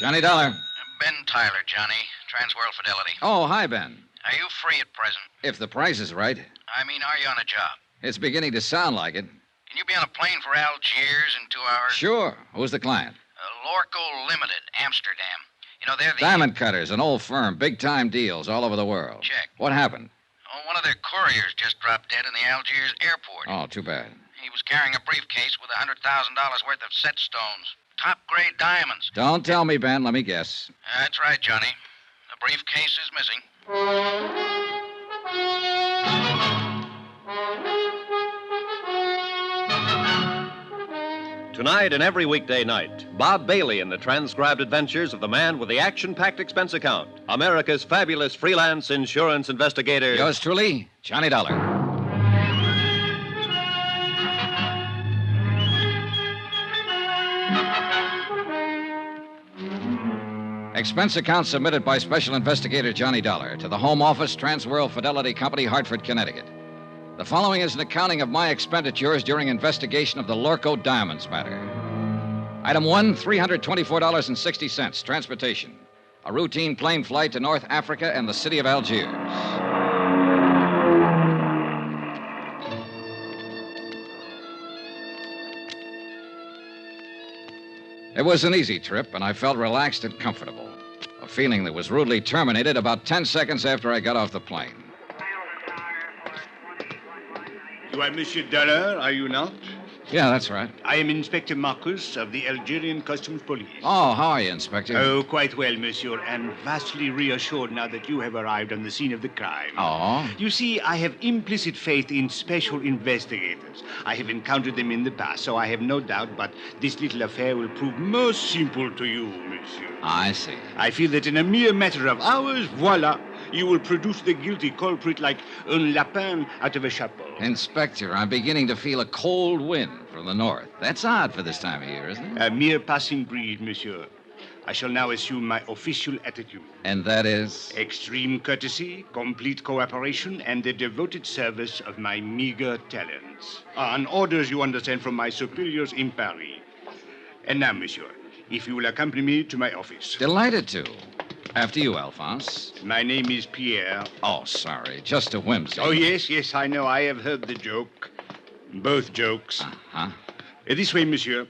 Johnny Dollar. Ben Tyler, Johnny. Transworld Fidelity. Oh, hi, Ben. Are you free at present? If the price is right. I mean, are you on a job? It's beginning to sound like it. Can you be on a plane for Algiers in 2 hours? Sure. Who's the client? Lorco Limited, Amsterdam. You know, they're the... Diamond Cutters, an old firm. Big-time deals all over the world. Check. What happened? Oh, one of their couriers just dropped dead in the Algiers airport. Oh, too bad. He was carrying a briefcase with $100,000 worth of set stones. Top-grade diamonds. Don't tell me, Ben. Let me guess. That's right, Johnny. The briefcase is missing. Tonight and every weekday night, Bob Bailey in the transcribed adventures of the man with the action-packed expense account, America's fabulous freelance insurance investigator. Yours truly, Johnny Dollar. Expense account submitted by Special Investigator Johnny Dollar to the Home Office, Transworld Fidelity Company, Hartford, Connecticut. The following is an accounting of my expenditures during investigation of the Lorco Diamonds matter. Item 1, $324.60, transportation. A routine plane flight to North Africa and the city of Algiers. It was an easy trip, and I felt relaxed and comfortable. A feeling that was rudely terminated about 10 seconds after I got off the plane. You are Monsieur Dollar, are you not? Yeah, that's right. I am Inspector Marcus of the Algerian Customs Police. Oh, how are you, Inspector? Oh, quite well, monsieur, and vastly reassured now that you have arrived on the scene of the crime. Oh? You see, I have implicit faith in special investigators. I have encountered them in the past, so I have no doubt, but this little affair will prove most simple to you, monsieur. I see. I feel that in a mere matter of hours, voila, you will produce the guilty culprit like un lapin out of a chapeau. Inspector, I'm beginning to feel a cold wind from the north. That's odd for this time of year, isn't it? A mere passing breeze, monsieur. I shall now assume my official attitude. And that is? Extreme courtesy, complete cooperation, and the devoted service of my meager talents. On orders, you understand, from my superiors in Paris. And now, monsieur, if you will accompany me to my office. Delighted to. After you, Alphonse. My name is Pierre. Oh, sorry. Just a whimsy. Oh, yes, I know. I have heard the joke. Both jokes. Uh-huh. This way, monsieur.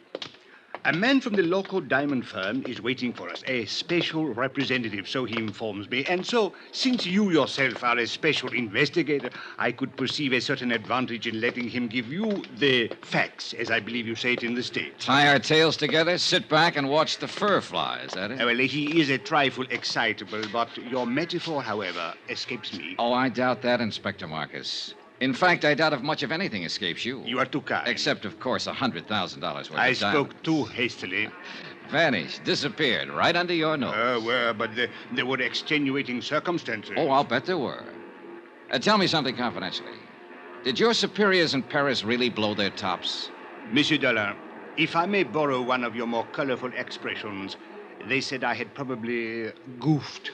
A man from the local diamond firm is waiting for us, a special representative, so he informs me. And so, since you yourself are a special investigator, I could perceive a certain advantage in letting him give you the facts, as I believe you say it in the States. Tie our tails together, sit back, and watch the fur fly, is that it? Well, he is a trifle excitable, but your metaphor, however, escapes me. Oh, I doubt that, Inspector Marcus. In fact, I doubt if much of anything escapes you. You are too kind. Except, of course, $100,000 worth of diamonds. I spoke too hastily. Vanished, disappeared, right under your nose. But there were extenuating circumstances. Oh, I'll bet there were. Tell me something confidentially. Did your superiors in Paris really blow their tops? Monsieur Dollar, if I may borrow one of your more colorful expressions, they said I had probably goofed.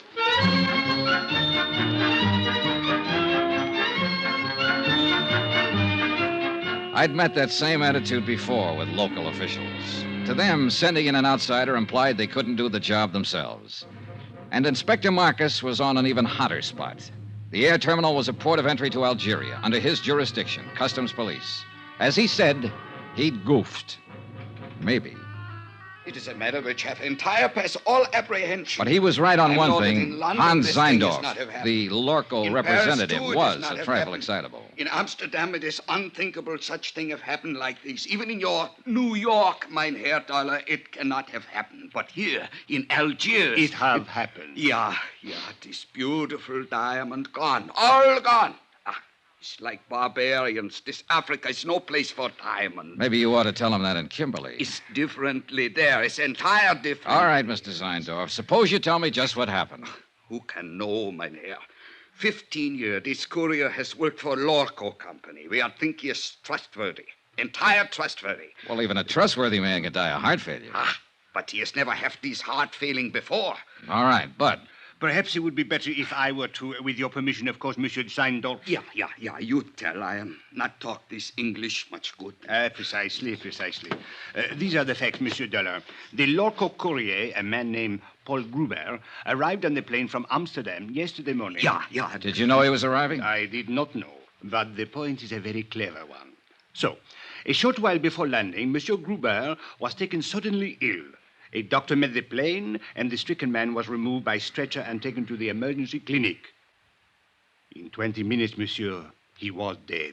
I'd met that same attitude before with local officials. To them, sending in an outsider implied they couldn't do the job themselves. And Inspector Marcus was on an even hotter spot. The air terminal was a port of entry to Algeria, under his jurisdiction, Customs Police. As he said, he'd goofed. Maybe. It is a matter which hath entire past all apprehension. But he was right on I one know that thing. in London Hans this thing is Zeindorf, not have happened. the Lorco In representative, Paris, too, it was is not a have trifle happened. excitable. In Amsterdam, it is unthinkable such thing have happened like this. Even in your New York, mein Herr Dollar, it cannot have happened. But here, in Algiers... It have happened. Yeah, this beautiful diamond gone. All gone. It's like barbarians. This Africa is no place for diamond. Maybe you ought to tell him that in Kimberley. It's differently there. It's entire different. All right, Mr. Zeindorf. Suppose you tell me just what happened. Who can know, mein Herr? 15 years, this courier has worked for Lorco Company. We are think he is trustworthy. Entire trustworthy. Well, even a trustworthy man can die of heart failure. But he has never had this heart failing before. All right, but Perhaps it would be better if I were to, with your permission, of course, Monsieur Seindorf. Yeah, you tell. I am not talk this English much good. Precisely. These are the facts, Monsieur Dollar. The local courier, a man named Paul Gruber, arrived on the plane from Amsterdam yesterday morning. Yeah. Did you know he was arriving? I did not know, but the point is a very clever one. So, a short while before landing, Monsieur Gruber was taken suddenly ill. A doctor met the plane, and the stricken man was removed by stretcher and taken to the emergency clinic. In 20 minutes, monsieur, he was dead.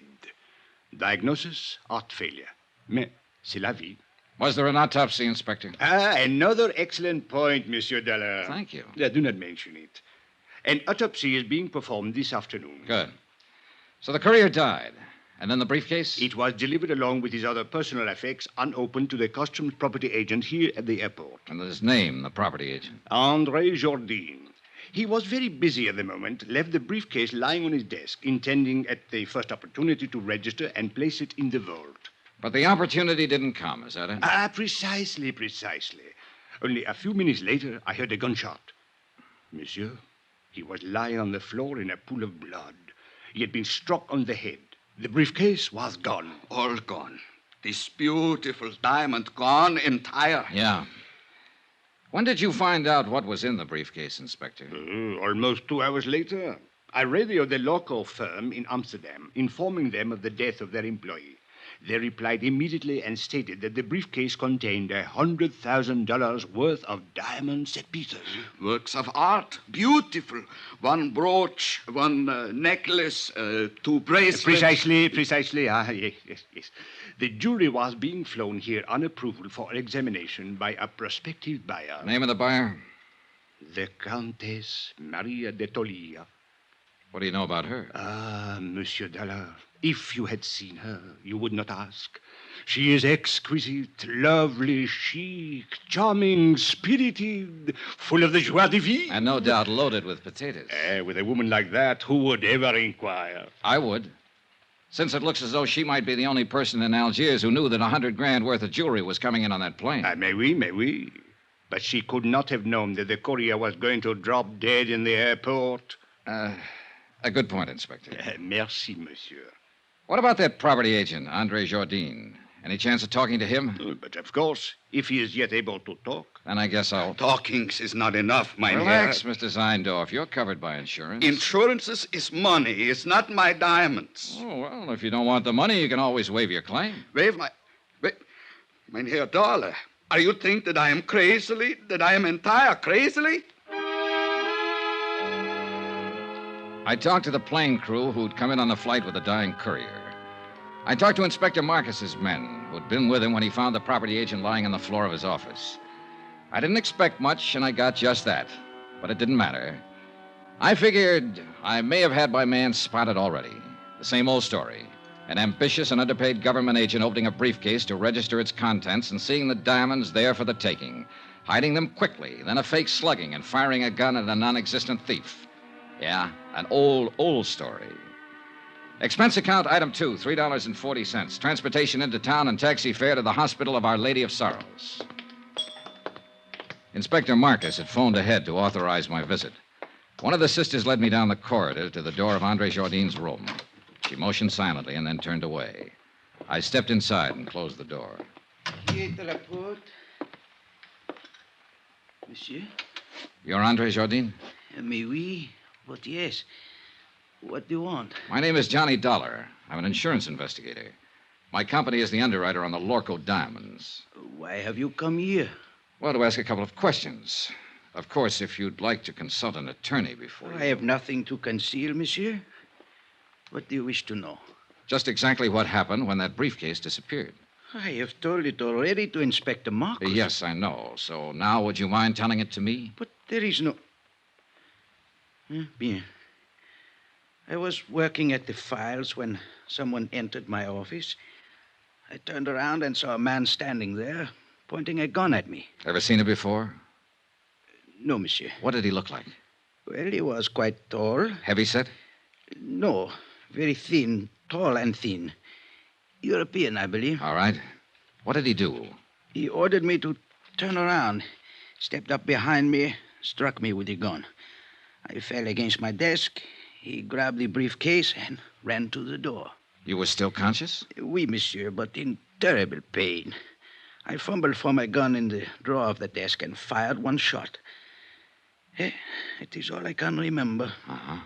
Diagnosis, heart failure. Mais c'est la vie. Was there an autopsy, Inspector? Another excellent point, Monsieur Dollar. Thank you. Do not mention it. An autopsy is being performed this afternoon. Good. So the courier died. And then the briefcase? It was delivered along with his other personal effects unopened to the customs property agent here at the airport. And his name, the property agent? André Jourdain. He was very busy at the moment, left the briefcase lying on his desk, intending at the first opportunity to register and place it in the vault. But the opportunity didn't come, is that it? Precisely. Only a few minutes later, I heard a gunshot. Monsieur, he was lying on the floor in a pool of blood. He had been struck on the head. The briefcase was gone. All gone. This beautiful diamond gone entire. Yeah. When did you find out what was in the briefcase, Inspector? Almost 2 hours later. I radioed the local firm in Amsterdam, informing them of the death of their employee. They replied immediately and stated that the briefcase contained $100,000 worth of diamond set pieces. Works of art. Beautiful. One brooch, one necklace, 2 bracelets. Precisely. Yes. The jury was being flown here on approval for examination by a prospective buyer. Name of the buyer? The Countess Maria de Tolia. What do you know about her? Monsieur Dollar, if you had seen her, you would not ask. She is exquisite, lovely, chic, charming, spirited, full of the joie de vivre. And no doubt loaded with potatoes. With a woman like that, who would ever inquire? I would. Since it looks as though she might be the only person in Algiers who knew that $100,000 worth of jewelry was coming in on that plane. May we. But she could not have known that the courier was going to drop dead in the airport. A good point, Inspector. Merci, monsieur. What about that property agent, André Jourdain? Any chance of talking to him? But of course, if he is yet able to talk. Then I guess I'll... Talkings is not enough, mein Relax, Herr. Mr. Seindorf. You're covered by insurance. Insurances is money. It's not my diamonds. Oh, well, if you don't want the money, you can always waive your claim. Mein Herr Dollar, are you think that I am entire crazily? I talked to the plane crew who'd come in on the flight with the dying courier. I talked to Inspector Marcus's men, who'd been with him when he found the property agent lying on the floor of his office. I didn't expect much, and I got just that. But it didn't matter. I figured I may have had my man spotted already. The same old story. An ambitious and underpaid government agent opening a briefcase to register its contents and seeing the diamonds there for the taking. Hiding them quickly, then a fake slugging and firing a gun at a non-existent thief. Yeah, an old story. Expense account item 2, $3.40. Transportation into town and taxi fare to the Hospital of Our Lady of Sorrows. Inspector Marcus had phoned ahead to authorize my visit. One of the sisters led me down the corridor to the door of André Jourdain's room. She motioned silently and then turned away. I stepped inside and closed the door. Monsieur? You're André Jourdain? Mais oui, but yes. What do you want? My name is Johnny Dollar. I'm an insurance investigator. My company is the underwriter on the Lorco diamonds. Why have you come here? Well, to ask a couple of questions. Of course, if you'd like to consult an attorney before I have nothing to conceal, monsieur. What do you wish to know? Just exactly what happened when that briefcase disappeared. I have told it already to Inspector Marcus. Yes, I know. So now, would you mind telling it to me? But there is no... Bien. I was working at the files when someone entered my office. I turned around and saw a man standing there, pointing a gun at me. Ever seen it before? No, monsieur. What did he look like? Well, he was quite tall. Heavyset? No, very thin, tall and thin. European, I believe. All right. What did he do? He ordered me to turn around, stepped up behind me, struck me with the gun. I fell against my desk. He grabbed the briefcase and ran to the door. You were still conscious? Oui, monsieur, but in terrible pain. I fumbled for my gun in the drawer of the desk and fired one shot. It is all I can remember. Uh-huh.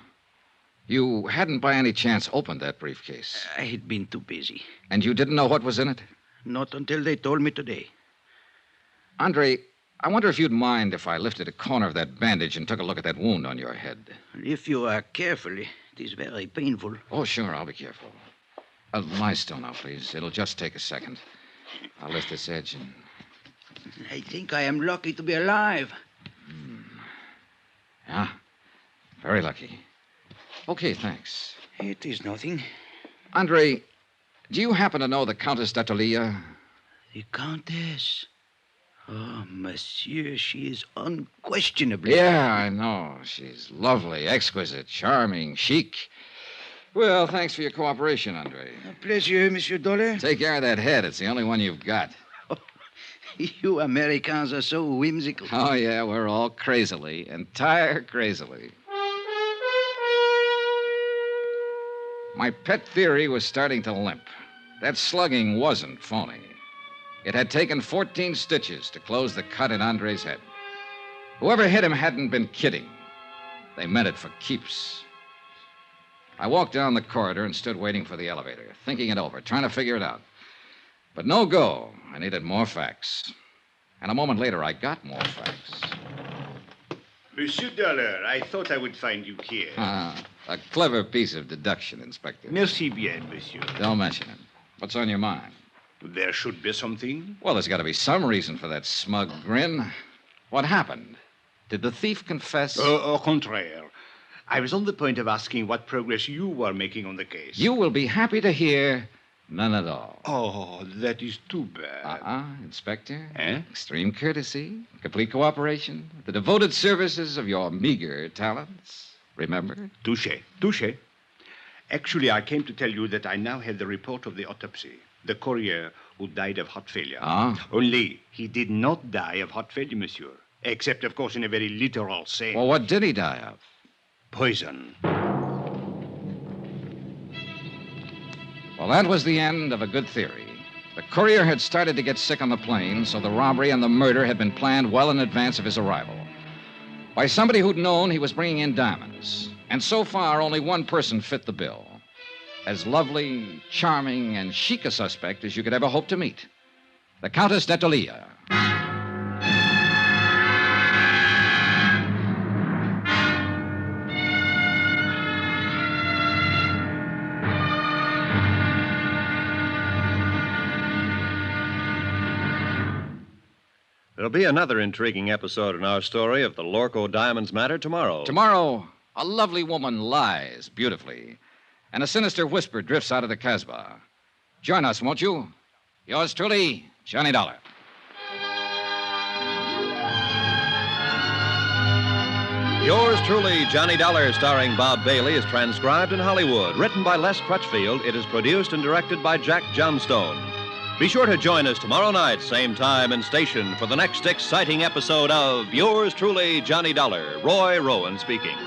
You hadn't by any chance opened that briefcase? I had been too busy. And you didn't know what was in it? Not until they told me today. Andre, I wonder if you'd mind if I lifted a corner of that bandage and took a look at that wound on your head. If you are careful, it is very painful. Oh, sure, I'll be careful. Lie still now, please. It'll just take a second. I'll lift this edge and... I think I am lucky to be alive. Yeah, very lucky. Okay, thanks. It is nothing. Andre, do you happen to know the Countess d'Atolia? The Countess. Oh, monsieur, she is unquestionably... Yeah, I know. She's lovely, exquisite, charming, chic. Well, thanks for your cooperation, Andre. A pleasure, Monsieur Dollar. Take care of that head. It's the only one you've got. You Americans are so whimsical. Oh, yeah, we're all crazily, entire crazily. My pet theory was starting to limp. That slugging wasn't phony. It had taken 14 stitches to close the cut in Andre's head. Whoever hit him hadn't been kidding. They meant it for keeps. I walked down the corridor and stood waiting for the elevator, thinking it over, trying to figure it out. But no go. I needed more facts. And a moment later, I got more facts. Monsieur Dollar, I thought I would find you here. A clever piece of deduction, Inspector. Merci bien, monsieur. Don't mention it. What's on your mind? There should be something. Well, there's got to be some reason for that smug grin. What happened? Did the thief confess? Au contraire. I was on the point of asking what progress you were making on the case. You will be happy to hear none at all. Oh, that is too bad. Inspector. Eh? Extreme courtesy, complete cooperation, the devoted services of your meager talents. Remember? Touché, touché. Actually, I came to tell you that I now have the report of the autopsy. The courier who died of heart failure. Only he did not die of heart failure, monsieur. Except, of course, in a very literal sense. Well, what did he die of? Poison. Well, that was the end of a good theory. The courier had started to get sick on the plane, so the robbery and the murder had been planned well in advance of his arrival. By somebody who'd known he was bringing in diamonds. And so far, only one person fit the bill. As lovely, charming, and chic a suspect as you could ever hope to meet. The Countess d'Atolia. There'll be another intriguing episode in our story of the Lorco Diamonds matter tomorrow. Tomorrow, a lovely woman lies beautifully, and a sinister whisper drifts out of the Casbah. Join us, won't you? Yours truly, Johnny Dollar. Yours truly, Johnny Dollar, starring Bob Bailey, is transcribed in Hollywood. Written by Les Crutchfield, it is produced and directed by Jack Johnstone. Be sure to join us tomorrow night, same time and station, for the next exciting episode of Yours truly, Johnny Dollar. Roy Rowan speaking.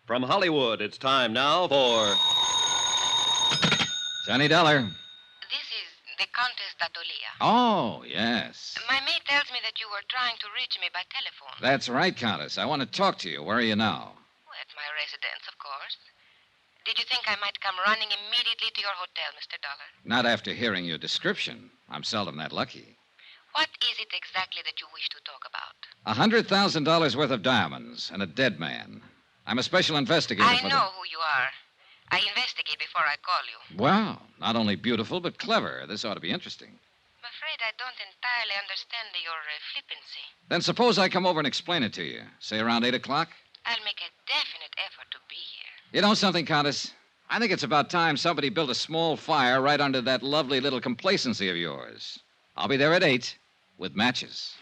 From Hollywood, it's time now for... Johnny Dollar. This is the Countess d'Atolia. Oh, yes. My maid tells me that you were trying to reach me by telephone. That's right, Countess. I want to talk to you. Where are you now? At my residence, of course. Did you think I might come running immediately to your hotel, Mr. Dollar? Not after hearing your description. I'm seldom that lucky. What is it exactly that you wish to talk about? $100,000 worth of diamonds and a dead man. I'm a special investigator I for know who you are. I investigate before I call you. Wow, not only beautiful, but clever. This ought to be interesting. I'm afraid I don't entirely understand your flippancy. Then suppose I come over and explain it to you. Say around 8 o'clock? I'll make a definite effort to be here. You know something, Countess? I think it's about time somebody built a small fire right under that lovely little complacency of yours. I'll be there at 8 with matches.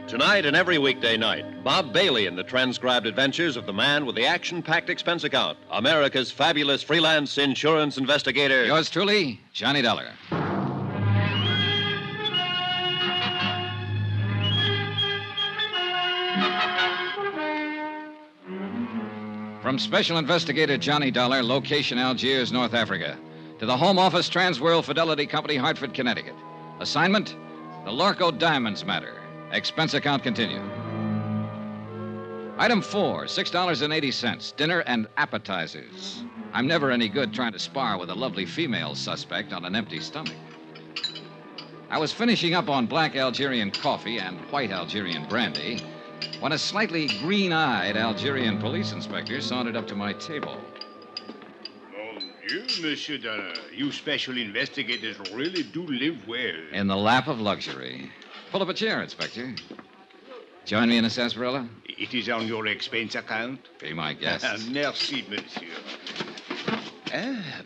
Tonight and every weekday night, Bob Bailey in the transcribed adventures of the man with the action-packed expense account, America's fabulous freelance insurance investigator. Yours truly, Johnny Dollar. From Special Investigator Johnny Dollar, location Algiers, North Africa, to the Home Office, Transworld Fidelity Company, Hartford, Connecticut. Assignment, the Lorco Diamonds matter. Expense account continued. Item 4, $6.80, dinner and appetizers. I'm never any good trying to spar with a lovely female suspect on an empty stomach. I was finishing up on black Algerian coffee and white Algerian brandy when a slightly green-eyed Algerian police inspector sauntered up to my table. Mon Dieu, Monsieur Dollar. You special investigators really do live well. In the lap of luxury. Pull up a chair, Inspector. Join me in a sarsaparilla? It is on your expense account? Be my guest. Merci, monsieur.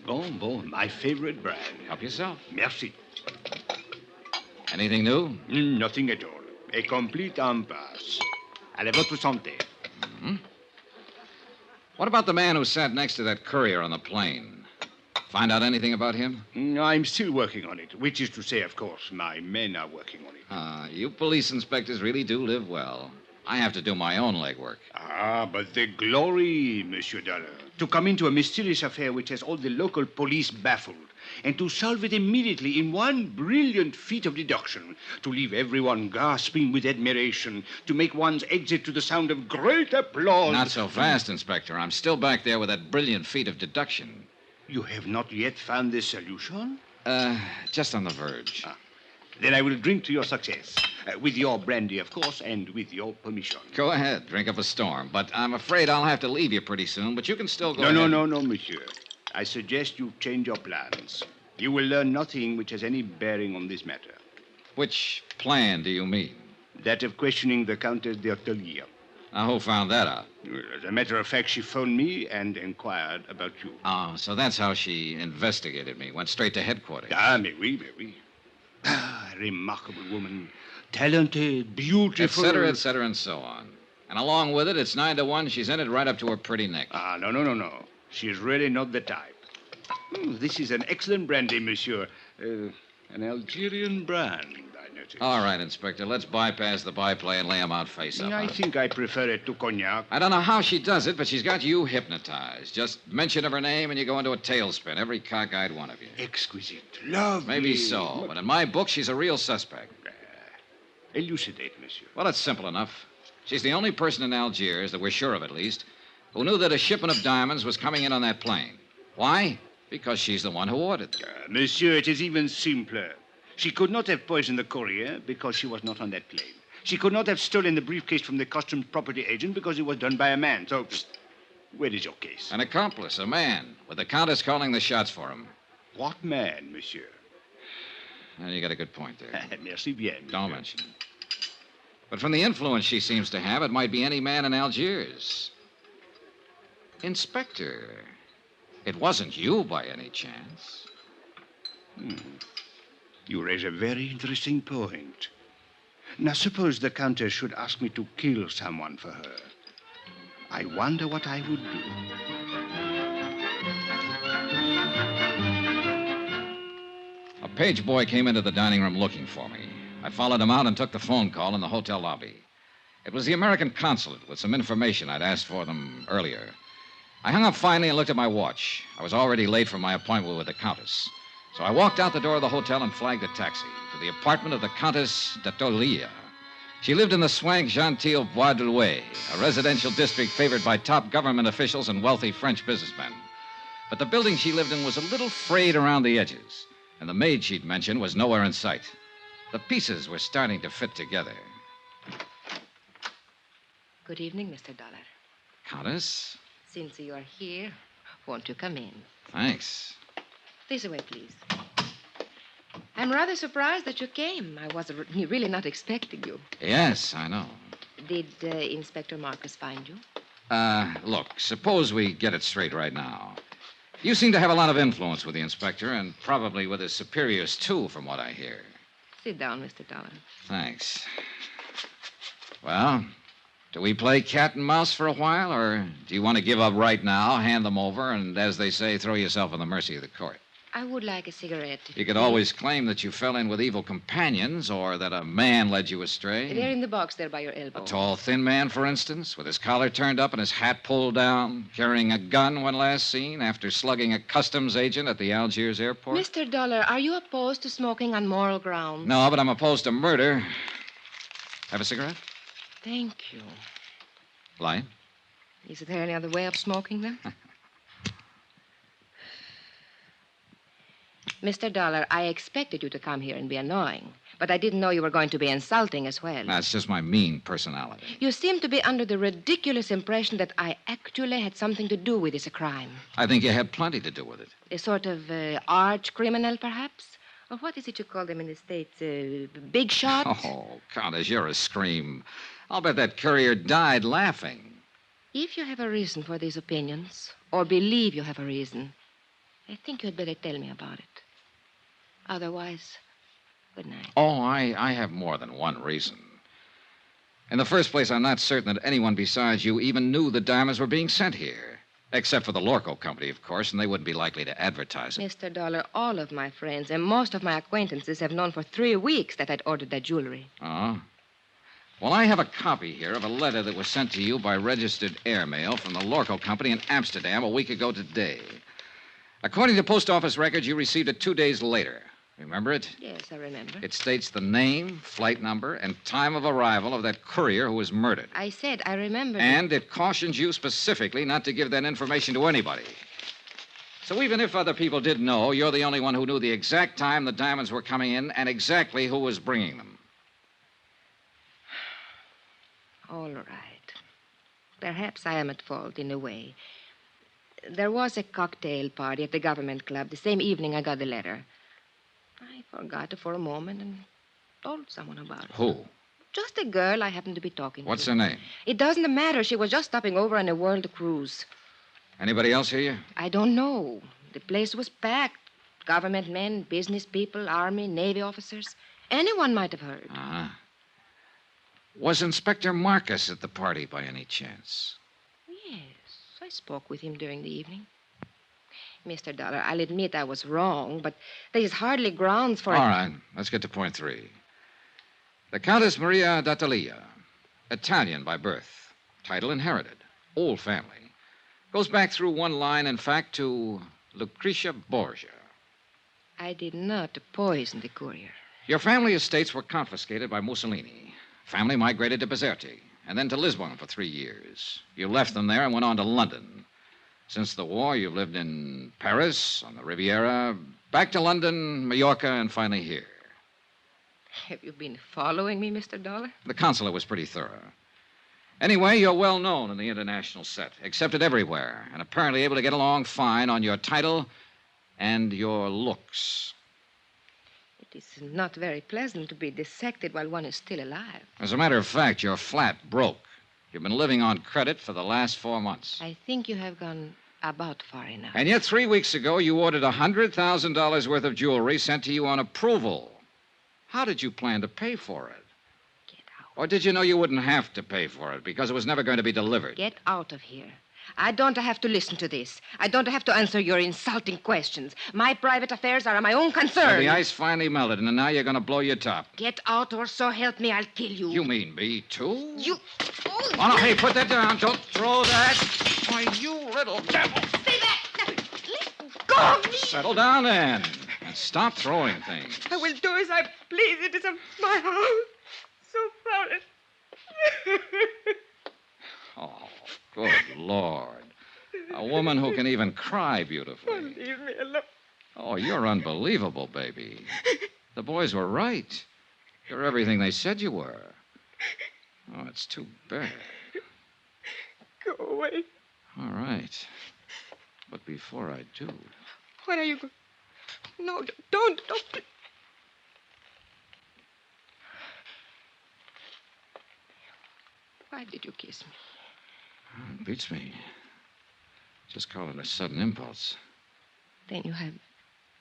Bon, my favorite brand. Help yourself. Merci. Anything new? Nothing at all. A complete impasse. À votre santé. Mm-hmm. What about the man who sat next to that courier on the plane? Find out anything about him? I'm still working on it, which is to say, of course, my men are working on it. You police inspectors really do live well. I have to do my own legwork. But the glory, Monsieur Dollar, to come into a mysterious affair which has all the local police baffled, and to solve it immediately in one brilliant feat of deduction, to leave everyone gasping with admiration, to make one's exit to the sound of great applause. Not so fast, Inspector. I'm still back there with that brilliant feat of deduction. You have not yet found the solution? Just on the verge. Then I will drink to your success. With your brandy, of course, and with your permission. Go ahead, drink up a storm. But I'm afraid I'll have to leave you pretty soon, but you can still go ahead. No, monsieur. I suggest you change your plans. You will learn nothing which has any bearing on this matter. Which plan do you mean? That of questioning the Countess d'Ortelier. Now, who found that out? As a matter of fact, she phoned me and inquired about you. Oh, so that's how she investigated me. Went straight to headquarters. Mais oui. A remarkable woman. Talented, beautiful. Et cetera, and so on. And along with it, it's 9 to 1. She's in it right up to her pretty neck. No. She's really not the type. This is an excellent brandy, monsieur. An Algerian brand, I notice. All right, Inspector. Let's bypass the byplay and lay 'em out face up. I think I prefer it to cognac. I don't know how she does it, but she's got you hypnotized. Just mention of her name and you go into a tailspin, every cockeyed one of you. Exquisite. Lovely. Maybe so, but in my book, she's a real suspect. Elucidate, monsieur. Well, it's simple enough. She's the only person in Algiers, that we're sure of at least, who knew that a shipment of diamonds was coming in on that plane. Why? Because she's the one who ordered them. Monsieur, it is even simpler. She could not have poisoned the courier because she was not on that plane. She could not have stolen the briefcase from the customs property agent because it was done by a man. So, where is your case? An accomplice, a man, with the Countess calling the shots for him. What man, monsieur? Well, you got a good point there. Merci bien. Monsieur. Don't mention it. But from the influence she seems to have, it might be any man in Algiers. Inspector, it wasn't you by any chance. You raise a very interesting point. Now, suppose the Countess should ask me to kill someone for her. I wonder what I would do. A page boy came into the dining room looking for me. I followed him out and took the phone call in the hotel lobby. It was the American consulate with some information I'd asked for them earlier. I hung up finally and looked at my watch. I was already late for my appointment with the Countess. So I walked out the door of the hotel and flagged a taxi to the apartment of the Countess d'Ortelier. She lived in the swank genteel Bois de Louet, a residential district favored by top government officials and wealthy French businessmen. But the building she lived in was a little frayed around the edges, and the maid she'd mentioned was nowhere in sight. The pieces were starting to fit together. Good evening, Mr. Dollar. Countess? Since you are here, won't you come in? Thanks. This way, please. I'm rather surprised that you came. I was really not expecting you. Yes, I know. Did Inspector Marcus find you? Look, suppose we get it straight right now. You seem to have a lot of influence with the inspector, and probably with his superiors, too, from what I hear. Sit down, Mr. Dollar. Thanks. Well, do we play cat and mouse for a while, or do you want to give up right now, hand them over, and, as they say, throw yourself on the mercy of the court? I would like a cigarette. You could always claim that you fell in with evil companions, or that a man led you astray. They're in the box there by your elbow. A tall, thin man, for instance, with his collar turned up and his hat pulled down, carrying a gun when last seen after slugging a customs agent at the Algiers airport. Mr. Dollar, are you opposed to smoking on moral grounds? No, but I'm opposed to murder. Have a cigarette? Thank you. Light? Is there any other way of smoking, then? Mr. Dollar, I expected you to come here and be annoying, but I didn't know you were going to be insulting as well. That's just my mean personality. You seem to be under the ridiculous impression that I actually had something to do with this crime. I think you had plenty to do with it. A sort of arch criminal, perhaps? Or what is it you call them in the States? Big shot? Oh, Countess, you're a scream. I'll bet that courier died laughing. If you have a reason for these opinions, or believe you have a reason, I think you'd better tell me about it. Otherwise, good night. Oh, I have more than one reason. In the first place, I'm not certain that anyone besides you even knew the diamonds were being sent here. Except for the Lorco Company, of course, and they wouldn't be likely to advertise it. Mr. Dollar, all of my friends and most of my acquaintances have known for 3 weeks that I'd ordered that jewelry. Oh? Well, I have a copy here of a letter that was sent to you by registered airmail from the Lorco Company in Amsterdam a week ago today. According to post office records, you received it 2 days later. Remember it? Yes, I remember. It states the name, flight number, and time of arrival of that courier who was murdered. I said I remember. And it cautions you specifically not to give that information to anybody. So even if other people did know, you're the only one who knew the exact time the diamonds were coming in and exactly who was bringing them. All right. Perhaps I am at fault in a way. There was a cocktail party at the government club the same evening I got the letter. I forgot it for a moment and told someone about it. Who? Just a girl I happened to be talking What's to. her name? It doesn't matter. She was just stopping over on a world cruise. Anybody else hear you? I don't know. The place was packed. Government men, business people, Army, Navy officers. Anyone might have heard. Uh-huh. Was Inspector Marcus at the party by any chance? Yes, I spoke with him during the evening. Mr. Dollar, I'll admit I was wrong, but there is hardly grounds for... All right, let's get to point 3. The Countess Maria d'Attalia, Italian by birth, title inherited, old family. Goes back through one line, in fact, to Lucretia Borgia. I did not poison the courier. Your family estates were confiscated by Mussolini. Family migrated to Bizerte, and then to Lisbon for 3 years. You left them there and went on to London. Since the war, you've lived in Paris, on the Riviera, back to London, Mallorca, and finally here. Have you been following me, Mr. Dollar? The consulate was pretty thorough. Anyway, you're well known in the international set, accepted everywhere, and apparently able to get along fine on your title and your looks. It is not very pleasant to be dissected while one is still alive. As a matter of fact, you're flat broke. You've been living on credit for the last 4 months. I think you have gone about far enough. And yet 3 weeks ago, you ordered $100,000 worth of jewelry sent to you on approval. How did you plan to pay for it? Get out. Or did you know you wouldn't have to pay for it because it was never going to be delivered? Get out of here. I don't have to listen to this. I don't have to answer your insulting questions. My private affairs are my own concern. So the ice finally melted, and now you're going to blow your top. Get out, or so help me, I'll kill you. You mean me, too? You... Oh, no, hey, put that down. Don't throw that. Why, you little devil. Stay back. Now, let go of me. Settle down, then. And stop throwing things. I will do as I please. It is my house. So sorry. Oh, good Lord. A woman who can even cry beautifully. Leave me alone. Oh, you're unbelievable, baby. The boys were right. You're everything they said you were. Oh, it's too bad. Go away. All right. But before I do... What are you going... No, don't. Why did you kiss me? Oh, it beats me. Just call it a sudden impulse. Then you have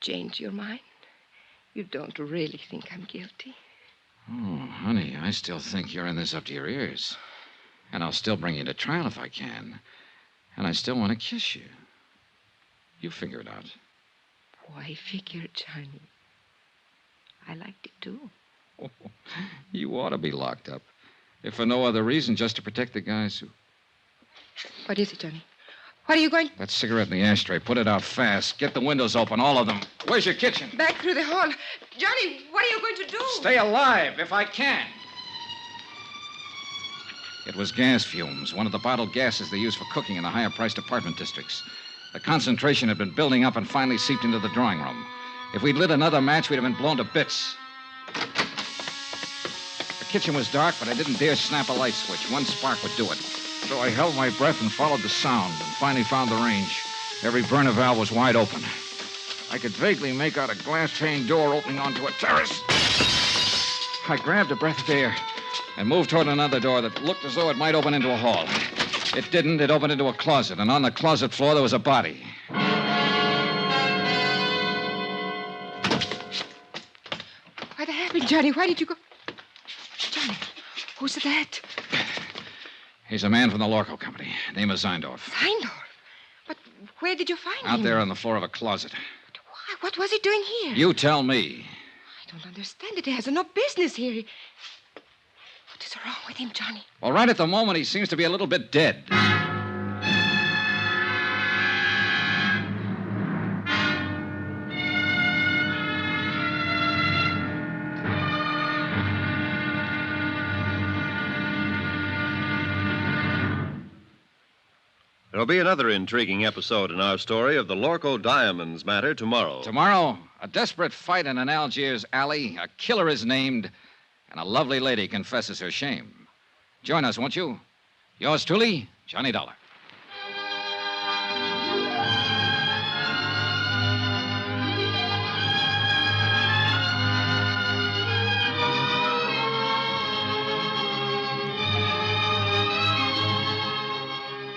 changed your mind? You don't really think I'm guilty? Oh, honey, I still think you're in this up to your ears. And I'll still bring you to trial if I can. And I still want to kiss you. You figure it out. Why figure, Johnny? I liked it, too. Oh, you ought to be locked up. If for no other reason, just to protect the guys who... What is it, Johnny? What are you going... That cigarette in the ashtray. Put it out fast. Get the windows open, all of them. Where's your kitchen? Back through the hall. Johnny, what are you going to do? Stay alive, if I can. It was gas fumes, one of the bottled gases they use for cooking in the higher-priced apartment districts. The concentration had been building up and finally seeped into the drawing room. If we'd lit another match, we'd have been blown to bits. The kitchen was dark, but I didn't dare snap a light switch. One spark would do it. So I held my breath and followed the sound and finally found the range. Every burner valve was wide open. I could vaguely make out a glass-pane door opening onto a terrace. I grabbed a breath of air and moved toward another door that looked as though it might open into a hall. It didn't. It opened into a closet, and on the closet floor there was a body. What happened, Johnny? Why did you go... Johnny, who's that? He's a man from the Lorco Company. Name is Zeindorf. Zeindorf? But where did you find him? Out there on the floor of a closet. But why? What was he doing here? You tell me. I don't understand it. He has no business here. What is wrong with him, Johnny? Well, right at the moment, he seems to be a little bit dead. There'll be another intriguing episode in our story of the Lorco Diamonds matter tomorrow. Tomorrow, a desperate fight in an Algiers alley, a killer is named, and a lovely lady confesses her shame. Join us, won't you? Yours truly, Johnny Dollar.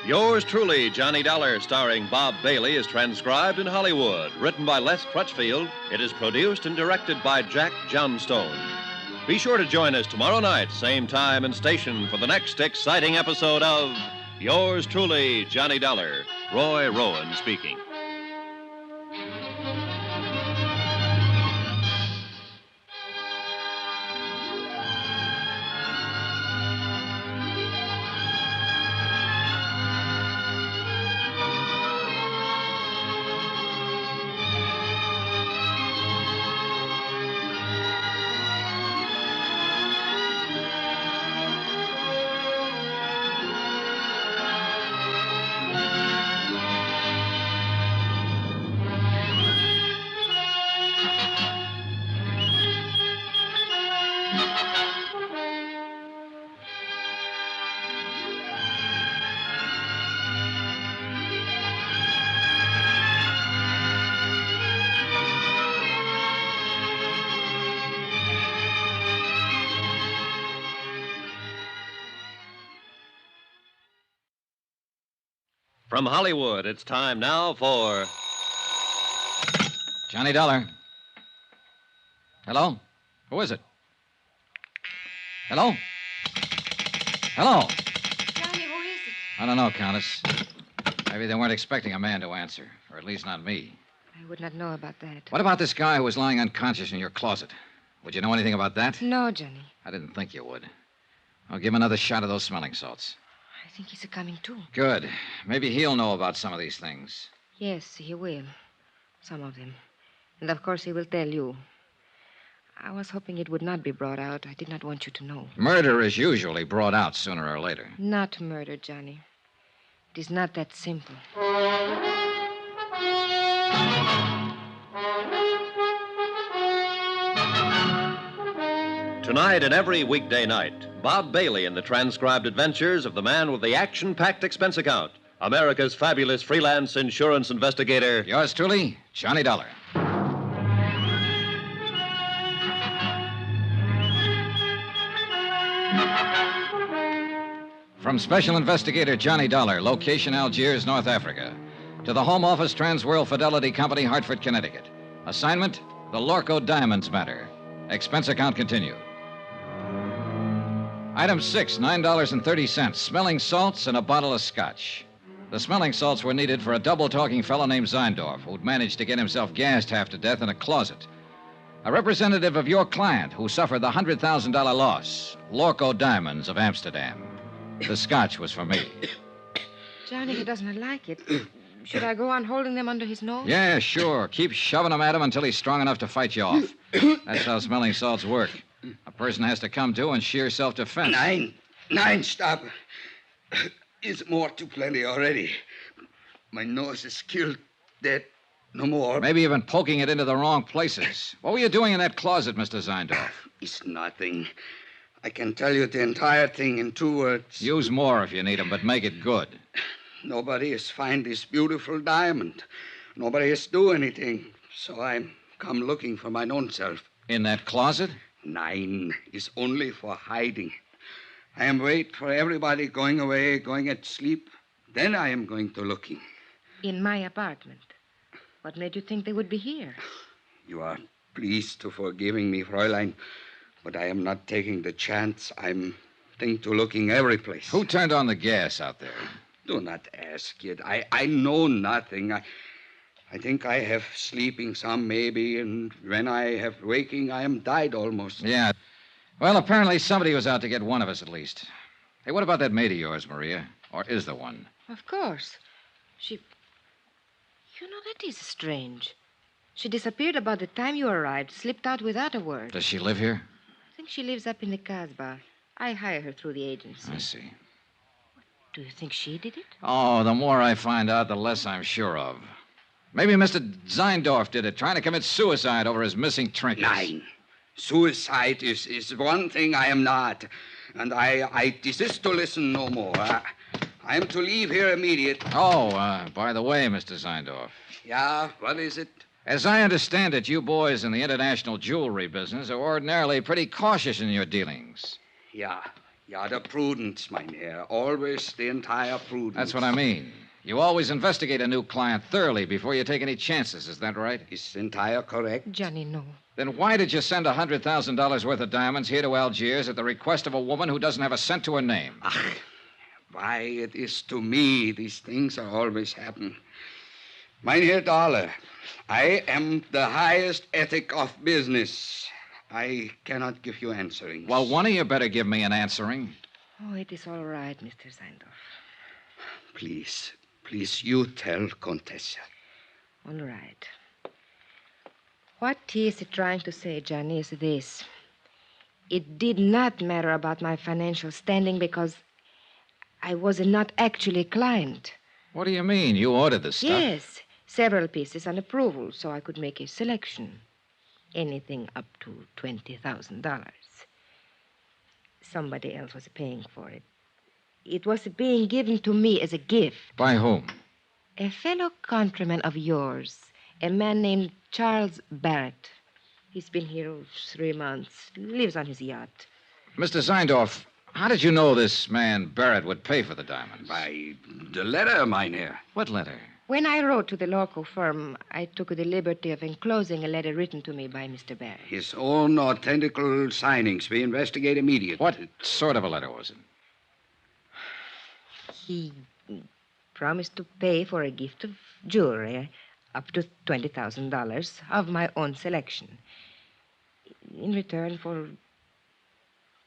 Yours truly, Johnny Dollar, starring Bob Bailey, is transcribed in Hollywood. Written by Les Crutchfield, it is produced and directed by Jack Johnstone. Be sure to join us tomorrow night, same time and station, for the next exciting episode of Yours truly, Johnny Dollar. Roy Rowan speaking. From Hollywood, it's time now for... Johnny Dollar. Hello? Who is it? Hello? Hello? Johnny, who is it? I don't know, Countess. Maybe they weren't expecting a man to answer, or at least not me. I would not know about that. What about this guy who was lying unconscious in your closet? Would you know anything about that? No, Johnny. I didn't think you would. I'll give him another shot of those smelling salts. I think he's coming, too. Good. Maybe he'll know about some of these things. Yes, he will. Some of them. And, of course, he will tell you. I was hoping it would not be brought out. I did not want you to know. Murder is usually brought out sooner or later. Not murder, Johnny. It is not that simple. Tonight and every weekday night, Bob Bailey in the transcribed adventures of the man with the action-packed expense account, America's fabulous freelance insurance investigator. Yours truly, Johnny Dollar. From Special Investigator Johnny Dollar, location Algiers, North Africa, to the Home Office Transworld Fidelity Company, Hartford, Connecticut. Assignment, the Lorco Diamonds matter. Expense account continued. Item 6, $9.30, smelling salts and a bottle of scotch. The smelling salts were needed for a double-talking fellow named Zeindorf, who'd managed to get himself gassed half to death in a closet. A representative of your client who suffered the $100,000 loss, Lorco Diamonds of Amsterdam. The scotch was for me. Johnny, he doesn't like it. Should I go on holding them under his nose? Yeah, sure. Keep shoving him at him until he's strong enough to fight you off. That's how smelling salts work. A person has to come to in sheer self-defense. Nine, stop. Is more too plenty already. My nose is killed, dead, no more. Maybe you've been poking it into the wrong places. What were you doing in that closet, Mr. Zeindorf? It's nothing. I can tell you the entire thing in 2 words. Use more if you need them, but make it good. Nobody has found this beautiful diamond. Nobody has do anything. So I'm come looking for mine own self. In that closet? 9 is only for hiding. I am wait for everybody going away, going at sleep. Then I am going to looking. In my apartment. What made you think they would be here? You are pleased to forgiving me, Fräulein. But I am not taking the chance. I'm think to looking every place. Who turned on the gas out there? Do not ask, kid. I know nothing. I think I have sleeping some, maybe, and when I have waking, I am died almost. Yeah. Well, apparently somebody was out to get one of us at least. Hey, what about that maid of yours, Maria? Or is there one? Of course. She... You know, that is strange. She disappeared about the time you arrived, slipped out without a word. Does she live here? I think she lives up in the Casbah. I hire her through the agency. I see. Do you think she did it? Oh, the more I find out, the less I'm sure of. Maybe Mr. Zeindorf did it, trying to commit suicide over his missing trinkets. 9. Suicide is one thing I am not. And I desist to listen no more. I am to leave here immediate. Oh, by the way, Mr. Zeindorf. Yeah, what is it? As I understand it, you boys in the international jewelry business are ordinarily pretty cautious in your dealings. Yeah, the prudence, mynheer. Always the entire prudence. That's what I mean. You always investigate a new client thoroughly before you take any chances, is that right? Is entire correct? Johnny, no. Then why did you send $100,000 worth of diamonds here to Algiers at the request of a woman who doesn't have a cent to her name? Why, it is to me these things are always happen. Mynheer Dollar, I am the highest ethic of business. I cannot give you answering. Well, one of you better give me an answering. Oh, it is all right, Mr. Zeindorf. Please, you tell Contessa. All right. What he is trying to say, Johnny, is this. It did not matter about my financial standing because I was not actually a client. What do you mean? You ordered the stuff? Yes, several pieces on approval, so I could make a selection. Anything up to $20,000. Somebody else was paying for it. It was being given to me as a gift. By whom? A fellow countryman of yours, a man named Charles Barrett. He's been here 3 months, lives on his yacht. Mr. Zeindorf, how did you know this man Barrett would pay for the diamonds? By the letter, mynheer. What letter? When I wrote to the local firm, I took the liberty of enclosing a letter written to me by Mr. Barrett. His own authentical signings. We investigate immediately. What sort of a letter was it? He promised to pay for a gift of jewelry up to $20,000 of my own selection in return for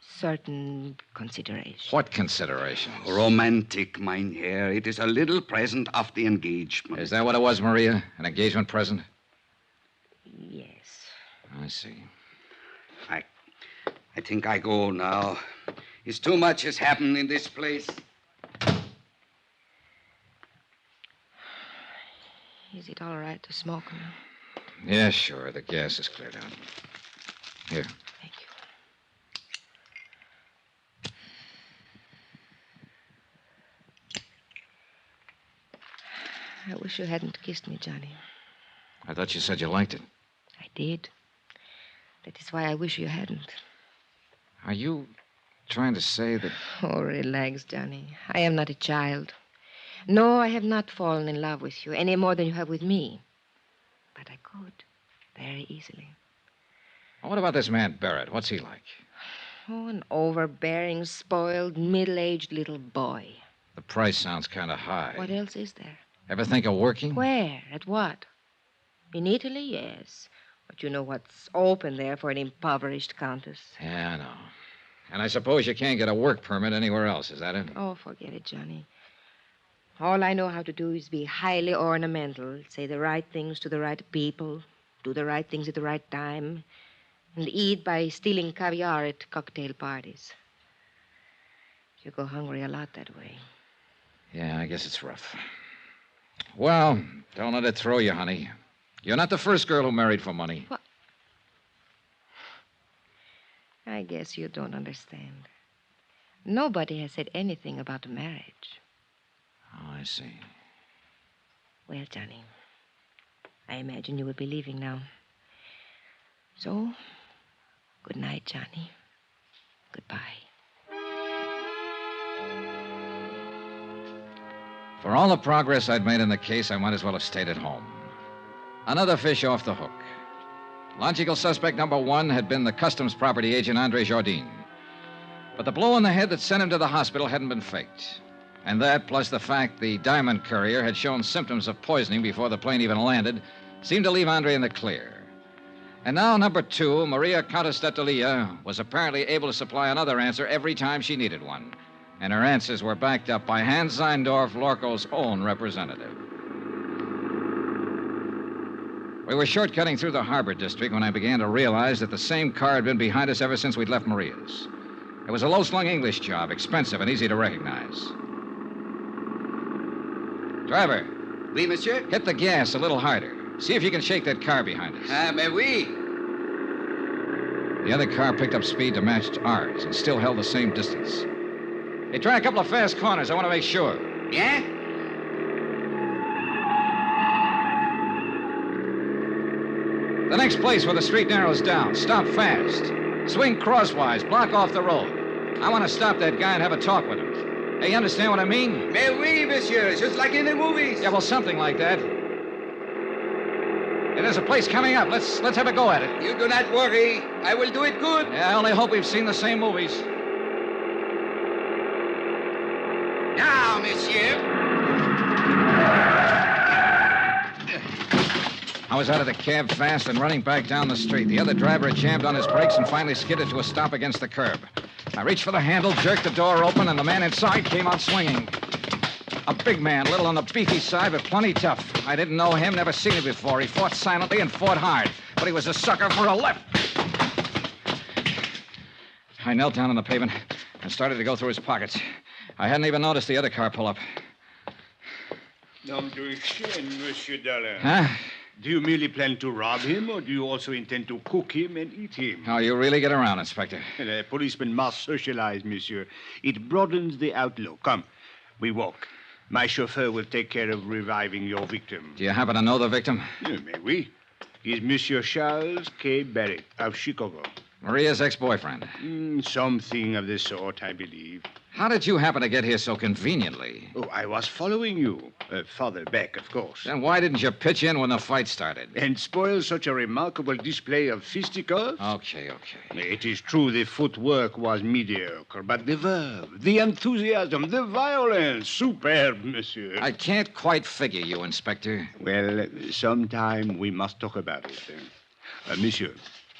certain considerations. What considerations? Romantic, mynheer. It is a little present of the engagement. Is that what it was, Maria? An engagement present? Yes. I see. I think I go now. It's too much has happened in this place. Is it all right to smoke now? Yeah, sure. The gas is cleared out. Here. Thank you. I wish you hadn't kissed me, Johnny. I thought you said you liked it. I did. That is why I wish you hadn't. Are you trying to say that... Oh, relax, Johnny. I am not a child. No, I have not fallen in love with you any more than you have with me. But I could, very easily. What about this man, Barrett? What's he like? Oh, an overbearing, spoiled, middle-aged little boy. The price sounds kind of high. What else is there? Ever think of working? Where? At what? In Italy, yes. But you know what's open there for an impoverished countess. Yeah, I know. And I suppose you can't get a work permit anywhere else, is that it? Oh, forget it, Johnny. All I know how to do is be highly ornamental, say the right things to the right people, do the right things at the right time, and eat by stealing caviar at cocktail parties. You go hungry a lot that way. Yeah, I guess it's rough. Well, don't let it throw you, honey. You're not the first girl who married for money. What? I guess you don't understand. Nobody has said anything about marriage. Oh, I see. Well, Johnny, I imagine you will be leaving now. So, good night, Johnny. Goodbye. For all the progress I'd made in the case, I might as well have stayed at home. Another fish off the hook. Logical suspect number one had been the customs property agent Andre Jardine. But the blow on the head that sent him to the hospital hadn't been faked. And that, plus the fact the diamond courier had shown symptoms of poisoning before the plane even landed, seemed to leave Andre in the clear. And now, number two, Maria Countess d'Attalia, was apparently able to supply another answer every time she needed one. And her answers were backed up by Hans Zeindorf, Lorco's own representative. We were shortcutting through the harbor district when I began to realize that the same car had been behind us ever since we'd left Maria's. It was a low-slung English job, expensive and easy to recognize. Driver. Oui, monsieur? Hit the gas a little harder. See if you can shake that car behind us. Mais oui. The other car picked up speed to match ours and still held the same distance. Hey, try a couple of fast corners. I want to make sure. Yeah? The next place where the street narrows down. Stop fast. Swing crosswise. Block off the road. I want to stop that guy and have a talk with him. Hey, you understand what I mean? Mais oui, monsieur. Just like in the movies. Yeah, well, something like that. Hey, there's a place coming up. Let's have a go at it. You do not worry. I will do it good. Yeah, I only hope we've seen the same movies. Now, monsieur. I was out of the cab fast and running back down the street. The other driver had jammed on his brakes and finally skidded to a stop against the curb. I reached for the handle, jerked the door open, and the man inside came out swinging. A big man, little on the beefy side, but plenty tough. I didn't know him, never seen him before. He fought silently and fought hard, but he was a sucker for a left. I knelt down on the pavement and started to go through his pockets. I hadn't even noticed the other car pull up. Nom de chien, Monsieur Dollar. Huh? Do you merely plan to rob him, or do you also intend to cook him and eat him? Oh, you really get around, Inspector. A policeman must socialize, monsieur. It broadens the outlook. Come, we walk. My chauffeur will take care of reviving your victim. Do you happen to know the victim? Mais oui. He's Monsieur Charles K. Barrett of Chicago. Maria's ex-boyfriend. Something of the sort, I believe. How did you happen to get here so conveniently? Oh, I was following you. Farther back, of course. Then why didn't you pitch in when the fight started? And spoil such a remarkable display of fisticuffs? Okay. It is true the footwork was mediocre, but the verve, the enthusiasm, the violence, superb, monsieur. I can't quite figure you, Inspector. Well, sometime we must talk about it. Monsieur,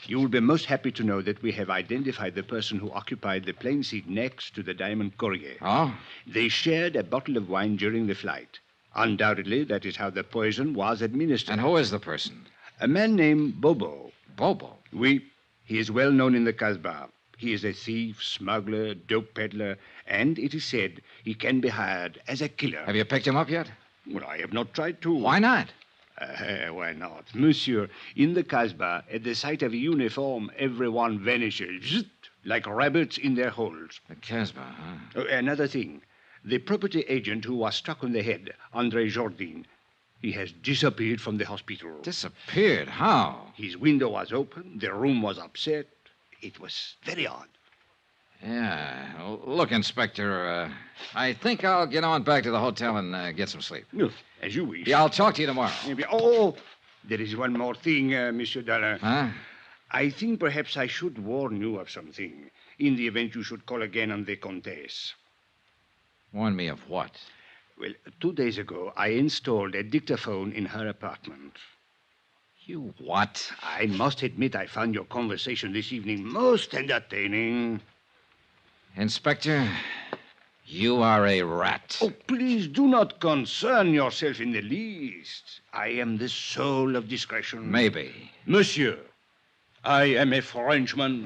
you will be most happy to know that we have identified the person who occupied the plane seat next to the diamond courier. Oh? They shared a bottle of wine during the flight. Undoubtedly, that is how the poison was administered. And who is the person? A man named Bobo. Bobo? Oui. He is well known in the Casbah. He is a thief, smuggler, dope peddler, and it is said he can be hired as a killer. Have you picked him up yet? Well, I have not tried to. Why not? Why not? Monsieur, in the Casbah, at the sight of a uniform, everyone vanishes, zzzt, like rabbits in their holes. The Casbah, huh? Another thing. The property agent who was struck on the head, Andre Jourdain, he has disappeared from the hospital. Disappeared? How? His window was open. The room was upset. It was very odd. Yeah. Look, Inspector, I think I'll get on back to the hotel and get some sleep. No, as you wish. Yeah, I'll talk to you tomorrow. Maybe. Oh, there is one more thing, Monsieur Dollar. Huh? I think perhaps I should warn you of something in the event you should call again on the Comtesse. Warn me of what? Well, 2 days ago, I installed a dictaphone in her apartment. You what? I must admit I found your conversation this evening most entertaining. Inspector, you are a rat. Oh, please do not concern yourself in the least. I am the soul of discretion. Maybe. Monsieur, I am a Frenchman.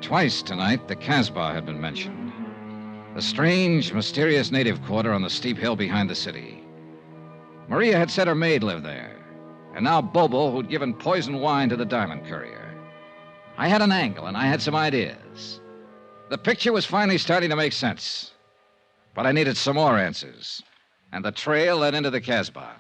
Twice tonight, the Casbah had been mentioned. The strange, mysterious native quarter on the steep hill behind the city. Maria had said her maid lived there. And now Bobo, who'd given poison wine to the diamond courier. I had an angle, and I had some ideas. The picture was finally starting to make sense. But I needed some more answers. And the trail led into the Casbah.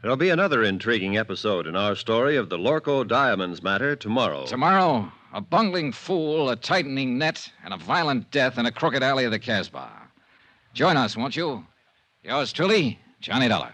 There'll be another intriguing episode in our story of the Lorco Diamonds matter tomorrow. Tomorrow, a bungling fool, a tightening net, and a violent death in a crooked alley of the Casbah. Join us, won't you? Yours truly, Johnny Dollar.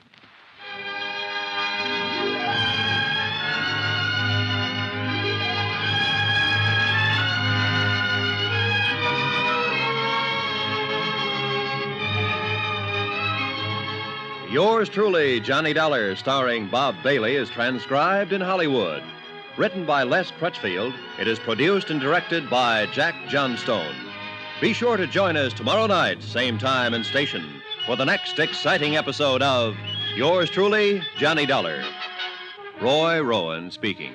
Yours truly, Johnny Dollar, starring Bob Bailey, is transcribed in Hollywood. Written by Les Crutchfield, it is produced and directed by Jack Johnstone. Be sure to join us tomorrow night, same time and station, for the next exciting episode of Yours truly, Johnny Dollar. Roy Rowan speaking.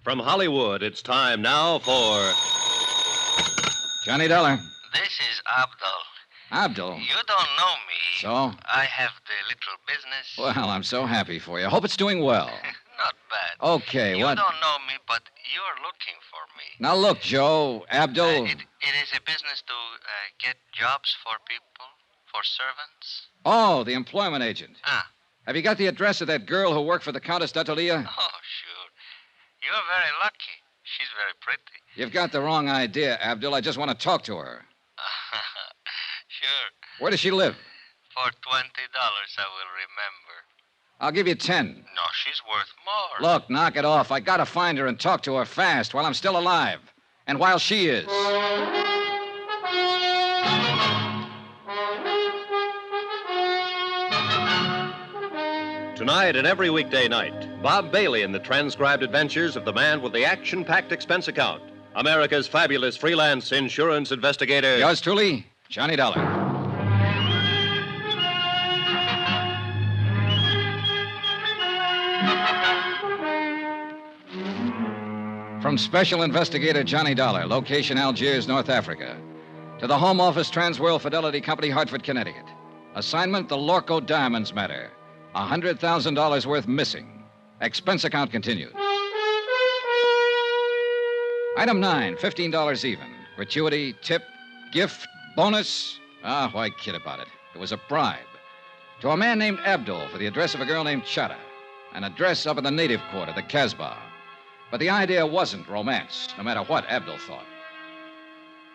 From Hollywood, it's time now for Johnny Dollar. This is Abdul. Abdul. You don't know me. So? I have the little business. Well, I'm so happy for you. Hope it's doing well. Not bad. Okay, You what? don't know me, but you're looking for me. Now, look, Joe, Abdul. It is a business to get jobs for people, for servants. Oh, the employment agent. Ah. Have you got the address of that girl who worked for the Countess d'Attolia? Oh, sure. You're very lucky. She's very pretty. You've got the wrong idea, Abdul. I just want to talk to her. Sure. Where does she live? For $20, I will remember. I'll give you 10. No, she's worth more. Look, knock it off. I gotta find her and talk to her fast while I'm still alive. And while she is. Tonight and every weekday night, Bob Bailey in the transcribed adventures of the man with the action-packed expense account America's fabulous freelance insurance investigator. Yours truly, Johnny Dollar. From Special Investigator Johnny Dollar, location Algiers, North Africa, to the Home Office Transworld Fidelity Company, Hartford, Connecticut. Assignment, the Lorco Diamonds matter. $100,000 worth missing. Expense account continued. Item 9, $15 even. Gratuity, tip, gift, bonus. Why kid about it? It was a bribe. To a man named Abdul for the address of a girl named Chada. An address up in the native quarter, the Casbah. But the idea wasn't romance, no matter what Abdul thought.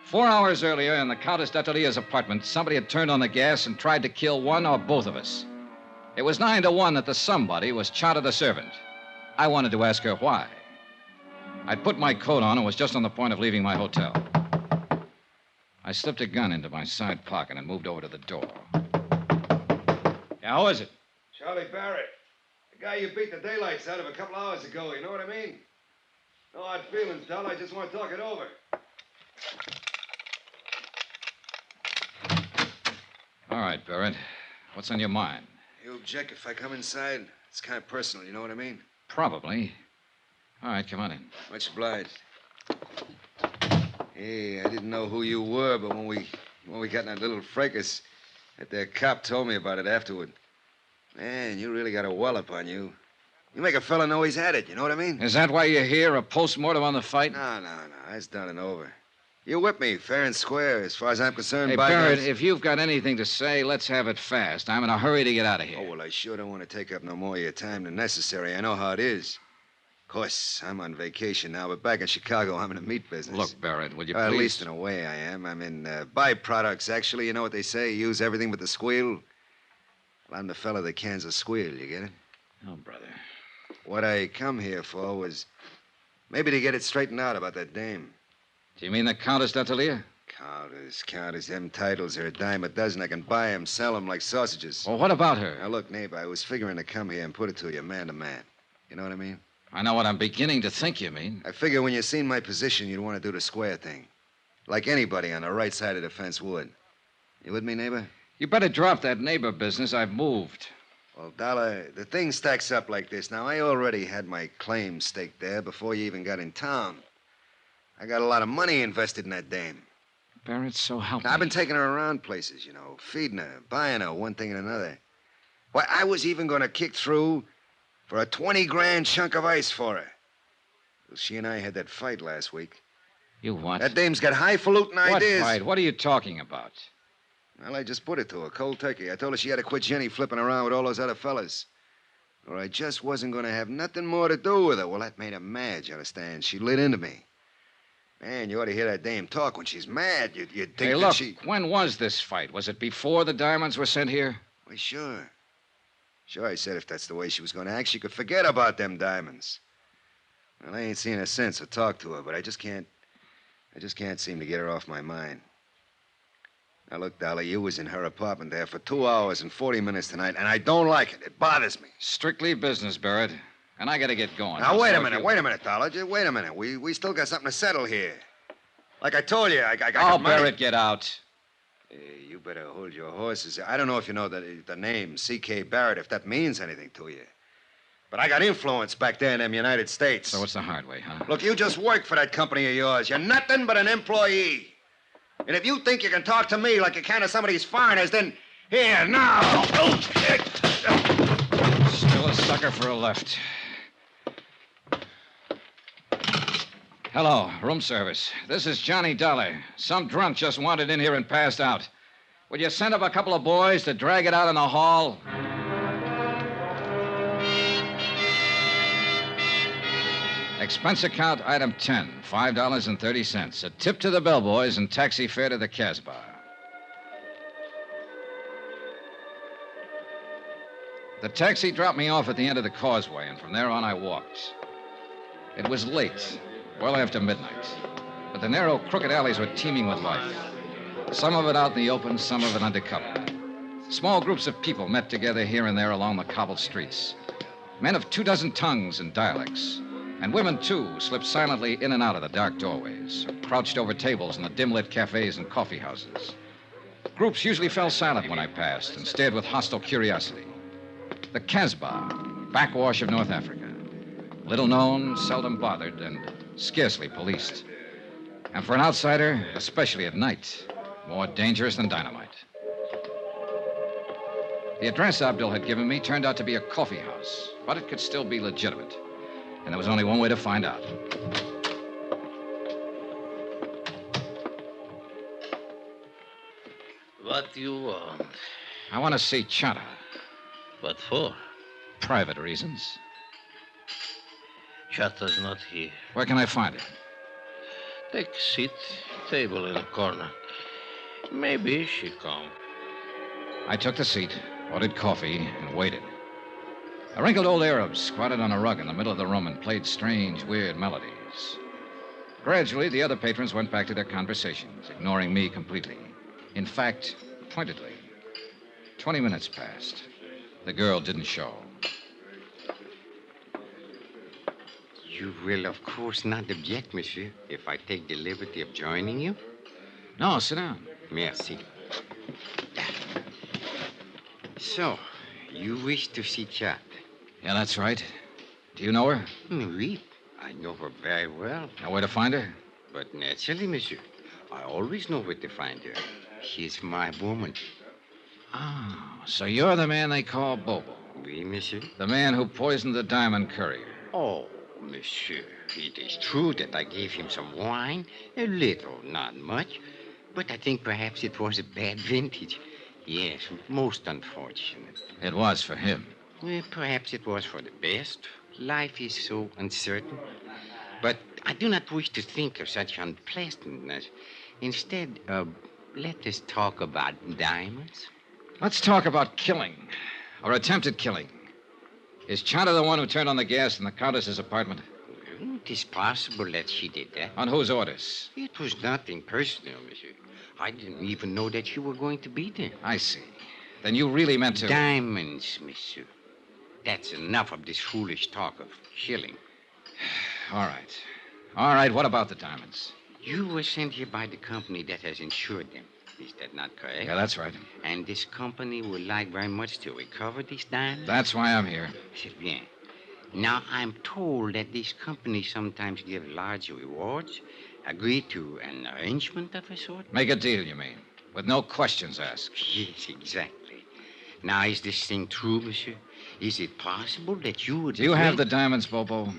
4 hours earlier, in the Countess d'Atelier's apartment, somebody had turned on the gas and tried to kill one or both of us. It was 9 to 1 that the somebody was Chada the servant. I wanted to ask her why. I'd put my coat on and was just on the point of leaving my hotel. I slipped a gun into my side pocket and moved over to the door. Yeah, who is it? Charlie Barrett. The guy you beat the daylights out of a couple hours ago, you know what I mean? No hard feelings, Todd. I just want to talk it over. All right, Barrett. What's on your mind? You object if I come inside? It's kind of personal, you know what I mean? Probably. All right, come on in. Much obliged. Hey, I didn't know who you were, but when we got in that little fracas, that cop told me about it afterward. Man, you really got a wallop on you. You make a fella know he's had it, you know what I mean? Is that why you're here, a post-mortem on the fight? No. That's done and over. You whipped me fair and square, as far as I'm concerned. Hey, Barrett, if you've got anything to say, let's have it fast. I'm in a hurry to get out of here. Oh, well, I sure don't want to take up no more of your time than necessary. I know how it is. Of course, I'm on vacation now, but back in Chicago, I'm in the meat business. Look, Barrett, will you At please... least in a way I am. I'm in byproducts, actually. You know what they say? Use everything but the squeal. Well, I'm the fella that cans a squeal, you get it? Oh, brother. What I come here for was maybe to get it straightened out about that dame. Do you mean the Countess d'Atelier? Countess. Them titles are a dime a dozen. I can buy 'em, sell 'em like sausages. Well, what about her? Now, look, neighbor, I was figuring to come here and put it to you man to man. You know what I mean? I know what I'm beginning to think you mean. I figure when you seen my position, you'd want to do the square thing. Like anybody on the right side of the fence would. You with me, neighbor? You better drop that neighbor business. I've moved. Well, Dollar, the thing stacks up like this. Now, I already had my claim staked there before you even got in town. I got a lot of money invested in that dame. Barrett, so help me. I've been taking her around places, you know, feeding her, buying her, one thing and another. Why, I was even going to kick through for a 20-grand chunk of ice for her. Well, she and I had that fight last week. You what? That dame's got highfalutin ideas. What fight? What are you talking about? Well, I just put it to her, cold turkey. I told her she had to quit Jenny flipping around with all those other fellas. Or I just wasn't going to have nothing more to do with her. Well, that made her mad, you understand? She lit into me. Man, you ought to hear that dame talk when she's mad. You'd think Hey, that look, she... when was this fight? Was it before the diamonds were sent here? Why, sure. Sure, I said if that's the way she was going to act, she could forget about them diamonds. Well, I ain't seen her since or talked to her, but I just can't seem to get her off my mind. Now, look, Dolly, you was in her apartment there for 2 hours and 40 minutes tonight, and I don't like it. It bothers me. Strictly business, Barrett. And I gotta get going. Now, wait a minute, Dollar. Just wait a minute. We still got something to settle here. Like I told you, I got money. Barrett, get out. Hey, you better hold your horses. I don't know if you know the name C.K. Barrett, if that means anything to you. But I got influence back there in them United States. So what's the hard way, huh? Look, you just work for that company of yours. You're nothing but an employee. And if you think you can talk to me like you can to some of these foreigners, then here, now. Still a sucker for a left. Hello, room service. This is Johnny Dollar. Some drunk just wandered in here and passed out. Would you send up a couple of boys to drag it out in the hall? Expense account item 10, $5.30. A tip to the bellboys and taxi fare to the Casbah. The taxi dropped me off at the end of the causeway, and from there on I walked. It was late, well after midnight, but the narrow, crooked alleys were teeming with life. Some of it out in the open, some of it under cover. Small groups of people met together here and there along the cobbled streets. Men of 24 tongues and dialects. And women, too, slipped silently in and out of the dark doorways, crouched over tables in the dim-lit cafes and coffee houses. Groups usually fell silent when I passed and stared with hostile curiosity. The Casbah, backwash of North Africa. Little known, seldom bothered, and scarcely policed. And for an outsider, especially at night, more dangerous than dynamite. The address Abdul had given me turned out to be a coffee house, but it could still be legitimate. And there was only one way to find out. What do you want? I want to see Chata. What for? Private reasons. Chata's not here. Where can I find her? Take a seat. Table in the corner. Maybe she come. I took the seat, ordered coffee, and waited. A wrinkled old Arab squatted on a rug in the middle of the room and played strange, weird melodies. Gradually, the other patrons went back to their conversations, ignoring me completely. In fact, pointedly. 20 minutes passed. The girl didn't show. You will, of course, not object, monsieur, if I take the liberty of joining you? No, sit down. Merci. So, you wish to see Chata? Yeah, that's right. Do you know her? Oui, I know her very well. Know where to find her? But naturally, monsieur, I always know where to find her. She's my woman. Oh, so you're the man they call Bobo. Oui, monsieur. The man who poisoned the diamond courier. Oh, monsieur, it is true that I gave him some wine. A little, not much. But I think perhaps it was a bad vintage. Yes, most unfortunate. It was for him. Well, perhaps it was for the best. Life is so uncertain. But I do not wish to think of such unpleasantness. Instead, let us talk about diamonds. Let's talk about killing, or attempted killing. Is Chata the one who turned on the gas in the Countess's apartment? Well, it is possible that she did that. On whose orders? It was nothing personal, monsieur. I didn't even know that you were going to be there. I see. Then you really meant to... Diamonds, monsieur. That's enough of this foolish talk of killing. All right. All right, what about the diamonds? You were sent here by the company that has insured them. Is that not correct? Yeah, that's right. And this company would like very much to recover these diamonds? That's why I'm here. C'est bien. Now, I'm told that these companies sometimes give large rewards. Agree to an arrangement of a sort? Make a deal, you mean? With no questions asked. Yes, exactly. Now, is this thing true, monsieur? Is it possible that you would... Do you have the diamonds, Bobo?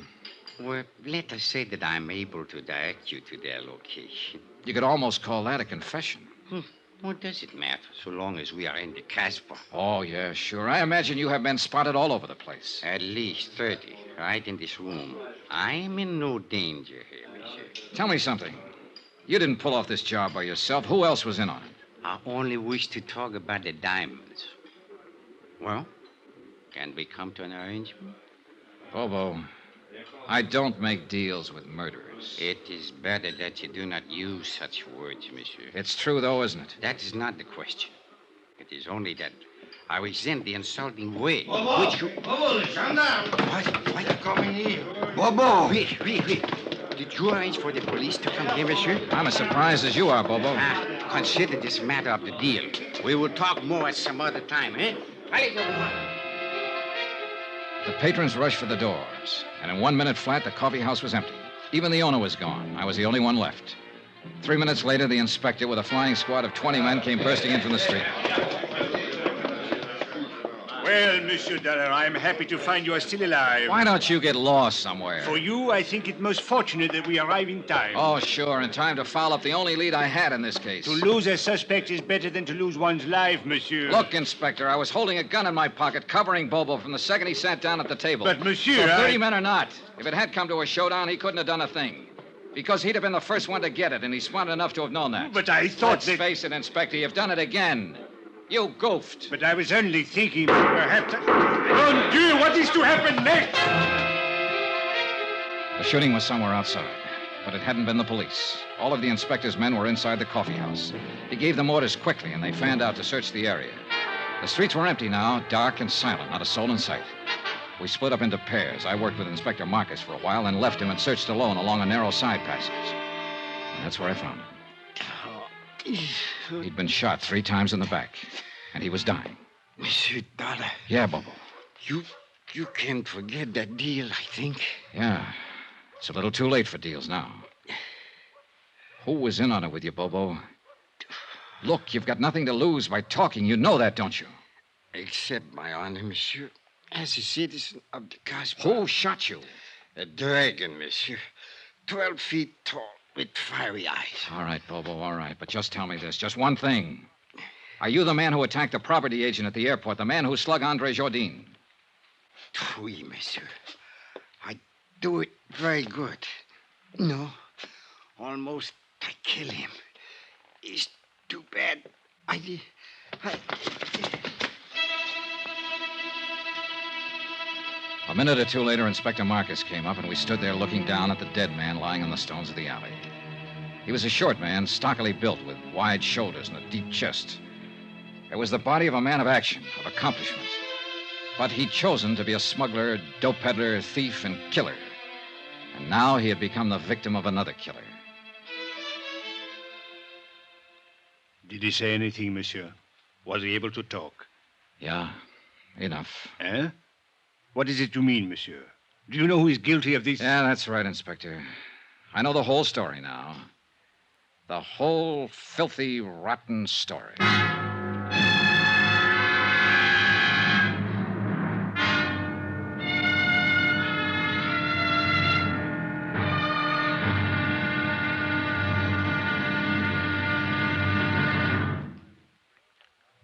Well, let us say that I'm able to direct you to their location. You could almost call that a confession. What does it matter, so long as we are in the Casbah? Oh, yeah, sure. I imagine you have been spotted all over the place. At least 30, right in this room. I am in no danger here, monsieur. Tell me something. You didn't pull off this job by yourself. Who else was in on it? I only wish to talk about the diamonds. Well, can we come to an arrangement? Bobo, I don't make deals with murderers. It is better that you do not use such words, monsieur. It's true, though, isn't it? That is not the question. It is only that I resent the insulting way in Bobo! which you... Bobo, listen now. Why you coming here? Bobo! Wait. Did you arrange for the police to come here, monsieur? I'm as surprised as you are, Bobo. Consider this matter of the deal. We will talk more at some other time, eh? The patrons rushed for the doors, and in 1 minute flat, the coffee house was empty. Even the owner was gone. I was the only one left. 3 minutes later, the inspector, with a flying squad of 20 men, came bursting in from the street. Well, Monsieur Dollar, I'm happy to find you are still alive. Why don't you get lost somewhere? For you, I think it most fortunate that we arrive in time. Oh, sure, in time to foul up the only lead I had in this case. To lose a suspect is better than to lose one's life, monsieur. Look, Inspector, I was holding a gun in my pocket, covering Bobo from the second he sat down at the table. But, monsieur, So 30 men or not, if it had come to a showdown, he couldn't have done a thing. Because he'd have been the first one to get it, and he's smart enough to have known that. But I thought Let's that... face it, Inspector, you've done it again. You goofed. But I was only thinking perhaps... Mon Dieu, what is to happen next? The shooting was somewhere outside, but it hadn't been the police. All of the inspector's men were inside the coffee house. He gave them orders quickly, and they fanned out to search the area. The streets were empty now, dark and silent, not a soul in sight. We split up into pairs. I worked with Inspector Marcus for a while and left him and searched alone along a narrow side passage. And that's where I found him. He'd been shot 3 times in the back, and he was dying. Monsieur Dollar. Yeah, Bobo. You can't forget that deal, I think. Yeah. It's a little too late for deals now. Who was in on it with you, Bobo? Look, you've got nothing to lose by talking. You know that, don't you? Accept my honor, monsieur, as a citizen of the cosmos. Who shot you? A dragon, monsieur. 12 feet tall, with fiery eyes. All right, Bobo, all right. But just tell me this. Just one thing. Are you the man who attacked the property agent at the airport? The man who slugged Andre Jourdain? Oui, monsieur. I do it very good. No, almost I kill him. It's too bad. A minute or two later, Inspector Marcus came up, and we stood there looking down at the dead man lying on the stones of the alley. He was a short man, stockily built, with wide shoulders and a deep chest. It was the body of a man of action, of accomplishment. But he'd chosen to be a smuggler, dope peddler, thief, and killer. And now he had become the victim of another killer. Did he say anything, monsieur? Was he able to talk? Yeah, enough. Eh? What is it you mean, monsieur? Do you know who is guilty of this? Yeah, that's right, Inspector. I know the whole story now. The whole filthy, rotten story.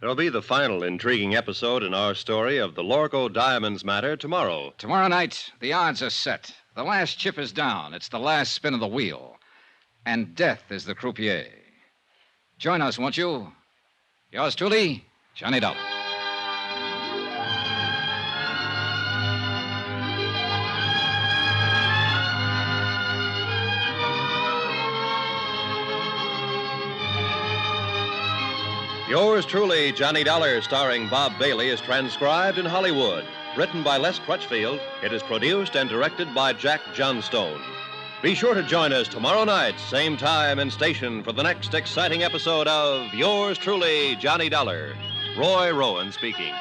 There'll be the final intriguing episode in our story of the Lorco Diamonds matter tomorrow. Tomorrow night, the odds are set. The last chip is down. It's the last spin of the wheel. And death is the croupier. Join us, won't you? Yours truly, Johnny Dollar. Yours truly, Johnny Dollar, starring Bob Bailey, is transcribed in Hollywood. Written by Les Crutchfield, it is produced and directed by Jack Johnstone. Be sure to join us tomorrow night, same time and station, for the next exciting episode of Yours truly, Johnny Dollar. Roy Rowan speaking.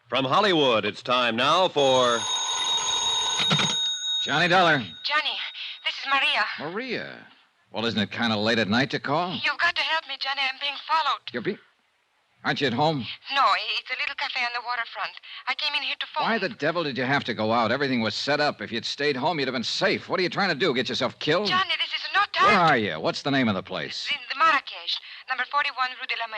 From Hollywood, it's time now for... Johnny Dollar. Johnny, this is Maria. Maria. Well, isn't it kind of late at night to call? You've got to help me, Johnny. I'm being followed. Aren't you at home? No, it's a little cafe on the waterfront. I came in here to phone. Why the devil did you have to go out? Everything was set up. If you'd stayed home, you'd have been safe. What are you trying to do, get yourself killed? Johnny, this is no time. Where are you? What's the name of the place? The Marrakesh, number 41 Rue de la Mer.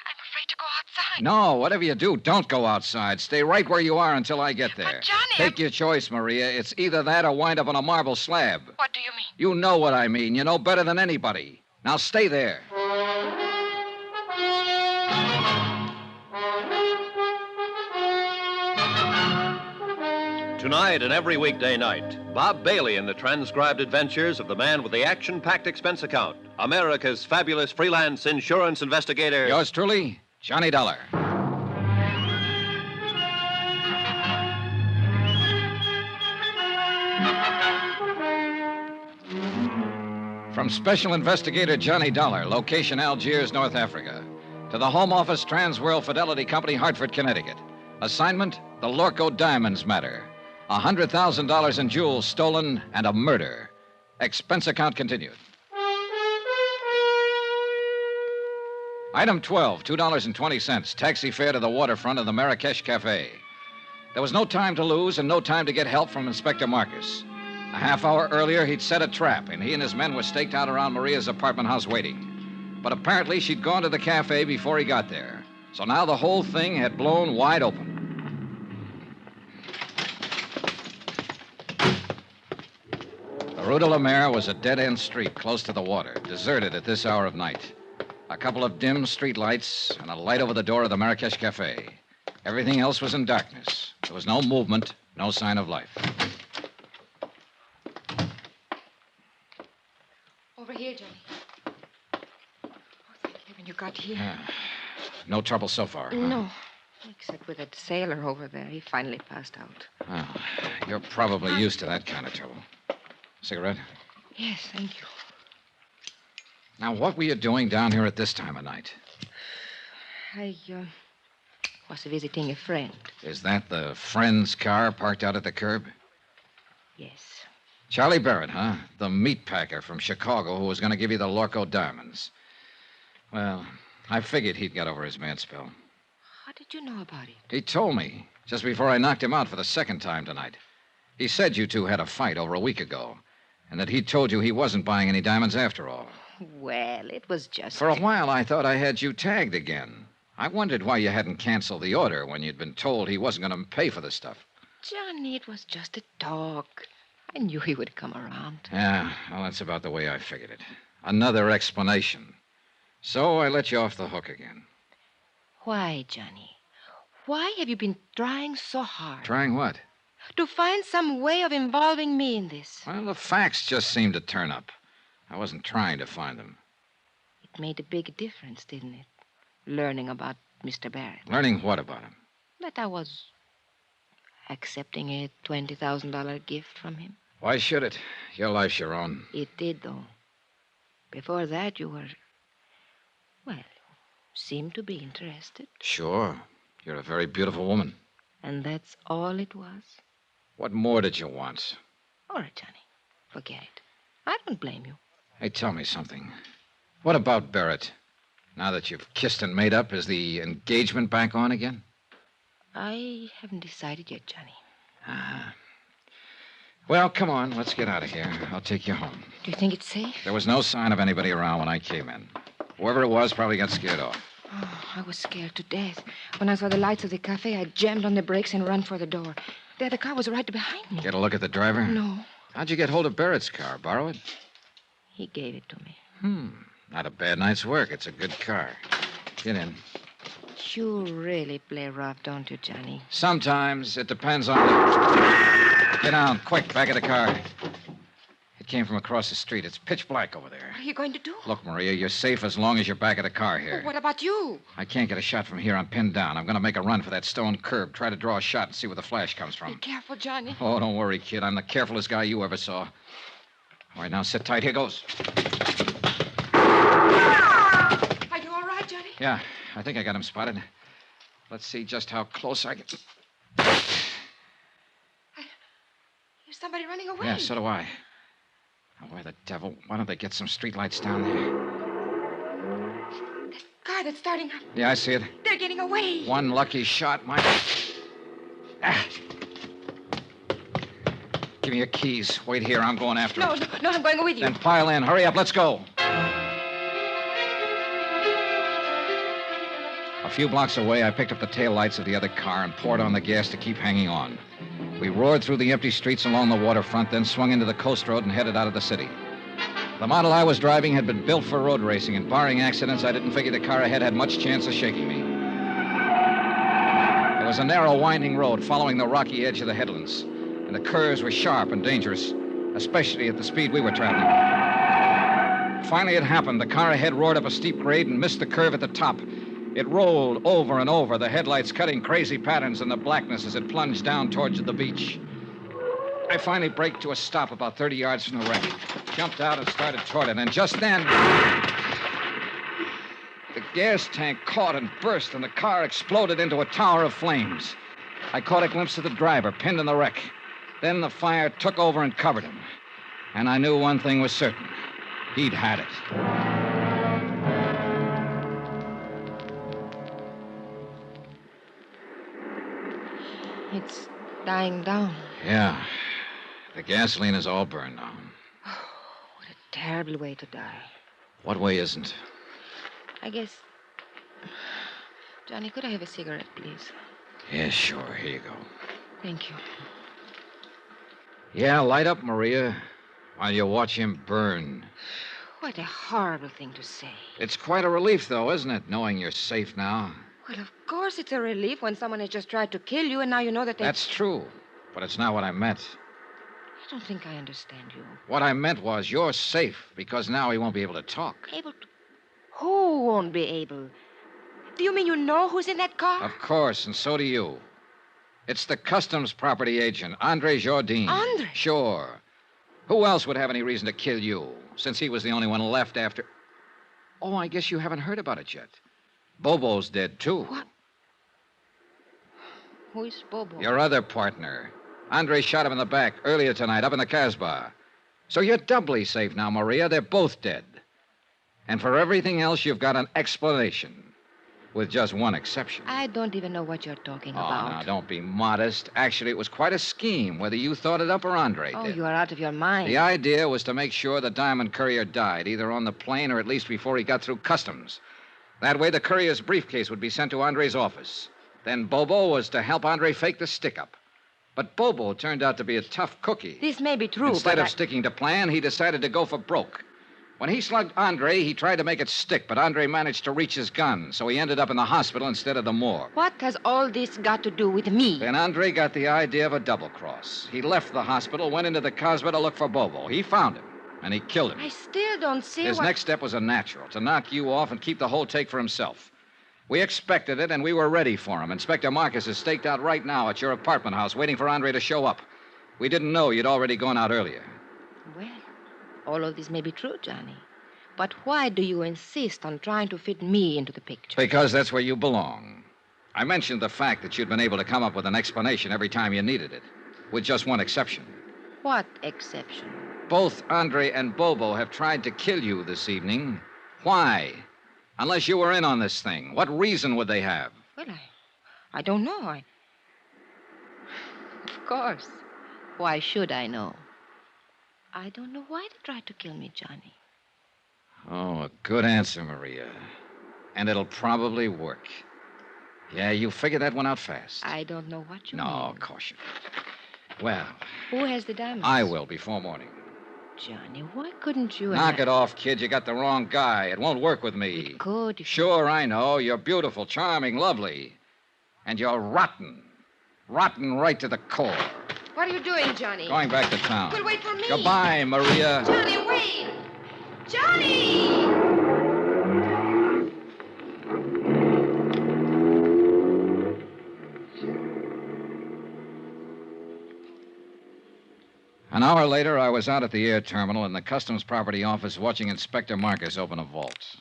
I'm afraid to go outside. No, whatever you do, don't go outside. Stay right where you are until I get there. But, Johnny... Take your choice, Maria. It's either that or wind up on a marble slab. What do you mean? You know what I mean. You know better than anybody. Now stay there. Tonight and every weekday night, Bob Bailey in the transcribed adventures of the man with the action-packed expense account, America's fabulous freelance insurance investigator. Yours truly, Johnny Dollar. From Special Investigator Johnny Dollar, location Algiers, North Africa, to the Home Office Transworld Fidelity Company, Hartford, Connecticut. Assignment, the Lorco Diamonds matter. $100,000 in jewels stolen, and a murder. Expense account continued. Item 12, $2.20, taxi fare to the waterfront of the Marrakesh Cafe. There was no time to lose and no time to get help from Inspector Marcus. A half hour earlier, he'd set a trap, and he and his men were staked out around Maria's apartment house waiting. But apparently, she'd gone to the cafe before he got there. So now the whole thing had blown wide open. The Rue de la Mer was a dead-end street close to the water, deserted at this hour of night. A couple of dim street lights and a light over the door of the Marrakesh Cafe. Everything else was in darkness. There was no movement, no sign of life. Over here, Johnny. Oh, thank heaven you got here. No trouble so far, huh? No, except with that sailor over there. He finally passed out. Oh, you're probably used to that kind of trouble. Cigarette? Yes, thank you. Now, what were you doing down here at this time of night? I was visiting a friend. Is that the friend's car parked out at the curb? Yes. Charlie Barrett, huh? The meat packer from Chicago who was going to give you the Lorco diamonds. Well, I figured he'd got over his mad spell. How did you know about it? He told me just before I knocked him out for the second time tonight. He said you two had a fight over a week ago, and that he told you he wasn't buying any diamonds after all. Well, it was just... For a while, I thought I had you tagged again. I wondered why you hadn't canceled the order when you'd been told he wasn't going to pay for the stuff. Johnny, it was just a talk. I knew he would come around. Yeah, well, that's about the way I figured it. Another explanation. So I let you off the hook again. Why, Johnny? Why have you been trying so hard? Trying what? To find some way of involving me in this. Well, the facts just seemed to turn up. I wasn't trying to find them. It made a big difference, didn't it? Learning about Mr. Barrett. Learning what about him? That I was accepting a $20,000 gift from him. Why should it? Your life's your own. It did, though. Before that, you were... Well, seemed to be interested. Sure. You're a very beautiful woman. And that's all it was? What more did you want? All right, Johnny. Forget it. I don't blame you. Hey, tell me something. What about Barrett? Now that you've kissed and made up, is the engagement back on again? I haven't decided yet, Johnny. Ah. Well, come on. Let's get out of here. I'll take you home. Do you think it's safe? There was no sign of anybody around when I came in. Whoever it was probably got scared off. Oh, I was scared to death. When I saw the lights of the cafe, I jammed on the brakes and ran for the door. The other car was right behind me. Get a look at the driver? No. How'd you get hold of Barrett's car? Borrow it? He gave it to me. Not a bad night's work. It's a good car. Get in. You really play rough, don't you, Johnny? Sometimes. It depends on the... Get down, quick, back of the car. It came from across the street. It's pitch black over there. What are you going to do? Look, Maria, you're safe as long as you're back of the car here. What about you? I can't get a shot from here. I'm pinned down. I'm going to make a run for that stone curb. Try to draw a shot and see where the flash comes from. Be careful, Johnny. Oh, don't worry, kid. I'm the carefulest guy you ever saw. All right, now sit tight. Here goes. Are you all right, Johnny? Yeah, I think I got him spotted. Let's see just how close I can... There's somebody running away. Yeah, so do I. Oh, where the devil? Why don't they get some streetlights down there? That car that's starting up. Yeah, I see it. They're getting away. One lucky shot might... Ah. Give me your keys. Wait here. I'm going after No, him. no, I'm going with you. Then pile in. Hurry up. Let's go. A few blocks away, I picked up the taillights of the other car and poured on the gas to keep hanging on. We roared through the empty streets along the waterfront, then swung into the coast road and headed out of the city. The model I was driving had been built for road racing, and barring accidents, I didn't figure the car ahead had much chance of shaking me. It was a narrow, winding road following the rocky edge of the headlands, and the curves were sharp and dangerous, especially at the speed we were traveling. Finally, it happened. The car ahead roared up a steep grade and missed the curve at the top. It rolled over and over, the headlights cutting crazy patterns in the blackness as it plunged down towards the beach. I finally braked to a stop about 30 yards from the wreck, jumped out and started toward it, and just then... the gas tank caught and burst, and the car exploded into a tower of flames. I caught a glimpse of the driver pinned in the wreck. Then the fire took over and covered him. And I knew one thing was certain. He'd had it. It's dying down. Yeah. The gasoline is all burned now. What a terrible way to die. What way isn't? I guess... Johnny, could I have a cigarette, please? Yeah, sure. Here you go. Thank you. Yeah, light up, Maria, while you watch him burn. What a horrible thing to say. It's quite a relief, though, isn't it, knowing you're safe now? Well, of course it's a relief when someone has just tried to kill you and now you know that they... That's true, but it's not what I meant. I don't think I understand you. What I meant was you're safe because now he won't be able to talk. Able to... Who won't be able? Do you mean you know who's in that car? Of course, and so do you. It's the customs property agent, Andre Jardine. Andre? Sure. Who else would have any reason to kill you, since he was the only one left after... Oh, I guess you haven't heard about it yet. Bobo's dead, too. What? Who is Bobo? Your other partner. Andre shot him in the back earlier tonight up in the Casbah. So you're doubly safe now, Maria. They're both dead. And for everything else, you've got an explanation. With just one exception. I don't even know what you're talking Oh, about. now, don't be modest. Actually, it was quite a scheme, whether you thought it up or Andre Oh, did. you are out of your mind. The idea was to make sure the diamond courier died, either on the plane or at least before he got through customs. That way, the courier's briefcase would be sent to Andre's office. Then Bobo was to help Andre fake the stick-up. But Bobo turned out to be a tough cookie. This may be true, Instead but of sticking to plan, he decided to go for broke. When he slugged Andre, he tried to make it stick, but Andre managed to reach his gun, so he ended up in the hospital instead of the morgue. What has all this got to do with me? Then Andre got the idea of a double cross. He left the hospital, went into the Casbah to look for Bobo. He found him, and he killed him. I still don't see His what... next step was a natural, to knock you off and keep the whole take for himself. We expected it, and we were ready for him. Inspector Marcus is staked out right now at your apartment house, waiting for Andre to show up. We didn't know you'd already gone out earlier. Well, all of this may be true, Johnny. But why do you insist on trying to fit me into the picture? Because that's where you belong. I mentioned the fact that you'd been able to come up with an explanation every time you needed it, with just one exception. What exception? Both Andre and Bobo have tried to kill you this evening. Why? Unless you were in on this thing. What reason would they have? Well, I don't know. Of course. Why should I know? I don't know why they tried to kill me, Johnny. Oh, a good answer, Maria. And it'll probably work. Yeah, you figured that one out fast. I don't know what you No, mean. of course you don't. Well, Who has the diamonds? I will before morning. Johnny, why couldn't you... Knock it off, kid. You got the wrong guy. It won't work with me. It could. If... Sure, I know. You're beautiful, charming, lovely. And you're rotten. Rotten right to the core. What are you doing, Johnny? Going back to town. Well, wait for me. Goodbye, Maria. Johnny, wait! Johnny! An hour later, I was out at the air terminal in the customs property office watching Inspector Marcus open a vault.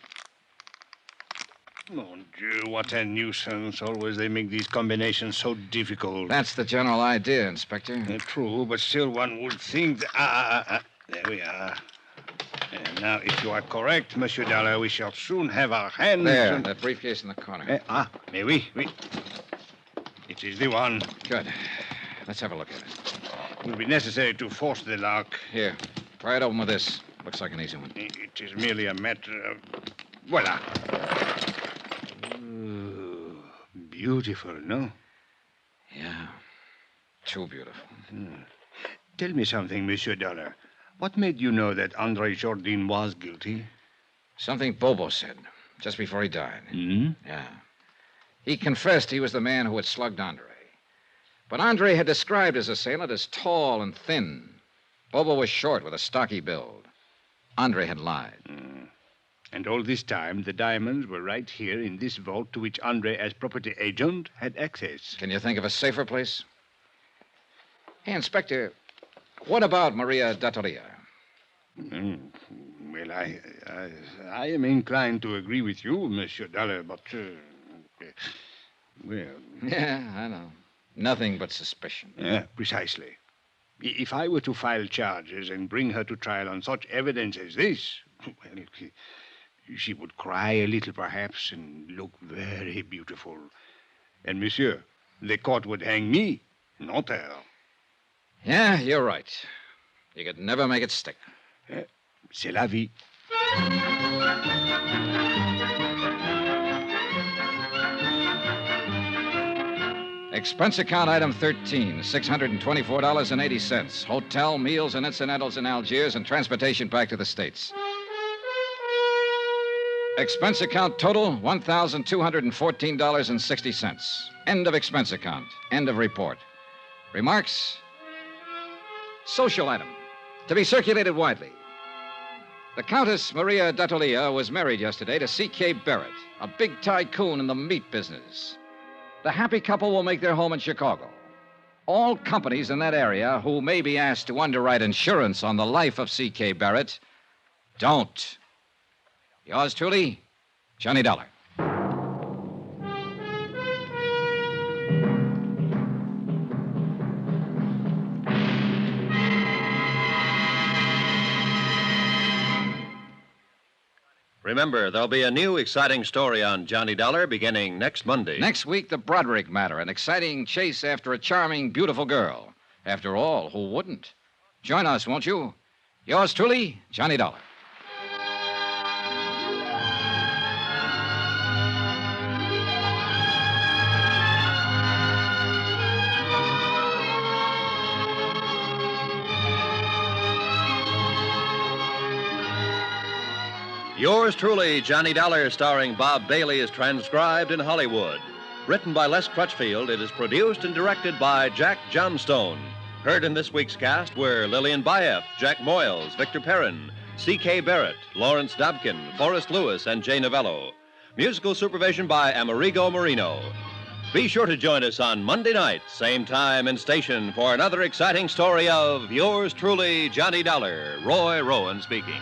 Mon Dieu, what a nuisance. Always they make these combinations so difficult. That's the general idea, Inspector. True, but still one would think that... There we are. And now, if you are correct, Monsieur Dollar, we shall soon have our hands... There, that briefcase in the corner. Mais oui. It is the one. Good. Let's have a look at it. It will be necessary to force the lock. Here, pry it open with this. Looks like an easy one. It is merely a matter of... Voila. Ooh, beautiful, no? Yeah. Too beautiful. Tell me something, Monsieur Dollar. What made you know that Andre Jardine was guilty? Something Bobo said just before he died. Hmm? Yeah. He confessed he was the man who had slugged Andre. But Andre had described his assailant as tall and thin. Bobo was short with a stocky build. Andre had lied. And all this time, the diamonds were right here in this vault to which Andre, as property agent, had access. Can you think of a safer place? Hey, Inspector, what about Maria D'Attoria? Well, I am inclined to agree with you, Monsieur Dollar, but... well... Yeah, I know. Nothing but suspicion. Yeah, precisely. If I were to file charges and bring her to trial on such evidence as this, well, she would cry a little, perhaps, and look very beautiful. And, monsieur, the court would hang me, not her. Yeah, you're right. You could never make it stick. C'est la vie. Expense account item 13, $624.80. Hotel, meals, and incidentals in Algiers and transportation back to the States. Expense account total, $1,214.60. End of expense account. End of report. Remarks? Social item. To be circulated widely. The Countess Maria d'Attolia was married yesterday to C.K. Barrett, a big tycoon in the meat business. The happy couple will make their home in Chicago. All companies in that area who may be asked to underwrite insurance on the life of C.K. Barrett don't. Yours truly, Johnny Dollar. Remember, there'll be a new exciting story on Johnny Dollar beginning next Monday. Next week, the Bradrick matter, an exciting chase after a charming, beautiful girl. After all, who wouldn't? Join us, won't you? Yours truly, Johnny Dollar. Yours truly, Johnny Dollar, starring Bob Bailey, is transcribed in Hollywood. Written by Les Crutchfield, it is produced and directed by Jack Johnstone. Heard in this week's cast were Lillian Bayef, Jack Moyles, Victor Perrin, C.K. Barrett, Lawrence Dobkin, Forrest Lewis, and Jay Novello. Musical supervision by Amerigo Marino. Be sure to join us on Monday night, same time and station, for another exciting story of yours truly, Johnny Dollar. Roy Rowan speaking.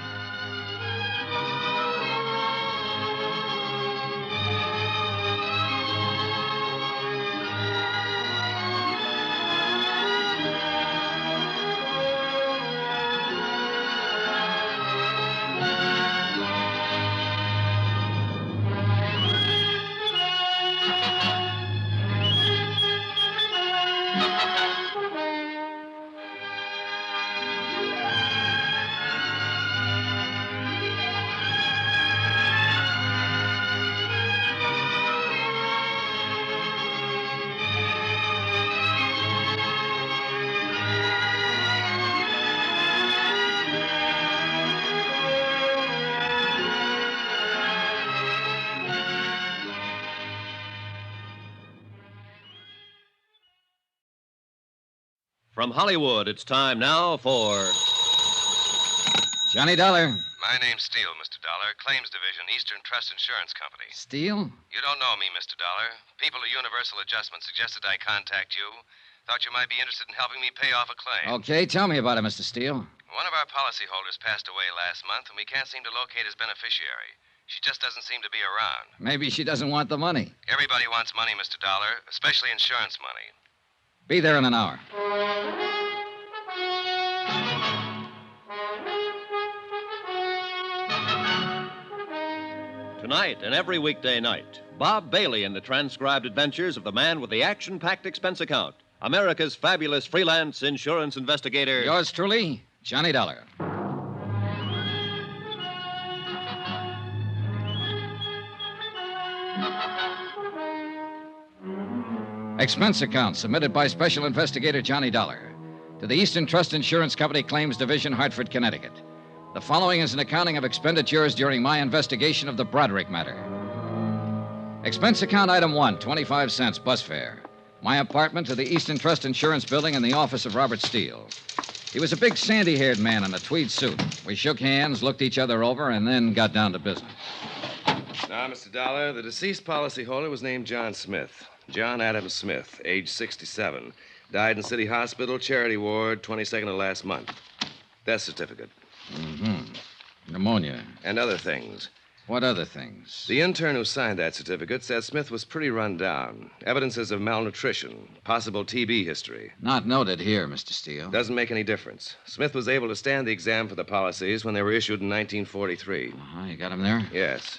From Hollywood, it's time now for Johnny Dollar. My name's Steele, Mr. Dollar. Claims Division, Eastern Trust Insurance Company. Steele? You don't know me, Mr. Dollar. People at Universal Adjustment suggested I contact you. Thought you might be interested in helping me pay off a claim. Okay, tell me about it, Mr. Steele. One of our policyholders passed away last month, and we can't seem to locate his beneficiary. She just doesn't seem to be around. Maybe she doesn't want the money. Everybody wants money, Mr. Dollar, especially insurance money. Be there in an hour. Tonight and every weekday night, Bob Bailey in the transcribed adventures of the man with the action-packed expense account, America's fabulous freelance insurance investigator. Yours truly, Johnny Dollar. Expense account submitted by Special Investigator Johnny Dollar to the Eastern Trust Insurance Company Claims Division, Hartford, Connecticut. The following is an accounting of expenditures during my investigation of the Bradrick matter. Expense account item 1, 25 cents bus fare. My apartment to the Eastern Trust Insurance Building in the office of Robert Steele. He was a big sandy-haired man in a tweed suit. We shook hands, looked each other over, and then got down to business. Now, Mr. Dollar, the deceased policyholder was named John Smith. John Adams Smith, age 67. Died in City Hospital, Charity Ward, 22nd of last month. Death certificate. Mm-hmm. Pneumonia. And other things. What other things? The intern who signed that certificate says Smith was pretty run down. Evidences of malnutrition, possible TB history. Not noted here, Mr. Steele. Doesn't make any difference. Smith was able to stand the exam for the policies when they were issued in 1943. You got him there? Yes.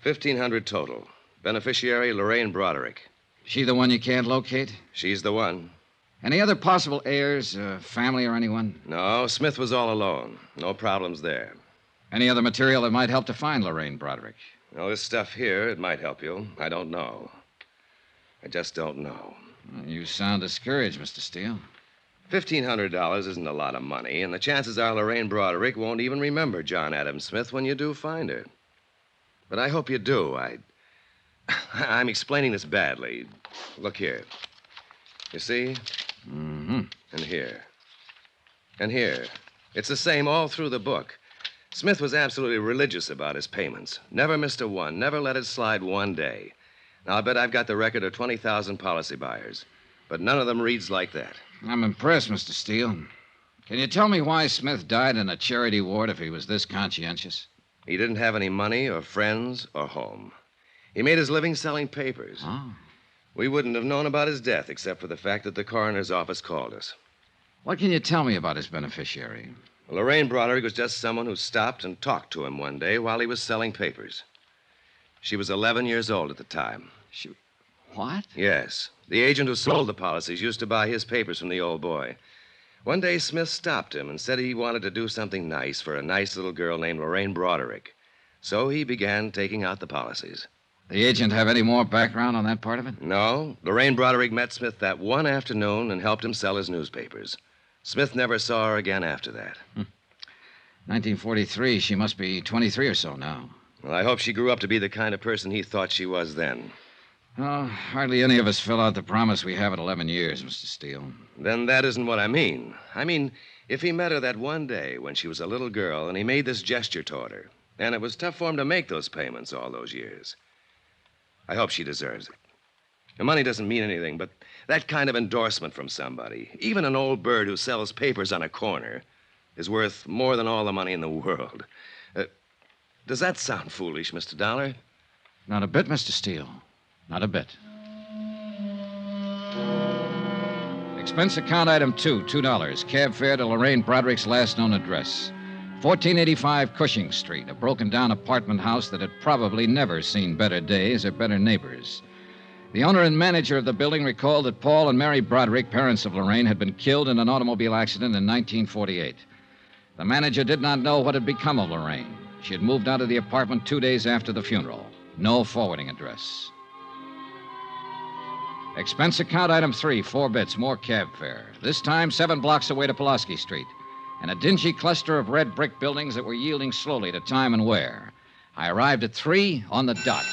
1,500 total. Beneficiary Lorraine Bradrick. She the one you can't locate? She's the one. Any other possible heirs, family or anyone? No, Smith was all alone. No problems there. Any other material that might help to find Lorraine Bradrick? Well, this stuff here, it might help you. I don't know. I just don't know. Well, you sound discouraged, Mr. Steele. $1,500 isn't a lot of money, and the chances are Lorraine Bradrick won't even remember John Adams Smith when you do find her. But I hope you do. I'm explaining this badly. Look here. You see? Mm-hmm. And here. And here. It's the same all through the book. Smith was absolutely religious about his payments. Never missed a one. Never let it slide one day. Now, I bet I've got the record of 20,000 policy buyers. But none of them reads like that. I'm impressed, Mr. Steele. Can you tell me why Smith died in a charity ward if he was this conscientious? He didn't have any money or friends or home. He made his living selling papers. Oh. We wouldn't have known about his death except for the fact that the coroner's office called us. What can you tell me about his beneficiary? Lorraine Bradrick was just someone who stopped and talked to him one day while he was selling papers. She was 11 years old at the time. What? Yes. The agent who sold the policies used to buy his papers from the old boy. One day, Smith stopped him and said he wanted to do something nice for a nice little girl named Lorraine Bradrick. So he began taking out the policies. The agent have any more background on that part of it? No. Lorraine Bradrick met Smith that one afternoon and helped him sell his newspapers. Smith never saw her again after that. 1943, she must be 23 or so now. Well, I hope she grew up to be the kind of person he thought she was then. Oh, hardly any of us fill out the promise we have at 11 years, Mr. Steele. Then that isn't what I mean. I mean, if he met her that one day when she was a little girl and he made this gesture toward her, and it was tough for him to make those payments all those years, I hope she deserves it. The money doesn't mean anything, but that kind of endorsement from somebody, even an old bird who sells papers on a corner, is worth more than all the money in the world. Does that sound foolish, Mr. Dollar? Not a bit, Mr. Steele. Not a bit. Expense account item 2, $2. Cab fare to Lorraine Bradrick's last known address. 1485 Cushing Street, a broken-down apartment house that had probably never seen better days or better neighbors. The owner and manager of the building recalled that Paul and Mary Bradrick, parents of Lorraine, had been killed in an automobile accident in 1948. The manager did not know what had become of Lorraine. She had moved out of the apartment 2 days after the funeral. No forwarding address. Expense account item 3, 4 bits, more cab fare. This time 7 blocks away to Pulaski Street, and a dingy cluster of red brick buildings that were yielding slowly to time and wear. I arrived at 3 on the dot.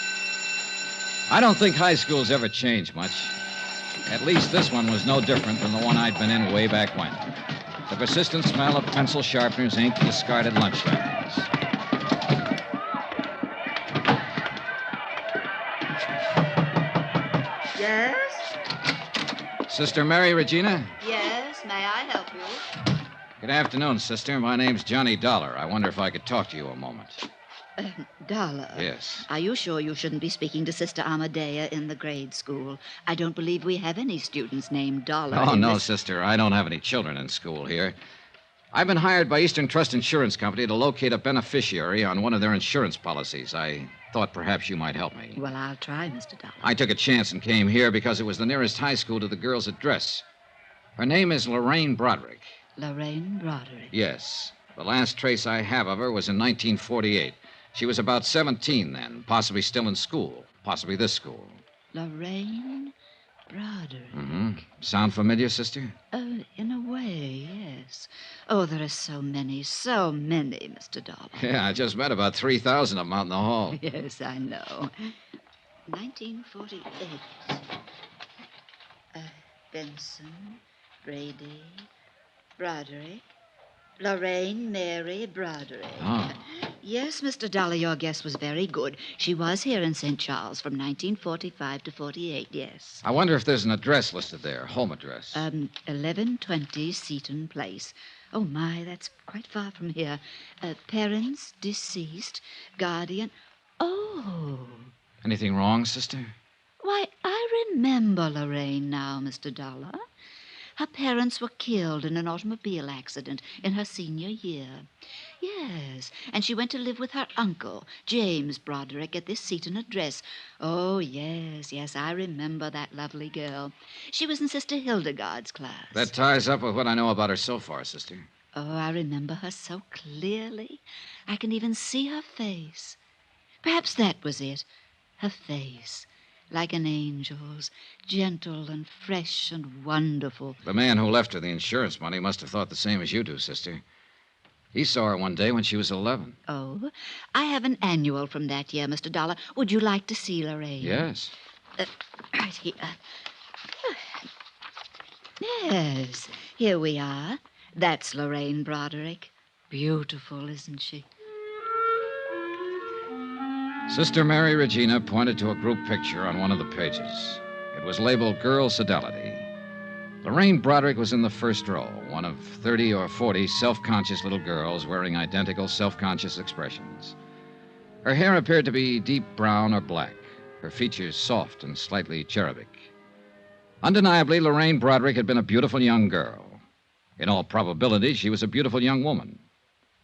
I don't think high schools ever change much. At least this one was no different than the one I'd been in way back when. The persistent smell of pencil sharpeners, ink, discarded lunch wrappings. Yes? Sister Mary Regina? Yes, may I help you? Good afternoon, sister. My name's Johnny Dollar. I wonder if I could talk to you a moment. Dollar. Yes. Are you sure you shouldn't be speaking to Sister Amadea in the grade school? I don't believe we have any students named Dollar. Oh, no, this... sister. I don't have any children in school here. I've been hired by Eastern Trust Insurance Company to locate a beneficiary on one of their insurance policies. I thought perhaps you might help me. Well, I'll try, Mr. Dollar. I took a chance and came here because it was the nearest high school to the girl's address. Her name is Lorraine Bradrick. Lorraine Bradrick? Yes. The last trace I have of her was in 1948. She was about 17 then, possibly still in school, possibly this school. Lorraine Bradrick. Mm-hmm. Sound familiar, sister? In a way, yes. Oh, there are so many, Mr. Dollar. Yeah, I just met about 3,000 of them out in the hall. Yes, I know. 1948. Benson, Brady, Bradrick, Lorraine Mary Bradrick. Oh. Yes, Mr. Dollar, your guess was very good. She was here in St. Charles from 1945 to 48, yes. I wonder if there's an address listed there, home address. 1120 Seaton Place. Oh, my, that's quite far from here. Parents, deceased, guardian. Oh, Anything wrong, sister? why, I remember Lorraine now, Mr. Dollar. Her parents were killed in an automobile accident in her senior year. Yes, and she went to live with her uncle, James Bradrick, at this Seton address. Oh, yes, I remember that lovely girl. She was in Sister Hildegard's class. That ties up with what I know about her so far, sister. Oh, I remember her so clearly. I can even see her face. Perhaps that was it. Her face, like an angel's, gentle and fresh and wonderful. The man who left her the insurance money must have thought the same as you do, sister. He saw her one day when she was 11. Oh, I have an annual from that year, Mr. Dollar. Would you like to see Lorraine? Yes. Right here. Yes, here we are. That's Lorraine Broderick. Beautiful, isn't she? Sister Mary Regina pointed to a group picture on one of the pages. It was labeled Girl Fidelity. Lorraine Broderick was in the first row, one of 30 or 40 self-conscious little girls wearing identical self-conscious expressions. Her hair appeared to be deep brown or black, her features soft and slightly cherubic. Undeniably, Lorraine Broderick had been a beautiful young girl. In all probability, she was a beautiful young woman,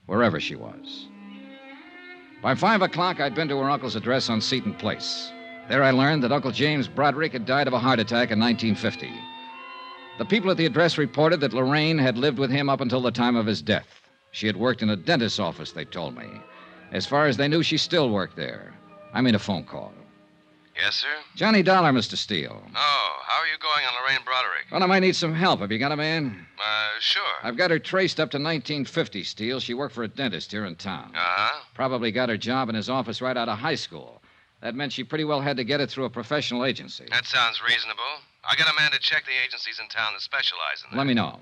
wherever she was. By 5 o'clock, I'd been to her uncle's address on Seton Place. There I learned that Uncle James Broderick had died of a heart attack in 1950. The people at the address reported that Lorraine had lived with him up until the time of his death. She had worked in a dentist's office, they told me. As far as they knew, she still worked there. I made a phone call. Yes, sir? Johnny Dollar, Mr. Steele. Oh, how are you going on Lorraine Broderick? Well, I might need some help. Have you got a man? Sure. I've got her traced up to 1950, Steele. She worked for a dentist here in town. Uh-huh. Probably got her job in his office right out of high school. That meant she pretty well had to get it through a professional agency. That sounds reasonable. I got a man to check the agencies in town that specialize in that. Let me know.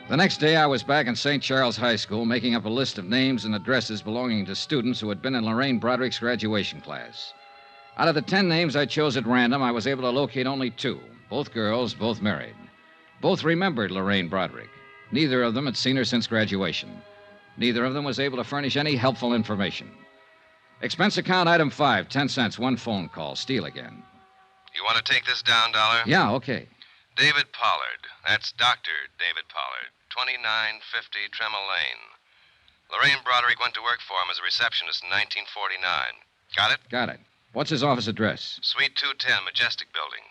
The next day, I was back in St. Charles High School making up a list of names and addresses belonging to students who had been in Lorraine Broderick's graduation class. Out of the 10 names I chose at random, I was able to locate only 2. Both girls, both married. Both remembered Lorraine Broderick. Neither of them had seen her since graduation. Neither of them was able to furnish any helpful information. Expense account item 5, 10 cents, 1 phone call. Steele again. You want to take this down, Dollar? Yeah, okay. David Pollard. That's Dr. David Pollard. 2950 Tremel Lane. Lorraine Broderick went to work for him as a receptionist in 1949. Got it? Got it. What's his office address? Suite 210, Majestic Building.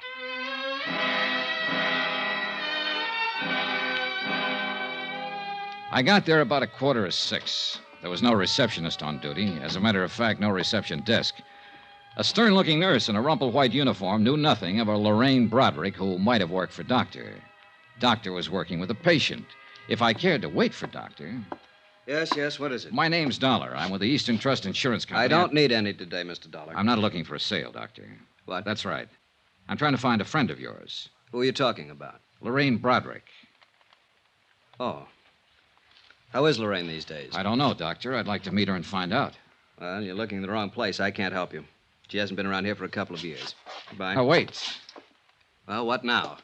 I got there about 5:45. There was no receptionist on duty. As a matter of fact, no reception desk. A stern-looking nurse in a rumpled-white uniform knew nothing of a Lorraine Broderick who might have worked for Doctor. Doctor was working with a patient. If I cared to wait for Doctor... Yes, what is it? My name's Dollar. I'm with the Eastern Trust Insurance Company. I don't need any today, Mr. Dollar. I'm not looking for a sale, Doctor. What? That's right. I'm trying to find a friend of yours. Who are you talking about? Lorraine Broderick. Oh. How is Lorraine these days? I don't know, Doctor. I'd like to meet her and find out. Well, you're looking in the wrong place. I can't help you. She hasn't been around here for a couple of years. Goodbye. Oh, wait. Well, what now?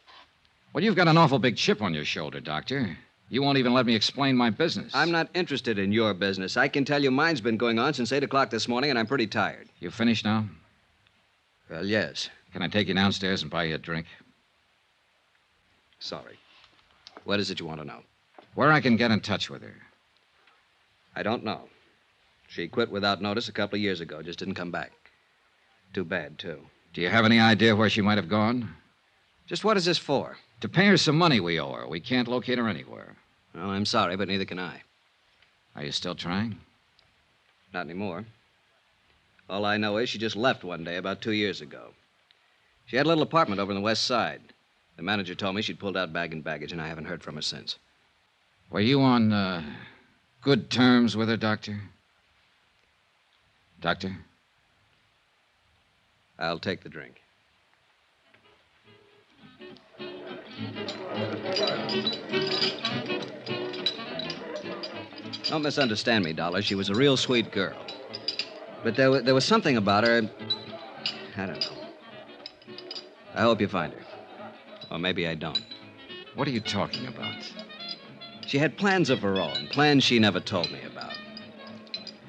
Well, you've got an awful big chip on your shoulder, Doctor. You won't even let me explain my business. I'm not interested in your business. I can tell you mine's been going on since 8 o'clock this morning, and I'm pretty tired. You finished now? Well, yes. Can I take you downstairs and buy you a drink? Sorry. What is it you want to know? Where I can get in touch with her. I don't know. She quit without notice a couple of years ago. Just didn't come back. Too bad, too. Do you have any idea where she might have gone? Just what is this for? To pay her some money we owe her. We can't locate her anywhere. Well, I'm sorry, but neither can I. Are you still trying? Not anymore. All I know is she just left one day about 2 years ago. She had a little apartment over on the west side. The manager told me she'd pulled out bag and baggage, and I haven't heard from her since. Were you on good terms with her, Doctor? Doctor? I'll take the drink. Don't misunderstand me, Dollar. She was a real sweet girl. But there was something about her. I don't know. I hope you find her. Or maybe I don't. What are you talking about? She had plans of her own, plans she never told me about.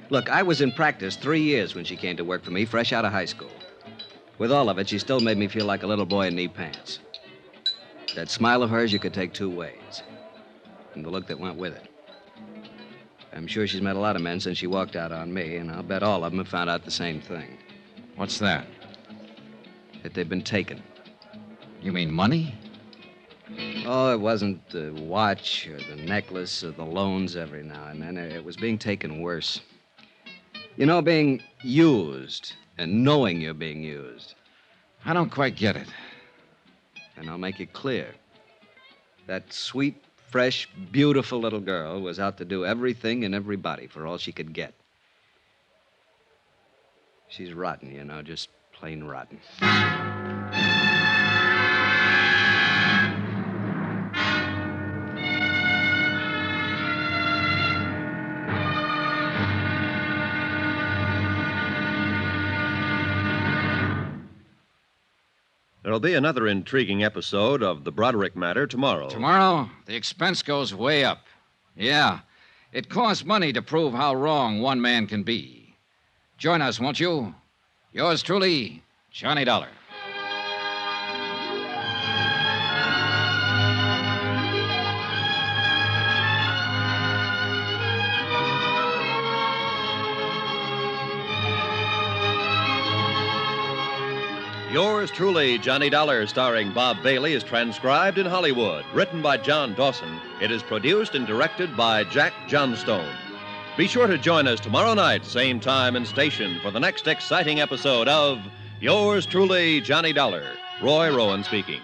Look, I was in practice 3 years when she came to work for me, fresh out of high school. With all of it, she still made me feel like a little boy in knee pants. That smile of hers you could take two ways. And the look that went with it. I'm sure she's met a lot of men since she walked out on me, and I'll bet all of them have found out the same thing. What's that? That they've been taken. You mean money? Oh, it wasn't the watch or the necklace or the loans every now and then. It was being taken worse. You know, being used and knowing you're being used. I don't quite get it. And I'll make it clear. That sweet, fresh, beautiful little girl was out to do everything and everybody for all she could get. She's rotten, you know, just plain rotten. There'll be another intriguing episode of the Bradrick matter tomorrow. Tomorrow, the expense goes way up. Yeah, it costs money to prove how wrong one man can be. Join us, won't you? Yours truly, Johnny Dollar. Yours truly, Johnny Dollar, starring Bob Bailey, is transcribed in Hollywood. Written by John Dawson. It is produced and directed by Jack Johnstone. Be sure to join us tomorrow night, same time and station, for the next exciting episode of Yours truly, Johnny Dollar. Roy Rowan speaking.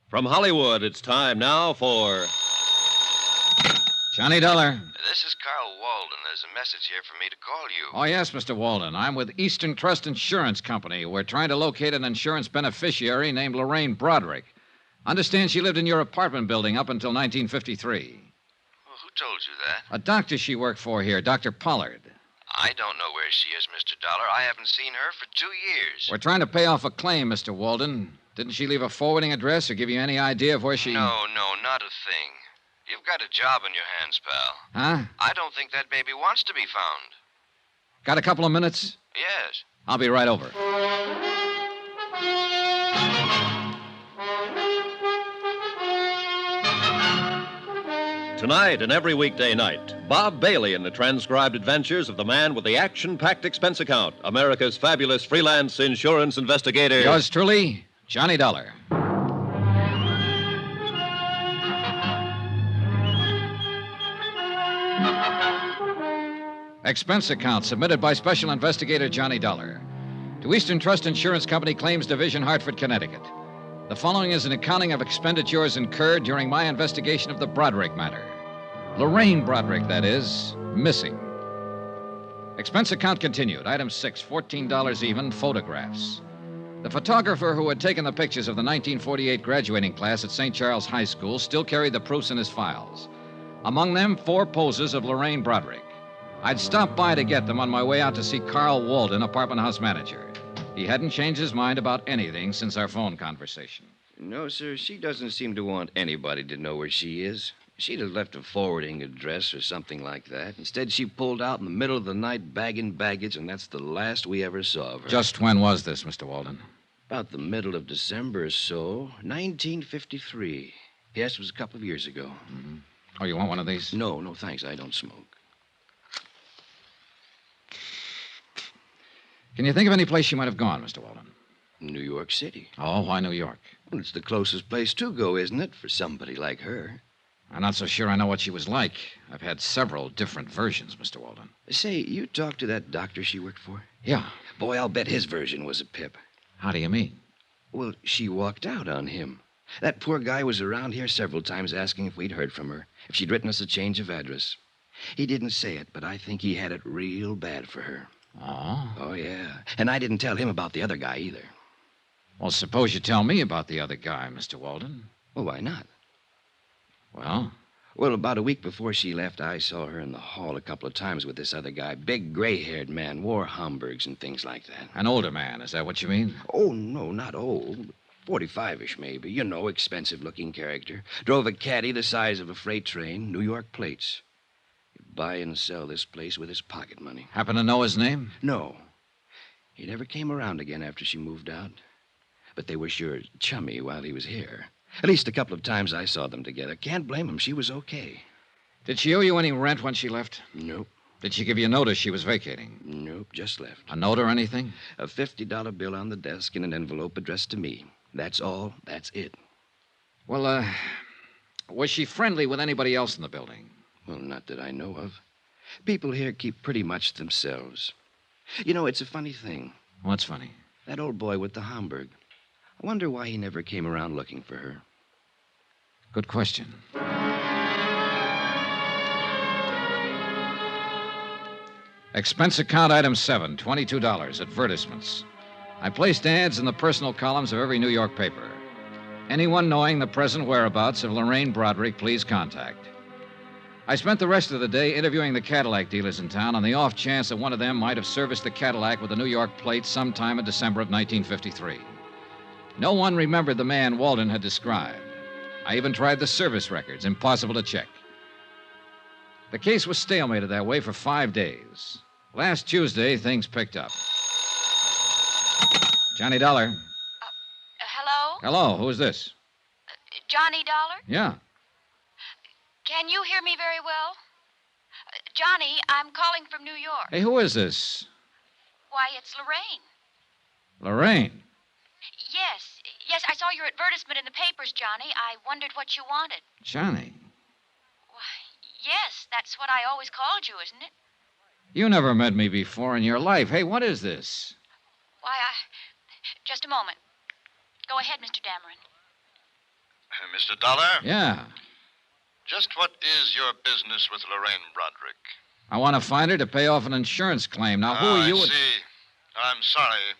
From Hollywood, it's time now for Johnny Dollar. This is Carl Walden. There's a message here for me to call you. Oh, yes, Mr. Walden. I'm with Eastern Trust Insurance Company. We're trying to locate an insurance beneficiary named Lorraine Bradrick. Understand she lived in your apartment building up until 1953. Well, who told you that? A doctor she worked for here, Dr. Pollard. I don't know where she is, Mr. Dollar. I haven't seen her for 2 years. We're trying to pay off a claim, Mr. Walden. Didn't she leave a forwarding address or give you any idea of where she... No, not a thing. You've got a job on your hands, pal. Huh? I don't think that baby wants to be found. Got a couple of minutes? Yes. I'll be right over. Tonight and every weekday night, Bob Bailey in the transcribed adventures of the man with the action-packed expense account, America's fabulous freelance insurance investigator. Yours truly, Johnny Dollar. Expense account submitted by Special Investigator Johnny Dollar to Eastern Trust Insurance Company Claims Division, Hartford, Connecticut. The following is an accounting of expenditures incurred during my investigation of the Bradrick matter. Lorraine Bradrick, that is, missing. Expense account continued. Item 6, $14 even, photographs. The photographer who had taken the pictures of the 1948 graduating class at St. Charles High School still carried the proofs in his files. Among them, 4 poses of Lorraine Bradrick. I'd stopped by to get them on my way out to see Carl Walden, apartment house manager. He hadn't changed his mind about anything since our phone conversation. No, sir, she doesn't seem to want anybody to know where she is. She'd have left a forwarding address or something like that. Instead, she pulled out in the middle of the night bagging baggage, and that's the last we ever saw of her. Just when was this, Mr. Walden? About the middle of December or so, 1953. Yes, it was a couple of years ago. Mm-hmm. Oh, you want one of these? No, thanks. I don't smoke. Can you think of any place she might have gone, Mr. Walden? New York City. Oh, why New York? Well, it's the closest place to go, isn't it, for somebody like her? I'm not so sure I know what she was like. I've had several different versions, Mr. Walden. Say, you talked to that doctor she worked for? Yeah. Boy, I'll bet his version was a pip. How do you mean? Well, she walked out on him. That poor guy was around here several times asking if we'd heard from her, if she'd written us a change of address. He didn't say it, but I think he had it real bad for her. Oh? Oh, yeah. And I didn't tell him about the other guy either. Well, suppose you tell me about the other guy, Mr. Walden. Well, why not? Well? Well, about a week before she left, I saw her in the hall a couple of times with this other guy. Big, gray-haired man, wore Homburgs and things like that. An older man, is that what you mean? Oh, no, not old. 45-ish, maybe. You know, expensive-looking character. Drove a caddy the size of a freight train, New York plates. He'd buy and sell this place with his pocket money. Happen to know his name? No. He never came around again after she moved out. But they were sure chummy while he was here. At least a couple of times I saw them together. Can't blame him. She was okay. Did she owe you any rent when she left? Nope. Did she give you notice she was vacating? Nope, just left. A note or anything? A $50 bill on the desk in an envelope addressed to me. That's all. That's it. Well, was she friendly with anybody else in the building? Well, not that I know of. People here keep pretty much to themselves. You know, it's a funny thing. What's funny? That old boy with the Homburg. I wonder why he never came around looking for her. Good question. Expense account item 7, $22. Advertisements. I placed ads in the personal columns of every New York paper. Anyone knowing the present whereabouts of Lorraine Bradrick, please contact. I spent the rest of the day interviewing the Cadillac dealers in town on the off chance that one of them might have serviced the Cadillac with a New York plate sometime in December of 1953. No one remembered the man Walden had described. I even tried the service records. Impossible to check. The case was stalemated that way for 5 days. Last Tuesday, things picked up. Johnny Dollar. Hello? Hello, who is this? Johnny Dollar? Yeah. Can you hear me very well? Johnny, I'm calling from New York. Hey, who is this? Why, it's Lorraine. Lorraine. Yes, I saw your advertisement in the papers, Johnny. I wondered what you wanted. Johnny. Why, yes, that's what I always called you, isn't it? You never met me before in your life. Hey, what is this? Why, just a moment. Go ahead, Mr. Dameron. Mr. Dollar? Yeah. Just what is your business with Lorraine Bradrick? I want to find her to pay off an insurance claim. Now, who are you? I see. I'm sorry.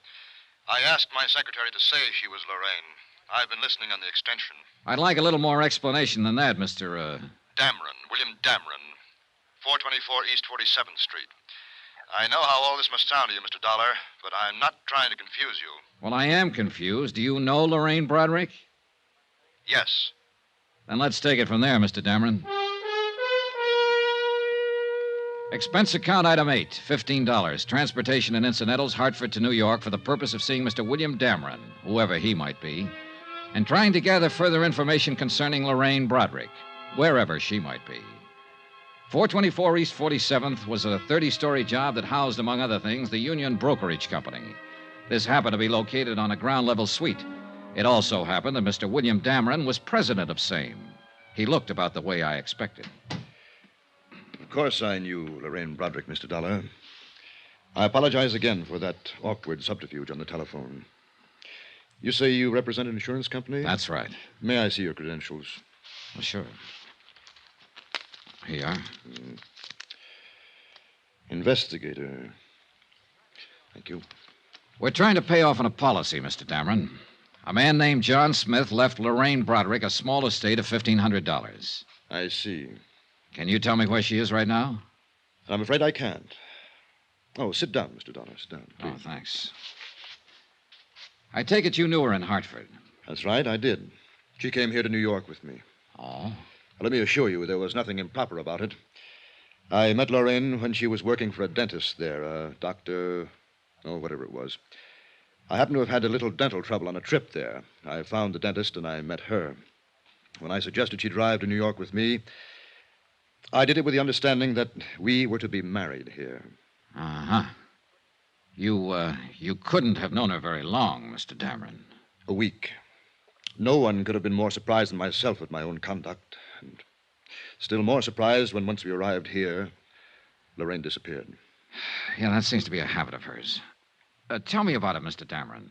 I asked my secretary to say she was Lorraine. I've been listening on the extension. I'd like a little more explanation than that, Mr. Dameron, William Dameron, 424 East 47th Street. I know how all this must sound to you, Mr. Dollar, but I'm not trying to confuse you. Well, I am confused. Do you know Lorraine Bradrick? Yes. Then let's take it from there, Mr. Dameron. Expense account item 8, $15. Transportation and incidentals, Hartford to New York for the purpose of seeing Mr. William Dameron, whoever he might be, and trying to gather further information concerning Lorraine Bradrick, wherever she might be. 424 East 47th was a 30-story job that housed, among other things, the Union Brokerage Company. This happened to be located on a ground-level suite. It also happened that Mr. William Dameron was president of same. He looked about the way I expected. Of course I knew Lorraine Bradrick, Mr. Dollar. I apologize again for that awkward subterfuge on the telephone. You say you represent an insurance company? That's right. May I see your credentials? Well, sure. Here you are. Investigator. Thank you. We're trying to pay off on a policy, Mr. Dameron. A man named John Smith left Lorraine Bradrick a small estate of $1,500. I see. Can you tell me where she is right now? I'm afraid I can't. Oh, sit down, Mr. Dollar. Sit down, please. Oh, thanks. I take it you knew her in Hartford. That's right, I did. She came here to New York with me. Oh? Let me assure you, there was nothing improper about it. I met Lorraine when she was working for a dentist there, Dr. Oh, whatever it was. I happen to have had a little dental trouble on a trip there. I found the dentist and I met her. When I suggested she drive to New York with me, I did it with the understanding that we were to be married here. Uh-huh. You couldn't have known her very long, Mr. Dameron. A week. No one could have been more surprised than myself at my own conduct. And still more surprised when once we arrived here, Lorraine disappeared. Yeah, that seems to be a habit of hers. Tell me about it, Mr. Dameron.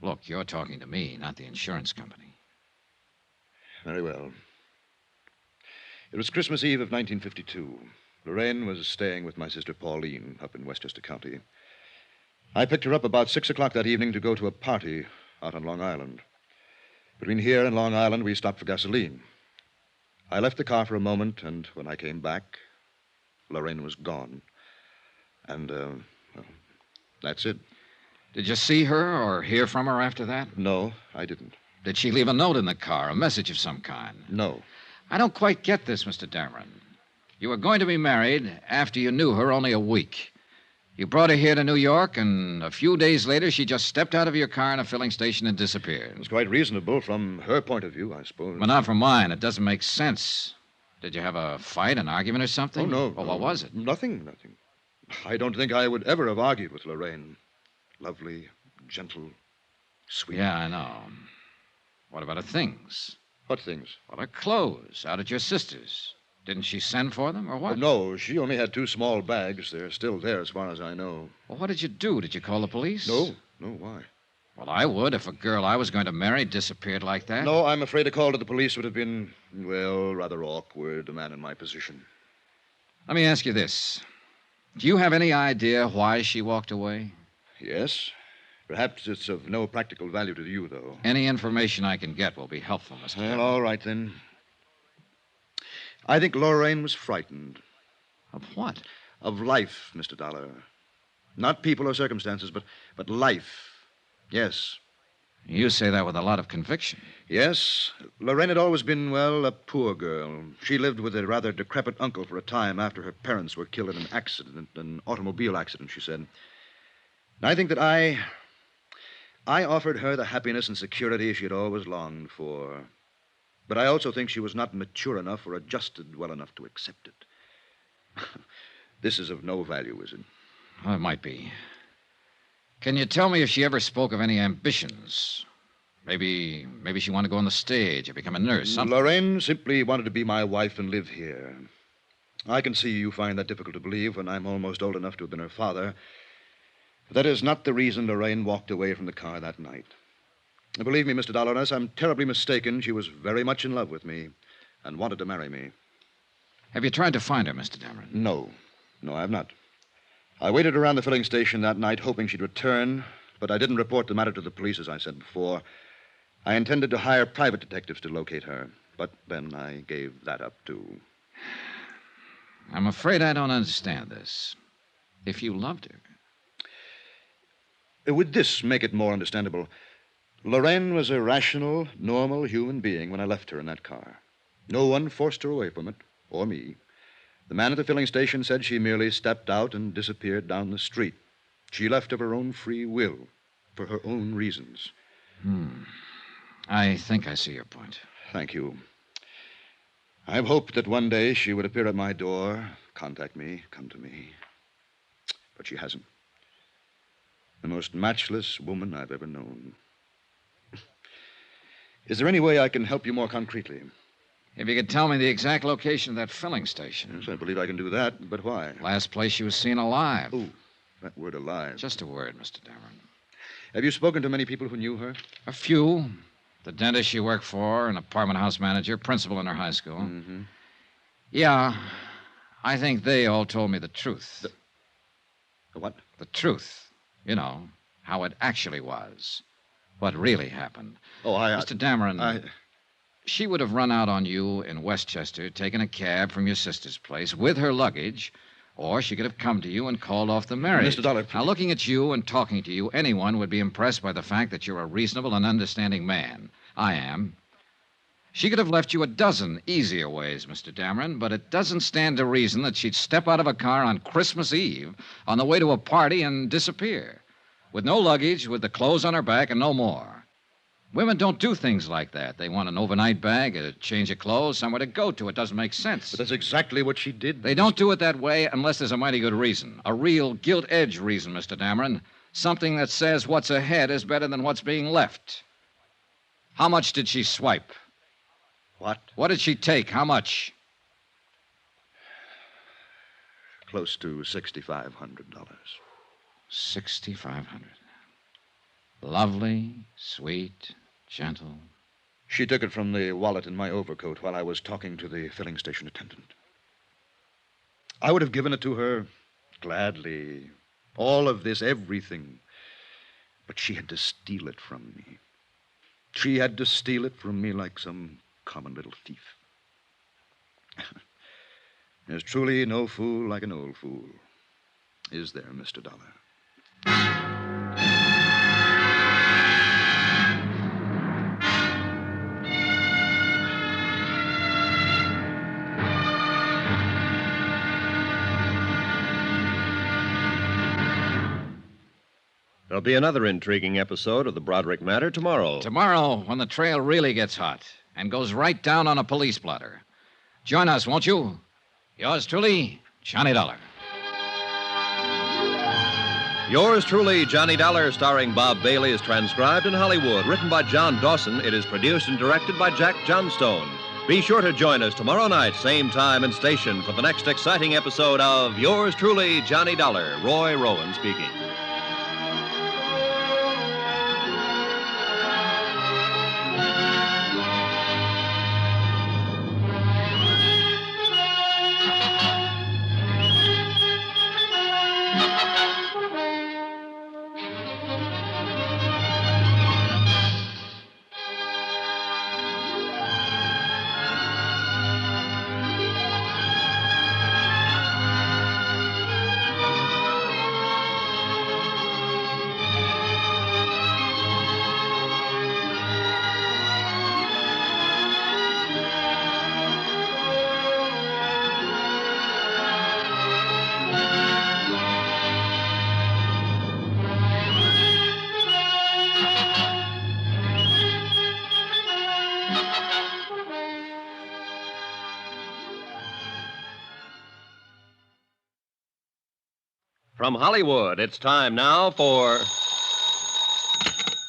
Look, you're talking to me, not the insurance company. Very well. It was Christmas Eve of 1952. Lorraine was staying with my sister Pauline up in Westchester County. I picked her up about 6 o'clock that evening to go to a party out on Long Island. Between here and Long Island, we stopped for gasoline. I left the car for a moment, and when I came back, Lorraine was gone. And, well, that's it. Did you see her or hear from her after that? No, I didn't. Did she leave a note in the car, a message of some kind? No. I don't quite get this, Mr. Dameron. You were going to be married after you knew her only a week. You brought her here to New York, and a few days later, she just stepped out of your car in a filling station and disappeared. It was quite reasonable from her point of view, I suppose. But not from mine. It doesn't make sense. Did you have a fight, an argument or something? Oh, no. Well, what was it? Nothing. I don't think I would ever have argued with Lorraine. Lovely, gentle, sweet. Yeah, I know. What about her things? What things? Well, her clothes out at your sister's. Didn't she send for them, or what? No, she only had 2 small bags. They're still there as far as I know. Well, what did you do? Did you call the police? No, why? Well, I would if a girl I was going to marry disappeared like that. No, I'm afraid a call to the police would have been, well, rather awkward, a man in my position. Let me ask you this. Do you have any idea why she walked away? Yes. Perhaps it's of no practical value to you, though. Any information I can get will be helpful, Mr. Well, all right, then. I think Lorraine was frightened. Of what? Of life, Mr. Dollar. Not people or circumstances, but life. Yes. You say that with a lot of conviction. Yes. Lorraine had always been, well, a poor girl. She lived with a rather decrepit uncle for a time after her parents were killed in an accident, an automobile accident, she said. And I think that I offered her the happiness and security she had always longed for. But I also think she was not mature enough or adjusted well enough to accept it. This is of no value, is it? Well, it might be. Can you tell me if she ever spoke of any ambitions? Maybe she wanted to go on the stage or become a nurse, something. Lorraine simply wanted to be my wife and live here. I can see you find that difficult to believe when I'm almost old enough to have been her father. But that is not the reason Lorraine walked away from the car that night. Believe me, Mr. Dollar, unless I'm terribly mistaken, she was very much in love with me and wanted to marry me. Have you tried to find her, Mr. Dameron? No, I have not. I waited around the filling station that night hoping she'd return, but I didn't report the matter to the police, as I said before. I intended to hire private detectives to locate her, but then I gave that up, too. I'm afraid I don't understand this. If you loved her... Would this make it more understandable? Lorraine was a rational, normal human being when I left her in that car. No one forced her away from it, or me. The man at the filling station said she merely stepped out and disappeared down the street. She left of her own free will, for her own reasons. I think I see your point. Thank you. I've hoped that one day she would appear at my door, contact me, come to me. But she hasn't. The most matchless woman I've ever known. Is there any way I can help you more concretely? If you could tell me the exact location of that filling station. Yes, I believe I can do that, but why? Last place she was seen alive. Oh, that word alive. Just a word, Mr. Dameron. Have you spoken to many people who knew her? A few. The dentist she worked for, an apartment house manager, principal in her high school. Mm-hmm. Yeah, I think they all told me the truth. The what? The truth. You know, how it actually was. What really happened. Oh, Mr. Dameron, she would have run out on you in Westchester, taken a cab from your sister's place with her luggage, or she could have come to you and called off the marriage. Mr. Dollar, Now, looking at you and talking to you, anyone would be impressed by the fact that you're a reasonable and understanding man. I am. She could have left you a dozen easier ways, Mr. Dameron, but it doesn't stand to reason that she'd step out of a car on Christmas Eve on the way to a party and disappear. With no luggage, with the clothes on her back, and no more. Women don't do things like that. They want an overnight bag, a change of clothes, somewhere to go to. It doesn't make sense. But that's exactly what she did. They don't do it that way unless there's a mighty good reason. A real gilt-edged reason, Mr. Dameron. Something that says what's ahead is better than what's being left. How much did she swipe? What? What did she take? How much? Close to $6,500. $6,500. Lovely, sweet, gentle. She took it from the wallet in my overcoat while I was talking to the filling station attendant. I would have given it to her gladly. All of this, everything. But she had to steal it from me. She had to steal it from me like some common little thief. There's truly no fool like an old fool. Is there, Mr. Dollar? There'll be another intriguing episode of the Bradrick matter tomorrow. Tomorrow, when the trail really gets hot and goes right down on a police blotter. Join us, won't you? Yours truly, Johnny Dollar. Yours truly, Johnny Dollar, starring Bob Bailey, is transcribed in Hollywood. Written by John Dawson, it is produced and directed by Jack Johnstone. Be sure to join us tomorrow night, same time and station, for the next exciting episode of Yours truly, Johnny Dollar. Roy Rowan speaking. From Hollywood, it's time now for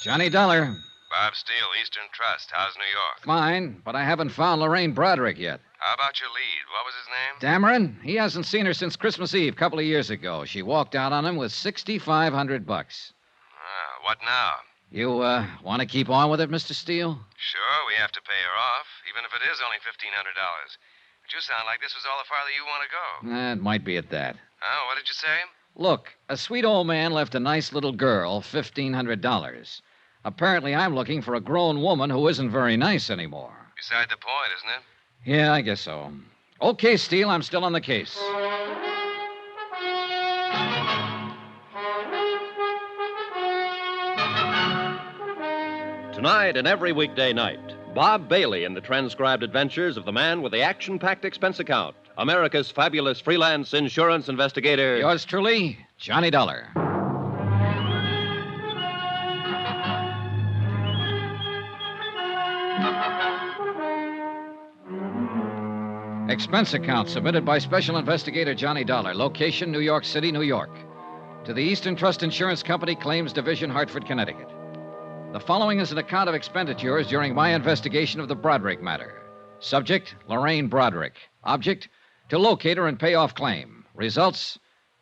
Johnny Dollar. Bob Steele, Eastern Trust. How's New York? Fine, but I haven't found Lorraine Bradrick yet. How about your lead? What was his name? Dameron? He hasn't seen her since Christmas Eve, a couple of years ago. She walked out on him with $6,500. What now? You, want to keep on with it, Mr. Steele? Sure, we have to pay her off, even if it is only $1,500. But you sound like this was all the farther you want to go. It might be at that. Oh, what did you say? Look, a sweet old man left a nice little girl $1,500. Apparently, I'm looking for a grown woman who isn't very nice anymore. Beside the point, isn't it? Yeah, I guess so. Okay, Steele, I'm still on the case. Tonight and every weekday night, Bob Bailey in the transcribed adventures of the man with the action-packed expense account, America's fabulous freelance insurance investigator. Yours truly, Johnny Dollar. Expense account submitted by Special Investigator Johnny Dollar. Location, New York City, New York. To the Eastern Trust Insurance Company, Claims Division, Hartford, Connecticut. The following is an account of expenditures during my investigation of the Bradrick matter. Subject, Lorraine Bradrick. Object, to locate her and pay off claim. Results,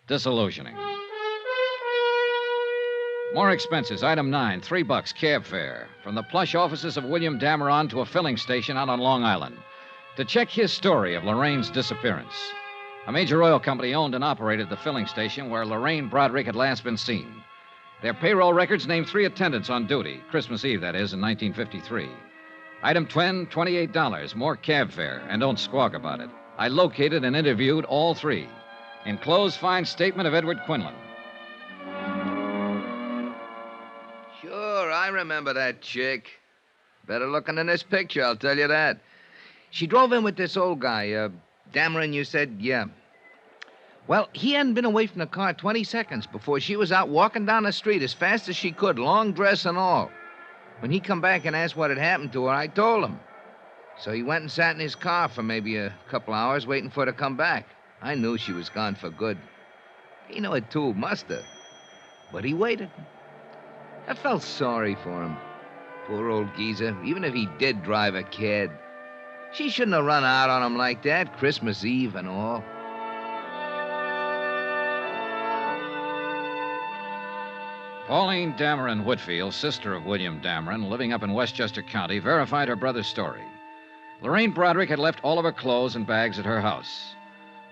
disillusioning. More expenses. Item 9, $3 cab fare. From the plush offices of William Dameron to a filling station out on Long Island. To check his story of Lorraine's disappearance. A major oil company owned and operated the filling station where Lorraine Bradrick had last been seen. Their payroll records name 3 attendants on duty. Christmas Eve, that is, in 1953. Item 10, $28. More cab fare. And don't squawk about it. I located and interviewed all 3. Enclosed fine statement of Edward Quinlan. Sure, I remember that chick. Better looking than this picture, I'll tell you that. She drove in with this old guy, Dameron, you said? Yeah. Well, he hadn't been away from the car 20 seconds before she was out walking down the street as fast as she could, long dress and all. When he come back and asked what had happened to her, I told him. So he went and sat in his car for maybe a couple hours waiting for her to come back. I knew she was gone for good. He knew it too, must have. But he waited. I felt sorry for him. Poor old geezer, even if he did drive a kid. She shouldn't have run out on him like that, Christmas Eve and all. Pauline Dameron Whitfield, sister of William Dameron, living up in Westchester County, verified her brother's story. Lorraine Bradrick had left all of her clothes and bags at her house.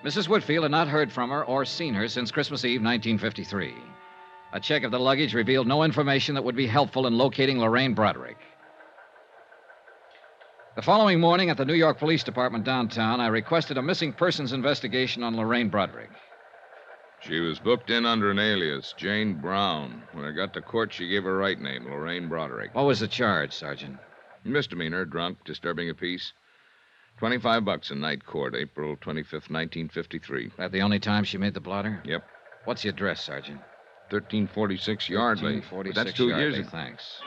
Mrs. Whitfield had not heard from her or seen her since Christmas Eve, 1953. A check of the luggage revealed no information that would be helpful in locating Lorraine Bradrick. The following morning at the New York Police Department downtown, I requested a missing persons investigation on Lorraine Bradrick. She was booked in under an alias, Jane Brown. When I got to court, she gave her right name, Lorraine Bradrick. What was the charge, Sergeant? Misdemeanor, drunk, disturbing a peace. $25 in night court, April 25th, 1953. That the only time she made the blotter? Yep. What's the address, Sergeant? 1346 Yardley. 1346 That's 2 Yardley, years ago. Thanks.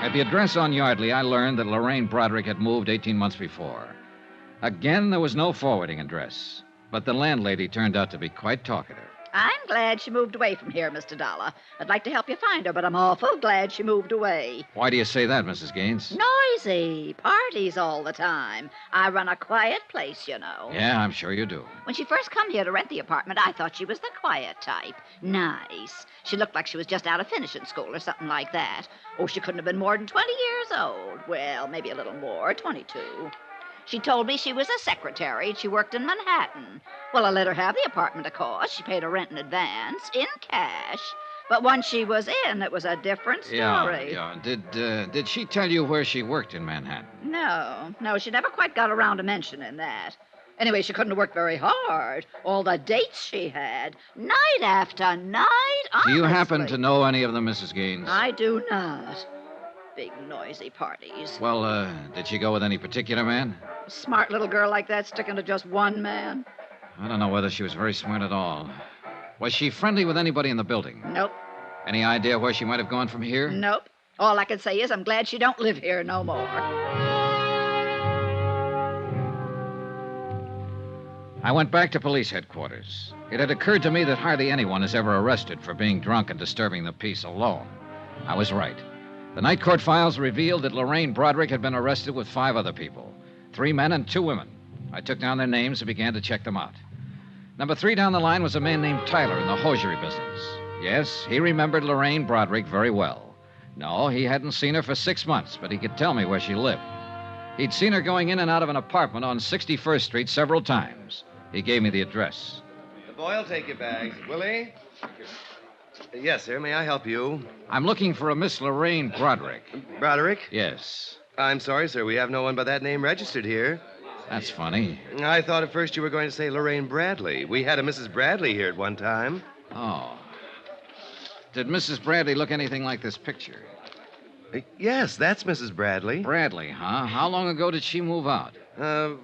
At the address on Yardley, I learned that Lorraine Bradrick had moved 18 months before. Again, there was no forwarding address, but the landlady turned out to be quite talkative. I'm glad she moved away from here, Mr. Dollar. I'd like to help you find her, but I'm awful glad she moved away. Why do you say that, Mrs. Gaines? Noisy. Parties all the time. I run a quiet place, you know. Yeah, I'm sure you do. When she first come here to rent the apartment, I thought she was the quiet type. Nice. She looked like she was just out of finishing school or something like that. Oh, she couldn't have been more than 20 years old. Well, maybe a little more, 22. She told me she was a secretary and she worked in Manhattan. Well, I let her have the apartment, of course. She paid her rent in advance, in cash. But once she was in, it was a different story. Yeah. Did she tell you where she worked in Manhattan? No, she never quite got around to mentioning that. Anyway, she couldn't have worked very hard. All the dates she had, night after night, honestly. Do you happen to know any of them, Mrs. Gaines? I do not. Big, noisy parties. Well, did she go with any particular man? A smart little girl like that sticking to just one man? I don't know whether she was very smart at all. Was she friendly with anybody in the building? Nope. Any idea where she might have gone from here? Nope. All I can say is I'm glad she don't live here no more. I went back to police headquarters. It had occurred to me that hardly anyone is ever arrested for being drunk and disturbing the peace alone. I was right. The night court files revealed that Lorraine Bradrick had been arrested with 5 other people, 3 men and 2 women. I took down their names and began to check them out. Number 3 down the line was a man named Tyler in the hosiery business. Yes, he remembered Lorraine Bradrick very well. No, he hadn't seen her for 6 months, but he could tell me where she lived. He'd seen her going in and out of an apartment on 61st Street several times. He gave me the address. The boy will take your bags. Will he? Yes, sir. May I help you? I'm looking for a Miss Lorraine Bradrick. Bradrick? Yes. I'm sorry, sir. We have no one by that name registered here. That's funny. I thought at first you were going to say Lorraine Bradley. We had a Mrs. Bradley here at one time. Oh. Did Mrs. Bradley look anything like this picture? Yes, that's Mrs. Bradley. Bradley, huh? How long ago did she move out?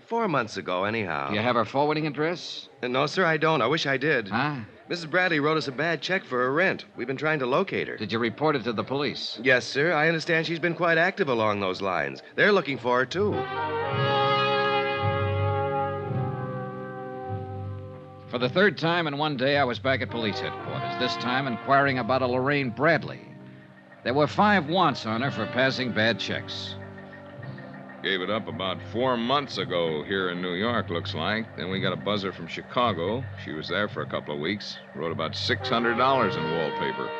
4 months ago, anyhow. Do you have her forwarding address? No, sir, I don't. I wish I did. Huh? Mrs. Bradley wrote us a bad check for her rent. We've been trying to locate her. Did you report it to the police? Yes, sir. I understand she's been quite active along those lines. They're looking for her, too. For the 3rd time in one day, I was back at police headquarters, this time inquiring about a Lorraine Bradley. There were 5 wants on her for passing bad checks. Gave it up about 4 months ago here in New York, looks like. Then we got a buzzer from Chicago. She was there for a couple of weeks. Wrote about $600 in wallpaper.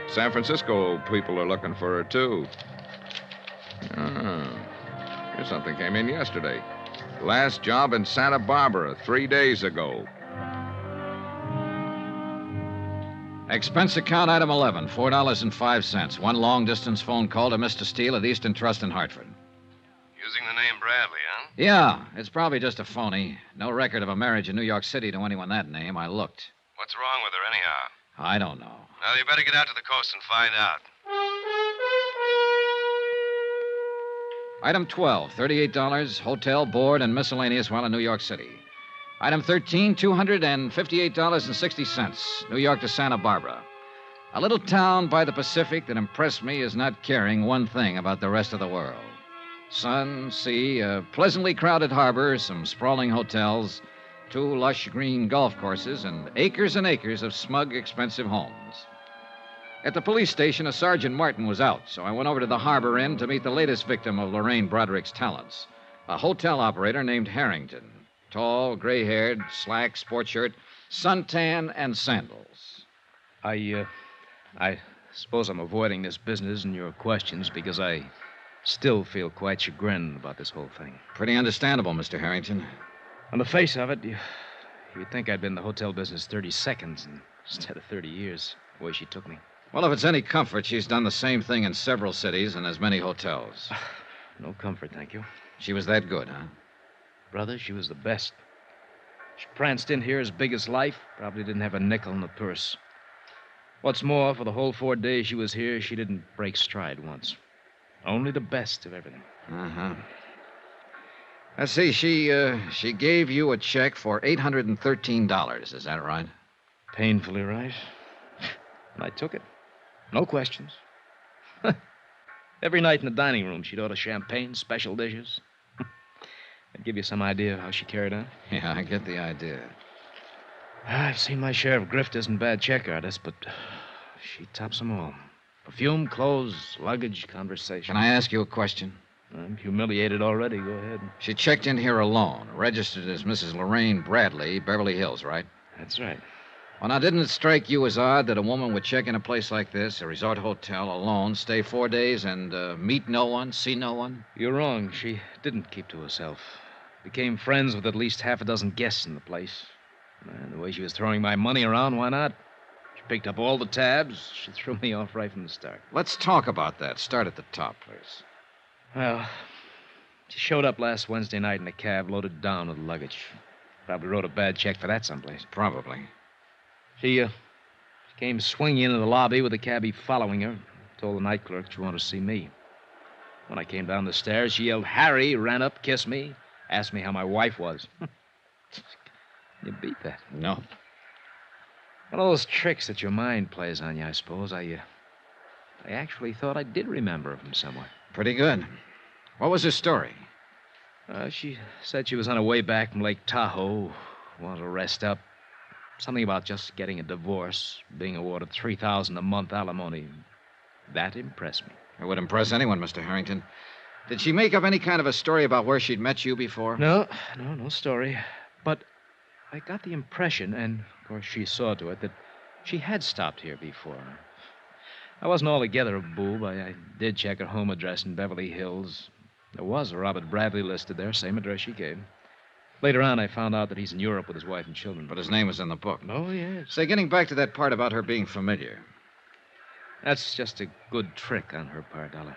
San Francisco people are looking for her, too. Here's something came in yesterday. Last job in Santa Barbara 3 days ago. Expense account item 11, $4.05. 1 long-distance phone call to Mr. Steele at Eastern Trust in Hartford. Using the name Bradley, huh? Yeah, it's probably just a phony. No record of a marriage in New York City to anyone that name. I looked. What's wrong with her, anyhow? I don't know. Well, you better get out to the coast and find out. Item 12, $38, hotel, board, and miscellaneous while in New York City. Item 13, $258.60, New York to Santa Barbara. A little town by the Pacific that impressed me as not caring one thing about the rest of the world. Sun, sea, a pleasantly crowded harbor, some sprawling hotels, 2 lush green golf courses, and acres of smug, expensive homes. At the police station, a Sergeant Martin was out, so I went over to the Harbor Inn to meet the latest victim of Lorraine Bradrick's talents, a hotel operator named Harrington. Tall, gray-haired, slack sport shirt, suntan, and sandals. I suppose I'm avoiding this business and your questions because I still feel quite chagrined about this whole thing. Pretty understandable, Mr. Harrington. On the face of it, you'd think I'd been in the hotel business 30 seconds instead of 30 years, the way she took me. Well, if it's any comfort, she's done the same thing in several cities and as many hotels. No comfort, thank you. She was that good, huh? Brother, she was the best. She pranced in here as big as life, probably didn't have a nickel in the purse. What's more, for the whole 4 days she was here, she didn't break stride once. Only the best of everything. Uh-huh. Let's see, she gave you a check for $813, is that right? Painfully right. And I took it. No questions. Every night in the dining room, she'd order champagne, special dishes. That'd give you some idea of how she carried on. Yeah, I get the idea. I've seen my share of grifters and bad check artists, but she tops them all. Perfume, clothes, luggage, conversation. Can I ask you a question? I'm humiliated already. Go ahead. She checked in here alone, registered as Mrs. Lorraine Bradley, Beverly Hills, right? That's right. Well, now, didn't it strike you as odd that a woman would check in a place like this, a resort hotel, alone, stay 4 days, and meet no one, see no one? You're wrong. She didn't keep to herself. Became friends with at least half a dozen guests in the place. And the way she was throwing my money around, why not? She picked up all the tabs. She threw me off right from the start. Let's talk about that. Start at the top, please. Well, she showed up last Wednesday night in a cab loaded down with luggage. Probably wrote a bad check for that someplace. Probably. She came swinging into the lobby with the cabbie following her. Told the night clerk she wanted to see me. When I came down the stairs, she yelled, "Harry," ran up, kissed me, asked me how my wife was. You beat that. No. One of those tricks that your mind plays on you, I suppose. I actually thought I did remember her from somewhere. Pretty good. What was her story? She said she was on her way back from Lake Tahoe, wanted to rest up. Something about just getting a divorce, being awarded $3,000 a month alimony. That impressed me. It would impress anyone, Mr. Harrington. Did she make up any kind of a story about where she'd met you before? No story. But I got the impression, and of course she saw to it, that she had stopped here before. I wasn't altogether a boob. I did check her home address in Beverly Hills. There was a Robert Bradley listed there, same address she gave. Later on, I found out that he's in Europe with his wife and children. But his name was in the book. Oh, yes. Say, getting back to that part about her being familiar. That's just a good trick on her part, Dollar.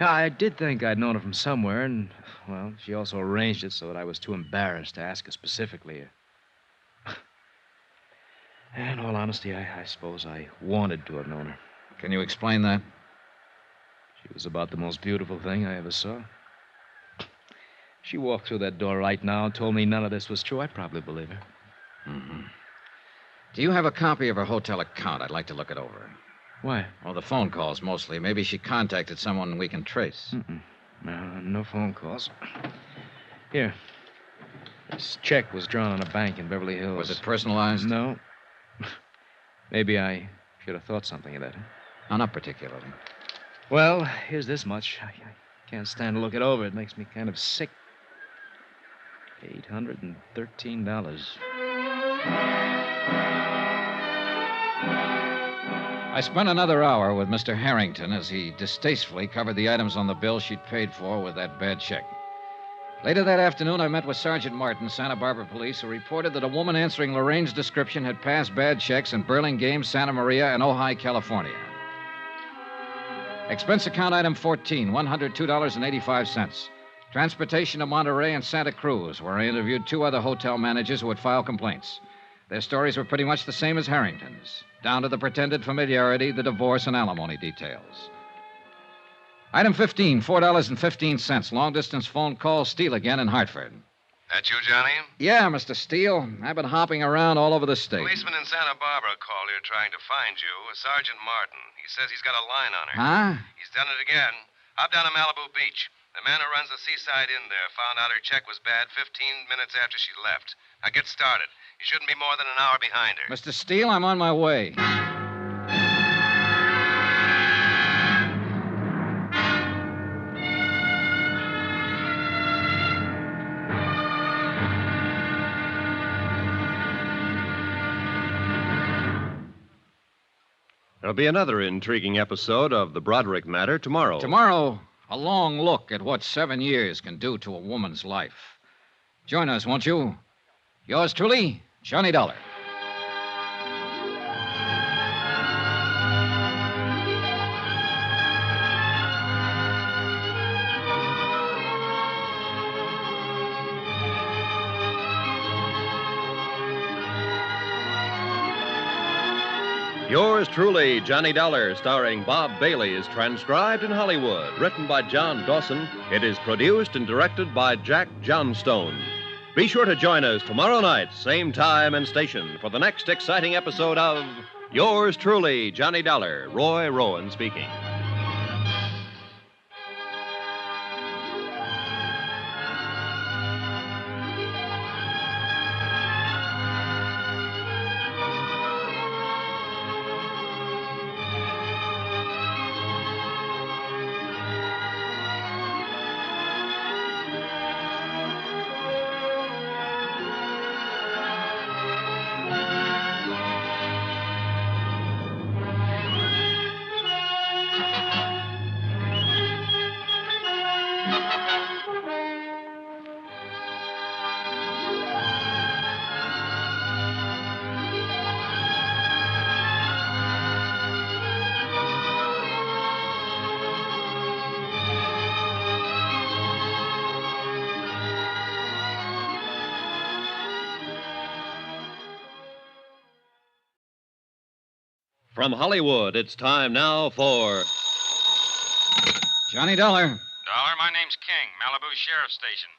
Yeah, I did think I'd known her from somewhere, and, well, she also arranged it so that I was too embarrassed to ask her specifically. In all honesty, I suppose I wanted to have known her. Can you explain that? She was about the most beautiful thing I ever saw. She walked through that door right now and told me none of this was true. I'd probably believe her. Mm-hmm. Do you have a copy of her hotel account? I'd like to look it over. Why? Well, the phone calls mostly. Maybe she contacted someone we can trace. No phone calls. Here. This check was drawn on a bank in Beverly Hills. Was it personalized? No. Maybe I should have thought something of that. No, not particularly. Well, here's this much. I can't stand to look it over. It makes me kind of sick. $813. I spent another hour with Mr. Harrington as he distastefully covered the items on the bill she'd paid for with that bad check. Later that afternoon, I met with Sergeant Martin, Santa Barbara Police, who reported that a woman answering Lorraine's description had passed bad checks in Burlingame, Santa Maria, and Ojai, California. Expense account item 14, $102.85. Transportation to Monterey and Santa Cruz, where I interviewed 2 other hotel managers who had filed complaints. Their stories were pretty much the same as Harrington's, down to the pretended familiarity, the divorce, and alimony details. Item 15, $4.15. Long distance phone call, Steele again in Hartford. That you, Johnny? Yeah, Mr. Steele. I've been hopping around all over the state. Policeman in Santa Barbara called here trying to find you, Sergeant Martin. He says he's got a line on her. Huh? He's done it again. Up down to Malibu Beach. The man who runs the seaside inn there found out her check was bad 15 minutes after she left. Now get started. You shouldn't be more than an hour behind her. Mr. Steele, I'm on my way. There'll be another intriguing episode of the Bradrick matter tomorrow. Tomorrow, a long look at what 7 years can do to a woman's life. Join us, won't you? Yours truly, Johnny Dollar. Yours truly, Johnny Dollar, starring Bob Bailey, is transcribed in Hollywood. Written by John Dawson, it is produced and directed by Jack Johnstone. Be sure to join us tomorrow night, same time and station, for the next exciting episode of Yours truly, Johnny Dollar. Roy Rowan speaking. From Hollywood, it's time now for Johnny Dollar. Dollar, my name's King, Malibu Sheriff Station.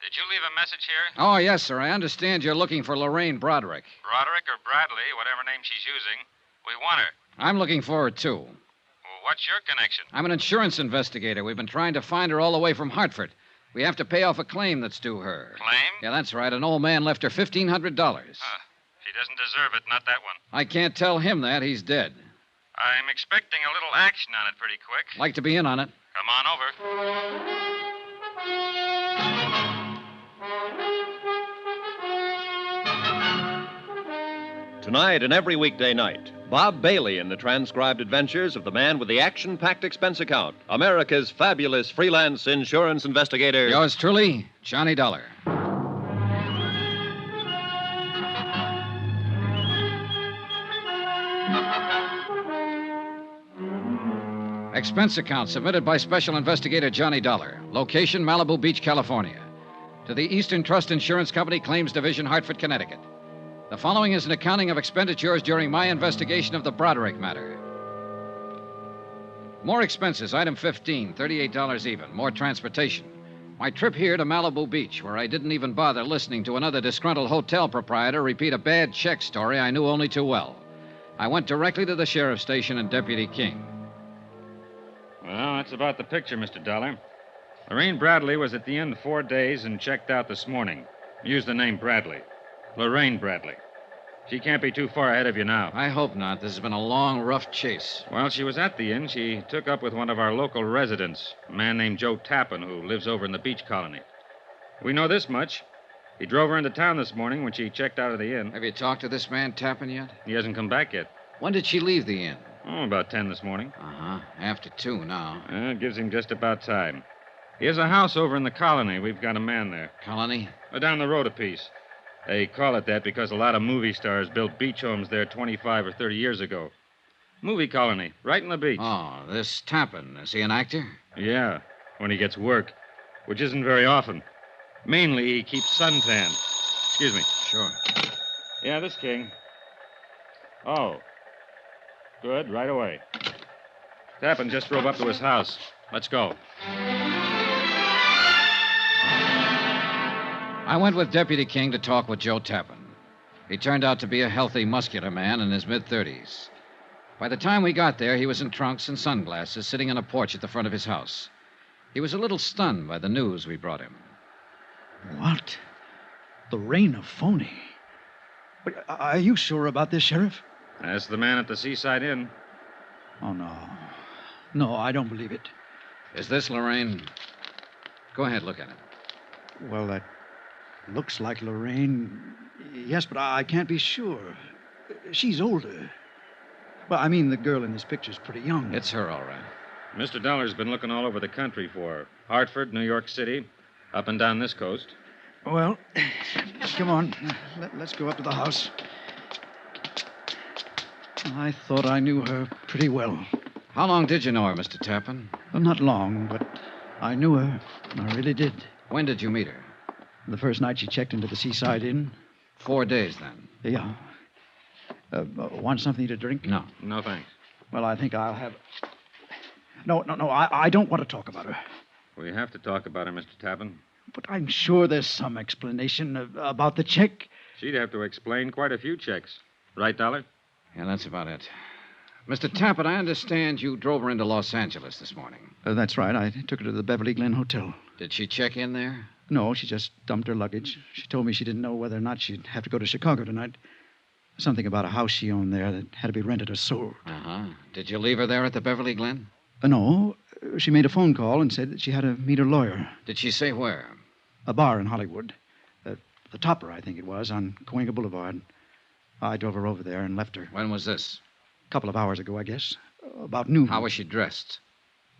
Did you leave a message here? Oh, yes, sir. I understand you're looking for Lorraine Bradrick. Broderick or Bradley, whatever name she's using. We want her. I'm looking for her, too. Well, what's your connection? I'm an insurance investigator. We've been trying to find her all the way from Hartford. We have to pay off a claim that's due her. Claim? Yeah, that's right. An old man left her $1,500. She doesn't deserve it, not that one. I can't tell him that. He's dead. I'm expecting a little action on it pretty quick. Like to be in on it. Come on over. Tonight and every weekday night, Bob Bailey in the transcribed adventures of the man with the action-packed expense account, America's fabulous freelance insurance investigator. Yours truly, Johnny Dollar. Expense account submitted by Special Investigator Johnny Dollar. Location, Malibu Beach, California. To the Eastern Trust Insurance Company, Claims Division, Hartford, Connecticut. The following is an accounting of expenditures during my investigation of the Bradrick matter. More expenses, item 15, $38 even. More transportation. My trip here to Malibu Beach, where I didn't even bother listening to another disgruntled hotel proprietor repeat a bad check story I knew only too well. I went directly to the sheriff's station and Deputy King. Well, that's about the picture, Mr. Dollar. Lorraine Bradley was at the inn 4 days and checked out this morning. Used the name Bradley. Lorraine Bradley. She can't be too far ahead of you now. I hope not. This has been a long, rough chase. While she was at the inn, she took up with one of our local residents, a man named Joe Tappan, who lives over in the beach colony. We know this much. He drove her into town this morning when she checked out of the inn. Have you talked to this man Tappan yet? He hasn't come back yet. When did she leave the inn? Oh, about 10 this morning. Uh-huh. After 2 now. It gives him just about time. He has a house over in the colony. We've got a man there. Colony? Down the road a piece. They call it that because a lot of movie stars built beach homes there 25 or 30 years ago. Movie colony, right in the beach. Oh, this Tappan, is he an actor? Yeah, when he gets work, which isn't very often. Mainly, he keeps suntan. Excuse me. Sure. Yeah, this King. Oh. Good, right away. Tappan just drove up to his house. Let's go. I went with Deputy King to talk with Joe Tappan. He turned out to be a healthy, muscular man in his mid-30s. By the time we got there, he was in trunks and sunglasses, sitting on a porch at the front of his house. He was a little stunned by the news we brought him. What? Lorraine a phony? But are you sure about this, Sheriff? Ask the man at the Seaside Inn. Oh, no. No, I don't believe it. Is this Lorraine? Go ahead, look at it. Well, that looks like Lorraine. Yes, but I can't be sure. She's older. Well, I mean, the girl in this picture's pretty young. It's her, all right. Mr. Dollar's been looking all over the country for her. Hartford, New York City, up and down this coast. Well, come on. Let's go up to the house. I thought I knew her pretty well. How long did you know her, Mr. Tappan? Well, not long, but I knew her. I really did. When did you meet her? The first night she checked into the Seaside Inn. 4 days, then? Yeah. Want something to drink? No. No, thanks. Well, I think I'll have... No, I don't want to talk about her. We have to talk about her, Mr. Tappan. But I'm sure there's some explanation about the check. She'd have to explain quite a few checks. Right, Dollar? Yeah, that's about it. Mr. Tappan, I understand you drove her into Los Angeles this morning. That's right. I took her to the Beverly Glen Hotel. Did she check in there? No, she just dumped her luggage. She told me she didn't know whether or not she'd have to go to Chicago tonight. Something about a house she owned there that had to be rented or sold. Uh-huh. Did you leave her there at the Beverly Glen? No. She made a phone call and said that she had to meet her lawyer. Did she say where? A bar in Hollywood. The Topper, I think it was, on Cahuenga Boulevard. I drove her over there and left her. When was this? A couple of hours ago, I guess. About noon. How was she dressed?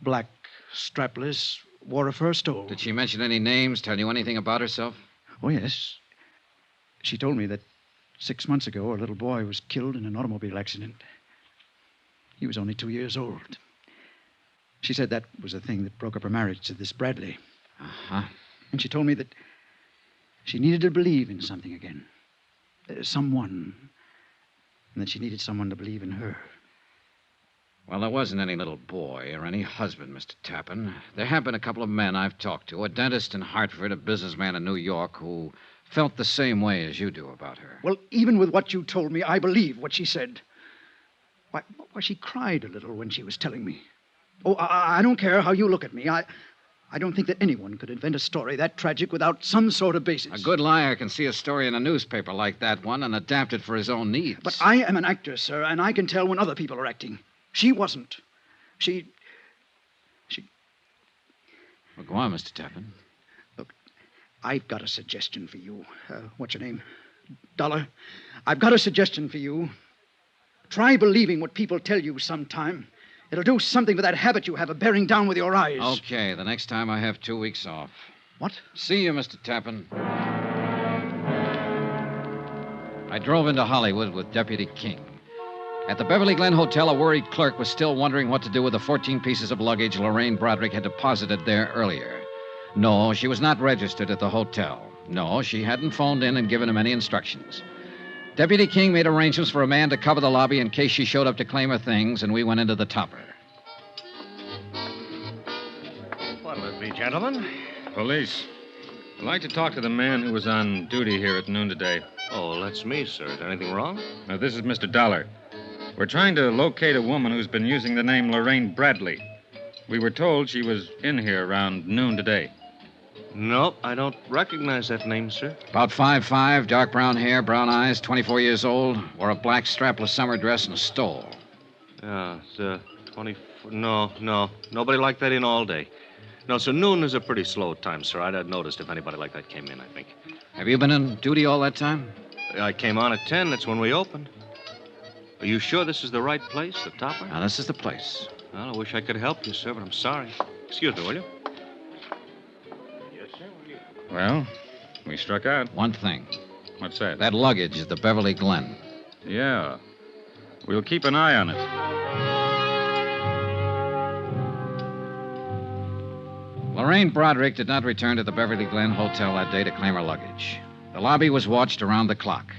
Black, strapless, wore a fur stole. Did she mention any names, tell you anything about herself? Oh, yes. She told me that 6 months ago, a little boy was killed in an automobile accident. He was only 2 years old. She said that was the thing that broke up her marriage to this Bradley. Uh-huh. And she told me that she needed to believe in something again. Someone. And that she needed someone to believe in her. Well, there wasn't any little boy or any husband, Mr. Tappan. There have been a couple of men I've talked to, a dentist in Hartford, a businessman in New York, who felt the same way as you do about her. Well, even with what you told me, I believe what she said. Why, she cried a little when she was telling me. Oh, I don't care how you look at me. I don't think that anyone could invent a story that tragic without some sort of basis. A good liar can see a story in a newspaper like that one and adapt it for his own needs. But I am an actor, sir, and I can tell when other people are acting. She wasn't. She... Well, go on, Mr. Tappan. Look, I've got a suggestion for you. What's your name? Dollar. I've got a suggestion for you. Try believing what people tell you sometime. It'll do something with that habit you have of bearing down with your eyes. Okay, the next time I have 2 weeks off. What? See you, Mr. Tappan. I drove into Hollywood with Deputy King. At the Beverly Glen Hotel, a worried clerk was still wondering what to do with the 14 pieces of luggage Lorraine Bradrick had deposited there earlier. No, she was not registered at the hotel. No, she hadn't phoned in and given him any instructions. Deputy King made arrangements for a man to cover the lobby in case she showed up to claim her things, and we went into the Topper. What'll it be, gentlemen? Police. I'd like to talk to the man who was on duty here at noon today. Oh, that's me, sir. Is anything wrong? Now, this is Mr. Dollar. We're trying to locate a woman who's been using the name Lorraine Bradley. We were told she was in here around noon today. Nope, I don't recognize that name, sir. About 5'5", dark brown hair, brown eyes, 24 years old, wore a black strapless summer dress and a stole. Yeah, it's 24. No. Nobody like that in all day. No, so noon is a pretty slow time, sir. I'd have noticed if anybody like that came in, I think. Have you been on duty all that time? I came on at 10. That's when we opened. Are you sure this is the right place, the Topper? Now, this is the place. Well, I wish I could help you, sir, but I'm sorry. Excuse me, will you? Well, we struck out. One thing. What's that? That luggage at the Beverly Glen. Yeah. We'll keep an eye on it. Lorraine Bradrick did not return to the Beverly Glen Hotel that day to claim her luggage. The lobby was watched around the clock.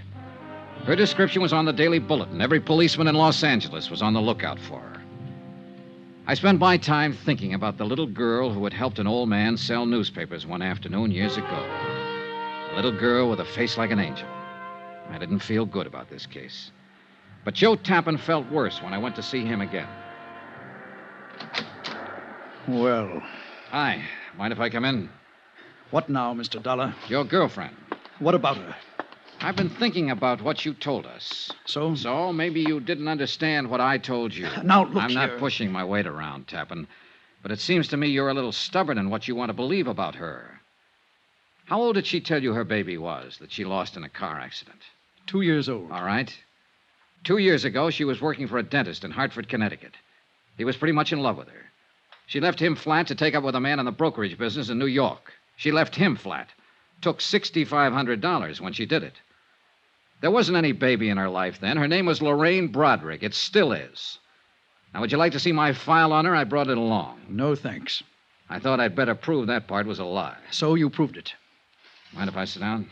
Her description was on the Daily Bulletin. Every policeman in Los Angeles was on the lookout for her. I spent my time thinking about the little girl who had helped an old man sell newspapers one afternoon years ago. A little girl with a face like an angel. I didn't feel good about this case. But Joe Tappan felt worse when I went to see him again. Well. Hi. Mind if I come in? What now, Mr. Dollar? Your girlfriend. What about her? I've been thinking about what you told us. So? So maybe you didn't understand what I told you. Now, look I'm here. not pushing my weight around, Tappan. But it seems to me you're a little stubborn in what you want to believe about her. How old did she tell you her baby was that she lost in a car accident? 2 years old. All right. 2 years ago, she was working for a dentist in Hartford, Connecticut. He was pretty much in love with her. She left him flat to take up with a man in the brokerage business in New York. She left him flat. Took $6,500 when she did it. There wasn't any baby in her life then. Her name was Lorraine Bradrick. It still is. Now, would you like to see my file on her? I brought it along. No, thanks. I thought I'd better prove that part was a lie. So you proved it. Mind if I sit down?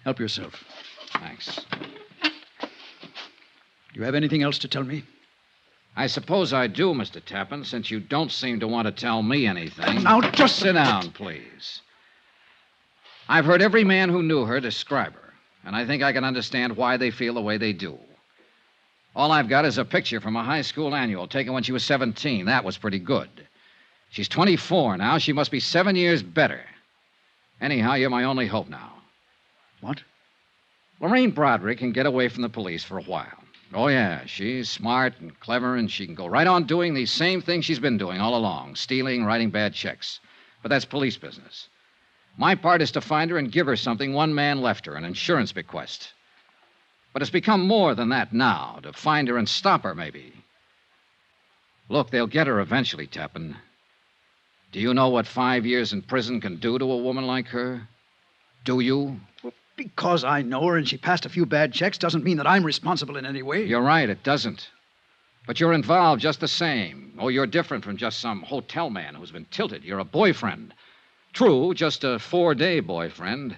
Help yourself. Thanks. Do you have anything else to tell me? I suppose I do, Mr. Tappan, since you don't seem to want to tell me anything. Now, just sit down, please. I've heard every man who knew her describe her, and I think I can understand why they feel the way they do. All I've got is a picture from a high school annual taken when she was 17. That was pretty good. She's 24 now. She must be 7 years better. Anyhow, you're my only hope now. What? Lorraine Bradrick can get away from the police for a while. Oh, yeah, she's smart and clever, and she can go right on doing the same thing she's been doing all along, stealing, writing bad checks. But that's police business. My part is to find her and give her something one man left her, an insurance bequest. But it's become more than that now, to find her and stop her, maybe. Look, they'll get her eventually, Tappan. Do you know what 5 years in prison can do to a woman like her? Do you? Well, because I know her and she passed a few bad checks doesn't mean that I'm responsible in any way. You're right, it doesn't. But you're involved just the same. Oh, you're different from just some hotel man who's been tilted. You're a boyfriend. True, just a 4-day boyfriend.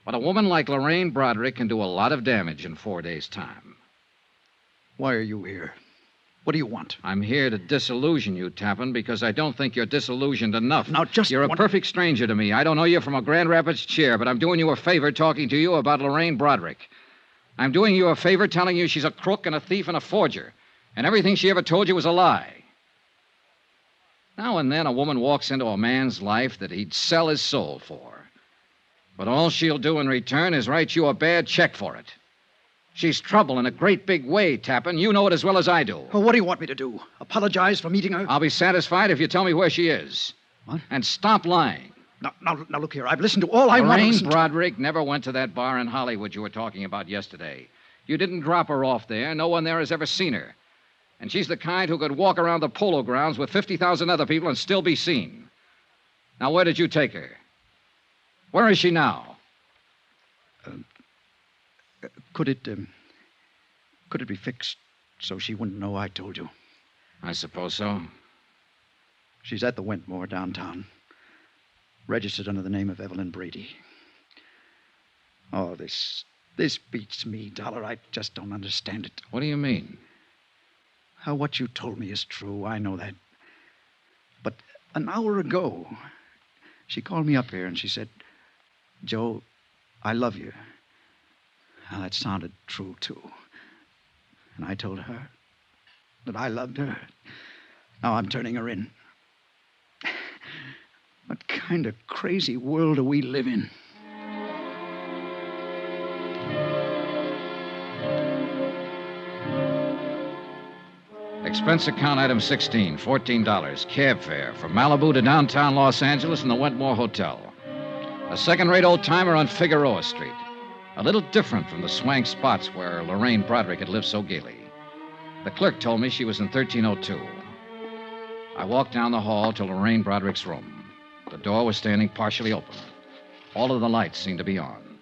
But a woman like Lorraine Bradrick can do a lot of damage in 4 days' time. Why are you here? What do you want? I'm here to disillusion you, Tappan, because I don't think you're disillusioned enough. Now, just You're a perfect stranger to me. I don't know you from a Grand Rapids chair, but I'm doing you a favor talking to you about Lorraine Bradrick. I'm doing you a favor telling you she's a crook and a thief and a forger, and everything she ever told you was a lie. Now and then a woman walks into a man's life that he'd sell his soul for. But all she'll do in return is write you a bad check for it. She's trouble in a great big way, Tappan. You know it as well as I do. Well, what do you want me to do? Apologize for meeting her? I'll be satisfied if you tell me where she is. What? And stop lying. Now, look here. I've listened to all I want to Lorraine listen to. Bradrick never went to that bar in Hollywood you were talking about yesterday. You didn't drop her off there. No one there has ever seen her. And she's the kind who could walk around the polo grounds with 50,000 other people and still be seen. Now, where did you take her? Where is she now? Could it be fixed so she wouldn't know I told you? I suppose so. She's at the Wentmore downtown. Registered under the name of Evelyn Brady. Oh, this beats me, Dollar. I just don't understand it. What do you mean? How what you told me is true. I know that. But an hour ago, she called me up here and she said, Joe, I love you. Now, that sounded true, too. And I told her that I loved her. Now I'm turning her in. What kind of crazy world do we live in? Expense account item 16, $14. Cab fare from Malibu to downtown Los Angeles in the Wentmore Hotel. A second-rate old-timer on Figueroa Street. A little different from the swank spots where Lorraine Bradrick had lived so gaily. The clerk told me she was in 1302. I walked down the hall to Lorraine Bradrick's room. The door was standing partially open. All of the lights seemed to be on.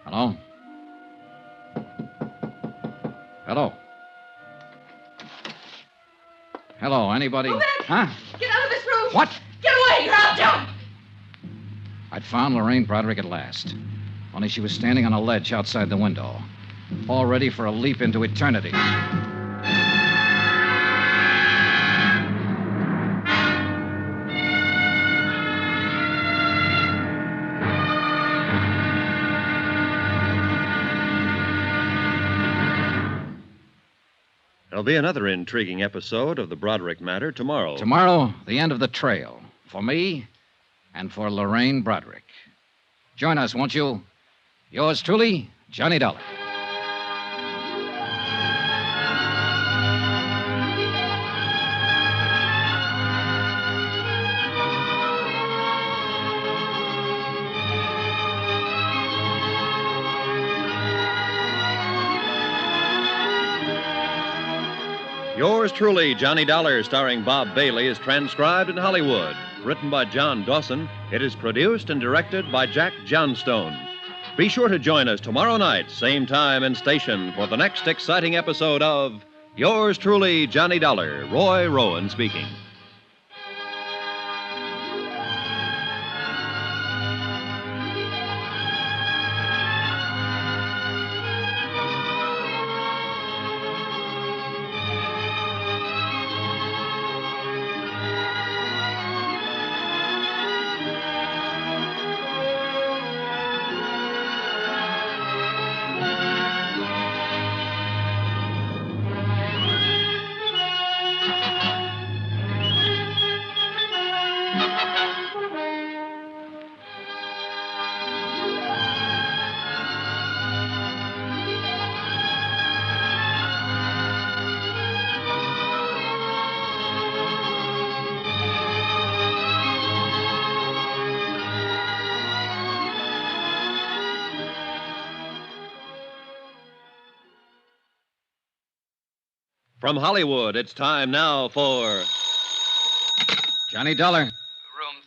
Hello? Hello? Hello, anybody? Move it! Huh? Get out of this room! What? Get away! You're out, Joe! I'd found Lorraine Bradrick at last. Only she was standing on a ledge outside the window, all ready for a leap into eternity. There'll be another intriguing episode of the Bradrick matter tomorrow. Tomorrow, the end of the trail. For me and for Lorraine Bradrick. Join us, won't you? Yours truly, Johnny Dollar. Yours truly, Johnny Dollar, starring Bob Bailey, is transcribed in Hollywood. Written by John Dawson, it is produced and directed by Jack Johnstone. Be sure to join us tomorrow night, same time and station, for the next exciting episode of Yours truly, Johnny Dollar. Roy Rowan speaking. From Hollywood, it's time now for Johnny Dollar. Room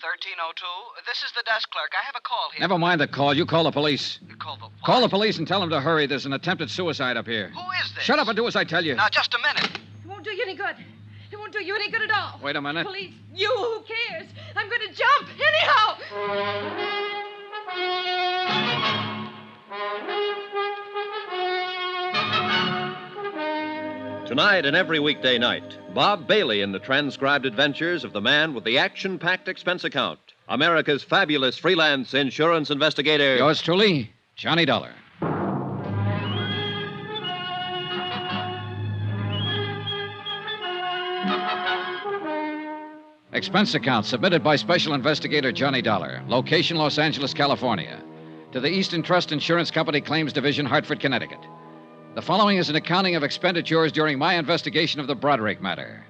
1302. This is the desk clerk. I have a call here. Never mind the call. You call the police. Call the what? Call the police and tell them to hurry. There's an attempted suicide up here. Who is this? Shut up and do as I tell you. Now, just a minute. It won't do you any good. It won't do you any good at all. Wait a minute. Police, you, who cares? I'm going to jump anyhow. Tonight and every weekday night, Bob Bailey in the transcribed adventures of the man with the action-packed expense account, America's fabulous freelance insurance investigator. Yours truly, Johnny Dollar. Expense account submitted by Special Investigator Johnny Dollar. Location, Los Angeles, California. To the Eastern Trust Insurance Company Claims Division, Hartford, Connecticut. The following is an accounting of expenditures during my investigation of the Bradrick matter.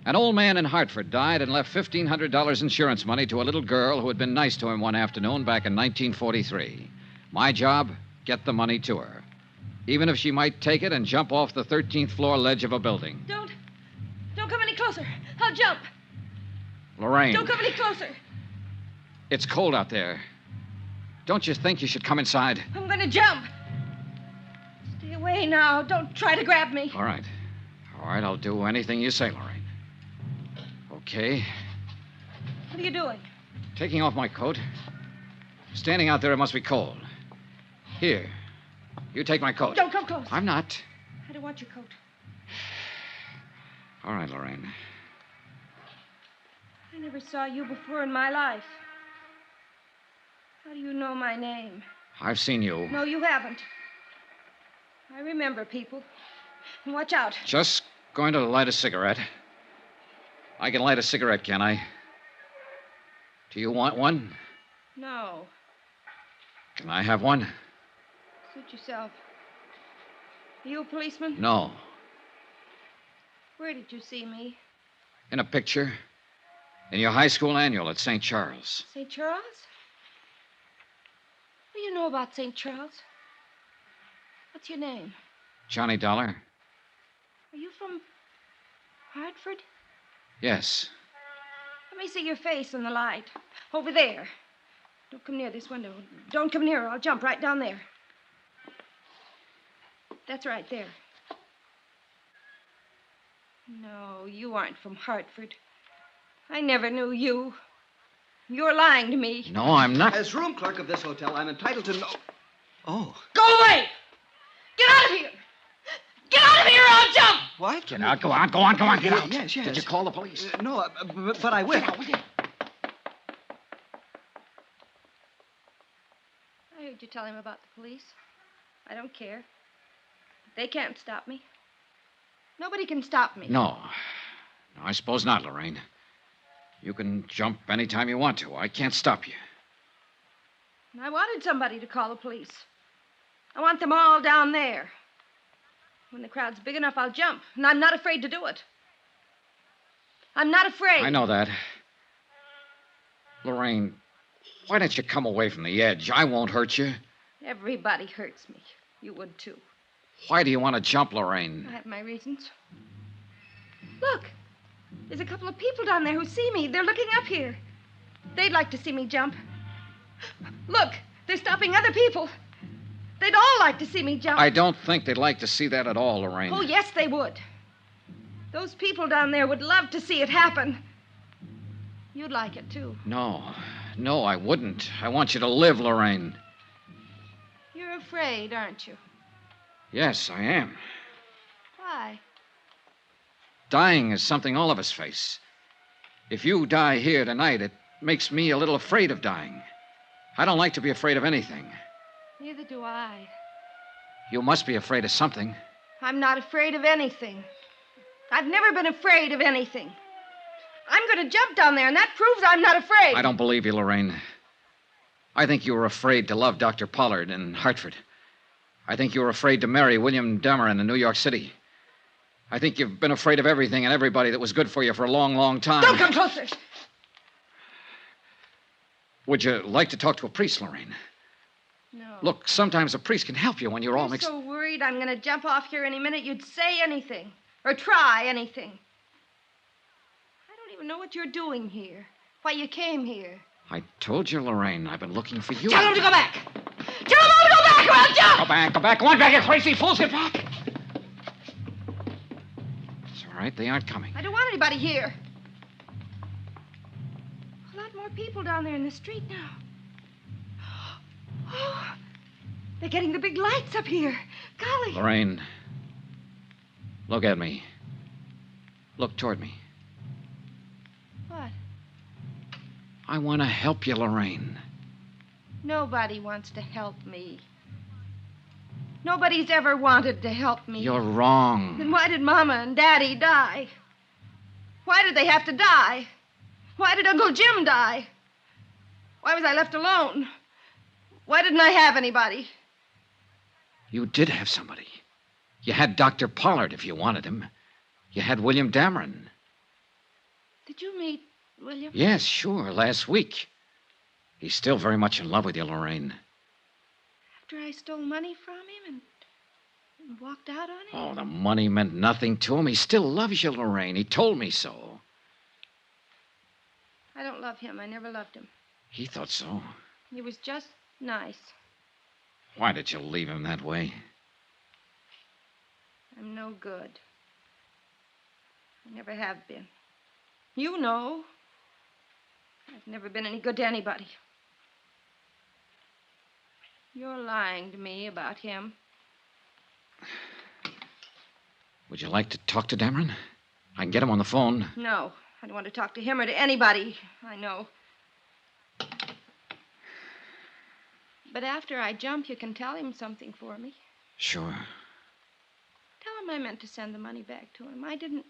An old man in Hartford died and left $1,500 insurance money to a little girl who had been nice to him one afternoon back in 1943. My job, get the money to her. Even if she might take it and jump off the 13th floor ledge of a building. Don't come any closer. I'll jump. Lorraine. Don't come any closer. It's cold out there. Don't you think you should come inside? I'm going to jump. Stay away now. Don't try to grab me. All right. All right, I'll do anything you say, Lorraine. Okay. What are you doing? Taking off my coat. Standing out there, it must be cold. Here. You take my coat. Don't come close. I'm not. I don't want your coat. All right, Lorraine. I never saw you before in my life. How do you know my name? I've seen you. No, you haven't. I remember people. And watch out. Just going to light a cigarette. I can light a cigarette, can I? Do you want one? No. Can I have one? Suit yourself. Are you a policeman? No. Where did you see me? In a picture. In your high school annual at St. Charles. St. Charles? What do you know about St. Charles? What's your name? Johnny Dollar? Are you from Hartford? Yes. Let me see your face in the light. Over there. Don't come near this window. Don't come near, or I'll jump right down there. That's right there. No, you aren't from Hartford. I never knew you. You're lying to me. No, I'm not. As room clerk of this hotel, I'm entitled to know. Oh. Go away! Get out of here! Get out of here or I'll jump! What? Get out. Go on, get out. Yes. Did you call the police? No, but I will. I heard you tell him about the police. I don't care. They can't stop me. Nobody can stop me. No. No, I suppose not, Lorraine. You can jump any time you want to. I can't stop you. And I wanted somebody to call the police. I want them all down there. When the crowd's big enough, I'll jump. And I'm not afraid to do it. I'm not afraid. I know that. Lorraine, why don't you come away from the edge? I won't hurt you. Everybody hurts me. You would, too. Why do you want to jump, Lorraine? I have my reasons. Look. There's a couple of people down there who see me. They're looking up here. They'd like to see me jump. Look. They're stopping other people. They'd all like to see me jump. I don't think they'd like to see that at all, Lorraine. Oh, yes, they would. Those people down there would love to see it happen. You'd like it, too. No. No, I wouldn't. I want you to live, Lorraine. You're afraid, aren't you? Yes, I am. Why? Dying is something all of us face. If you die here tonight, it makes me a little afraid of dying. I don't like to be afraid of anything. Neither do I. You must be afraid of something. I'm not afraid of anything. I've never been afraid of anything. I'm going to jump down there, and that proves I'm not afraid. I don't believe you, Lorraine. I think you were afraid to love Dr. Pollard in Hartford. I think you were afraid to marry William Dameron in New York City. I think you've been afraid of everything and everybody that was good for you for a long, long time. Don't come closer. Would you like to talk to a priest, Lorraine? No. Look, sometimes a priest can help you when you're all You're mixed. so worried I'm going to jump off here any minute you'd say anything. Or try anything. I don't even know what you're doing here. Why you came here. I told you, Lorraine, I've been looking for you. Tell him to go back. Tell him all to go back or I'll jump. Go back, go back. Go on back, you crazy fools. Get back. It's all right. They aren't coming. I don't want anybody here. A lot more people down there in the street now. Oh, they're getting the big lights up here. Golly. Lorraine, look at me. Look toward me. What? I want to help you, Lorraine. Nobody wants to help me. Nobody's ever wanted to help me. You're wrong. Then why did Mama and Daddy die? Why did they have to die? Why did Uncle Jim die? Why was I left alone? Why didn't I have anybody? You did have somebody. You had Dr. Pollard if you wanted him. You had William Dameron. Did you meet William? Yes, sure, last week. He's still very much in love with you, Lorraine. After I stole money from him and walked out on him? Oh, the money meant nothing to him. He still loves you, Lorraine. He told me so. I don't love him. I never loved him. He thought so. He was just nice. Why did you leave him that way? I'm no good. I never have been. You know. I've never been any good to anybody. You're lying to me about him. Would you like to talk to Dameron? I can get him on the phone. No. I don't want to talk to him or to anybody I know. But after I jump, you can tell him something for me. Sure. Tell him I meant to send the money back to him. I didn't.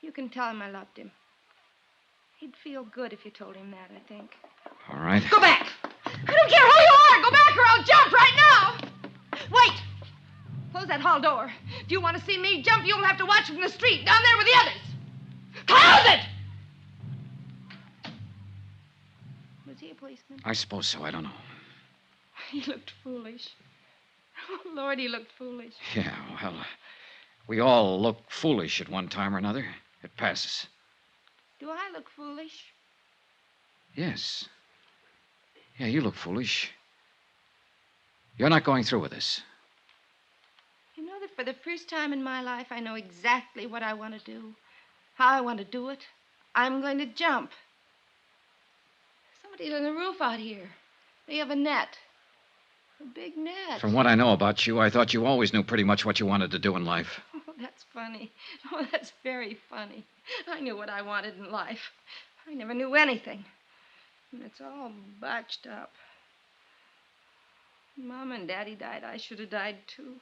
You can tell him I loved him. He'd feel good if you told him that, I think. All right. Go back! I don't care who you are! Go back or I'll jump right now! Wait! Close that hall door. If you want to see me jump, you'll have to watch from the street, down there with the others. Close it! Was he a policeman? I suppose so. I don't know. He looked foolish. Oh, Lord, he looked foolish. Yeah, well, we all look foolish at one time or another. It passes. Do I look foolish? Yes. Yeah, you look foolish. You're not going through with this. You know that for the first time in my life, I know exactly what I want to do, how I want to do it. I'm going to jump. Somebody's on the roof out here. They have a net. A big net. From what I know about you, I thought you always knew pretty much what you wanted to do in life. Oh, that's funny. Oh, that's very funny. I knew what I wanted in life. I never knew anything. And it's all botched up. Mom and Daddy died. I should have died, too.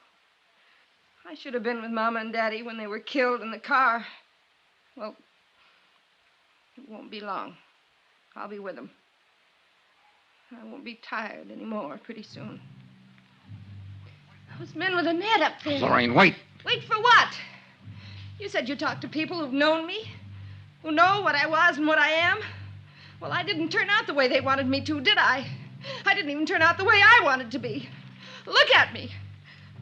I should have been with Mama and Daddy when they were killed in the car. Well, it won't be long. I'll be with them. I won't be tired anymore pretty soon. Those men with a net up there. Lorraine, wait. Wait for what? You said you talked to people who've known me, who know what I was and what I am. Well, I didn't turn out the way they wanted me to, did I? I didn't even turn out the way I wanted to be. Look at me.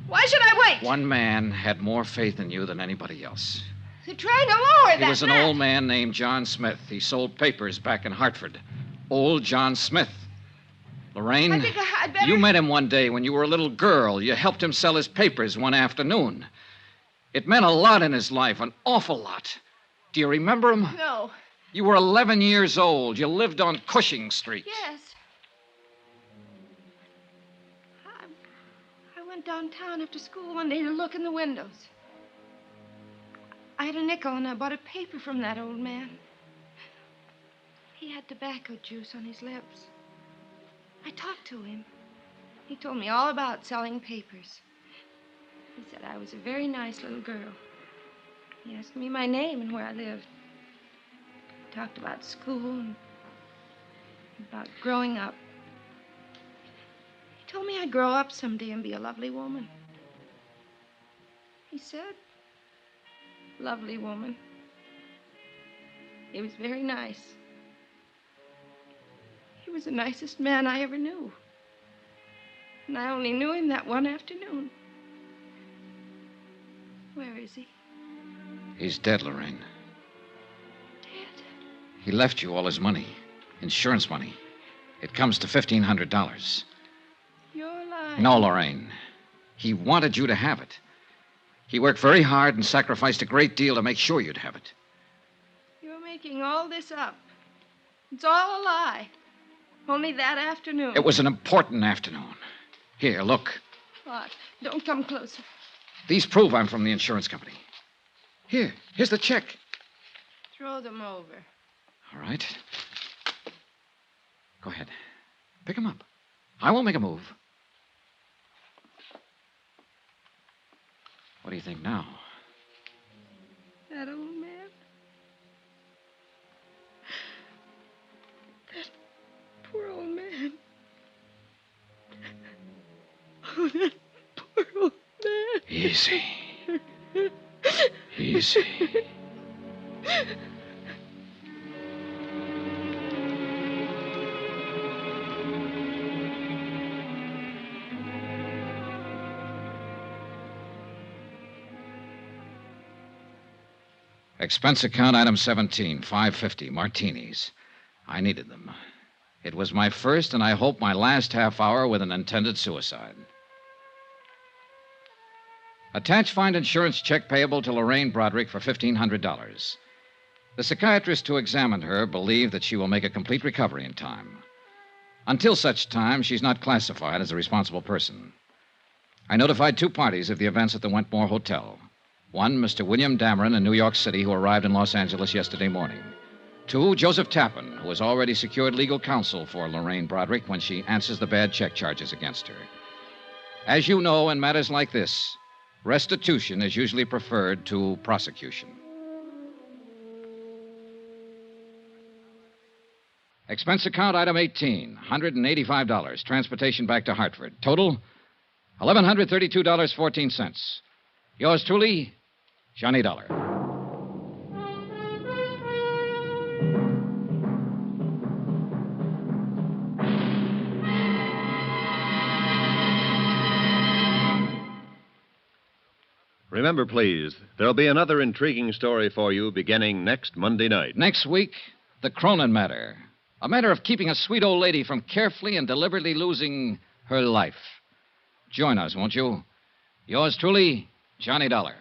Why should I wait? One man had more faith in you than anybody else. They're trying to lower that He was an net. old man named John Smith. He sold papers back in Hartford. Old John Smith. Lorraine, I think I'd better... you met him one day when you were a little girl. You helped him sell his papers one afternoon. It meant a lot in his life, an awful lot. Do you remember him? No. You were 11 years old. You lived on Cushing Street. Yes. I went downtown after school one day to look in the windows. I had a nickel and I bought a paper from that old man. He had tobacco juice on his lips. I talked to him. He told me all about selling papers. He said I was a very nice little girl. He asked me my name and where I lived. He talked about school and about growing up. He told me I'd grow up someday and be a lovely woman. He said, lovely woman. He was very nice. He was the nicest man I ever knew. And I only knew him that one afternoon. Where is he? He's dead, Lorraine. Dead? He left you all his money, insurance money. It comes to $1,500. You're lying. No, Lorraine. He wanted you to have it. He worked very hard and sacrificed a great deal to make sure you'd have it. You're making all this up. It's all a lie. Only that afternoon. It was an important afternoon. Here, look. What? Don't come closer. These prove I'm from the insurance company. Here's the check. Throw them over. All right. Go ahead. Pick him up. I won't make a move. What do you think now? That old man. That poor old man. Oh, that poor old man. Easy. Easy. Expense account item 17, $5.50, martinis. I needed them. It was my first and I hope my last half hour with an intended suicide. Attach find insurance check payable to Lorraine Bradrick for $1,500. The psychiatrist who examined her believed that she will make a complete recovery in time. Until such time, she's not classified as a responsible person. I notified two parties of the events at the Wentmore Hotel. One, Mr. William Dameron in New York City, who arrived in Los Angeles yesterday morning. Two, Joseph Tappan, who has already secured legal counsel for Lorraine Bradrick when she answers the bad check charges against her. As you know, in matters like this, restitution is usually preferred to prosecution. Expense account item 18, $185. Transportation back to Hartford. Total, $1,132.14. Yours truly, Johnny Dollar. Remember, please, there'll be another intriguing story for you beginning next Monday night. Next week, the Cronin matter. A matter of keeping a sweet old lady from carefully and deliberately losing her life. Join us, won't you? Yours truly, Johnny Dollar.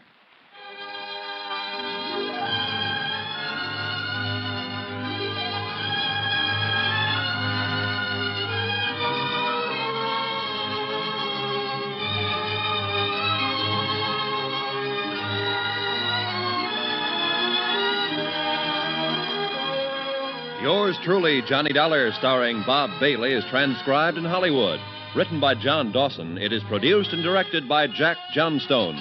Yours truly, Johnny Dollar, starring Bob Bailey, is transcribed in Hollywood. Written by John Dawson, it is produced and directed by Jack Johnstone.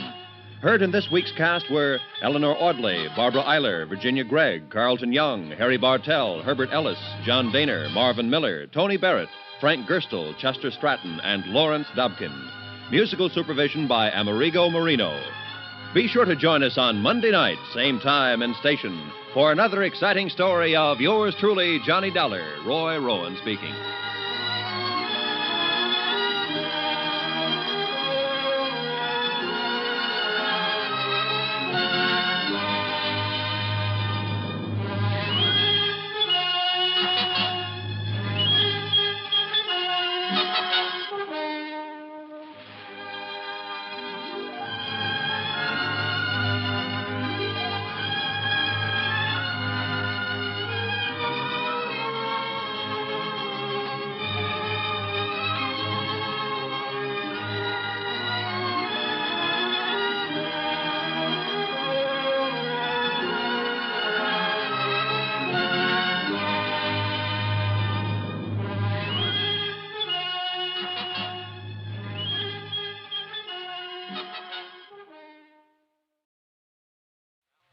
Heard in this week's cast were Eleanor Audley, Barbara Eiler, Virginia Gregg, Carlton Young, Harry Bartell, Herbert Ellis, John Daner, Marvin Miller, Tony Barrett, Frank Gerstle, Chester Stratton, and Lawrence Dobkin. Musical supervision by Amerigo Marino. Be sure to join us on Monday night, same time and station, for another exciting story of yours truly, Johnny Dollar. Roy Rowan speaking.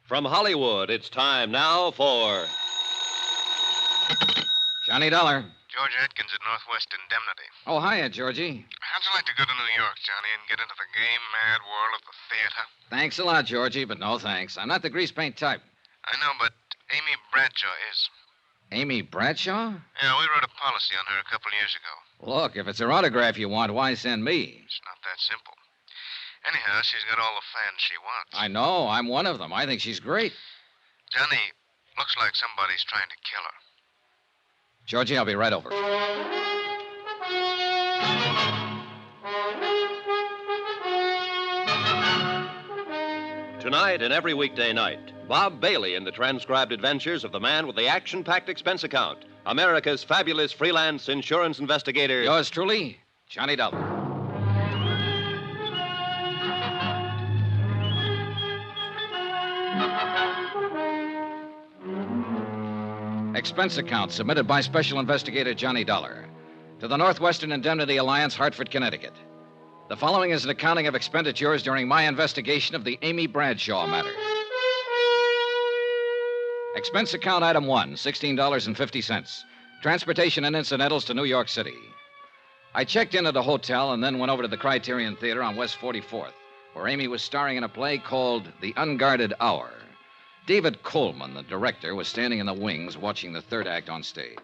From Hollywood, it's time now for Johnny Dollar. George Atkins at Northwest Indemnity. Oh, hiya, Georgie. How'd you like to go to New York, Johnny, and get into the gay, mad world of the theater? Thanks a lot, Georgie, but no thanks. I'm not the grease paint type. I know, but Amy Bradshaw is. Amy Bradshaw? Yeah, we wrote a policy on her a couple years ago. Look, if it's her autograph you want, why send me? It's not that simple. Anyhow, she's got all the fans she wants. I know. I'm one of them. I think she's great. Johnny, looks like somebody's trying to kill her. Georgie, I'll be right over. Tonight and every weekday night, Bob Bailey in the transcribed adventures of the man with the action-packed expense account, America's fabulous freelance insurance investigator. Yours truly, Johnny Dollar. Expense account submitted by Special Investigator Johnny Dollar to the Northwestern Indemnity Alliance, Hartford, Connecticut. The following is an accounting of expenditures during my investigation of the Amy Bradshaw matter. Expense account item 1, $16.50. Transportation and incidentals to New York City. I checked in at a hotel and then went over to the Criterion Theater on West 44th, where Amy was starring in a play called The Unguarded Hour. David Coleman, the director, was standing in the wings watching the third act on stage.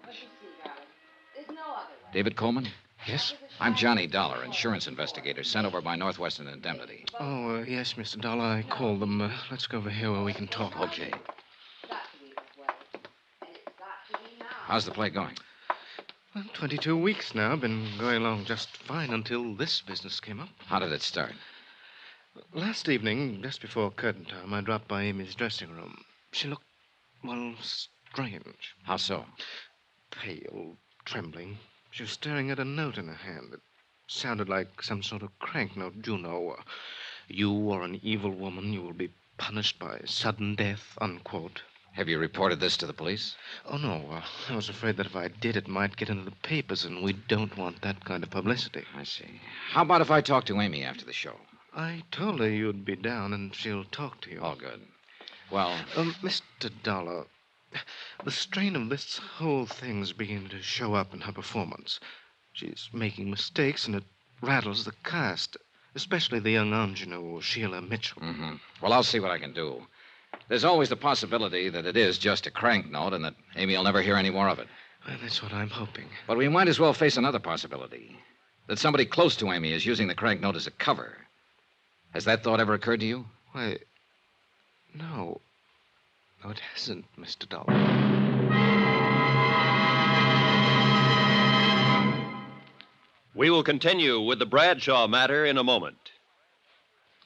David Coleman? Yes? I'm Johnny Dollar, insurance investigator, sent over by Northwestern Indemnity. Oh, yes, Mr. Dollar. I called them. Let's go over here where we can talk. Okay. How's the play going? Well, 22 weeks now. Been going along just fine until this business came up. How did it start? Last evening, just before curtain time, I dropped by Amy's dressing room. She looked, well, strange. How so? Pale, trembling. She was staring at a note in her hand. It sounded like some sort of crank note, you know. You are an evil woman. You will be punished by sudden death, unquote. Have you reported this to the police? Oh, no. I was afraid that if I did, it might get into the papers, and we don't want that kind of publicity. I see. How about if I talk to Amy after the show? I told her you'd be down, and she'll talk to you. Oh, good. Well... Mr. Dollar, the strain of this whole thing's beginning to show up in her performance. She's making mistakes, and it rattles the cast, especially the young ingenue, Sheila Mitchell. Mm-hmm. Well, I'll see what I can do. There's always the possibility that it is just a crank note and that Amy will never hear any more of it. Well, that's what I'm hoping. But we might as well face another possibility. That somebody close to Amy is using the crank note as a cover. Has that thought ever occurred to you? Why, no. No, it hasn't, Mr. Dollar. We will continue with the Bradshaw matter in a moment.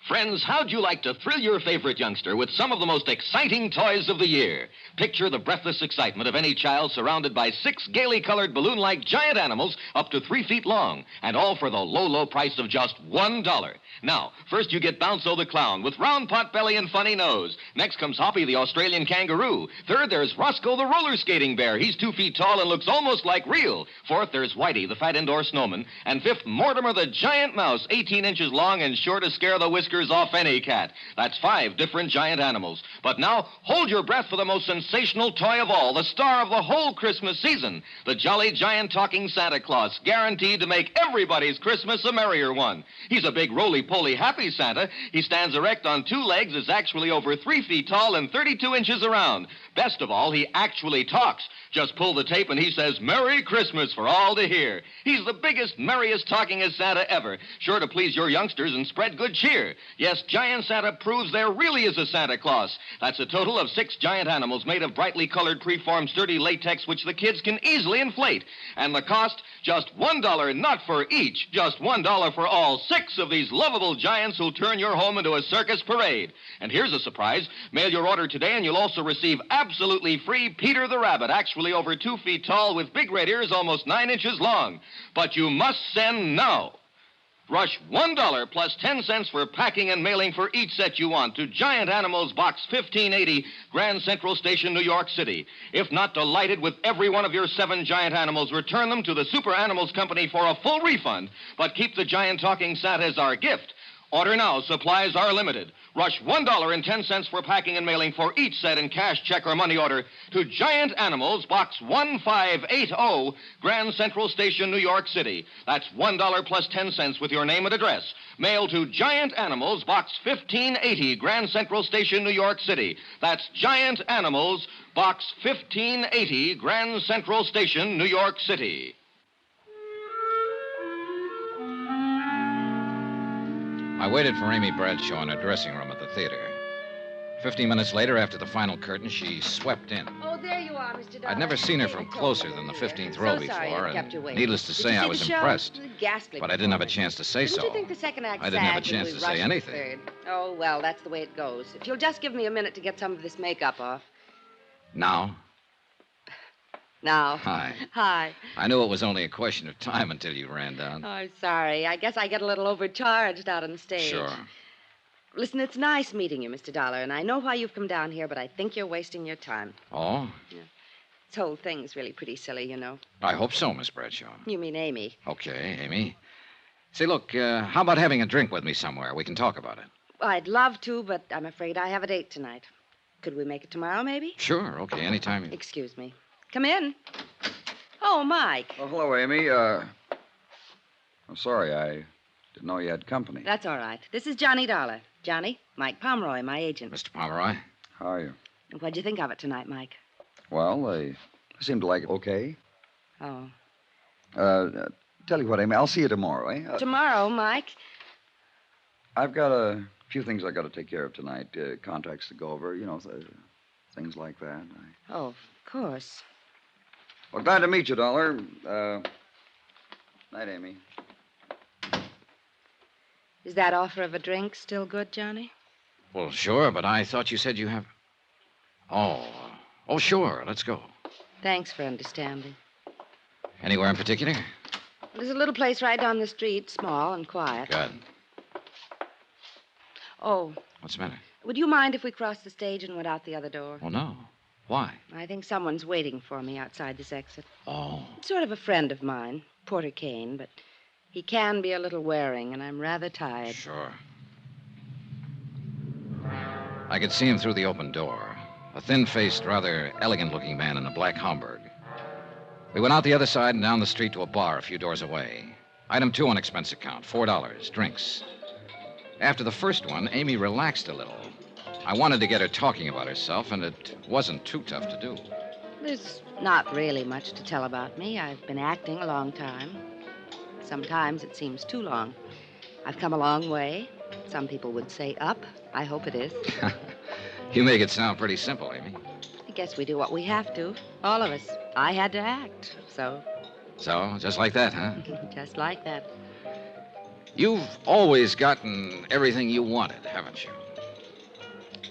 Friends, how'd you like to thrill your favorite youngster with some of the most exciting toys of the year? Picture the breathless excitement of any child surrounded by 6 gaily colored balloon-like giant animals up to 3 feet long, and all for the low, low price of just $1. Now, first you get Bounzo the clown with round pot belly and funny nose. Next comes Hoppy the Australian kangaroo. Third, there's Roscoe the roller skating bear. He's 2 feet tall and looks almost like real. Fourth, there's Whitey the fat indoor snowman. And fifth, Mortimer the giant mouse, 18 inches long and sure to scare the whiskers whiskers off any cat. That's 5 different giant animals. But now, hold your breath for the most sensational toy of all, the star of the whole Christmas season, the jolly giant talking Santa Claus, guaranteed to make everybody's Christmas a merrier one. He's a big roly-poly happy Santa. He stands erect on 2 legs, is actually over 3 feet tall and 32 inches around. Best of all, he actually talks. Just pull the tape and he says, "Merry Christmas" for all to hear. He's the biggest, merriest talkingest Santa ever, sure to please your youngsters and spread good cheer. Yes, Giant Santa proves there really is a Santa Claus. That's a total of 6 giant animals made of brightly colored, preformed, sturdy latex, which the kids can easily inflate. And the cost, just $1, not for each, just $1 for all 6 of these lovable giants who'll turn your home into a circus parade. And here's a surprise. Mail your order today and you'll also receive absolutely free Peter the Rabbit, actually over 2 feet tall with big red ears almost 9 inches long. But you must send now. Rush $1 plus 10 cents for packing and mailing for each set you want to Giant Animals Box 1580, Grand Central Station, New York City. If not delighted with every one of your 7 giant animals, return them to the Super Animals Company for a full refund, but keep the giant talking Santa as our gift. Order now. Supplies are limited. Rush $1.10 for packing and mailing for each set in cash, check, or money order to Giant Animals, Box 1580, Grand Central Station, New York City. That's $1 plus 10 cents with your name and address. Mail to Giant Animals, Box 1580, Grand Central Station, New York City. That's Giant Animals, Box 1580, Grand Central Station, New York City. I waited for Amy Bradshaw in her dressing room at the theater. 15 minutes later, after the final curtain, she swept in. Oh, there you are, Mr. Dollar. I'd never seen her from closer than the 15th row So sorry before, I kept you and waiting. needless to Did say, you I see was the show? impressed. Ghastly But I didn't have a chance to say Didn't so. you think the second act I didn't have a sagged when chance we to say rushed anything. the third? Oh, well, that's the way it goes. If you'll just give me a minute to get some of this makeup off. Now? Now. Hi. Hi. I knew it was only a question of time until you ran down. Oh, I'm sorry. I guess I get a little overcharged out on the stage. Sure. Listen, it's nice meeting you, Mr. Dollar, and I know why you've come down here, but I think you're wasting your time. Oh? This whole thing's really pretty silly, you know. I hope so, Miss Bradshaw. You mean Amy. Okay, Amy. Say, look, how about having a drink with me somewhere? We can talk about it. Well, I'd love to, but I'm afraid I have a date tonight. Could we make it tomorrow, maybe? Sure, okay, anytime you... Excuse me. Come in. Oh, Mike. Oh, hello, Amy. I'm sorry, I didn't know you had company. That's all right. This is Johnny Dollar. Johnny, Mike Pomeroy, my agent. Mr. Pomeroy? How are you? What'd you think of it tonight, Mike? Well, they seem to like it okay. Oh. Tell you what, Amy, I'll see you tomorrow, eh? Tomorrow, Mike? I've got a few things I got to take care of tonight. Contracts to go over, things like that. Oh, of course. Well, glad to meet you, Dollar. Night, Amy. Is that offer of a drink still good, Johnny? Well, sure, but I thought you said you have... Oh, sure, let's go. Thanks for understanding. Anywhere in particular? There's a little place right down the street, small and quiet. Good. Oh, What's the matter? would you mind if we crossed the stage and went out the other door? Oh, no. Why? I think someone's waiting for me outside this exit. Oh. Sort of a friend of mine, Porter Kane, but he can be a little wearing, and I'm rather tired. Sure. I could see him through the open door. A thin-faced, rather elegant-looking man in a black Homburg. We went out the other side and down the street to a bar a few doors away. Item 2 on expense account, $4, drinks. After the first one, Amy relaxed a little. I wanted to get her talking about herself, and it wasn't too tough to do. There's not really much to tell about me. I've been acting a long time. Sometimes it seems too long. I've come a long way. Some people would say up. I hope it is. You make it sound pretty simple, Amy. I guess we do what we have to. All of us. I had to act, so. So, just like that, huh? Just like that. You've always gotten everything you wanted, haven't you?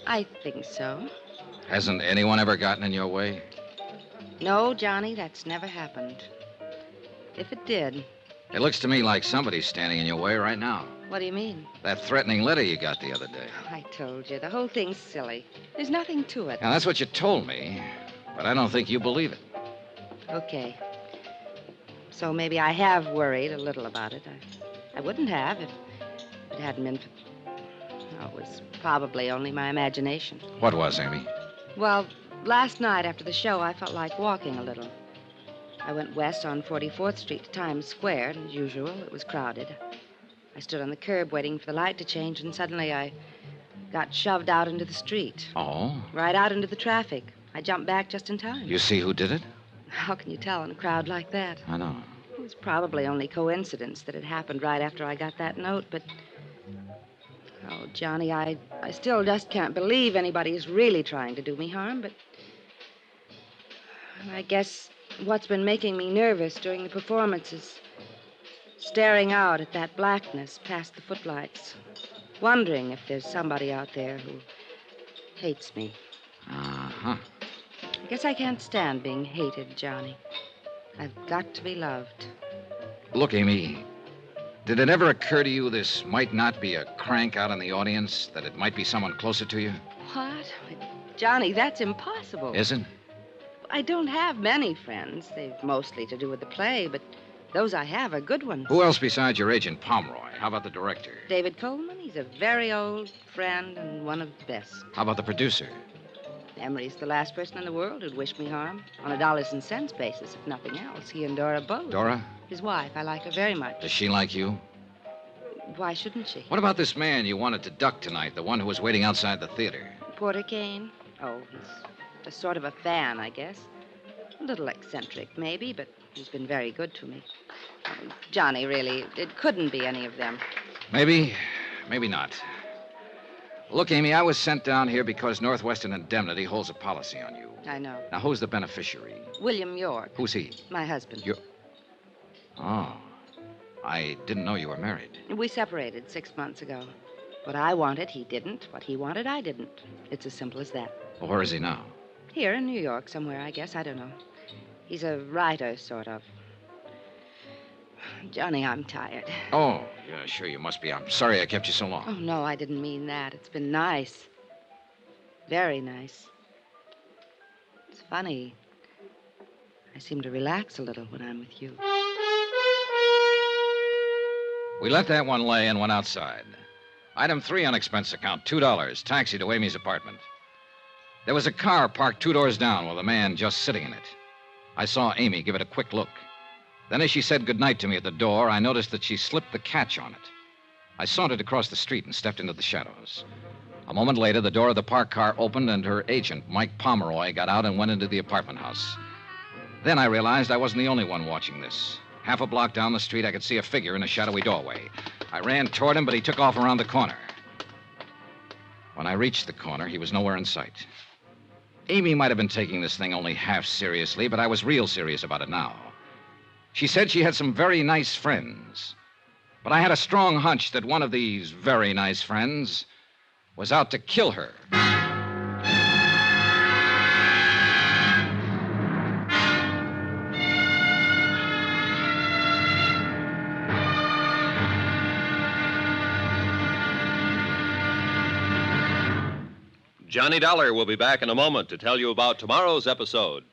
I think so. Hasn't anyone ever gotten in your way? No, Johnny, that's never happened. If it did. It looks to me like somebody's standing in your way right now. What do you mean? That threatening letter you got the other day. I told you, the whole thing's silly. There's nothing to it. Now, that's what you told me, but I don't think you believe it. Okay. So maybe I have worried a little about it. I wouldn't have if it hadn't been for... Oh, it was probably only my imagination. What was, Amy? Well, last night after the show, I felt like walking a little. I went west on 44th Street to Times Square, and as usual, it was crowded. I stood on the curb waiting for the light to change, and suddenly I got shoved out into the street. Oh? Right out into the traffic. I jumped back just in time. You see who did it? How can you tell in a crowd like that? I know. It was probably only coincidence that it happened right after I got that note, but... Oh, Johnny, I still just can't believe anybody is really trying to do me harm, but... I guess what's been making me nervous during the performance is staring out at that blackness past the footlights, wondering if there's somebody out there who hates me. Uh-huh. I guess I can't stand being hated, Johnny. I've got to be loved. Look, Amy, did it ever occur to you this might not be a crank out in the audience, that it might be someone closer to you? What? Johnny, that's impossible. Isn't? I don't have many friends. They've mostly to do with the play, but those I have are good ones. Who else besides your agent, Pomeroy? How about the director? David Coleman, he's a very old friend and one of the best. How about the producer? Emery's the last person in the world who'd wish me harm. On a dollars and cents basis, if nothing else. He and Dora both. Dora? His wife. I like her very much. Does she like you? Why shouldn't she? What about this man you wanted to duck tonight, the one who was waiting outside the theater? Porter Kane? Oh, he's a sort of a fan, I guess. A little eccentric, maybe, but he's been very good to me. Johnny, really, it couldn't be any of them. Maybe, maybe not. Look, Amy, I was sent down here because Northwestern Indemnity holds a policy on you. I know. Now, who's the beneficiary? William York. Who's he? My husband. Oh. I didn't know you were married. We separated 6 months ago. What I wanted, he didn't. What he wanted, I didn't. It's as simple as that. Well, where is he now? Here in New York somewhere, I guess. I don't know. He's a writer, sort of. Johnny, I'm tired. Oh, yeah, sure you must be. I'm sorry I kept you so long. Oh, no, I didn't mean that. It's been nice. Very nice. It's funny. I seem to relax a little when I'm with you. We let that one lay and went outside. Item 3 on expense account, $2. Taxi to Amy's apartment. There was a car parked 2 doors down with a man just sitting in it. I saw Amy give it a quick look. Then as she said goodnight to me at the door, I noticed that she slipped the catch on it. I sauntered across the street and stepped into the shadows. A moment later, the door of the parked car opened and her agent, Mike Pomeroy, got out and went into the apartment house. Then I realized I wasn't the only one watching this. Half a block down the street, I could see a figure in a shadowy doorway. I ran toward him, but he took off around the corner. When I reached the corner, he was nowhere in sight. Amy might have been taking this thing only half seriously, but I was real serious about it now. She said she had some very nice friends. But I had a strong hunch that one of these very nice friends was out to kill her. Johnny Dollar will be back in a moment to tell you about tomorrow's episode.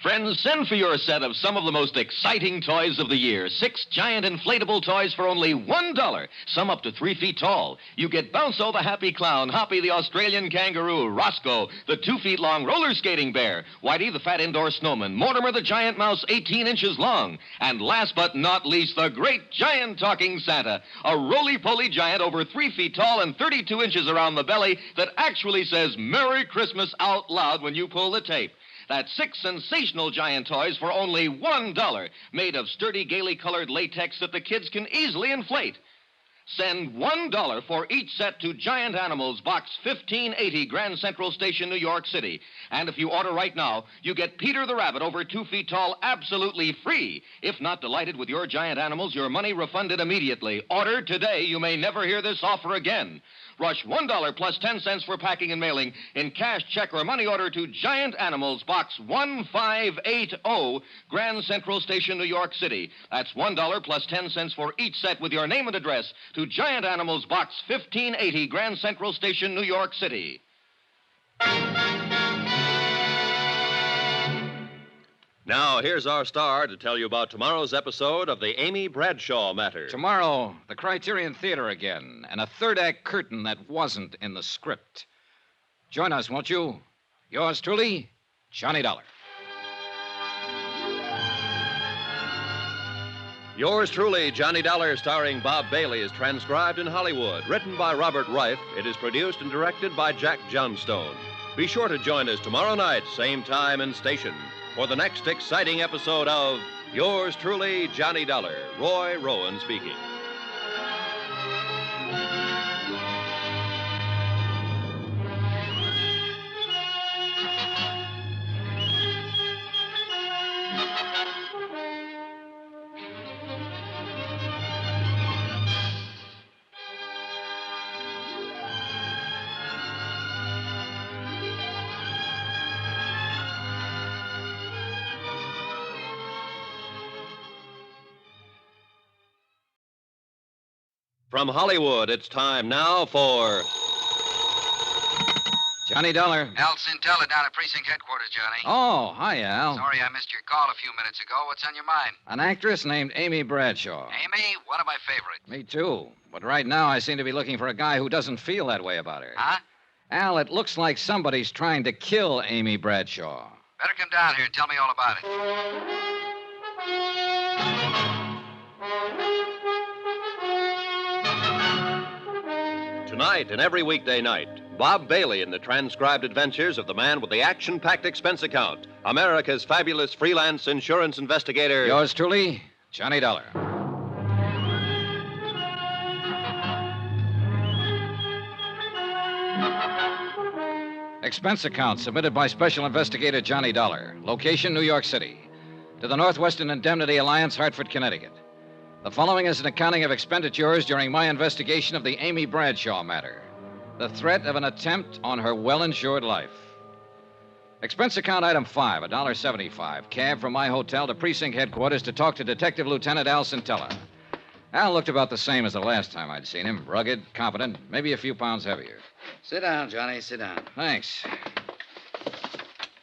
Friends, send for your set of some of the most exciting toys of the year. 6 giant inflatable toys for only $1, some up to 3 feet tall. You get Bounco the Happy Clown, Hoppy the Australian Kangaroo, Roscoe the 2 feet long roller skating bear, Whitey the fat indoor snowman, Mortimer the giant mouse 18 inches long, and last but not least, the great giant talking Santa, a roly-poly giant over 3 feet tall and 32 inches around the belly that actually says Merry Christmas out loud when you pull the tape. That's 6 sensational giant toys for only $1, made of sturdy, gaily colored latex that the kids can easily inflate. Send $1 for each set to Giant Animals, Box 1580, Grand Central Station, New York City. And if you order right now, you get Peter the Rabbit over 2 feet tall absolutely free. If not delighted with your Giant Animals, your money refunded immediately. Order today. You may never hear this offer again. Rush $1 plus 10 cents for packing and mailing in cash, check, or money order to Giant Animals, Box 1580, Grand Central Station, New York City. That's $1 plus 10 cents for each set with your name and address to Giant Animals, Box 1580, Grand Central Station, New York City. Now, here's our star to tell you about tomorrow's episode of the Amy Bradshaw matter. Tomorrow, the Criterion Theater again, and a third-act curtain that wasn't in the script. Join us, won't you? Yours truly, Johnny Dollar. Yours truly, Johnny Dollar, starring Bob Bailey, is transcribed in Hollywood. Written by Robert Reif, it is produced and directed by Jack Johnstone. Be sure to join us tomorrow night, same time and station, for the next exciting episode of Yours truly, Johnny Dollar. Roy Rowan speaking. From Hollywood, it's time now for Johnny Dollar. Al Cintella down at precinct headquarters, Johnny. Oh, hi, Al. Sorry I missed your call a few minutes ago. What's on your mind? An actress named Amy Bradshaw. Amy, one of my favorites. Me too. But right now, I seem to be looking for a guy who doesn't feel that way about her. Huh? Al, it looks like somebody's trying to kill Amy Bradshaw. Better come down here and tell me all about it. Tonight and every weekday night, Bob Bailey in the transcribed adventures of the man with the action-packed expense account, America's fabulous freelance insurance investigator. Yours truly, Johnny Dollar. Expense account submitted by Special Investigator Johnny Dollar. Location, New York City. To the Northwestern Indemnity Alliance, Hartford, Connecticut. The following is an accounting of expenditures during my investigation of the Amy Bradshaw matter. The threat of an attempt on her well-insured life. Expense account item 5, $1.75. Cab from my hotel to precinct headquarters to talk to Detective Lieutenant Al Cintella. Al looked about the same as the last time I'd seen him. Rugged, competent, maybe a few pounds heavier. Sit down, Johnny. Sit down. Thanks.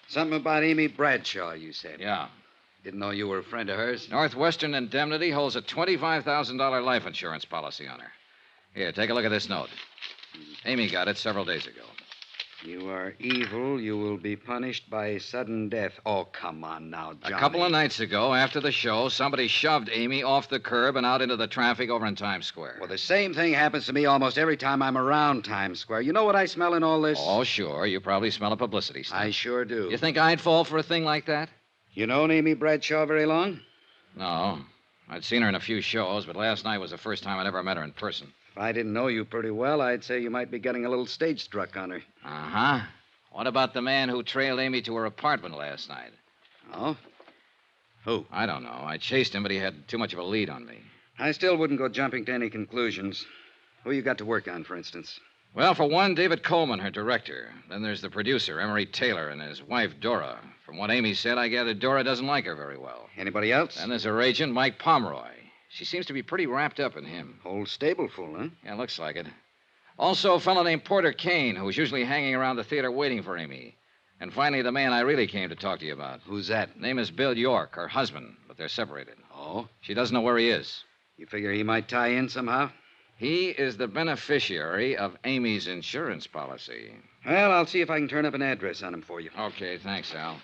Something about Amy Bradshaw, you said. Yeah. Didn't know you were a friend of hers. Northwestern Indemnity holds a $25,000 life insurance policy on her. Here, take a look at this note. Amy got it several days ago. You are evil. You will be punished by sudden death. Oh, come on now, Johnny. A couple of nights ago, after the show, somebody shoved Amy off the curb and out into the traffic over in Times Square. Well, the same thing happens to me almost every time I'm around Times Square. You know what I smell in all this? Oh, sure. You probably smell a publicity stunt. I sure do. You think I'd fall for a thing like that? You known Amy Bradshaw very long? No. I'd seen her in a few shows, but last night was the first time I'd ever met her in person. If I didn't know you pretty well, I'd say you might be getting a little stage struck on her. Uh-huh. What about the man who trailed Amy to her apartment last night? Oh? Who? I don't know. I chased him, but he had too much of a lead on me. I still wouldn't go jumping to any conclusions. Who you got to work on, for instance? Well, for one, David Coleman, her director. Then there's the producer, Emery Taylor, and his wife, Dora. From what Amy said, I gather Dora doesn't like her very well. Anybody else? Then there's her agent, Mike Pomeroy. She seems to be pretty wrapped up in him. Whole stable full, huh? Yeah, looks like it. Also, a fellow named Porter Kane, who's usually hanging around the theater waiting for Amy. And finally, the man I really came to talk to you about. Who's that? Name is Bill York, her husband, but they're separated. Oh? She doesn't know where he is. You figure he might tie in somehow? He is the beneficiary of Amy's insurance policy. Well, I'll see if I can turn up an address on him for you. Okay, thanks, Al.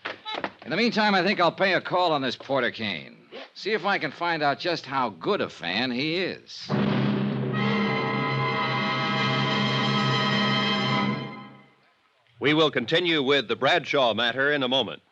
In the meantime, I think I'll pay a call on this Porter Kane. See if I can find out just how good a fan he is. We will continue with the Bradshaw matter in a moment.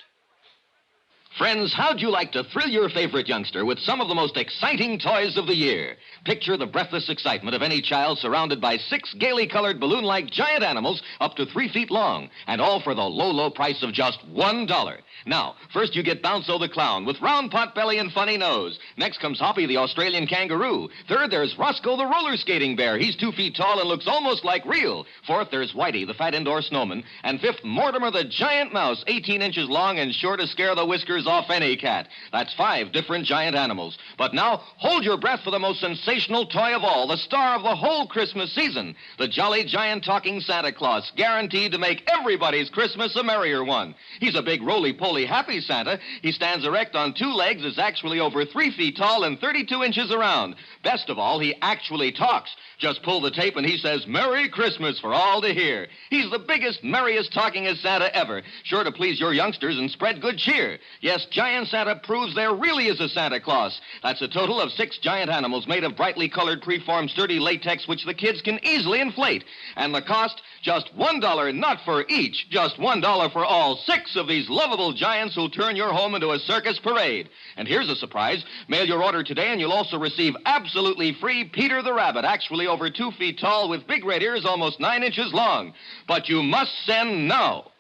Friends, how'd you like to thrill your favorite youngster with some of the most exciting toys of the year? Picture the breathless excitement of any child surrounded by 6 gaily colored balloon-like giant animals up to 3 feet long, and all for the low, low price of just $1. Now, first you get Bounco the clown with round pot belly and funny nose. Next comes Hoppy the Australian kangaroo. Third, there's Roscoe the roller skating bear. He's 2 feet tall and looks almost like real. Fourth, there's Whitey the fat indoor snowman. And fifth, Mortimer the giant mouse, 18 inches long and sure to scare the whiskers scares off any cat. That's 5 different giant animals. But now, hold your breath for the most sensational toy of all, the star of the whole Christmas season, the jolly giant talking Santa Claus, guaranteed to make everybody's Christmas a merrier one. He's a big roly-poly happy Santa. He stands erect on 2 legs, is actually over 3 feet tall and 32 inches around. Best of all, he actually talks. Just pull the tape and he says, "Merry Christmas" for all to hear. He's the biggest, merriest talkingest Santa ever, sure to please your youngsters and spread good cheer. Yes, Giant Santa proves there really is a Santa Claus. That's a total of 6 giant animals made of brightly colored, preformed, sturdy latex, which the kids can easily inflate. And the cost, just $1, not for each, just $1 for all 6 of these lovable giants who'll turn your home into a circus parade. And here's a surprise. Mail your order today and you'll also receive absolutely free Peter the Rabbit, actually over 2 feet tall with big red ears almost 9 inches long. But you must send now.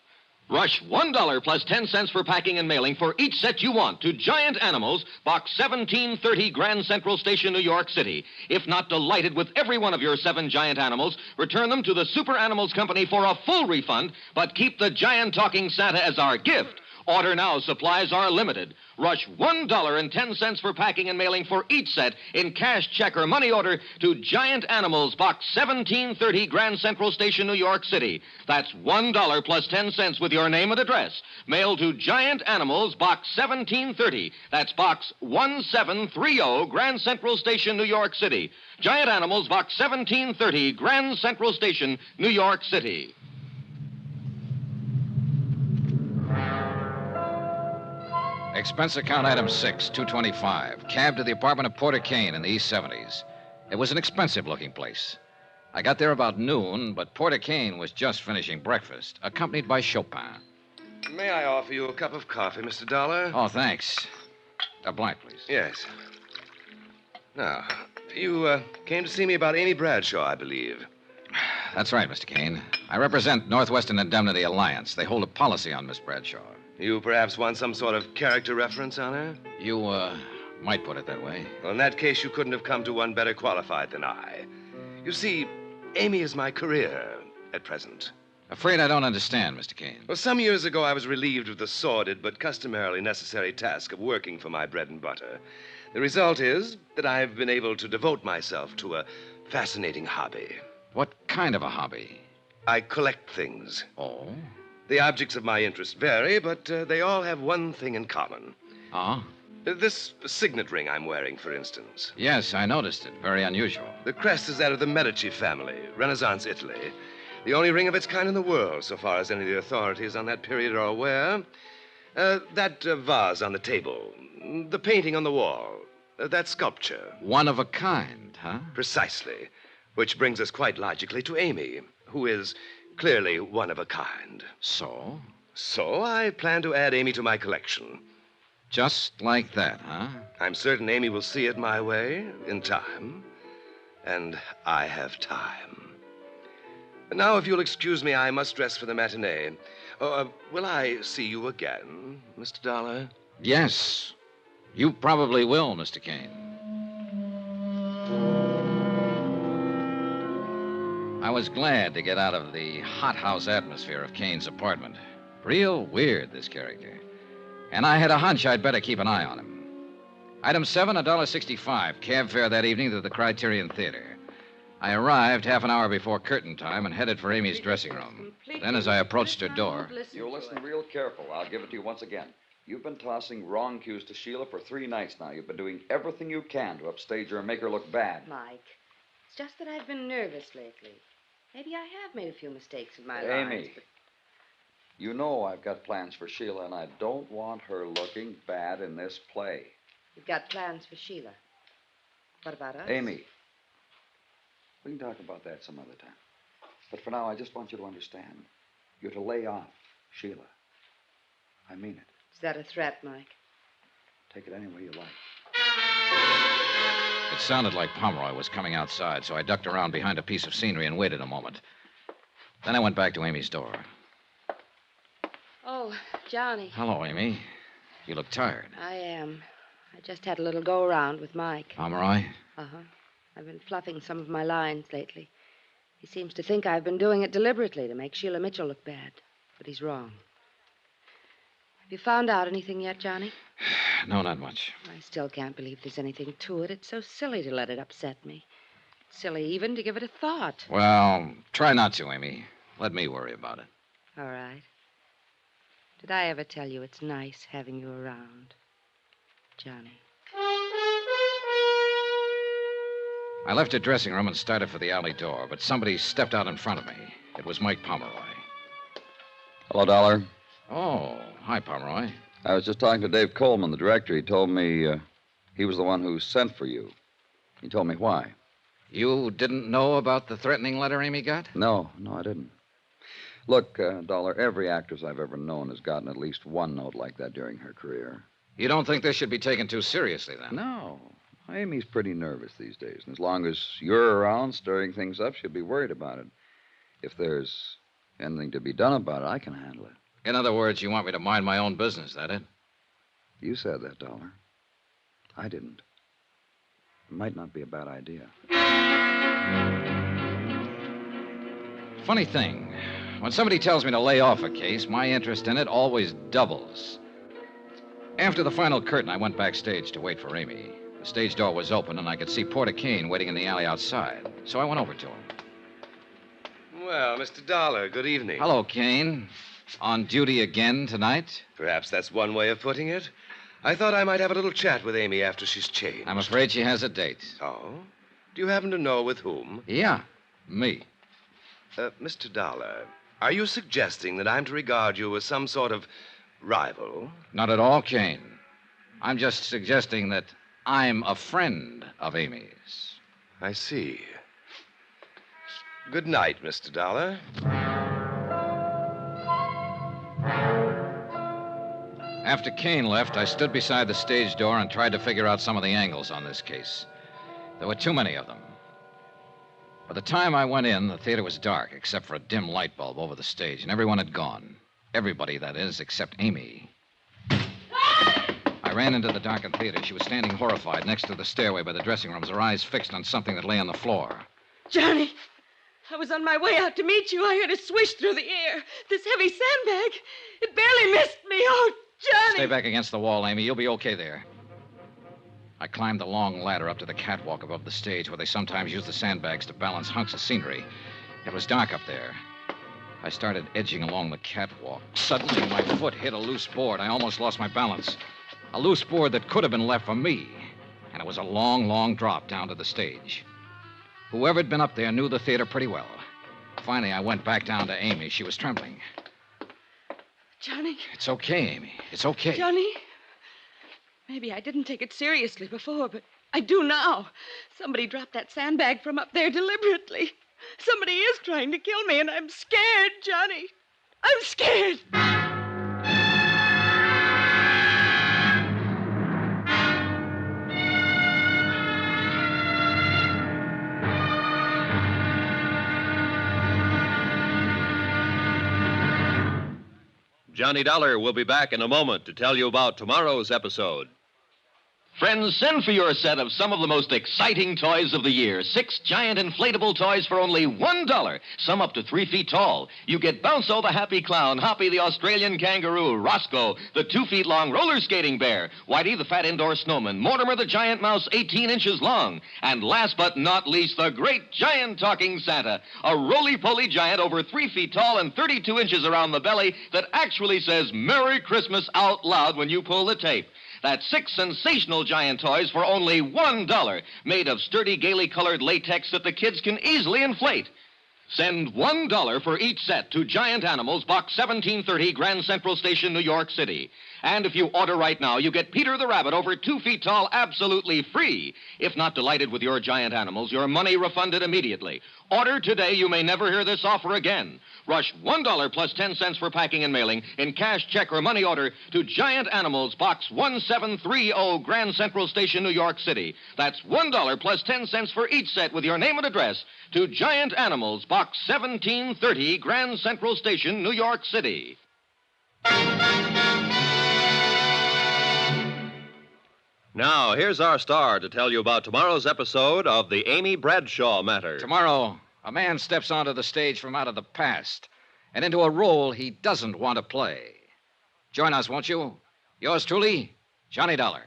Rush $1 plus 10 cents for packing and mailing for each set you want to Giant Animals, Box 1730, Grand Central Station, New York City. If not delighted with every one of your 7 giant animals, return them to the Super Animals Company for a full refund, but keep the giant talking Santa as our gift. Order now. Supplies are limited. Rush $1.10 for packing and mailing for each set in cash, check, or money order to Giant Animals, Box 1730, Grand Central Station, New York City. That's $1 plus 10 cents with your name and address. Mail to Giant Animals, Box 1730. That's Box 1730, Grand Central Station, New York City. Giant Animals, Box 1730, Grand Central Station, New York City. Expense account item 6, $225. Cab to the apartment of Porter Kane in the East 70s. It was an expensive-looking place. I got there about noon, but Porter Kane was just finishing breakfast, accompanied by Chopin. May I offer you a cup of coffee, Mr. Dollar? Oh, thanks. A blind, please. Yes. Now, you came to see me about Amy Bradshaw, I believe. That's right, Mr. Kane. I represent Northwestern Indemnity Alliance. They hold a policy on Miss Bradshaw. You perhaps want some sort of character reference on her? You, might put it that way. Well, in that case, you couldn't have come to one better qualified than I. You see, Amy is my career at present. Afraid I don't understand, Mr. Kane. Well, some years ago, I was relieved of the sordid but customarily necessary task of working for my bread and butter. The result is that I've been able to devote myself to a fascinating hobby. What kind of a hobby? I collect things. Oh? The objects of my interest vary, but they all have one thing in common. Oh? This signet ring I'm wearing, for instance. Yes, I noticed it. Very unusual. The crest is that of the Medici family, Renaissance Italy. The only ring of its kind in the world, so far as any of the authorities on that period are aware. That vase on the table, the painting on the wall, that sculpture. One of a kind, huh? Precisely. Which brings us quite logically to Amy, who is clearly one of a kind. So? So I plan to add Amy to my collection. Just like that, huh? I'm certain Amy will see it my way in time. And I have time. Now, if you'll excuse me, I must dress for the matinee. Will I see you again, Mr. Dollar? Yes. You probably will, Mr. Kane. I was glad to get out of the hothouse atmosphere of Kane's apartment. Real weird, this character. And I had a hunch I'd better keep an eye on him. Item 7, $1.65. Cab fare that evening to the Criterion Theater. I arrived half an hour before curtain time and headed for Amy's dressing room. Then, as I approached her door... You listen real careful. I'll give it to you once again. You've been tossing wrong cues to Sheila for 3 nights now. You've been doing everything you can to upstage her and make her look bad. Mike, it's just that I've been nervous lately. Maybe I have made a few mistakes in my life. Amy, you know I've got plans for Sheila, and I don't want her looking bad in this play. You've got plans for Sheila. What about us? Amy, we can talk about that some other time. But for now, I just want you to understand. You're to lay off Sheila. I mean it. Is that a threat, Mike? Take it any way you like. It sounded like Pomeroy was coming outside, so I ducked around behind a piece of scenery and waited a moment. Then I went back to Amy's door. Oh, Johnny. Hello, Amy. You look tired. I am. I just had a little go-around with Mike. Pomeroy? Uh-huh. I've been fluffing some of my lines lately. He seems to think I've been doing it deliberately to make Sheila Mitchell look bad. But he's wrong. Have you found out anything yet, Johnny? No, not much. I still can't believe there's anything to it. It's so silly to let it upset me. It's silly even to give it a thought. Well, try not to, Amy. Let me worry about it. All right. Did I ever tell you it's nice having you around, Johnny? I left the dressing room and started for the alley door, but somebody stepped out in front of me. It was Mike Pomeroy. Hello, Dollar. Oh, hi, Pomeroy. I was just talking to Dave Coleman, the director. He told me he was the one who sent for you. He told me why. You didn't know about the threatening letter Amy got? No, I didn't. Look, Dollar, every actress I've ever known has gotten at least one note like that during her career. You don't think this should be taken too seriously, then? No. Amy's pretty nervous these days, and as long as you're around stirring things up, she'll be worried about it. If there's anything to be done about it, I can handle it. In other words, you want me to mind my own business, that it? You said that, Dollar. I didn't. It might not be a bad idea. Funny thing, when somebody tells me to lay off a case, my interest in it always doubles. After the final curtain, I went backstage to wait for Amy. The stage door was open, and I could see Porter Kane waiting in the alley outside. So I went over to him. Well, Mr. Dollar, good evening. Hello, Kane. On duty again tonight? Perhaps that's one way of putting it. I thought I might have a little chat with Amy after she's changed. I'm afraid she has a date. Oh? Do you happen to know with whom? Yeah, me. Mr. Dollar, are you suggesting that I'm to regard you as some sort of rival? Not at all, Kane. I'm just suggesting that I'm a friend of Amy's. I see. Good night, Mr. Dollar. After Kane left, I stood beside the stage door and tried to figure out some of the angles on this case. There were too many of them. By the time I went in, the theater was dark, except for a dim light bulb over the stage, and everyone had gone. Everybody, that is, except Amy. I ran into the darkened theater. She was standing horrified next to the stairway by the dressing rooms, her eyes fixed on something that lay on the floor. Johnny, I was on my way out to meet you. I heard a swish through the air. This heavy sandbag. It barely missed me. Oh, Johnny! Stay back against the wall, Amy. You'll be okay there. I climbed the long ladder up to the catwalk above the stage where they sometimes use the sandbags to balance hunks of scenery. It was dark up there. I started edging along the catwalk. Suddenly, my foot hit a loose board. I almost lost my balance. A loose board that could have been left for me. And it was a long, long drop down to the stage. Whoever had been up there knew the theater pretty well. Finally, I went back down to Amy. She was trembling. Johnny? It's okay, Amy. It's okay. Johnny? Maybe I didn't take it seriously before, but I do now. Somebody dropped that sandbag from up there deliberately. Somebody is trying to kill me, and I'm scared, Johnny. I'm scared. Johnny Dollar will be back in a moment to tell you about tomorrow's episode. Friends, send for your set of some of the most exciting toys of the year. 6 giant inflatable toys for only $1. Some up to 3 feet tall. You get Bounco the Happy Clown, Hoppy the Australian Kangaroo, Roscoe the 2 feet long roller skating bear, Whitey the fat indoor snowman, Mortimer the giant mouse 18 inches long, and last but not least, the great giant talking Santa, a roly-poly giant over 3 feet tall and 32 inches around the belly that actually says Merry Christmas out loud when you pull the tape. That's 6 sensational giant toys for only $1, made of sturdy, gaily colored latex that the kids can easily inflate. Send $1 for each set to Giant Animals, Box 1730, Grand Central Station, New York City. And if you order right now, you get Peter the Rabbit over 2 feet tall absolutely free. If not delighted with your giant animals, your money refunded immediately. Order today. You may never hear this offer again. Rush $1 plus 10 cents for packing and mailing in cash, check, or money order to Giant Animals, Box 1730, Grand Central Station, New York City. That's $1 plus 10 cents for each set with your name and address to Giant Animals, Box 1730, Grand Central Station, New York City. Now, here's our star to tell you about tomorrow's episode of the Amy Bradshaw Matter. Tomorrow, a man steps onto the stage from out of the past and into a role he doesn't want to play. Join us, won't you? Yours truly, Johnny Dollar.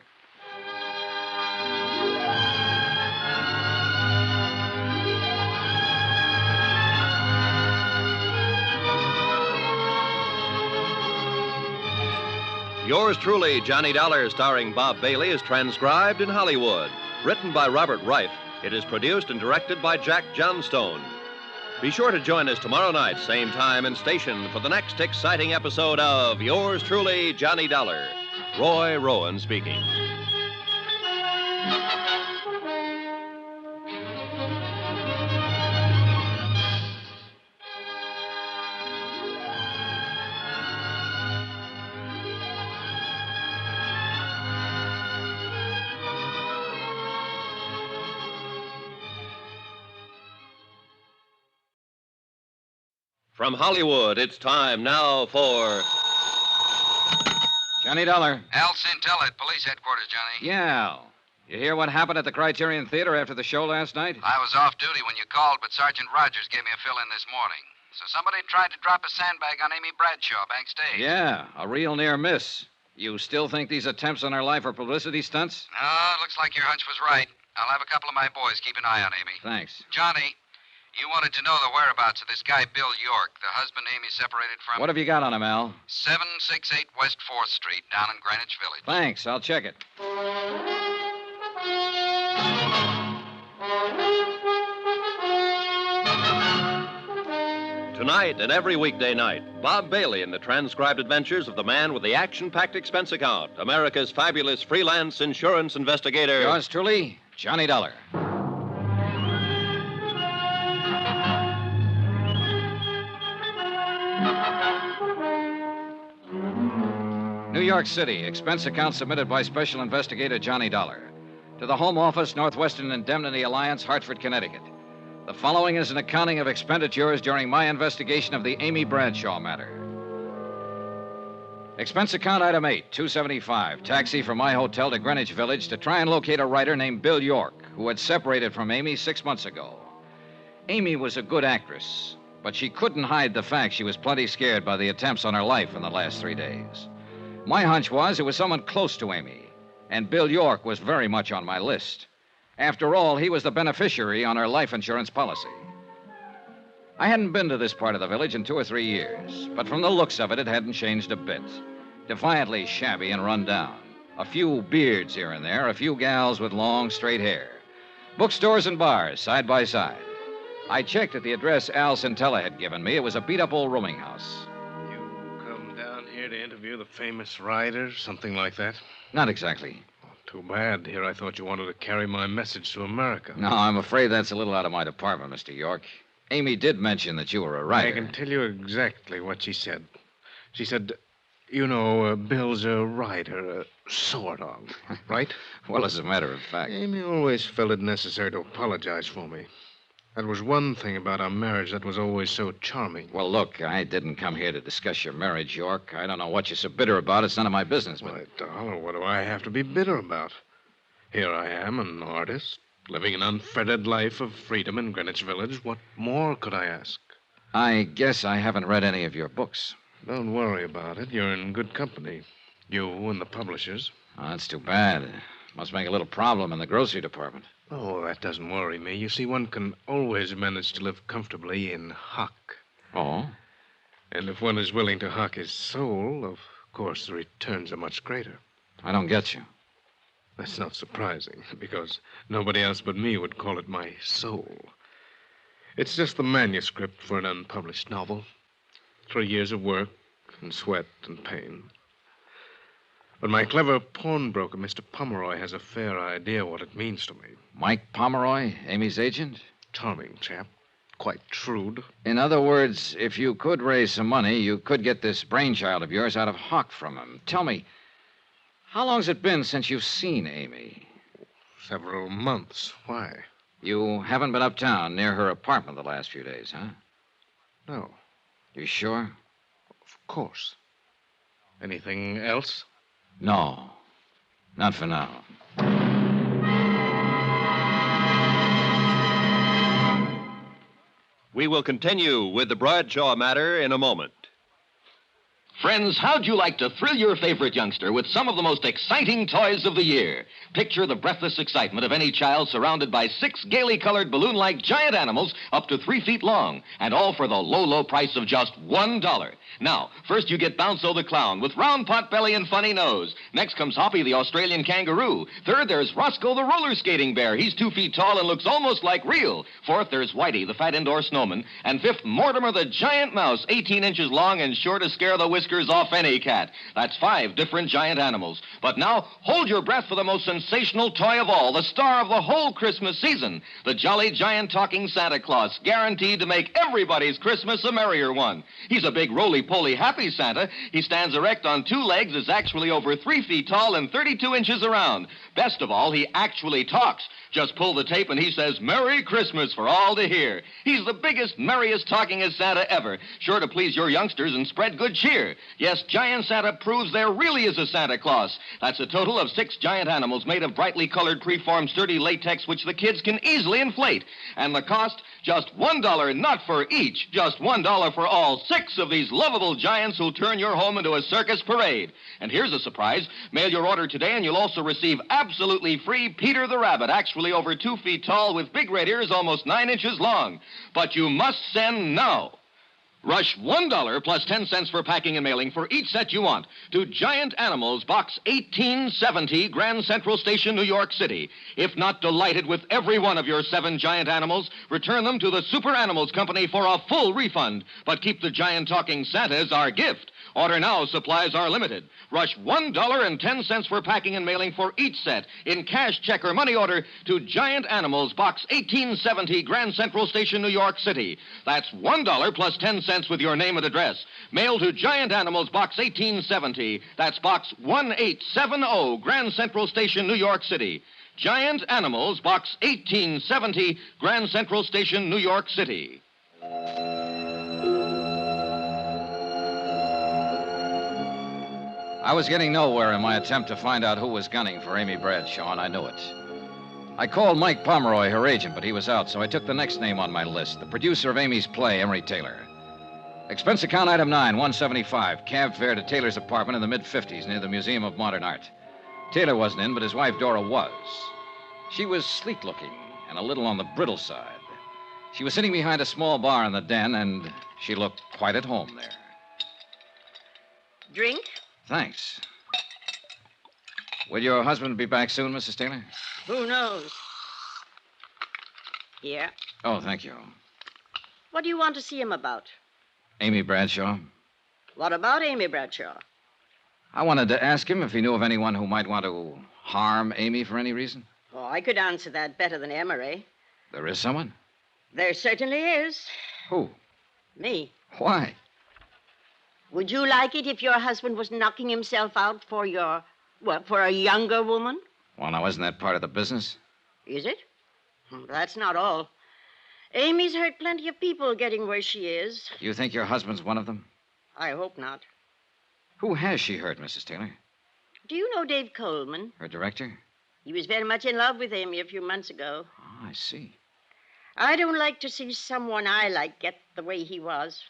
Yours truly, Johnny Dollar, starring Bob Bailey, is transcribed in Hollywood. Written by Robert Reif, it is produced and directed by Jack Johnstone. Be sure to join us tomorrow night, same time and station, for the next exciting episode of Yours truly, Johnny Dollar. Roy Rowan speaking. From Hollywood, it's time now for Johnny Dollar. Al Sintella at police headquarters, Johnny. Yeah. You hear what happened at the Criterion Theater after the show last night? I was off duty when you called, but Sergeant Rogers gave me a fill-in this morning. So somebody tried to drop a sandbag on Amy Bradshaw backstage. Yeah, a real near miss. You still think these attempts on her life are publicity stunts? No, it looks like your hunch was right. I'll have a couple of my boys keep an eye on Amy. Thanks. Johnny, you wanted to know the whereabouts of this guy, Bill York, the husband Amy separated from. What have you got on him, Al? 768 West 4th Street, down in Greenwich Village. Thanks, I'll check it. Tonight and every weekday night, Bob Bailey in the transcribed adventures of the man with the action-packed expense account, America's fabulous freelance insurance investigator. Yours truly, Johnny Dollar. New York City, expense account submitted by Special Investigator Johnny Dollar. To the Home Office, Northwestern Indemnity Alliance, Hartford, Connecticut. The following is an accounting of expenditures during my investigation of the Amy Bradshaw matter. Expense account item 8, $275. Taxi from my hotel to Greenwich Village to try and locate a writer named Bill York, who had separated from Amy 6 months ago. Amy was a good actress, but she couldn't hide the fact she was plenty scared by the attempts on her life in the last 3 days. My hunch was it was someone close to Amy, and Bill York was very much on my list. After all, he was the beneficiary on her life insurance policy. I hadn't been to this part of the village in 2 or 3 years, but from the looks of it, it hadn't changed a bit. Defiantly shabby and run down. A few beards here and there, a few gals with long, straight hair. Bookstores and bars, side by side. I checked at the address Al Sintella had given me. It was a beat-up old rooming house. Come down here to interview the famous writer, something like that? Not exactly. Too bad. Here I thought you wanted to carry my message to America. No, I'm afraid that's a little out of my department, Mr. York. Amy did mention that you were a writer. I can tell you exactly what she said. She said, you know, Bill's a writer, sort of, right? Well, as a matter of fact. Amy always felt it necessary to apologize for me. That was one thing about our marriage that was always so charming. Well, look, I didn't come here to discuss your marriage, York. I don't know what you're so bitter about. It's none of my business. But... Why, Dollar, what do I have to be bitter about? Here I am, an artist, living an unfettered life of freedom in Greenwich Village. What more could I ask? I guess I haven't read any of your books. Don't worry about it. You're in good company. You and the publishers. Oh, that's too bad. Must make a little problem in the grocery department. Oh, that doesn't worry me. You see, one can always manage to live comfortably in hock. Oh? And if one is willing to hock his soul, of course the returns are much greater. I don't get you. That's not surprising, because nobody else but me would call it my soul. It's just the manuscript for an unpublished novel. 3 years of work and sweat and pain. But my clever pawnbroker, Mr. Pomeroy, has a fair idea what it means to me. Mike Pomeroy, Amy's agent? Charming chap. Quite shrewd. In other words, if you could raise some money, you could get this brainchild of yours out of hock from him. Tell me, how long's it been since you've seen Amy? Several months. Why? You haven't been uptown near her apartment the last few days, huh? No. You sure? Of course. Anything else? No. Not for now. We will continue with the Bradshaw matter in a moment. Friends, how'd you like to thrill your favorite youngster with some of the most exciting toys of the year? Picture the breathless excitement of any child surrounded by 6 gaily colored balloon-like giant animals up to 3 feet long, and all for the low, low price of just $1. Now, first you get Bounzo the clown with round pot belly and funny nose. Next comes Hoppy the Australian kangaroo. Third, there's Roscoe the roller skating bear. He's 2 feet tall and looks almost like real. Fourth, there's Whitey the fat indoor snowman. And fifth, Mortimer the giant mouse, 18 inches long and sure to scare the whiskers off any cat. That's 5 different giant animals. But now, hold your breath for the most sensational toy of all, the star of the whole Christmas season, the jolly giant talking Santa Claus, guaranteed to make everybody's Christmas a merrier one. He's a big roly-poly happy Santa. He stands erect on 2 legs, is actually over 3 feet tall and 32 inches around. Best of all, he actually talks. Just pull the tape and he says, "Merry Christmas" for all to hear. He's the biggest, merriest talkingest Santa ever, sure to please your youngsters and spread good cheer. Yes, Giant Santa proves there really is a Santa Claus. That's a total of 6 giant animals made of brightly colored, preformed, sturdy latex, which the kids can easily inflate. And the cost, just $1, not for each, just $1 for all 6 of these lovable giants who'll turn your home into a circus parade. And here's a surprise. Mail your order today and you'll also receive absolutely free Peter the Rabbit, actually over 2 feet tall with big red ears almost 9 inches long. But you must send now. Rush $1 plus 10 cents for packing and mailing for each set you want to Giant Animals, Box 1870, Grand Central Station, New York City. If not delighted with every one of your 7 giant animals, return them to the Super Animals Company for a full refund. But keep the giant talking Santa as our gift. Order now, supplies are limited. Rush $1.10 for packing and mailing for each set in cash, check, or money order to Giant Animals, Box 1870, Grand Central Station, New York City. That's $1 plus 10 cents with your name and address. Mail to Giant Animals, Box 1870. That's Box 1870, Grand Central Station, New York City. Giant Animals, Box 1870, Grand Central Station, New York City. I was getting nowhere in my attempt to find out who was gunning for Amy Bradshaw, and I knew it. I called Mike Pomeroy, her agent, but he was out, so I took the next name on my list, the producer of Amy's play, Emery Taylor. Expense account item 9, $175, cab fare to Taylor's apartment in the mid-50s near the Museum of Modern Art. Taylor wasn't in, but his wife Dora was. She was sleek-looking and a little on the brittle side. She was sitting behind a small bar in the den, and she looked quite at home there. Drink? Thanks. Will your husband be back soon, Mrs. Taylor? Who knows? Here. Oh, thank you. What do you want to see him about? Amy Bradshaw. What about Amy Bradshaw? I wanted to ask him if he knew of anyone who might want to harm Amy for any reason. Oh, I could answer that better than Emery. There is someone? There certainly is. Who? Me. Why? Would you like it if your husband was knocking himself out for for a younger woman? Well, now, isn't that part of the business? Is it? That's not all. Amy's hurt plenty of people getting where she is. You think your husband's one of them? I hope not. Who has she hurt, Mrs. Taylor? Do you know Dave Coleman? Her director? He was very much in love with Amy a few months ago. Oh, I see. I don't like to see someone I like get the way he was.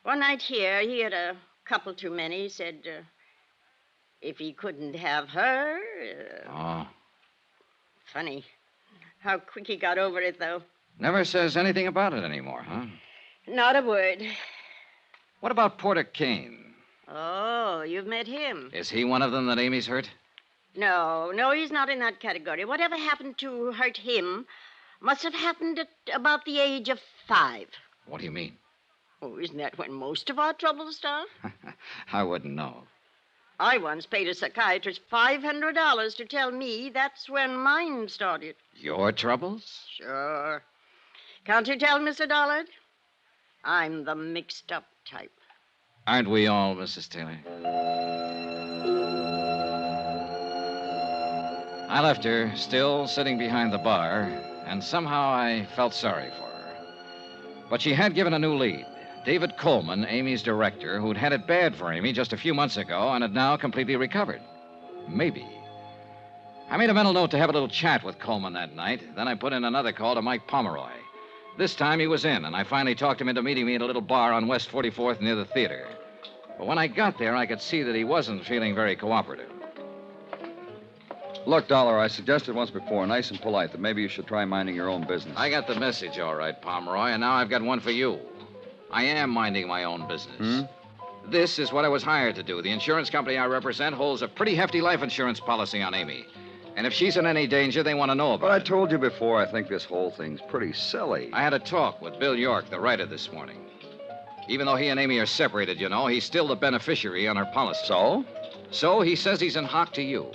One night here, he had a couple too many. He said if he couldn't have her... Oh. Funny. How quick he got over it, though. Never says anything about it anymore, huh? Not a word. What about Porter Kane? Oh, you've met him. Is he one of them that Amy's hurt? No, he's not in that category. Whatever happened to hurt him must have happened at about the age of 5. What do you mean? Oh, isn't that when most of our troubles start? I wouldn't know. I once paid a psychiatrist $500 to tell me that's when mine started. Your troubles? Sure. Can't you tell, Mr. Dollard? I'm the mixed-up type. Aren't we all, Mrs. Taylor? I left her, still sitting behind the bar, and somehow I felt sorry for her. But she had given a new lead. David Coleman, Amy's director, who'd had it bad for Amy just a few months ago and had now completely recovered. Maybe. I made a mental note to have a little chat with Coleman that night. Then I put in another call to Mike Pomeroy. This time he was in, and I finally talked him into meeting me at a little bar on West 44th near the theater. But when I got there, I could see that he wasn't feeling very cooperative. Look, Dollar, I suggested once before, nice and polite, that maybe you should try minding your own business. I got the message, all right, Pomeroy, and now I've got one for you. I am minding my own business. This is what I was hired to do. The insurance company I represent holds a pretty hefty life insurance policy on Amy. And if she's in any danger, they want to know about it. But I told you before, I think this whole thing's pretty silly. I had a talk with Bill York, the writer, this morning. Even though he and Amy are separated, you know, he's still the beneficiary on her policy. So? So he says he's in hock to you.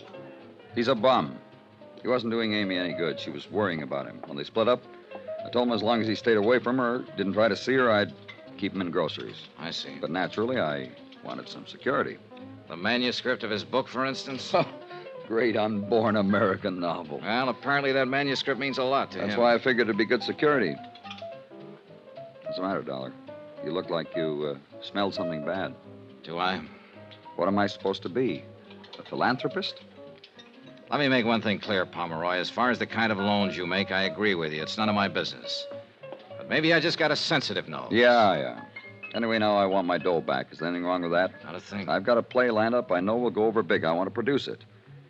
He's a bum. He wasn't doing Amy any good. She was worrying about him. When they split up, I told him as long as he stayed away from her, didn't try to see her, I'd keep him in groceries. I see. But naturally, I wanted some security. The manuscript of his book, for instance? Great unborn American novel. Well, apparently that manuscript means a lot to him. That's why I figured it'd be good security. What's the matter, Dollar? You look like you smelled something bad. Do I? What am I supposed to be? A philanthropist? Let me make one thing clear, Pomeroy. As far as the kind of loans you make, I agree with you. It's none of my business. But maybe I just got a sensitive nose. Yeah. Anyway, now I want my dough back. Is there anything wrong with that? Not a thing. I've got a play lined up I know will go over big. I want to produce it.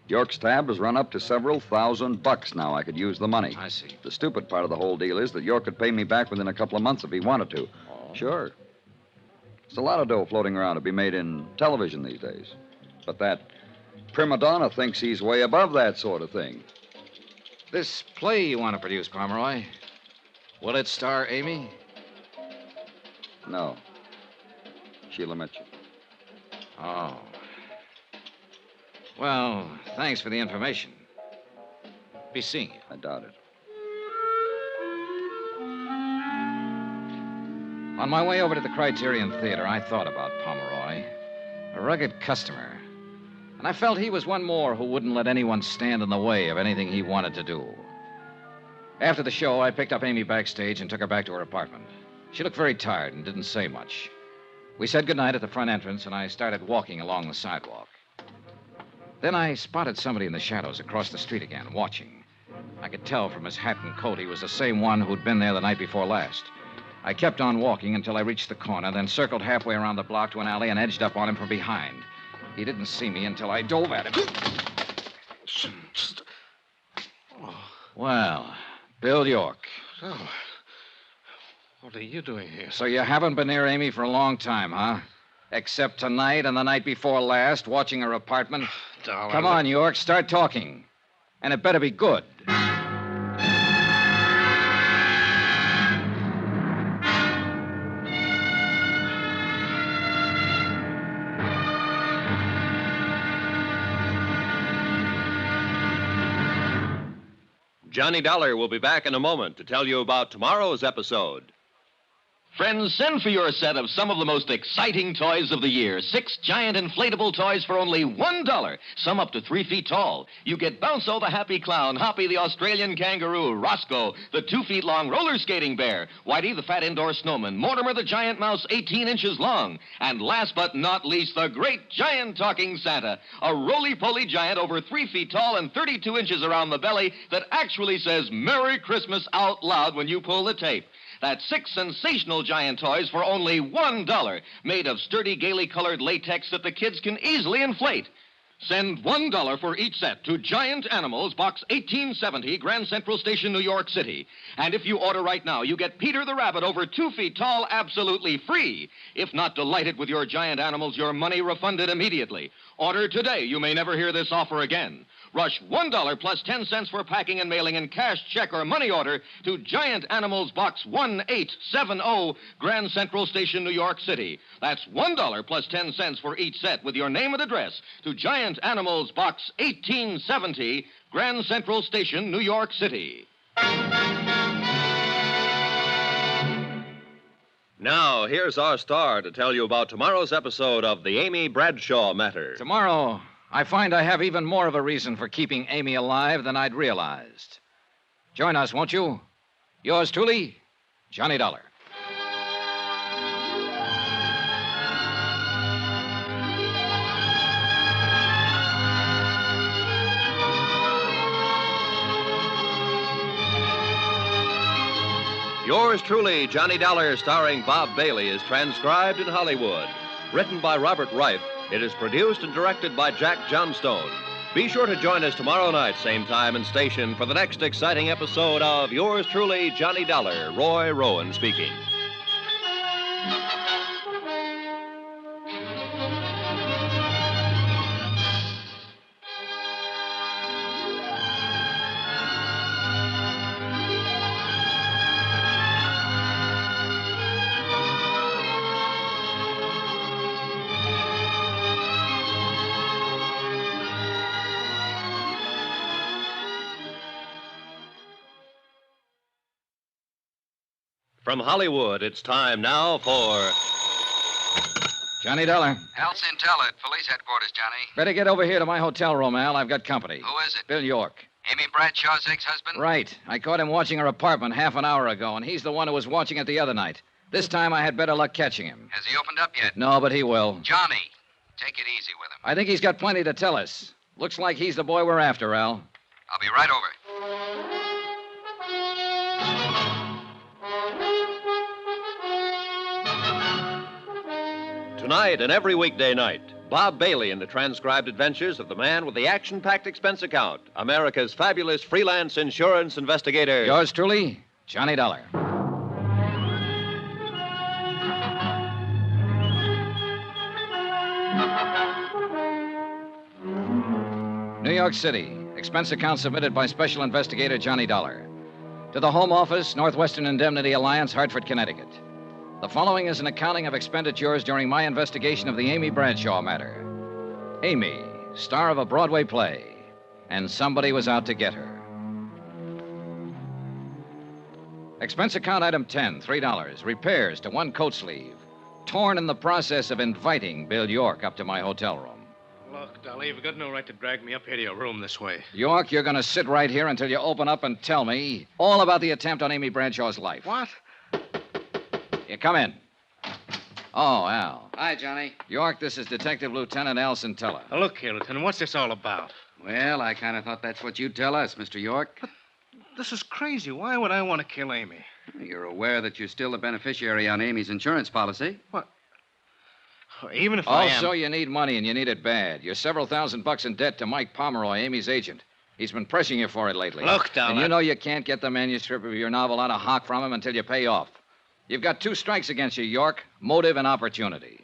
York's tab has run up to several $1,000 now. I could use the money. I see. The stupid part of the whole deal is that York could pay me back within a couple of months if he wanted to. Oh. Sure. There's a lot of dough floating around to be made in television these days. But that prima donna thinks he's way above that sort of thing. This play you want to produce, Pomeroy, will it star Amy? No. Sheila Mitchell. Oh. Well, thanks for the information. Be seeing you. I doubt it. On my way over to the Criterion Theater, I thought about Pomeroy. A rugged customer. And I felt he was one more who wouldn't let anyone stand in the way of anything he wanted to do. After the show, I picked up Amy backstage and took her back to her apartment. She looked very tired and didn't say much. We said goodnight at the front entrance, and I started walking along the sidewalk. Then I spotted somebody in the shadows across the street again, watching. I could tell from his hat and coat he was the same one who'd been there the night before last. I kept on walking until I reached the corner, then circled halfway around the block to an alley and edged up on him from behind. He didn't see me until I dove at him. Well, Bill York. So, what are you doing here? So you haven't been near Amy for a long time, huh? Except tonight and the night before last, watching her apartment. Darling. Come on, York, start talking. And it better be good. Johnny Dollar will be back in a moment to tell you about tomorrow's episode. Friends, send for your set of some of the most exciting toys of the year. 6 giant inflatable toys for only $1, some up to 3 feet tall. You get Bounco the Happy Clown, Hoppy the Australian Kangaroo, Roscoe the 2 feet long roller skating bear, Whitey the fat indoor snowman, Mortimer the giant mouse 18 inches long, and last but not least, the great giant talking Santa, a roly-poly giant over 3 feet tall and 32 inches around the belly that actually says Merry Christmas out loud when you pull the tape. That's 6 sensational giant toys for only $1, made of sturdy, gaily colored latex that the kids can easily inflate. Send $1 for each set to Giant Animals, Box 1870, Grand Central Station, New York City. And if you order right now, you get Peter the Rabbit over 2 feet tall absolutely free. If not delighted with your Giant Animals, your money refunded immediately. Order today. You may never hear this offer again. Rush $1 plus 10 cents for packing and mailing in cash, check, or money order to Giant Animals Box 1870, Grand Central Station, New York City. That's $1 plus 10 cents for each set with your name and address to Giant Animals Box 1870, Grand Central Station, New York City. Now, here's our star to tell you about tomorrow's episode of The Amy Bradshaw Matter. Tomorrow, I find I have even more of a reason for keeping Amy alive than I'd realized. Join us, won't you? Yours truly, Johnny Dollar. Yours truly, Johnny Dollar, starring Bob Bailey, is transcribed in Hollywood. Written by Robert Reif, it is produced and directed by Jack Johnstone. Be sure to join us tomorrow night, same time and station, for the next exciting episode of yours truly, Johnny Dollar, Roy Rowan speaking. From Hollywood, it's time now for Johnny Dollar. Al's Intel at police headquarters, Johnny. Better get over here to my hotel room, Al. I've got company. Who is it? Bill York. Amy Bradshaw's ex-husband? Right. I caught him watching her apartment half an hour ago, and he's the one who was watching it the other night. This time I had better luck catching him. Has he opened up yet? No, but he will. Johnny, take it easy with him. I think he's got plenty to tell us. Looks like he's the boy we're after, Al. I'll be right over. Tonight and every weekday night, Bob Bailey in the transcribed adventures of the man with the action-packed expense account, America's fabulous freelance insurance investigator. Yours truly, Johnny Dollar. New York City. Expense account submitted by Special Investigator Johnny Dollar. To the Home Office, Northwestern Indemnity Alliance, Hartford, Connecticut. The following is an accounting of expenditures during my investigation of the Amy Bradshaw matter. Amy, star of a Broadway play, and somebody was out to get her. Expense account item 10, $3. Repairs to one coat sleeve. Torn in the process of inviting Bill York up to my hotel room. Look, Dolly, you've got no right to drag me up here to your room this way. York, you're going to sit right here until you open up and tell me all about the attempt on Amy Bradshaw's life. What? You come in. Oh, Al. Hi, Johnny. York, this is Detective Lieutenant Al Centella. Now, look here, Lieutenant, what's this all about? Well, I kind of thought that's what you'd tell us, Mr. York. But this is crazy. Why would I want to kill Amy? You're aware that you're still the beneficiary on Amy's insurance policy. What? Even if I am... Also, you need money, and you need it bad. You're several $1,000s in debt to Mike Pomeroy, Amy's agent. He's been pressing you for it lately. Look, Dollar. And you know you can't get the manuscript of your novel out of hock from him until you pay off. You've got two strikes against you, York. Motive and opportunity.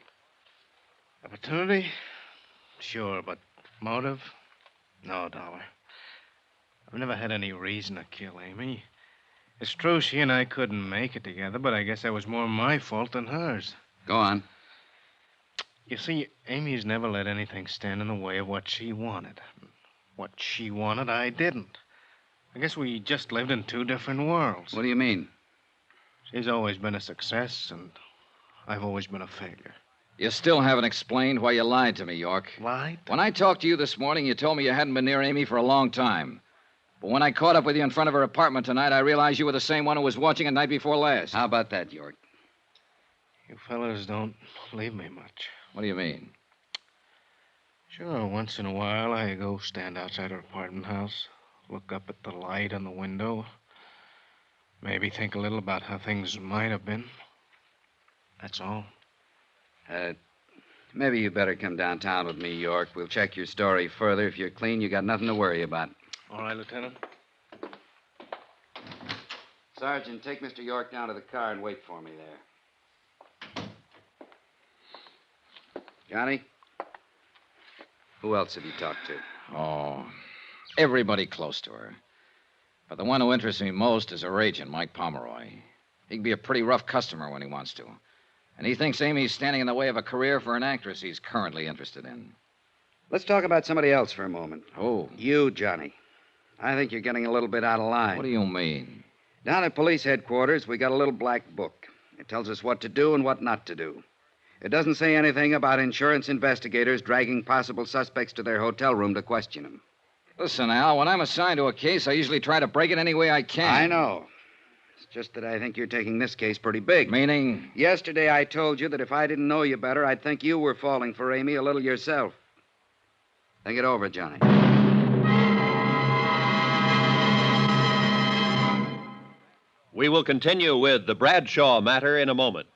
Opportunity? Sure, but motive? No, Dollar. I've never had any reason to kill Amy. It's true she and I couldn't make it together, but I guess that was more my fault than hers. Go on. You see, Amy's never let anything stand in the way of what she wanted. What she wanted, I didn't. I guess we just lived in two different worlds. What do you mean? She's always been a success, and I've always been a failure. You still haven't explained why you lied to me, York. Lied? When I talked to you this morning, you told me you hadn't been near Amy for a long time. But when I caught up with you in front of her apartment tonight, I realized you were the same one who was watching it night before last. How about that, York? You fellas don't believe me much. What do you mean? Sure, once in a while I go stand outside her apartment house, look up at the light on the window, maybe think a little about how things might have been. That's all. Maybe you better come downtown with me, York. We'll check your story further. If you're clean, you got nothing to worry about. All right, Lieutenant. Sergeant, take Mr. York down to the car and wait for me there. Johnny? Who else have you talked to? Oh, everybody close to her. But the one who interests me most is her agent, Mike Pomeroy. He can be a pretty rough customer when he wants to. And he thinks Amy's standing in the way of a career for an actress he's currently interested in. Let's talk about somebody else for a moment. Who? You, Johnny. I think you're getting a little bit out of line. What do you mean? Down at police headquarters, we got a little black book. It tells us what to do and what not to do. It doesn't say anything about insurance investigators dragging possible suspects to their hotel room to question them. Listen, Al, when I'm assigned to a case, I usually try to break it any way I can. I know. It's just that I think you're taking this case pretty big. Meaning? Yesterday I told you that if I didn't know you better, I'd think you were falling for Amy a little yourself. Think it over, Johnny. We will continue with the Bradshaw matter in a moment.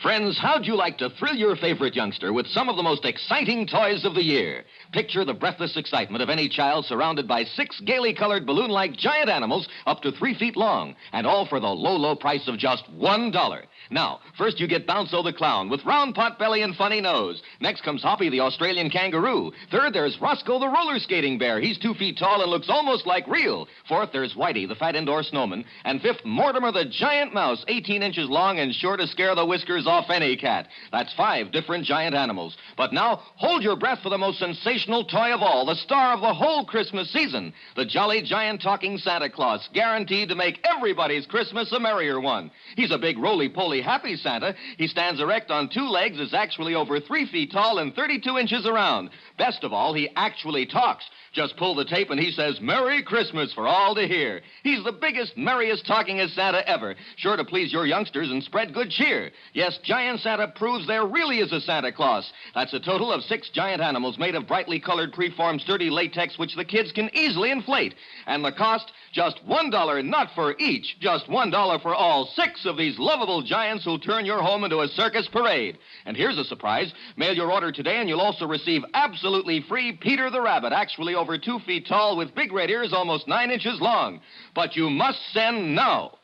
Friends, how'd you like to thrill your favorite youngster with some of the most exciting toys of the year? Picture the breathless excitement of any child surrounded by 6 gaily colored balloon-like giant animals up to 3 feet long, and all for the low, low price of just $1. Now, first you get Bounzo the clown with round pot belly and funny nose. Next comes Hoppy the Australian kangaroo. Third, there's Roscoe the roller skating bear. He's 2 feet tall and looks almost like real. Fourth, there's Whitey the fat indoor snowman. And fifth, Mortimer the giant mouse, 18 inches long and sure to scare the whiskers off any cat. That's 5 different giant animals. But now, hold your breath for the most sensational toy of all, the star of the whole Christmas season, the jolly giant talking Santa Claus, guaranteed to make everybody's Christmas a merrier one. He's a big roly-poly happy Santa. He stands erect on 2 legs, is actually over 3 feet tall and 32 inches around. Best of all, he actually talks. Just pull the tape and he says, "Merry Christmas" for all to hear. He's the biggest, merriest, talkingest Santa ever, sure to please your youngsters and spread good cheer. Yes, Giant Santa proves there really is a Santa Claus. That's a total of 6 giant animals made of brightly colored, preformed, sturdy latex, which the kids can easily inflate. And the cost, just $1, not for each, just $1 for all 6 of these lovable giants who'll turn your home into a circus parade. And here's a surprise. Mail your order today and you'll also receive absolutely free Peter the Rabbit, actually over 2 feet tall with big red ears almost 9 inches long. But you must send now.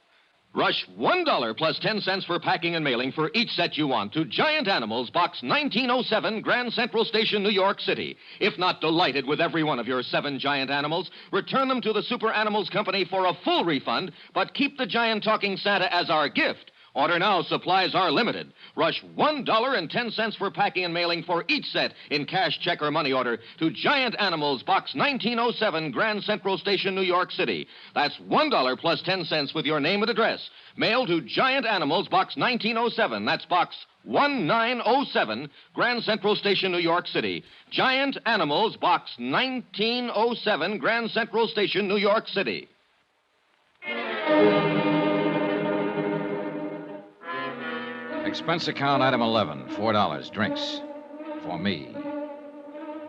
Rush $1 plus 10 cents for packing and mailing for each set you want to Giant Animals, Box 1907, Grand Central Station, New York City. If not delighted with every one of your 7 giant animals, return them to the Super Animals Company for a full refund, but keep the giant talking Santa as our gift. Order now. Supplies are limited. Rush $1.10 for packing and mailing for each set in cash, check, or money order to Giant Animals, Box 1907, Grand Central Station, New York City. That's $1 plus 10 cents with your name and address. Mail to Giant Animals, Box 1907. That's Box 1907, Grand Central Station, New York City. Giant Animals, Box 1907, Grand Central Station, New York City. Expense account item 11, $4, drinks. For me.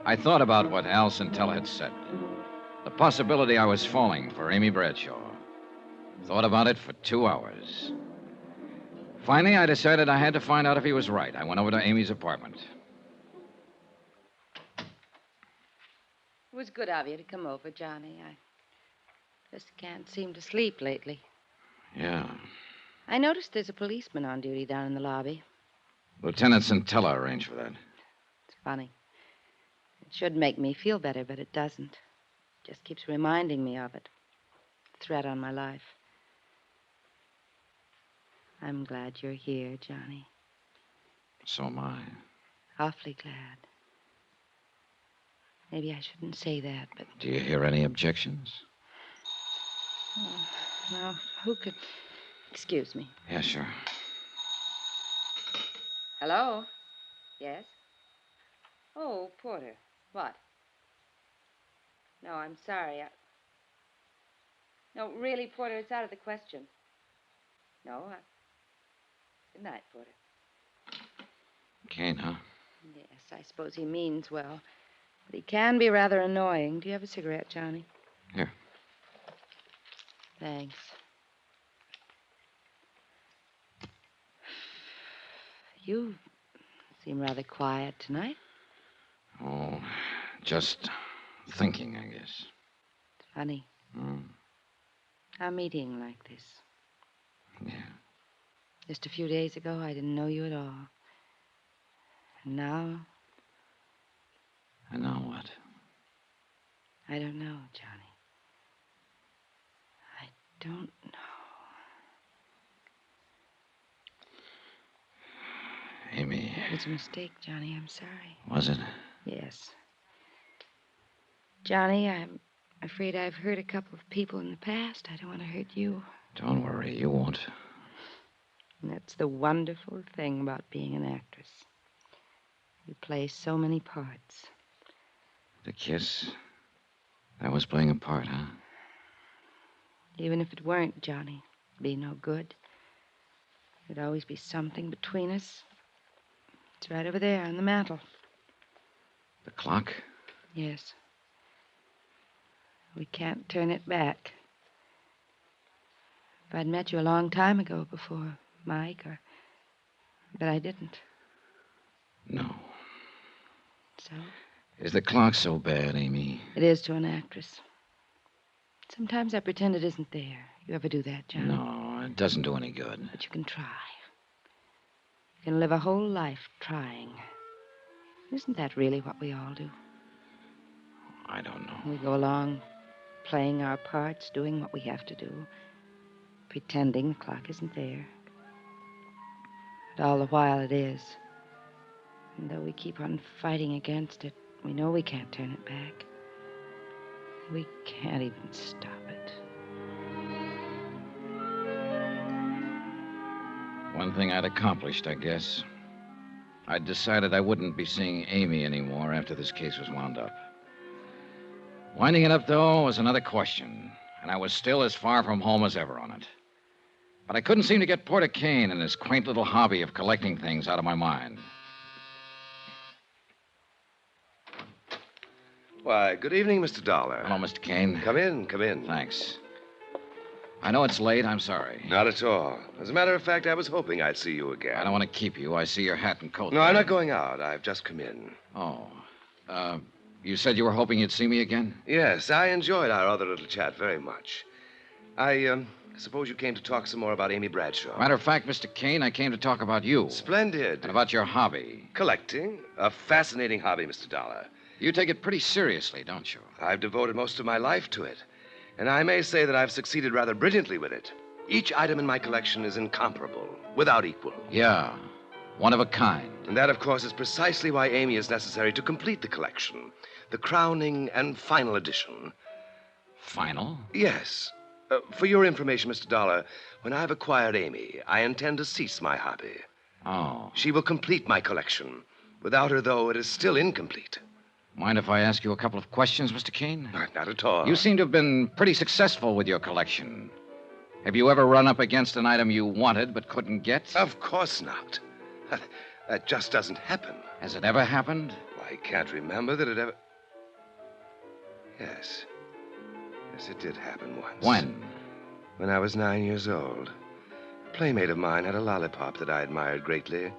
I thought about what Al Centella had said. The possibility I was falling for Amy Bradshaw. Thought about it for 2 hours. Finally, I decided I had to find out if he was right. I went over to Amy's apartment. It was good of you to come over, Johnny. I just can't seem to sleep lately. Yeah. I noticed there's a policeman on duty down in the lobby. Lieutenant Centella arranged for that. It's funny. It should make me feel better, but it doesn't. It just keeps reminding me of it. A threat on my life. I'm glad you're here, Johnny. So am I. Awfully glad. Maybe I shouldn't say that, but... Do you hear any objections? Oh, well, who could... Excuse me. Yeah, sure. Hello? Yes? Oh, Porter. What? No, I'm sorry. No, really, Porter, it's out of the question. No, Good night, Porter. Kane, huh? Yes, I suppose he means well. But he can be rather annoying. Do you have a cigarette, Johnny? Here. Thanks. You seem rather quiet tonight. Oh, just thinking, I guess. It's funny. A meeting like this. Yeah. Just a few days ago, I didn't know you at all. And now... And now what? I don't know, Johnny. I don't know. Amy. It was a mistake, Johnny. I'm sorry. Was it? Yes. Johnny, I'm afraid I've hurt a couple of people in the past. I don't want to hurt you. Don't worry, you won't. And that's the wonderful thing about being an actress. You play so many parts. The kiss. That was playing a part, huh? Even if it weren't, Johnny, it'd be no good. There'd always be something between us. It's right over there on the mantel. The clock? Yes. We can't turn it back. If I'd met you a long time ago before Mike or But I didn't. No. So? Is the clock so bad, Amy? It is to an actress. Sometimes I pretend it isn't there. You ever do that, John? No, it doesn't do any good. But you can try. You can live a whole life trying. Isn't that really what we all do? I don't know. We go along playing our parts, doing what we have to do, pretending the clock isn't there. But all the while it is. And though we keep on fighting against it, we know we can't turn it back. We can't even stop it. One thing I'd accomplished, I guess. I'd decided I wouldn't be seeing Amy anymore after this case was wound up. Winding it up, though, was another question, and I was still as far from home as ever on it. But I couldn't seem to get Porter Kane and his quaint little hobby of collecting things out of my mind. Why, good evening, Mr. Dollar. Hello, Mr. Kane. Come in, come in. Thanks. I know it's late. I'm sorry. Not at all. As a matter of fact, I was hoping I'd see you again. I don't want to keep you. I see your hat and coat. No, there. I'm not going out. I've just come in. Oh. You said you were hoping you'd see me again? Yes, I enjoyed our other little chat very much. I suppose you came to talk some more about Amy Bradshaw. Matter of fact, Mr. Kane, I came to talk about you. Splendid. And about your hobby. Collecting. A fascinating hobby, Mr. Dollar. You take it pretty seriously, don't you? I've devoted most of my life to it. And I may say that I've succeeded rather brilliantly with it. Each item in my collection is incomparable, without equal. Yeah, one of a kind. And that, of course, is precisely why Amy is necessary to complete the collection. The crowning and final edition. Final? Yes. For your information, Mr. Dollar, when I've acquired Amy, I intend to cease my hobby. Oh. She will complete my collection. Without her, though, it is still incomplete. Mind if I ask you a couple of questions, Mr. Kane? Not at all. You seem to have been pretty successful with your collection. Have you ever run up against an item you wanted but couldn't get? Of course not. That just doesn't happen. Has it ever happened? I can't remember that it ever... Yes. Yes, it did happen once. When? When I was 9 years old. A playmate of mine had a lollipop that I admired greatly.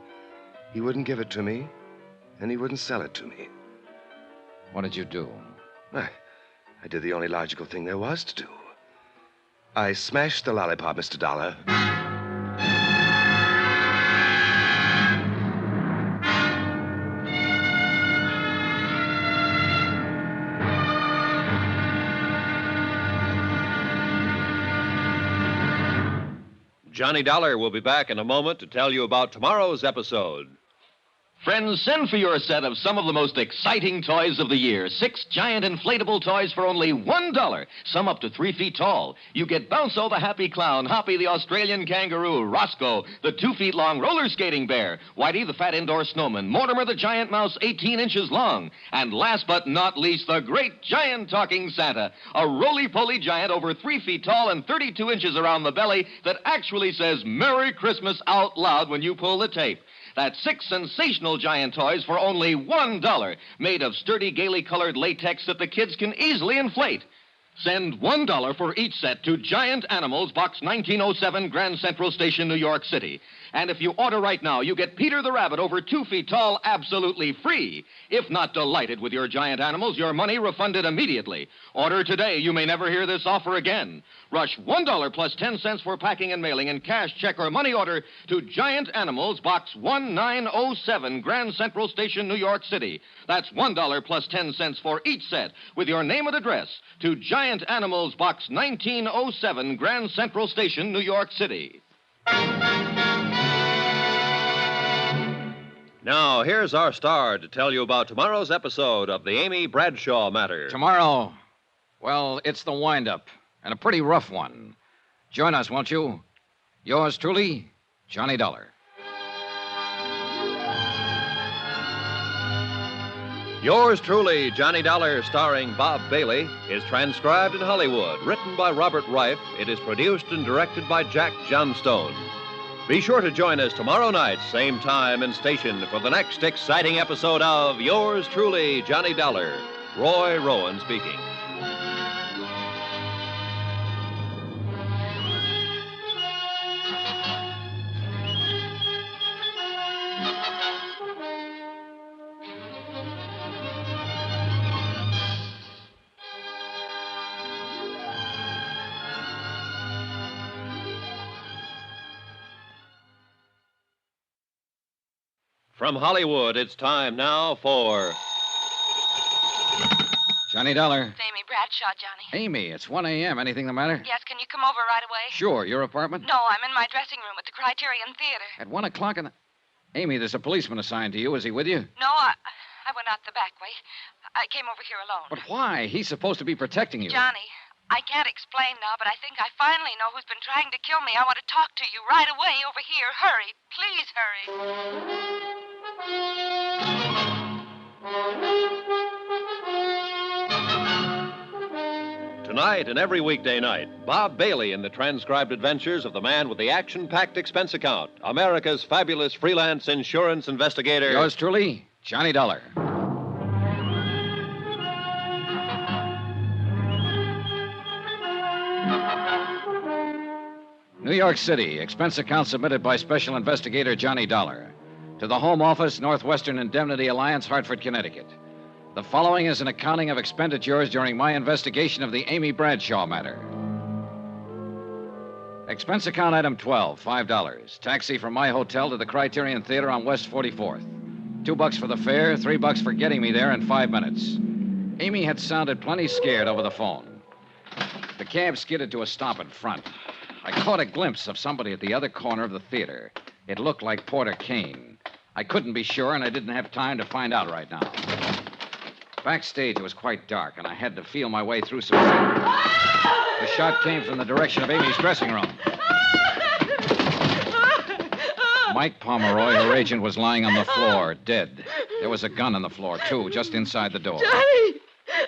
He wouldn't give it to me, and he wouldn't sell it to me. What did you do? I did the only logical thing there was to do. I smashed the lollipop, Mr. Dollar. Johnny Dollar will be back in a moment to tell you about tomorrow's episode. Friends, send for your set of some of the most exciting toys of the year. 6 giant inflatable toys for only $1. Some up to 3 feet tall. You get Bounco the Happy Clown, Hoppy the Australian Kangaroo, Roscoe the 2 feet long roller skating bear, Whitey the fat indoor snowman, Mortimer the giant mouse 18 inches long, and last but not least, the great giant talking Santa, a roly-poly giant over 3 feet tall and 32 inches around the belly that actually says Merry Christmas out loud when you pull the tape. That's 6 sensational giant toys for only $1, made of sturdy, gaily colored latex that the kids can easily inflate. Send $1 for each set to Giant Animals, Box 1907, Grand Central Station, New York City. And if you order right now, you get Peter the Rabbit over 2 feet tall absolutely free. If not delighted with your giant animals, your money refunded immediately. Order today. You may never hear this offer again. Rush $1 plus 10 cents for packing and mailing in cash, check, or money order to Giant Animals, Box 1907, Grand Central Station, New York City. That's $1 plus 10 cents for each set with your name and address to Giant Animals, Box 1907, Grand Central Station, New York City. Now, here's our star to tell you about tomorrow's episode of the Amy Bradshaw matter. Tomorrow, well, it's the wind-up, and a pretty rough one. Join us, won't you? Yours truly, Johnny Dollar. Yours truly, Johnny Dollar, starring Bob Bailey, is transcribed in Hollywood. Written by Robert Reif, it is produced and directed by Jack Johnstone. Be sure to join us tomorrow night, same time and station, for the next exciting episode of Yours truly, Johnny Dollar. Roy Rowan speaking. From Hollywood, it's time now for... Johnny Dollar. It's Amy Bradshaw, Johnny. Amy, it's 1 a.m. Anything the matter? Yes, can you come over right away? Sure. Your apartment? No, I'm in my dressing room at the Criterion Theater. At 1 o'clock in the... Amy, there's a policeman assigned to you. Is he with you? No, I went out the back way. I came over here alone. But why? He's supposed to be protecting you. Johnny, I can't explain now, but I think I finally know who's been trying to kill me. I want to talk to you right away over here. Hurry. Please hurry. Tonight and every weekday night, Bob Bailey in the transcribed adventures of the man with the action-packed expense account, America's fabulous freelance insurance investigator. Yours truly, Johnny Dollar. New York City, expense account submitted by Special Investigator Johnny Dollar. To the Home Office, Northwestern Indemnity Alliance, Hartford, Connecticut. The following is an accounting of expenditures during my investigation of the Amy Bradshaw matter. Expense account item 12, $5. Taxi from my hotel to the Criterion Theater on West 44th. $2 for the fare, $3 for getting me there in 5 minutes. Amy had sounded plenty scared over the phone. The cab skidded to a stop in front. I caught a glimpse of somebody at the other corner of the theater. It looked like Porter Kane. I couldn't be sure, and I didn't have time to find out right now. Backstage, it was quite dark, and I had to feel my way through some... The shot came from the direction of Amy's dressing room. Mike Pomeroy, her agent, was lying on the floor, dead. There was a gun on the floor, too, just inside the door. Johnny!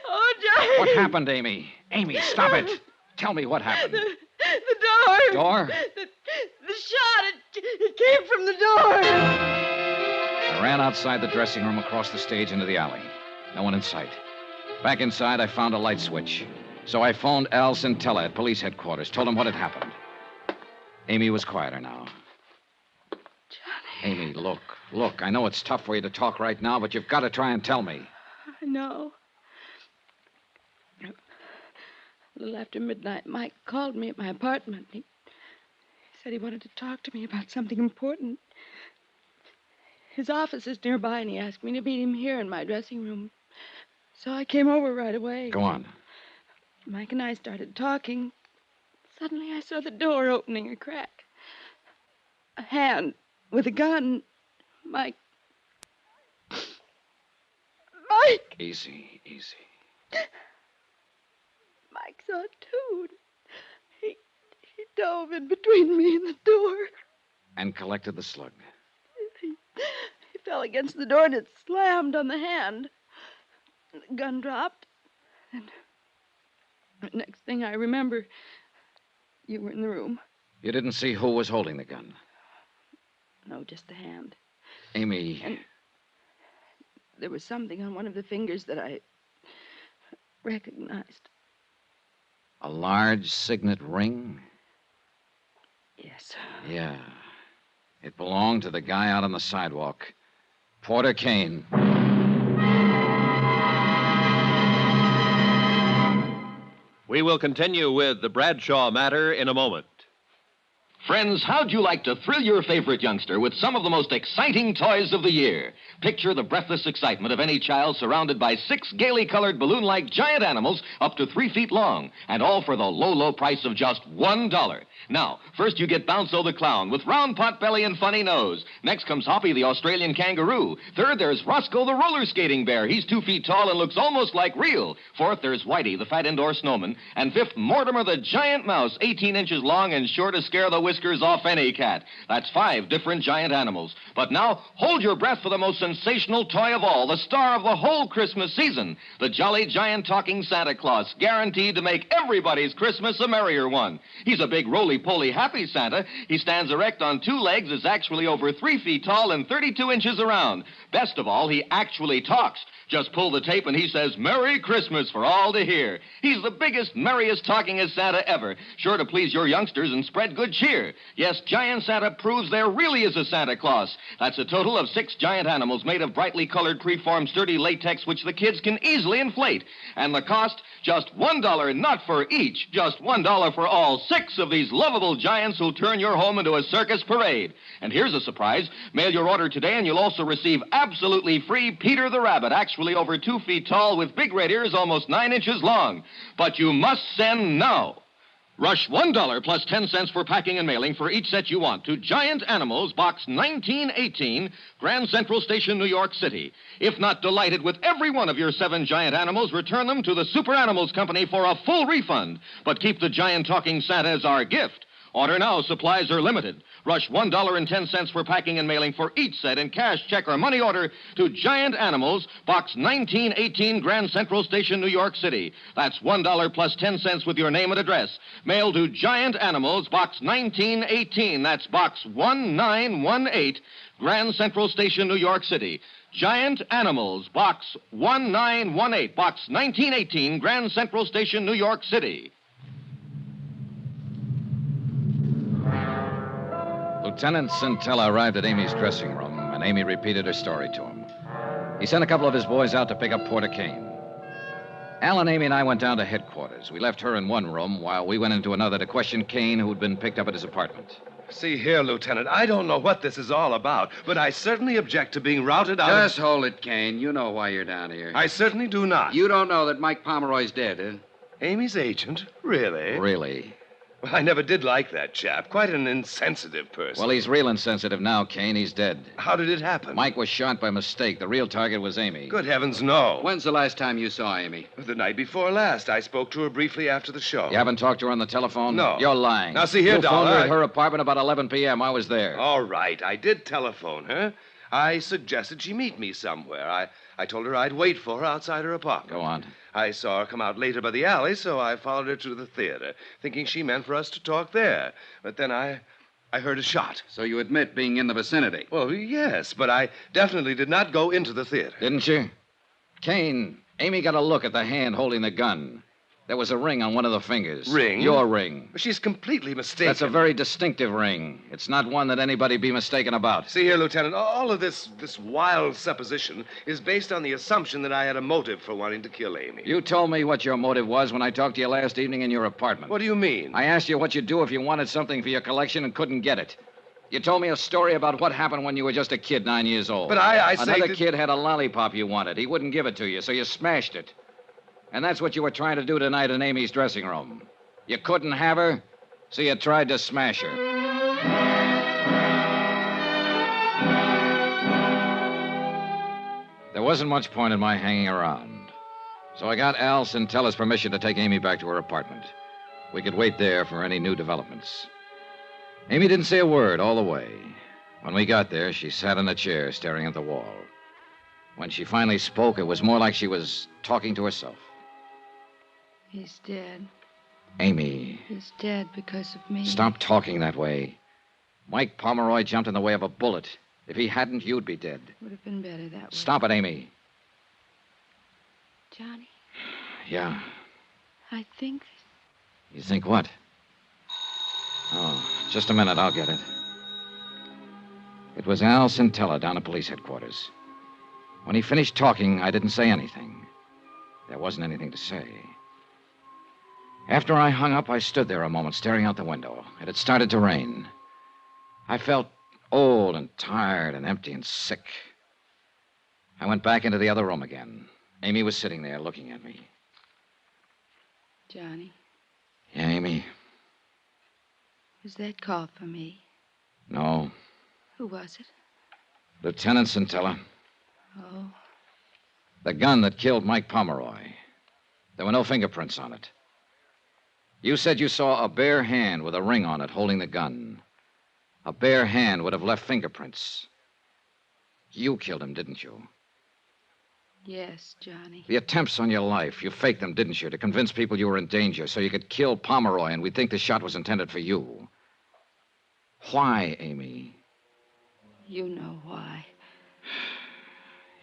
Oh, Johnny! What happened, Amy? Amy, stop it! Tell me what happened. The door. Door? The shot. It came from the door. I ran outside the dressing room, across the stage, into the alley. No one in sight. Back inside, I found a light switch. So I phoned Al Centella at police headquarters, told him what had happened. Amy was quieter now. Johnny. Amy, look. I know it's tough for you to talk right now, but you've got to try and tell me. I know. A little after midnight, Mike called me at my apartment. He said he wanted to talk to me about something important. His office is nearby, and he asked me to meet him here in my dressing room. So I came over right away. Go on. Mike and I started talking. Suddenly, I saw the door opening a crack. A hand with a gun. Mike. Easy. Mike saw it, too. He dove in between me and the door. And collected the slug. He fell against the door, and it slammed on the hand. The gun dropped. And the next thing I remember, you were in the room. You didn't see who was holding the gun? No, just the hand. Amy. And there was something on one of the fingers that I recognized. A large signet ring? Yes. Yeah. It belonged to the guy out on the sidewalk. Porter Kane. We will continue with the Bradshaw matter in a moment. Friends, how'd you like to thrill your favorite youngster with some of the most exciting toys of the year? Picture the breathless excitement of any child surrounded by 6 gaily colored balloon-like giant animals up to 3 feet long, and all for the low, low price of just $1. Now, first you get Bounzo the clown with round pot belly and funny nose. Next comes Hoppy the Australian kangaroo. Third, there's Roscoe the roller skating bear. He's 2 feet tall and looks almost like real. Fourth, there's Whitey the fat indoor snowman. And fifth, Mortimer the giant mouse, 18 inches long and sure to scare the whiskers off any cat. That's 5 different giant animals. But now, hold your breath for the most sensational toy of all, the star of the whole Christmas season, the jolly giant talking Santa Claus, guaranteed to make everybody's Christmas a merrier one. He's a big roly-poly happy Santa. He stands erect on 2 legs, is actually over 3 feet tall and 32 inches around. Best of all, he actually talks. Just pull the tape and he says, "Merry Christmas" for all to hear. He's the biggest, merriest, talkingest Santa ever, sure to please your youngsters and spread good cheer. year. Yes, Giant Santa proves there really is a Santa Claus. That's a total of 6 giant animals made of brightly colored preformed sturdy latex which the kids can easily inflate. And the cost, just $1, not for each, just $1 for all 6 of these lovable giants who'll turn your home into a circus parade. And here's a surprise. Mail your order today and you'll also receive absolutely free Peter the Rabbit, actually over 2 feet tall with big red ears almost 9 inches long. But you must send now. Rush $1 plus 10 cents for packing and mailing for each set you want to Giant Animals, Box 1918, Grand Central Station, New York City. If not delighted with every one of your 7 giant animals, return them to the Super Animals Company for a full refund. But keep the giant talking Santa as our gift. Order now. Supplies are limited. Rush $1.10 for packing and mailing for each set in cash, check, or money order to Giant Animals, Box 1918, Grand Central Station, New York City. That's $1 plus 10 cents with your name and address. Mail to Giant Animals, Box 1918. That's Box 1918, Grand Central Station, New York City. Giant Animals, Box 1918, Box 1918, Grand Central Station, New York City. Lieutenant Scintilla arrived at Amy's dressing room, and Amy repeated her story to him. He sent a couple of his boys out to pick up Porter Kane. Alan, Amy, and I went down to headquarters. We left her in one room while we went into another to question Kane, who'd been picked up at his apartment. See here, Lieutenant, I don't know what this is all about, but I certainly object to being routed out Just hold it, Kane. You know why you're down here. I certainly do not. You don't know that Mike Pomeroy's dead, eh? Amy's agent? Really? Really? Well, I never did like that chap. Quite an insensitive person. Well, he's real insensitive now, Kane. He's dead. How did it happen? Mike was shot by mistake. The real target was Amy. Good heavens, no. When's the last time you saw Amy? The night before last. I spoke to her briefly after the show. You haven't talked to her on the telephone? No. You're lying. Now, see here, you phoned her Dollar. at her apartment about 11 p.m. I was there. All right. I did telephone her. I suggested she meet me somewhere. I told her I'd wait for her outside her apartment. Go on. I saw her come out later by the alley, so I followed her to the theater, thinking she meant for us to talk there. But then I heard a shot. So you admit being in the vicinity? Well, yes, but I definitely did not go into the theater. Didn't you? Kane, Amy got a look at the hand holding the gun. There was a ring on one of the fingers. Ring? Your ring. She's completely mistaken. That's a very distinctive ring. It's not one that anybody be mistaken about. See here, Lieutenant, all of this wild supposition is based on the assumption that I had a motive for wanting to kill Amy. You told me what your motive was when I talked to you last evening in your apartment. What do you mean? I asked you what you'd do if you wanted something for your collection and couldn't get it. You told me a story about what happened when you were just a kid, 9 years old. But I say Another that... kid had a lollipop you wanted. He wouldn't give it to you, so you smashed it. And that's what you were trying to do tonight in Amy's dressing room. You couldn't have her, so you tried to smash her. There wasn't much point in my hanging around. So I got Al Scintilla's permission to take Amy back to her apartment. We could wait there for any new developments. Amy didn't say a word all the way. When we got there, she sat in a chair staring at the wall. When she finally spoke, it was more like she was talking to herself. He's dead. Amy, He's dead because of me. stop talking that way. Mike Pomeroy jumped in the way of a bullet. If he hadn't, you'd be dead. Would have been better that way. Stop it, Amy. Johnny, Yeah. I think... You think what? Oh, just a minute. I'll get it. It was Al Scintilla down at police headquarters. When he finished talking, I didn't say anything. There wasn't anything to say. After I hung up, I stood there a moment, staring out the window. It had started to rain. I felt old and tired and empty and sick. I went back into the other room again. Amy was sitting there looking at me. Johnny, Yeah, Amy? was that call for me? No. Who was it? Lieutenant Scintilla. Oh, The gun that killed Mike Pomeroy. There were no fingerprints on it. You said you saw a bare hand with a ring on it holding the gun. A bare hand would have left fingerprints. You killed him, didn't you? yes, Johnny. The attempts on your life, you faked them, didn't you, to convince people you were in danger so you could kill Pomeroy and we'd think the shot was intended for you. Why, Amy? You know why.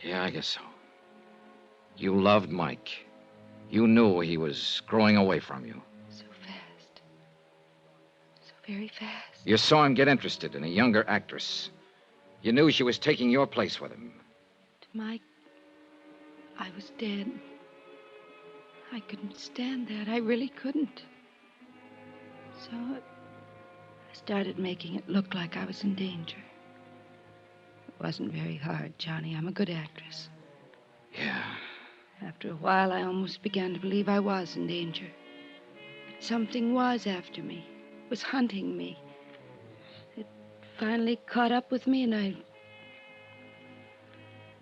Yeah, I guess so. You loved Mike. You knew he was growing away from you. So fast. So very fast. You saw him get interested in a younger actress. You knew she was taking your place with him. Mike, I was dead. I couldn't stand that. I really couldn't. So I started making it look like I was in danger. It wasn't very hard, Johnny. I'm a good actress. Yeah. After a while, I almost began to believe I was in danger. Something was after me, was hunting me. It finally caught up with me, and I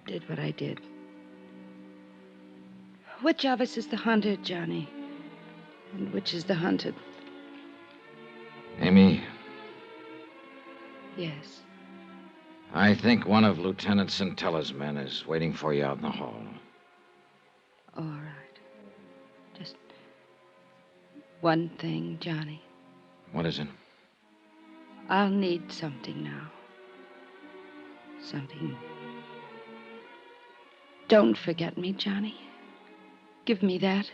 did what I did. Which of us is the hunter, Johnny? And which is the hunted? Amy, Yes. I think one of Lieutenant Centella's men is waiting for you out in the hall. All right. Just one thing, Johnny. What is it? I'll need something now. Something. Don't forget me, Johnny. Give me that.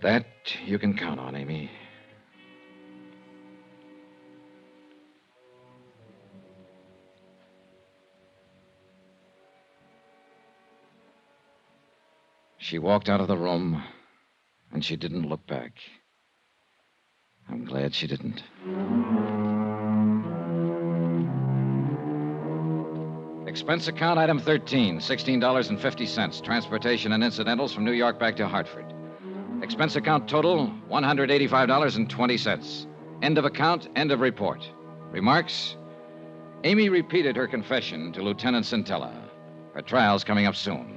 That you can count on, Amy. She walked out of the room, and she didn't look back. I'm glad she didn't. Expense account item 13, $16.50. Transportation and incidentals from New York back to Hartford. Expense account total, $185.20. End of account, end of report. Remarks? Amy repeated her confession to Lieutenant Centella. Her trial's coming up soon.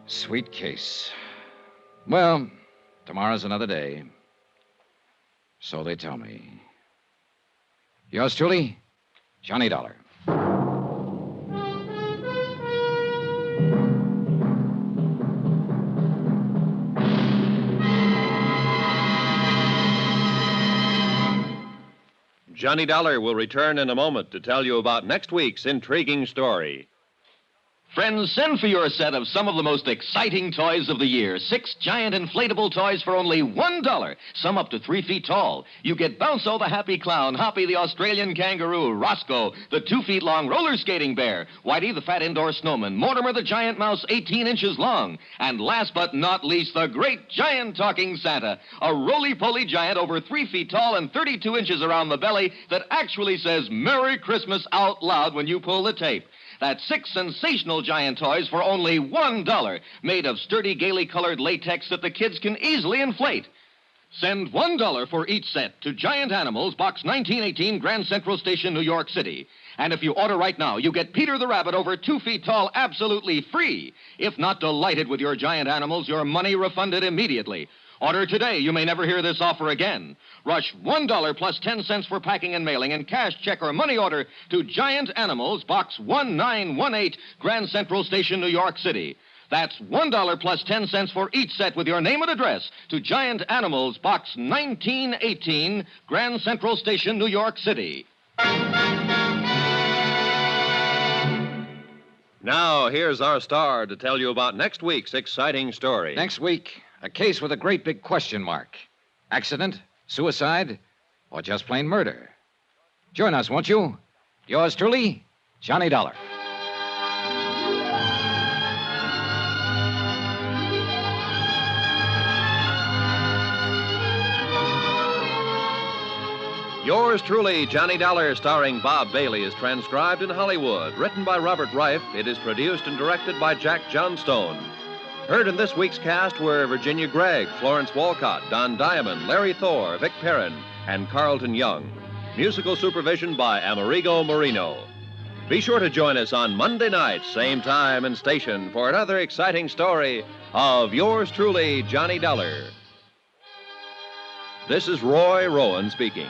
Sweet case. Well, tomorrow's another day. So they tell me. Yours truly, Johnny Dollar. Johnny Dollar will return in a moment to tell you about next week's intriguing story. Friends, send for your set of some of the most exciting toys of the year. 6 giant inflatable toys for only $1. Some up to 3 feet tall. You get Bounco the Happy Clown, Hoppy the Australian Kangaroo, Roscoe the 2 feet long roller skating bear, Whitey the fat indoor snowman, Mortimer the giant mouse 18 inches long, and last but not least, the great giant talking Santa, a roly-poly giant over 3 feet tall and 32 inches around the belly that actually says Merry Christmas out loud when you pull the tape. That's 6 sensational giant toys for only $1, made of sturdy, gaily colored latex that the kids can easily inflate. Send $1 for each set to Giant Animals, Box 1918, Grand Central Station, New York City. And if you order right now, you get Peter the Rabbit over 2 feet tall absolutely free. If not delighted with your Giant Animals, your money refunded immediately. Order today. You may never hear this offer again. Rush $1 plus 10 cents for packing and mailing and cash, check, or money order to Giant Animals, Box 1918, Grand Central Station, New York City. That's $1 plus 10 cents for each set with your name and address to Giant Animals, Box 1918, Grand Central Station, New York City. Now, here's our star to tell you about next week's exciting story. Next week, a case with a great big question mark. Accident, suicide, or just plain murder. Join us, won't you? Yours truly, Johnny Dollar. Yours truly, Johnny Dollar, starring Bob Bailey, is transcribed in Hollywood. Written by Robert Reif, it is produced and directed by Jack Johnstone. Heard in this week's cast were Virginia Gregg, Florence Walcott, Don Diamond, Larry Thor, Vic Perrin, and Carlton Young. Musical supervision by Amerigo Marino. Be sure to join us on Monday night, same time and station, for another exciting story of yours truly, Johnny Dollar. This is Roy Rowan speaking.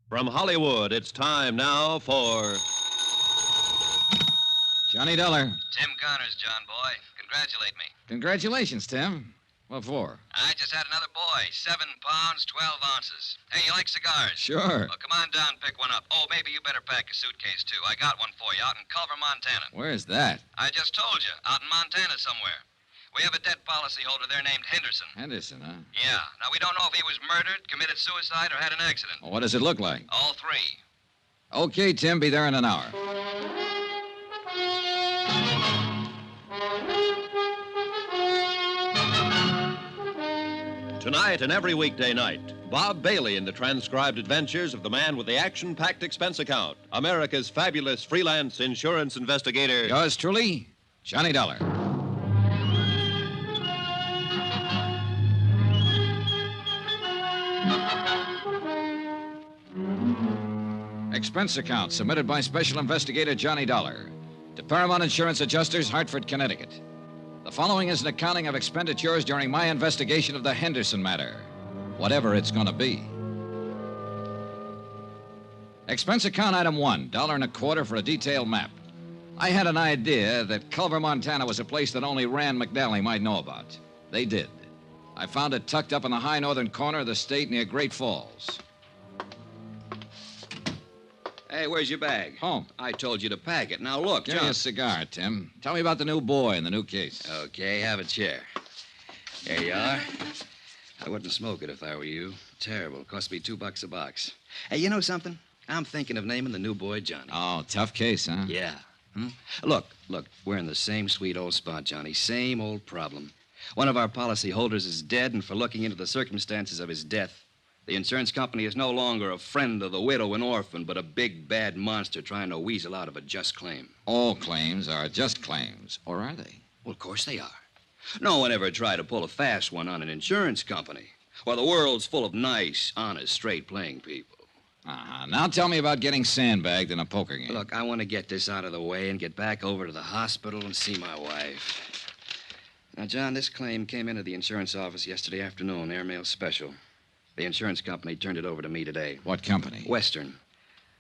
From Hollywood, it's time now for Johnny Dollar. Tim Connors, John boy. Congratulate me. Congratulations, Tim. What for? I just had another boy. 7 pounds, 12 ounces. Hey, you like cigars? Sure. Well, come on down and pick one up. Oh, maybe you better pack a suitcase, too. I got one for you out in Culver, Montana. Where's that? I just told you. Out in Montana somewhere. We have a debt policyholder there named Henderson. Henderson, huh? Yeah. Now, we don't know if he was murdered, committed suicide, or had an accident. Well, what does it look like? All three. Okay, Tim, be there in an hour. Tonight and every weekday night, Bob Bailey in the transcribed adventures of the man with the action-packed expense account, America's fabulous freelance insurance investigator. Yours truly, Johnny Dollar. Expense account submitted by Special Investigator Johnny Dollar to Paramount Insurance Adjusters, Hartford, Connecticut. The following is an accounting of expenditures during my investigation of the Henderson matter, whatever it's going to be. Expense account item 1, $1.25 for a detailed map. I had an idea that Culver, Montana was a place that only Rand McNally might know about. They did. I found it tucked up in the high northern corner of the state near Great Falls. Hey, where's your bag? Home. I told you to pack it. Now, look, Give me John. a cigar, Tim. Tell me about the new boy and the new case. Okay, have a chair. There you are. I wouldn't smoke it if I were you. Terrible. Cost me $2 a box. Hey, you know something? I'm thinking of naming the new boy Johnny. Oh, tough case, huh? Yeah. Look, we're in the same sweet old spot, Johnny. Same old problem. One of our policy holders is dead, and for looking into the circumstances of his death, the insurance company is no longer a friend of the widow and orphan, but a big, bad monster trying to weasel out of a just claim. All claims are just claims, or are they? Well, of course they are. No one ever tried to pull a fast one on an insurance company. Well, the world's full of nice, honest, straight-playing people. Uh-huh. Now tell me about getting sandbagged in a poker game. Look, I want to get this out of the way and get back over to the hospital and see my wife. Now, John, this claim came into the insurance office yesterday afternoon, airmail special. The insurance company turned it over to me today. What company? Western.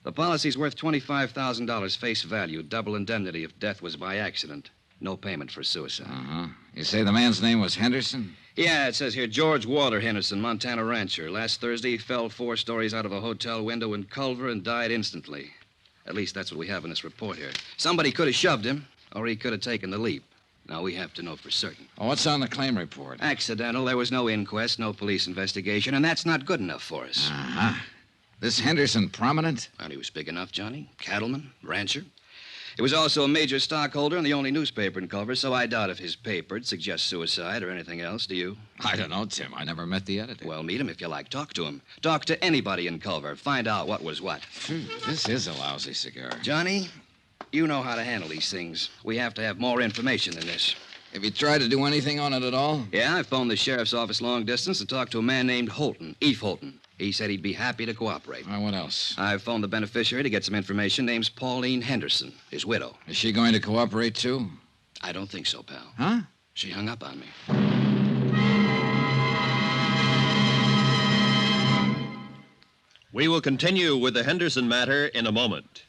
The policy's worth $25,000 face value, double indemnity if death was by accident. No payment for suicide. Uh-huh. You say the man's name was Henderson? Yeah, it says here, George Walter Henderson, Montana rancher. Last Thursday, he fell 4 stories out of a hotel window in Culver and died instantly. At least that's what we have in this report here. Somebody could have shoved him, or he could have taken the leap. Now, we have to know for certain. Oh, what's on the claim report? Accidental. There was no inquest, no police investigation, and that's not good enough for us. Uh-huh. This Henderson prominent? Well, he was big enough, Johnny. Cattleman, rancher. He was also a major stockholder in the only newspaper in Culver, so I doubt if his paper'd suggest suicide or anything else, do you? I don't know, Tim. I never met the editor. Well, meet him if you like. Talk to him. Talk to anybody in Culver. Find out what was what. This is a lousy cigar. Johnny, you know how to handle these things. We have to have more information than this. Have you tried to do anything on it at all? Yeah, I phoned the sheriff's office long distance and talked to a man named Holton, Eve Holton. He said he'd be happy to cooperate. What else? I phoned the beneficiary to get some information. Name's Pauline Henderson, his widow. Is she going to cooperate, too? I don't think so, pal. Huh? She hung up on me. We will continue with the Henderson matter in a moment.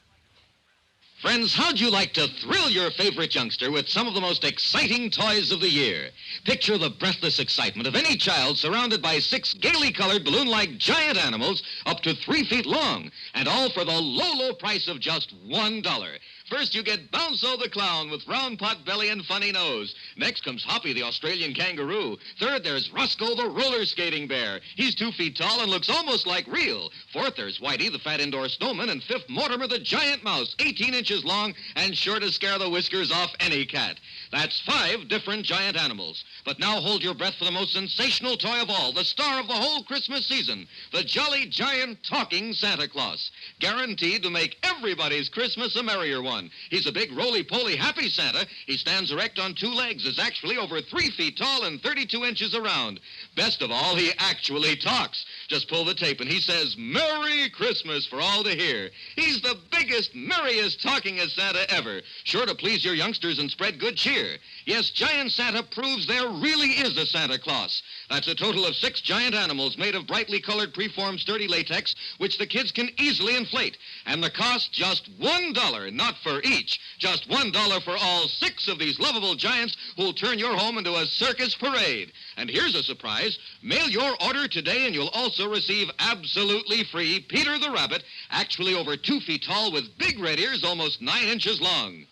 Friends, how'd you like to thrill your favorite youngster with some of the most exciting toys of the year? Picture the breathless excitement of any child surrounded by 6 gaily colored balloon-like giant animals up to 3 feet long, and all for the low, low price of just $1. First, you get Bounzo the clown with round pot belly and funny nose. Next comes Hoppy the Australian kangaroo. Third, there's Roscoe the roller skating bear. He's 2 feet tall and looks almost like real. Fourth, there's Whitey the fat indoor snowman. And fifth, Mortimer the giant mouse, 18 inches long and sure to scare the whiskers off any cat. That's 5 different giant animals. But now hold your breath for the most sensational toy of all, the star of the whole Christmas season, the jolly giant talking Santa Claus. Guaranteed to make everybody's Christmas a merrier one. He's a big, roly-poly, happy Santa. He stands erect on 2 legs, is actually over 3 feet tall and 32 inches around. Best of all, he actually talks. Just pull the tape and he says, Merry Christmas for all to hear. He's the biggest, merriest, talkingest Santa ever. Sure to please your youngsters and spread good cheer. Yes, Giant Santa proves there really is a Santa Claus. That's a total of 6 giant animals made of brightly colored preformed sturdy latex, which the kids can easily inflate. And the cost just $1, not for each. Just $1 for all 6 of these lovable giants who'll turn your home into a circus parade. And here's a surprise. Mail your order today and you'll also receive absolutely free Peter the Rabbit, actually over 2 feet tall with big red ears almost 9 inches long.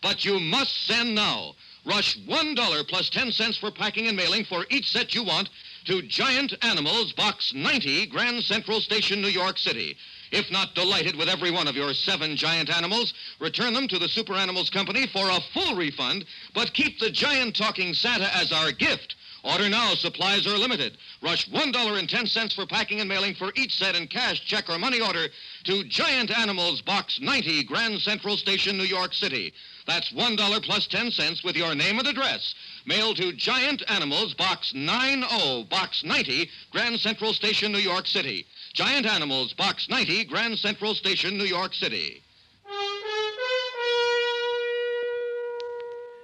But you must send now. Rush $1 plus 10 cents for packing and mailing for each set you want to Giant Animals, Box 90, Grand Central Station, New York City. If not delighted with every one of your 7 giant animals, return them to the Super Animals Company for a full refund, but keep the giant talking Santa as our gift. Order now. Supplies are limited. Rush $1.10 for packing and mailing for each set in cash, check, or money order to Giant Animals, Box 90, Grand Central Station, New York City. That's $1 plus 10 cents with your name and address. Mail to Giant Animals, Box 90, Box 90, Grand Central Station, New York City. Giant Animals, Box 90, Grand Central Station, New York City.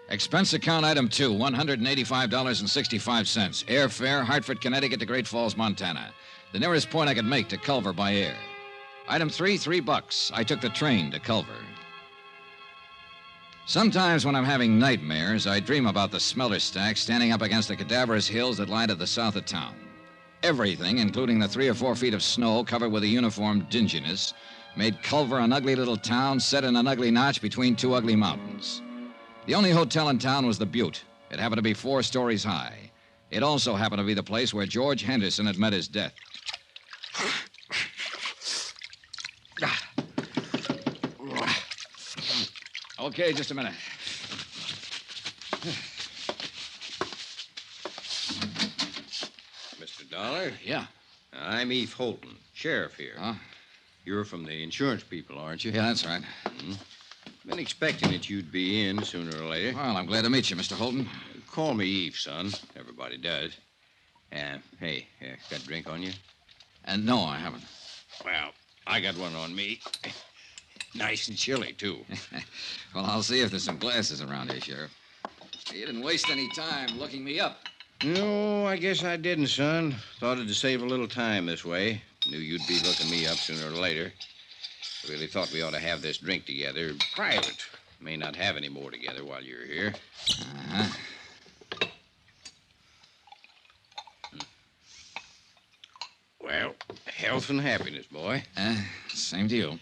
Expense account item 2, $185.65. Airfare, Hartford, Connecticut to Great Falls, Montana. The nearest point I could make to Culver by air. Item 3, $3. I took the train to Culver. Sometimes when I'm having nightmares, I dream about the smelter stack standing up against the cadaverous hills that lie to the south of town. Everything, including the 3 or 4 feet of snow covered with a uniform dinginess, made Culver an ugly little town set in an ugly notch between 2 ugly mountains. The only hotel in town was the Butte. It happened to be 4 stories high. It also happened to be the place where George Henderson had met his death. Okay, just a minute. Mr. Dollar? Yeah. I'm Eve Holton, sheriff here. Huh? You're from the insurance people, aren't you? Yeah, that's right. Mm-hmm. Been expecting that you'd be in sooner or later. Well, I'm glad to meet you, Mr. Holton. Call me Eve, son. Everybody does. Hey, got a drink on you? And no, I haven't. Well, I got one on me. Nice and chilly, too. Well, I'll see if there's some glasses around here, Sheriff. You didn't waste any time looking me up. No, I guess I didn't, son. Thought it'd save a little time this way. Knew you'd be looking me up sooner or later. Really thought we ought to have this drink together, private. May not have any more together while you're here. Uh-huh. Well, health and happiness, boy. Same to you.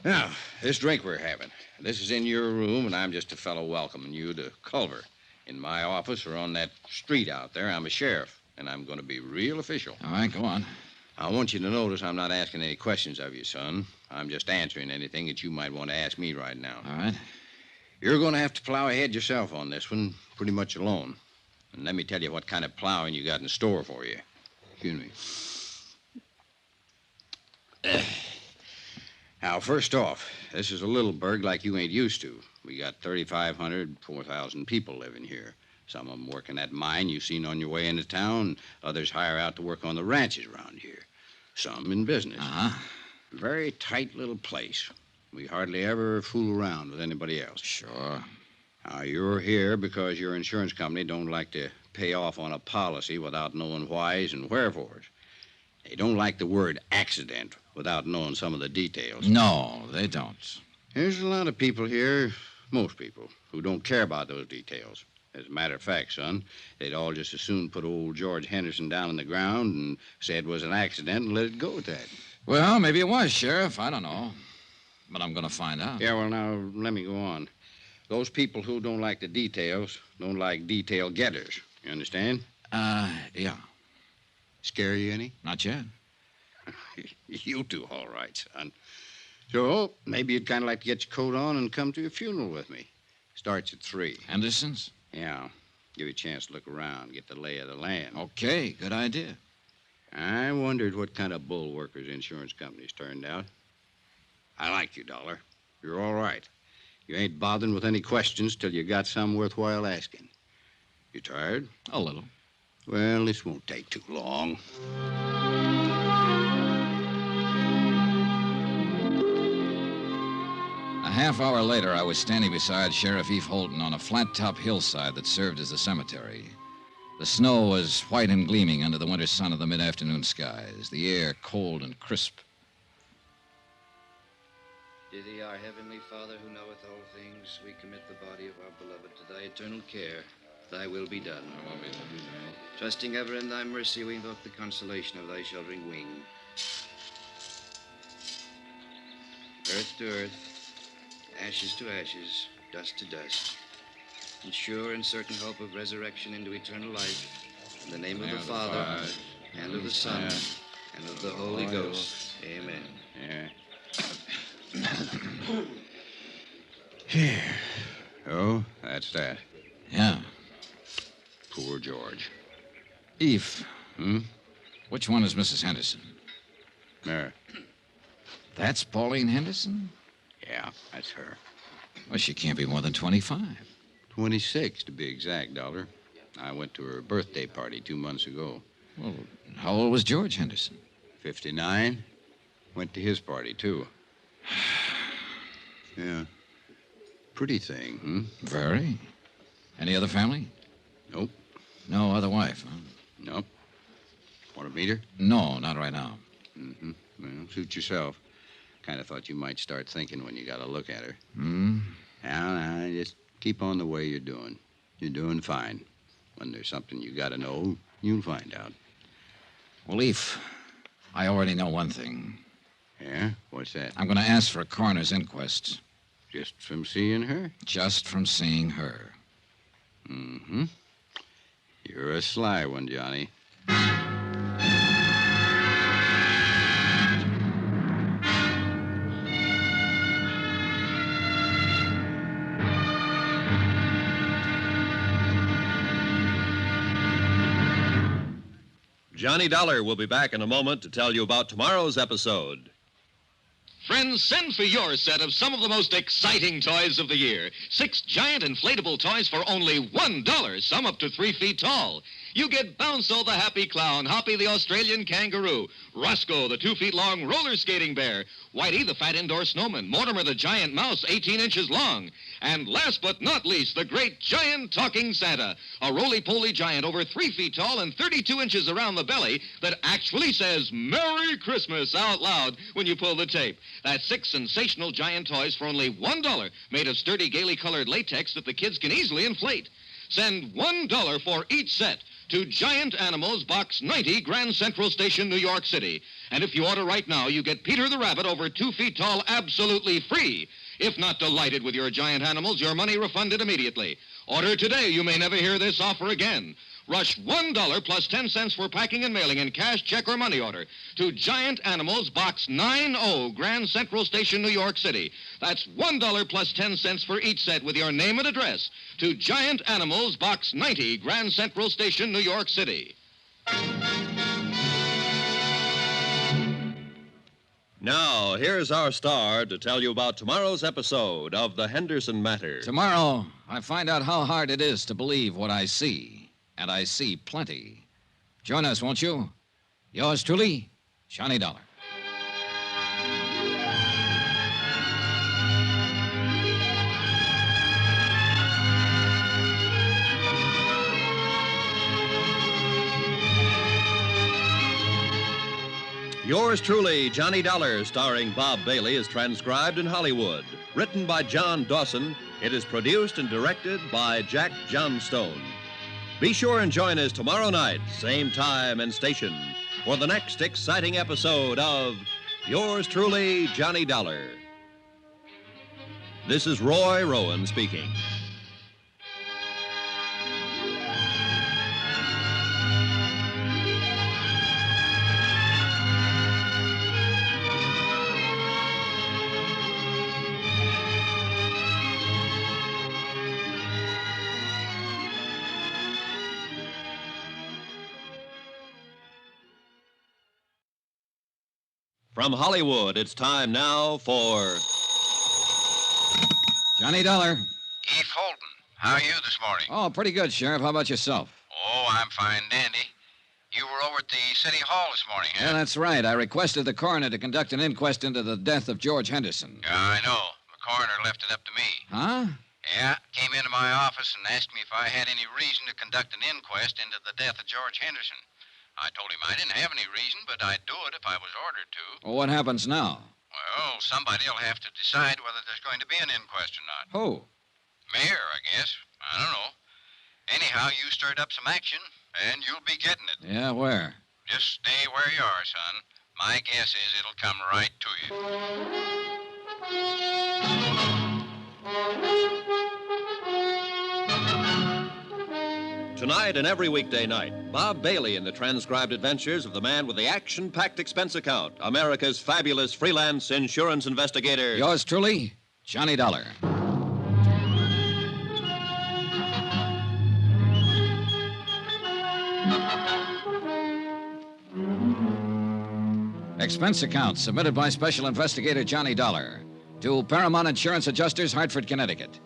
Now, this drink we're having. This is in your room, and I'm just a fellow welcoming you to Culver. In my office or on that street out there, I'm a sheriff. And I'm going to be real official. All right, go on. I want you to notice I'm not asking any questions of you, son. I'm just answering anything that you might want to ask me right now. All right. You're going to have to plow ahead yourself on this one, pretty much alone. And let me tell you what kind of plowing you got in store for you. Excuse me. Now, first off, this is a little burg like you ain't used to. We got 3,500, 4,000 people living here. Some of them work in that mine you've seen on your way into town. Others hire out to work on the ranches around here. Some in business. Uh-huh. Very tight little place. We hardly ever fool around with anybody else. Sure. Now, you're here because your insurance company don't like to pay off on a policy without knowing whys and wherefores. They don't like the word accident without knowing some of the details. No, they don't. There's a lot of people here, most people, who don't care about those details. As a matter of fact, son, they'd all just as soon put old George Henderson down on the ground and say it was an accident and let it go at that. Well, maybe it was, Sheriff. I don't know. But I'm going to find out. Yeah, well, now, let me go on. Those people who don't like the details don't like detail getters. You understand? Yeah. Scare you any? Not yet. You do, all right, son. So, maybe you'd kind of like to get your coat on and come to a funeral with me. Starts at 3. Henderson's? Yeah. Give you a chance to look around, get the lay of the land. Okay, good idea. I wondered what kind of bull workers insurance companies turned out. I like you, Dollar. You're all right. You ain't bothering with any questions till you got some worthwhile asking. You tired? A little. Well, this won't take too long. A half hour later, I was standing beside Sheriff Eve Holton on a flat-top hillside that served as a cemetery. The snow was white and gleaming under the winter sun of the mid-afternoon skies, the air cold and crisp. Dear thee, our heavenly Father, who knoweth all things, we commit the body of our beloved to thy eternal care. Thy will be done. Trusting ever in thy mercy, we invoke the consolation of thy sheltering wing. Earth to earth, ashes to ashes, dust to dust. In sure and certain hope of resurrection into eternal life, in the name of the Father, and of the Son, and of the Holy Ghost. Amen. Here. Oh, that's that. Yeah. Poor George. Eve. Which one is Mrs. Henderson? There. That's Pauline Henderson? Yeah, that's her. Well, she can't be more than 25. 26, to be exact, Dollar. I went to her birthday party 2 months ago. Well, how old was George Henderson? 59. Went to his party, too. Yeah. Pretty thing, Very. Any other family? Nope. No other wife, huh? Nope. Want to meet her? No, not right now. Mm-hmm. Well, suit yourself. Kind of thought you might start thinking when you got a look at her. Now, just keep on the way you're doing. You're doing fine. When there's something you got to know, you'll find out. Well, Leaf, I already know one thing. Yeah? What's that? I'm going to ask for a coroner's inquest. Just from seeing her? Just from seeing her. Mm-hmm. You're a sly one, Johnny. Johnny Dollar will be back in a moment to tell you about tomorrow's episode. Friends, send for your set of some of the most exciting toys of the year. 6 giant inflatable toys for only $1, some up to 3 feet tall. You get Bounce-O the happy clown, Hoppy the Australian kangaroo, Roscoe the 2 feet long roller skating bear, Whitey the fat indoor snowman, Mortimer the giant mouse 18 inches long, and last but not least, the great giant talking Santa, a roly-poly giant over 3 feet tall and 32 inches around the belly that actually says Merry Christmas out loud when you pull the tape. That's 6 sensational giant toys for only $1, made of sturdy, gaily colored latex that the kids can easily inflate. Send $1 for each set to Giant Animals, Box 90, Grand Central Station, New York City. And if you order right now, you get Peter the Rabbit over 2 feet tall absolutely free. If not delighted with your giant animals, your money refunded immediately. Order today. You may never hear this offer again. Rush $1 plus 10 cents for packing and mailing in cash, check, or money order to Giant Animals, Box 90, Grand Central Station, New York City. That's $1 plus 10 cents for each set with your name and address to Giant Animals, Box 90, Grand Central Station, New York City. Now, here's our star to tell you about tomorrow's episode of The Henderson Matter. Tomorrow, I find out how hard it is to believe what I see. And I see plenty. Join us, won't you? Yours truly, Johnny Dollar. Yours truly, Johnny Dollar, starring Bob Bailey, is transcribed in Hollywood. Written by John Dawson, it is produced and directed by Jack Johnstone. Be sure and join us tomorrow night, same time and station, for the next exciting episode of Yours truly, Johnny Dollar. This is Roy Rowan speaking. From Hollywood, it's time now for Johnny Dollar. Eve Holden, how are you this morning? Oh, pretty good, Sheriff. How about yourself? Oh, I'm fine, dandy. You were over at the City Hall this morning, huh? Yeah, that's right. I requested the coroner to conduct an inquest into the death of George Henderson. Yeah, I know. The coroner left it up to me. Huh? Yeah, came into my office and asked me if I had any reason to conduct an inquest into the death of George Henderson. I told him I didn't have any reason, but I'd do it if I was ordered to. Well, what happens now? Well, somebody will have to decide whether there's going to be an inquest or not. Who? Mayor, I guess. I don't know. Anyhow, you stirred up some action, and you'll be getting it. Yeah, where? Just stay where you are, son. My guess is it'll come right to you. Tonight and every weekday night, Bob Bailey in the transcribed adventures of the man with the action-packed expense account, America's fabulous freelance insurance investigator. Yours truly, Johnny Dollar. Expense account submitted by Special Investigator Johnny Dollar to Paramount Insurance Adjusters, Hartford, Connecticut.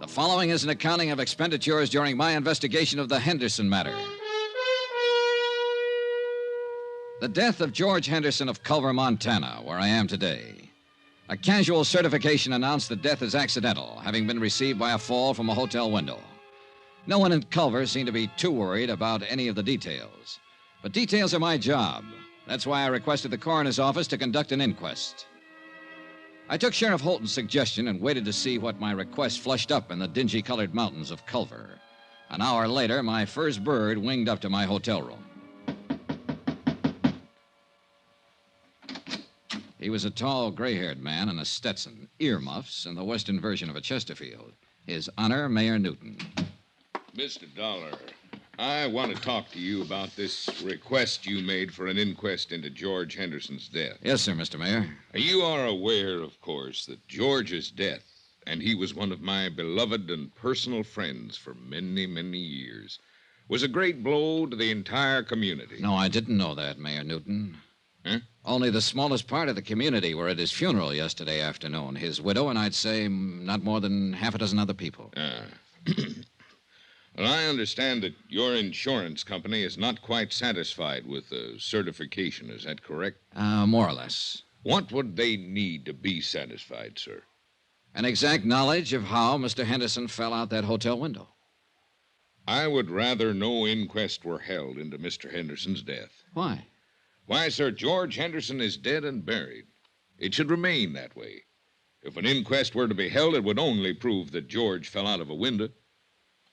The following is an accounting of expenditures during my investigation of the Henderson matter. The death of George Henderson of Culver, Montana, where I am today. A casual certification announced the death as accidental, having been received by a fall from a hotel window. No one in Culver seemed to be too worried about any of the details. But details are my job. That's why I requested the coroner's office to conduct an inquest. I took Sheriff Holton's suggestion and waited to see what my request flushed up in the dingy-colored mountains of Culver. An hour later, my first bird winged up to my hotel room. He was a tall, gray-haired man in a Stetson, earmuffs, and the western version of a Chesterfield. His Honor, Mayor Newton. Mr. Dollar, I want to talk to you about this request you made for an inquest into George Henderson's death. Yes, sir, Mr. Mayor. You are aware, of course, that George's death, and he was one of my beloved and personal friends for many, many years, was a great blow to the entire community. No, I didn't know that, Mayor Newton. Huh? Only the smallest part of the community were at his funeral yesterday afternoon. His widow and I'd say not more than half a dozen other people. Well, I understand that your insurance company is not quite satisfied with the certification. Is that correct? More or less. What would they need to be satisfied, sir? An exact knowledge of how Mr. Henderson fell out that hotel window. I would rather no inquest were held into Mr. Henderson's death. Why? Why, sir, George Henderson is dead and buried. It should remain that way. If an inquest were to be held, it would only prove that George fell out of a window.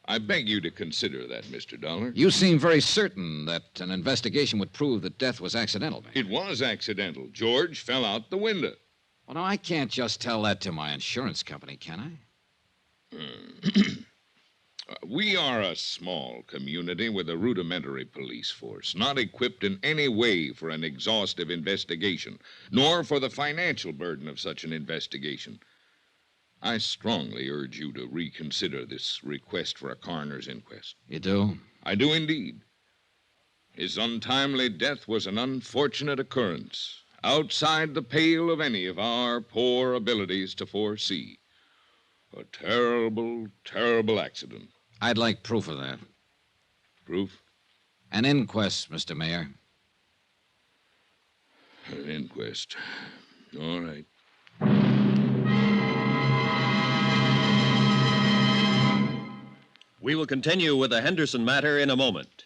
I beg you to consider that, Mr. Dollar. You seem very certain that an investigation would prove that death was accidental, Mayor. It was accidental. George fell out the window. Well, now, I can't just tell that to my insurance company, can I? We are a small community with a rudimentary police force, not equipped in any way for an exhaustive investigation, nor for the financial burden of such an investigation. I strongly urge you to reconsider this request for a coroner's inquest. You do? I do indeed. His untimely death was an unfortunate occurrence, outside the pale of any of our poor abilities to foresee. A terrible, terrible accident. I'd like proof of that. Proof? An inquest, Mr. Mayor. An inquest. All right. We will continue with the Henderson matter in a moment.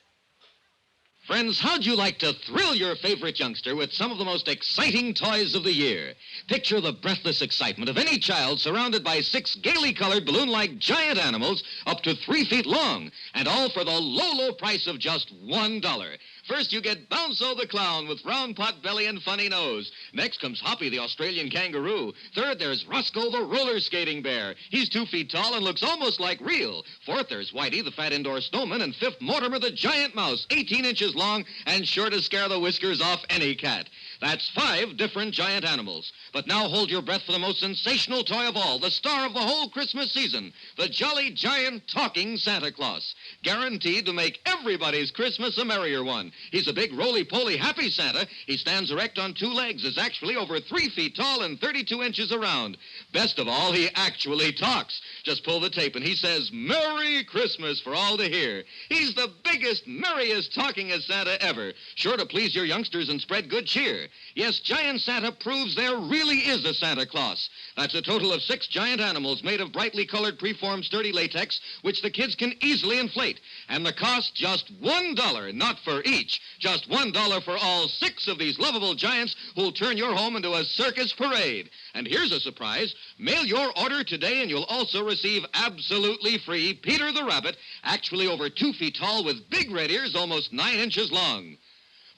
Friends, how'd you like to thrill your favorite youngster with some of the most exciting toys of the year? Picture the breathless excitement of any child surrounded by 6 gaily colored balloon-like giant animals up to 3 feet long, and all for the low, low price of just $1. First, you get Bounzo the clown with round pot belly and funny nose. Next comes Hoppy the Australian kangaroo. Third, there's Roscoe the roller skating bear. He's 2 feet tall and looks almost like real. Fourth, there's Whitey the fat indoor snowman. And fifth, Mortimer the giant mouse, 18 inches long and sure to scare the whiskers off any cat. That's 5 different giant animals. But now hold your breath for the most sensational toy of all, the star of the whole Christmas season, the jolly giant talking Santa Claus. Guaranteed to make everybody's Christmas a merrier one. He's a big, roly-poly, happy Santa. He stands erect on 2 legs, is actually over 3 feet tall and 32 inches around. Best of all, he actually talks. Just pull the tape and he says, Merry Christmas for all to hear. He's the biggest, merriest, talkingest Santa ever. Sure to please your youngsters and spread good cheer. Yes, Giant Santa proves there really is a Santa Claus. That's a total of 6 giant animals made of brightly colored preformed sturdy latex, which the kids can easily inflate. And the cost just $1, not for each. each. Just $1 for all 6 of these lovable giants who'll turn your home into a circus parade. And here's a surprise. Mail your order today and you'll also receive absolutely free Peter the Rabbit, actually over 2 feet tall with big red ears almost 9 inches long.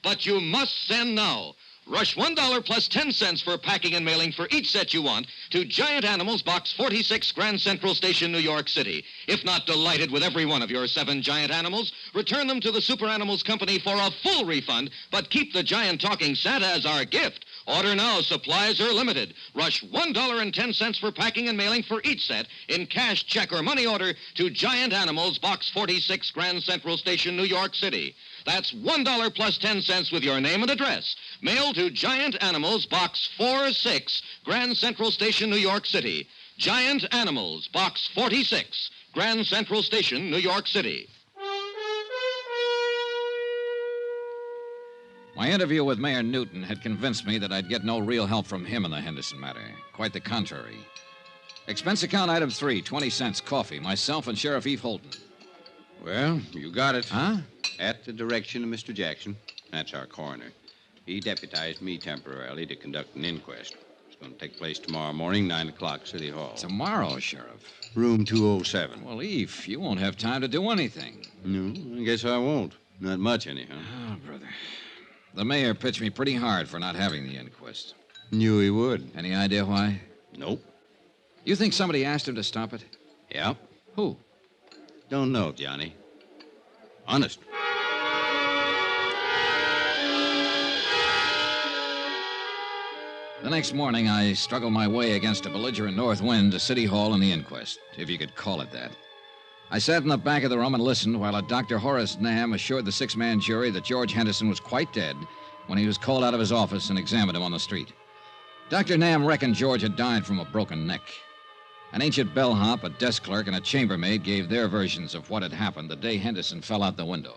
But you must send now. Rush $1 plus 10 cents for packing and mailing for each set you want to Giant Animals, Box 46, Grand Central Station, New York City. If not delighted with every one of your 7 giant animals, return them to the Super Animals Company for a full refund, but keep the giant talking Santa as our gift. Order now. Supplies are limited. Rush $1.10 for packing and mailing for each set in cash, check, or money order to Giant Animals, Box 46, Grand Central Station, New York City. That's $1 plus 10 cents with your name and address. Mail to Giant Animals, Box 46, Grand Central Station, New York City. Giant Animals, Box 46, Grand Central Station, New York City. My interview with Mayor Newton had convinced me that I'd get no real help from him in the Henderson matter. Quite the contrary. Expense account item 3, 20 cents, coffee. Myself and Sheriff Eve Holton. Well, you got it. Huh? At the direction of Mr. Jackson. That's our coroner. He deputized me temporarily to conduct an inquest. It's going to take place tomorrow morning, 9 o'clock, City Hall. Tomorrow, Sheriff. Room 207. Well, Eve, you won't have time to do anything. No, I guess I won't. Not much, anyhow. Oh, brother. The mayor pitched me pretty hard for not having the inquest. Knew he would. Any idea why? Nope. You think somebody asked him to stop it? Yeah. Who? Don't know, Johnny. Honest. The next morning, I struggled my way against a belligerent north wind to City Hall and the inquest, if you could call it that. I sat in the back of the room and listened while a Dr. Horace Nam assured the 6-man jury that George Henderson was quite dead when he was called out of his office and examined him on the street. Dr. Nam reckoned George had died from a broken neck. An ancient bellhop, a desk clerk, and a chambermaid gave their versions of what had happened the day Henderson fell out the window.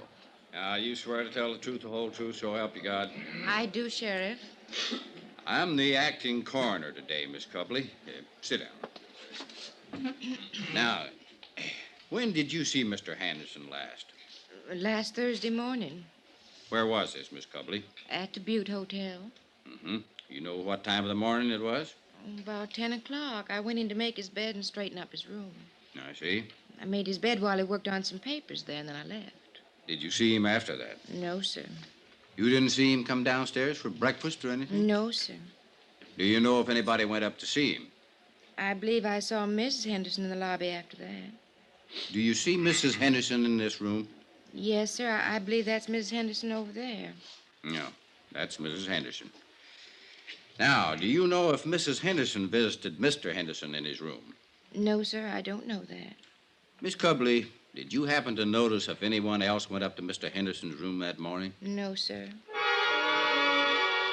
Now, you swear to tell the truth, the whole truth, so help you God? I do, Sheriff. I'm the acting coroner today, Miss Copley. Sit down. Now, when did you see Mr. Henderson last? Last Thursday morning Where was this, Miss Copley? at the Butte Hotel. Mm-hmm. You know what time of the morning it was? About 10 o'clock. I went in to make his bed and straighten up his room. I see. I made his bed while he worked on some papers there, and then I left. Did you see him after that? No, sir. You didn't see him come downstairs for breakfast or anything? No, sir. Do you know if anybody went up to see him? I believe I saw Mrs. Henderson in the lobby after that. Do you see Mrs. Henderson in this room? Yes, sir. I believe that's Mrs. Henderson over there. No, that's Mrs. Henderson. Now, do you know if Mrs. Henderson visited Mr. Henderson in his room? No, sir. I don't know that. Miss Copley, did you happen to notice if anyone else went up to Mr. Henderson's room that morning? No, sir.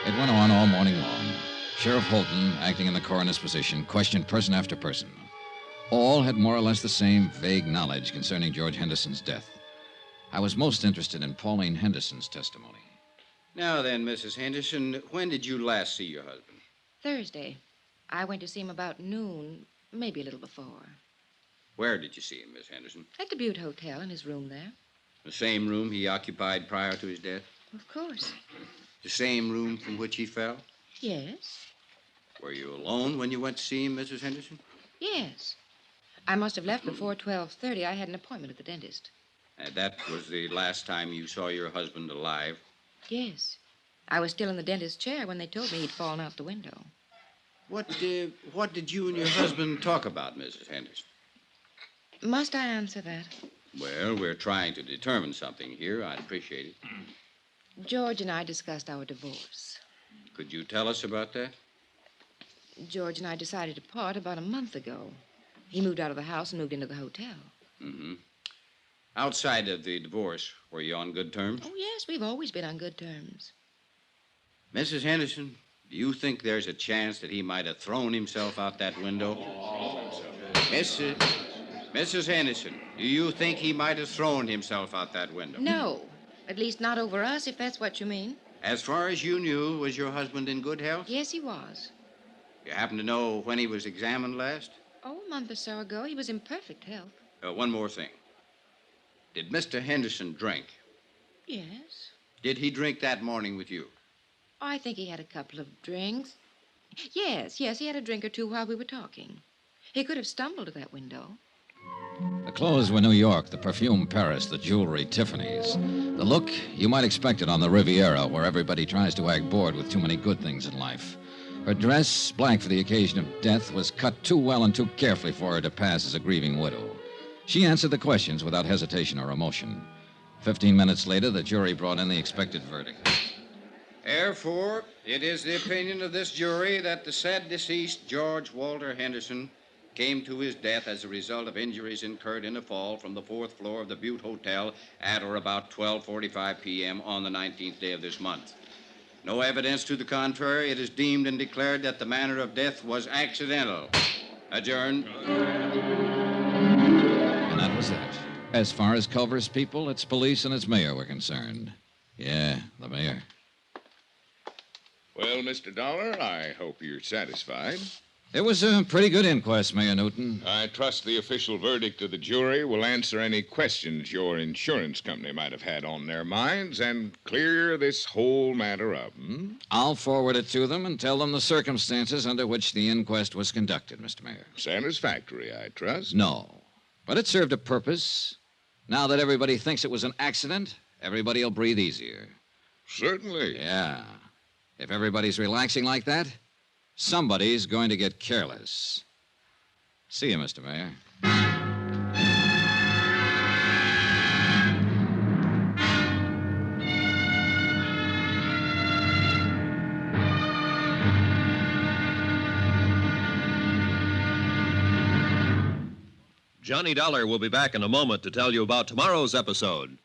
It went on all morning long. Sheriff Holton, acting in the coroner's position, questioned person after person. All had more or less the same vague knowledge concerning George Henderson's death. I was most interested in Pauline Henderson's testimony. Now then, Mrs. Henderson, when did you last see your husband? Thursday. I went to see him about noon, maybe a little before. Where did you see him, Miss Henderson? At the Butte Hotel, in his room there. The same room he occupied prior to his death? Of course. The same room from which he fell? Yes. Were you alone when you went to see him, Mrs. Henderson? Yes. I must have left before 12:30. I had an appointment at the dentist. That was the last time you saw your husband alive? Yes. I was still in the dentist's chair when they told me he'd fallen out the window. What did you and your husband talk about, Mrs. Henderson? Must I answer that? Well, we're trying to determine something here. I'd appreciate it. George and I discussed our divorce. Could you tell us about that? George and I decided to part about a month ago. He moved out of the house and moved into the hotel. Mm-hmm. Outside of the divorce, were you on good terms? Oh, yes, we've always been on good terms. Mrs. Henderson, do you think there's a chance that he might have thrown himself out that window? Mrs. Henderson, do you think he might have thrown himself out that window? No. At least not over us, if that's what you mean. As far as you knew, was your husband in good health? Yes, he was. You happen to know when he was examined last? Oh, a month or so ago. He was in perfect health. One more thing. Did Mr. Henderson drink? Yes. Did he drink that morning with you? I think he had a couple of drinks. Yes, he had a drink or two while we were talking. He could have stumbled to that window. The clothes were New York, the perfume Paris, the jewelry Tiffany's. The look, you might expect it on the Riviera, where everybody tries to act bored with too many good things in life. Her dress, black for the occasion of death, was cut too well and too carefully for her to pass as a grieving widow. She answered the questions without hesitation or emotion. 15 minutes later, the jury brought in the expected verdict. Therefore, it is the opinion of this jury that the said deceased, George Walter Henderson, came to his death as a result of injuries incurred in a fall from the 4th floor of the Butte Hotel at or about 12:45 p.m. on the 19th day of this month. No evidence to the contrary, it is deemed and declared that the manner of death was accidental. Adjourned. And that was that. As far as Culver's people, its police, and its mayor were concerned. Yeah, the mayor. Well, Mr. Dollar, I hope you're satisfied. It was a pretty good inquest, Mayor Newton. I trust the official verdict of the jury will answer any questions your insurance company might have had on their minds and clear this whole matter up. I'll forward it to them and tell them the circumstances under which the inquest was conducted, Mr. Mayor. Satisfactory, I trust. No, but it served a purpose. Now that everybody thinks it was an accident, everybody will breathe easier. Certainly. Yeah. If everybody's relaxing like that, somebody's going to get careless. See you, Mr. Mayor. Johnny Dollar will be back in a moment to tell you about tomorrow's episode.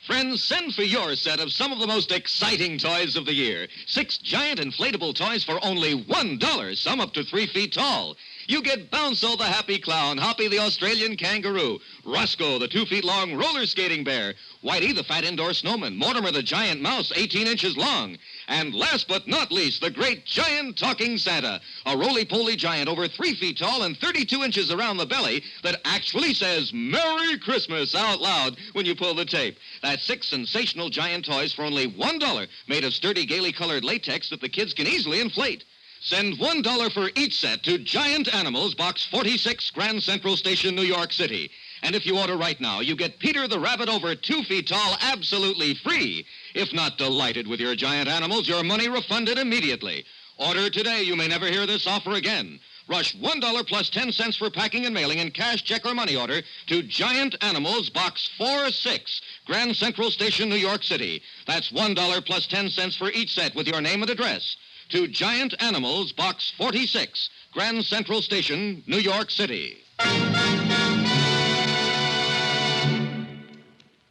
Friends, send for your set of some of the most exciting toys of the year. 6 giant inflatable toys for only $1, some up to 3 feet tall. You get Bounce-O the happy clown, Hoppy the Australian kangaroo, Roscoe the 2 feet long roller skating bear, Whitey the fat indoor snowman, Mortimer the giant mouse 18 inches long, and last but not least, the great giant talking Santa, a roly-poly giant over 3 feet tall and 32 inches around the belly that actually says Merry Christmas out loud when you pull the tape. That's 6 sensational giant toys for only $1, made of sturdy, gaily colored latex that the kids can easily inflate. Send $1 for each set to Giant Animals, Box 46, Grand Central Station, New York City. And if you order right now, you get Peter the Rabbit over 2 feet tall absolutely free. If not delighted with your giant animals, your money refunded immediately. Order today. You may never hear this offer again. Rush $1 plus 10 cents for packing and mailing in cash, check, or money order to Giant Animals, Box 46, Grand Central Station, New York City. That's $1 plus 10 cents for each set with your name and address. To Giant Animals, Box 46, Grand Central Station, New York City.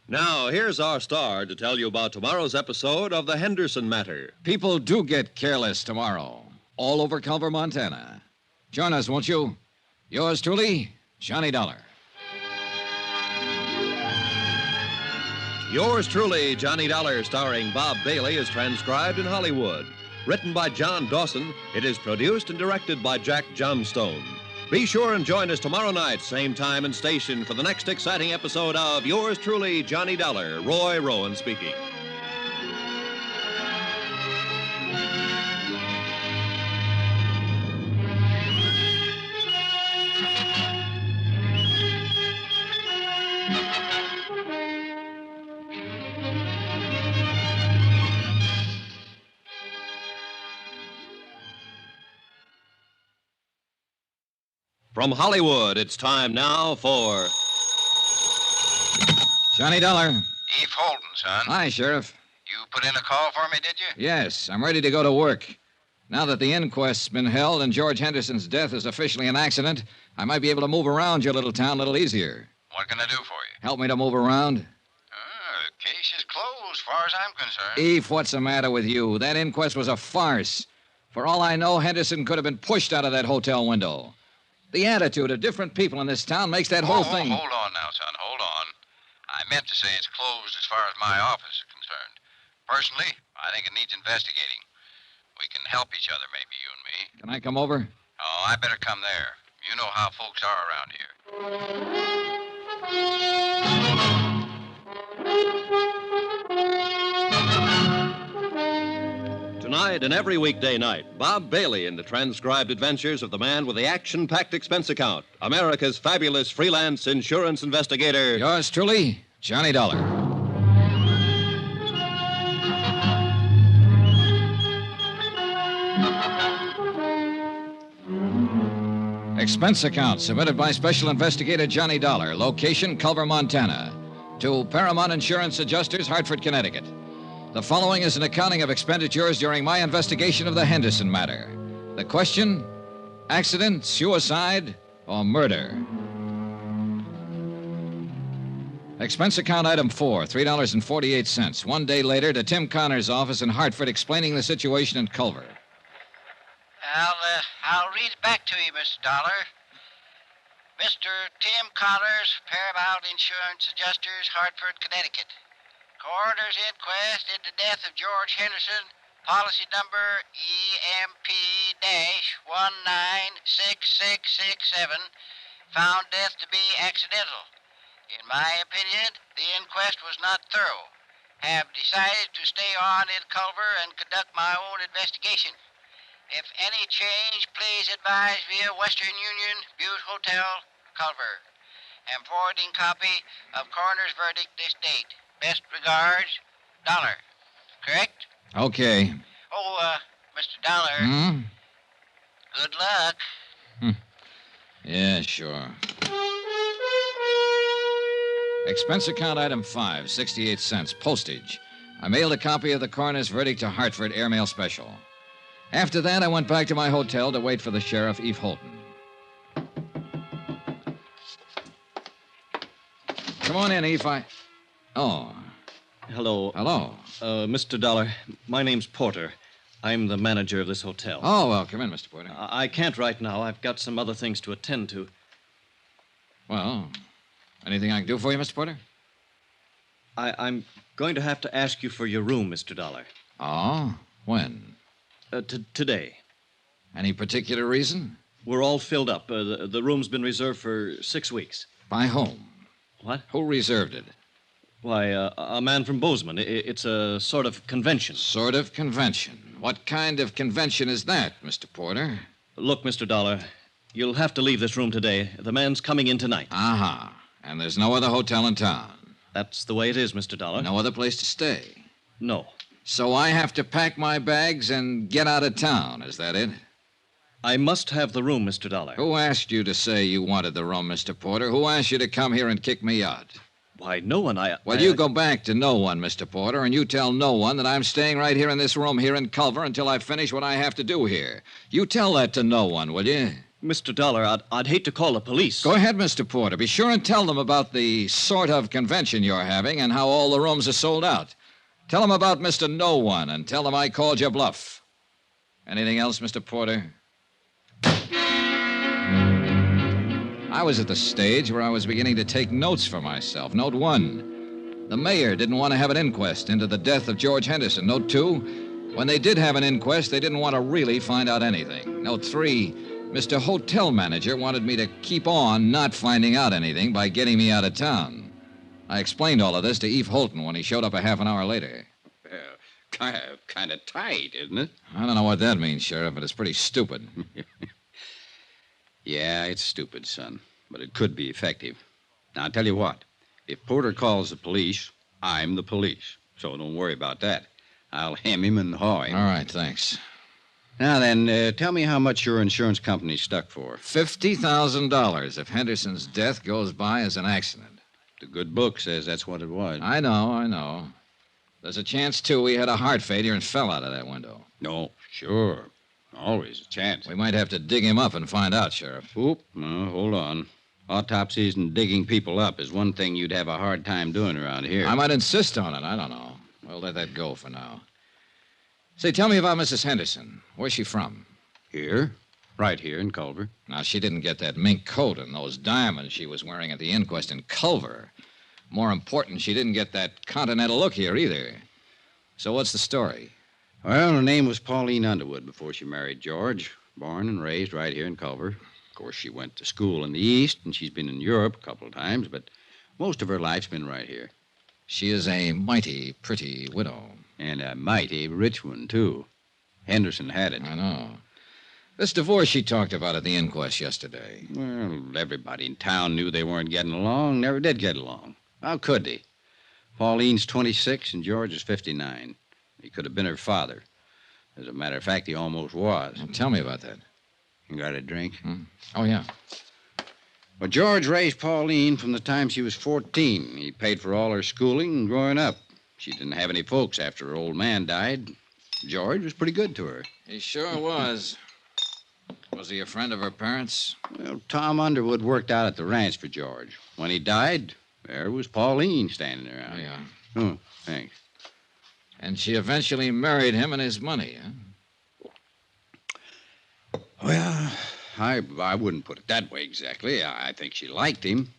Now, here's our star to tell you about tomorrow's episode of The Henderson Matter. People do get careless tomorrow, all over Culver, Montana. Join us, won't you? Yours truly, Johnny Dollar. Yours truly, Johnny Dollar, starring Bob Bailey, is transcribed in Hollywood. Written by John Dawson, it is produced and directed by Jack Johnstone. Be sure and join us tomorrow night, same time and station, for the next exciting episode of Yours truly, Johnny Dollar. Roy Rowan speaking. From Hollywood, it's time now for Johnny Dollar. Eve Holden, son. Hi, Sheriff. You put in a call for me, did you? Yes, I'm ready to go to work. Now that the inquest's been held and George Henderson's death is officially an accident, I might be able to move around your little town a little easier. What can I do for you? Help me to move around? The case is closed, as far as I'm concerned. Eve, what's the matter with you? That inquest was a farce. For all I know, Henderson could have been pushed out of that hotel window. The attitude of different people in this town makes that whole thing... Hold on now, son, hold on. I meant to say it's closed as far as my office is concerned. Personally, I think it needs investigating. We can help each other, maybe, you and me. Can I come over? Oh, I better come there. You know how folks are around here. tonight and every weekday night, Bob Bailey in the transcribed adventures of the man with the action-packed expense account, America's fabulous freelance insurance investigator. Yours truly, Johnny Dollar. Expense account submitted by Special Investigator Johnny Dollar. Location, Culver, Montana. To Paramount Insurance Adjusters, Hartford, Connecticut. The following is an accounting of expenditures during my investigation of the Henderson matter. The question, accident, suicide, or murder? Expense account item 4, $3.48. 1 day later to Tim Connor's office in Hartford explaining the situation in Culver. I'll read it back to you, Mr. Dollar. Mr. Tim Connors, Paramount Insurance Adjusters, Hartford, Connecticut. Coroner's inquest into death of George Henderson, policy number EMP-196667, found death to be accidental. In my opinion, the inquest was not thorough. Have decided to stay on in Culver and conduct my own investigation. If any change, please advise via Western Union, Butte Hotel, Culver. Am forwarding copy of coroner's verdict this date. Best regards, Dollar. Correct? Okay. Oh, Mr. Dollar. Good luck. Yeah, sure. Expense account item 5, 68 cents, postage. I mailed a copy of the coroner's verdict to Hartford, airmail special. After that, I went back to my hotel to wait for the sheriff, Eve Holton. Come on in, Eve. Oh. Hello. Hello. Mr. Dollar, my name's Porter. I'm the manager of this hotel. Oh, well, come in, Mr. Porter. I can't right now. I've got some other things to attend to. Well, anything I can do for you, Mr. Porter? I'm going to have to ask you for your room, Mr. Dollar. Oh? When? Today. Any particular reason? We're all filled up. The room's been reserved for 6 weeks. By whom? What? Who reserved it? Why, a man from Bozeman. It's a sort of convention. Sort of convention? What kind of convention is that, Mr. Porter? Look, Mr. Dollar, you'll have to leave this room today. The man's coming in tonight. Uh-huh. And there's no other hotel in town? That's the way it is, Mr. Dollar. No other place to stay? No. So I have to pack my bags and get out of town, is that it? I must have the room, Mr. Dollar. Who asked you to say you wanted the room, Mr. Porter? Who asked you to come here and kick me out? Why, no one. Well, you go back to no one, Mr. Porter, and you tell no one that I'm staying right here in this room here in Culver until I finish what I have to do here. You tell that to no one, will you? Mr. Dollar, I'd hate to call the police. Go ahead, Mr. Porter. Be sure and tell them about the sort of convention you're having and how all the rooms are sold out. Tell them about Mr. No One and tell them I called your bluff. Anything else, Mr. Porter? I was at the stage where I was beginning to take notes for myself. Note 1, the mayor didn't want to have an inquest into the death of George Henderson. Note 2, when they did have an inquest, they didn't want to really find out anything. Note 3, Mr. Hotel Manager wanted me to keep on not finding out anything by getting me out of town. I explained all of this to Eve Holton when he showed up a half an hour later. Kind of tight, isn't it? I don't know what that means, Sheriff, but it's pretty stupid. Yeah, it's stupid, son, but it could be effective. Now, I'll tell you what. If Porter calls the police, I'm the police, so don't worry about that. I'll hem him and haw him. All right, thanks. Now then, tell me how much your insurance company's stuck for. $50,000 if Henderson's death goes by as an accident. The good book says that's what it was. I know. There's a chance, too, he had a heart failure and fell out of that window. No, sure. Always a chance. We might have to dig him up and find out, Sheriff. Oop, no, hold on. Autopsies and digging people up is one thing you'd have a hard time doing around here. I might insist on it. I don't know. We'll let that go for now. Say, tell me about Mrs. Henderson. Where's she from? Here. Right here in Culver. Now, she didn't get that mink coat and those diamonds she was wearing at the inquest in Culver. More important, she didn't get that continental look here either. So what's the story? Well, her name was Pauline Underwood before she married George. Born and raised right here in Culver. Of course, she went to school in the East, and she's been in Europe a couple of times, but most of her life's been right here. She is a mighty pretty widow. And a mighty rich one, too. Henderson had it. I know. This divorce she talked about at the inquest yesterday. Well, everybody in town knew they weren't getting along, never did get along. How could they? Pauline's 26 and George is 59. He could have been her father. As a matter of fact, he almost was. Well, tell me about that. You got a drink? Oh, yeah. Well, George raised Pauline from the time she was 14. He paid for all her schooling and growing up. She didn't have any folks after her old man died. George was pretty good to her. He sure was. Was he a friend of her parents? Well, Tom Underwood worked out at the ranch for George. When he died, there was Pauline standing around. Yeah. Oh, thanks. And she eventually married him and his money, huh? Well, I wouldn't put it that way exactly. I think she liked him.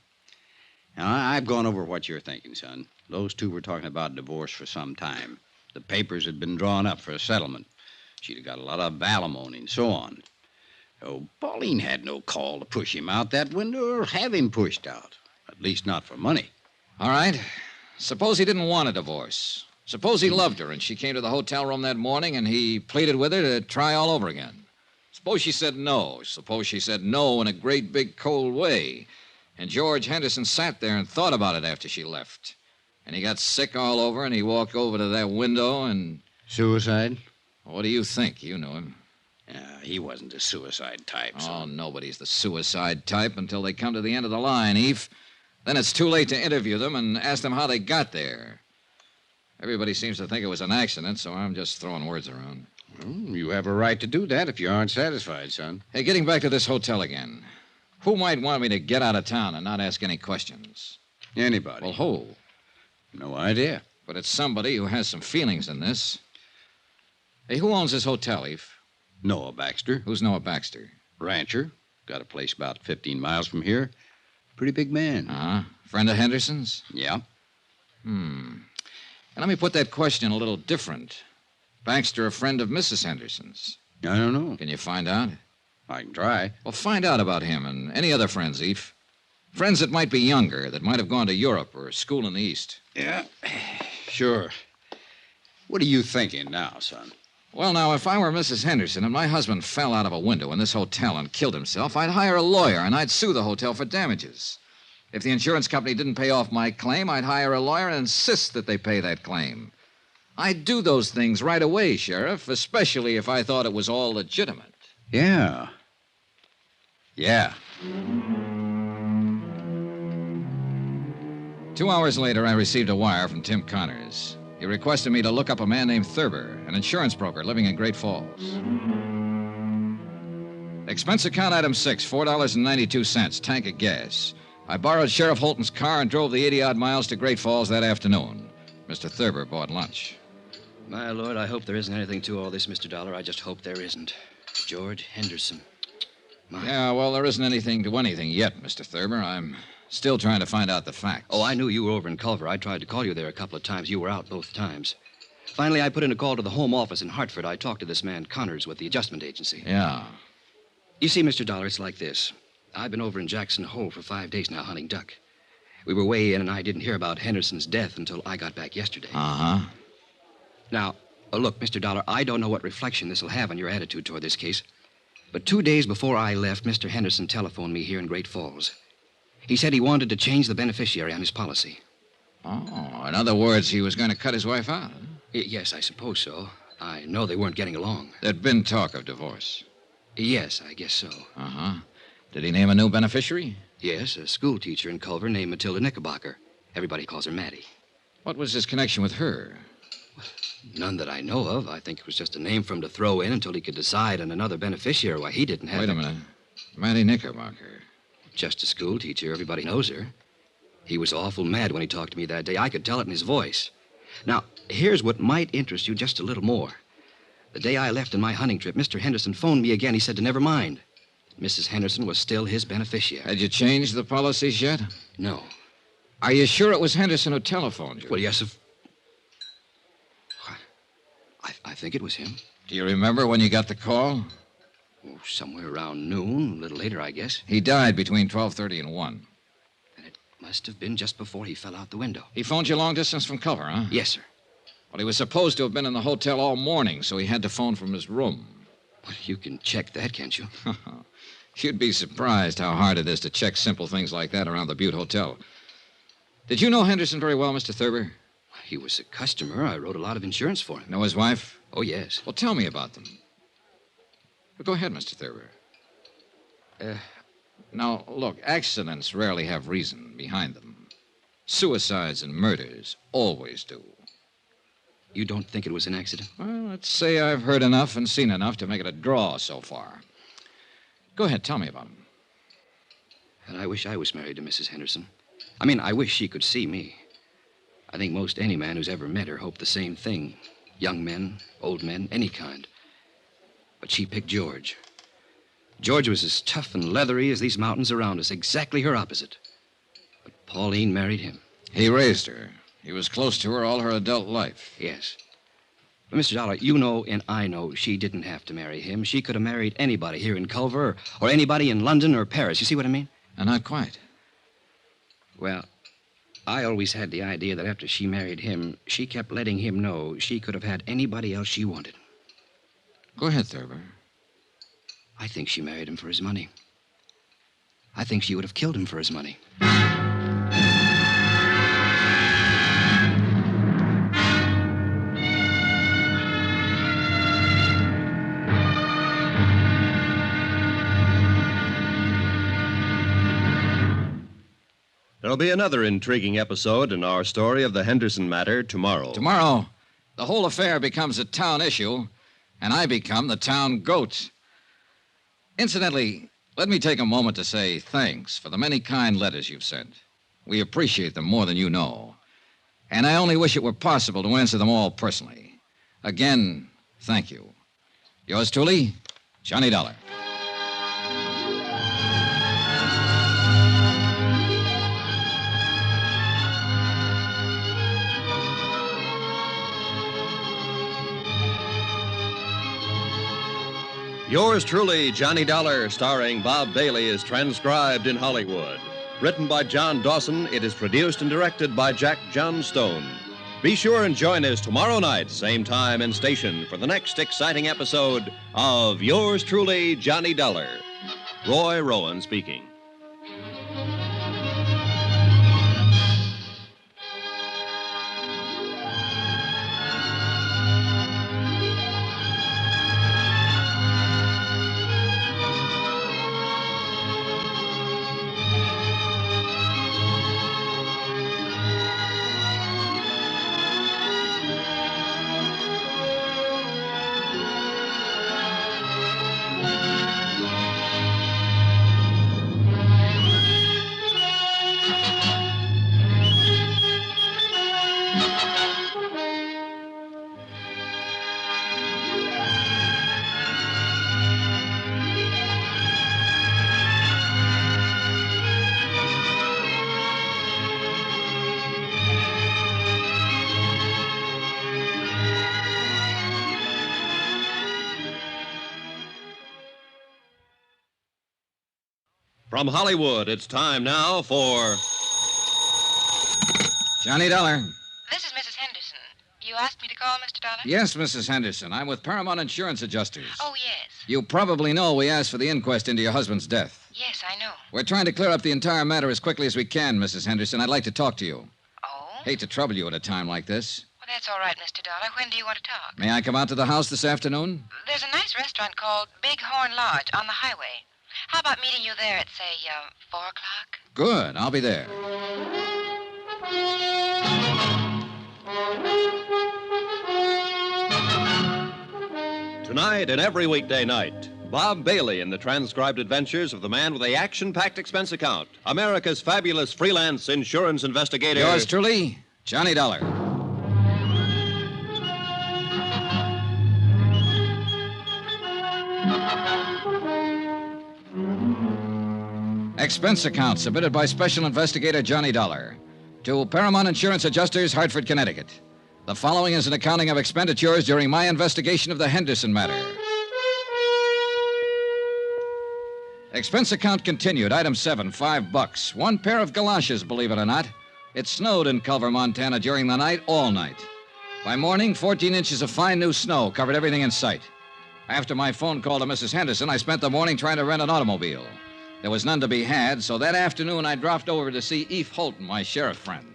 Now, I've gone over what you're thinking, son. Those two were talking about divorce for some time. The papers had been drawn up for a settlement. She'd have got a lot of alimony and so on. Oh, Pauline had no call to push him out that window or have him pushed out. At least not for money. All right. Suppose he didn't want a divorce. Suppose he loved her and she came to the hotel room that morning and he pleaded with her to try all over again. Suppose she said no. Suppose she said no in a great big cold way. And George Henderson sat there and thought about it after she left. And he got sick all over and he walked over to that window and... Suicide? What do you think? You knew him. He wasn't the suicide type, son. Oh, nobody's the suicide type until they come to the end of the line, Eve. Then it's too late to interview them and ask them how they got there. Everybody seems to think it was an accident, so I'm just throwing words around. Well, you have a right to do that if you aren't satisfied, son. Hey, getting back to this hotel again. Who might want me to get out of town and not ask any questions? Anybody. Well, who? No idea. But it's somebody who has some feelings in this. Hey, who owns this hotel, Eve? Noah Baxter. Who's Noah Baxter? Rancher. Got a place about 15 miles from here. Pretty big man. Uh-huh. Friend of Henderson's? Yeah. And let me put that question a little different. Baxter a friend of Mrs. Henderson's? I don't know. Can you find out? I can try. Well, find out about him and any other friends, Eve. Friends that might be younger, that might have gone to Europe or school in the East. Yeah, sure. What are you thinking now, son? Well, now, if I were Mrs. Henderson and my husband fell out of a window in this hotel and killed himself, I'd hire a lawyer and I'd sue the hotel for damages. If the insurance company didn't pay off my claim, I'd hire a lawyer and insist that they pay that claim. I'd do those things right away, Sheriff, especially if I thought it was all legitimate. Yeah. Yeah. 2 hours later, I received a wire from Tim Connors. He requested me to look up a man named Thurber, an insurance broker living in Great Falls. Expense account item 6, $4.92, tank of gas. I borrowed Sheriff Holton's car and drove the 80-odd miles to Great Falls that afternoon. Mr. Thurber bought lunch. My lord, I hope there isn't anything to all this, Mr. Dollar. I just hope there isn't. George Henderson. Yeah, well, there isn't anything to anything yet, Mr. Thurber. I'm still trying to find out the facts. Oh, I knew you were over in Culver. I tried to call you there a couple of times. You were out both times. Finally, I put in a call to the home office in Hartford. I talked to this man, Connors, with the adjustment agency. Yeah. You see, Mr. Dollar, it's like this. I've been over in Jackson Hole for 5 days now hunting duck. We were way in, and I didn't hear about Henderson's death until I got back yesterday. Uh-huh. Now, look, Mr. Dollar, I don't know what reflection this will have on your attitude toward this case, but 2 days before I left, Mr. Henderson telephoned me here in Great Falls. He said he wanted to change the beneficiary on his policy. Oh, in other words, he was going to cut his wife out, huh? Yes, I suppose so. I know they weren't getting along. There'd been talk of divorce. Yes, I guess so. Uh-huh. Did he name a new beneficiary? Yes, a school teacher in Culver named Matilda Knickerbocker. Everybody calls her Maddie. What was his connection with her? None that I know of. I think it was just a name for him to throw in until he could decide on another beneficiary. Why, he didn't have... Wait a minute. Maddie Knickerbocker. Just a school teacher. Everybody knows her. He was awful mad when he talked to me that day. I could tell it in his voice. Now, here's what might interest you just a little more. The day I left on my hunting trip, Mr. Henderson phoned me again. He said to never mind. Mrs. Henderson was still his beneficiary. Had you changed the policies yet? No. Are you sure it was Henderson who telephoned you? Well, yes, I think it was him. Do you remember when you got the call? Oh, somewhere around noon, a little later, I guess. He died between 12:30 and 1. And it must have been just before he fell out the window. He phoned you long distance from Culver, huh? Yes, sir. Well, he was supposed to have been in the hotel all morning, so he had to phone from his room. Well, you can check that, can't you? You'd be surprised how hard it is to check simple things like that around the Butte Hotel. Did you know Henderson very well, Mr. Thurber? He was a customer. I wrote a lot of insurance for him. Know his wife? Oh, yes. Well, tell me about them. Go ahead, Mr. Thurber. Now, look, accidents rarely have reason behind them. Suicides and murders always do. You don't think it was an accident? Well, let's say I've heard enough and seen enough to make it a draw so far. Go ahead, tell me about him. And I wish I was married to Mrs. Henderson. I mean, I wish she could see me. I think most any man who's ever met her hoped the same thing. Young men, old men, any kind. But she picked George. George was as tough and leathery as these mountains around us, exactly her opposite. But Pauline married him. He raised her. He was close to her all her adult life. Yes. But, Mr. Dollar, you know and I know she didn't have to marry him. She could have married anybody here in Culver or anybody in London or Paris. You see what I mean? Not quite. Well, I always had the idea that after she married him, she kept letting him know she could have had anybody else she wanted. Go ahead, Thurber. I think she married him for his money. I think she would have killed him for his money. There'll be another intriguing episode in our story of the Henderson matter tomorrow. Tomorrow, the whole affair becomes a town issue, and I become the town goat. Incidentally, let me take a moment to say thanks for the many kind letters you've sent. We appreciate them more than you know. And I only wish it were possible to answer them all personally. Again, thank you. Yours truly, Johnny Dollar. Yours truly, Johnny Dollar, starring Bob Bailey, is transcribed in Hollywood. Written by John Dawson, it is produced and directed by Jack Johnstone. Be sure and join us tomorrow night, same time and station, for the next exciting episode of Yours truly, Johnny Dollar. Roy Rowan speaking. From Hollywood, it's time now for... Johnny Dollar. This is Mrs. Henderson. You asked me to call, Mr. Dollar? Yes, Mrs. Henderson. I'm with Paramount Insurance Adjusters. Oh, yes. You probably know we asked for the inquest into your husband's death. Yes, I know. We're trying to clear up the entire matter as quickly as we can, Mrs. Henderson. I'd like to talk to you. Oh? Hate to trouble you at a time like this. Well, that's all right, Mr. Dollar. When do you want to talk? May I come out to the house this afternoon? There's a nice restaurant called Big Horn Lodge on the highway. How about meeting you there at, say, 4 o'clock? Good. I'll be there. Tonight and every weekday night, Bob Bailey in the transcribed adventures of the man with the action-packed expense account, America's fabulous freelance insurance investigator. Yours truly, Johnny Dollar. Expense account submitted by Special Investigator Johnny Dollar to Paramount Insurance Adjusters, Hartford, Connecticut. The following is an accounting of expenditures during my investigation of the Henderson matter. Expense account continued. Item 7, $5. One pair of galoshes, believe it or not. It snowed in Culver, Montana during the night, all night. By morning, 14 inches of fine new snow covered everything in sight. After my phone call to Mrs. Henderson, I spent the morning trying to rent an automobile. There was none to be had, so that afternoon I dropped over to see Eve Holton, my sheriff friend.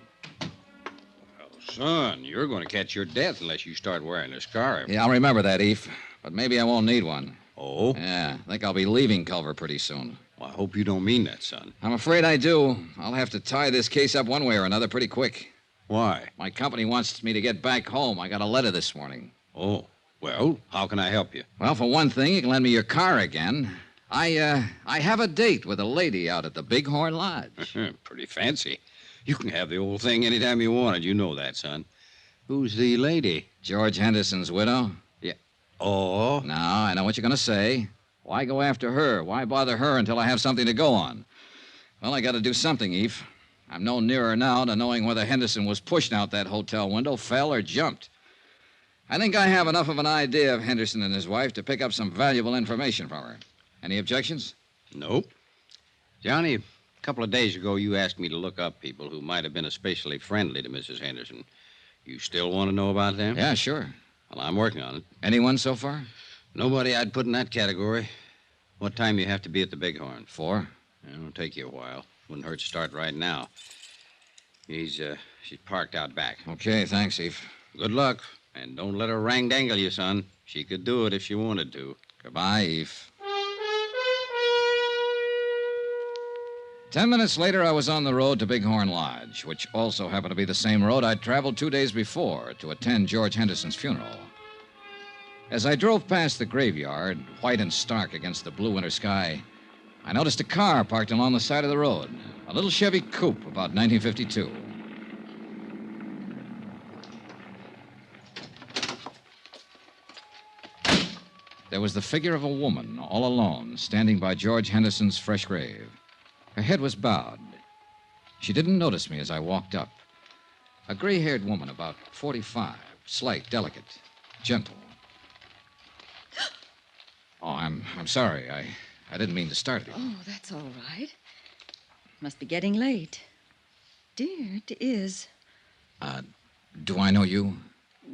Son, you're going to catch your death unless you start wearing this car. Yeah, I'll remember that, Eve. But maybe I won't need one. Oh? Yeah, I think I'll be leaving Culver pretty soon. Well, I hope you don't mean that, son. I'm afraid I do. I'll have to tie this case up one way or another pretty quick. Why? My company wants me to get back home. I got a letter this morning. Oh, well, how can I help you? Well, for one thing, you can lend me your car again. I have a date with a lady out at the Bighorn Lodge. Pretty fancy. You can have the old thing anytime you want it. You know that, son. Who's the lady? George Henderson's widow. Yeah. Oh? Now, I know what you're going to say. Why go after her? Why bother her until I have something to go on? Well, I got to do something, Eve. I'm no nearer now to knowing whether Henderson was pushed out that hotel window, fell, or jumped. I think I have enough of an idea of Henderson and his wife to pick up some valuable information from her. Any objections? Nope. Johnny, a couple of days ago, you asked me to look up people who might have been especially friendly to Mrs. Henderson. You still want to know about them? Yeah, sure. Well, I'm working on it. Anyone so far? Nobody I'd put in that category. What time you have to be at the Bighorn? 4. It'll take you a while. Wouldn't hurt to start right now. She's parked out back. Okay, thanks, Eve. Good luck. And don't let her rang-dangle you, son. She could do it if she wanted to. Goodbye, Eve. 10 minutes later, I was on the road to Bighorn Lodge, which also happened to be the same road I'd traveled 2 days before to attend George Henderson's funeral. As I drove past the graveyard, white and stark against the blue winter sky, I noticed a car parked along the side of the road, a little Chevy coupe about 1952. There was the figure of a woman, all alone, standing by George Henderson's fresh grave. Her head was bowed. She didn't notice me as I walked up. A gray-haired woman, about 45, slight, delicate, gentle. Oh, I'm sorry. I didn't mean to start it. Oh, that's all right. Must be getting late. Dear, it is. Do I know you?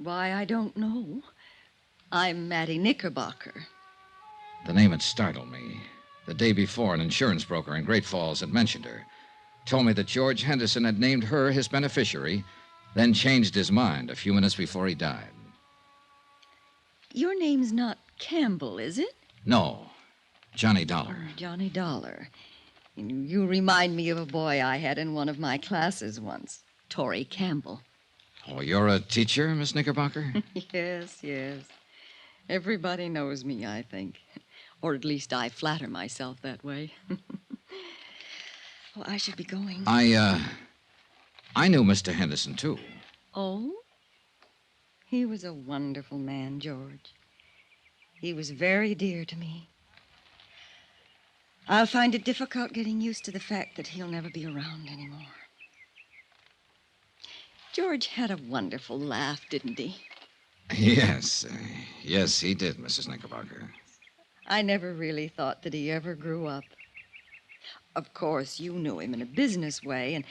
Why, I don't know. I'm Mattie Knickerbocker. The name had startled me. The day before, an insurance broker in Great Falls had mentioned her. Told me that George Henderson had named her his beneficiary, then changed his mind a few minutes before he died. Your name's not Campbell, is it? No, Johnny Dollar. Oh, Johnny Dollar. You remind me of a boy I had in one of my classes once, Torrey Campbell. Oh, you're a teacher, Miss Knickerbocker? Yes. Everybody knows me, I think. Or at least I flatter myself that way. Well, I should be going. I knew Mr. Henderson, too. Oh? He was a wonderful man, George. He was very dear to me. I'll find it difficult getting used to the fact that he'll never be around anymore. George had a wonderful laugh, didn't he? Yes, he did, Mrs. Knickerbocker. I never really thought that he ever grew up. Of course, you knew him in a business way, and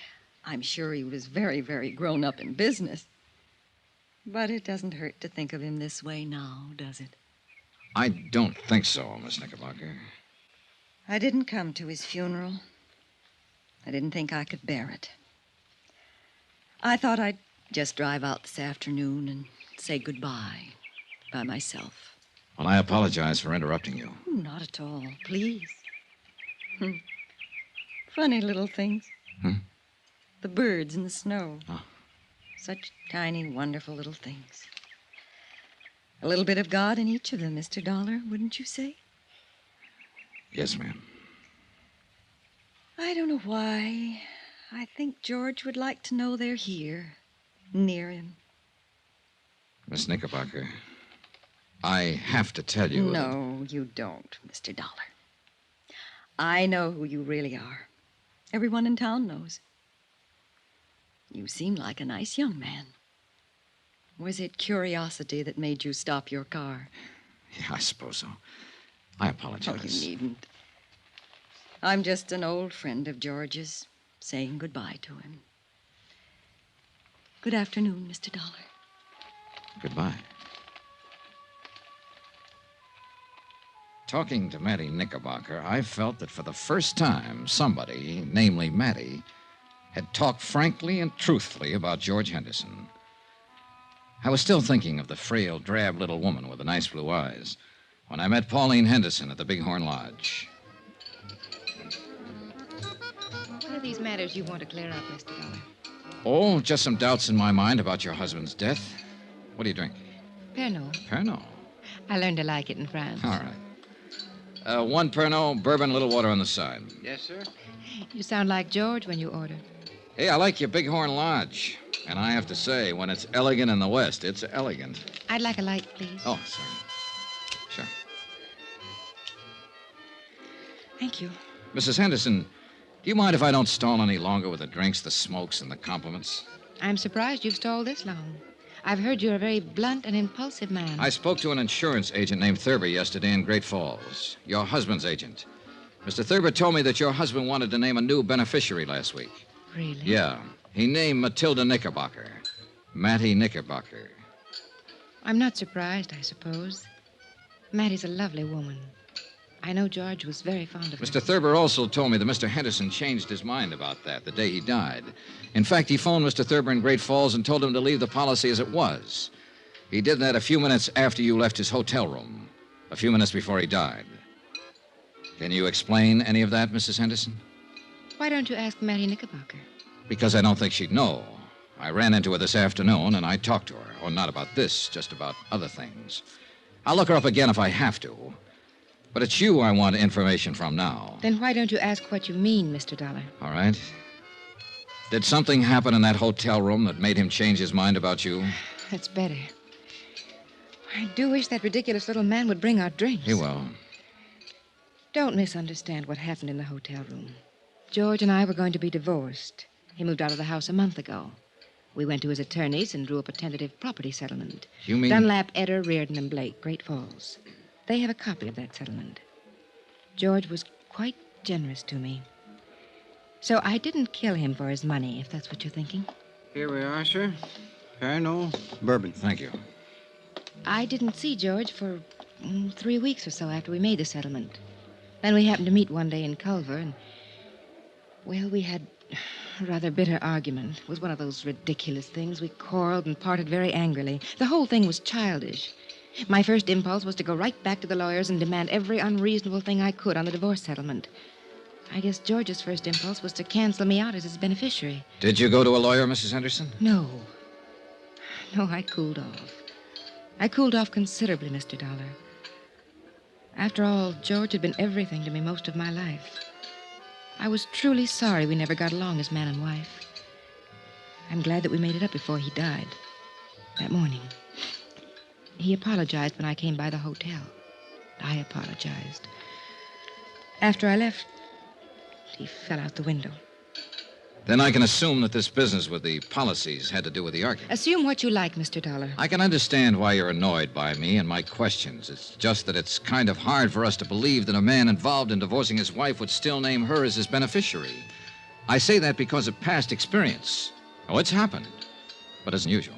I'm sure he was very, very grown up in business. But it doesn't hurt to think of him this way now, does it? I don't think so, Miss Knickerbocker. I didn't come to his funeral. I didn't think I could bear it. I thought I'd just drive out this afternoon and say goodbye by myself. Well, I apologize for interrupting you. Not at all, please. Funny little things. The birds in the snow. Oh. Such tiny, wonderful little things. A little bit of God in each of them, Mr. Dollar, wouldn't you say? Yes, ma'am. I don't know why. I think George would like to know they're here, near him. Miss Knickerbocker, I have to tell you... No, you don't, Mr. Dollar. I know who you really are. Everyone in town knows. You seem like a nice young man. Was it curiosity that made you stop your car? Yeah, I suppose so. I apologize. Oh, you needn't. I'm just an old friend of George's, saying goodbye to him. Good afternoon, Mr. Dollar. Goodbye. Talking to Mattie Knickerbocker, I felt that for the first time, somebody, namely Mattie, had talked frankly and truthfully about George Henderson. I was still thinking of the frail, drab little woman with the nice blue eyes when I met Pauline Henderson at the Bighorn Lodge. What are these matters you want to clear up, Mr. Dollar? Oh, just some doubts in my mind about your husband's death. What do you drink? Pernod. Pernod. I learned to like it in France. All right. One Pernod, bourbon, a little water on the side. Yes, sir. You sound like George when you order. Hey, I like your Bighorn Lodge. And I have to say, when it's elegant in the West, it's elegant. I'd like a light, please. Oh, sorry. Sure. Thank you. Mrs. Henderson, do you mind if I don't stall any longer with the drinks, the smokes, and the compliments? I'm surprised you've stalled this long. I've heard you're a very blunt and impulsive man. I spoke to an insurance agent named Thurber yesterday in Great Falls, your husband's agent. Mr. Thurber told me that your husband wanted to name a new beneficiary last week. Really? Yeah. He named Matilda Knickerbocker. Mattie Knickerbocker. I'm not surprised, I suppose. Mattie's a lovely woman. I know George was very fond of her. Mr. Thurber also told me that Mr. Henderson changed his mind about that the day he died. In fact, he phoned Mr. Thurber in Great Falls and told him to leave the policy as it was. He did that a few minutes after you left his hotel room, a few minutes before he died. Can you explain any of that, Mrs. Henderson? Why don't you ask Mattie Knickerbocker? Because I don't think she'd know. I ran into her this afternoon, and I talked to her. Oh, not about this, just about other things. I'll look her up again if I have to. But it's you I want information from now. Then why don't you ask what you mean, Mr. Dollar? All right. Did something happen in that hotel room that made him change his mind about you? That's better. I do wish that ridiculous little man would bring our drinks. He will. Don't misunderstand what happened in the hotel room. George and I were going to be divorced. He moved out of the house a month ago. We went to his attorneys and drew up a tentative property settlement. You mean... Dunlap, Eder, Reardon, and Blake, Great Falls. They have a copy of that settlement. George was quite generous to me. So I didn't kill him for his money, if that's what you're thinking. Here we are, sir. Pernod, bourbon. Thank you. I didn't see George for 3 weeks or so after we made the settlement. Then we happened to meet one day in Culver, and, well, we had a rather bitter argument. It was one of those ridiculous things. We quarreled and parted very angrily. The whole thing was childish. My first impulse was to go right back to the lawyers and demand every unreasonable thing I could on the divorce settlement. I guess George's first impulse was to cancel me out as his beneficiary. Did you go to a lawyer, Mrs. Henderson? No. No, I cooled off. I cooled off considerably, Mr. Dollar. After all, George had been everything to me most of my life. I was truly sorry we never got along as man and wife. I'm glad that we made it up before he died. That morning. He apologized when I came by the hotel. I apologized. After I left, he fell out the window. Then I can assume that this business with the policies had to do with the argument. Assume what you like, Mr. Dollar. I can understand why you're annoyed by me and my questions. It's just that it's kind of hard for us to believe that a man involved in divorcing his wife would still name her as his beneficiary. I say that because of past experience. Oh, it's happened, but isn't usual.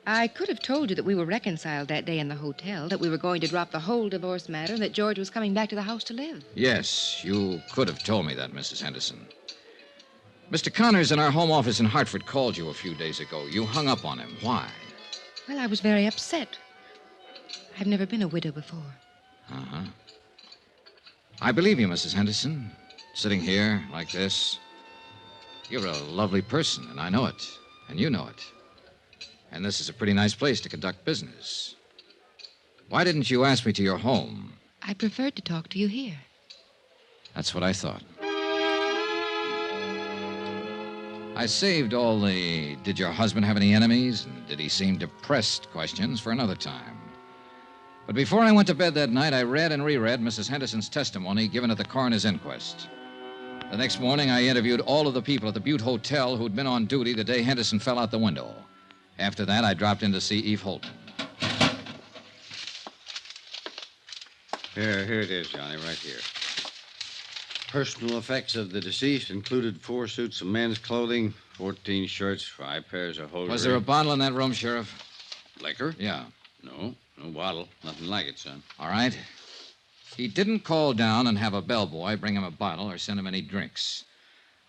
I could have told you that we were reconciled that day in the hotel, that we were going to drop the whole divorce matter, and that George was coming back to the house to live. Yes, you could have told me that, Mrs. Henderson. Mr. Connors in our home office in Hartford called you a few days ago. You hung up on him. Why? Well, I was very upset. I've never been a widow before. Uh-huh. I believe you, Mrs. Henderson. Sitting here like this. You're a lovely person, and I know it. And you know it. And this is a pretty nice place to conduct business. Why didn't you ask me to your home? I preferred to talk to you here. That's what I thought. I saved all the did your husband have any enemies and did he seem depressed questions for another time. But before I went to bed that night, I read and reread Mrs. Henderson's testimony given at the coroner's inquest. The next morning, I interviewed all of the people at the Butte Hotel who'd been on duty the day Henderson fell out the window. After that, I dropped in to see Eve Holton. Here it is, Johnny, right here. Personal effects of the deceased included 4 suits of men's clothing, 14 shirts, 5 pairs of hosiery. Was there a bottle in that room, Sheriff? Liquor? Yeah. No bottle. Nothing like it, son. All right. He didn't call down and have a bellboy bring him a bottle or send him any drinks.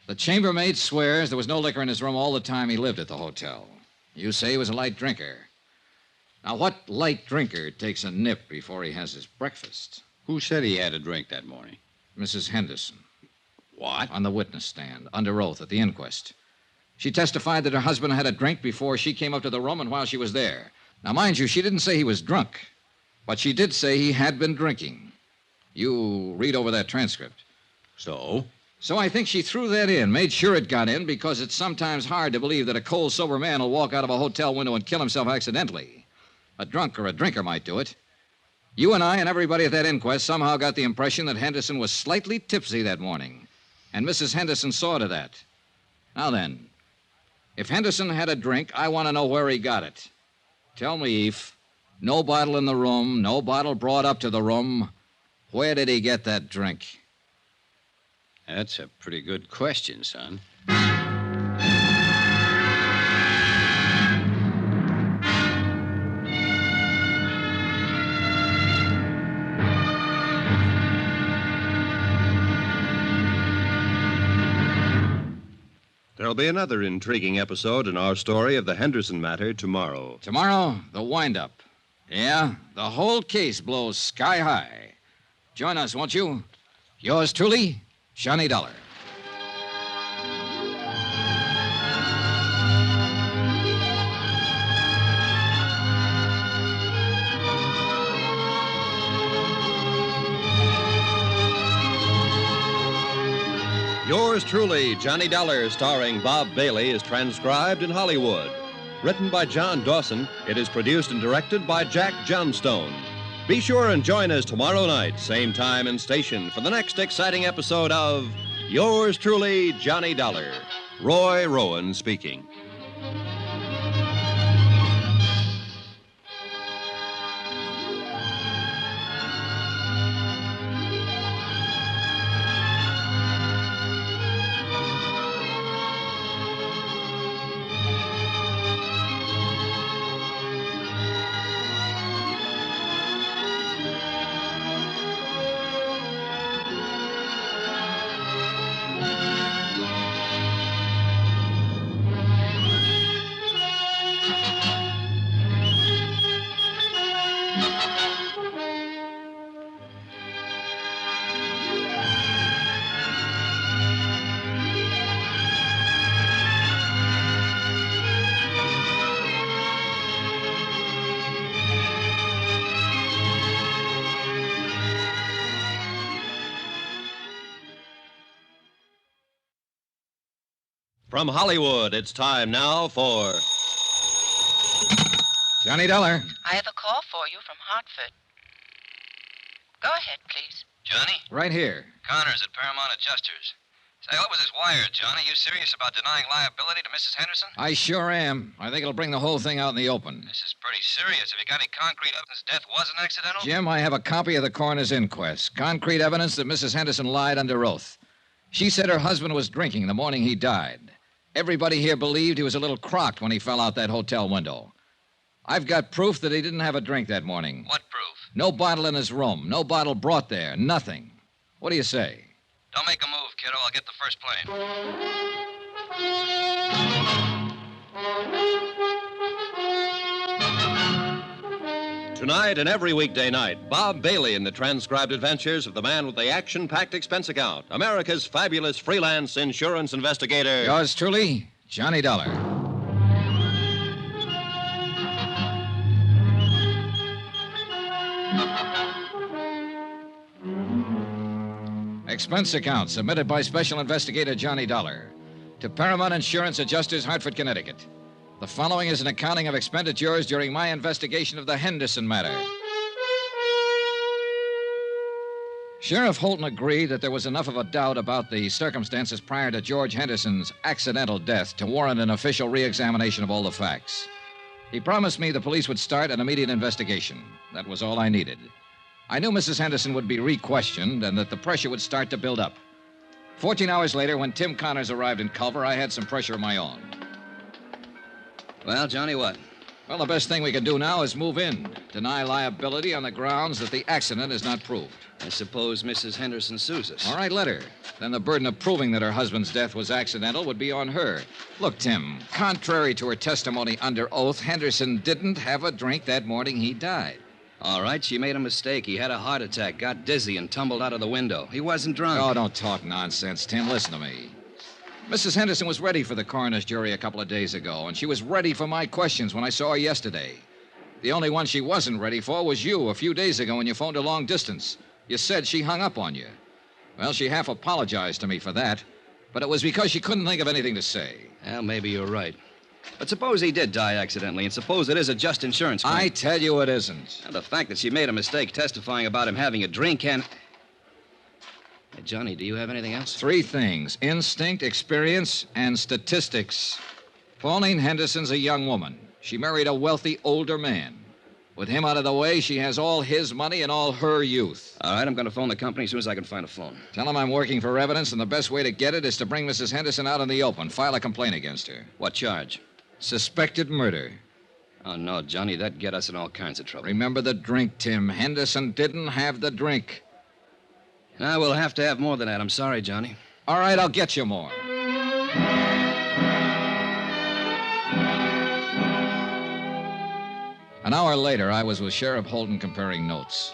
The chambermaid swears there was no liquor in his room all the time he lived at the hotel. You say he was a light drinker. Now, what light drinker takes a nip before he has his breakfast? Who said he had a drink that morning? Mrs. Henderson. What? On the witness stand, under oath at the inquest. She testified that her husband had a drink before she came up to the room and while she was there. Now, mind you, she didn't say he was drunk, but she did say he had been drinking. You read over that transcript. So? So I think she threw that in, made sure it got in, because it's sometimes hard to believe that a cold, sober man will walk out of a hotel window and kill himself accidentally. A drunk or a drinker might do it. You and I and everybody at that inquest somehow got the impression that Henderson was slightly tipsy that morning, and Mrs. Henderson saw to that. Now then, if Henderson had a drink, I want to know where he got it. Tell me, Eve. No bottle in the room, no bottle brought up to the room. Where did he get that drink? That's a pretty good question, son. There'll be another intriguing episode in our story of the Henderson matter tomorrow. Tomorrow, the wind-up. Yeah, the whole case blows sky high. Join us, won't you? Yours truly, Johnny Dollar. Yours truly, Johnny Dollar, starring Bob Bailey, is transcribed in Hollywood. Written by John Dawson, it is produced and directed by Jack Johnstone. Be sure and join us tomorrow night, same time and station, for the next exciting episode of Yours truly, Johnny Dollar. Roy Rowan speaking. From Hollywood, it's time now for Johnny Dollar. I have a call for you from Hartford. Go ahead, please. Johnny? Right here. Connors at Paramount Adjusters. Say, what was this wire, Johnny? You serious about denying liability to Mrs. Henderson? I sure am. I think it'll bring the whole thing out in the open. This is pretty serious. Have you got any concrete evidence death wasn't accidental? Jim, I have a copy of the coroner's inquest. Concrete evidence that Mrs. Henderson lied under oath. She said her husband was drinking the morning he died. Everybody here believed he was a little crocked when he fell out that hotel window. I've got proof that he didn't have a drink that morning. What proof? No bottle in his room. No bottle brought there. Nothing. What do you say? Don't make a move, kiddo. I'll get the first plane. Tonight and every weekday night, Bob Bailey in the transcribed adventures of the man with the action-packed expense account, America's fabulous freelance insurance investigator. Yours truly, Johnny Dollar. Expense account submitted by Special Investigator Johnny Dollar to Paramount Insurance Adjusters, Hartford, Connecticut. The following is an accounting of expenditures during my investigation of the Henderson matter. Sheriff Holton agreed that there was enough of a doubt about the circumstances prior to George Henderson's accidental death to warrant an official re-examination of all the facts. He promised me the police would start an immediate investigation. That was all I needed. I knew Mrs. Henderson would be re-questioned and that the pressure would start to build up. 14 hours later, when Tim Connors arrived in Culver, I had some pressure of my own. Well, Johnny, what? Well, the best thing we can do now is move in. Deny liability on the grounds that the accident is not proved. I suppose Mrs. Henderson sues us. All right, let her. Then the burden of proving that her husband's death was accidental would be on her. Look, Tim, contrary to her testimony under oath, Henderson didn't have a drink that morning he died. All right, she made a mistake. He had a heart attack, got dizzy, and tumbled out of the window. He wasn't drunk. Oh, don't talk nonsense, Tim. Listen to me. Mrs. Henderson was ready for the coroner's jury a couple of days ago, and she was ready for my questions when I saw her yesterday. The only one she wasn't ready for was you a few days ago when you phoned her long distance. You said she hung up on you. Well, she half apologized to me for that, but it was because she couldn't think of anything to say. Well, maybe you're right. But suppose he did die accidentally, and suppose it is a just insurance claim. I tell you it isn't. And the fact that she made a mistake testifying about him having a drink and... Hey, Johnny, do you have anything else? 3 things: instinct, experience, and statistics. Pauline Henderson's a young woman. She married a wealthy older man. With him out of the way, she has all his money and all her youth. All right, I'm going to phone the company as soon as I can find a phone. Tell him I'm working for evidence, and the best way to get it is to bring Mrs. Henderson out in the open. File a complaint against her. What charge? Suspected murder. Oh, no, Johnny, that'd get us in all kinds of trouble. Remember the drink, Tim. Henderson didn't have the drink. Now, we'll have to have more than that. I'm sorry, Johnny. All right, I'll get you more. An hour later, I was with Sheriff Holden comparing notes.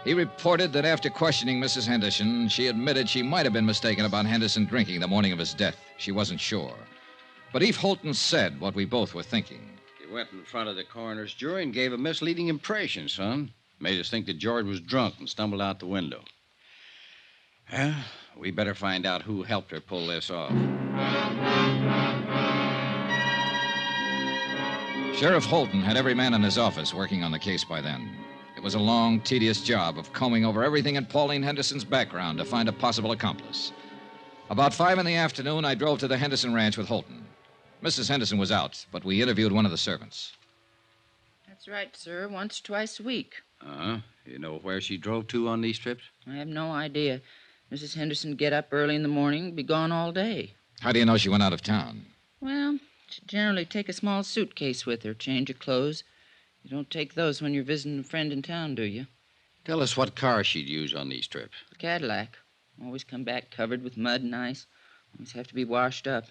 He reported that after questioning Mrs. Henderson, she admitted she might have been mistaken about Henderson drinking the morning of his death. She wasn't sure. But Eve Holton said what we both were thinking. You went in front of the coroner's jury and gave a misleading impression, son. Made us think that George was drunk and stumbled out the window. Well, we better find out who helped her pull this off. Sheriff Holton had every man in his office working on the case by then. It was a long, tedious job of combing over everything in Pauline Henderson's background to find a possible accomplice. About 5 in the afternoon, I drove to the Henderson ranch with Holton. Mrs. Henderson was out, but we interviewed one of the servants. That's right, sir. Once, twice a week. Uh-huh. You know where she drove to on these trips? I have no idea. Mrs. Henderson get up early in the morning, be gone all day. How do you know she went out of town? Well, she generally take a small suitcase with her, change of clothes. You don't take those when you're visiting a friend in town, do you? Tell us what car she'd use on these trips. The Cadillac. Always come back covered with mud and ice. Always have to be washed up.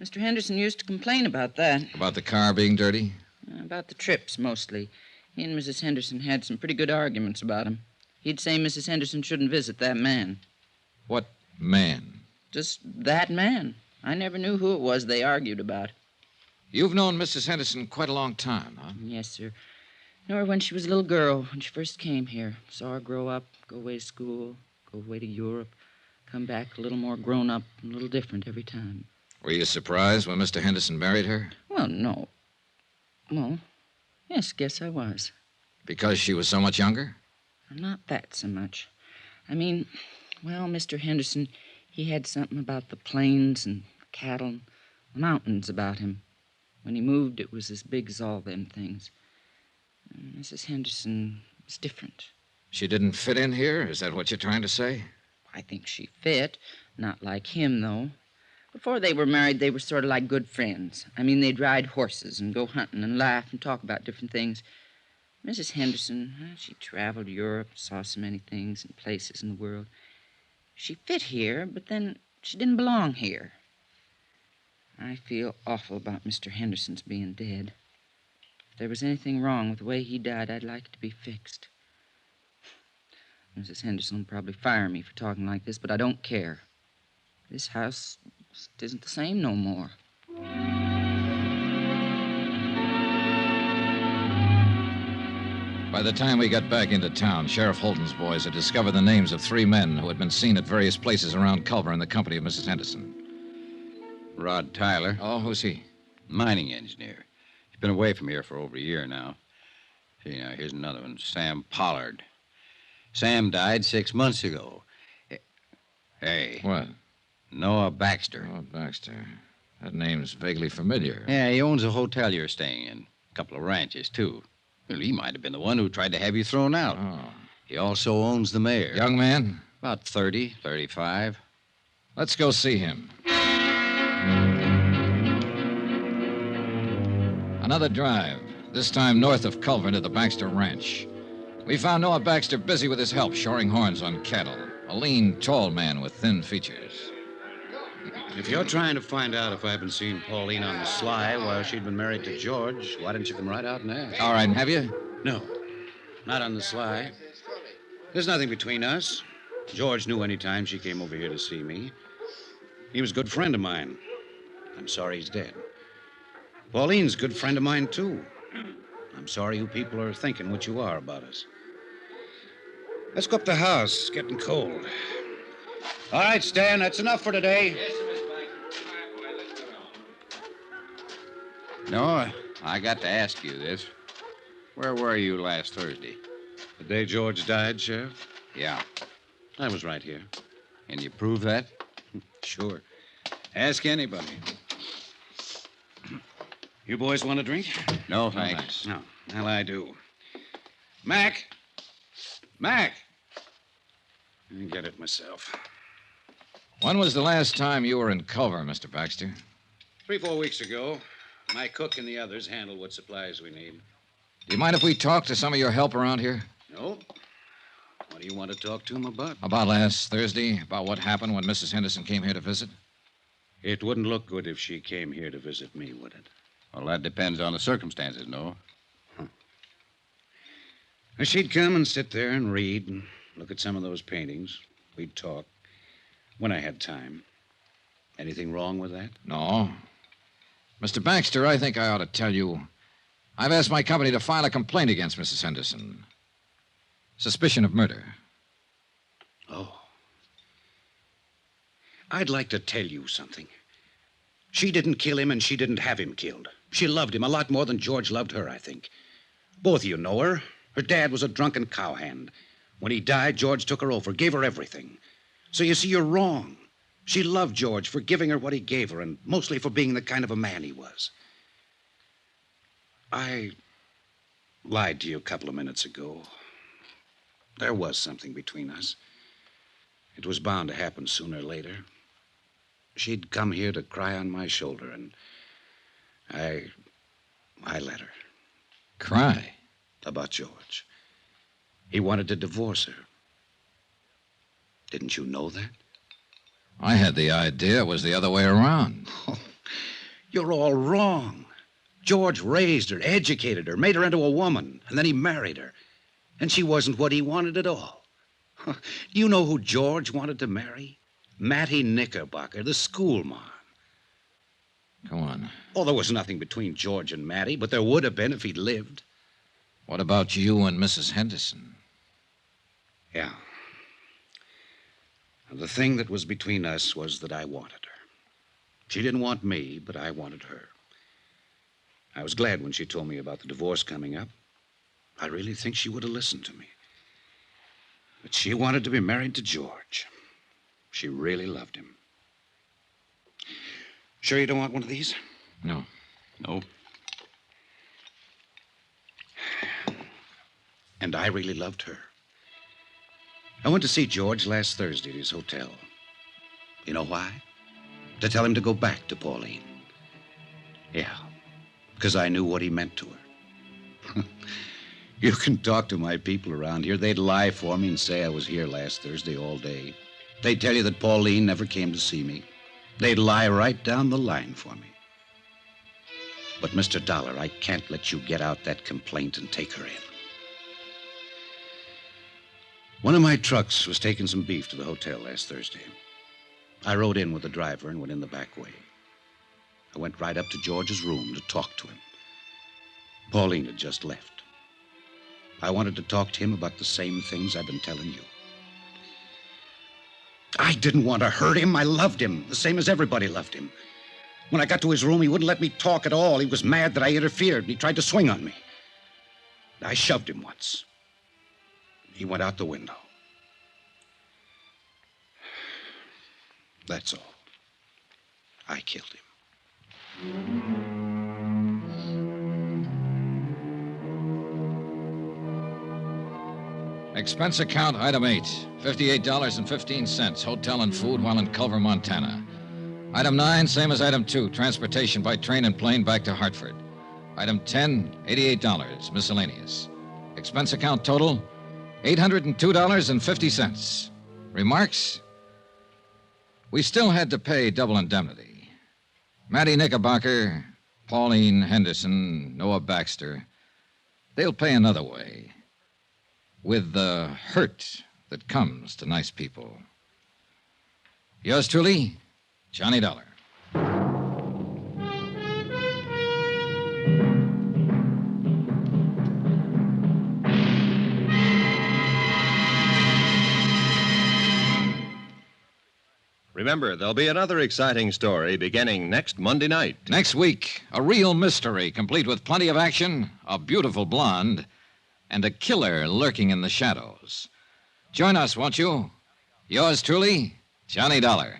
Mr. Henderson used to complain about that. About the car being dirty? About the trips, mostly. He and Mrs. Henderson had some pretty good arguments about him. He'd say Mrs. Henderson shouldn't visit that man. What man? Just that man. I never knew who it was they argued about. You've known Mrs. Henderson quite a long time, huh? Yes, sir. Knew her when she was a little girl, when she first came here. Saw her grow up, go away to school, go away to Europe, come back a little more grown up and a little different every time. Were you surprised when Mr. Henderson married her? Well, no. Well, yes, guess I was. Because she was so much younger? Not that so much. I mean, well, Mr. Henderson, he had something about the plains and cattle and the mountains about him. When he moved, it was as big as all them things. And Mrs. Henderson was different. She didn't fit in here? Is that what you're trying to say? I think she fit. Not like him, though. Before they were married, they were sort of like good friends. I mean, they'd ride horses and go hunting and laugh and talk about different things. Mrs. Henderson, she traveled Europe, saw so many things and places in the world. She fit here, but then she didn't belong here. I feel awful about Mr. Henderson's being dead. If there was anything wrong with the way he died, I'd like it to be fixed. Mrs. Henderson will probably fire me for talking like this, but I don't care. This house isn't the same no more. By the time we got back into town, Sheriff Holton's boys had discovered the names of 3 men who had been seen at various places around Culver in the company of Mrs. Henderson. Rod Tyler. Oh, who's he? Mining engineer. He's been away from here for over a year now. See, now, here's another one, Sam Pollard. Sam died 6 months ago. Hey. What? Noah Baxter. Noah Baxter. That name's vaguely familiar. Yeah, he owns a hotel you're staying in. A couple of ranches, too. Well, he might have been the one who tried to have you thrown out. Oh. He also owns the mayor. Young man? About 30, 35. Let's go see him. Another drive. this time north of Culver to the Baxter Ranch. We found Noah Baxter busy with his help, shoring horns on cattle. A lean, tall man with thin features. If you're trying to find out if I've been seeing Pauline on the sly while she'd been married to George, why didn't you come right out and ask? All right, have you? No, not on the sly. There's nothing between us. George knew any time she came over here to see me. He was a good friend of mine. I'm sorry he's dead. Pauline's a good friend of mine, too. I'm sorry you people are thinking what you are about us. Let's go up the house. It's getting cold. All right, Stan, that's enough for today. No, I got to ask you this. Where were you last Thursday? The day George died, Sheriff? Yeah. I was right here. Can you prove that? Sure. Ask anybody. You boys want a drink? No, thanks. No. Well, I do. Mac! Mac! I get it myself. When was the last time you were in Culver, Mr. Baxter? 3-4 weeks ago. My cook and the others handle what supplies we need. Do you mind if we talk to some of your help around here? No. What do you want to talk to them about? About last Thursday, about what happened when Mrs. Henderson came here to visit? It wouldn't look good if she came here to visit me, would it? Well, that depends on the circumstances, no? She'd come and sit there and read and look at some of those paintings. We'd talk when I had time. Anything wrong with that? No. Mr. Baxter, I think I ought to tell you, I've asked my company to file a complaint against Mrs. Henderson. Suspicion of murder. Oh. I'd like to tell you something. She didn't kill him and she didn't have him killed. She loved him a lot more than George loved her, I think. Both of you know her. Her dad was a drunken cowhand. When he died, George took her over, gave her everything. So you see, you're wrong. She loved George for giving her what he gave her, and mostly for being the kind of a man he was. I lied to you a couple of minutes ago. There was something between us. It was bound to happen sooner or later. She'd come here to cry on my shoulder, and I let her. Cry? About George. He wanted to divorce her. Didn't you know that? I had the idea it was the other way around. Oh, you're all wrong. George raised her, educated her, made her into a woman, and then he married her. And she wasn't what he wanted at all. Do you know who George wanted to marry? Mattie Knickerbocker, the schoolmarm. Go on. Oh, there was nothing between George and Mattie, but there would have been if he'd lived. What about you and Mrs. Henderson? Yeah. The thing that was between us was that I wanted her. She didn't want me, but I wanted her. I was glad when she told me about the divorce coming up. I really think she would have listened to me. But she wanted to be married to George. She really loved him. Sure you don't want one of these? No. No. And I really loved her. I went to see George last Thursday at his hotel. You know why? To tell him to go back to Pauline. Yeah, because I knew what he meant to her. You can talk to my people around here. They'd lie for me and say I was here last Thursday all day. They'd tell you that Pauline never came to see me. They'd lie right down the line for me. But, Mr. Dollar, I can't let you get out that complaint and take her in. One of my trucks was taking some beef to the hotel last Thursday. I rode in with the driver and went in the back way. I went right up to George's room to talk to him. Pauline had just left. I wanted to talk to him about the same things I've been telling you. I didn't want to hurt him. I loved him, the same as everybody loved him. When I got to his room, he wouldn't let me talk at all. He was mad that I interfered, and he tried to swing on me. I shoved him once. He went out the window. That's all. I killed him. Expense account, item 8, $58.15, hotel and food while in Culver, Montana. Item 9, same as item 2, transportation by train and plane back to Hartford. Item 10, $88, miscellaneous. Expense account total, $802.50. Remarks? We still had to pay double indemnity. Mattie Knickerbocker, Pauline Henderson, Noah Baxter, they'll pay another way. With the hurt that comes to nice people. Yours truly, Johnny Dollar. Remember, there'll be another exciting story beginning next Monday night. Next week, a real mystery, complete with plenty of action, a beautiful blonde, and a killer lurking in the shadows. Join us, won't you? Yours truly, Johnny Dollar.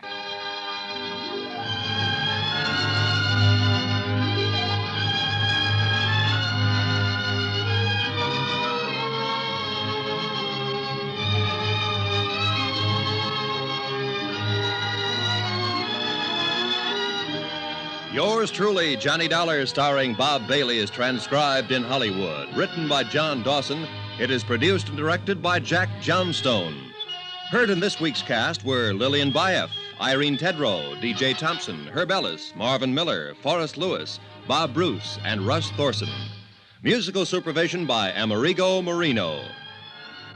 Yours truly, Johnny Dollar, starring Bob Bailey, is transcribed in Hollywood. Written by John Dawson, it is produced and directed by Jack Johnstone. Heard in this week's cast were Lillian Bayef, Irene Tedrow, D.J. Thompson, Herb Ellis, Marvin Miller, Forrest Lewis, Bob Bruce, and Russ Thorson. Musical supervision by Amerigo Marino.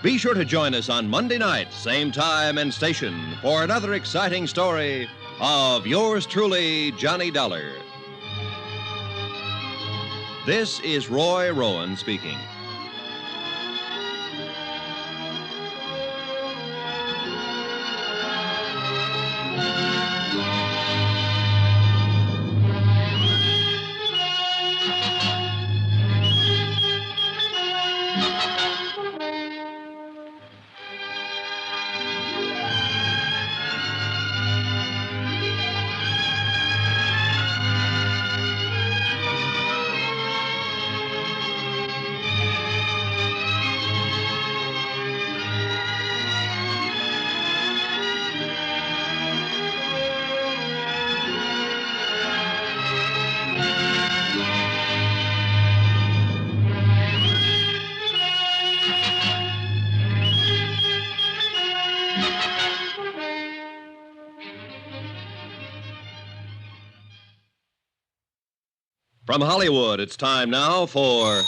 Be sure to join us on Monday night, same time and station, for another exciting story of yours truly, Johnny Dollar. This is Roy Rowan speaking. From Hollywood, it's time now for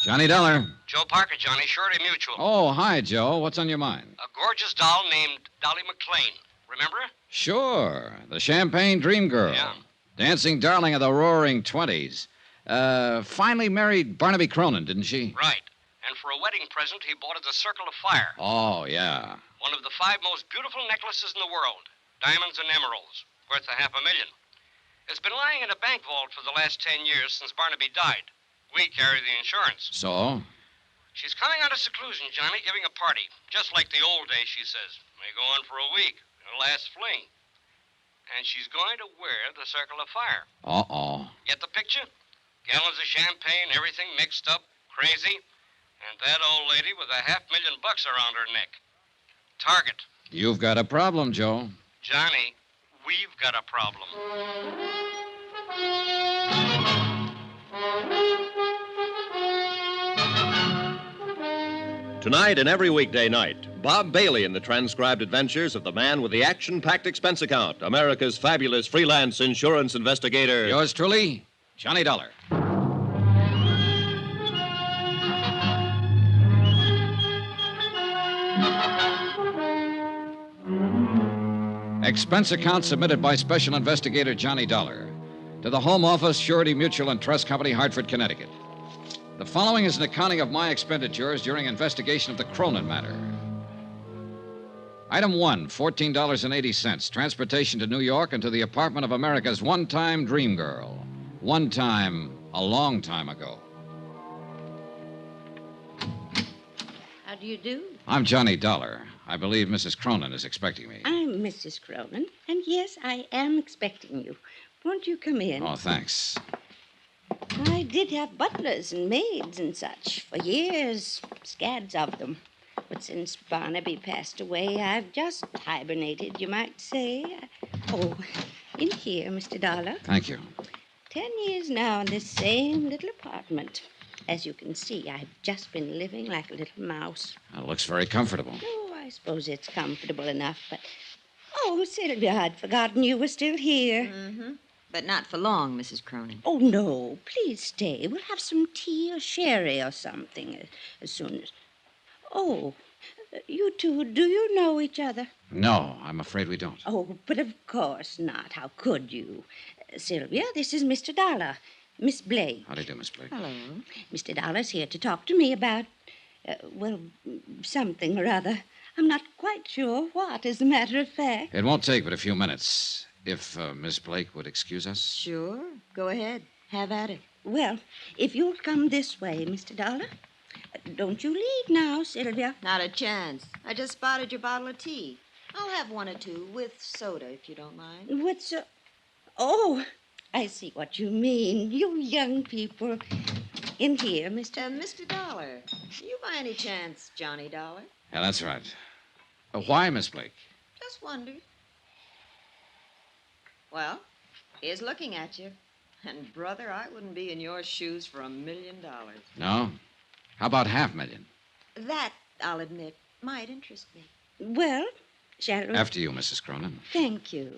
Johnny Dollar. Joe Parker, Johnny, Surety Mutual. Oh, hi, Joe. What's on your mind? A gorgeous doll named Dolly McLean. Remember her? Sure. The Champagne Dream Girl. Yeah. Dancing darling of the roaring 20s. Finally married Barnaby Cronin, didn't she? Right. And for a wedding present, he bought her the Circle of Fire. Oh, yeah. One of the 5 most beautiful necklaces in the world. Diamonds and emeralds. Worth $500,000. It's been lying in a bank vault for the last 10 years since Barnaby died. We carry the insurance. So? She's coming out of seclusion, Johnny, giving a party. Just like the old days, she says. May go on for a week. Her last fling. And she's going to wear the Circle of Fire. Uh-oh. Get the picture? Gallons of champagne, everything mixed up, crazy. And that old lady with $500,000 around her neck. Target. You've got a problem, Joe. Johnny, we've got a problem. Tonight and every weekday night, Bob Bailey in the transcribed adventures of the man with the action-packed expense account, America's fabulous freelance insurance investigator. Yours truly, Johnny Dollar. Expense account submitted by Special Investigator Johnny Dollar to the Home Office, Surety Mutual and Trust Company, Hartford, Connecticut. The following is an accounting of my expenditures during investigation of the Cronin matter. Item 1, $14.80, transportation to New York and to the apartment of America's one-time dream girl. One time, a long time ago. How do you do? I'm Johnny Dollar. I believe Mrs. Cronin is expecting me. I'm Mrs. Cronin, and yes, I am expecting you. Won't you come in? Oh, thanks. I did have butlers and maids and such for years, scads of them. But since Barnaby passed away, I've just hibernated, you might say. Oh, in here, Mr. Dollar. Thank you. 10 years now in this same little apartment. As you can see, I've just been living like a little mouse. Well, it looks very comfortable. Oh, I suppose it's comfortable enough, but... Oh, Sylvia, I'd forgotten you were still here. Mm-hmm. But not for long, Mrs. Cronin. Oh, no, please stay. We'll have some tea or sherry or something as soon as... Oh, you two, do you know each other? No, I'm afraid we don't. Oh, but of course not. How could you? Sylvia, this is Mr. Dollar. Miss Blake. How do you do, Miss Blake? Hello. Mr. Dollar's here to talk to me about, something or other. I'm not quite sure what, as a matter of fact. It won't take but a few minutes. If Miss Blake would excuse us. Sure. Go ahead. Have at it. Well, if you'll come this way, Mr. Dollar. Don't you leave now, Sylvia. Not a chance. I just spotted your bottle of tea. I'll have one or two with soda, if you don't mind. With so... Oh, I see what you mean. You young people. In here, Mr. Dollar. You by any chance Johnny Dollar? Yeah, that's right. Why, Miss Blake? Just wondered. Well, here's looking at you. And, brother, I wouldn't be in your shoes for $1 million. No? How about $500,000? That, I'll admit, might interest me. Well, shall we? After you, Mrs. Cronin. Thank you.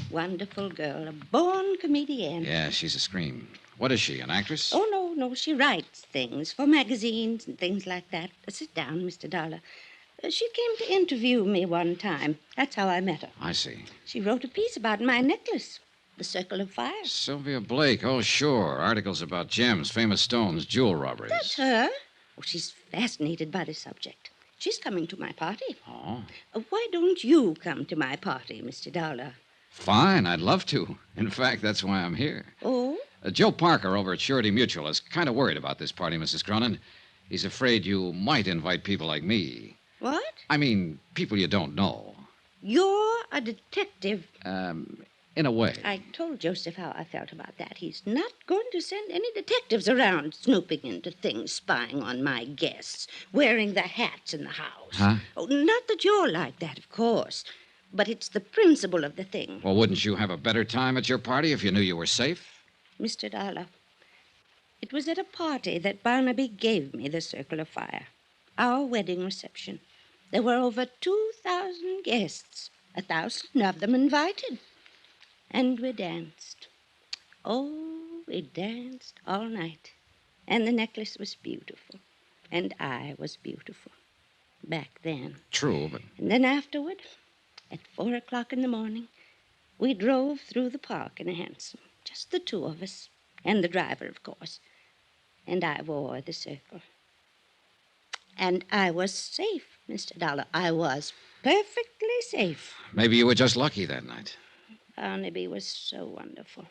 Wonderful girl, a born comedian. Yeah, she's a scream. What is she, an actress? Oh, no, she writes things for magazines and things like that. Sit down, Mr. Dollar. She came to interview me one time. That's how I met her. I see. She wrote a piece about my necklace, the Circle of Fire. Sylvia Blake. Oh, sure. Articles about gems, famous stones, jewel robberies. That's her. Oh, she's fascinated by the subject. She's coming to my party. Oh. Why don't you come to my party, Mr. Dollar? Fine, I'd love to. In fact, that's why I'm here. Oh? Joe Parker over at Surety Mutual is kind of worried about this party, Mrs. Cronin. He's afraid you might invite people like me. What? I mean, people you don't know. You're a detective. In a way. I told Joseph how I felt about that. He's not going to send any detectives around snooping into things, spying on my guests, wearing the hats in the house. Huh? Oh, not that you're like that, of course. But it's the principle of the thing. Well, wouldn't you have a better time at your party if you knew you were safe? Mr. Dollar, it was at a party that Barnaby gave me the Circle of Fire. Our wedding reception. There were over 2,000 guests, 1,000 of them invited. And we danced. Oh, we danced all night. And the necklace was beautiful. And I was beautiful. Back then. True, but... And then afterward, at 4 o'clock in the morning, we drove through the park in a hansom. Just the two of us. And the driver, of course. And I wore the circle. And I was safe, Mr. Dollar. I was perfectly safe. Maybe you were just lucky that night. Barnaby was so wonderful.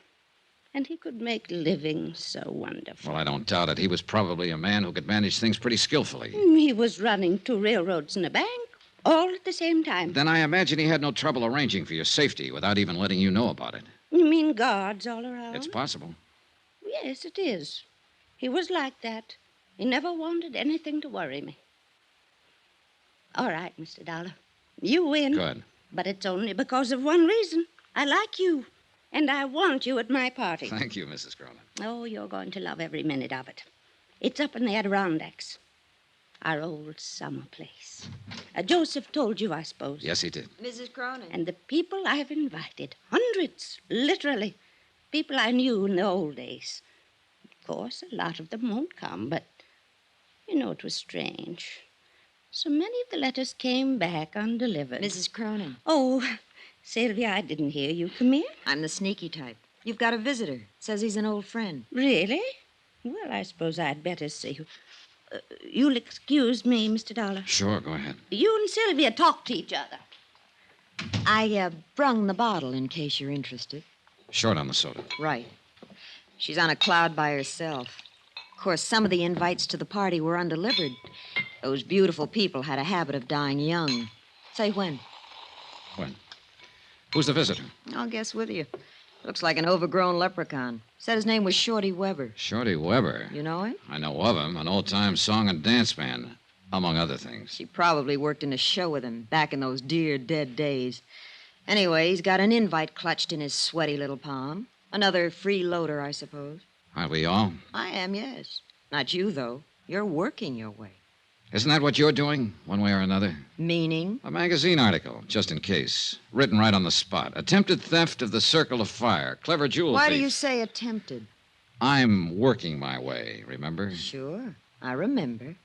And he could make living so wonderful. Well, I don't doubt it. He was probably a man who could manage things pretty skillfully. He was running 2 railroads and a bank, all at the same time. Then I imagine he had no trouble arranging for your safety without even letting you know about it. You mean guards all around? It's possible. Yes, it is. He was like that. He never wanted anything to worry me. All right, Mr. Dollar. You win. Good. But it's only because of one reason. I like you, and I want you at my party. Thank you, Mrs. Cronin. Oh, you're going to love every minute of it. It's up in the Adirondacks, our old summer place. Joseph told you, I suppose. Yes, he did. Mrs. Cronin. And the people I've invited, hundreds, literally. People I knew in the old days. Of course, a lot of them won't come, but, it was strange. So many of the letters came back undelivered. Mrs. Cronin. Oh, Sylvia, I didn't hear you. Come in. I'm the sneaky type. You've got a visitor. Says he's an old friend. Really? Well, I suppose I'd better see you. You'll excuse me, Mr. Dollar. Sure, go ahead. You and Sylvia talk to each other. I brung the bottle in case you're interested. Short on the soda. Right. She's on a cloud by herself. Of course, some of the invites to the party were undelivered. Those beautiful people had a habit of dying young. Say when. When? Who's the visitor? I'll guess with you. Looks like an overgrown leprechaun. Said his name was Shorty Weber. Shorty Weber. You know him? I know of him. An old-time song and dance band, among other things. She probably worked in a show with him back in those dear dead days. Anyway, he's got an invite clutched in his sweaty little palm. Another freeloader, I suppose. Aren't we all? I am, yes. Not you, though. You're working your way. Isn't that what you're doing, one way or another? Meaning? A magazine article, just in case. Written right on the spot. Attempted theft of the Circle of Fire. Clever jewel Why thief. do you say attempted? I'm working my way, remember? Sure, I remember.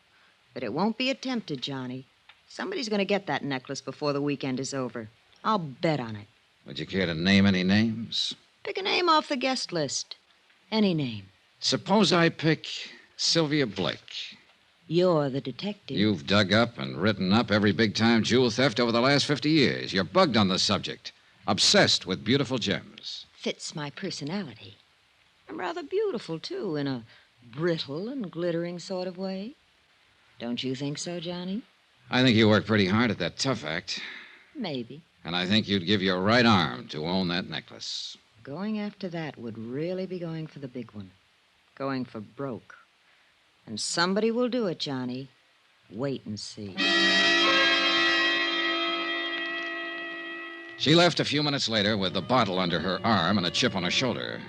But it won't be attempted, Johnny. Somebody's going to get that necklace before the weekend is over. I'll bet on it. Would you care to name any names? Pick a name off the guest list. Any name. Suppose I pick Sylvia Blake. You're the detective. You've dug up and written up every big-time jewel theft over the last 50 years. You're bugged on the subject. Obsessed with beautiful gems. Fits my personality. I'm rather beautiful, too, in a brittle and glittering sort of way. Don't you think so, Johnny? I think you work pretty hard at that tough act. Maybe. And I think you'd give your right arm to own that necklace. Going after that would really be going for the big one. Going for broke. And somebody will do it, Johnny. Wait and see. She left a few minutes later with the bottle under her arm and a chip on her shoulder.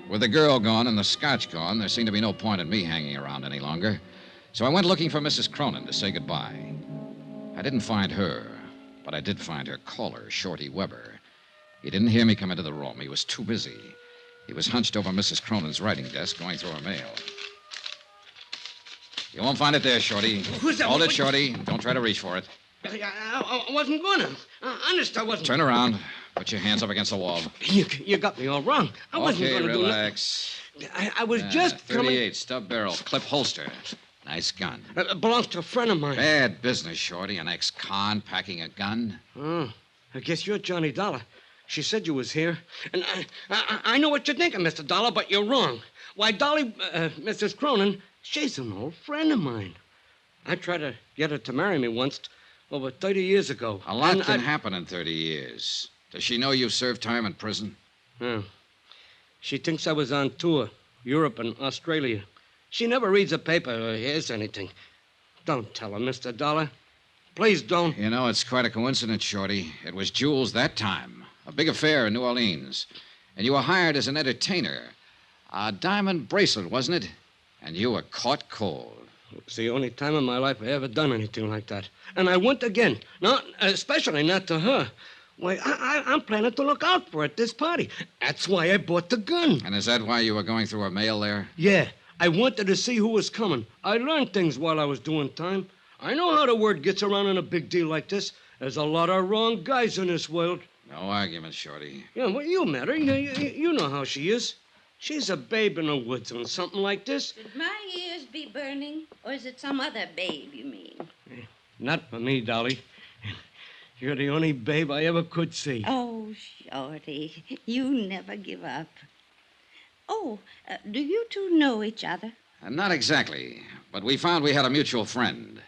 With the girl gone and the scotch gone, there seemed to be no point in me hanging around any longer. So I went looking for Mrs. Cronin to say goodbye. I didn't find her, but I did find her caller, Shorty Weber. He didn't hear me come into the room. He was too busy. He was hunched over Mrs. Cronin's writing desk, going through her mail. You won't find it there, Shorty. Who's that? Hold it, Shorty. Don't try to reach for it. I wasn't gonna. Honest, I wasn't. Turn around. Put your hands up against the wall. You got me all wrong. I wasn't Okay, gonna relax. do nothing. I was just 38, coming. stub barrel, clip holster. Nice gun. It belongs to a friend of mine. Bad business, Shorty. An ex-con packing a gun. Oh, I guess you're Johnny Dollar. She said you was here. And I know what you're thinking, Mr. Dollar, but you're wrong. Why, Dolly, Mrs. Cronin, she's an old friend of mine. I tried to get her to marry me once, over 30 years ago. A lot can happen in 30 years. Does she know you've served time in prison? Yeah. She thinks I was on tour, Europe and Australia. She never reads a paper or hears anything. Don't tell her, Mr. Dollar. Please don't. You know, it's quite a coincidence, Shorty. It was Jules that time. A big affair in New Orleans. And you were hired as an entertainer. A diamond bracelet, wasn't it? And you were caught cold. It's the only time in my life I ever done anything like that. And I went again. Not, especially not to her. Why, I'm planning to look out for her at this party. That's why I bought the gun. And is that why you were going through her mail there? Yeah. I wanted to see who was coming. I learned things while I was doing time. I know how the word gets around in a big deal like this. There's a lot of wrong guys in this world. No argument, Shorty. Yeah, well, you met her. You know how she is. She's a babe in the woods on something like this. Should my ears be burning, or is it some other babe you mean? Not for me, Dolly. You're the only babe I ever could see. Oh, Shorty, you never give up. Oh, do you two know each other? Not exactly, but we found we had a mutual friend.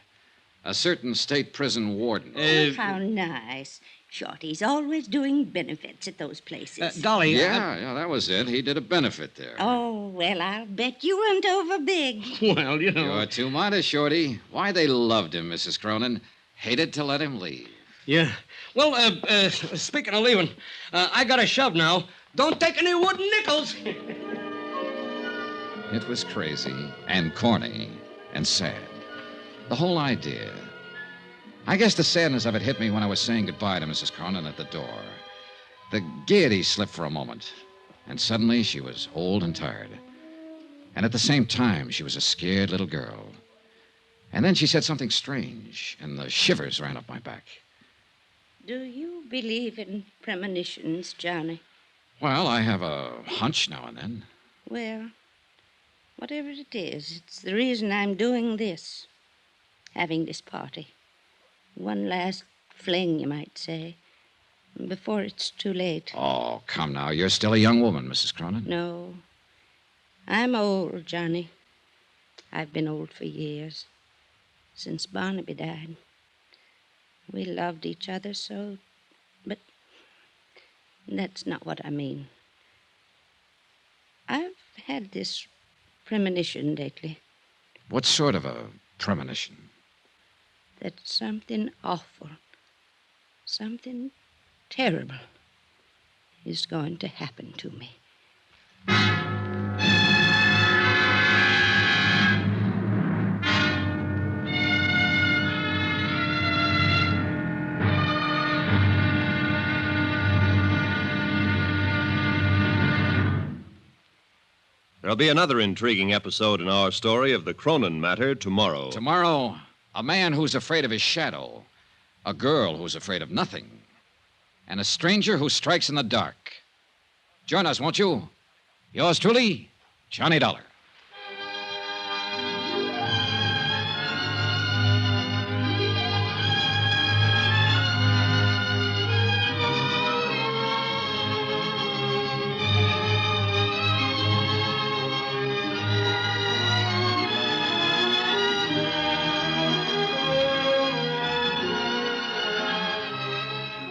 A certain state prison warden. Oh, how nice. Shorty's always doing benefits at those places. Dolly. Yeah, that was it. He did a benefit there. Oh, well, I'll bet you went over big. Well, you know. You're too modest, Shorty. Why, they loved him, Mrs. Cronin. Hated to let him leave. Yeah. Well, speaking of leaving, I got a shove now. Don't take any wooden nickels. It was crazy and corny and sad. The whole idea. I guess the sadness of it hit me when I was saying goodbye to Mrs. Cronin at the door. The gaiety slipped for a moment, and suddenly she was old and tired. And at the same time, she was a scared little girl. And then she said something strange, and the shivers ran up my back. Do you believe in premonitions, Johnny? Well, I have a hunch now and then. Well, whatever it is, it's the reason I'm doing this. Having this party. One last fling, you might say, before it's too late. Oh, come now. You're still a young woman, Mrs. Cronin. No. I'm old, Johnny. I've been old for years. Since Barnaby died. We loved each other so, but that's not what I mean. I've had this premonition lately. What sort of a premonition? That something awful, something terrible is going to happen to me. There'll be another intriguing episode in our story of the Cronin matter tomorrow. Tomorrow, a man who's afraid of his shadow, a girl who's afraid of nothing, and a stranger who strikes in the dark. Join us, won't you? Yours truly, Johnny Dollar.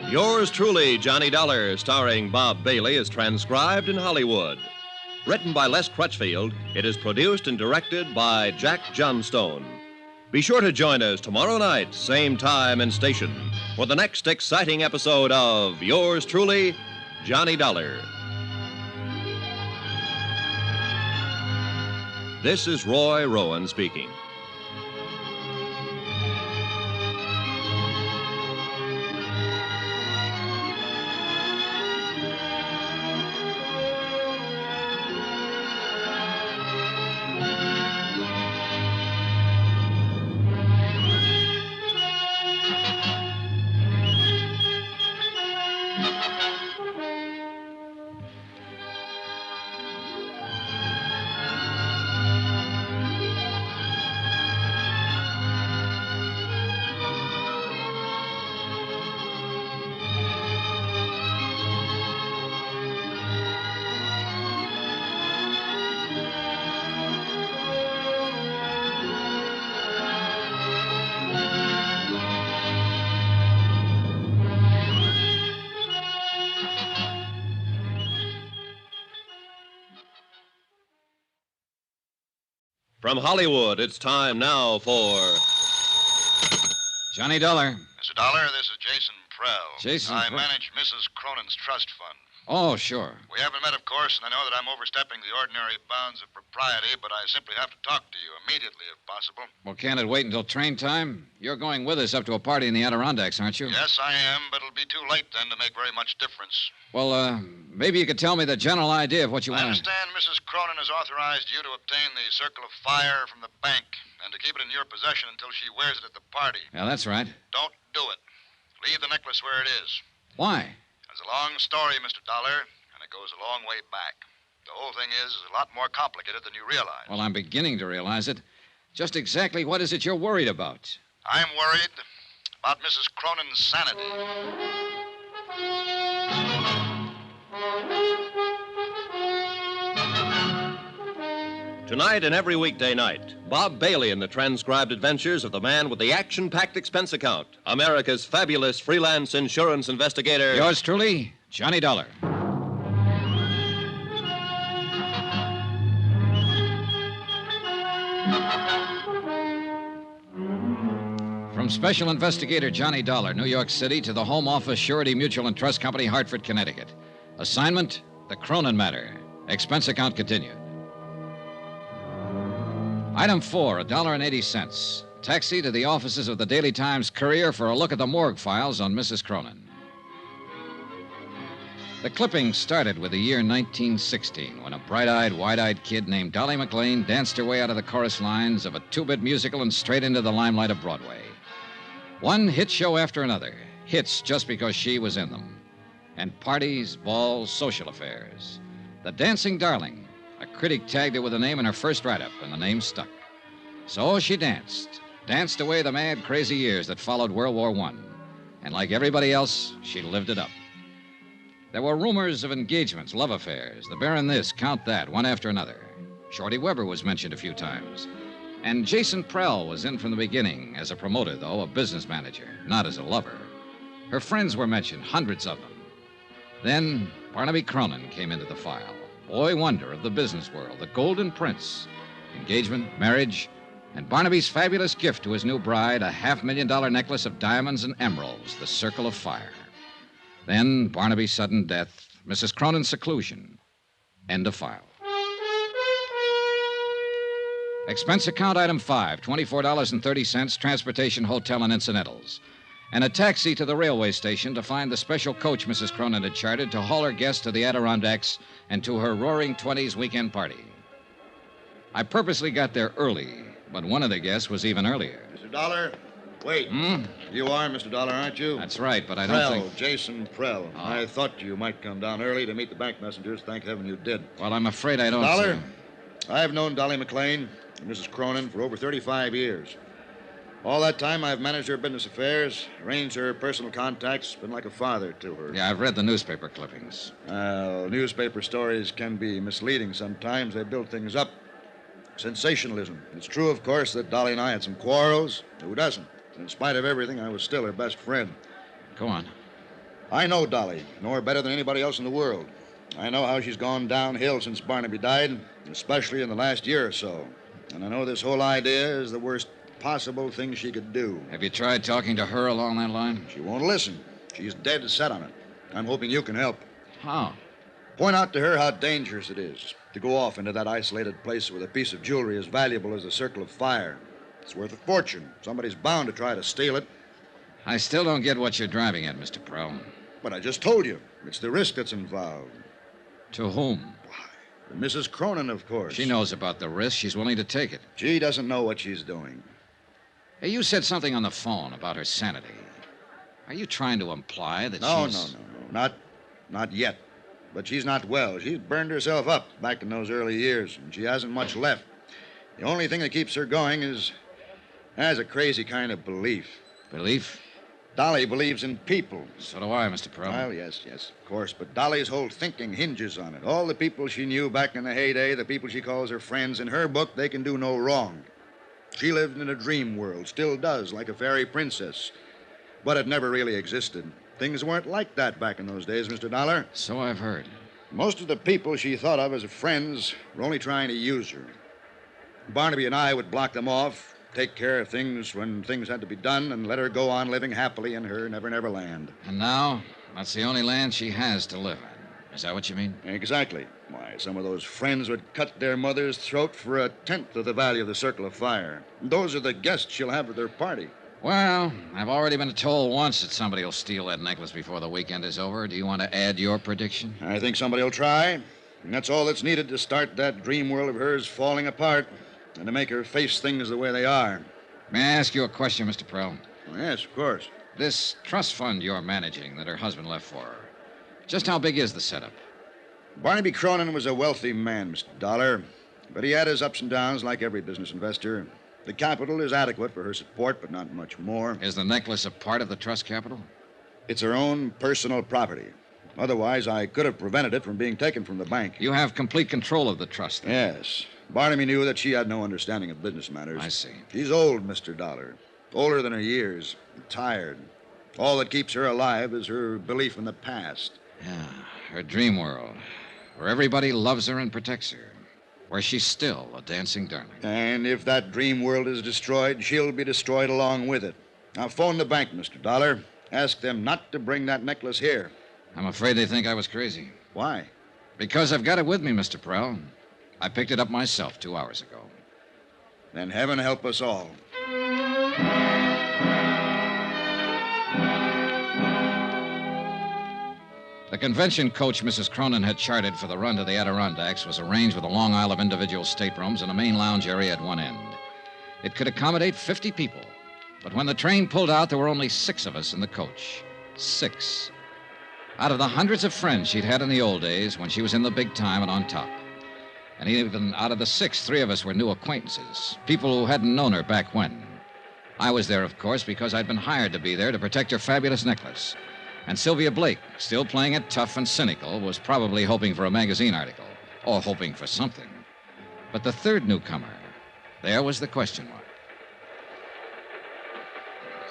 Yours truly, Johnny Dollar, starring Bob Bailey, is transcribed in Hollywood. Written by Les Crutchfield, it is produced and directed by Jack Johnstone. Be sure to join us tomorrow night, same time and station, for the next exciting episode of Yours truly, Johnny Dollar. This is Roy Rowan speaking. From Hollywood, it's time now for Johnny Dollar. Mr. Dollar, this is Jason Prell. Jason I Prell. manage Mrs. Cronin's trust fund. Oh, sure. We haven't met, of course, and I know that I'm overstepping the ordinary bounds of propriety, but I simply have to talk to you immediately, if possible. Well, can't it wait until train time? You're going with us up to a party in the Adirondacks, aren't you? Yes, I am, but it'll be too late then to make very much difference. Well, maybe you could tell me the general idea of what you I want. understand Mrs. Cronin has authorized you to obtain the Circle of Fire from the bank and to keep it in your possession until she wears it at the party. Yeah, that's right. Don't do it. Leave the necklace where it is. Why? It's a long story, Mr. Dollar, and it goes a long way back. The whole thing is a lot more complicated than you realize. Well, I'm beginning to realize it. Just exactly what is it you're worried about? I'm worried about Mrs. Cronin's sanity. Tonight and every weekday night, Bob Bailey in the transcribed adventures of the man with the action-packed expense account, America's fabulous freelance insurance investigator. Yours truly, Johnny Dollar. From Special Investigator Johnny Dollar, New York City, to the Home Office, Surety Mutual and Trust Company, Hartford, Connecticut. Assignment, the Cronin matter. Expense account continued. Item 4, $1.80. Taxi to the offices of the Daily Times Courier for a look at the morgue files on Mrs. Cronin. The clipping started with the year 1916, when a bright-eyed, wide-eyed kid named Dolly McLean danced her way out of the chorus lines of a two-bit musical and straight into the limelight of Broadway. One hit show after another, hits just because she was in them. And parties, balls, social affairs. The Dancing Darling. A critic tagged her with a name in her first write-up, and the name stuck. So she danced away the mad, crazy years that followed World War I. And like everybody else, she lived it up. There were rumors of engagements, love affairs, the Baron this, Count that, one after another. Shorty Weber was mentioned a few times. And Jason Prell was in from the beginning, as a promoter, though, a business manager, not as a lover. Her friends were mentioned, hundreds of them. Then Barnaby Cronin came into the file. Boy wonder of the business world, the Golden Prince. Engagement, marriage, and Barnaby's fabulous gift to his new bride, a $500,000 necklace of diamonds and emeralds, the Circle of Fire. Then Barnaby's sudden death, Mrs. Cronin's seclusion. End of file. Expense account item 5, $24.30, transportation, hotel, and incidentals. And a taxi to the railway station to find the special coach Mrs. Cronin had chartered to haul her guests to the Adirondacks and to her roaring 20s weekend party. I purposely got there early, but one of the guests was even earlier. Mr. Dollar, wait. You are Mr. Dollar, aren't you? That's right, but I don't think... Jason Prell. Oh. I thought you might come down early to meet the bank messengers. Thank heaven you did. Well, I'm afraid I don't... Dollar, I've known Dolly McLean and Mrs. Cronin for over 35 years. All that time, I've managed her business affairs, arranged her personal contacts, been like a father to her. Yeah, I've read the newspaper clippings. Newspaper stories can be misleading sometimes. They build things up. Sensationalism. It's true, of course, that Dolly and I had some quarrels. Who doesn't? In spite of everything, I was still her best friend. Go on. I know Dolly, know her better than anybody else in the world. I know how she's gone downhill since Barnaby died, especially in the last year or so. And I know this whole idea is the worst possible thing she could do. Have you tried talking to her along that line? She won't listen. She's dead set on it. I'm hoping you can help. How? Point out to her how dangerous it is to go off into that isolated place with a piece of jewelry as valuable as the Circle of Fire. It's worth a fortune. Somebody's bound to try to steal it. I still don't get what you're driving at, Mr. Prell. But I just told you. It's the risk that's involved. To whom? Mrs. Cronin, of course. She knows about the risk. She's willing to take it. She doesn't know what she's doing. Hey, you said something on the phone about her sanity. Are you trying to imply that she's... No. Not yet. But she's not well. She's burned herself up back in those early years, and she hasn't much left. The only thing that keeps her going has a crazy kind of belief. Belief? Dolly believes in people. So do I, Mr. Prell. Well, yes, of course. But Dolly's whole thinking hinges on it. All the people she knew back in the heyday, the people she calls her friends, in her book, they can do no wrong. She lived in a dream world, still does, like a fairy princess. But it never really existed. Things weren't like that back in those days, Mr. Dollar. So I've heard. Most of the people she thought of as friends were only trying to use her. Barnaby and I would block them off, take care of things when things had to be done, and let her go on living happily in her never-never land. And now, that's the only land she has to live in. Is that what you mean? Exactly. Why, some of those friends would cut their mother's throat for a tenth of the value of the Circle of Fire. Those are the guests she'll have at their party. Well, I've already been told once that somebody will steal that necklace before the weekend is over. Do you want to add your prediction? I think somebody will try. And that's all that's needed to start that dream world of hers falling apart and to make her face things the way they are. May I ask you a question, Mr. Prell? Yes, of course. This trust fund you're managing that her husband left for her, just how big is the setup? Barnaby Cronin was a wealthy man, Mr. Dollar, but he had his ups and downs like every business investor. The capital is adequate for her support, but not much more. Is the necklace a part of the trust capital? It's her own personal property. Otherwise, I could have prevented it from being taken from the bank. You have complete control of the trust, then? Yes. Barnaby knew that she had no understanding of business matters. I see. She's old, Mr. Dollar. Older than her years. Tired. All that keeps her alive is her belief in the past. Yeah, her dream world, where everybody loves her and protects her. Where she's still a dancing darling. And if that dream world is destroyed, she'll be destroyed along with it. Now, phone the bank, Mr. Dollar. Ask them not to bring that necklace here. I'm afraid they think I was crazy. Why? Because I've got it with me, Mr. Prell. I picked it up myself 2 hours ago. Then heaven help us all. The convention coach Mrs. Cronin had chartered for the run to the Adirondacks was arranged with a long aisle of individual staterooms and a main lounge area at one end. It could accommodate 50 people, but when the train pulled out, there were only 6 of us in the coach. 6. Out of the hundreds of friends she'd had in the old days when she was in the big time and on top. And even out of the 6, 3 of us were new acquaintances, people who hadn't known her back when. I was there, of course, because I'd been hired to be there to protect her fabulous necklace. And Sylvia Blake, still playing it tough and cynical, was probably hoping for a magazine article, or hoping for something. But the third newcomer, there was the question mark.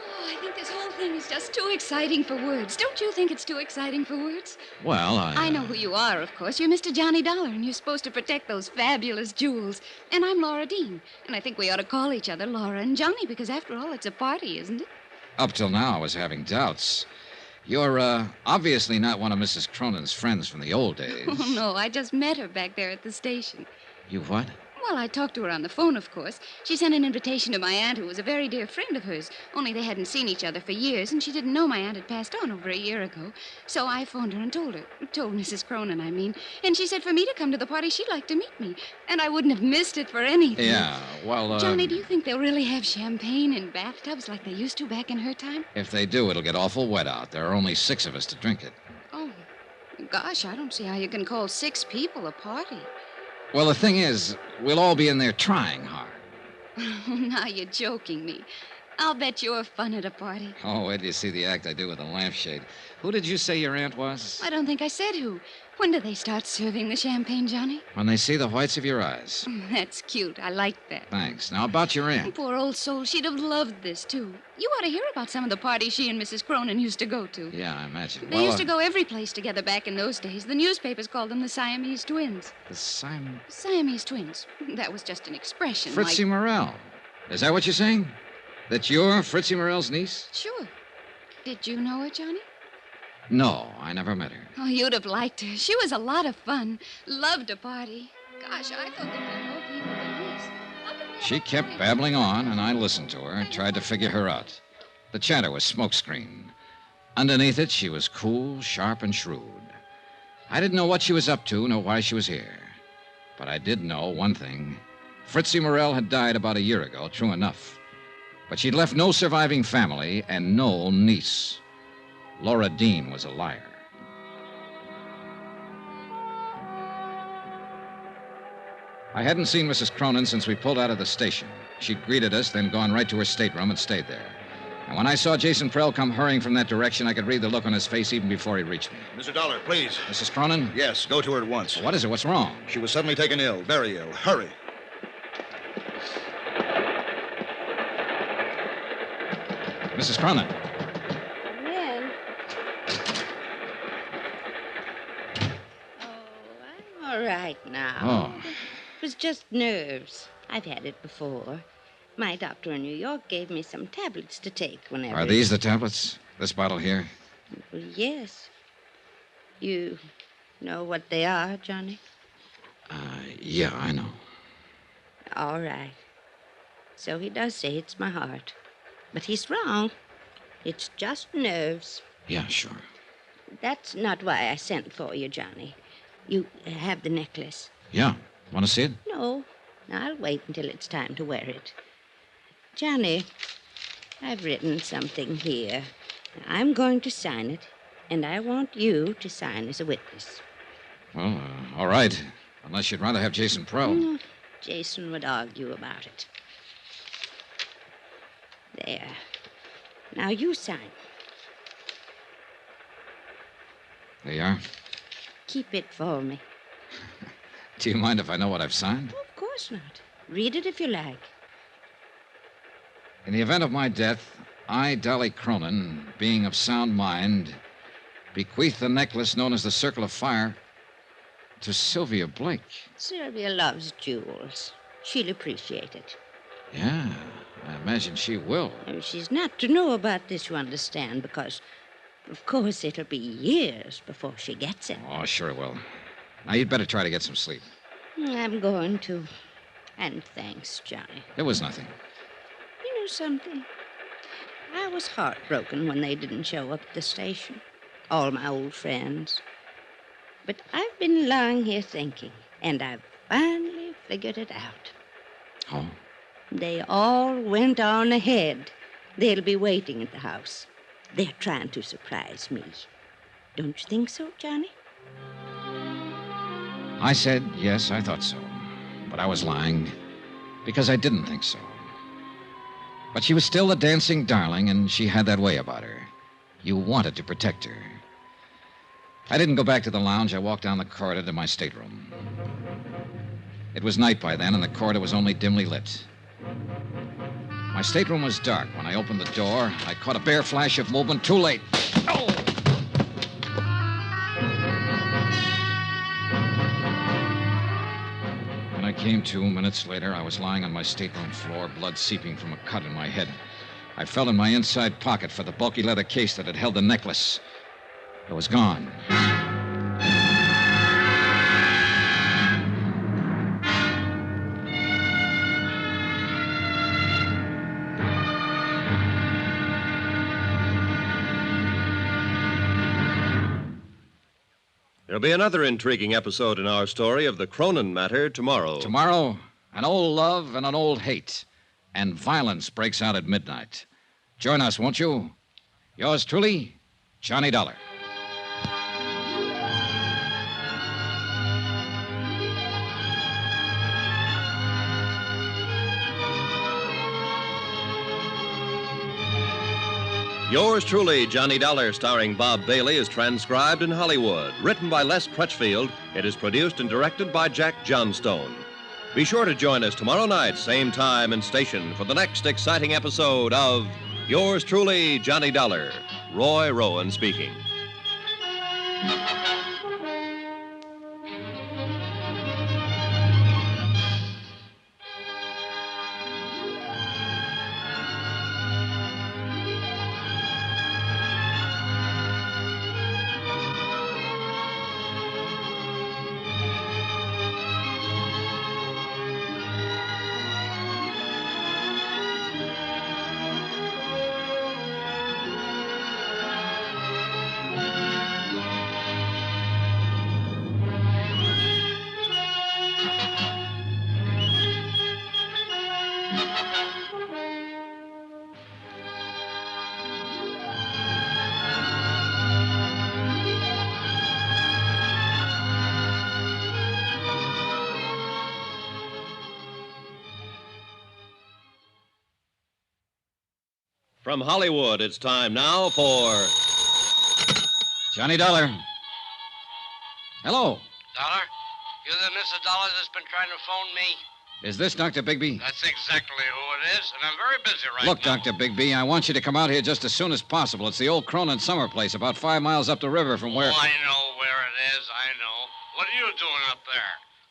Oh, I think this whole thing is just too exciting for words. Don't you think it's too exciting for words? Well, I know who you are, of course. You're Mr. Johnny Dollar, and you're supposed to protect those fabulous jewels. And I'm Laura Dean, and I think we ought to call each other Laura and Johnny, because after all, it's a party, isn't it? Up till now, I was having doubts. You're obviously not one of Mrs. Cronin's friends from the old days. Oh, no, I just met her back there at the station. You what? Well, I talked to her on the phone, of course. She sent an invitation to my aunt, who was a very dear friend of hers. Only they hadn't seen each other for years, and she didn't know my aunt had passed on over a year ago. So I phoned her and told Mrs. Cronin, I mean. And she said for me to come to the party, she'd like to meet me. And I wouldn't have missed it for anything. Yeah, well, Johnny, do you think they'll really have champagne in bathtubs like they used to back in her time? If they do, it'll get awful wet out. There are only 6 of us to drink it. Oh, gosh, I don't see how you can call 6 people a party. Well, the thing is, we'll all be in there trying hard. Now you're joking me. I'll bet you're fun at a party. Oh, wait till you see the act I do with the lampshade. Who did you say your aunt was? I don't think I said who. When do they start serving the champagne, Johnny? When they see the whites of your eyes. That's cute. I like that. Thanks. Now, about your aunt. Poor old soul. She'd have loved this, too. You ought to hear about some of the parties she and Mrs. Cronin used to go to. Yeah, I imagine. They used to go every place together back in those days. The newspapers called them the Siamese twins. The Siamese twins. That was just an expression. Fritzie Morel. Is that what you're saying? That you're Fritzie Morel's niece? Sure. Did you know her, Johnny? No, I never met her. Oh, you'd have liked her. She was a lot of fun. Loved to party. Gosh, I thought there'd be more people than this. She kept babbling on, and I listened to her, tried to figure her out. The chatter was smokescreen. Underneath it, she was cool, sharp, and shrewd. I didn't know what she was up to, nor why she was here. But I did know one thing. Fritzie Morel had died about a year ago, true enough. But she'd left no surviving family and no niece. Laura Dean was a liar. I hadn't seen Mrs. Cronin since we pulled out of the station. She'd greeted us, then gone right to her stateroom and stayed there. And when I saw Jason Prell come hurrying from that direction, I could read the look on his face even before he reached me. Mr. Dollar, please. Mrs. Cronin? Yes, go to her at once. What is it? What's wrong? She was suddenly taken ill, very ill. Hurry. Mrs. Cronin. Well. Oh, I'm all right now. Oh. It was just nerves. I've had it before. My doctor in New York gave me some tablets to take whenever... Are these the tablets? This bottle here? Well, yes. You know what they are, Johnny? Yeah, I know. All right. So he does say it's my heart. But he's wrong. It's just nerves. Yeah, sure. That's not why I sent for you, Johnny. You have the necklace. Yeah. Want to see it? No. I'll wait until it's time to wear it. Johnny, I've written something here. I'm going to sign it, and I want you to sign as a witness. Well, all right. Unless you'd rather have Jason Prell. No, Jason would argue about it. There. Now you sign. There you are. Keep it for me. Do you mind if I know what I've signed? Of course not. Read it if you like. In the event of my death, I, Dolly Cronin, being of sound mind, bequeath the necklace known as the Circle of Fire to Sylvia Blake. Sylvia loves jewels. She'll appreciate it. Yeah, I imagine she will. She's not to know about this, you understand, because, of course, it'll be years before she gets it. Oh, sure it will. Now, you'd better try to get some sleep. I'm going to. And thanks, Johnny. It was nothing. You know something? I was heartbroken when they didn't show up at the station. All my old friends. But I've been lying here thinking, and I've finally figured it out. Oh? They all went on ahead. They'll be waiting at the house. They're trying to surprise me. Don't you think so, Johnny? I said yes, I thought so. But I was lying because I didn't think so. But she was still a dancing darling, and she had that way about her. You wanted to protect her. I didn't go back to the lounge. I walked down the corridor to my stateroom. It was night by then, and the corridor was only dimly lit. My stateroom was dark. When I opened the door, I caught a bare flash of movement. Too late. Oh! When I came to minutes later, I was lying on my stateroom floor, blood seeping from a cut in my head. I felt in my inside pocket for the bulky leather case that had held the necklace. It was gone. There'll be another intriguing episode in our story of the Cronin matter tomorrow. Tomorrow, an old love and an old hate, and violence breaks out at midnight. Join us, won't you? Yours truly, Johnny Dollar. Yours truly, Johnny Dollar, starring Bob Bailey, is transcribed in Hollywood. Written by Les Crutchfield, it is produced and directed by Jack Johnstone. Be sure to join us tomorrow night, same time and station, for the next exciting episode of Yours truly, Johnny Dollar. Roy Rowan speaking. From Hollywood, it's time now for Johnny Dollar. Hello. Dollar? You're the Mr. Dollar that's been trying to phone me? Is this Dr. Bigby? That's exactly who it is, and I'm very busy right Look, now. Dr. Bigby, I want you to come out here just as soon as possible. It's the old Cronin summer place about 5 miles up the river from where... Oh, I know where it is, I know. What are you doing up there?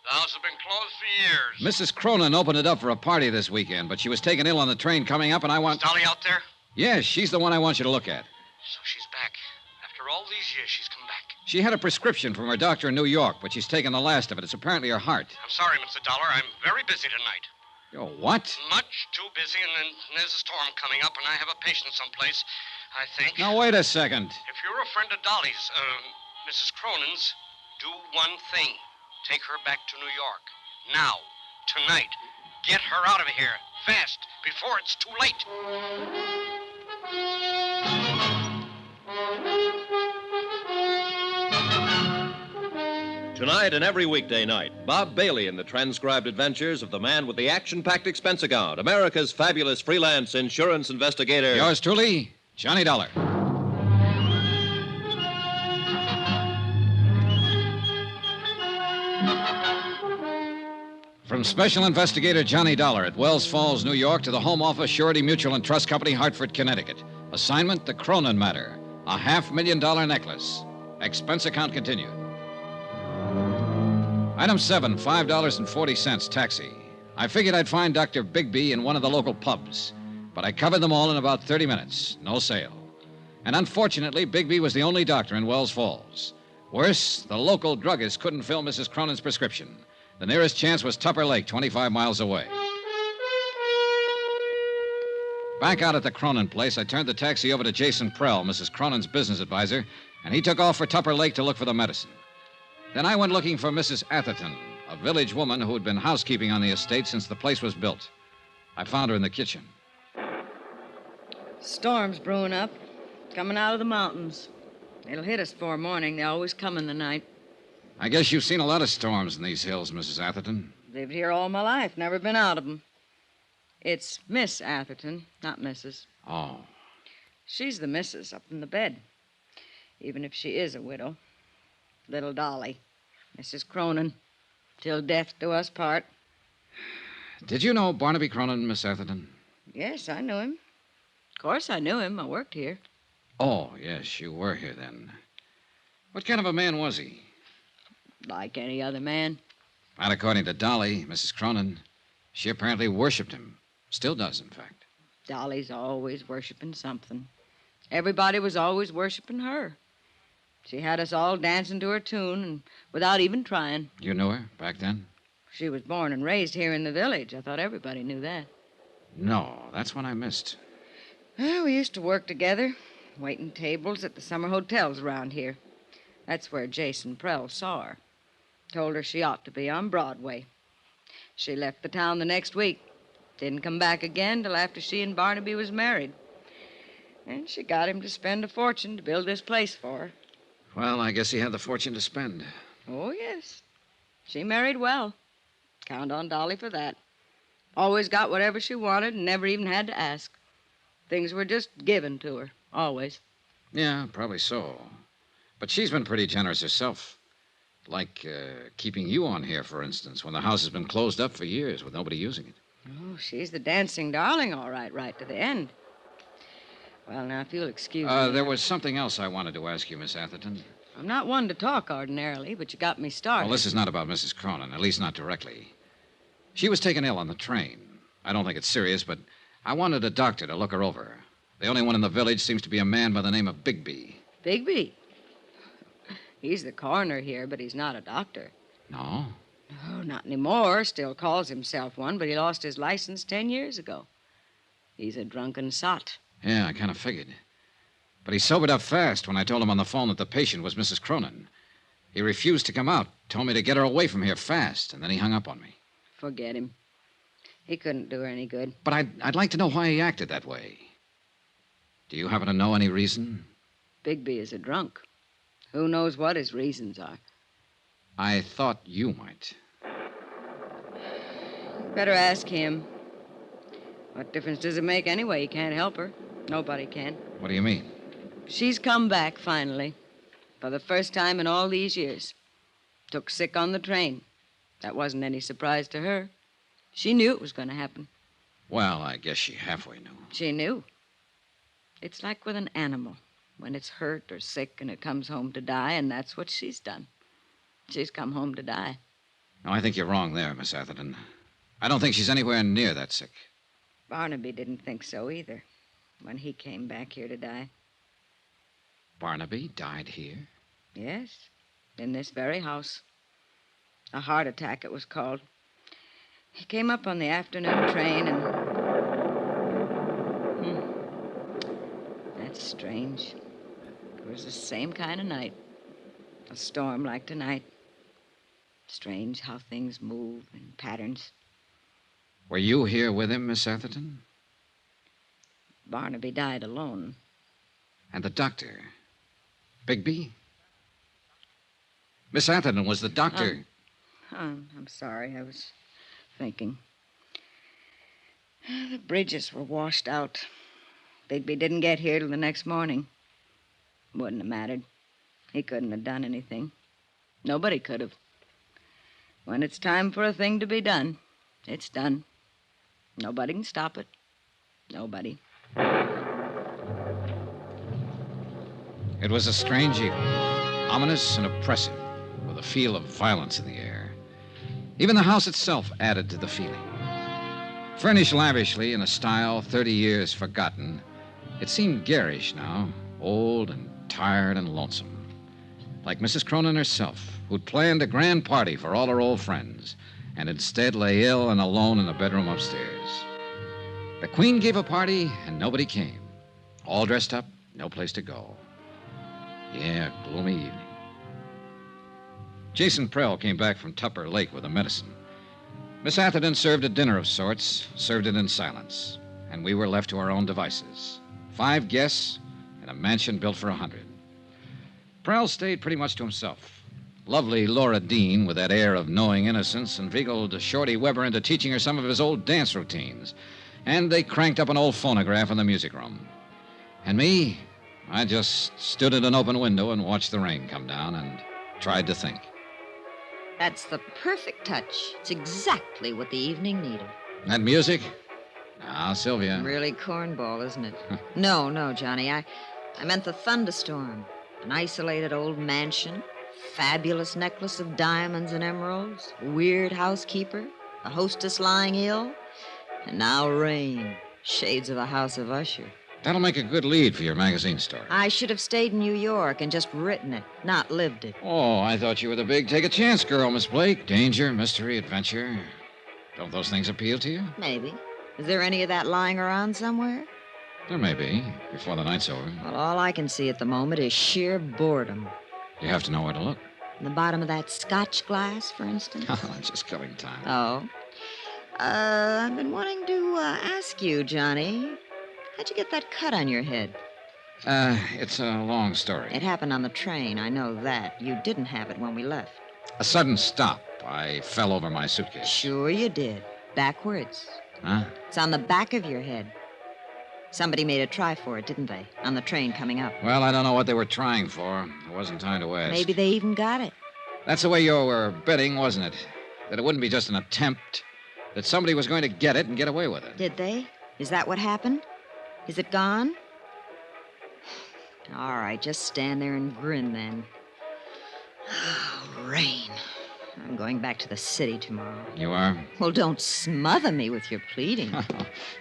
The house has been closed for years. Mrs. Cronin opened it up for a party this weekend, but she was taken ill on the train coming up, and I want... Is Dolly out there? Yes, she's the one I want you to look at. So she's back. After all these years, she's come back. She had a prescription from her doctor in New York, but she's taken the last of it. It's apparently her heart. I'm sorry, Mr. Dollar. I'm very busy tonight. Oh, what? Much too busy, and then there's a storm coming up, and I have a patient someplace, I think. Now, wait a second. If you're a friend of Dolly's, Mrs. Cronin's, do one thing. Take her back to New York. Now. Tonight. Get her out of here. Fast. Before it's too late. Tonight and every weekday night, Bob Bailey in the transcribed adventures of the man with the action-packed expense account, America's fabulous freelance insurance investigator. Yours truly, Johnny Dollar. From Special Investigator Johnny Dollar at Wells Falls, New York, to the Home Office, Surety Mutual and Trust Company, Hartford, Connecticut. Assignment, the Cronin matter. A $500,000 necklace. Expense account continued. Item 7, $5.40, taxi. I figured I'd find Dr. Bigby in one of the local pubs, but I covered them all in about 30 minutes. No sale. And unfortunately, Bigby was the only doctor in Wells Falls. Worse, the local druggist couldn't fill Mrs. Cronin's prescription. The nearest chance was Tupper Lake, 25 miles away. Back out at the Cronin place, I turned the taxi over to Jason Prell, Mrs. Cronin's business advisor, and he took off for Tupper Lake to look for the medicine. Then I went looking for Mrs. Atherton, a village woman who had been housekeeping on the estate since the place was built. I found her in the kitchen. Storm's brewing up, coming out of the mountains. It'll hit us before morning. They always come in the night. I guess you've seen a lot of storms in these hills, Mrs. Atherton. Lived here all my life, never been out of them. It's Miss Atherton, not Mrs. Oh. She's the missus up in the bed, even if she is a widow. Little Dolly, Mrs. Cronin, till death do us part. Did you know Barnaby Cronin, Miss Atherton? Yes, I knew him. Of course I knew him. I worked here. Oh, yes, you were here then. What kind of a man was he? Like any other man. Not according to Dolly, Mrs. Cronin. She apparently worshipped him. Still does, in fact. Dolly's always worshiping something. Everybody was always worshiping her. She had us all dancing to her tune and without even trying. You knew her back then? She was born and raised here in the village. I thought everybody knew that. No, that's what I missed. Well, we used to work together, waiting tables at the summer hotels around here. That's where Jason Prell saw her. Told her she ought to be on Broadway. She left the town the next week. Didn't come back again till after she and Barnaby was married. And she got him to spend a fortune to build this place for her. Well, I guess he had the fortune to spend. Oh, yes. She married well. Count on Dolly for that. Always got whatever she wanted and never even had to ask. Things were just given to her, always. Yeah, probably so. But she's been pretty generous herself. Like keeping you on here, for instance, when the house has been closed up for years with nobody using it. Oh, she's the dancing darling, all right, right to the end. Well, now, if you'll excuse me... There was something else I wanted to ask you, Miss Atherton. I'm not one to talk ordinarily, but you got me started. Well, this is not about Mrs. Cronin, at least not directly. She was taken ill on the train. I don't think it's serious, but I wanted a doctor to look her over. The only one in the village seems to be a man by the name of Bigby. Bigby? He's the coroner here, but he's not a doctor. No? No, not anymore. Still calls himself one, but he lost his license 10 years ago. He's a drunken sot. Yeah, I kind of figured. But he sobered up fast when I told him on the phone that the patient was Mrs. Cronin. He refused to come out, told me to get her away from here fast, and then he hung up on me. Forget him. He couldn't do her any good. But I'd like to know why he acted that way. Do you happen to know any reason? Bigby is a drunk. Who knows what his reasons are? I thought you might. Better ask him. What difference does it make anyway? He can't help her. Nobody can. What do you mean? She's come back, finally. For the first time in all these years. Took sick on the train. That wasn't any surprise to her. She knew it was going to happen. Well, I guess she halfway knew. She knew. It's like with an animal. When it's hurt or sick and it comes home to die, and that's what she's done. She's come home to die. No, I think you're wrong there, Miss Atherton. I don't think she's anywhere near that sick. Barnaby didn't think so either when he came back here to die. Barnaby died here? Yes, in this very house. A heart attack, it was called. He came up on the afternoon train and... That's strange. It was the same kind of night. A storm like tonight. Strange how things move in patterns. Were you here with him, Miss Atherton? Barnaby died alone. And the doctor? Bigby? Miss Atherton, was the doctor... I'm sorry. I was thinking. The bridges were washed out. Bigby didn't get here till the next morning. Wouldn't have mattered. He couldn't have done anything. Nobody could have. When it's time for a thing to be done, it's done. Nobody can stop it. Nobody. It was a strange evening, ominous and oppressive, with a feel of violence in the air. Even the house itself added to the feeling. Furnished lavishly in a style 30 years forgotten, it seemed garish now, old and tired and lonesome. Like Mrs. Cronin herself, who'd planned a grand party for all her old friends, and instead lay ill and alone in the bedroom upstairs. The Queen gave a party, and nobody came. All dressed up, no place to go. Yeah, gloomy evening. Jason Prell came back from Tupper Lake with the medicine. Miss Atherton served a dinner of sorts, served it in silence, and we were left to our own devices. 5 guests and a mansion built for 100. Prell stayed pretty much to himself. Lovely Laura Dean, with that air of knowing innocence, inveigled Shorty Weber into teaching her some of his old dance routines. And they cranked up an old phonograph in the music room. And me, I just stood at an open window and watched the rain come down and tried to think. That's the perfect touch. It's exactly what the evening needed. That music? Now, Sylvia. Really cornball, isn't it? No, Johnny. I meant the thunderstorm. An isolated old mansion, fabulous necklace of diamonds and emeralds, a weird housekeeper, a hostess lying ill, and now rain, shades of a house of Usher. That'll make a good lead for your magazine story. I should have stayed in New York and just written it, not lived it. Oh, I thought you were the big take-a-chance girl, Miss Blake. Danger, mystery, adventure. Don't those things appeal to you? Maybe. Is there any of that lying around somewhere? There may be, before the night's over. Well, all I can see at the moment is sheer boredom. You have to know where to look. In the bottom of that scotch glass, for instance? Just killing time. Oh. I've been wanting to ask you, Johnny. How'd you get that cut on your head? It's a long story. It happened on the train, I know that. You didn't have it when we left. A sudden stop. I fell over my suitcase. Sure you did. Backwards. Huh? It's on the back of your head. Somebody made a try for it, didn't they? On the train coming up. Well, I don't know what they were trying for. There wasn't time to ask. Maybe they even got it. That's the way you were betting, wasn't it? That it wouldn't be just an attempt. That somebody was going to get it and get away with it. Did they? Is that what happened? Is it gone? All right, just stand there and grin then. Oh, rain. I'm going back to the city tomorrow. You are? Well, don't smother me with your pleading.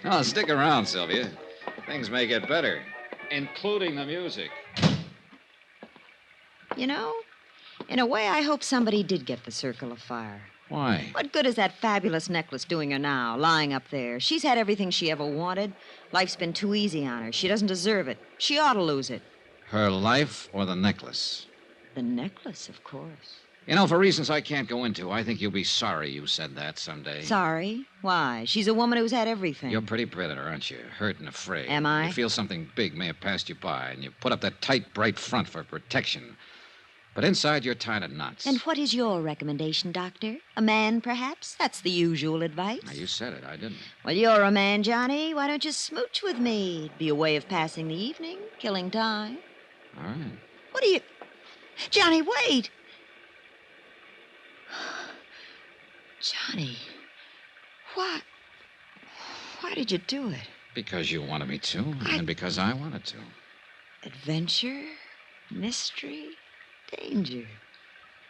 No, stick around, Sylvia. Things may get better, including the music. You know, in a way, I hope somebody did get the circle of fire. Why? What good is that fabulous necklace doing her now, lying up there? She's had everything she ever wanted. Life's been too easy on her. She doesn't deserve it. She ought to lose it. Her life or the necklace? The necklace, of course. You know, for reasons I can't go into, I think you'll be sorry you said that someday. Sorry? Why? She's a woman who's had everything. You're a pretty predator, aren't you? Hurt and afraid. Am I? You feel something big may have passed you by, and you put up that tight, bright front for protection. But inside, you're tied in knots. And what is your recommendation, Doctor? A man, perhaps? That's the usual advice. Now, you said it. I didn't. Well, you're a man, Johnny. Why don't you smooch with me? It'd be a way of passing the evening, killing time. All right. What are you... Johnny, wait! Johnny, why did you do it? Because you wanted me to, and because I wanted to. Adventure, mystery, danger.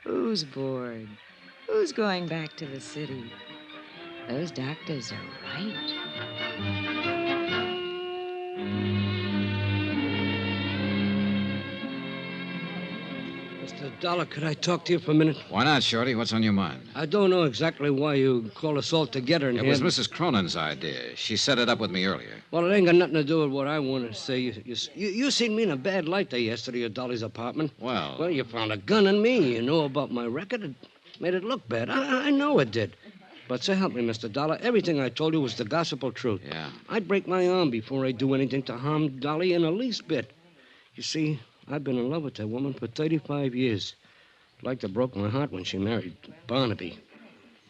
Who's bored? Who's going back to the city? Those doctors are right. Mr. Dollar, could I talk to you for a minute? Why not, Shorty? What's on your mind? I don't know exactly why you called us all together in It here. was Mrs. Cronin's idea. She set it up with me earlier. Well, it ain't got nothing to do with what I want to say. You seen me in a bad light there yesterday at Dolly's apartment. Well, you found a gun in me. You know about my record. It made it look bad. I know it did. But so help me, Mr. Dollar, everything I told you was the gospel truth. Yeah. I'd break my arm before I'd do anything to harm Dolly in the least bit. You see, I've been in love with that woman for 35 years. Like to broke my heart when she married Barnaby.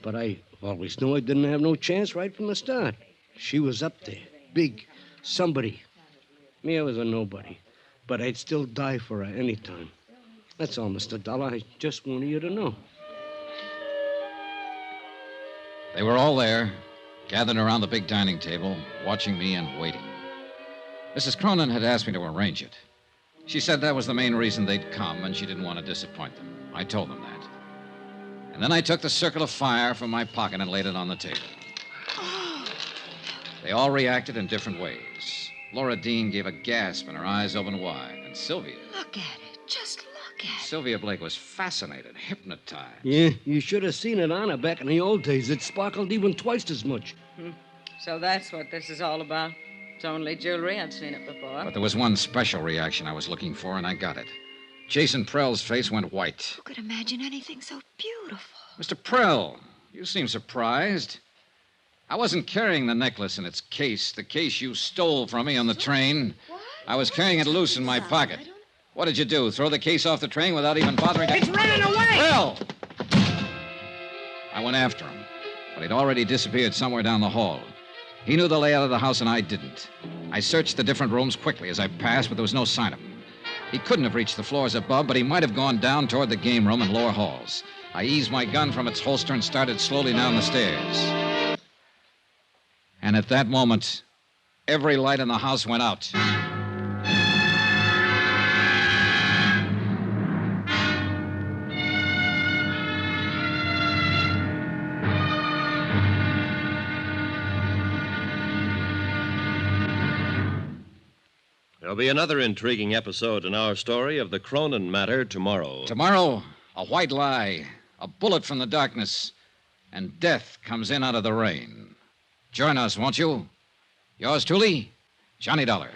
But I always knew I didn't have no chance right from the start. She was up there, big, somebody. Me, I was a nobody. But I'd still die for her any time. That's all, Mr. Dollar. I just wanted you to know. They were all there, gathered around the big dining table, watching me and waiting. Mrs. Cronin had asked me to arrange it. She said that was the main reason they'd come, and she didn't want to disappoint them. I told them that. And then I took the circle of fire from my pocket and laid it on the table. They all reacted in different ways. Laura Dean gave a gasp and her eyes opened wide. And Sylvia... Look at it. Just look at it. Sylvia Blake was fascinated, hypnotized. Yeah, you should have seen it on her back in the old days. It sparkled even twice as much. So that's what this is all about. It's only jewelry. I've seen it before. But there was one special reaction I was looking for, and I got it. Jason Prell's face went white. Who could imagine anything so beautiful? Mr. Prell, you seem surprised. I wasn't carrying the necklace in its case, the case you stole from me on the train. What? I was carrying it loose in my pocket. What did you do, throw the case off the train without even bothering to... It's running away! Prell! I went after him, but he'd already disappeared somewhere down the hall. He knew the layout of the house, and I didn't. I searched the different rooms quickly as I passed, but there was no sign of him. He couldn't have reached the floors above, but he might have gone down toward the game room and lower halls. I eased my gun from its holster and started slowly down the stairs. And at that moment, every light in the house went out. There'll be another intriguing episode in our story of the Cronin matter tomorrow. Tomorrow, a white lie, a bullet from the darkness, and death comes in out of the rain. Join us, won't you? Yours truly, Johnny Dollar.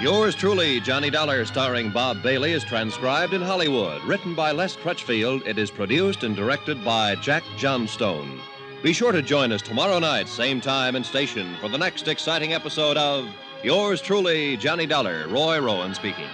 Yours truly, Johnny Dollar, starring Bob Bailey, is transcribed in Hollywood. Written by Les Crutchfield, it is produced and directed by Jack Johnstone. Be sure to join us tomorrow night, same time and station, for the next exciting episode of Yours truly, Johnny Dollar. Roy Rowan speaking.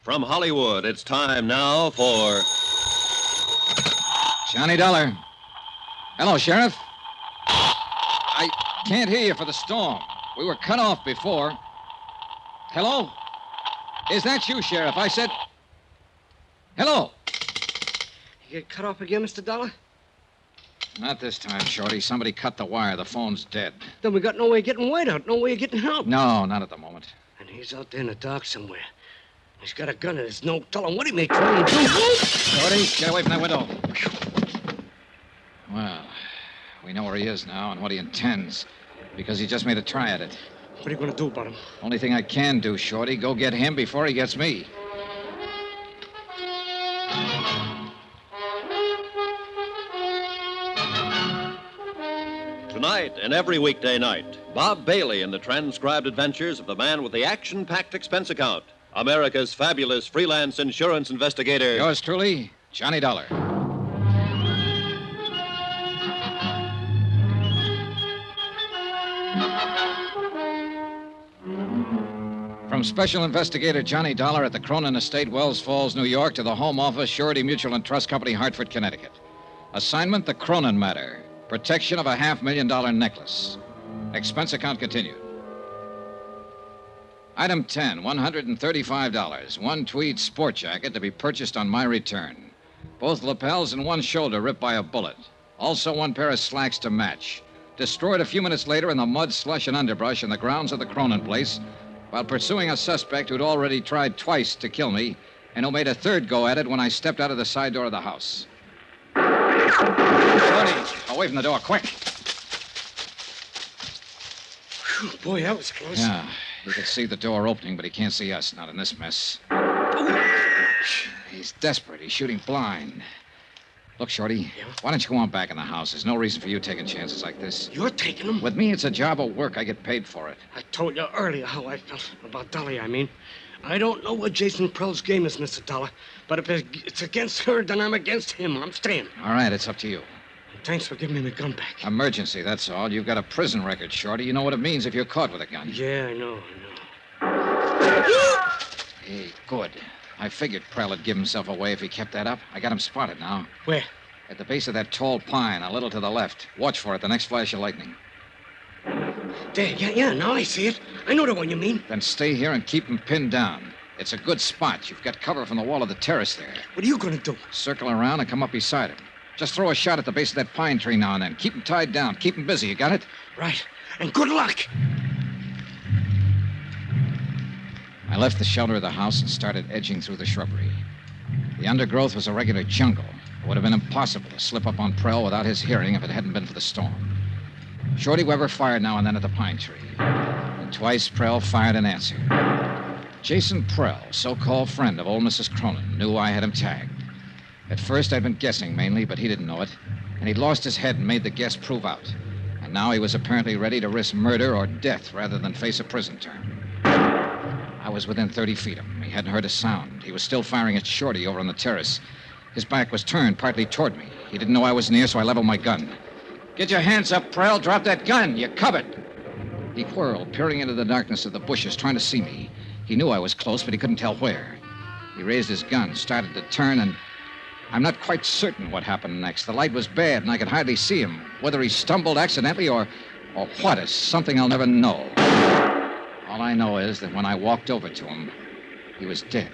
From Hollywood, it's time now for Johnny Dollar. Hello, Sheriff. I can't hear you for the storm. We were cut off before. Hello? Is that you, Sheriff? I said... Hello? You get cut off again, Mr. Dollar? Not this time, Shorty. Somebody cut the wire. The phone's dead. Then we got no way of getting White out, no way of getting help. No, not at the moment. And he's out there in the dark somewhere. He's got a gun and there's no telling what he may try and do. Shorty, get away from that window. Well, we know where he is now and what he intends, because he just made a try at it. What are you going to do about him? Only thing I can do, Shorty, go get him before he gets me. Tonight and every weekday night, Bob Bailey in the transcribed adventures of the man with the action-packed expense account, America's fabulous freelance insurance investigator. Yours truly, Johnny Dollar. From Special Investigator Johnny Dollar at the Cronin Estate, Wells Falls, New York, to the Home Office, Surety Mutual and Trust Company, Hartford, Connecticut. Assignment, the Cronin matter. Protection of a $500,000 necklace. Expense account continued. Item 10, $135. One tweed sport jacket to be purchased on my return. Both lapels and one shoulder ripped by a bullet. Also one pair of slacks to match. Destroyed a few minutes later in the mud, slush, and underbrush in the grounds of the Cronin place while pursuing a suspect who'd already tried twice to kill me and who made a third go at it when I stepped out of the side door of the house. Shorty, away from the door, quick. Whew, boy, that was close. Yeah, he could see the door opening, but he can't see us, not in this mess. He's desperate. He's shooting blind. Look, Shorty, why don't you go on back in the house? There's no reason for you taking chances like this. You're taking them? With me, it's a job of work. I get paid for it. I told you earlier how I felt about Dolly, I mean. I don't know what Jason Prell's game is, Mr. Dollar, but if it's against her, then I'm against him. I'm staying. All right, it's up to you. Thanks for giving me my gun back. Emergency, that's all. You've got a prison record, Shorty. You know what it means if you're caught with a gun. Yeah, I know. Hey, good. I figured Prell would give himself away if he kept that up. I got him spotted now. Where? At the base of that tall pine, a little to the left. Watch for it, the next flash of lightning. There, yeah, now I see it. I know the one you mean. Then stay here and keep him pinned down. It's a good spot. You've got cover from the wall of the terrace there. What are you going to do? Circle around and come up beside him. Just throw a shot at the base of that pine tree now and then. Keep him tied down. Keep him busy. You got it? Right. And good luck. I left the shelter of the house and started edging through the shrubbery. The undergrowth was a regular jungle. It would have been impossible to slip up on Prell without his hearing if it hadn't been for the storm. Shorty Weber fired now and then at the pine tree. And twice Prell fired in answer. Jason Prell, so-called friend of old Mrs. Cronin, knew I had him tagged. At first, I'd been guessing mainly, but he didn't know it. And he'd lost his head and made the guess prove out. And now he was apparently ready to risk murder or death rather than face a prison term. I was within 30 feet of him. He hadn't heard a sound. He was still firing at Shorty over on the terrace. His back was turned partly toward me. He didn't know I was near, so I leveled my gun. Get your hands up, Prell. Drop that gun. You're covered. He whirled, peering into the darkness of the bushes, trying to see me. He knew I was close, but he couldn't tell where. He raised his gun, started to turn, and I'm not quite certain what happened next. The light was bad, and I could hardly see him. Whether he stumbled accidentally or what is something I'll never know. All I know is that when I walked over to him, he was dead.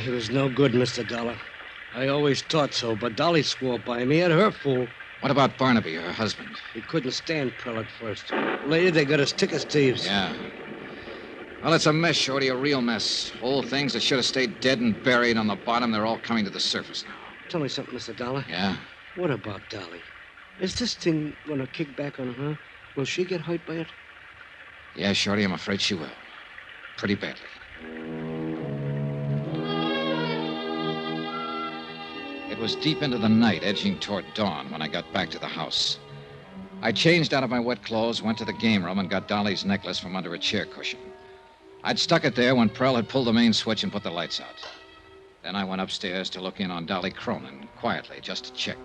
He was no good, Mr. Dollar. I always thought so, but Dolly swore by him. He had her fool. What about Barnaby, her husband? He couldn't stand Prell at first. Later, they got us thick as thieves. Yeah. Well, it's a mess, Shorty, a real mess. Old things that should have stayed dead and buried on the bottom, they're all coming to the surface now. Tell me something, Mr. Dollar. Yeah? What about Dolly? Is this thing going to kick back on her? Will she get hurt by it? Yeah, Shorty, I'm afraid she will. Pretty badly. It was deep into the night, edging toward dawn, when I got back to the house. I changed out of my wet clothes, went to the game room, and got Dolly's necklace from under a chair cushion. I'd stuck it there when Prell had pulled the main switch and put the lights out. Then I went upstairs to look in on Dolly Cronin, quietly, just to check.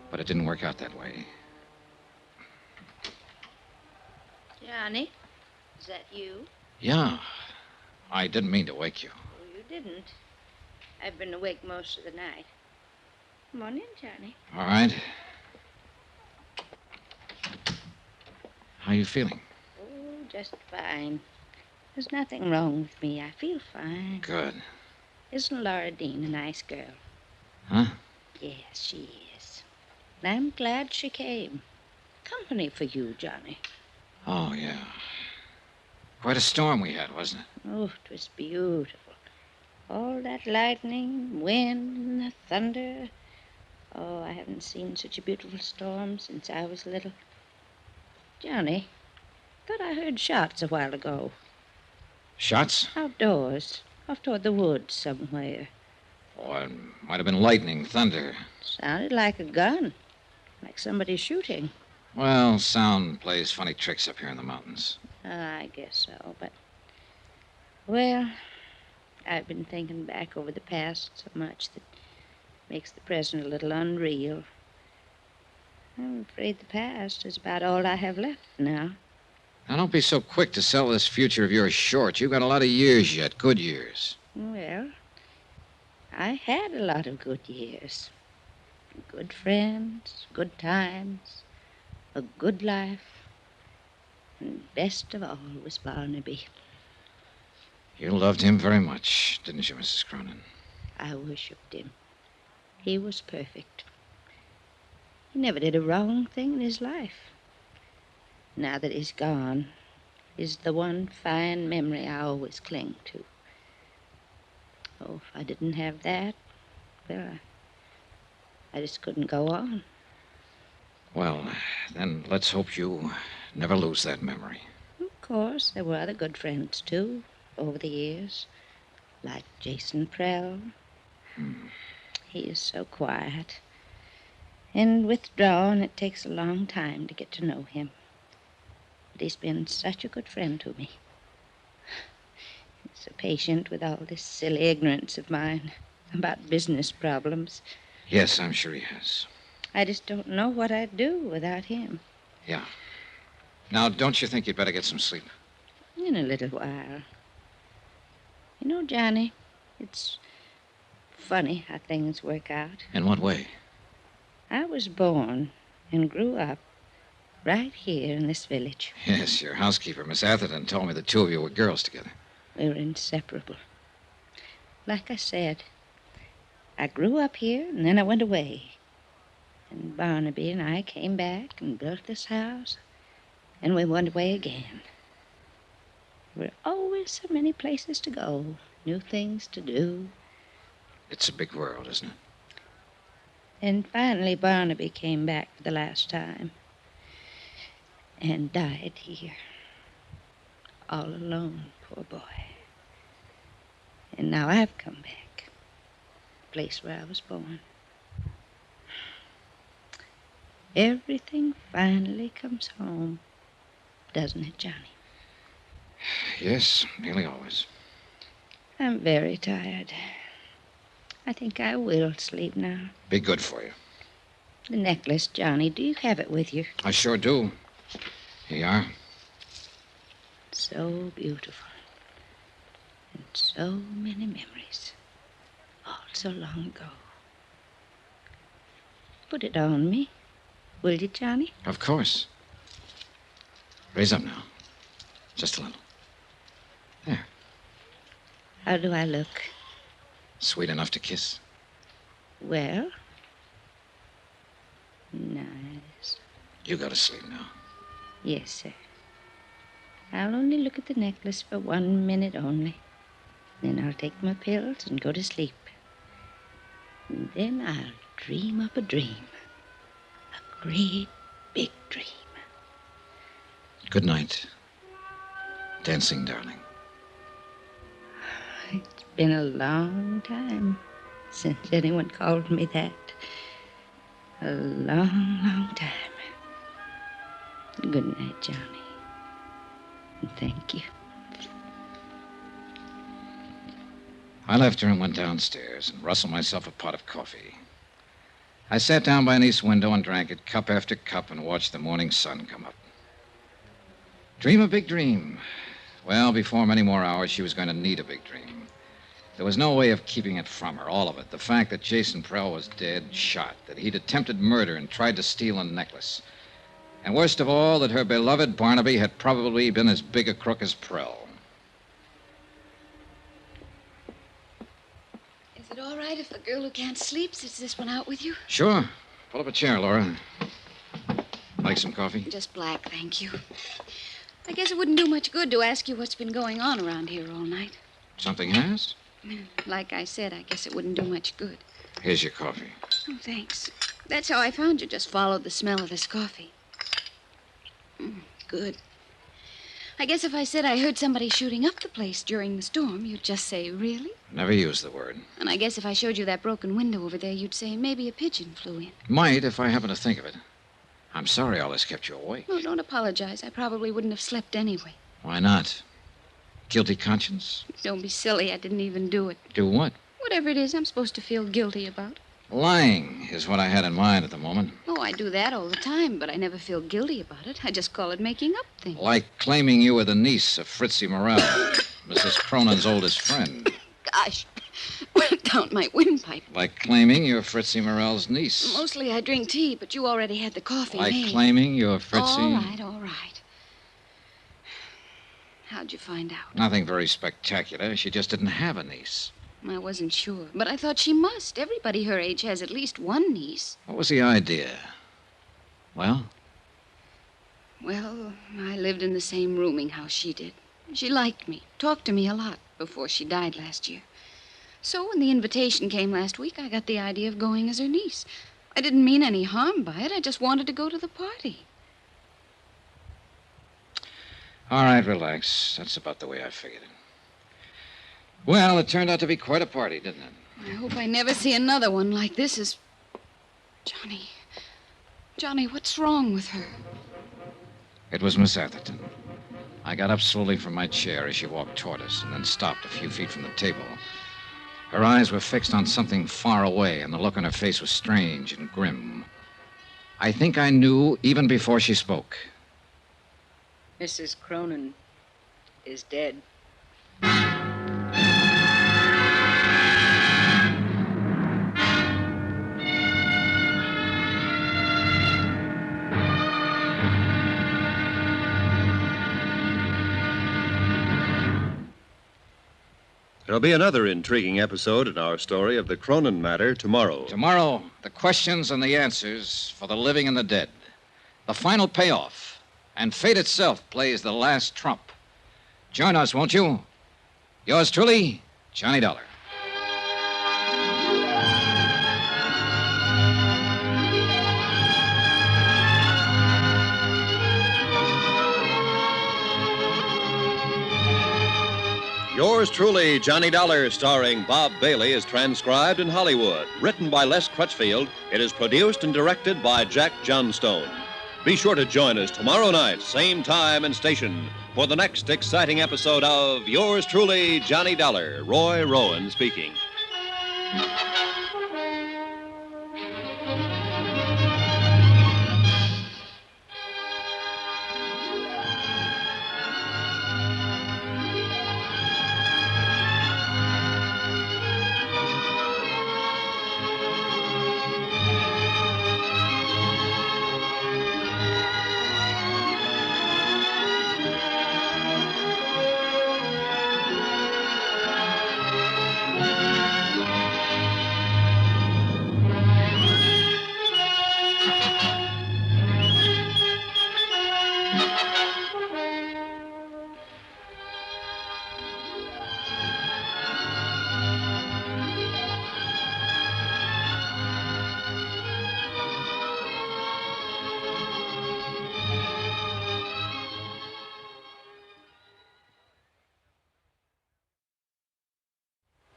But it didn't work out that way. Johnny, is that you? Yeah. I didn't mean to wake you. Oh, you didn't. I've been awake most of the night. Come on in, Johnny. All right. How you feeling? Oh, just fine. There's nothing wrong with me. I feel fine. Good. Isn't Laura Dean a nice girl? Huh? Yes, she is. And I'm glad she came. Company for you, Johnny. Oh, yeah. Quite a storm we had, wasn't it? Oh, it was beautiful. All that lightning, wind, and the thunder. Oh, I haven't seen such a beautiful storm since I was little. Johnny, thought I heard shots a while ago. Shots? Outdoors, off toward the woods somewhere. Oh, it might have been lightning, thunder. Sounded like a gun, like somebody shooting. Well, sound plays funny tricks up here in the mountains. I guess so, but... Well, I've been thinking back over the past so much that makes the present a little unreal. I'm afraid the past is about all I have left now. Now, don't be so quick to sell this future of yours short. You've got a lot of years yet, good years. Well, I had a lot of good years. Good friends, good times, a good life. And best of all was Barnaby. You loved him very much, didn't you, Mrs. Cronin? I worshipped him. He was perfect. He never did a wrong thing in his life. Now that he's gone, is the one fine memory I always cling to. Oh, if I didn't have that, well, I just couldn't go on. Well, then let's hope you never lose that memory. Of course, there were other good friends, too, over the years, like Jason Prell. He is so quiet and withdrawn, it takes a long time to get to know him. But he's been such a good friend to me. He's so patient with all this silly ignorance of mine about business problems. Yes, I'm sure he has. I just don't know what I'd do without him. Yeah. Now, don't you think you'd better get some sleep? In a little while. You know, Johnny, it's funny how things work out. In what way? I was born and grew up right here in this village. Yes, your housekeeper, Miss Atherton, told me the two of you were girls together. We were inseparable. Like I said, I grew up here and then I went away. And Barnaby and I came back and built this house, and we went away again. There were always so many places to go, new things to do. It's a big world, isn't it? And finally, Barnaby came back for the last time and died here. All alone, poor boy. And now I've come back, the place where I was born. everything finally comes home. Doesn't it, Johnny? Yes, nearly always. I'm very tired. I think I will sleep now. Be good for you. The necklace, Johnny, do you have it with you? I sure do. Here you are. So beautiful. And so many memories. All so long ago. Put it on me. Will you, Johnny? Of course. Raise up now. Just a little. There. How do I look? Sweet enough to kiss. Well? Nice. You go to sleep now. Yes, sir. I'll only look at the necklace for 1 minute only. Then I'll take my pills and go to sleep. And then I'll dream up a dream. A great big dream. Good night. Dancing, darling. It's been a long time since anyone called me that. A long, long time. Good night, Johnny. And thank you. I left her and went downstairs and rustled myself a pot of coffee. I sat down by an east window and drank it cup after cup and watched the morning sun come up. Dream a big dream. Well, before many more hours, she was going to need a big dream. There was no way of keeping it from her, all of it. The fact that Jason Prell was dead, shot, that he'd attempted murder and tried to steal a necklace. And worst of all, that her beloved Barnaby had probably been as big a crook as Prell. Is it all right if a girl who can't sleep sits this one out with you? Sure. Pull up a chair, Laura. Like some coffee? Just black, thank you. I guess it wouldn't do much good to ask you what's been going on around here all night. Something has? Like I said, I guess it wouldn't do much good. Here's your coffee. Oh, thanks. That's how I found you. Just followed the smell of this coffee. Good. I guess if I said I heard somebody shooting up the place during the storm, you'd just say, really? Never use the word. And I guess if I showed you that broken window over there, you'd say maybe a pigeon flew in. Might, if I happen to think of it. I'm sorry all this kept you awake. Oh, don't apologize. I probably wouldn't have slept anyway. Why not? Guilty conscience? Don't be silly. I didn't even do it. Do what? Whatever it is I'm supposed to feel guilty about. Lying is what I had in mind at the moment. Oh, I do that all the time, but I never feel guilty about it. I just call it making up things. Like claiming you were the niece of Fritzie Morel, Mrs. Cronin's oldest friend. Gosh, went down my windpipe. Like claiming you're Fritzie Morel's niece. Mostly I drink tea, but you already had the coffee Like made. claiming you're Fritzie... All right. How'd you find out? Nothing very spectacular. She just didn't have a niece. I wasn't sure, but I thought she must. Everybody her age has at least one niece. What was the idea? Well? Well, I lived in the same rooming house she did. She liked me, talked to me a lot before she died last year. So when the invitation came last week, I got the idea of going as her niece. I didn't mean any harm by it. I just wanted to go to the party. All right, relax. That's about the way I figured it. Well, it turned out to be quite a party, didn't it? I hope I never see another one like this as... Johnny, what's wrong with her? It was Miss Atherton. I got up slowly from my chair as she walked toward us and then stopped a few feet from the table. Her eyes were fixed on something far away, and the look on her face was strange and grim. I think I knew even before she spoke. Mrs. Cronin is dead. There'll be another intriguing episode in our story of the Cronin matter tomorrow. Tomorrow, the questions and the answers for the living and the dead. The final payoff. And fate itself plays the last trump. Join us, won't you? Yours truly, Johnny Dollar. Yours truly, Johnny Dollar, starring Bob Bailey, is transcribed in Hollywood. Written by Les Crutchfield, it is produced and directed by Jack Johnstone. Be sure to join us tomorrow night, same time and station, for the next exciting episode of Yours truly, Johnny Dollar. Roy Rowan speaking.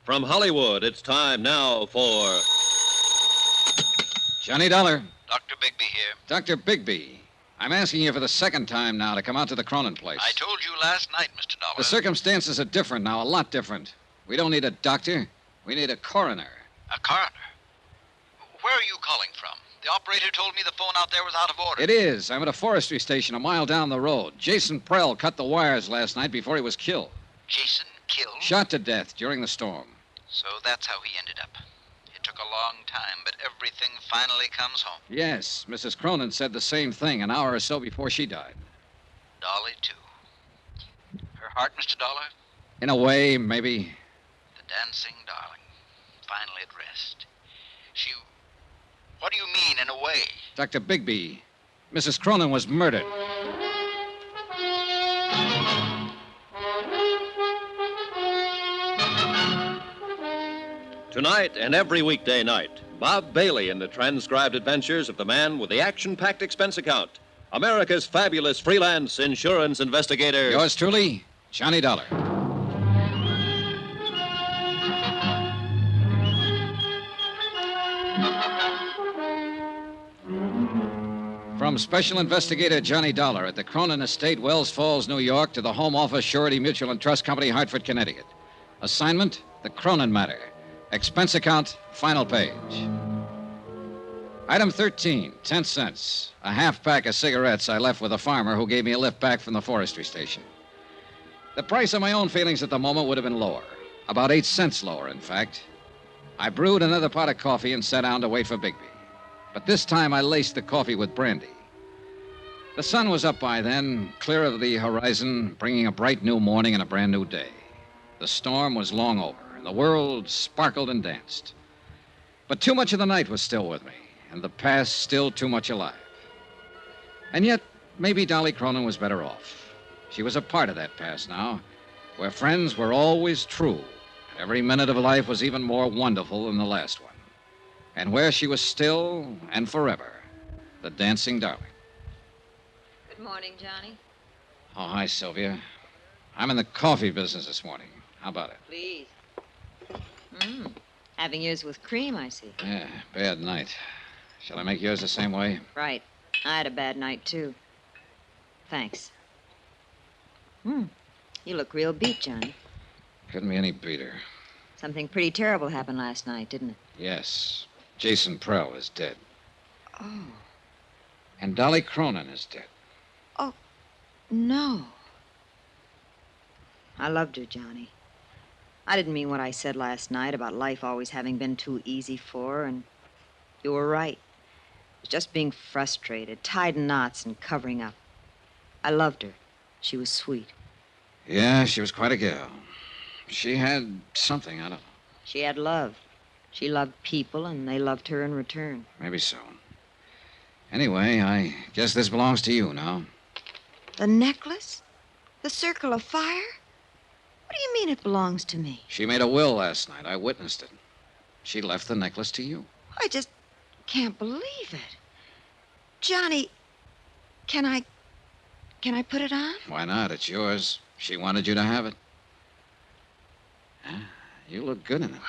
From Hollywood, it's time now for Johnny Dollar. Dr. Bigby here. Dr. Bigby. I'm asking you for the second time now to come out to the Cronin place. I told you last night, Mr. Dollar. The circumstances are different now, a lot different. We don't need a doctor. We need a coroner. A coroner? Where are you calling from? The operator told me the phone out there was out of order. It is. I'm at a forestry station a mile down the road. Jason Prell cut the wires last night before he was killed. Jason killed? Shot to death during the storm. So that's how he ended up. It took a long time, but everything finally comes home. Yes, Mrs. Cronin said the same thing an hour or so before she died. Dolly, too. Her heart, Mr. Dollar? In a way, maybe. The dancing darling. Finally at rest. She... What do you mean, in a way? Dr. Bigby, Mrs. Cronin was murdered. Tonight and every weekday night, Bob Bailey in the transcribed adventures of the man with the action-packed expense account. America's fabulous freelance insurance investigator. Yours truly, Johnny Dollar. From Special Investigator Johnny Dollar at the Cronin Estate, Wells Falls, New York, to the Home Office, Surety Mutual and Trust Company, Hartford, Connecticut. Assignment, the Cronin matter. Expense account, final page. Item 13, 10 cents. A half pack of cigarettes I left with a farmer who gave me a lift back from the forestry station. The price of my own feelings at the moment would have been lower. About 8 cents lower, in fact. I brewed another pot of coffee and sat down to wait for Bigby. But this time I laced the coffee with brandy. The sun was up by then, clear of the horizon, bringing a bright new morning and a brand new day. The storm was long over, and the world sparkled and danced. But too much of the night was still with me, and the past still too much alive. And yet, maybe Dolly Cronin was better off. She was a part of that past now, where friends were always true, and every minute of life was even more wonderful than the last one, and where she was still and forever the dancing darling. Good morning, Johnny. Oh, hi, Sylvia. I'm in the coffee business this morning. How about it? Please. Having yours with cream, I see. Yeah, bad night. Shall I make yours the same way? Right. I had a bad night, too. Thanks. You look real beat, Johnny. Couldn't be any beater. Something pretty terrible happened last night, didn't it? Yes. Jason Prell is dead. Oh. And Dolly Cronin is dead. Oh, no. I loved her, Johnny. I didn't mean what I said last night about life always having been too easy for her, and you were right. It was just being frustrated, tied in knots and covering up. I loved her. She was sweet. Yeah, she was quite a gal. She had something, I don't know. She had love. She loved people, and they loved her in return. Maybe so. Anyway, I guess this belongs to you now. The necklace? The circle of fire? What do you mean it belongs to me? She made a will last night. I witnessed it. She left the necklace to you. I just can't believe it. Johnny, can I put it on? Why not? It's yours. She wanted you to have it. You look good in it.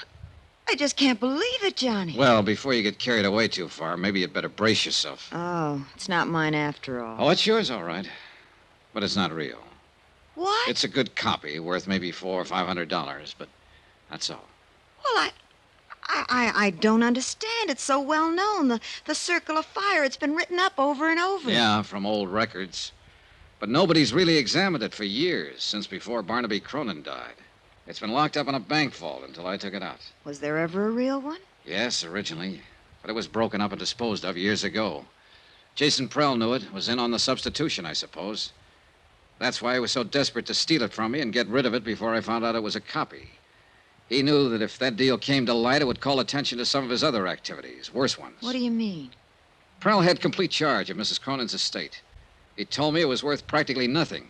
I just can't believe it, Johnny. Well, before you get carried away too far, maybe you'd better brace yourself. Oh, it's not mine after all. Oh, it's yours, all right. But it's not real. What? It's a good copy, worth maybe $400 or $500, but that's all. Well, I don't understand. It's so well known. The Circle of Fire. It's been written up over and over. Yeah, from old records. But nobody's really examined it for years, since before Barnaby Cronin died. It's been locked up in a bank vault until I took it out. Was there ever a real one? Yes, originally. But it was broken up and disposed of years ago. Jason Prell knew it, was in on the substitution, I suppose. That's why he was so desperate to steal it from me and get rid of it before I found out it was a copy. He knew that if that deal came to light, it would call attention to some of his other activities, worse ones. What do you mean? Prell had complete charge of Mrs. Cronin's estate. He told me it was worth practically nothing.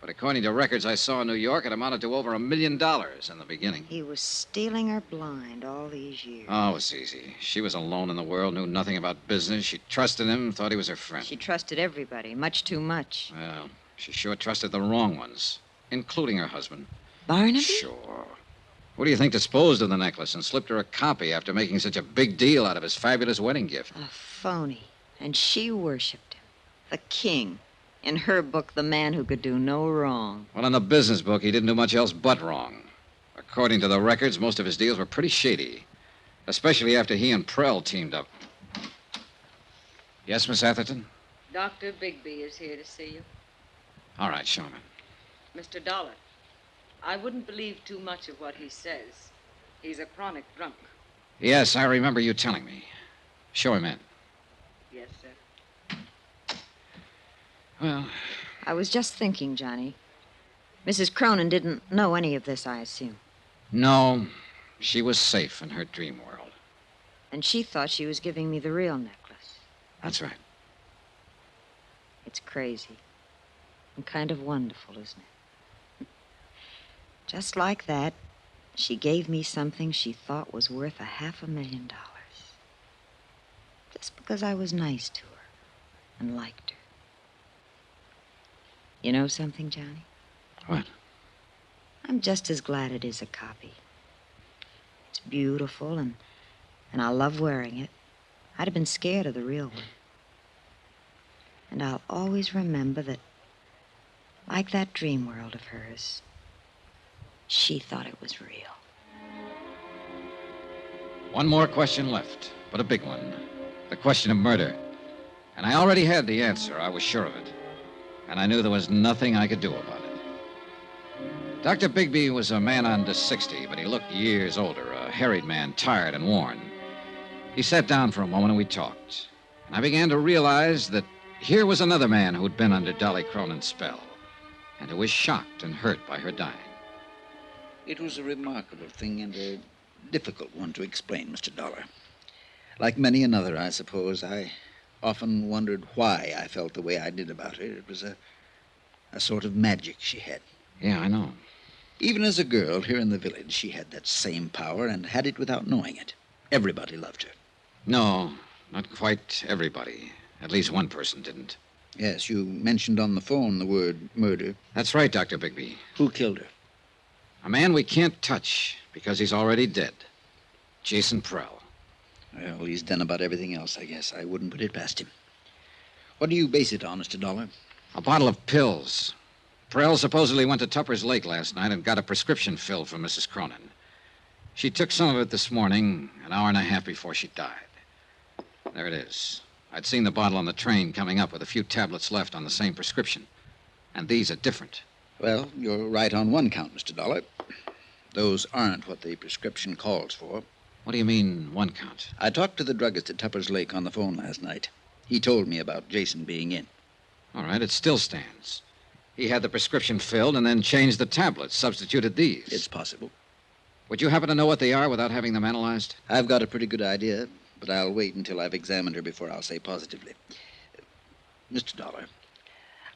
But according to records I saw in New York, it amounted to over $1 million in the beginning. He was stealing her blind all these years. Oh, it was easy. She was alone in the world, knew nothing about business. She trusted him, thought he was her friend. She trusted everybody, much too much. Well, she sure trusted the wrong ones, including her husband. Barnaby? Sure. What do you think disposed of the necklace and slipped her a copy after making such a big deal out of his fabulous wedding gift? A phony. And she worshipped him. The king. In her book, the man who could do no wrong. Well, in the business book, he didn't do much else but wrong. According to the records, most of his deals were pretty shady, especially after he and Prell teamed up. Yes, Miss Atherton? Dr. Bigby is here to see you. All right, show him in. Mr. Dollar, I wouldn't believe too much of what he says. He's a chronic drunk. Yes, I remember you telling me. Show him in. Yes, sir. Well, I was just thinking, Johnny. Mrs. Cronin didn't know any of this, I assume. no, she was safe in her dream world. And she thought she was giving me the real necklace. That's right. It's crazy. And kind of wonderful, isn't it? Just like that, she gave me something she thought was worth $500,000. Just because I was nice to her and liked her. You know something, Johnny? What? I'm just as glad it is a copy. It's beautiful, and I love wearing it. I'd have been scared of the real one. And I'll always remember that, like that dream world of hers, she thought it was real. One more question left, but a big one. The question of murder. And I already had the answer. I was sure of it. And I knew there was nothing I could do about it. Dr. Bigby was a man under 60, but he looked years older, a harried man, tired and worn. He sat down for a moment and we talked. And I began to realize that here was another man who'd been under Dolly Cronin's spell, and who was shocked and hurt by her dying. It was a remarkable thing and a difficult one to explain, Mr. Dollar. Like many another, I suppose, I often wondered why I felt the way I did about her. It was a sort of magic she had. Yeah, I know. Even as a girl here in the village, she had that same power and had it without knowing it. Everybody loved her. No, not quite everybody. At least one person didn't. Yes, you mentioned on the phone the word murder. That's right, Dr. Bigby. Who killed her? A man we can't touch because he's already dead. Jason Prell. Well, he's done about everything else, I guess. I wouldn't put it past him. What do you base it on, Mr. Dollar? A bottle of pills. Prell supposedly went to Tupper's Lake last night and got a prescription filled for Mrs. Cronin. She took some of it this morning, an hour and a half before she died. There it is. I'd seen the bottle on the train coming up with a few tablets left on the same prescription. And these are different. Well, you're right on one count, Mr. Dollar. Those aren't what the prescription calls for. What do you mean, one count? I talked to the druggist at Tupper's Lake on the phone last night. He told me about Jason being in. All right, it still stands. He had the prescription filled and then changed the tablets, substituted these. It's possible. Would you happen to know what they are without having them analyzed? I've got a pretty good idea, but I'll wait until I've examined her before I'll say positively. Mr. Dollar,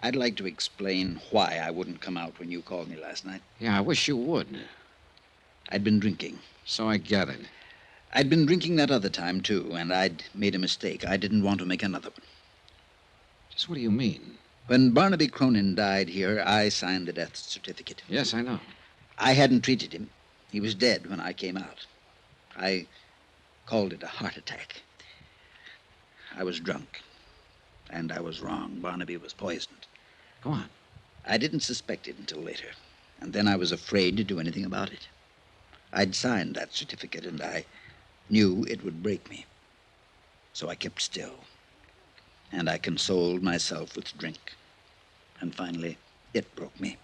I'd like to explain why I wouldn't come out when you called me last night. Yeah, I wish you would. I'd been drinking. So I gathered. I'd been drinking that other time, too, and I'd made a mistake. I didn't want to make another one. Just what do you mean? When Barnaby Cronin died here, I signed the death certificate. Yes, I know. I hadn't treated him. He was dead when I came out. I called it a heart attack. I was drunk, and I was wrong. Barnaby was poisoned. Go on. I didn't suspect it until later, and then I was afraid to do anything about it. I'd signed that certificate, and I knew it would break me. So I kept still, and I consoled myself with drink. And finally, it broke me.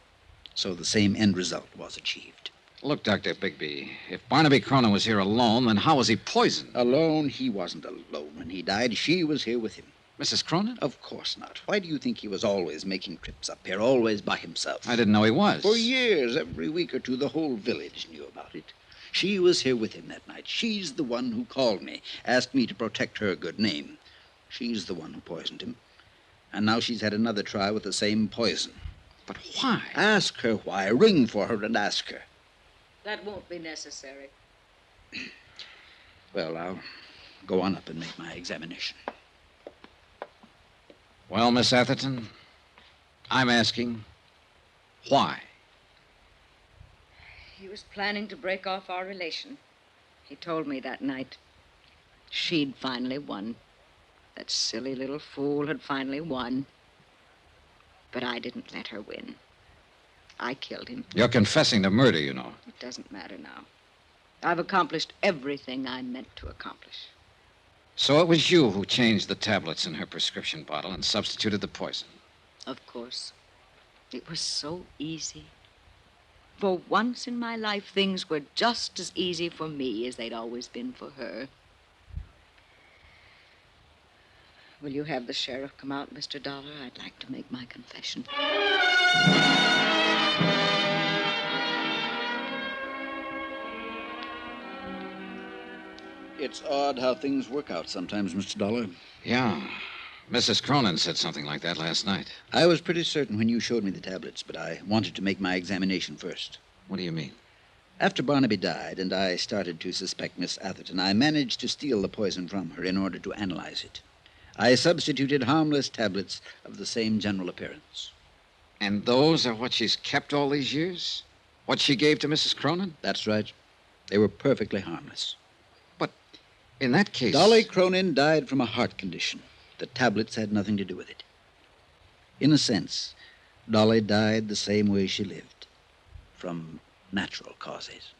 So the same end result was achieved. Look, Dr. Bigby, if Barnaby Cronin was here alone, then how was he poisoned? Alone? He wasn't alone when he died. She was here with him. Mrs. Cronin? Of course not. Why do you think he was always making trips up here, always by himself? I didn't know he was. For years, every week or two, the whole village knew about it. She was here with him that night. She's the one who called me, asked me to protect her good name. She's the one who poisoned him. And now she's had another try with the same poison. But why? Ask her why. Ring for her and ask her. That won't be necessary. Well, I'll go on up and make my examination. Well, Miss Atherton, I'm asking, why? He was planning to break off our relation. He told me that night. She'd finally won. That silly little fool had finally won. But I didn't let her win. I killed him. You're confessing to murder, you know. It doesn't matter now. I've accomplished everything I meant to accomplish. So it was you who changed the tablets in her prescription bottle and substituted the poison. Of course. It was so easy. For once in my life, things were just as easy for me as they'd always been for her. Will you have the sheriff come out, Mr. Dollar? I'd like to make my confession. It's odd how things work out sometimes, Mr. Dollar. Yeah. Mrs. Cronin said something like that last night. I was pretty certain when you showed me the tablets, but I wanted to make my examination first. What do you mean? After Barnaby died and I started to suspect Miss Atherton, I managed to steal the poison from her in order to analyze it. I substituted harmless tablets of the same general appearance. And those are what she's kept all these years? What she gave to Mrs. Cronin? That's right. They were perfectly harmless. But in that case... Dolly Cronin died from a heart condition. The tablets had nothing to do with it. In a sense, Dolly died the same way she lived, from natural causes.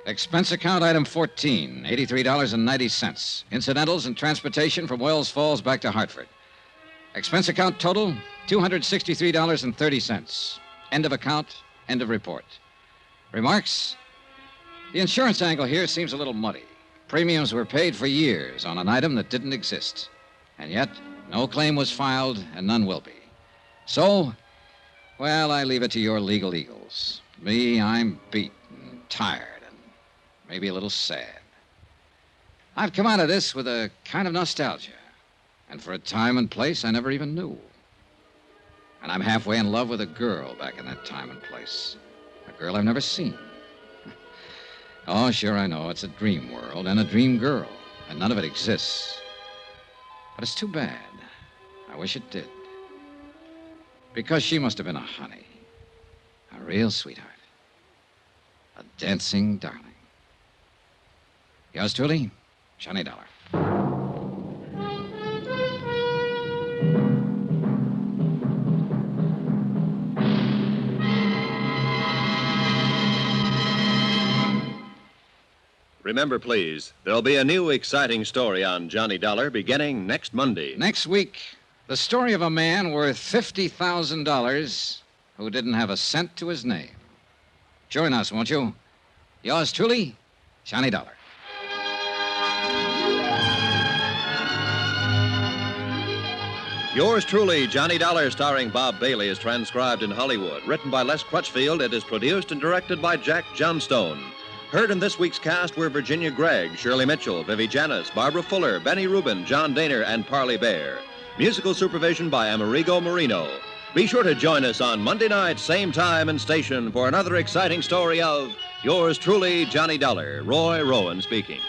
Expense account item 14, $83.90. Incidentals and transportation from Wells Falls back to Hartford. Expense account total, $263.30. End of account, end of report. Remarks? The insurance angle here seems a little muddy. Premiums were paid for years on an item that didn't exist. And yet, no claim was filed and none will be. So, well, I leave it to your legal eagles. Me, I'm beat and tired. Maybe a little sad. I've come out of this with a kind of nostalgia. And for a time and place I never even knew. And I'm halfway in love with a girl back in that time and place. A girl I've never seen. Oh, sure, I know. It's a dream world and a dream girl. And none of it exists. But it's too bad. I wish it did. Because she must have been a honey. A real sweetheart. A dancing darling. Yours truly, Johnny Dollar. Remember, please, there'll be a new exciting story on Johnny Dollar beginning next Monday. Next week, the story of a man worth $50,000 who didn't have a cent to his name. Join us, won't you? Yours truly, Johnny Dollar. Yours truly, Johnny Dollar, starring Bob Bailey, is transcribed in Hollywood. Written by Les Crutchfield, it is produced and directed by Jack Johnstone. Heard in this week's cast were Virginia Gregg, Shirley Mitchell, Vivi Janis, Barbara Fuller, Benny Rubin, John Daner, and Parley Bear. Musical supervision by Amerigo Marino. Be sure to join us on Monday night, same time and station, for another exciting story of yours truly, Johnny Dollar. Roy Rowan speaking.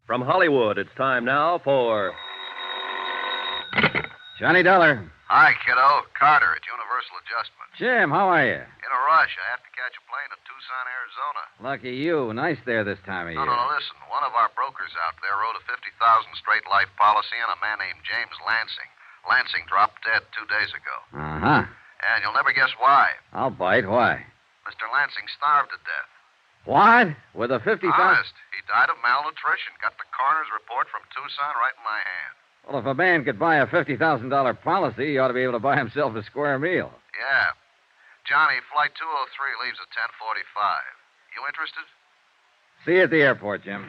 From Hollywood, it's time now for Johnny Dollar. Hi, kiddo. Carter at Universal Adjustment. Jim, how are you? In a rush. I have to catch a plane to Tucson, Arizona. Lucky you. Nice there this time of year. No, listen. One of our brokers out there wrote a 50,000 straight life policy on a man named James Lansing. Lansing dropped dead 2 days ago. Uh-huh. And you'll never guess why. I'll bite. Why? Mr. Lansing starved to death. What? With a 50,000? Honest. He died of malnutrition. Got the coroner's report from Tucson right in my hand. Well, if a man could buy a $50,000 policy, he ought to be able to buy himself a square meal. Yeah. Johnny, Flight 203 leaves at 10:45. You interested? See you at the airport, Jim.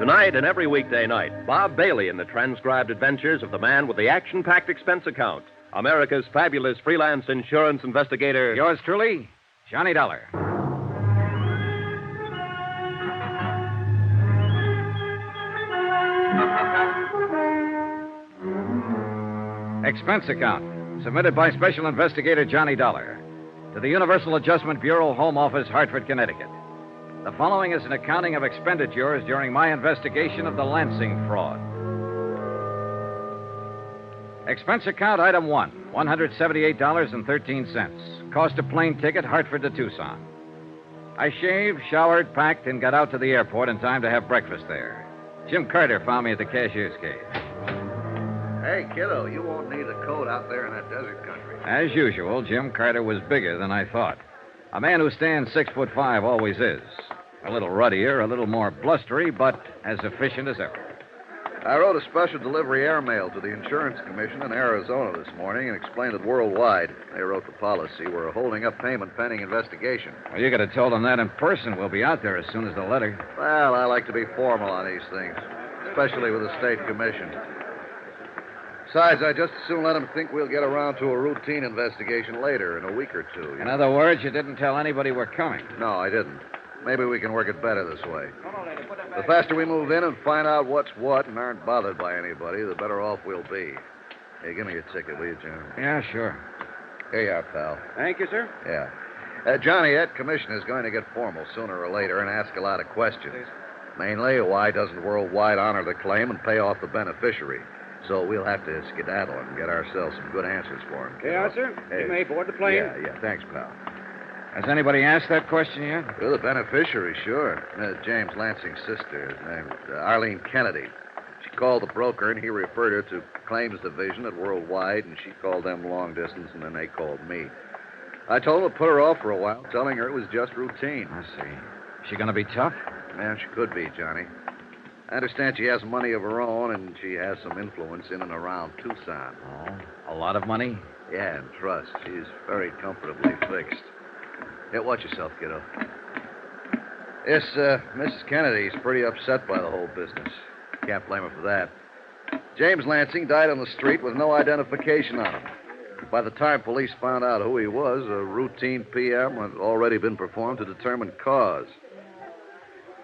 Tonight and every weekday night, Bob Bailey in the transcribed adventures of the man with the action-packed expense account, America's fabulous freelance insurance investigator. Yours truly, Johnny Dollar. Expense account, submitted by Special Investigator Johnny Dollar to the Universal Adjustment Bureau, Home Office, Hartford, Connecticut. The following is an accounting of expenditures during my investigation of the Lansing fraud. Expense account item 1, $178.13. Cost a plane ticket, Hartford to Tucson. I shaved, showered, packed, and got out to the airport in time to have breakfast there. Jim Carter found me at the cashier's cage. Hey, kiddo, you won't need a coat out there in that desert country. As usual, Jim Carter was bigger than I thought. A man who stands 6'5" always is. A little ruddier, a little more blustery, but as efficient as ever. I wrote a special delivery airmail to the Insurance Commission in Arizona this morning and explained it worldwide. They wrote the policy. We're holding up payment pending investigation. Well, you could have told them that in person. We'll be out there as soon as the letter. Well, I like to be formal on these things, especially with the State Commission. Besides, I just as soon let them think we'll get around to a routine investigation later, in a week or two. In other words, you didn't tell anybody we're coming. No, I didn't. Maybe we can work it better this way. The faster we move in and find out what's what and aren't bothered by anybody, the better off we'll be. Hey, give me your ticket, will you, Jim? Yeah, sure. Here you are, pal. Thank you, sir. Yeah. Johnny, that commission is going to get formal sooner or later and ask a lot of questions. Mainly, why doesn't Worldwide honor the claim and pay off the beneficiary? So we'll have to skedaddle and get ourselves some good answers for him. Yeah, sir. Hey. You may board the plane. Yeah. Thanks, pal. Has anybody asked that question yet? Well, the beneficiary, sure. James Lansing's sister, named Arlene Kennedy. She called the broker, and he referred her to Claims Division at Worldwide, and she called them long distance, and then they called me. I told them to put her off for a while, telling her it was just routine. I see. Is she going to be tough? Man, she could be, Johnny. I understand she has money of her own, and she has some influence in and around Tucson. Oh, a lot of money? Yeah, and trust. She's very comfortably fixed. Hey, watch yourself, kiddo. Yes, Mrs. Kennedy's pretty upset by the whole business. Can't blame her for that. James Lansing died on the street with no identification on him. By the time police found out who he was, a routine PM had already been performed to determine cause.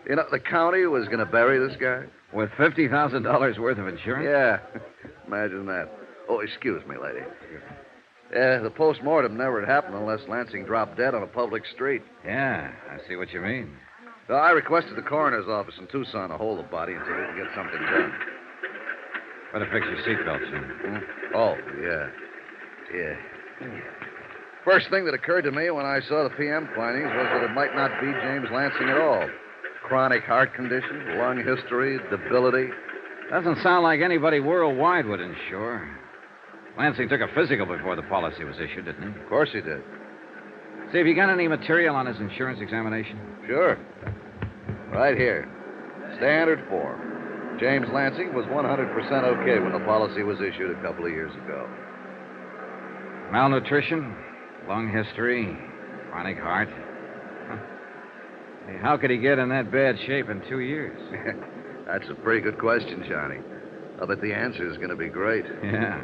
You know, the county was going to bury this guy. With $50,000 worth of insurance? Yeah. Imagine that. Oh, excuse me, lady. The post-mortem never had happened unless Lansing dropped dead on a public street. Yeah, I see what you mean. So I requested the coroner's office in Tucson to hold the body until we can get something done. Better fix your seatbelt, Jim. Oh, yeah. First thing that occurred to me when I saw the PM findings was that it might not be James Lansing at all. Chronic heart condition, lung history, debility. Doesn't sound like anybody worldwide would insure. Lansing took a physical before the policy was issued, didn't he? Of course he did. See, have you got any material on his insurance examination? Sure. Right here. Standard form. James Lansing was 100% okay when the policy was issued a couple of years ago. Malnutrition, lung history, chronic heart. Hey, how could he get in that bad shape in 2 years? That's a pretty good question, Johnny. I bet the answer is going to be great. Yeah.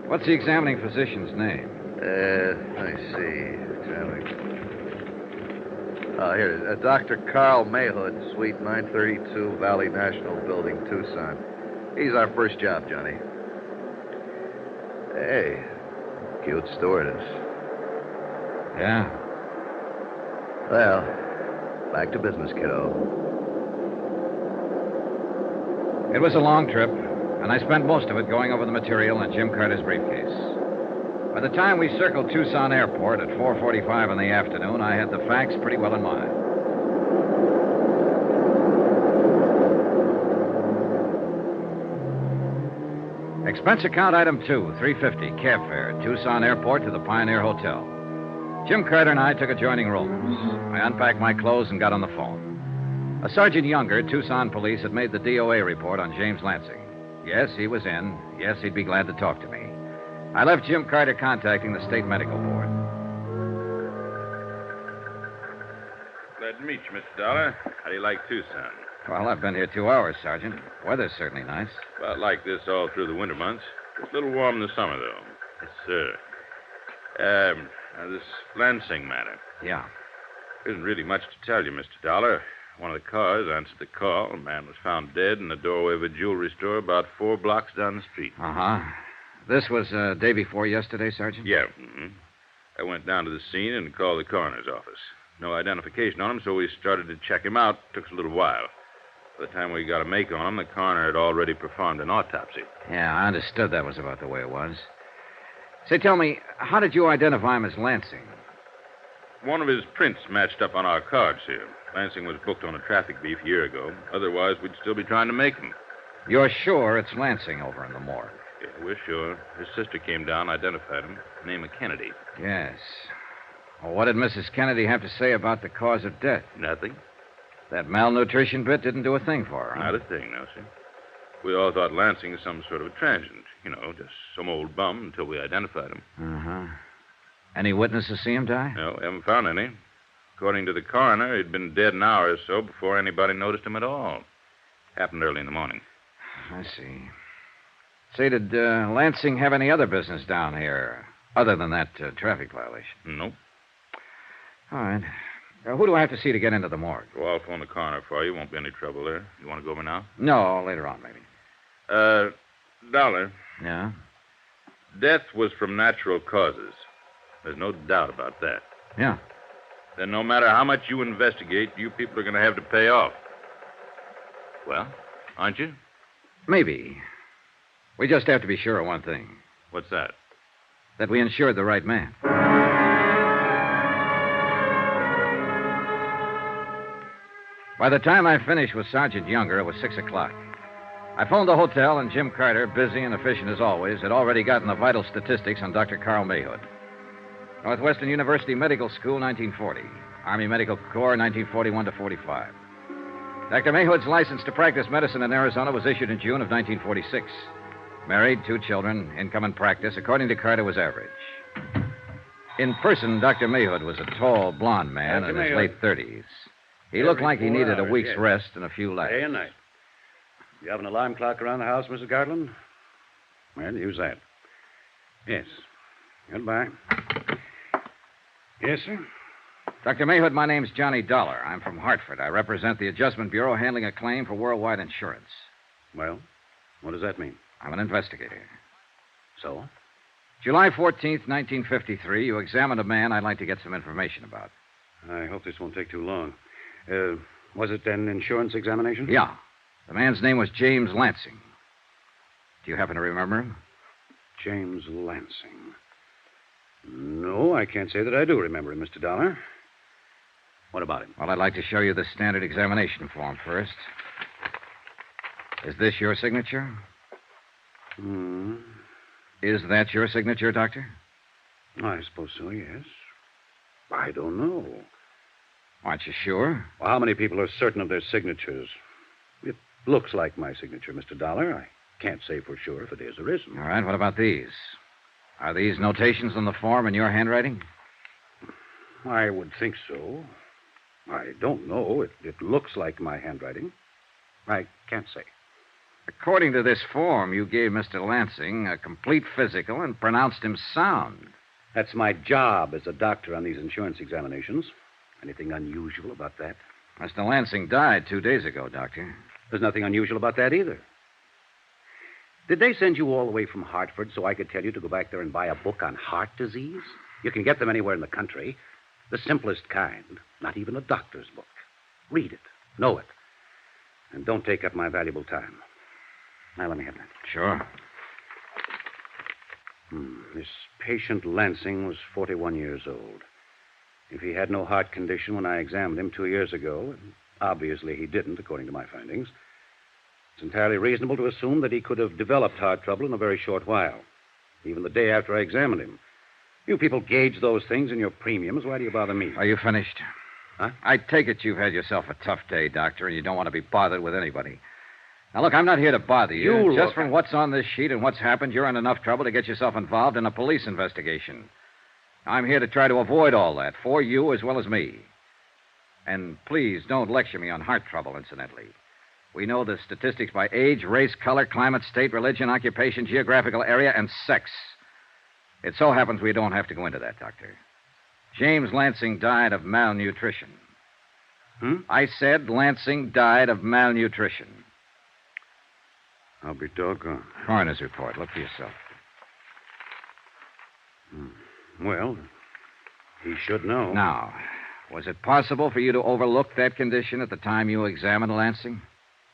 What's the examining physician's name? Let me see. Oh, here it is. Dr. Carl Mayhood, Suite 932, Valley National Building, Tucson. He's our first job, Johnny. Hey, cute stewardess. Yeah. Well, back to business, kiddo. It was a long trip, and I spent most of it going over the material in Jim Carter's briefcase. By the time we circled Tucson Airport at 4:45 in the afternoon, I had the facts pretty well in mind. Expense account item 2, $350, cab fare, Tucson Airport to the Pioneer Hotel. Jim Carter and I took adjoining rooms. I unpacked my clothes and got on the phone. A Sergeant Younger, Tucson Police, had made the DOA report on James Lansing. Yes, he was in. Yes, he'd be glad to talk to me. I left Jim Carter contacting the State Medical Board. Glad to meet you, Mr. Dollar. How do you like Tucson? Well, I've been here 2 hours, Sergeant. Weather's certainly nice. About like this all through the winter months. It's a little warm in the summer, though. Yes, sir. Now this Lansing matter. Yeah. There isn't really much to tell you, Mr. Dollar. One of the cars answered the call. A man was found dead in the doorway of a jewelry store about 4 blocks down the street. Uh-huh. This was day before yesterday, Sergeant? Yeah. Mm-hmm. I went down to the scene and called the coroner's office. No identification on him, so we started to check him out. Took us a little while. By the time we got a make on him, the coroner had already performed an autopsy. Yeah, I understood that was about the way it was. Say, tell me, how did you identify him as Lansing? One of his prints matched up on our cards here. Lansing was booked on a traffic beef a year ago. Otherwise, we'd still be trying to make him. You're sure it's Lansing over in the morgue? Yeah, we're sure. His sister came down, identified him. Name of Kennedy. Yes. Well, what did Mrs. Kennedy have to say about the cause of death? Nothing. That malnutrition bit didn't do a thing for her, huh? Not a thing, no, sir. We all thought Lansing was some sort of a transient. You know, just some old bum until we identified him. Uh-huh. Any witnesses see him die? No, haven't found any. According to the coroner, he'd been dead an hour or so before anybody noticed him at all. Happened early in the morning. I see. Say, did Lansing have any other business down here other than that traffic violation? Nope. All right. Who do I have to see to get into the morgue? Well, I'll phone the coroner for you. Won't be any trouble there. You want to go over now? No, later on, maybe. Dollar. Yeah? Death was from natural causes. There's no doubt about that. Yeah. Then no matter how much you investigate, you people are going to have to pay off. Well, aren't you? Maybe. We just have to be sure of one thing. What's that? That we insured the right man. By the time I finished with Sergeant Younger, it was 6 o'clock. I phoned the hotel, and Jim Carter, busy and efficient as always, had already gotten the vital statistics on Dr. Carl Mayhood. Northwestern University Medical School, 1940. Army Medical Corps, 1941 to 45. Dr. Mayhood's license to practice medicine in Arizona was issued in June of 1946. Married, 2 children, income and practice, according to Carter, was average. In person, Dr. Mayhood was a tall, blond man in his late 30s. He looked like he needed a week's rest and a few laughs. Day and night. You have an alarm clock around the house, Mrs. Gartland? Well, use that. Yes. Goodbye. Yes, sir? Dr. Mayhood, my name's Johnny Dollar. I'm from Hartford. I represent the Adjustment Bureau handling a claim for worldwide insurance. Well, what does that mean? I'm an investigator. So? July 14th, 1953, you examined a man I'd like to get some information about. I hope this won't take too long. Was it an insurance examination? Yeah. The man's name was James Lansing. Do you happen to remember him? James Lansing. No, I can't say that I do remember him, Mr. Dollar. What about him? Well, I'd like to show you the standard examination form first. Is this your signature? Hmm. Is that your signature, Doctor? I suppose so, yes. I don't know. Aren't you sure? Well, how many people are certain of their signatures? It looks like my signature, Mr. Dollar. I can't say for sure if it is or isn't. All right, what about these? Are these notations on the form in your handwriting? I would think so. I don't know. It looks like my handwriting. I can't say. According to this form, you gave Mr. Lansing a complete physical and pronounced him sound. That's my job as a doctor on these insurance examinations. Anything unusual about that? Mr. Lansing died 2 days ago, Doctor. There's nothing unusual about that either. Did they send you all the way from Hartford so I could tell you to go back there and buy a book on heart disease? You can get them anywhere in the country. The simplest kind, not even a doctor's book. Read it, know it, and don't take up my valuable time. Now, let me have that. Sure. This patient Lansing was 41 years old. If he had no heart condition when I examined him 2 years ago, and obviously he didn't, according to my findings, it's entirely reasonable to assume that he could have developed heart trouble in a very short while, even the day after I examined him. You people gauge those things in your premiums. Why do you bother me? Are you finished? Huh? I take it you've had yourself a tough day, Doctor, and you don't want to be bothered with anybody. Now, look, I'm not here to bother you. Just from what's on this sheet and what's happened, you're in enough trouble to get yourself involved in a police investigation. I'm here to try to avoid all that, for you as well as me. And please don't lecture me on heart trouble, incidentally. We know the statistics by age, race, color, climate, state, religion, occupation, geographical area, and sex. It so happens we don't have to go into that, Doctor. James Lansing died of malnutrition. I said Lansing died of malnutrition. I'll be doggone. Coroner's report. Look for yourself. Well, he should know. Now, was it possible for you to overlook that condition at the time you examined Lansing?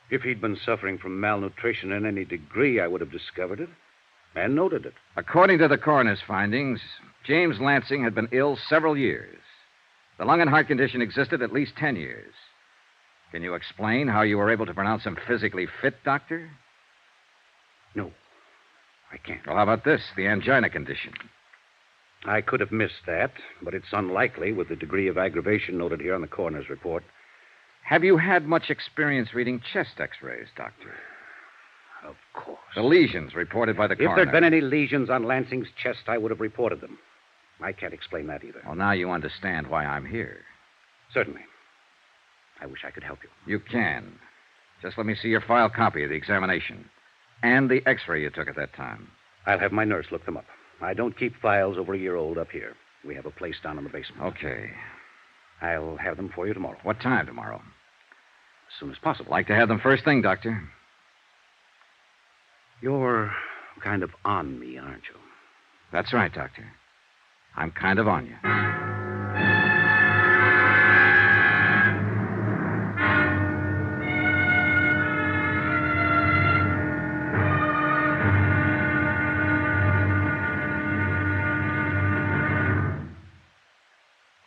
If he'd been suffering from malnutrition in any degree, I would have discovered it and noted it. According to the coroner's findings, James Lansing had been ill several years. The lung and heart condition existed at least 10 years. Can you explain how you were able to pronounce him physically fit, Doctor? No, I can't. Well, how about this, the angina condition? I could have missed that, but it's unlikely with the degree of aggravation noted here on the coroner's report. Have you had much experience reading chest x-rays, Doctor? Of course. The lesions reported by the coroner. If there'd been any lesions on Lansing's chest, I would have reported them. I can't explain that either. Well, now you understand why I'm here. Certainly. I wish I could help you. You can. Just let me see your file copy of the examination and the x-ray you took at that time. I'll have my nurse look them up. I don't keep files over a year old up here. We have a place down in the basement. Okay. I'll have them for you tomorrow. What time tomorrow? As soon as possible. Like to have them first thing, Doctor. You're kind of on me, aren't you? That's right, Doctor. I'm kind of on you.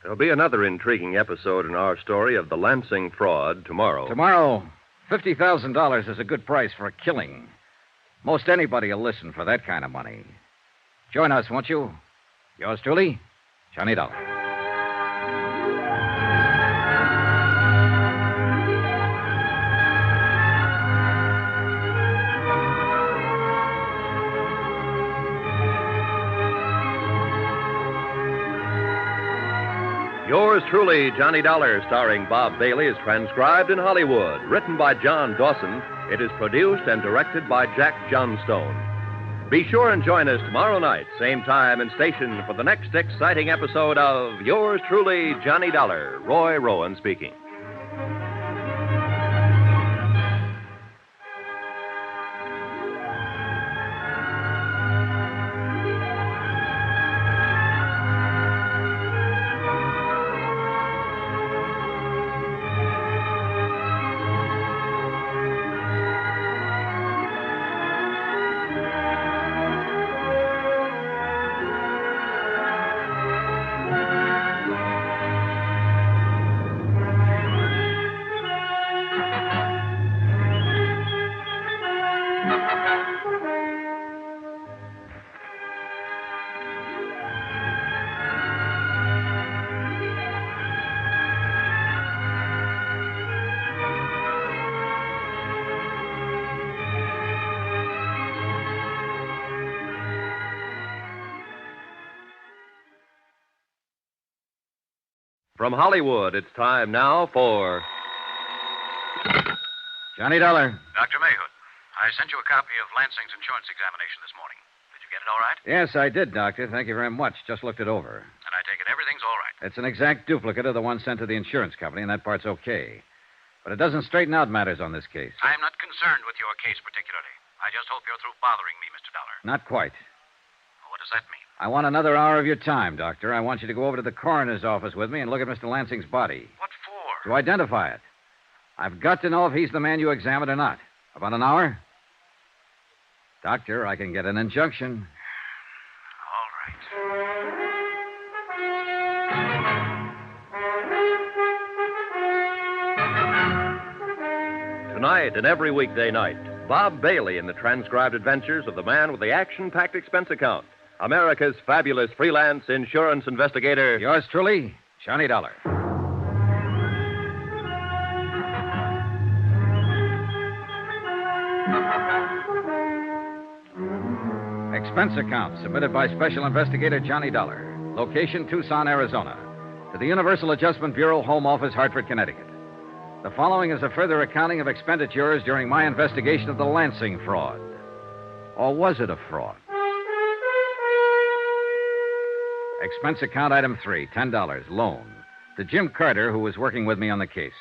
There'll be another intriguing episode in our story of the Lansing fraud tomorrow. Tomorrow, $50,000 is a good price for a killing. Most anybody will listen for that kind of money. Join us, won't you? Yours truly, Johnny Dollar. Yours truly, Johnny Dollar, starring Bob Bailey, is transcribed in Hollywood. Written by John Dawson, it is produced and directed by Jack Johnstone. Be sure and join us tomorrow night, same time and station, for the next exciting episode of Yours truly, Johnny Dollar. Roy Rowan speaking. From Hollywood, it's time now for Johnny Dollar. Dr. Mayhood, I sent you a copy of Lansing's insurance examination this morning. Did you get it all right? Yes, I did, Doctor. Thank you very much. Just looked it over. And I take it everything's all right. It's an exact duplicate of the one sent to the insurance company, and that part's okay. But it doesn't straighten out matters on this case. I'm not concerned with your case particularly. I just hope you're through bothering me, Mr. Dollar. Not quite. What does that mean? I want another hour of your time, Doctor. I want you to go over to the coroner's office with me and look at Mr. Lansing's body. What for? To identify it. I've got to know if he's the man you examined or not. About an hour? Doctor, I can get an injunction. All right. Tonight and every weekday night, Bob Bailey in the transcribed adventures of the man with the action-packed expense account. America's fabulous freelance insurance investigator. Yours truly, Johnny Dollar. Expense account submitted by Special Investigator Johnny Dollar. Location, Tucson, Arizona. To the Universal Adjustment Bureau, Home Office, Hartford, Connecticut. The following is a further accounting of expenditures during my investigation of the Lansing fraud. Or was it a fraud? Expense account item 3, $10, loan. To Jim Carter, who was working with me on the case.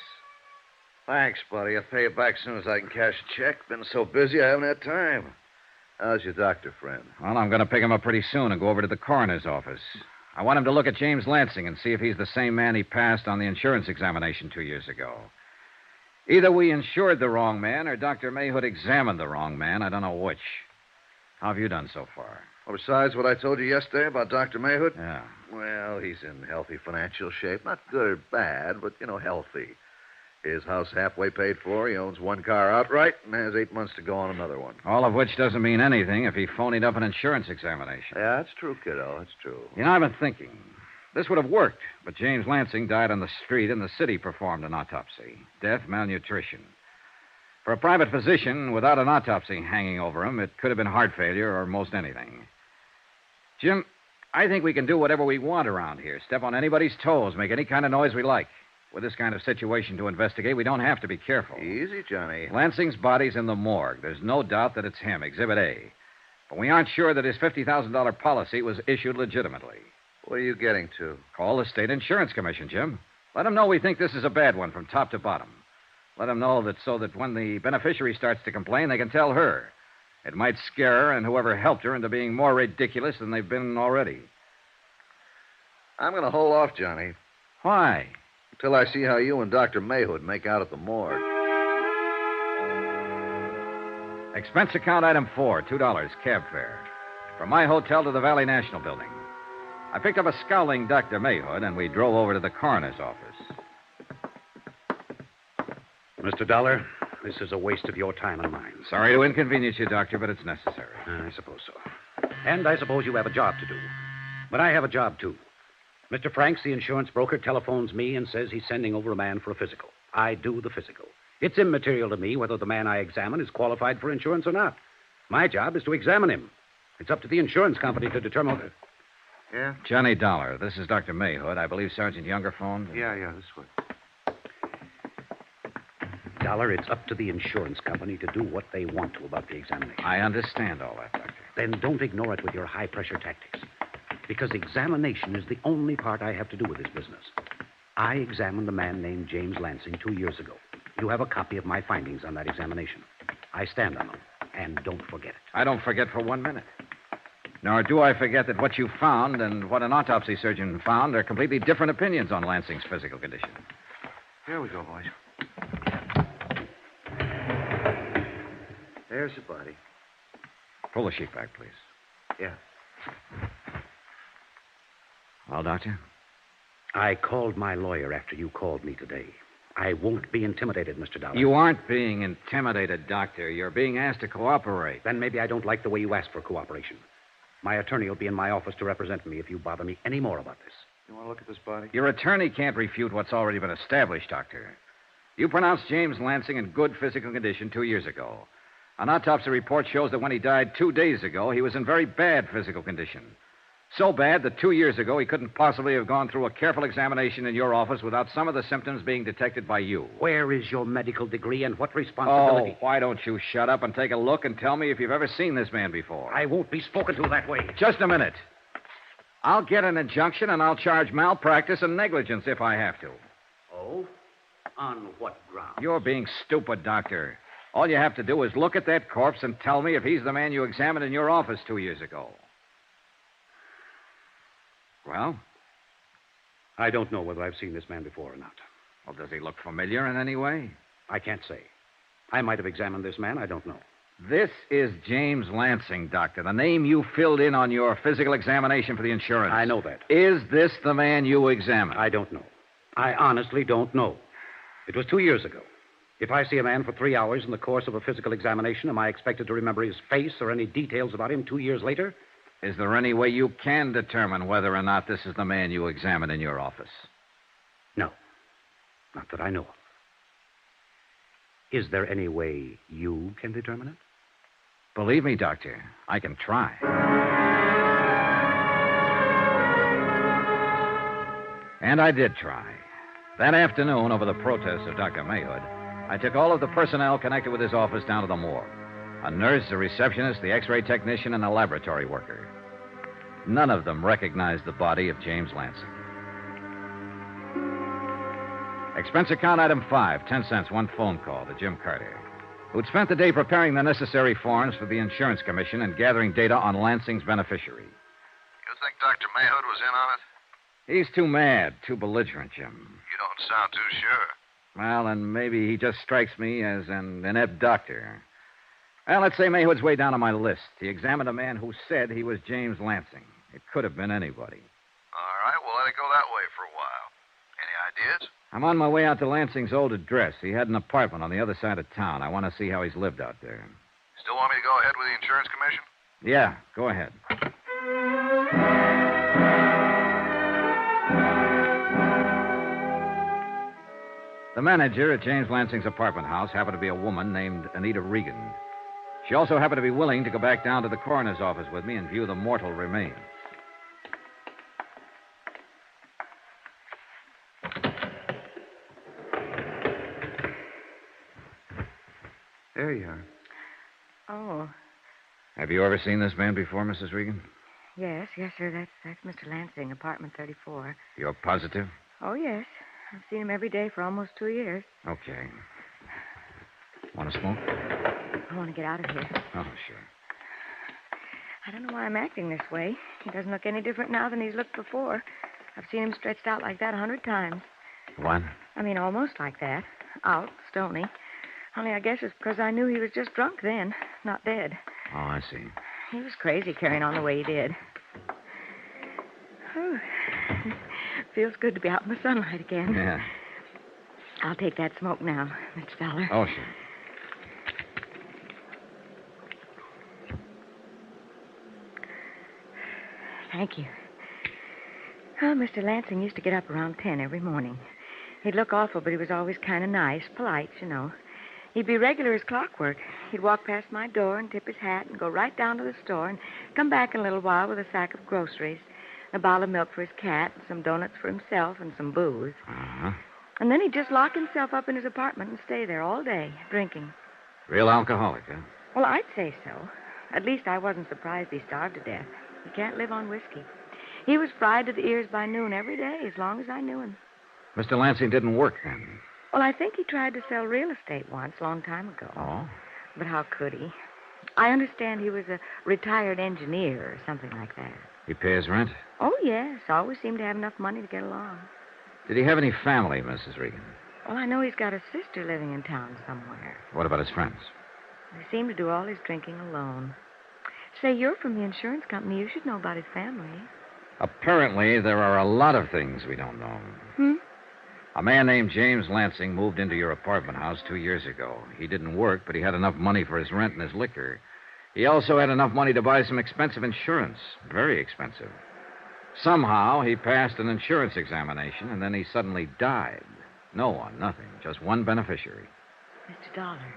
Thanks, buddy. I'll pay you back as soon as I can cash a check. Been so busy, I haven't had time. How's your doctor friend? Well, I'm going to pick him up pretty soon and go over to the coroner's office. I want him to look at James Lansing and see if he's the same man he passed on the insurance examination 2 years ago. Either we insured the wrong man or Dr. Mayhood examined the wrong man. I don't know which. How have you done so far? Well, besides what I told you yesterday about Dr. Mayhood? Yeah. Well, he's in healthy financial shape. Not good or bad, but, healthy. His house halfway paid for. He owns one car outright and has 8 months to go on another one. All of which doesn't mean anything if he phonied up an insurance examination. Yeah, that's true, kiddo. That's true. I've been thinking. This would have worked, but James Lansing died on the street and the city performed an autopsy. Death, malnutrition. For a private physician, without an autopsy hanging over him, it could have been heart failure or most anything. Jim, I think we can do whatever we want around here. Step on anybody's toes, make any kind of noise we like. With this kind of situation to investigate, we don't have to be careful. Easy, Johnny. Lansing's body's in the morgue. There's no doubt that it's him, Exhibit A. But we aren't sure that his $50,000 policy was issued legitimately. What are you getting to? Call the State Insurance Commission, Jim. Let them know we think this is a bad one from top to bottom. Let them know that so that when the beneficiary starts to complain, they can tell her. It might scare her and whoever helped her into being more ridiculous than they've been already. I'm going to hold off, Johnny. Why? Until I see how you and Dr. Mayhood make out at the morgue. Expense account item 4, $2, cab fare. From my hotel to the Valley National Building. I picked up a scowling Dr. Mayhood, and we drove over to the coroner's office. Mr. Dollar, this is a waste of your time and mine. Sorry to inconvenience you, Doctor, but it's necessary. I suppose so. And I suppose you have a job to do. But I have a job, too. Mr. Franks, the insurance broker, telephones me and says he's sending over a man for a physical. I do the physical. It's immaterial to me whether the man I examine is qualified for insurance or not. My job is to examine him. It's up to the insurance company to determine whether... Yeah? Johnny Dollar, this is Dr. Mayhood. I believe Sergeant Younger phoned. Yeah, this way. Dollar, it's up to the insurance company to do what they want to about the examination. I understand all that, Doctor. Then don't ignore it with your high-pressure tactics. Because examination is the only part I have to do with this business. I examined a man named James Lansing 2 years ago. You have a copy of my findings on that examination. I stand on them. And don't forget it. I don't forget for 1 minute. Nor do I forget that what you found and what an autopsy surgeon found are completely different opinions on Lansing's physical condition. Here we go, boys. There's the body. Pull the sheet back, please. Yeah. Well, Doctor? I called my lawyer after you called me today. I won't be intimidated, Mr. Dollar. You aren't being intimidated, Doctor. You're being asked to cooperate. Then maybe I don't like the way you ask for cooperation. My attorney will be in my office to represent me if you bother me any more about this. You want to look at this body? Your attorney can't refute what's already been established, Doctor. You pronounced James Lansing in good physical condition 2 years ago. An autopsy report shows that when he died 2 days ago, he was in very bad physical condition. So bad that 2 years ago he couldn't possibly have gone through a careful examination in your office without some of the symptoms being detected by you. Where is your medical degree and what responsibility? Oh, why don't you shut up and take a look and tell me if you've ever seen this man before? I won't be spoken to that way. Just a minute. I'll get an injunction and I'll charge malpractice and negligence if I have to. Oh? On what grounds? You're being stupid, Doctor. All you have to do is look at that corpse and tell me if he's the man you examined in your office 2 years ago. Well? I don't know whether I've seen this man before or not. Well, does he look familiar in any way? I can't say. I might have examined this man. I don't know. This is James Lansing, Doctor. The name you filled in on your physical examination for the insurance. I know that. Is this the man you examined? I don't know. I honestly don't know. It was 2 years ago. If I see a man for 3 hours in the course of a physical examination, am I expected to remember his face or any details about him 2 years later? Is there any way you can determine whether or not this is the man you examined in your office? No. Not that I know of. Is there any way you can determine it? Believe me, Doctor, I can try. And I did try. That afternoon, over the protest of Dr. Mayhood, I took all of the personnel connected with his office down to the morgue. A nurse, a receptionist, the x-ray technician, and a laboratory worker. None of them recognized the body of James Lansing. Expense account item 5, 10 cents, one phone call to Jim Carter, who'd spent the day preparing the necessary forms for the insurance commission and gathering data on Lansing's beneficiary. You think Dr. Mayhood was in on it? He's too mad, too belligerent, Jim. You don't sound too sure. Well, and maybe he just strikes me as an inept doctor. Well, let's say Mayhood's way down on my list. He examined a man who said he was James Lansing. It could have been anybody. All right, we'll let it go that way for a while. Any ideas? I'm on my way out to Lansing's old address. He had an apartment on the other side of town. I want to see how he's lived out there. Still want me to go ahead with the insurance commission? Yeah, go ahead. The manager at James Lansing's apartment house happened to be a woman named Anita Regan. She also happened to be willing to go back down to the coroner's office with me and view the mortal remains. There you are. Oh, Have you ever seen this man before, Mrs. Regan? yes, sir. That's Mr. Lansing, apartment 34. You're positive? Oh, yes. I've seen him every day for almost 2 years. Okay. Want to smoke? I want to get out of here. Oh, sure. I don't know why I'm acting this way. He doesn't look any different now than he's looked before. I've seen him stretched out like that 100 times. What? I mean, almost like that. Out, stony. Only I guess it's because I knew he was just drunk then, not dead. Oh, I see. He was crazy carrying on the way he did. Whew. Feels good to be out in the sunlight again. Yeah. I'll take that smoke now, Mr. Dollar. Oh, sure. Thank you. Oh, Mr. Lansing used to get up around 10 every morning. He'd look awful, but he was always kind of nice, polite, you know. He'd be regular as clockwork. He'd walk past my door and tip his hat and go right down to the store and come back in a little while with a sack of groceries, a bottle of milk for his cat, some donuts for himself, and some booze. Uh-huh. And then he'd just lock himself up in his apartment and stay there all day, drinking. Real alcoholic, huh? Well, I'd say so. At least I wasn't surprised he starved to death. He can't live on whiskey. He was fried to the ears by noon every day, as long as I knew him. Mr. Lansing didn't work then. Well, I think he tried to sell real estate once, a long time ago. Oh? But how could he? I understand he was a retired engineer or something like that. He pays rent? Oh, yes. Always seemed to have enough money to get along. Did he have any family, Mrs. Regan? Well, I know he's got a sister living in town somewhere. What about his friends? He seemed to do all his drinking alone. Say, you're from the insurance company. You should know about his family. Apparently, there are a lot of things we don't know. A man named James Lansing moved into your apartment house 2 years ago. He didn't work, but he had enough money for his rent and his liquor. He also had enough money to buy some expensive insurance. Very expensive. Somehow, he passed an insurance examination, and then he suddenly died. No one, nothing. Just one beneficiary. Mr. Dollar,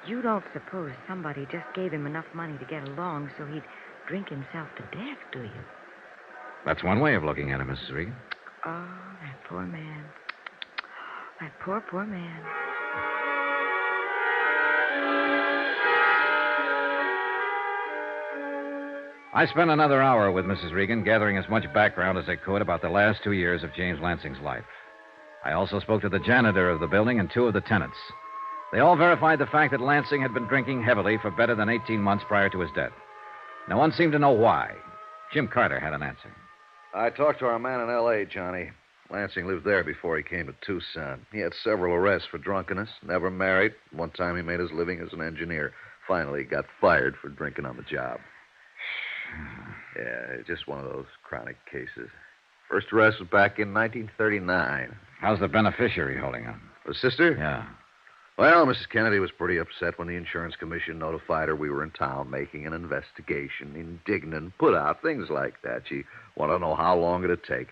you don't suppose somebody just gave him enough money to get along so he'd drink himself to death, do you? That's one way of looking at it, Mrs. Regan. Oh, that poor man. That poor, poor man. I spent another hour with Mrs. Regan, gathering as much background as I could about the last 2 years of James Lansing's life. I also spoke to the janitor of the building and 2 of the tenants. They all verified the fact that Lansing had been drinking heavily for better than 18 months prior to his death. No one seemed to know why. Jim Carter had an answer. I talked to our man in L.A., Johnny. Lansing lived there before he came to Tucson. He had several arrests for drunkenness, never married. One time he made his living as an engineer. Finally, he got fired for drinking on the job. Yeah, just one of those chronic cases. First arrest was back in 1939. How's the beneficiary holding on? The sister? Yeah. Well, Mrs. Kennedy was pretty upset when the insurance commission notified her we were in town making an investigation. Indignant, put out, things like that. She wanted to know how long it'd take.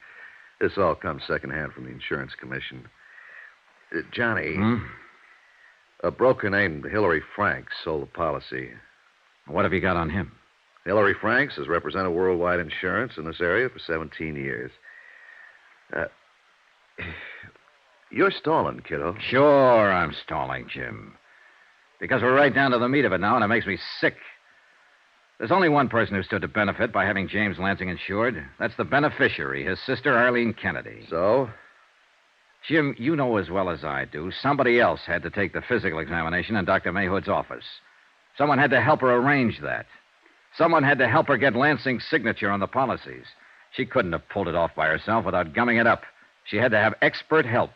This all comes secondhand from the insurance commission. Johnny, a broker named Hillary Franks sold the policy. What have you got on him? Hillary Franks has represented Worldwide Insurance in this area for 17 years. You're stalling, kiddo. Sure, I'm stalling, Jim. Because we're right down to the meat of it now, and it makes me sick. There's only one person who stood to benefit by having James Lansing insured. That's the beneficiary, his sister, Arlene Kennedy. So? Jim, you know as well as I do, somebody else had to take the physical examination in Dr. Mayhood's office. Someone had to help her arrange that. Someone had to help her get Lansing's signature on the policies. She couldn't have pulled it off by herself without gumming it up. She had to have expert help.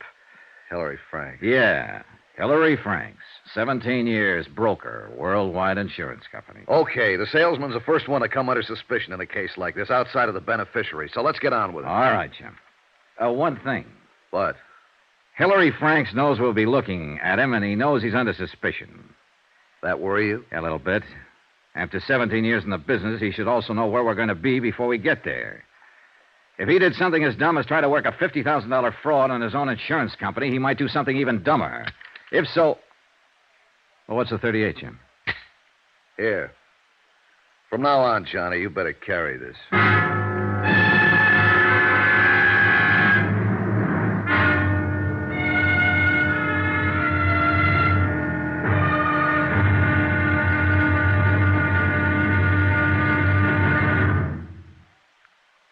Hillary Franks. Yeah, Hillary Franks. 17 years, broker, Worldwide Insurance Company. Okay, the salesman's the first one to come under suspicion in a case like this, outside of the beneficiary. So let's get on with it. All right, Jim. One thing. What? Hillary Franks knows we'll be looking at him, and he knows he's under suspicion. That worry you? A little bit. After 17 years in the business, he should also know where we're going to be before we get there. If he did something as dumb as try to work a $50,000 fraud on his own insurance company, he might do something even dumber. If so... Well, what's the 38, Jim? Here. From now on, Johnny, you better carry this.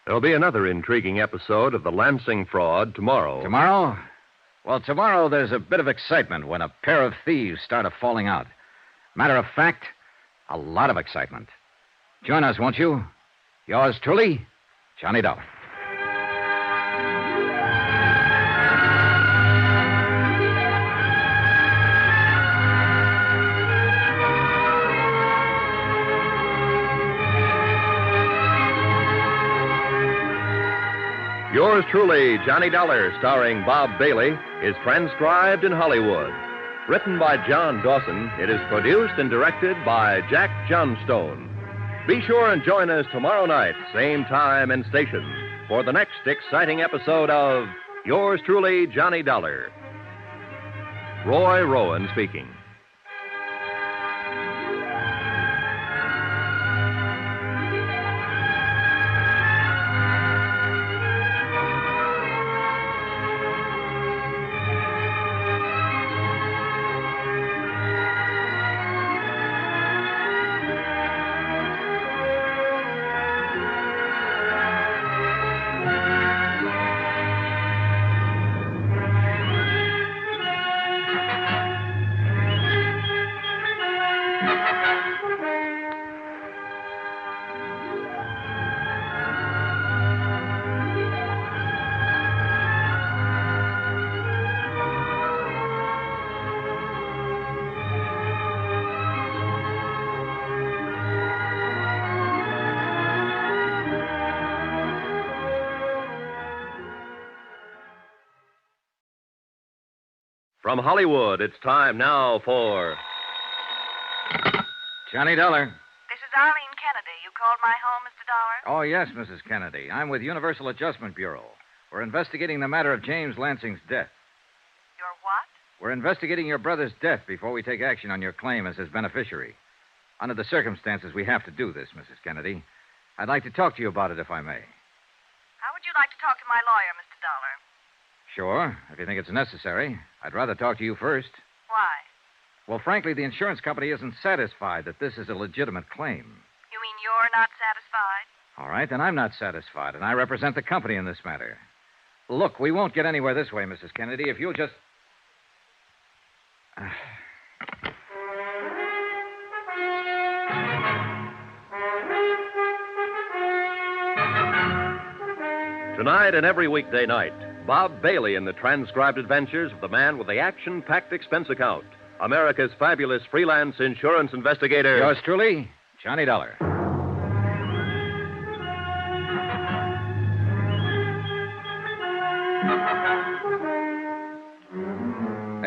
There'll be another intriguing episode of the Lansing fraud tomorrow. Tomorrow? Well, tomorrow there's a bit of excitement when a pair of thieves start falling out. Matter of fact, a lot of excitement. Join us, won't you? Yours truly, Johnny Dollar. Yours truly, Johnny Dollar, starring Bob Bailey, is transcribed in Hollywood. Written by John Dawson, it is produced and directed by Jack Johnstone. Be sure and join us tomorrow night, same time and station, for the next exciting episode of Yours truly, Johnny Dollar. Roy Rowan speaking. From Hollywood, it's time now for... Johnny Dollar. This is Arlene Kennedy. You called my home, Mr. Dollar? Oh, yes, Mrs. Kennedy. I'm with Universal Adjustment Bureau. We're investigating the matter of James Lansing's death. Your what? We're investigating your brother's death before we take action on your claim as his beneficiary. Under the circumstances, we have to do this, Mrs. Kennedy. I'd like to talk to you about it, if I may. How would you like to talk to my lawyer, Mr. Dollar? Sure, if you think it's necessary. I'd rather talk to you first. Why? Well, frankly, the insurance company isn't satisfied that this is a legitimate claim. You mean you're not satisfied? All right, then I'm not satisfied, and I represent the company in this matter. Look, we won't get anywhere this way, Mrs. Kennedy, if you'll just... Tonight and every weekday night, Bob Bailey in the transcribed adventures of the man with the action-packed expense account, America's fabulous freelance insurance investigator. Yours truly, Johnny Dollar.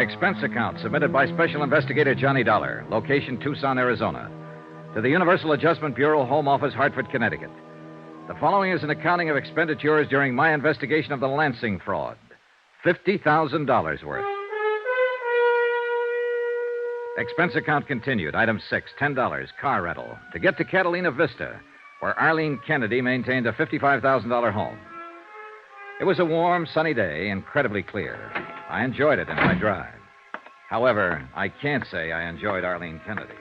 Expense account submitted by Special Investigator Johnny Dollar, location Tucson, Arizona, to the Universal Adjustment Bureau, Home Office, Hartford, Connecticut. The following is an accounting of expenditures during my investigation of the Lansing fraud. $50,000 worth. Expense account continued. Item 6, $10, car rental, to get to Catalina Vista, where Arlene Kennedy maintained a $55,000 home. It was a warm, sunny day, incredibly clear. I enjoyed it in my drive. However, I can't say I enjoyed Arlene Kennedy.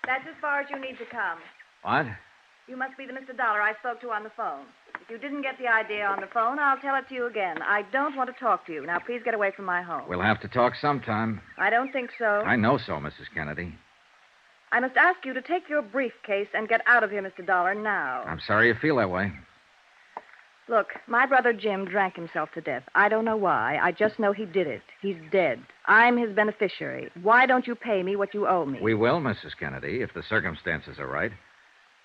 That's as far as you need to come. What? You must be the Mr. Dollar I spoke to on the phone. If you didn't get the idea on the phone, I'll tell it to you again. I don't want to talk to you. Now, please get away from my home. We'll have to talk sometime. I don't think so. I know so, Mrs. Kennedy. I must ask you to take your briefcase and get out of here, Mr. Dollar, now. I'm sorry you feel that way. Look, my brother Jim drank himself to death. I don't know why. I just know he did it. He's dead. I'm his beneficiary. Why don't you pay me what you owe me? We will, Mrs. Kennedy, if the circumstances are right.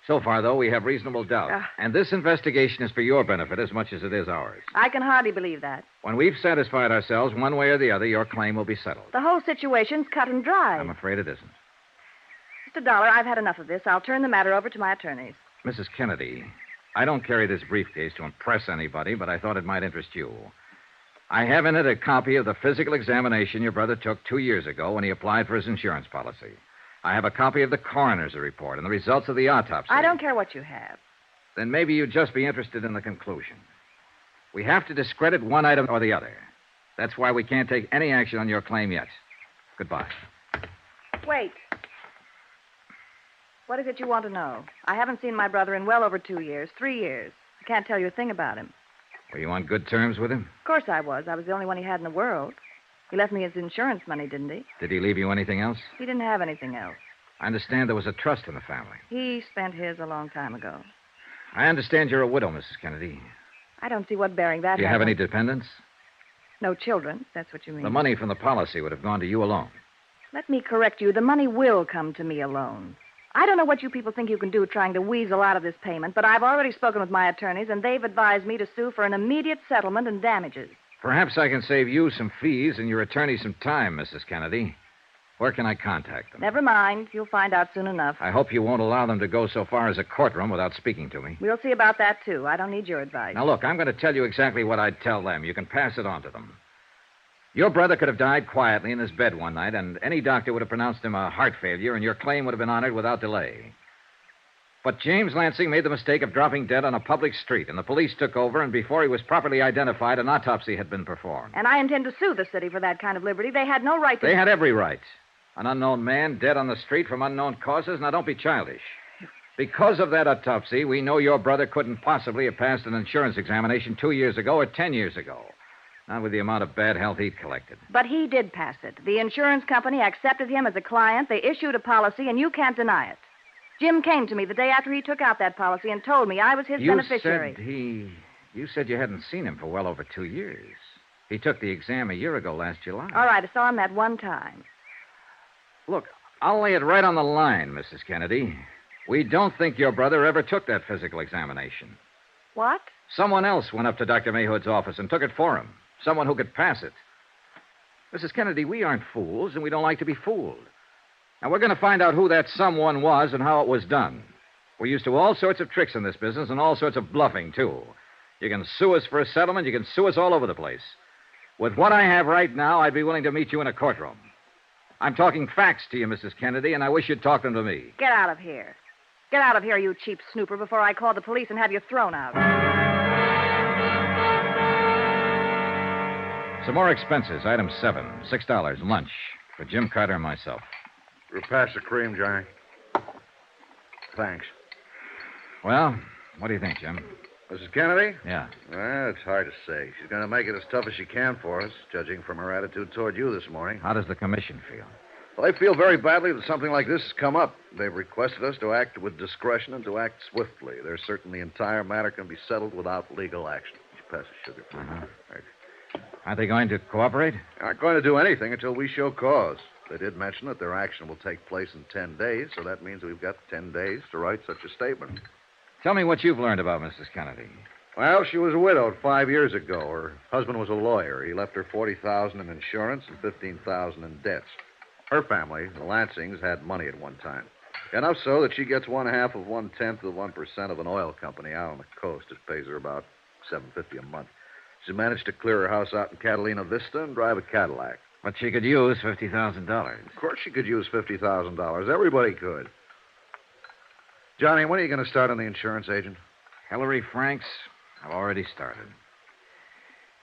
So far, though, we have reasonable doubt. And this investigation is for your benefit as much as it is ours. I can hardly believe that. When we've satisfied ourselves one way or the other, your claim will be settled. The whole situation's cut and dry. I'm afraid it isn't. Mr. Dollar, I've had enough of this. I'll turn the matter over to my attorneys. Mrs. Kennedy, I don't carry this briefcase to impress anybody, but I thought it might interest you. I have in it a copy of the physical examination your brother took 2 years ago when he applied for his insurance policy. I have a copy of the coroner's report and the results of the autopsy. I don't care what you have. Then maybe you'd just be interested in the conclusion. We have to discredit one item or the other. That's why we can't take any action on your claim yet. Goodbye. Wait. What is it you want to know? I haven't seen my brother in well over 2 years, 3 years. I can't tell you a thing about him. Were you on good terms with him? Of course I was. I was the only one he had in the world. He left me his insurance money, didn't he? Did he leave you anything else? He didn't have anything else. I understand there was a trust in the family. He spent his a long time ago. I understand you're a widow, Mrs. Kennedy. I don't see what bearing that has. Do you have on- any dependents? No children, if that's what you mean. The money from the policy would have gone to you alone. Let me correct you. The money will come to me alone. I don't know what you people think you can do trying to weasel out of this payment, but I've already spoken with my attorneys, and they've advised me to sue for an immediate settlement and damages. Perhaps I can save you some fees and your attorney some time, Mrs. Kennedy. Where can I contact them? Never mind. You'll find out soon enough. I hope you won't allow them to go so far as a courtroom without speaking to me. We'll see about that, too. I don't need your advice. Now, look, I'm going to tell you exactly what I'd tell them. You can pass it on to them. Your brother could have died quietly in his bed one night, and any doctor would have pronounced him a heart failure, and your claim would have been honored without delay. But James Lansing made the mistake of dropping dead on a public street, and the police took over, and before he was properly identified, an autopsy had been performed. And I intend to sue the city for that kind of liberty. They had no right to... They had every right. An unknown man dead on the street from unknown causes. Now, don't be childish. Because of that autopsy, we know your brother couldn't possibly have passed an insurance examination 2 years ago or 10 years ago. Not with the amount of bad health he'd collected. But he did pass it. The insurance company accepted him as a client. They issued a policy, and you can't deny it. Jim came to me the day after he took out that policy and told me I was his beneficiary. You said you hadn't seen him for well over 2 years. He took the exam a year ago last July. All right, I saw him that one time. Look, I'll lay it right on the line, Mrs. Kennedy. We don't think your brother ever took that physical examination. What? Someone else went up to Dr. Mayhood's office and took it for him. Someone who could pass it. Mrs. Kennedy, we aren't fools, and we don't like to be fooled. Now, we're going to find out who that someone was and how it was done. We're used to all sorts of tricks in this business and all sorts of bluffing, too. You can sue us for a settlement. You can sue us all over the place. With what I have right now, I'd be willing to meet you in a courtroom. I'm talking facts to you, Mrs. Kennedy, and I wish you'd talk them to me. Get out of here. Get out of here, you cheap snooper, before I call the police and have you thrown out. Some more expenses. Item 7, $6, lunch, for Jim Carter and myself. We'll pass the cream, Johnny. Thanks. Well, what do you think, Jim? Mrs. Kennedy? Yeah. Well, it's hard to say. She's going to make it as tough as she can for us, judging from her attitude toward you this morning. How does the commission feel? Well, they feel very badly that something like this has come up. They've requested us to act with discretion and to act swiftly. They're certain the entire matter can be settled without legal action. Would you pass the sugar, please? Right. Aren't they going to cooperate? Aren't going to do anything until we show cause. They did mention that their action will take place in 10 days, so that means we've got 10 days to write such a statement. Tell me what you've learned about Mrs. Kennedy. Well, she was widowed 5 years ago. Her husband was a lawyer. He left her $40,000 in insurance and $15,000 in debts. Her family, the Lansings, had money at one time. Enough so that she gets 1/2 of 1/10 of 1% of an oil company out on the coast. It pays her about $750 a month. She managed to clear her house out in Catalina Vista and drive a Cadillac. But she could use $50,000. Of course she could use $50,000. Everybody could. Johnny, when are you going to start on the insurance agent? Hillary Franks, I've already started.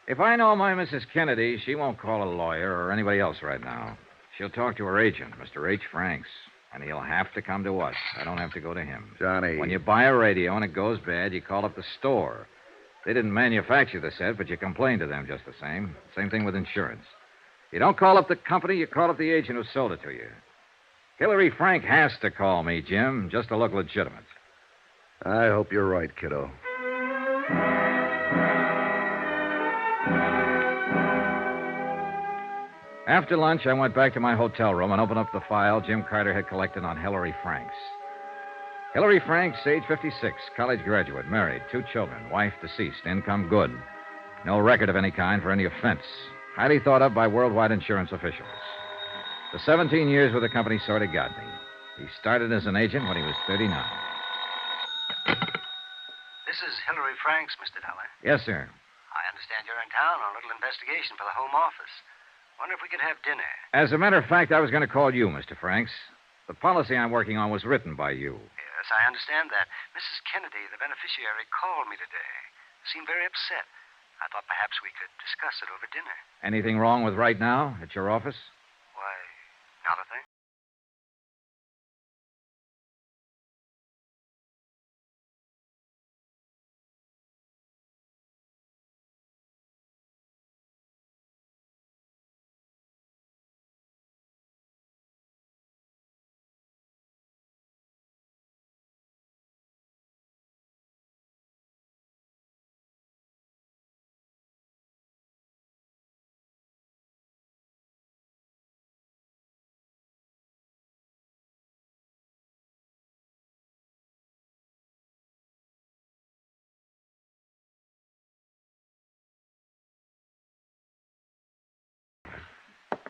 If I know my Mrs. Kennedy, she won't call a lawyer or anybody else right now. She'll talk to her agent, Mr. H. Franks, and he'll have to come to us. I don't have to go to him. Johnny. When you buy a radio and it goes bad, you call up the store. They didn't manufacture the set, but you complain to them just the same. Same thing with insurance. You don't call up the company, you call up the agent who sold it to you. Hillary Frank has to call me, Jim, just to look legitimate. I hope you're right, kiddo. After lunch, I went back to my hotel room and opened up the file Jim Carter had collected on Hillary Franks. Hillary Franks, age 56, college graduate, married, 2 children, wife deceased, income good. No record of any kind for any offense. Highly thought of by worldwide insurance officials. The 17 years with the company sort of got me. He started as an agent when he was 39. This is Hillary Franks, Mr. Dollar. Yes, sir. I understand you're in town on a little investigation for the Home Office. Wonder if we could have dinner. As a matter of fact, I was going to call you, Mr. Franks. The policy I'm working on was written by you. Yes, I understand that. Mrs. Kennedy, the beneficiary, called me today. Seemed very upset. I thought perhaps we could discuss it over dinner. Anything wrong with right now at your office? Why, not a thing.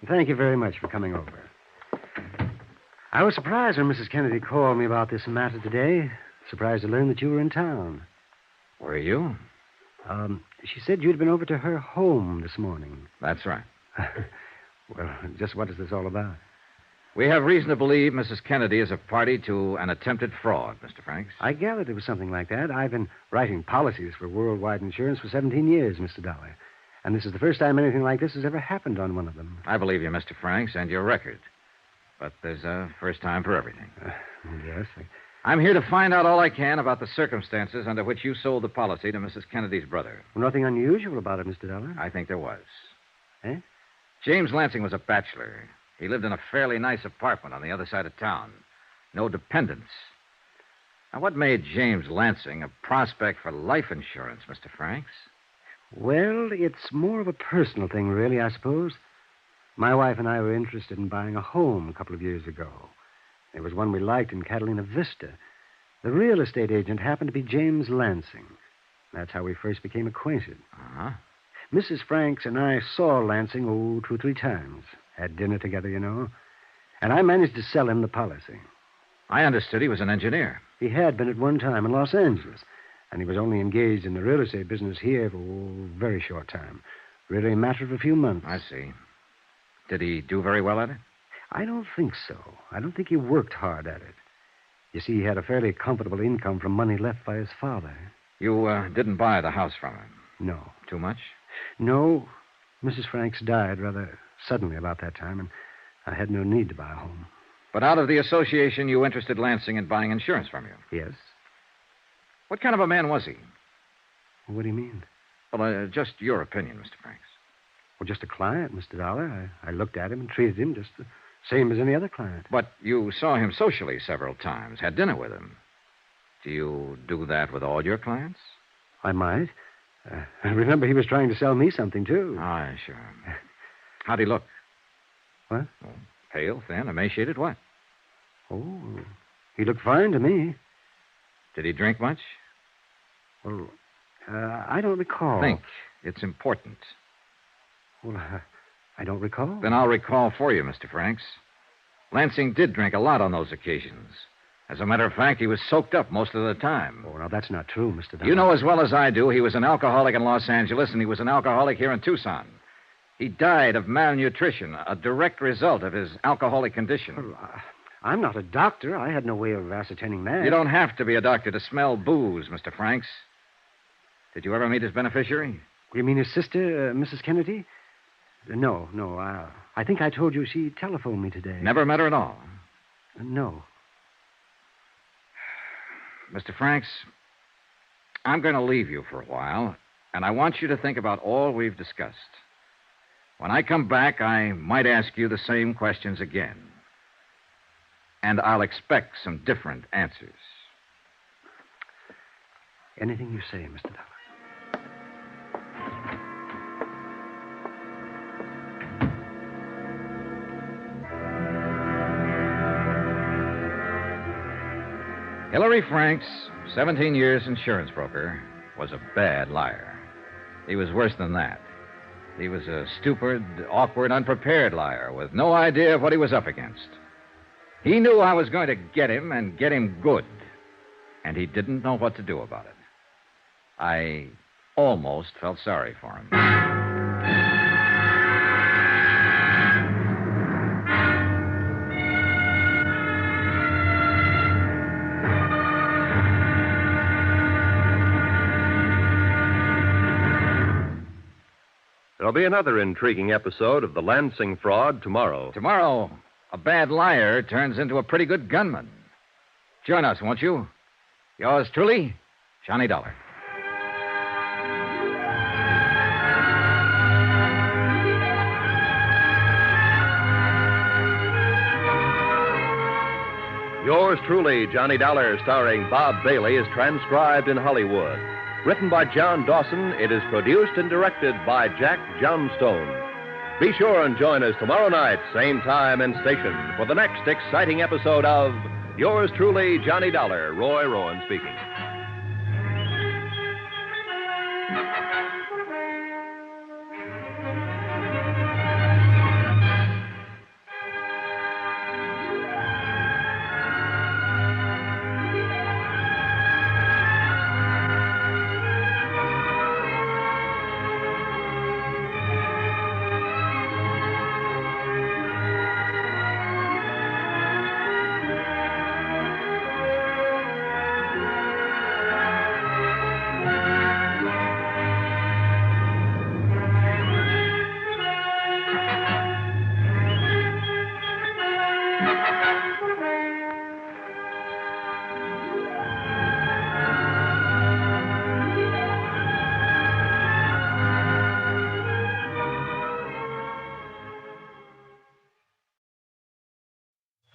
Thank you very much for coming over. I was surprised when Mrs. Kennedy called me about this matter today. Surprised to learn that you were in town. Were you? She said you'd been over to her home this morning. That's right. Well, just what is this all about? We have reason to believe Mrs. Kennedy is a party to an attempted fraud, Mr. Franks. I gathered it was something like that. I've been writing policies for worldwide insurance for 17 years, Mr. Dollar. And this is the first time anything like this has ever happened on one of them. I believe you, Mr. Franks, and your record. But there's a first time for everything. Yes. I'm here to find out all I can about the circumstances under which you sold the policy to Mrs. Kennedy's brother. Well, nothing unusual about it, Mr. Dollar. I think there was. Eh? James Lansing was a bachelor. He lived in a fairly nice apartment on the other side of town. No dependents. Now, what made James Lansing a prospect for life insurance, Mr. Franks? Well, it's more of a personal thing, really, I suppose. My wife and I were interested in buying a home a couple of years ago. There was one we liked in Catalina Vista. The real estate agent happened to be James Lansing. That's how we first became acquainted. Uh-huh. Mrs. Franks and I saw Lansing, 2 or 3 times. Had dinner together, you know. And I managed to sell him the policy. I understood he was an engineer. He had been at one time in Los Angeles. And he was only engaged in the real estate business here for a very short time. Really a matter of a few months. I see. Did he do very well at it? I don't think so. I don't think he worked hard at it. You see, he had a fairly comfortable income from money left by his father. You didn't buy the house from him? No. Too much? No. Mrs. Franks died rather suddenly about that time, and I had no need to buy a home. But out of the association, you interested Lansing in buying insurance from you? Yes. What kind of a man was he? What do you mean? Well, just your opinion, Mr. Franks. Well, just a client, Mr. Dollar. I looked at him and treated him just the Same as any other client. But you saw him socially several times, had dinner with him. Do you do that with all your clients? I might. Remember, he was trying to sell me something, too. Aye, sure. How'd he look? What? Oh, pale, thin, emaciated, what? Oh, he looked fine to me. Did he drink much? Well, I don't recall. Think. It's important. Well, I don't recall. Then I'll recall for you, Mr. Franks. Lansing did drink a lot on those occasions. As a matter of fact, he was soaked up most of the time. Oh, now, that's not true, Mr. Dollar. You know as well as I do, he was an alcoholic in Los Angeles, and he was an alcoholic here in Tucson. He died of malnutrition, a direct result of his alcoholic condition. Well, I'm not a doctor. I had no way of ascertaining that. You don't have to be a doctor to smell booze, Mr. Franks. Did you ever meet his beneficiary? You mean his sister, Mrs. Kennedy? No. I think I told you she telephoned me today. Never met her at all? No. Mr. Franks, I'm going to leave you for a while, and I want you to think about all we've discussed. When I come back, I might ask you the same questions again. And I'll expect some different answers. Anything you say, Mr. Dollar. Hilary Franks, 17 years insurance broker, was a bad liar. He was worse than that. He was a stupid, awkward, unprepared liar with no idea of what he was up against. He knew I was going to get him and get him good, and he didn't know what to do about it. I almost felt sorry for him. There'll be another intriguing episode of the Lansing fraud tomorrow. Tomorrow, a bad liar turns into a pretty good gunman. Join us, won't you? Yours truly, Johnny Dollar. Yours truly, Johnny Dollar, starring Bob Bailey, is transcribed in Hollywood. Written by John Dawson, it is produced and directed by Jack Johnstone. Be sure and join us tomorrow night, same time and station, for the next exciting episode of Yours truly, Johnny Dollar. Roy Rowan speaking.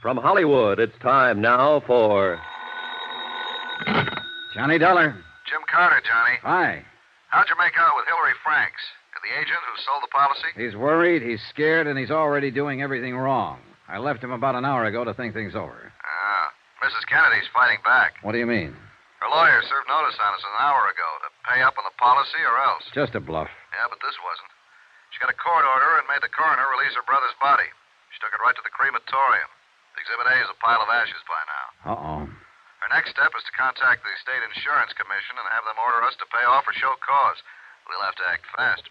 From Hollywood, it's time now for Johnny Dollar. Jim Carter, Johnny. Hi. How'd you make out with Hilary Franks? The agent who sold the policy? He's worried, he's scared, and he's already doing everything wrong. I left him about an hour ago to think things over. Ah, Mrs. Kennedy's fighting back. What do you mean? Her lawyer served notice on us an hour ago to pay up on the policy or else. Just a bluff. Yeah, but this wasn't. She got a court order and made the coroner release her brother's body. She took it right to the crematorium. Exhibit A is a pile of ashes by now. Uh-oh. Her next step is to contact the State Insurance Commission and have them order us to pay off or show cause. We'll have to act fast.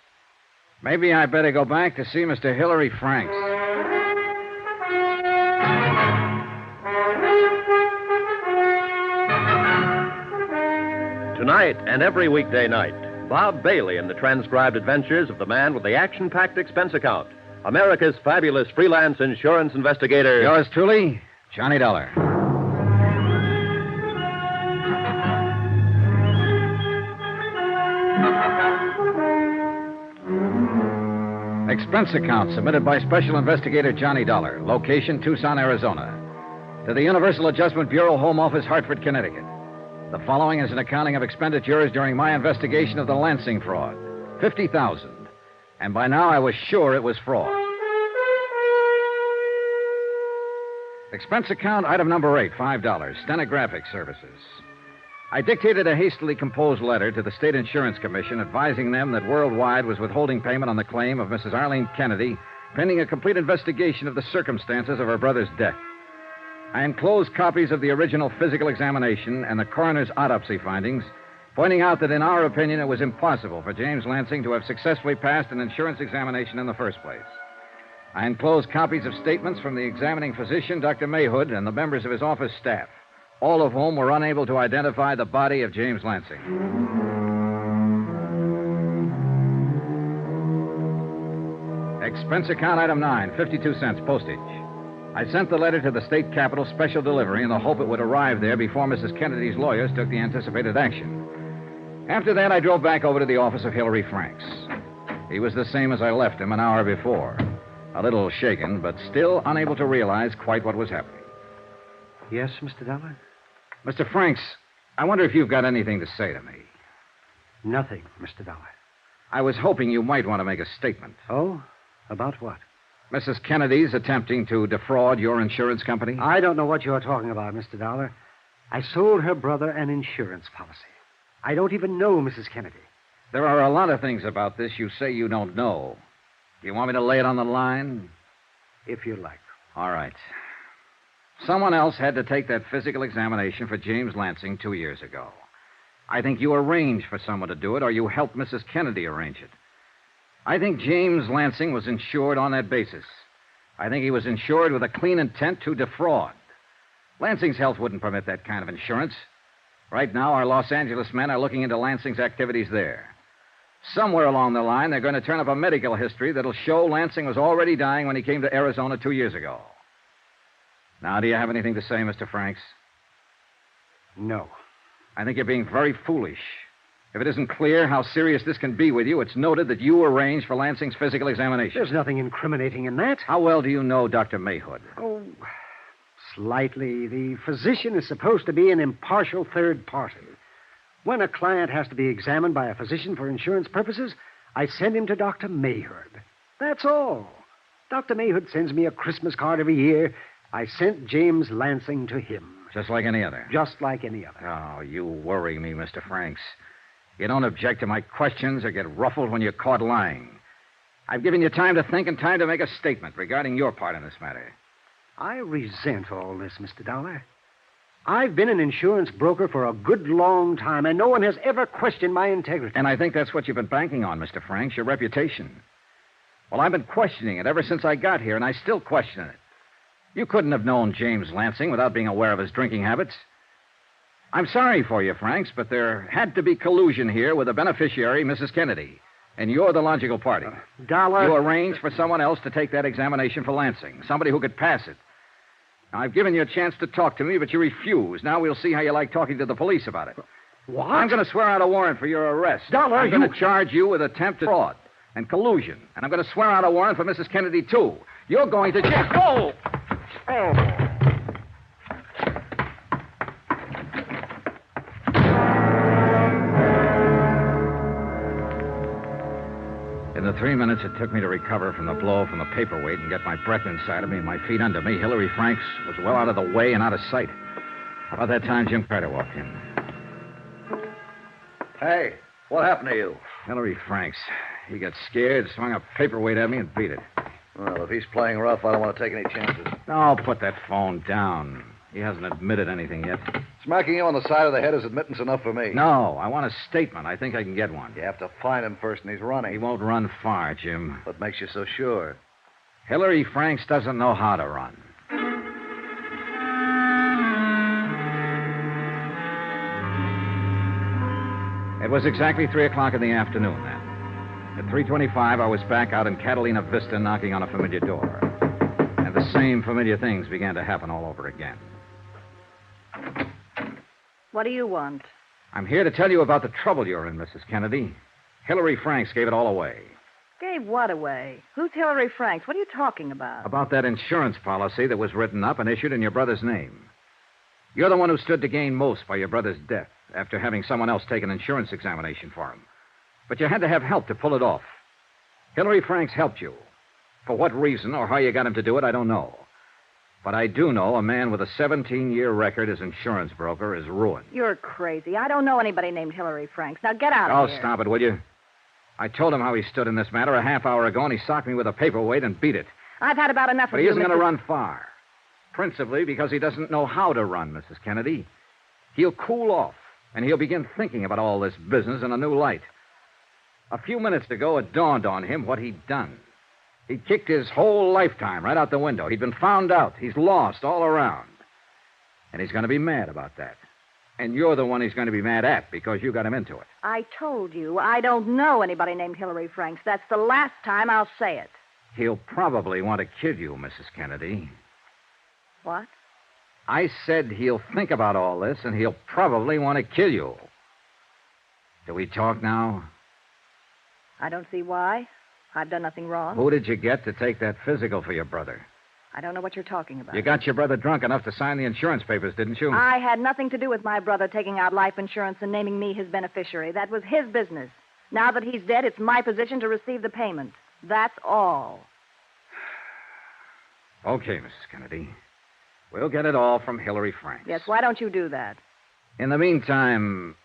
Maybe I better go back to see Mr. Hilary Franks. Tonight and every weekday night, Bob Bailey in the transcribed adventures of the man with the action-packed expense account, America's fabulous freelance insurance investigator. Yours truly, Johnny Dollar. Expense account submitted by Special Investigator Johnny Dollar. Location, Tucson, Arizona. To the Universal Adjustment Bureau, Home Office, Hartford, Connecticut. The following is an accounting of expenditures during my investigation of the Lansing fraud. $50,000. And by now I was sure it was fraud. Expense account, item number 8, $5. Stenographic services. I dictated a hastily composed letter to the State Insurance Commission advising them that Worldwide was withholding payment on the claim of Mrs. Arlene Kennedy, pending a complete investigation of the circumstances of her brother's death. I enclosed copies of the original physical examination and the coroner's autopsy findings, pointing out that in our opinion it was impossible for James Lansing to have successfully passed an insurance examination in the first place. I enclosed copies of statements from the examining physician, Dr. Mayhood, and the members of his office staff, all of whom were unable to identify the body of James Lansing. Expense account item 9, 52 cents postage. I sent the letter to the state capitol special delivery in the hope it would arrive there before Mrs. Kennedy's lawyers took the anticipated action. After that, I drove back over to the office of Hilary Franks. He was the same as I left him an hour before. A little shaken, but still unable to realize quite what was happening. Yes, Mr. Dollar? Mr. Franks, I wonder if you've got anything to say to me. Nothing, Mr. Dollar. I was hoping you might want to make a statement. Oh? About what? Mrs. Kennedy's attempting to defraud your insurance company? I don't know what you're talking about, Mr. Dollar. I sold her brother an insurance policy. I don't even know Mrs. Kennedy. There are a lot of things about this you say you don't know. Do you want me to lay it on the line? If you like. All right. Someone else had to take that physical examination for James Lansing 2 years ago. I think you arranged for someone to do it, or you helped Mrs. Kennedy arrange it. I think James Lansing was insured on that basis. I think he was insured with a clean intent to defraud. Lansing's health wouldn't permit that kind of insurance. Right now, our Los Angeles men are looking into Lansing's activities there. Somewhere along the line, they're going to turn up a medical history that'll show Lansing was already dying when he came to Arizona 2 years ago. Now, do you have anything to say, Mr. Franks? No. I think you're being very foolish. If it isn't clear how serious this can be with you, it's noted that you arranged for Lansing's physical examination. There's nothing incriminating in that. How well do you know Dr. Mayhood? Oh, slightly. The physician is supposed to be an impartial third party. When a client has to be examined by a physician for insurance purposes, I send him to Dr. Mayhood. That's all. Dr. Mayhood sends me a Christmas card every year. I sent James Lansing to him. Just like any other? Just like any other. Oh, you worry me, Mr. Franks. You don't object to my questions or get ruffled when you're caught lying. I've given you time to think and time to make a statement regarding your part in this matter. I resent all this, Mr. Dollar. I've been an insurance broker for a good long time, and no one has ever questioned my integrity. And I think that's what you've been banking on, Mr. Franks, your reputation. Well, I've been questioning it ever since I got here, and I still question it. You couldn't have known James Lansing without being aware of his drinking habits. I'm sorry for you, Franks, but there had to be collusion here with the beneficiary, Mrs. Kennedy. And you're the logical party. Dollar. You arranged for someone else to take that examination for Lansing, somebody who could pass it. Now, I've given you a chance to talk to me, but you refuse. Now we'll see how you like talking to the police about it. What? I'm going to swear out a warrant for your arrest. Dollar, I'm going to charge you with attempted fraud and collusion. And I'm going to swear out a warrant for Mrs. Kennedy, too. You're going to jail. Oh! Oh! In the 3 minutes it took me to recover from the blow from the paperweight and get my breath inside of me and my feet under me, Hilary Franks was well out of the way and out of sight. About that time, Jim Carter walked in. Hey, what happened to you? Hilary Franks. He got scared, swung a paperweight at me, and beat it. Well, if he's playing rough, I don't want to take any chances. No, put that phone down. He hasn't admitted anything yet. Smacking you on the side of the head is admittance enough for me. No, I want a statement. I think I can get one. You have to find him first, and he's running. He won't run far, Jim. What makes you so sure? Hilary Franks doesn't know how to run. It was exactly 3 o'clock in the afternoon then. At 3:25, I was back out in Catalina Vista knocking on a familiar door. And the same familiar things began to happen all over again. What do you want? I'm here to tell you about the trouble you're in, Mrs. Kennedy. Hilary Franks gave it all away. Gave what away? Who's Hillary Franks? What are you talking about? About that insurance policy that was written up and issued in your brother's name. You're the one who stood to gain most by your brother's death after having someone else take an insurance examination for him. But you had to have help to pull it off. Hillary Franks helped you. For what reason or how you got him to do it, I don't know. But I do know a man with a 17-year record as insurance broker is ruined. You're crazy. I don't know anybody named Hillary Franks. Now get out of here. Oh, stop it, will you? I told him how he stood in this matter a half hour ago, and he socked me with a paperweight and beat it. I've had about enough But of he you, isn't going to Mr. run far. Principally because he doesn't know how to run, Mrs. Kennedy. He'll cool off, and he'll begin thinking about all this business in a new light. A few minutes ago, it dawned on him what he'd done. He'd kicked his whole lifetime right out the window. He'd been found out. He's lost all around. And he's going to be mad about that. And you're the one he's going to be mad at because you got him into it. I told you, I don't know anybody named Hillary Franks. That's the last time I'll say it. He'll probably want to kill you, Mrs. Kennedy. What? I said he'll think about all this, and he'll probably want to kill you. Do we talk now? I don't see why. I've done nothing wrong. Who did you get to take that physical for your brother? I don't know what you're talking about. You got your brother drunk enough to sign the insurance papers, didn't you? I had nothing to do with my brother taking out life insurance and naming me his beneficiary. That was his business. Now that he's dead, it's my position to receive the payment. That's all. Okay, Mrs. Kennedy. We'll get it all from Hillary Franks. Yes, why don't you do that? In the meantime,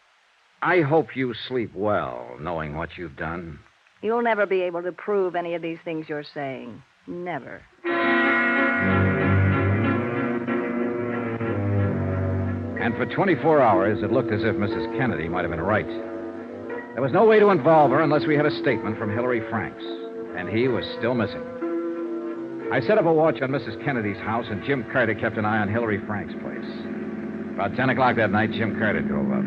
I hope you sleep well, knowing what you've done. You'll never be able to prove any of these things you're saying. Never. And for 24 hours, it looked as if Mrs. Kennedy might have been right. There was no way to involve her unless we had a statement from Hillary Franks, and he was still missing. I set up a watch on Mrs. Kennedy's house, and Jim Carter kept an eye on Hillary Franks' place. About 10 o'clock that night, Jim Carter drove up.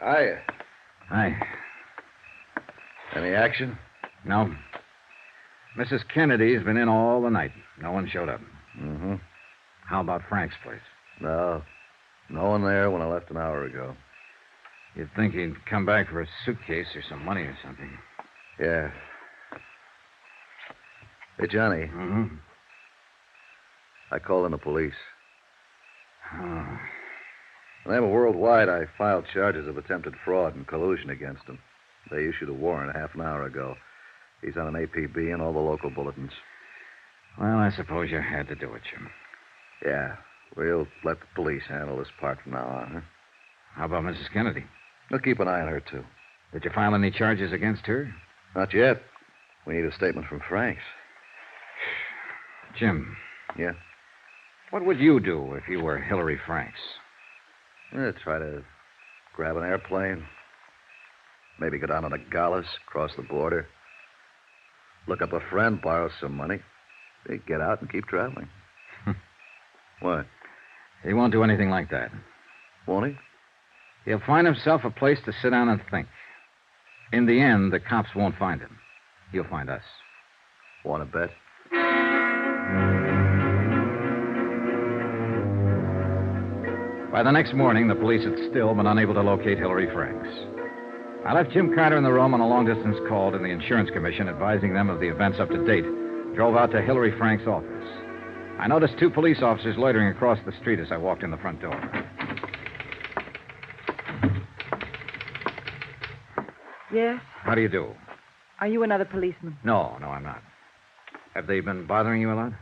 Hiya. Hi. Any action? No. Mrs. Kennedy's been in all the night. No one showed up. Mm-hmm. How about Frank's place? No. No one there when I left an hour ago. You'd think he'd come back for a suitcase or some money or something. Yeah. Hey, Johnny. Mm-hmm. I called in the police. Oh. In the name of Worldwide, I filed charges of attempted fraud and collusion against him. They issued a warrant half an hour ago. He's on an APB and all the local bulletins. Well, I suppose you had to do it, Jim. Yeah. We'll let the police handle this part from now on, huh? How about Mrs. Kennedy? We'll keep an eye on her, too. Did you file any charges against her? Not yet. We need a statement from Franks. Jim. Yeah? What would you do if you were Hillary Franks? Try to grab an airplane. Maybe go down to Nogales, cross the border. Look up a friend, borrow some money. Then get out and keep traveling. What? He won't do anything like that. Won't he? He'll find himself a place to sit down and think. In the end, the cops won't find him. He'll find us. Want to bet? By the next morning, the police had still been unable to locate Hillary Franks. I left Jim Carter in the room on a long-distance call to the Insurance Commission, advising them of the events up to date. Drove out to Hillary Franks' office. I noticed two police officers loitering across the street as I walked in the front door. Yes? How do you do? Are you another policeman? No, I'm not. Have they been bothering you a lot?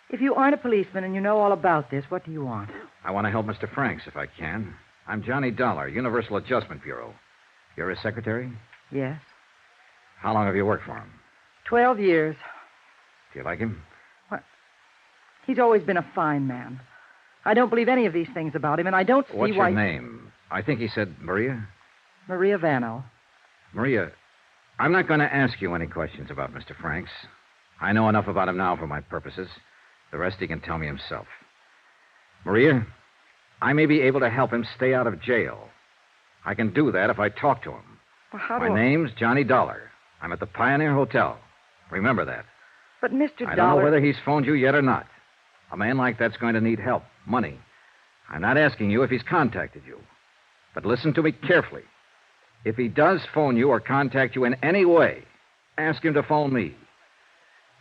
If you aren't a policeman and you know all about this, what do you want? I want to help Mr. Franks if I can. I'm Johnny Dollar, Universal Adjustment Bureau. You're his secretary? Yes. How long have you worked for him? 12 years. Do you like him? What? He's always been a fine man. I don't believe any of these things about him, and I don't see What's why... your name? I think he said Maria? Maria Vano. Maria, I'm not going to ask you any questions about Mr. Franks. I know enough about him now for my purposes. The rest he can tell me himself. Maria, I may be able to help him stay out of jail. I can do that if I talk to him. Well, how My do I... name's Johnny Dollar. I'm at the Pioneer Hotel. Remember that. But, Mr. I Dollar... don't know whether he's phoned you yet or not. A man like that's going to need help, money. I'm not asking you if he's contacted you. But listen to me carefully. If he does phone you or contact you in any way, ask him to phone me.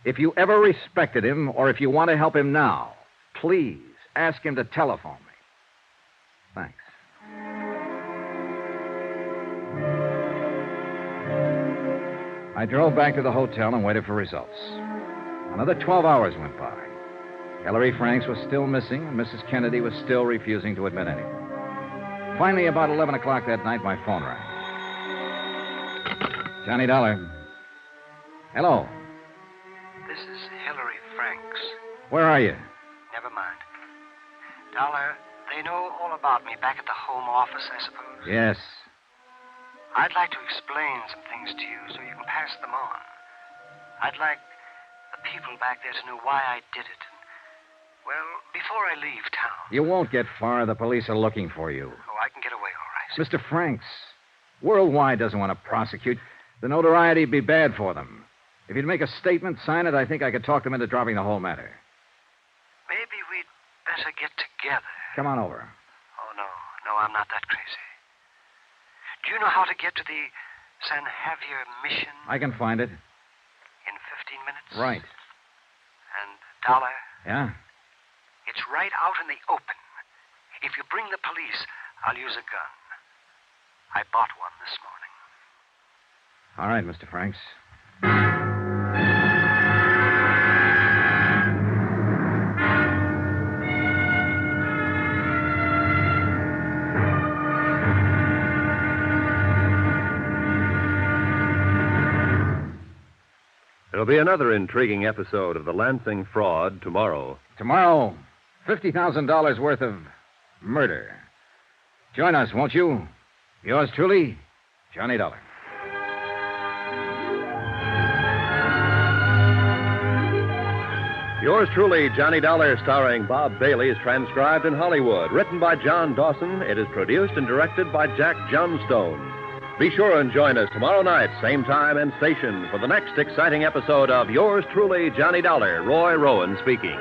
If you ever respected him or if you want to help him now, please ask him to telephone me. Thanks. I drove back to the hotel and waited for results. Another 12 hours went by. Hilary Franks was still missing, and Mrs. Kennedy was still refusing to admit anything. Finally, about 11 o'clock that night, my phone rang. Johnny Dollar. Hello. This is Hilary Franks. Where are you? Never mind. Dollar, they know all about me back at the home office, I suppose? Yes. I'd like to explain some things to you so you can pass them on. I'd like the people back there to know why I did it. Well, before I leave town. You won't get far. The police are looking for you. Oh, I can get away all right. Mr. Franks, Worldwide doesn't want to prosecute. The notoriety would be bad for them. If you'd make a statement, sign it, I think I could talk them into dropping the whole matter. Maybe we'd better get together. Come on over. Oh, no, I'm not that crazy. Do you know how to get to the San Javier mission? I can find it. In 15 minutes? Right. And Dollar? Yeah? It's right out in the open. If you bring the police, I'll use a gun. I bought one this morning. All right, Mr. Franks. There'll be another intriguing episode of the Lansing Fraud tomorrow. Tomorrow, $50,000 worth of murder. Join us, won't you? Yours truly, Johnny Dollar. Yours truly, Johnny Dollar, starring Bob Bailey, is transcribed in Hollywood. Written by John Dawson, it is produced and directed by Jack Johnstone. Be sure and join us tomorrow night, same time and station, for the next exciting episode of Yours truly, Johnny Dollar. Roy Rowan speaking.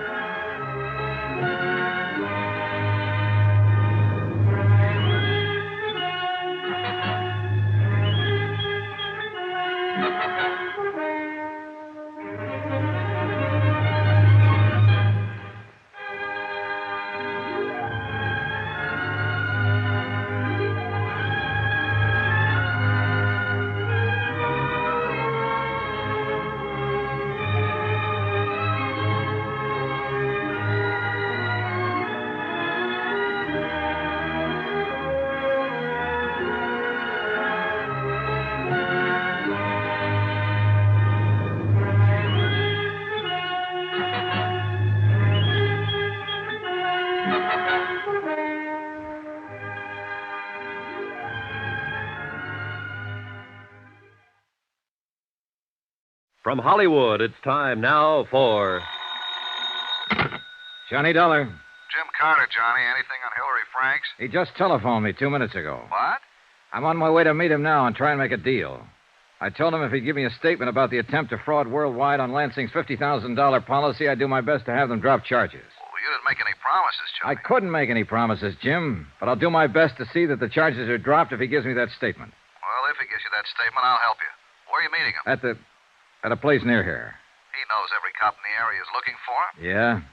From Hollywood, it's time now for Johnny Dollar. Jim Carter, Johnny. Anything on Hilary Franks? He just telephoned me 2 minutes ago. What? I'm on my way to meet him now and try and make a deal. I told him if he'd give me a statement about the attempt to fraud Worldwide on Lansing's $50,000 policy, I'd do my best to have them drop charges. Well, you didn't make any promises, Johnny. I couldn't make any promises, Jim, but I'll do my best to see that the charges are dropped if he gives me that statement. Well, if he gives you that statement, I'll help you. Where are you meeting him? At a place near here. He knows every cop in the area is looking for him. Yeah?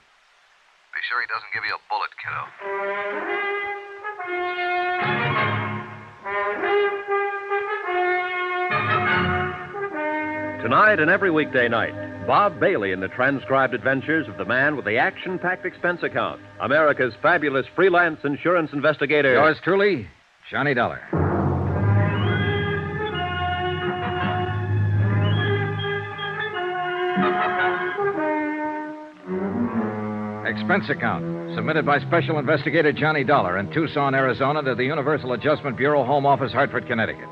Be sure he doesn't give you a bullet, kiddo. Tonight and every weekday night, Bob Bailey in the transcribed adventures of the man with the action-packed expense account, America's fabulous freelance insurance investigator. Yours truly, Johnny Dollar. Expense account submitted by Special Investigator Johnny Dollar in Tucson, Arizona to the Universal Adjustment Bureau, Home Office, Hartford, Connecticut.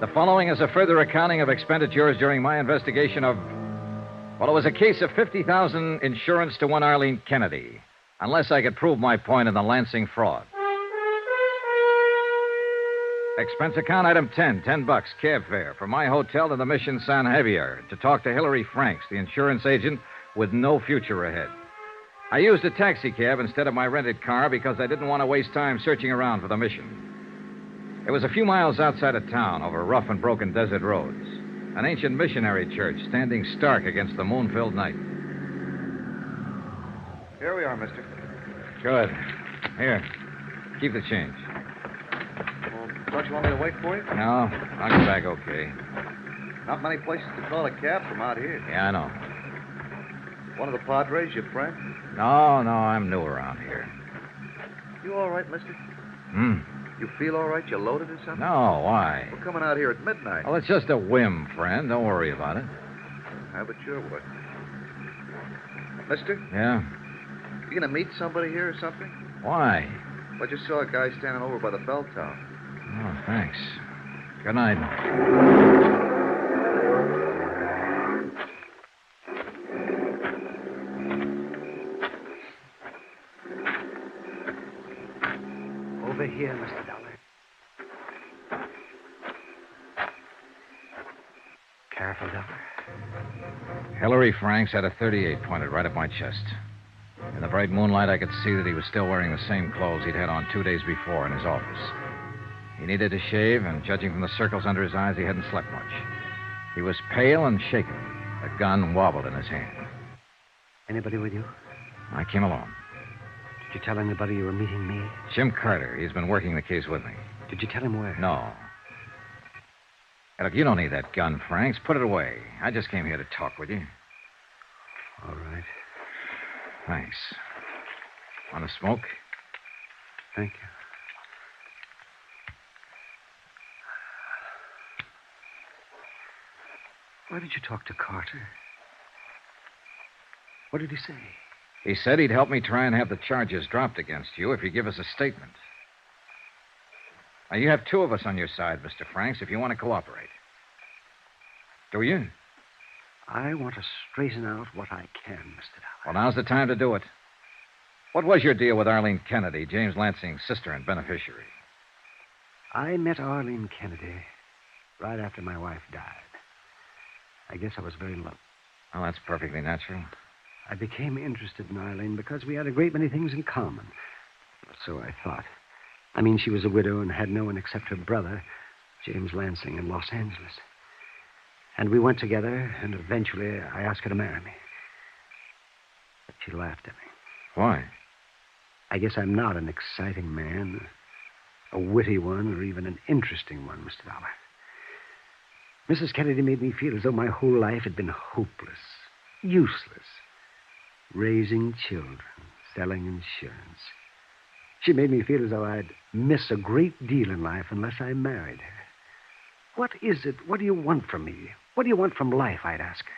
The following is a further accounting of expenditures during my investigation of, well, it was a case of $50,000 insurance to one Arlene Kennedy, unless I could prove my point in the Lansing fraud. Expense account item 10, $10, cab fare from my hotel to the Mission San Javier to talk to Hilary Franks, the insurance agent with no future ahead. I used a taxi cab instead of my rented car because I didn't want to waste time searching around for the mission. It was a few miles outside of town over rough and broken desert roads. An ancient missionary church standing stark against the moon-filled night. Here we are, mister. Good. Here. Keep the change. Well, don't you want me to wait for you? No, I'll get back okay. Not many places to call a cab from out here. Yeah, I know. One of the Padres, your friend? No, I'm new around here. You all right, mister? You feel all right? You loaded or something? No, why? We're coming out here at midnight. Well, it's just a whim, friend. Don't worry about it. I bet sure would. Mister? Yeah? You gonna meet somebody here or something? Why? I just saw a guy standing over by the bell tower. Oh, thanks. Good night. Over here, Mr. Dollar. Careful, Dollar. Hillary Franks had a .38 pointed right at my chest. In the bright moonlight, I could see that he was still wearing the same clothes he'd had on 2 days before in his office. He needed to shave, and judging from the circles under his eyes, he hadn't slept much. He was pale and shaken. The gun wobbled in his hand. Anybody with you? I came along. Did you tell anybody you were meeting me? Jim Carter. He's been working the case with me. Did you tell him where? No. Hey, look, you don't need that gun, Franks. Put it away. I just came here to talk with you. All right. Thanks. Want to smoke? Thank you. Why did you talk to Carter? What did he say? He said he'd help me try and have the charges dropped against you if you give us a statement. Now, you have two of us on your side, Mr. Franks, if you want to cooperate. Do you? I want to straighten out what I can, Mr. Dollar. Well, now's the time to do it. What was your deal with Arlene Kennedy, James Lansing's sister and beneficiary? I met Arlene Kennedy right after my wife died. I guess I was very low. Oh, that's perfectly natural. I became interested in Arlene because we had a great many things in common. So I thought. I mean, she was a widow and had no one except her brother, James Lansing, in Los Angeles. And we went together, and eventually I asked her to marry me. But she laughed at me. Why? I guess I'm not an exciting man, a witty one, or even an interesting one, Mr. Dollar. Mrs. Kennedy made me feel as though my whole life had been hopeless, useless. Raising children, selling insurance. She made me feel as though I'd miss a great deal in life unless I married her. What is it? What do you want from me? What do you want from life, I'd ask her.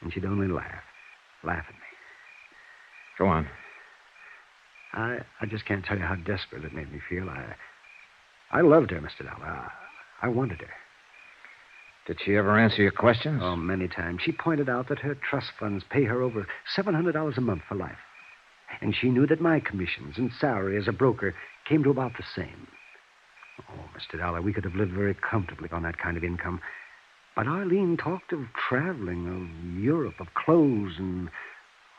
And she'd only laugh at me. Go on. I just can't tell you how desperate it made me feel. I loved her, Mr. Dollar. I wanted her. Did she ever answer your questions? Oh, many times. She pointed out that her trust funds pay her over $700 a month for life. And she knew that my commissions and salary as a broker came to about the same. Oh, Mr. Dollar, we could have lived very comfortably on that kind of income. But Arlene talked of traveling, of Europe, of clothes, and,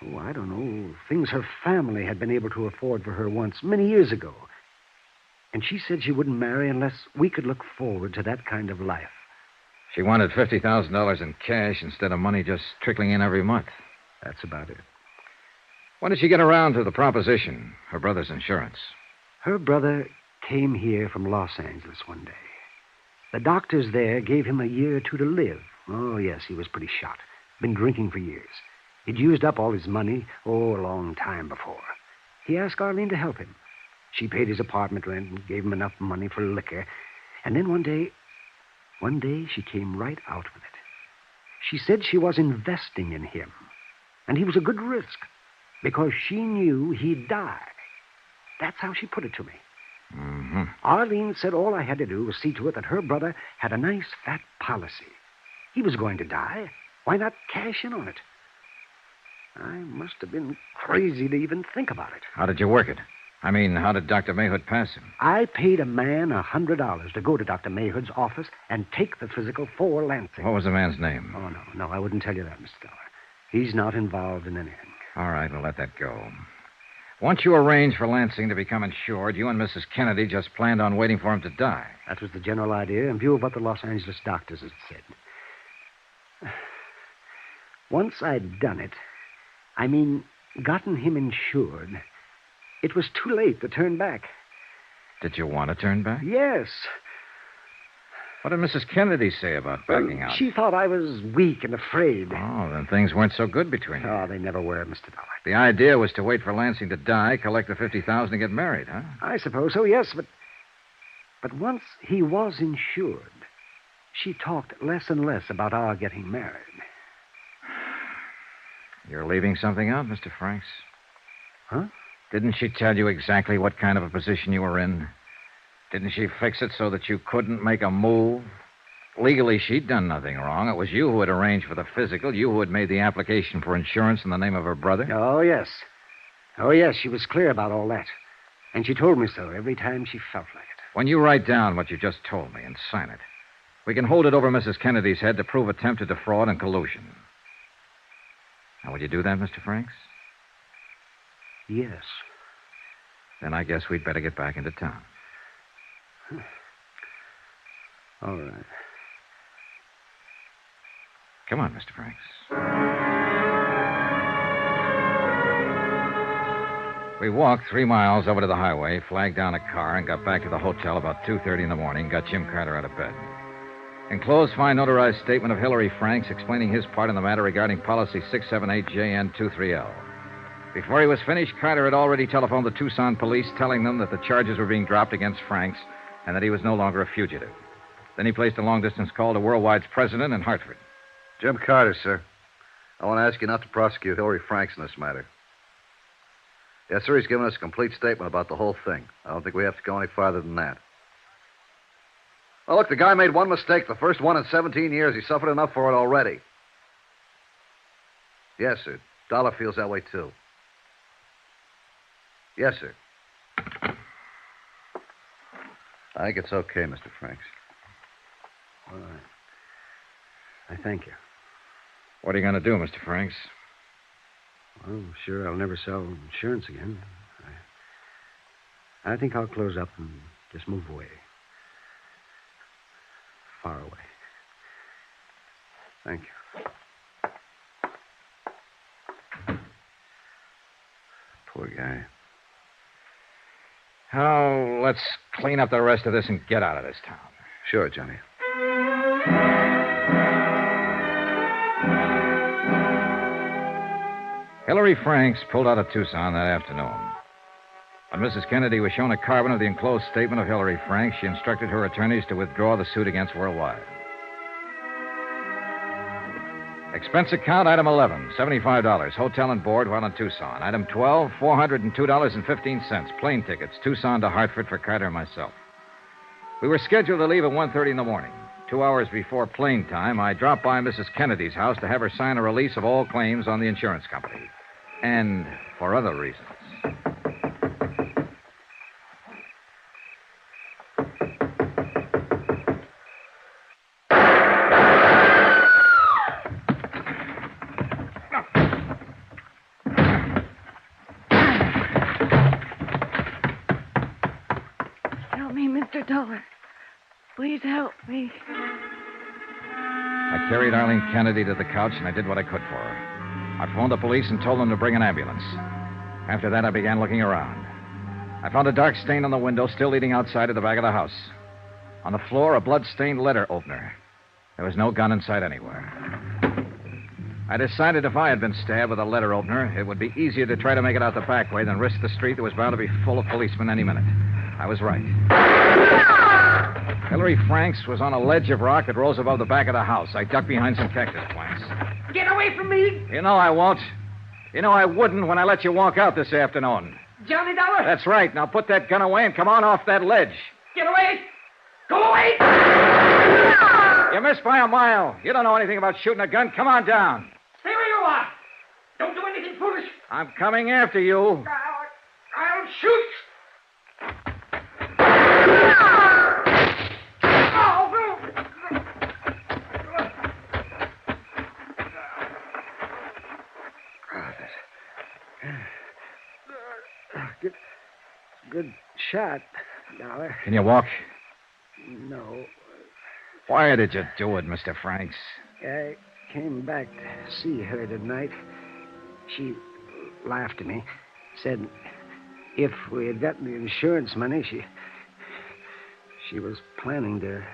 oh, I don't know, things her family had been able to afford for her once, many years ago. And she said she wouldn't marry unless we could look forward to that kind of life. She wanted $50,000 in cash instead of money just trickling in every month. That's about it. When did she get around to the proposition, her brother's insurance? Her brother came here from Los Angeles one day. The doctors there gave him a year or two to live. Oh, yes, he was pretty shot. Been drinking for years. He'd used up all his money, a long time before. He asked Arlene to help him. She paid his apartment rent and gave him enough money for liquor. And then one day, she came right out with it. She said she was investing in him. And he was a good risk because she knew he'd die. That's how she put it to me. Mm-hmm. Arlene said all I had to do was see to it that her brother had a nice fat policy. He was going to die. Why not cash in on it? I must have been crazy to even think about it. How did you work it? I mean, how did Dr. Mayhood pass him? I paid a man $100 to go to Dr. Mayhood's office and take the physical for Lansing. What was the man's name? Oh, no, I wouldn't tell you that, Mr. Dollar. He's not involved in anything. All right, we'll let that go. Once you arranged for Lansing to become insured, you and Mrs. Kennedy just planned on waiting for him to die. That was the general idea, in view of what the Los Angeles doctors had said. Once I'd done it, gotten him insured, it was too late to turn back. Did you want to turn back? Yes. What did Mrs. Kennedy say about backing out? She thought I was weak and afraid. Oh, then things weren't so good between you. Oh, they never were, Mr. Dollar. The idea was to wait for Lansing to die, collect the $50,000 and get married, huh? I suppose so, yes, but once he was insured, she talked less and less about our getting married. You're leaving something out, Mr. Franks. Huh? Didn't she tell you exactly what kind of a position you were in? Didn't she fix it so that you couldn't make a move? Legally, she'd done nothing wrong. It was you who had arranged for the physical, you who had made the application for insurance in the name of her brother. Oh, yes. Oh, yes, she was clear about all that. And she told me so every time she felt like it. When you write down what you just told me and sign it, we can hold it over Mrs. Kennedy's head to prove attempted defraud and collusion. Now, will you do that, Mr. Franks? Yes. Then I guess we'd better get back into town. All right. Come on, Mr. Franks. We walked 3 miles over to the highway, flagged down a car, and got back to the hotel about 2:30 in the morning, got Jim Carter out of bed. Enclosed, fine notarized statement of Hillary Franks explaining his part in the matter regarding policy 678JN23L. Before he was finished, Carter had already telephoned the Tucson police, telling them that the charges were being dropped against Franks and that he was no longer a fugitive. Then he placed a long-distance call to Worldwide's president in Hartford. Jim Carter, sir. I want to ask you not to prosecute Hillary Franks in this matter. Yes, sir, he's given us a complete statement about the whole thing. I don't think we have to go any farther than that. Oh, look, the guy made one mistake, the first one in 17 years. He suffered enough for it already. Yes, sir. Dollar feels that way, too. Yes, sir. I think it's okay, Mr. Franks. All right. I thank you. What are you going to do, Mr. Franks? Well, sure, I'll never sell insurance again. I think I'll close up and just move away. Far away. Thank you. Poor guy. Oh, let's clean up the rest of this and get out of this town. Sure, Johnny. Hillary Franks pulled out of Tucson that afternoon. When Mrs. Kennedy was shown a carbon of the enclosed statement of Hillary Franks, she instructed her attorneys to withdraw the suit against Worldwide. Expense account, item 11, $75, hotel and board while in Tucson. Item 12, $402.15, plane tickets, Tucson to Hartford for Carter and myself. We were scheduled to leave at 1:30 in the morning. 2 hours before plane time, I dropped by Mrs. Kennedy's house to have her sign a release of all claims on the insurance company. And for other reasons. Help me, Mr. Dollar. Please help me. I carried Arlene Kennedy to the couch, and I did what I could for her. I phoned the police and told them to bring an ambulance. After that, I began looking around. I found a dark stain on the window still leading outside of the back of the house. On the floor, a blood-stained letter opener. There was no gun in sight anywhere. I decided if I had been stabbed with a letter opener, it would be easier to try to make it out the back way than risk the street that was bound to be full of policemen any minute. I was right. Hillary Franks was on a ledge of rock that rose above the back of the house. I ducked behind some cactus plants. Get away from me! You know I won't. You know I wouldn't when I let you walk out this afternoon. Johnny Dollar! That's right. Now put that gun away and come on off that ledge. Get away! Go away! You missed by a mile. You don't know anything about shooting a gun. Come on down. Stay where you are! Don't do anything foolish! I'm coming after you. I'll shoot! shot, Dollar. Can you walk? No. Why did you do it, Mr. Franks? I came back to see her tonight. She laughed at me, said if we had gotten the insurance money, she was planning to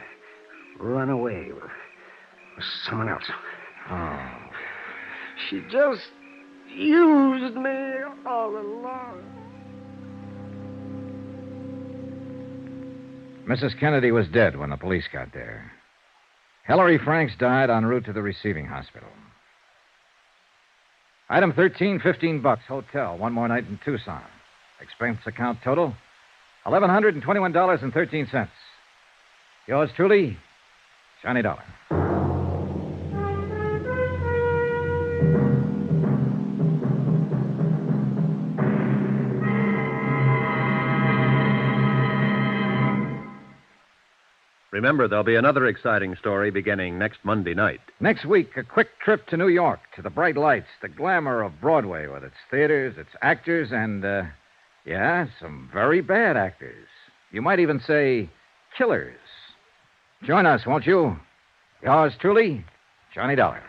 run away with someone else. Oh. She just used me all along. Mrs. Kennedy was dead when the police got there. Hilary Franks died en route to the receiving hospital. Item 13, $15, hotel, one more night in Tucson. Expense account total, $1,121.13. Yours truly, Johnny Dollar. Remember, there'll be another exciting story beginning next Monday night. Next week, a quick trip to New York, to the bright lights, the glamour of Broadway with its theaters, its actors, and, some very bad actors. You might even say killers. Join us, won't you? Yours truly, Johnny Dollar.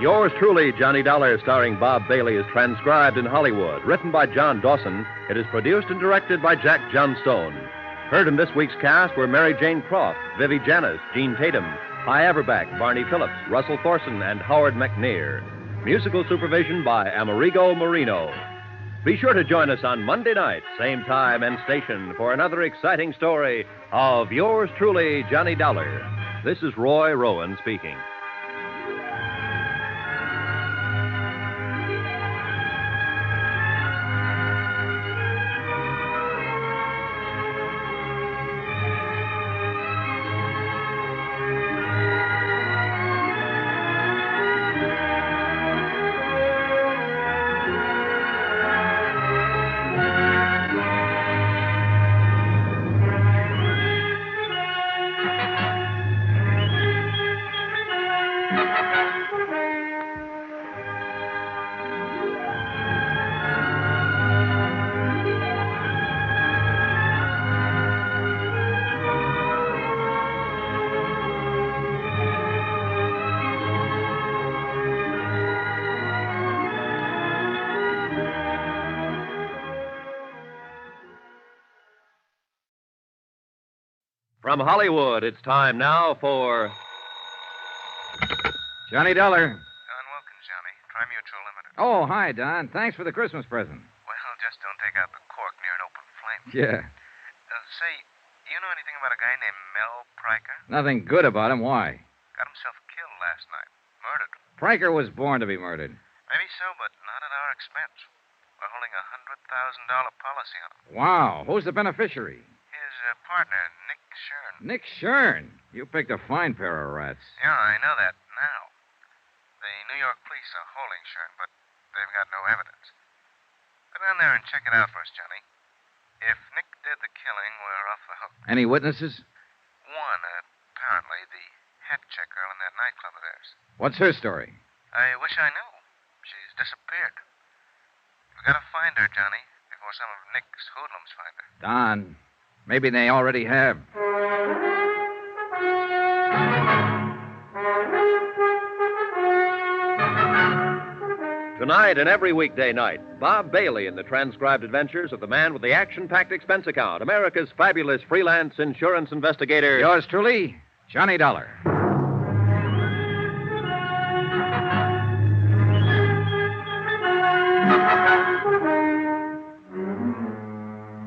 Yours truly, Johnny Dollar, starring Bob Bailey, is transcribed in Hollywood. Written by John Dawson, it is produced and directed by Jack Johnstone. Heard in this week's cast were Mary Jane Croft, Vivi Janis, Gene Tatum, Hy Averback, Barney Phillips, Russell Thorson, and Howard McNear. Musical supervision by Amerigo Marino. Be sure to join us on Monday night, same time and station, for another exciting story of Yours truly, Johnny Dollar. This is Roy Rowan speaking. From Hollywood, it's time now for Johnny Dollar. Don Wilkins, Johnny. Tri-Mutual Limited. Oh, hi, Don. Thanks for the Christmas present. Well, just don't take out the cork near an open flame. Yeah. Say, do you know anything about a guy named Mel Pryker? Nothing good about him. Why? Got himself killed last night. Murdered. Pryker was born to be murdered. Maybe so, but not at our expense. We're holding a $100,000 policy on him. Wow. Who's the beneficiary? His partner, Nick Shern. Nick Shern. You picked a fine pair of rats. Yeah, I know that now. The New York police are holding Shern, but they've got no evidence. Go down there and check it out for us, Johnny. If Nick did the killing, we're off the hook. Any witnesses? One, apparently, the hat check girl in that nightclub of theirs. What's her story? I wish I knew. She's disappeared. We gotta find her, Johnny, before some of Nick's hoodlums find her. Don, maybe they already have. Tonight and every weekday night, Bob Bailey in the transcribed adventures of the man with the action-packed expense account, America's fabulous freelance insurance investigator. Yours truly, Johnny Dollar.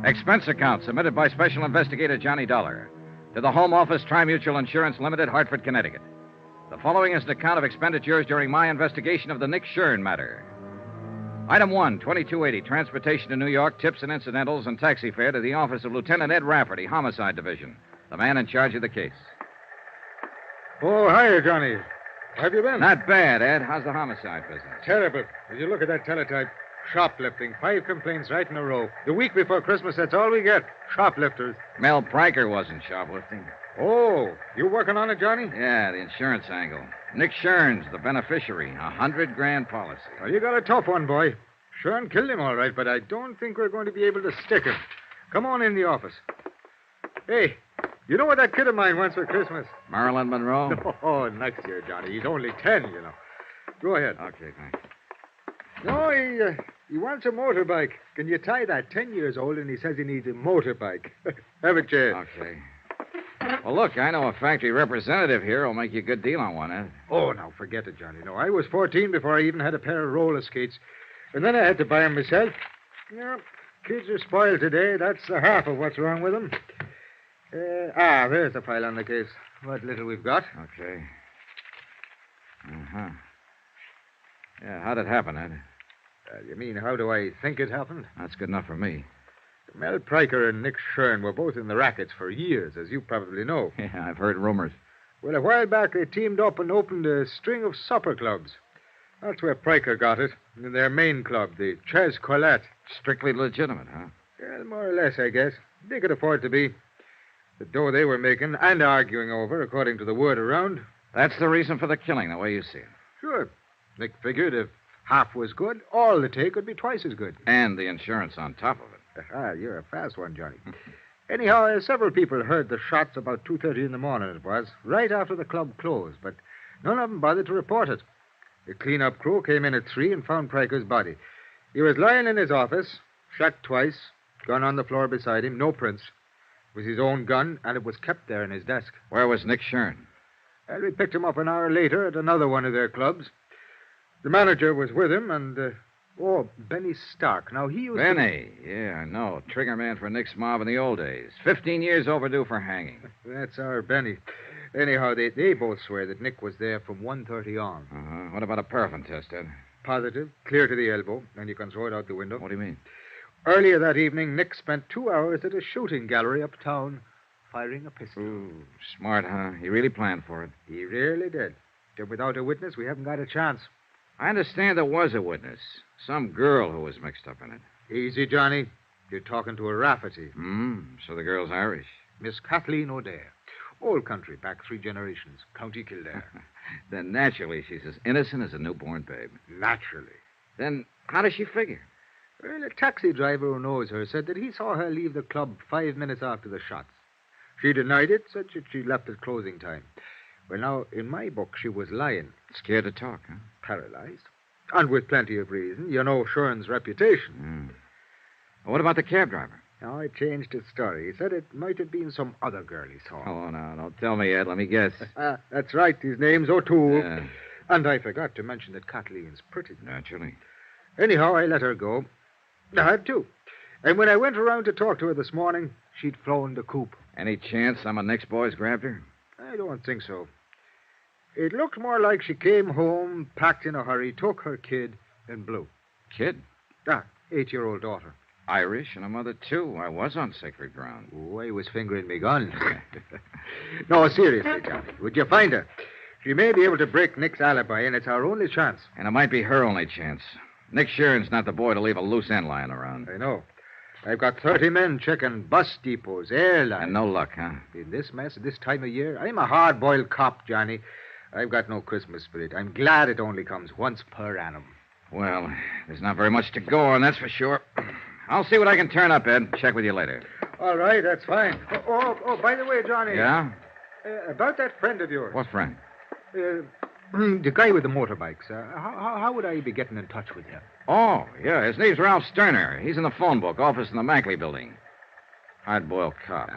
Expense account submitted by Special Investigator Johnny Dollar to the Home Office, Tri-Mutual Insurance Limited, Hartford, Connecticut. The following is an account of expenditures during my investigation of the Nick Shern matter. Item 1, 2280, transportation to New York, tips and incidentals, and taxi fare to the office of Lieutenant Ed Rafferty, Homicide Division, the man in charge of the case. Oh, hiya, Johnny. How have you been? Not bad, Ed. How's the homicide business? Terrible. Did you look at that teletype? Shoplifting. 5 complaints right in a row. The week before Christmas, that's all we get. Shoplifters. Mel Pranker wasn't shoplifting. Oh, you working on it, Johnny? Yeah, the insurance angle. Nick Shearns, the beneficiary. $100,000 policy. Well, you got a tough one, boy. Shern killed him all right, but I don't think we're going to be able to stick him. Come on in the office. Hey, you know what that kid of mine wants for Christmas? Marilyn Monroe? Oh, next year, Johnny. He's only 10, you know. Go ahead. Okay, thanks. No, he wants a motorbike. Can you tie that? 10 years old, and he says he needs a motorbike. Have a chair. Okay. Well, look, I know a factory representative here will make you a good deal on one, eh? Oh, now, forget it, Johnny. No, I was 14 before I even had a pair of roller skates. And then I had to buy them myself. Yeah, kids are spoiled today. That's the half of what's wrong with them. There's the file on the case. What little we've got. Okay. Uh-huh. Yeah, how'd it happen, Ed? You mean, how do I think it happened? That's good enough for me. Mel Pryker and Nick Shern were both in the rackets for years, as you probably know. Yeah, I've heard rumors. Well, a while back, they teamed up and opened a string of supper clubs. That's where Pryker got it, in their main club, the Ches Colette. Strictly legitimate, huh? Well, more or less, I guess. They could afford to be. The dough they were making and arguing over, according to the word around. That's the reason for the killing, the way you see it. Sure. Nick figured if half was good, all the take would be twice as good. And the insurance on top of it. You're a fast one, Johnny. Anyhow, several people heard the shots about 2:30 in the morning, it was, right after the club closed, but none of them bothered to report it. The cleanup crew came in at 3 and found Pryker's body. He was lying in his office, shot twice, gun on the floor beside him, no prints. It was his own gun, and it was kept there in his desk. Where was Nick Shern? Well, we picked him up an hour later at another one of their clubs. The manager was with him, and, Benny Stark. Now, he used Benny, yeah, I know. Trigger man for Nick's mob in the old days. 15 years overdue for hanging. That's our Benny. Anyhow, they both swear that Nick was there from 1:30 on. Uh-huh. What about a paraffin test, Ed? Positive, clear to the elbow, and you can throw it out the window. What do you mean? Earlier that evening, Nick spent 2 hours at a shooting gallery uptown firing a pistol. Ooh, smart, huh? He really planned for it. He really did. But without a witness, we haven't got a chance. I understand there was a witness. Some girl who was mixed up in it. Easy, Johnny. You're talking to a Rafferty. So the girl's Irish. Miss Kathleen O'Dare. Old country, back 3 generations. County Kildare. Then naturally she's as innocent as a newborn babe. Naturally. Then how does she figure? Well, a taxi driver who knows her said that he saw her leave the club 5 minutes after the shots. She denied it, said that she left at closing time. Well, now, in my book, she was lying. Scared to talk, huh? Paralyzed. And with plenty of reason. You know Shern's reputation. What about the cab driver? Now, I changed his story. He said it might have been some other girl he saw. Oh, no, don't tell me, Ed. Let me guess. That's right. His name's O'Toole. Yeah. And I forgot to mention that Kathleen's pretty. Naturally. Anyhow, I let her go. I had to. And when I went around to talk to her this morning, she'd flown the coop. Any chance some of Nick's boys grabbed her? I don't think so. It looked more like she came home, packed in a hurry, took her kid, and blew. Kid? 8-year-old daughter. Irish and a mother, too. I was on sacred ground. Oh, I was fingering me gun. No, seriously, Johnny. Would you find her? She may be able to break Nick's alibi, and it's our only chance. And it might be her only chance. Nick Sheeran's not the boy to leave a loose end lying around. I know. I've got 30 men checking bus depots, airlines. And no luck, huh? In this mess at this time of year, I'm a hard-boiled cop, Johnny. I've got no Christmas spirit. I'm glad it only comes once per annum. Well, there's not very much to go on, that's for sure. I'll see what I can turn up, Ed. Check with you later. All right, that's fine. Oh, by the way, Johnny. Yeah? About that friend of yours. What friend? The guy with the motorbikes. How would I be getting in touch with him? Oh, yeah. His name's Ralph Sterner. He's in the phone book, office in the Mackley building. Hard-boiled cop.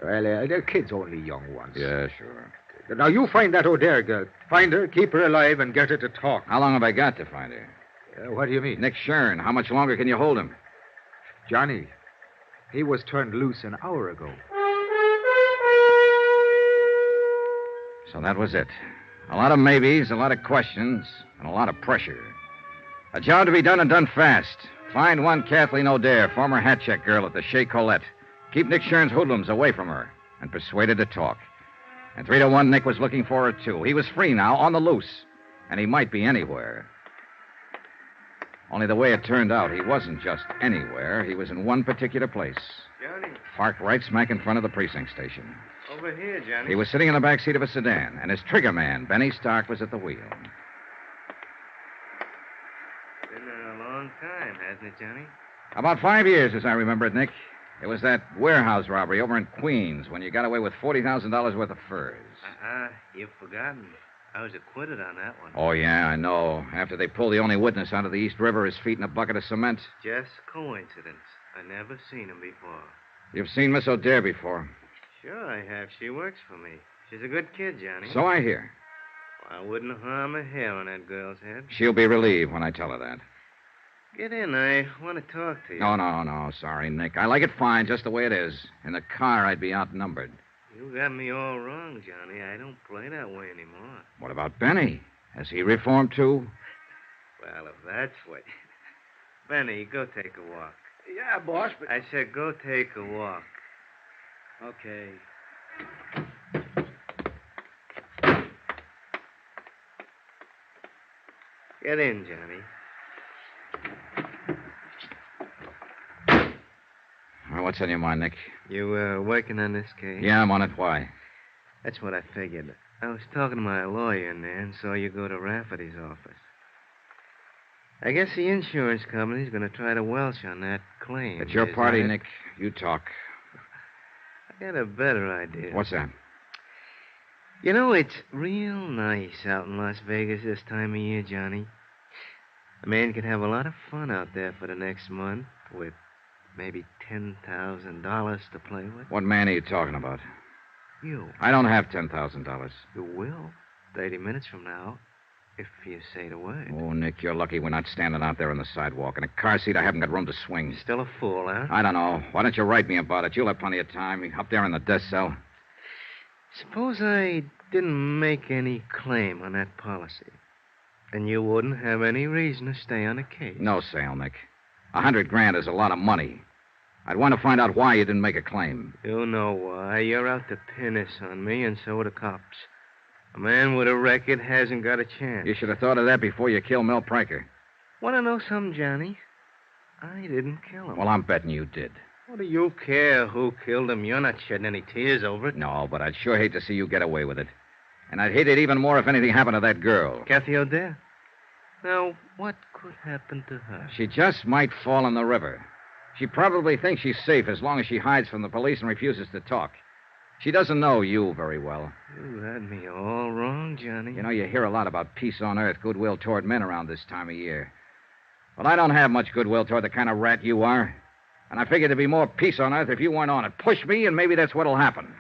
Well, they're kids, only young ones. Yeah, sure. Now, you find that O'Dare girl. Find her, keep her alive, and get her to talk. How long have I got to find her? What do you mean? Nick Shern. How much longer can you hold him? Johnny, he was turned loose an hour ago. So that was it. A lot of maybes, a lot of questions, and a lot of pressure. A job to be done and done fast. Find one Kathleen O'Dare, former hat check girl at the Chez Colette. Keep Nick Shern's hoodlums away from her, and persuade her to talk. And 3 to 1, Nick was looking for her, too. He was free now, on the loose, and he might be anywhere. Only the way it turned out, he wasn't just anywhere. He was in one particular place. Johnny, Parked right smack in front of the precinct station. over here, Johnny. He was sitting in the back seat of a sedan, and his trigger man, Benny Stark, was at the wheel. Been a long time, hasn't it, Johnny? About 5 years, as I remember it, Nick. It was that warehouse robbery over in Queens when you got away with $40,000 worth of furs. You've forgotten. I was acquitted on that one. Oh, yeah, I know. After they pulled the only witness out of the East River, his feet in a bucket of cement. Just coincidence. I never seen him before. You've seen Miss O'Dare before. Sure I have. She works for me. She's a good kid, Johnny. So I hear. I wouldn't harm a hair on that girl's head. She'll be relieved when I tell her that. Get in. I want to talk to you. No. Sorry, Nick. I like it fine just the way it is. In the car, I'd be outnumbered. You got me all wrong, Johnny. I don't play that way anymore. What about Benny? Has he reformed, too? Well, if that's what... Benny, go take a walk. Yeah, boss, but... I said go take a walk. Okay. Get in, Johnny. Well, what's on your mind, Nick? You working on this case? Yeah, I'm on it. Why? That's what I figured. I was talking to my lawyer in there and saw you go to Rafferty's office. I guess the insurance company's going to try to welch on that claim. It's your Is party, that it? Nick. You talk. I got a better idea. What's that? You know, it's real nice out in Las Vegas this time of year, Johnny. A man could have a lot of fun out there for the next month with maybe $10,000 to play with. What man are you talking about? You. I don't have $10,000. You will. 30 minutes from now, if you say the word. Oh, Nick, you're lucky we're not standing out there on the sidewalk. In a car seat, I haven't got room to swing. Still a fool, huh? I don't know. Why don't you write me about it? You'll have plenty of time. Up there in the death cell. Suppose I didn't make any claim on that policy. Then you wouldn't have any reason to stay on the case. No sale, Nick. $100,000 is a lot of money. I'd want to find out why you didn't make a claim. You know why. You're out to pin this on me, and so are the cops. A man with a record hasn't got a chance. You should have thought of that before you killed Mel Pranker. Want to know something, Johnny? I didn't kill him. Well, I'm betting you did. What do you care who killed him? You're not shedding any tears over it. No, but I'd sure hate to see you get away with it. And I'd hate it even more if anything happened to that girl. Kathy O'Dare? Now, what could happen to her? She just might fall in the river. She probably thinks she's safe as long as she hides from the police and refuses to talk. She doesn't know you very well. You had me all wrong, Johnny. You know, you hear a lot about peace on earth, goodwill toward men around this time of year. Well, I don't have much goodwill toward the kind of rat you are. And I figured there'd be more peace on earth if you weren't on it. Push me, and maybe that's what'll happen.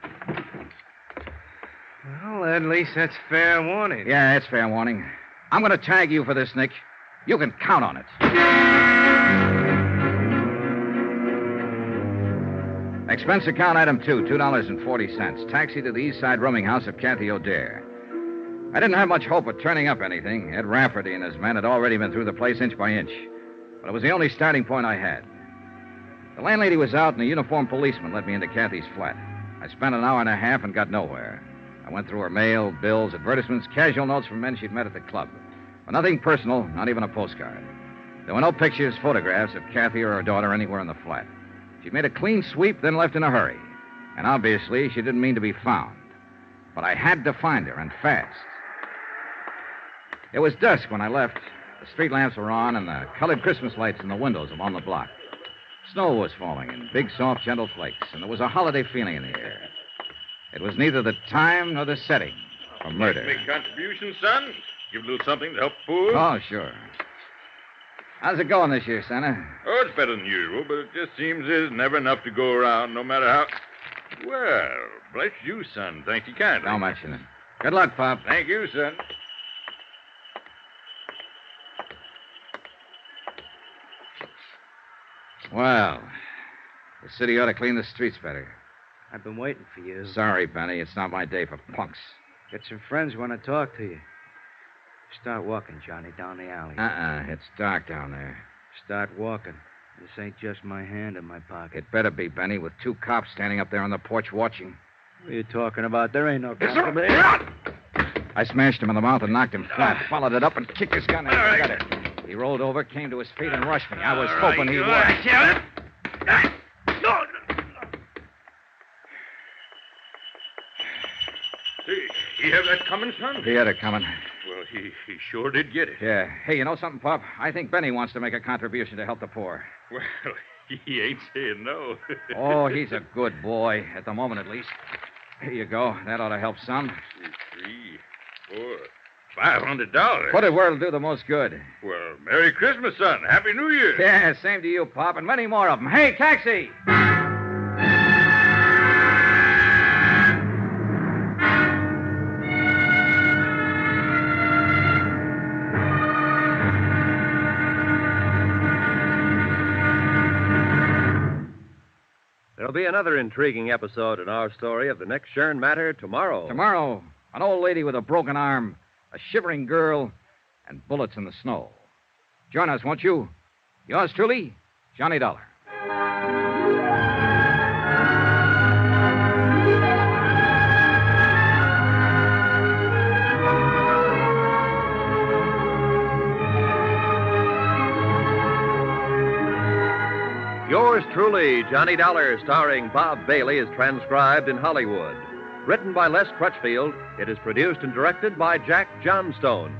Well, at least that's fair warning. Yeah, it's fair warning. I'm going to tag you for this, Nick. You can count on it. Expense account item 2, $2.40. Taxi to the East Side rooming house of Kathy O'Dare. I didn't have much hope of turning up anything. Ed Rafferty and his men had already been through the place inch by inch. But it was the only starting point I had. The landlady was out, and a uniformed policeman led me into Kathy's flat. I spent an hour and a half and got nowhere. I went through her mail, bills, advertisements, casual notes from men she'd met at the club. But nothing personal, not even a postcard. There were no pictures, photographs of Kathy or her daughter anywhere in the flat. She'd made a clean sweep, then left in a hurry. And obviously, she didn't mean to be found. But I had to find her, and fast. It was dusk when I left. The street lamps were on, and the colored Christmas lights in the windows along the block. Snow was falling in big, soft, gentle flakes, and there was a holiday feeling in the air. It was neither the time nor the setting for murder. Make contributions, son? Give a little something to help the poor? Oh, sure. How's it going this year, Santa? Oh, it's better than usual, but it just seems there's never enough to go around, no matter how... Well, bless you, son. Thank you kindly. Don't mention it. Good luck, Pop. Thank you, son. Well, the city ought to clean the streets better. I've been waiting for you. Sorry, Benny. It's not my day for punks. Got some friends who want to talk to you. Start walking, Johnny, down the alley. It's dark down there. Start walking. This ain't just my hand in my pocket. It better be, Benny, with 2 cops standing up there on the porch watching. What are you talking about? There ain't no cops. I smashed him in the mouth and knocked him flat. Followed it up and kicked his gun. Got it. He rolled over, came to his feet, and rushed me. I was All right, hoping he all would. right, He have that coming, son? He had it coming. Well, he sure did get it. Yeah. Hey, you know something, Pop? I think Benny wants to make a contribution to help the poor. Well, he ain't saying no. Oh, he's a good boy, at the moment at least. Here you go. That ought to help some. 3, 4, $500. Put it where it'll do the most good. Well, Merry Christmas, son. Happy New Year. Yeah, same to you, Pop, and many more of them. Hey, taxi! There'll be another intriguing episode in our story of the Nick Shern matter tomorrow. Tomorrow, an old lady with a broken arm, a shivering girl, and bullets in the snow. Join us, won't you? Yours truly, Johnny Dollar. Yours truly, Johnny Dollar, starring Bob Bailey, is transcribed in Hollywood. Written by Les Crutchfield, it is produced and directed by Jack Johnstone.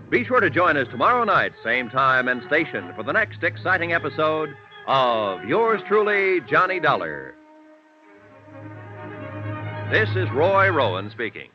Be sure to join us tomorrow night, same time and station, for the next exciting episode of Yours truly, Johnny Dollar. This is Roy Rowan speaking.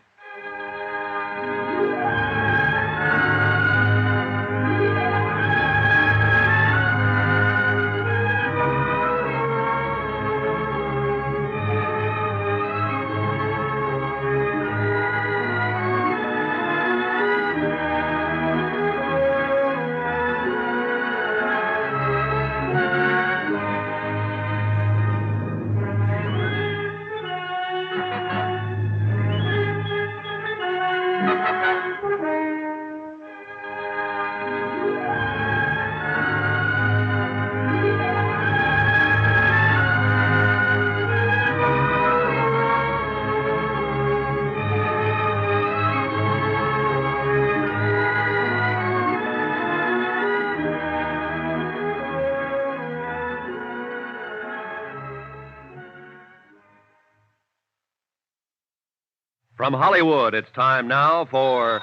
From Hollywood, it's time now for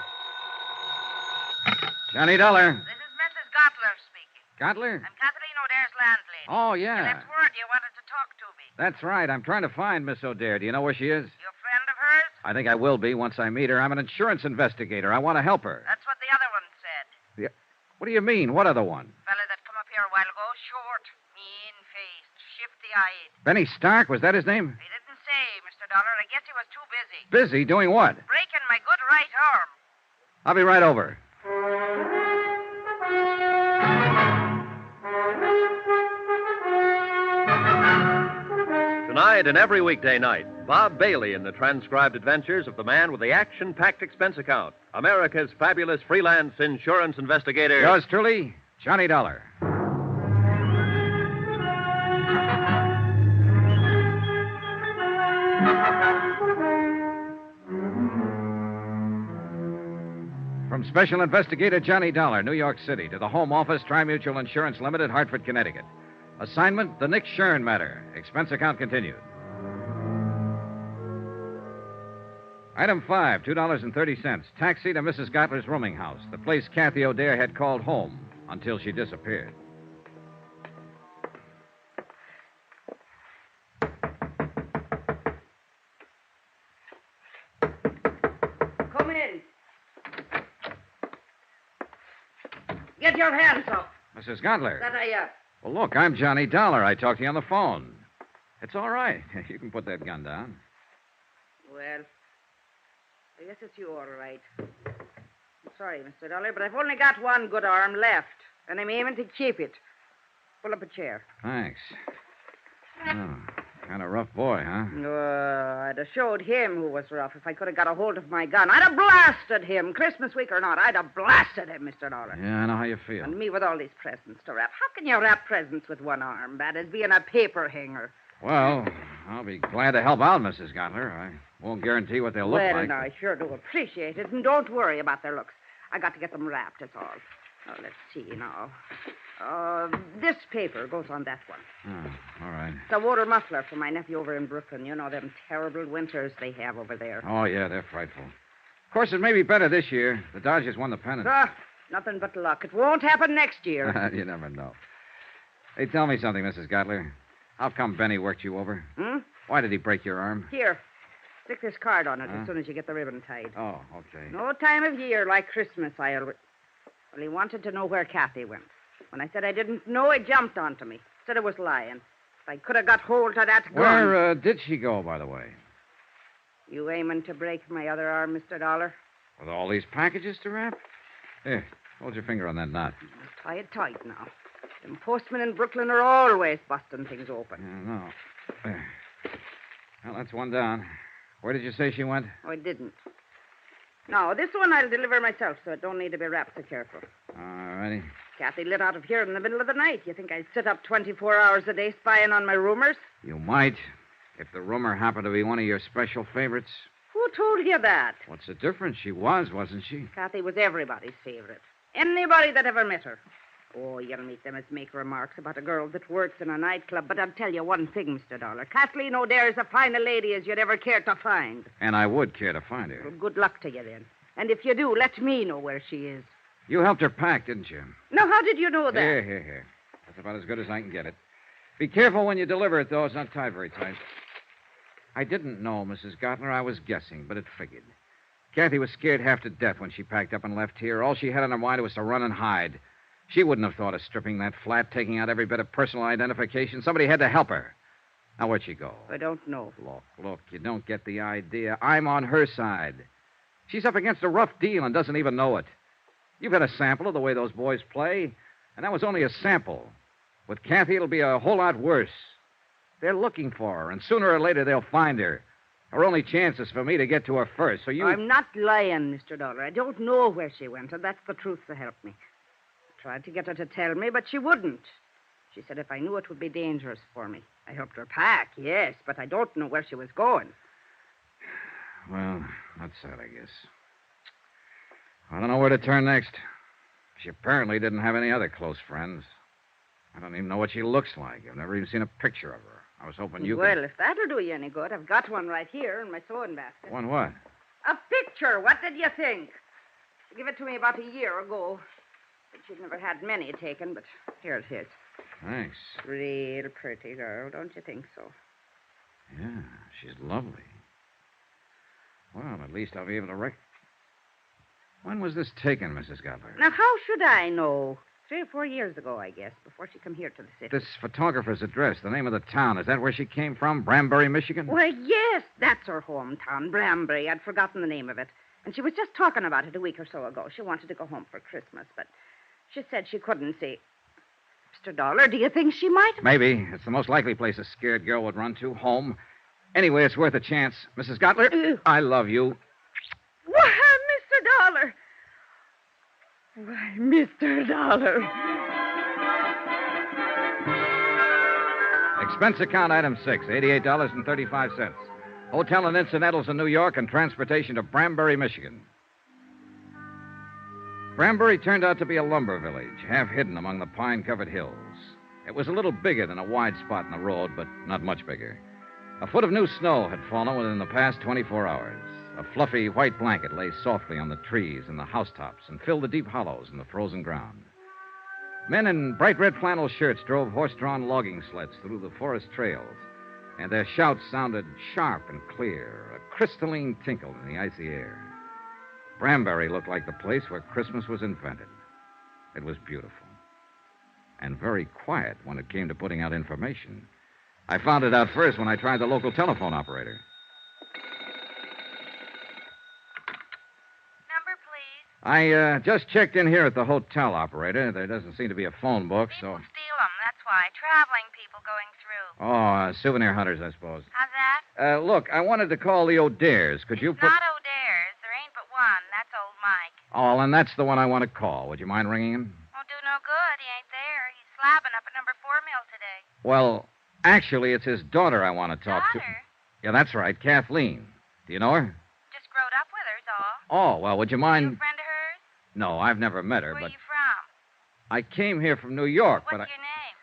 Johnny Dollar. This is Mrs. Gottler speaking. Gottler? I'm Kathleen O'Dare's landlady. Oh, You yeah. left word you wanted to talk to me. That's right. I'm trying to find Miss O'Dare. Do you know where she is? You a friend of hers? I think I will be once I meet her. I'm an insurance investigator. I want to help her. That's what the other one said. What do you mean? What other one? Fella that come up here a while ago, short, mean-faced, shifty-eyed. Benny Stark? Was that his name? He didn't say, Mr. Dollar. I guess he was too busy. Busy? Doing what? Breaking my good right arm. I'll be right over. Tonight and every weekday night, Bob Bailey in the transcribed adventures of the man with the action-packed expense account, America's fabulous freelance insurance investigator. Yours truly, Johnny Dollar. From Special Investigator Johnny Dollar, New York City, to the Home Office, Tri-Mutual Insurance Limited, Hartford, Connecticut. Assignment, the Nick Shern matter. Expense account continued. Item 5, $2.30. Taxi to Mrs. Gottler's rooming house, the place Kathy O'Dare had called home until she disappeared. Come in. Get your hands up. Mrs. Gottler. That I, Well, look, I'm Johnny Dollar. I talked to you on the phone. It's all right. You can put that gun down. Well, I guess it's you, all right. I'm sorry, Mr. Dollar, but I've only got one good arm left, and I'm aiming to keep it. Pull up a chair. Thanks. Oh, kind of rough boy, huh? I'd have showed him who was rough if I could have got a hold of my gun. I'd have blasted him, Christmas week or not. I'd have blasted him, Mr. Dollar. Yeah, I know how you feel. And me with all these presents to wrap. How can you wrap presents with one arm? Bad as being a paper hanger. Well, I'll be glad to help out, Mrs. Gottler. I won't guarantee what they'll look well, like. now, I sure do appreciate it, and don't worry about their looks. I got to get them wrapped, that's all. Oh, let's see now. This paper goes on that one. Oh, all right. It's a water muffler for my nephew over in Brooklyn. You know them terrible winters they have over there. Oh, yeah, they're frightful. Of course, it may be better this year. The Dodgers won the pennant. Nothing but luck. It won't happen next year. You never know. Hey, tell me something, Mrs. Gottler. How come Benny worked you over? Why did he break your arm? Here. Stick this card on it as soon as you get the ribbon tied. Oh, okay. No time of year like Christmas, Well, he wanted to know where Kathy went. When I said I didn't know, he jumped onto me. Said I was lying. If I could have got hold of that gun... Where did she go, by the way? You aiming to break my other arm, Mr. Dollar? With all these packages to wrap? Here, hold your finger on that knot. Tie it tight now. Them postmen in Brooklyn are always busting things open. Yeah, no. There. Well, that's one down. Where did you say she went? Oh, I didn't. No, this one I'll deliver myself, so it don't need to be wrapped so careful. All righty. Kathy lit out of here in the middle of the night. You think I'd sit up 24 hours a day spying on my roomers? You might, if the roomer happened to be one of your special favorites. Who told you that? What's the difference? She was, wasn't she? Kathy was everybody's favorite. Anybody that ever met her. Oh, you'll meet them as make remarks about a girl that works in a nightclub. But I'll tell you one thing, Mr. Dollar. Kathleen O'Dare's as fine a lady as you'd ever care to find. And I would care to find her. Well, good luck to you, then. And if you do, let me know where she is. You helped her pack, didn't you? Now, how did you know that? Here. That's about as good as I can get it. Be careful when you deliver it, though. It's not tied very tight. I didn't know, Mrs. Gottler. I was guessing, but it figured. Kathy was scared half to death when she packed up and left here. All she had on her mind was to run and hide. She wouldn't have thought of stripping that flat, taking out every bit of personal identification. Somebody had to help her. Now, where'd she go? I don't know. Look, you don't get the idea. I'm on her side. She's up against a rough deal and doesn't even know it. You've had a sample of the way those boys play, and that was only a sample. With Kathy, it'll be a whole lot worse. They're looking for her, and sooner or later they'll find her. Her only chance is for me to get to her first, so you... I'm not lying, Mr. Dollar. I don't know where she went, and that's the truth to help me. I tried to get her to tell me, but she wouldn't. She said if I knew it would be dangerous for me. I helped her pack, yes, but I don't know where she was going. Well, that's sad, I guess. I don't know where to turn next. She apparently didn't have any other close friends. I don't even know what she looks like. I've never even seen a picture of her. I was hoping you Well, if that'll do you any good, I've got one right here in my sewing basket. One what? A picture. What did you think? She gave it to me about a year ago. Said she'd never had many taken, but here it is. Thanks. Real pretty girl, don't you think so? Yeah, she's lovely. Well, at least I'll be able to When was this taken, Mrs. Gottler? Now, how should I know? 3 or 4 years ago, I guess, before she come here to the city. This photographer's address, the name of the town, is that where she came from? Branbury, Michigan? Why, yes, that's her hometown, Branbury. I'd forgotten the name of it. And she was just talking about it a week or so ago. She wanted to go home for Christmas, but she said she couldn't see. Mr. Dollar, do you think she might? Maybe. It's the most likely place a scared girl would run to, home. Anyway, it's worth a chance. Mrs. Gottler, I love you. Why, Mr. Dollar. Why, Mr. Dollar. Expense account item 6, $88.35. Hotel and incidentals in New York and transportation to Branbury, Michigan. Branbury turned out to be a lumber village, half hidden among the pine-covered hills. It was a little bigger than a wide spot in the road, but not much bigger. A foot of new snow had fallen within the past 24 hours. A fluffy white blanket lay softly on the trees and the housetops and filled the deep hollows in the frozen ground. Men in bright red flannel shirts drove horse-drawn logging sleds through the forest trails, and their shouts sounded sharp and clear, a crystalline tinkle in the icy air. Branbury looked like the place where Christmas was invented. It was beautiful, and very quiet when it came to putting out information. I found it out first when I tried the local telephone operator. I just checked in here at the hotel, operator. There doesn't seem to be a phone book, so... Steal them, that's why. Traveling people going through. Oh, souvenir hunters, I suppose. How's that? Look, I wanted to call the O'Dares. Could you put... Not O'Dare's. There ain't but one. That's old Mike. Oh, and that's the one I want to call. Would you mind ringing him? Won't do no good. He ain't there. He's slabbing up at number 4 mill today. Well, actually, it's his daughter I want to talk to. Yeah, that's right, Kathleen. Do you know her? Just growed up with her's all. Oh, well, would you mind... You a friend of hers? No, I've never met her, Where but... you from? I came here from New York, What's but I... your name?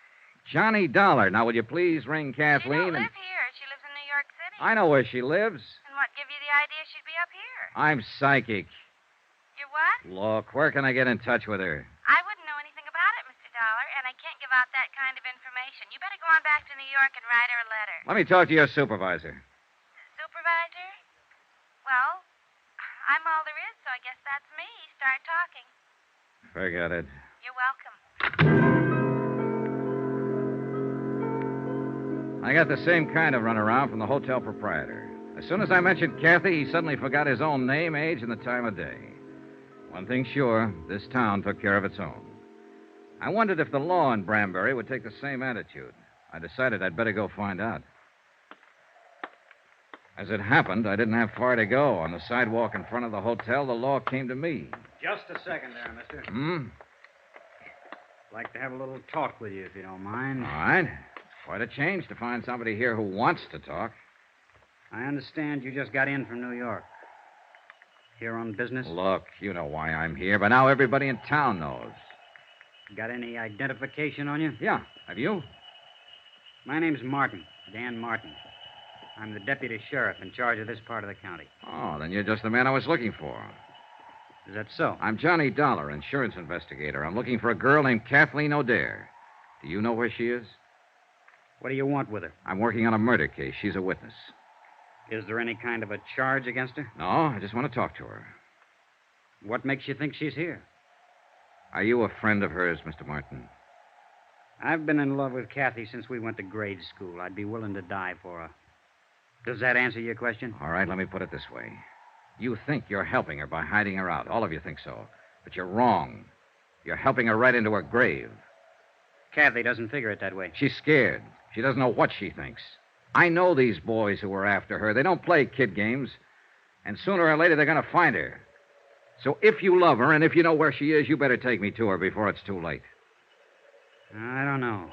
Johnny Dollar. Now, will you please ring She don't Kathleen live and... here. She lives in New York City. I know where she lives. And what give you the idea she'd be up here? I'm psychic. You're what? Look, where can I get in touch with her? I wouldn't know anything about it, Mr. Dollar, and I can't give out that kind of information. You better go on back to New York and write her a letter. Let me talk to your supervisor. Supervisor? Well, I'm all there is, so I guess that's me. Start talking. Forget it. You're welcome. I got the same kind of runaround from the hotel proprietor. As soon as I mentioned Kathy, he suddenly forgot his own name, age, and the time of day. One thing sure, this town took care of its own. I wondered if the law in Branbury would take the same attitude. I decided I'd better go find out. As it happened, I didn't have far to go. On the sidewalk in front of the hotel, the law came to me. Just a second there, mister. Hmm? I'd like to have a little talk with you, if you don't mind. All right. Quite a change to find somebody here who wants to talk. I understand you just got in from New York. Here on business? Look, you know why I'm here, but now everybody in town knows. Got any identification on you? Yeah. Have you? My name's Martin, Dan Martin. I'm the deputy sheriff in charge of this part of the county. Oh, then you're just the man I was looking for. Is that so? I'm Johnny Dollar, insurance investigator. I'm looking for a girl named Kathleen O'Dare. Do you know where she is? What do you want with her? I'm working on a murder case. She's a witness. Is there any kind of a charge against her? No, I just want to talk to her. What makes you think she's here? Are you a friend of hers, Mr. Martin? I've been in love with Kathy since we went to grade school. I'd be willing to die for her. Does that answer your question? All right, let me put it this way. You think you're helping her by hiding her out. All of you think so. But you're wrong. You're helping her right into her grave. Kathy doesn't figure it that way. She's scared. She doesn't know what she thinks. I know these boys who are after her. They don't play kid games. And sooner or later, they're going to find her. So if you love her and if you know where she is, you better take me to her before it's too late. I don't know.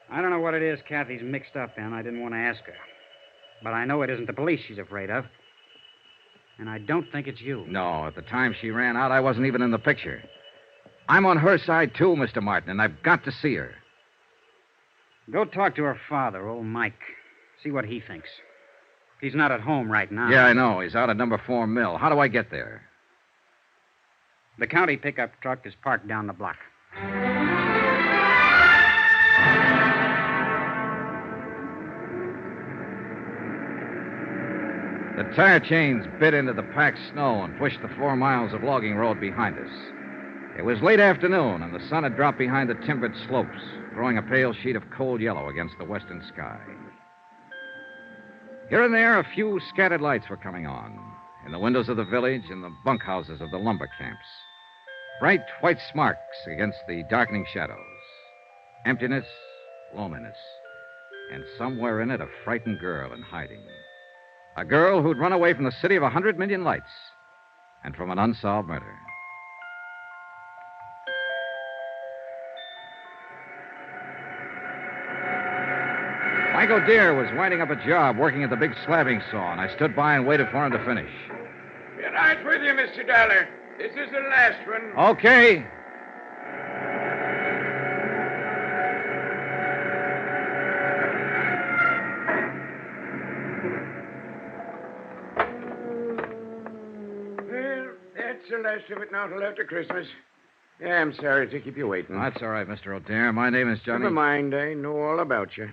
I don't know what it is Kathy's mixed up in. I didn't want to ask her. But I know it isn't the police she's afraid of. And I don't think it's you. No, at the time she ran out, I wasn't even in the picture. I'm on her side, too, Mr. Martin, and I've got to see her. Go talk to her father, old Mike. See what he thinks. He's not at home right now. Yeah, I know. He's out at number 4 Mill. How do I get there? The county pickup truck is parked down the block. The tire chains bit into the packed snow and pushed the 4 miles of logging road behind us. It was late afternoon, and the sun had dropped behind the timbered slopes, throwing a pale sheet of cold yellow against the western sky. Here and there, a few scattered lights were coming on, in the windows of the village and the bunkhouses of the lumber camps. Bright white sparks against the darkening shadows. Emptiness, loneliness, and somewhere in it a frightened girl in hiding. A girl who'd run away from the city of 100 million lights and from an unsolved murder. Mike O'Dare was winding up a job working at the big slabbing saw, and I stood by and waited for him to finish. Be right with you, Mr. Dollar. This is the last one. Okay. Well, that's the last of it now till after Christmas. Yeah, I'm sorry to keep you waiting. That's all right, Mr. O'Dare. My name is Johnny. Never mind. I know all about you.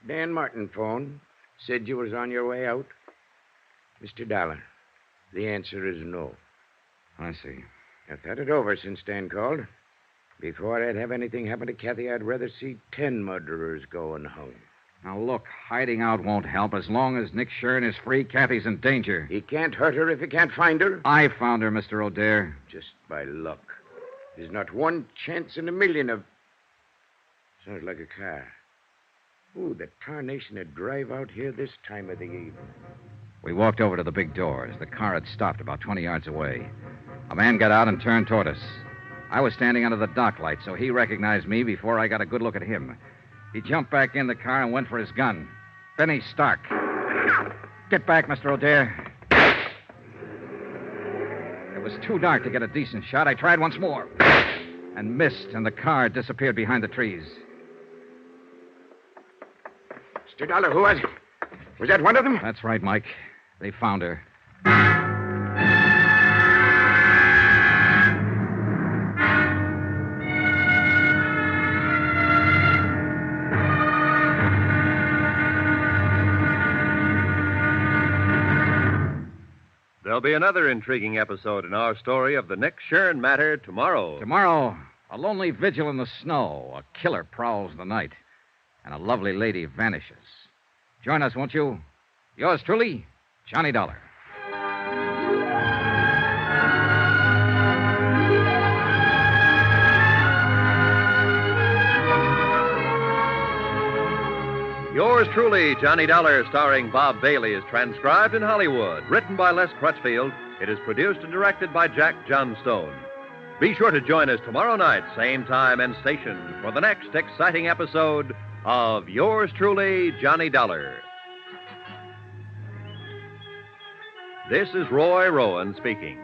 Dan Martin phoned. Said you was on your way out. Mr. Dollar, the answer is no. I see. I've thought it over since Dan called. Before I'd have anything happen to Kathy, I'd rather see 10 murderers going home. Now, look, hiding out won't help. As long as Nick Shern is free, Kathy's in danger. He can't hurt her if he can't find her. I found her, Mr. O'Dare. Just by luck. There's not one chance in a million of... Sounds like a car. Ooh, the tarnation would drive out here this time of the evening. We walked over to the big doors. The car had stopped about 20 yards away. A man got out and turned toward us. I was standing under the dock light, so he recognized me before I got a good look at him. He jumped back in the car and went for his gun. Benny Stark. Get back, Mr. O'Dare. It was too dark to get a decent shot. I tried once more. and missed, and the car disappeared behind the trees. Mr. Dollar, who was it? Was that one of them? That's right, Mike. They found her. There'll be another intriguing episode in our story of the Nick Shern matter tomorrow. Tomorrow, a lonely vigil in the snow. A killer prowls the night, and a lovely lady vanishes. Join us, won't you? Yours truly, Johnny Dollar. Yours truly, Johnny Dollar, starring Bob Bailey, is transcribed in Hollywood. Written by Les Crutchfield, it is produced and directed by Jack Johnstone. Be sure to join us tomorrow night, same time and station, for the next exciting episode of Yours truly, Johnny Dollar. This is Roy Rowan speaking.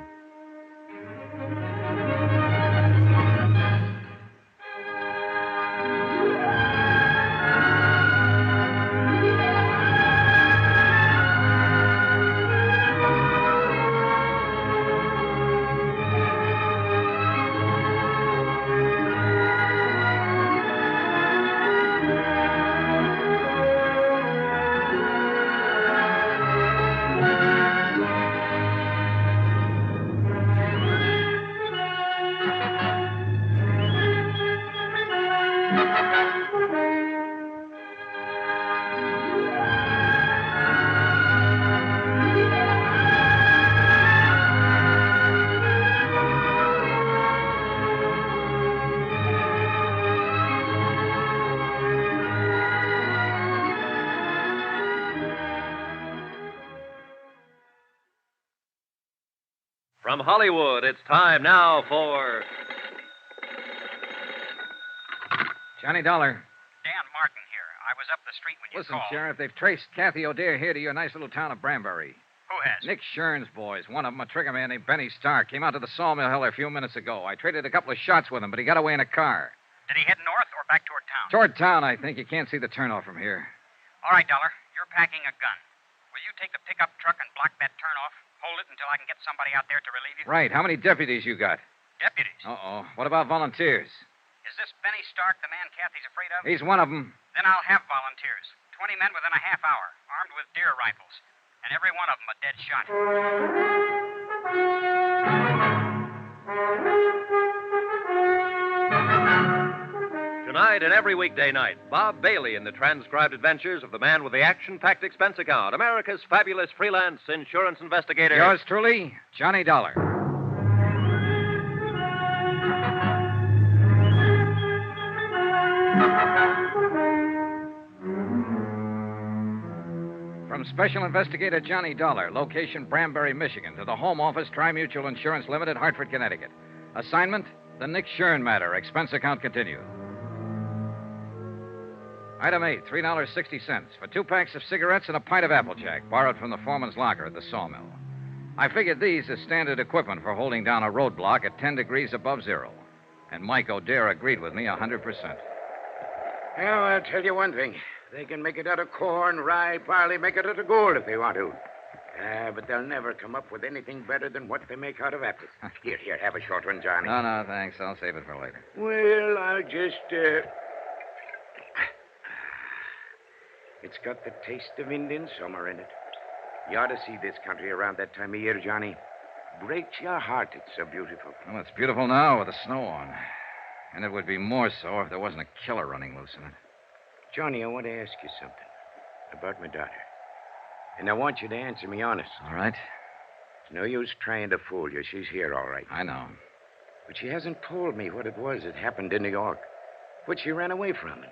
From Hollywood, it's time now for Johnny Dollar. Dan Martin here. I was up the street when you Listen, called. Sheriff, they've traced Kathy O'Dare here to your nice little town of Branbury. Who has? Nick Shern's boys. One of them, a trigger man named Benny Stark, came out to the sawmill hill a few minutes ago. I traded a couple of shots with him, but he got away in a car. Did he head north or back toward town? Toward town, I think. You can't see the turnoff from here. All right, Dollar. You're packing a gun. Will you take the pickup truck and block that turnoff? Hold it until I can get somebody out there to relieve you? Right. How many deputies you got? Deputies? Uh-oh. What about volunteers? Is this Benny Stark the man Kathy's afraid of? He's one of them. Then I'll have volunteers. 20 men within a half hour, armed with deer rifles. And every one of them a dead shot. Tonight and every weekday night, Bob Bailey in the transcribed adventures of the man with the action-packed expense account, America's fabulous freelance insurance investigator. Yours truly, Johnny Dollar. From Special Investigator Johnny Dollar, location Branbury, Michigan, to the Home Office, Tri-Mutual Insurance Limited, Hartford, Connecticut. Assignment, the Nick Shern matter. Expense account continued. Item 8, $3.60 for 2 packs of cigarettes and a pint of Applejack, borrowed from the foreman's locker at the sawmill. I figured these as standard equipment for holding down a roadblock at 10 degrees above zero. And Mike O'Dare agreed with me 100%. Well, I'll tell you one thing. They can make it out of corn, rye, barley, make it out of gold if they want to. But they'll never come up with anything better than what they make out of apples. Here, have a short one, Johnny. No, thanks. I'll save it for later. Well, I'll just, It's got the taste of Indian summer in it. You ought to see this country around that time of year, Johnny. Breaks your heart, it's so beautiful. Well, it's beautiful now with the snow on. And it would be more so if there wasn't a killer running loose in it. Johnny, I want to ask you something about my daughter. And I want you to answer me honest. All right. It's no use trying to fool you. She's here, all right. I know. But she hasn't told me what it was that happened in New York. What she ran away from. And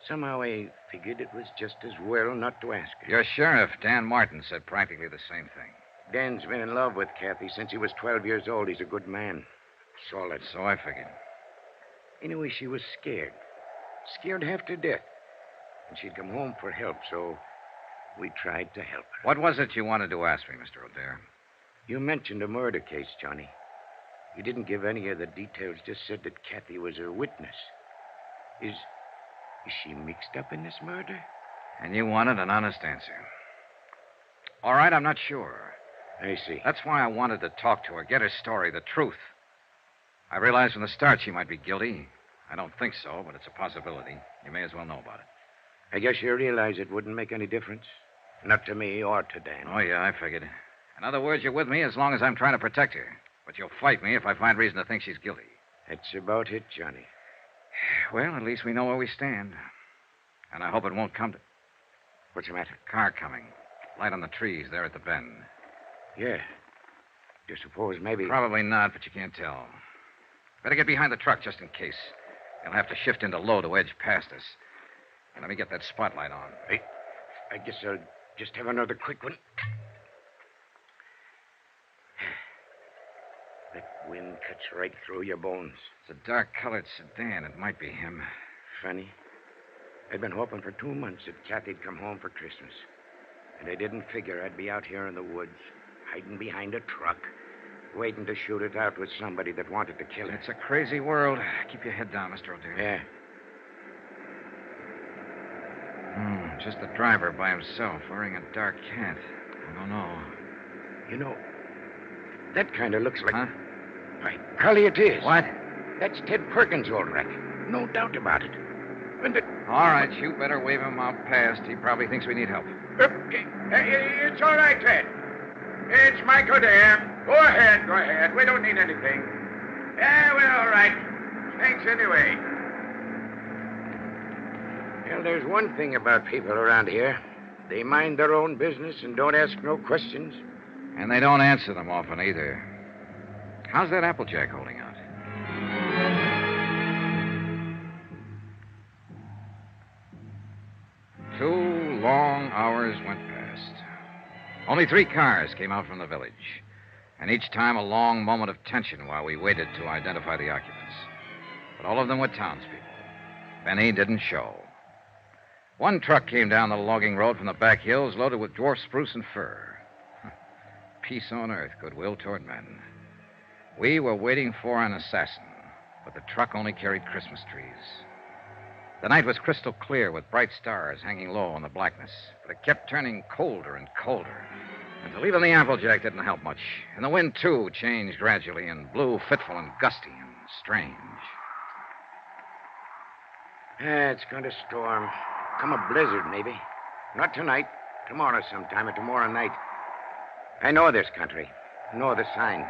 somehow I figured it was just as well not to ask her. Your sheriff, Dan Martin, said practically the same thing. Dan's been in love with Kathy since he was 12 years old. He's a good man. Solid. So I figured. Anyway, she was scared. Scared half to death. And she'd come home for help, so we tried to help her. What was it you wanted to ask me, Mr. O'Dare? You mentioned a murder case, Johnny. You didn't give any of the details, just said that Kathy was a witness. Is she mixed up in this murder? And you wanted an honest answer. All right, I'm not sure. I see. That's why I wanted to talk to her, get her story, the truth. I realized from the start she might be guilty. I don't think so, but it's a possibility. You may as well know about it. I guess you realize it wouldn't make any difference. Not to me or to Dan. Oh, yeah, I figured. In other words, you're with me as long as I'm trying to protect her. But you'll fight me if I find reason to think she's guilty. That's about it, Johnny. Well, at least we know where we stand. And I hope it won't come to... What's the matter? Car coming. Light on the trees there at the bend. Yeah. Do you suppose maybe... Probably not, but you can't tell. Better get behind the truck just in case. They'll have to shift into low to edge past us. And let me get that spotlight on. I guess I'll just have another quick one. That wind cuts right through your bones. It's a dark-colored sedan. It might be him. Funny. I'd been hoping for 2 months that Kathy'd come home for Christmas. And I didn't figure I'd be out here in the woods, hiding behind a truck, waiting to shoot it out with somebody that wanted to kill her. It's a crazy world. Keep your head down, Mr. O'Dear. Yeah. Just the driver by himself, wearing a dark hat. I don't know. You know, that kind of looks like... Huh? By golly, it is. What? That's Ted Perkins, all right. No doubt about it. All right, you better wave him out past. He probably thinks we need help. It's all right, Ted. It's Michael there. Go ahead. We don't need anything. Yeah, we're all right. Thanks anyway. Well, there's one thing about people around here. They mind their own business and don't ask no questions. And they don't answer them often either. How's that Applejack holding out? Two long hours went past. Only 3 cars came out from the village. And each time a long moment of tension while we waited to identify the occupants. But all of them were townspeople. Benny didn't show. One truck came down the logging road from the back hills loaded with dwarf spruce and fir. Peace on earth, goodwill toward men. We were waiting for an assassin, but the truck only carried Christmas trees. The night was crystal clear with bright stars hanging low in the blackness, but it kept turning colder and colder. Until even the Applejack didn't help much. And the wind, too, changed gradually and blew fitful and gusty and strange. It's going to storm. Come a blizzard, maybe. Not tonight. Tomorrow sometime or tomorrow night. I know this country. Know the signs.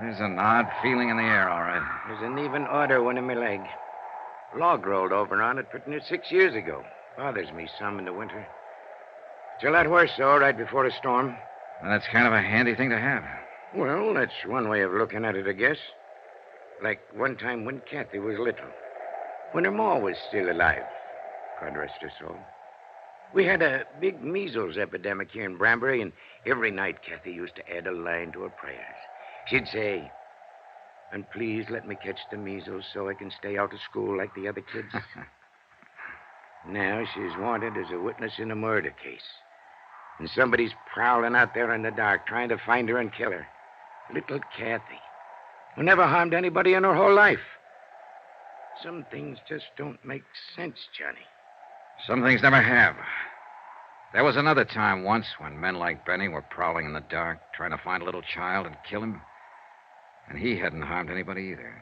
There's an odd feeling in the air, all right. There's an even odder one in my leg. Log rolled over on it pretty near 6 years ago. Bothers me some in the winter. It's a lot worse, though, right before a storm. And that's kind of a handy thing to have. Well, that's one way of looking at it, I guess. Like one time when Kathy was little. When her ma was still alive. God rest her soul. We had a big measles epidemic here in Branbury, and every night Kathy used to add a line to her prayers. She'd say, "And please let me catch the measles so I can stay out of school like the other kids." Now she's wanted as a witness in a murder case. And somebody's prowling out there in the dark trying to find her and kill her. Little Kathy, who never harmed anybody in her whole life. Some things just don't make sense, Johnny. Some things never have. There was another time once when men like Benny were prowling in the dark, trying to find a little child and kill him. And he hadn't harmed anybody either.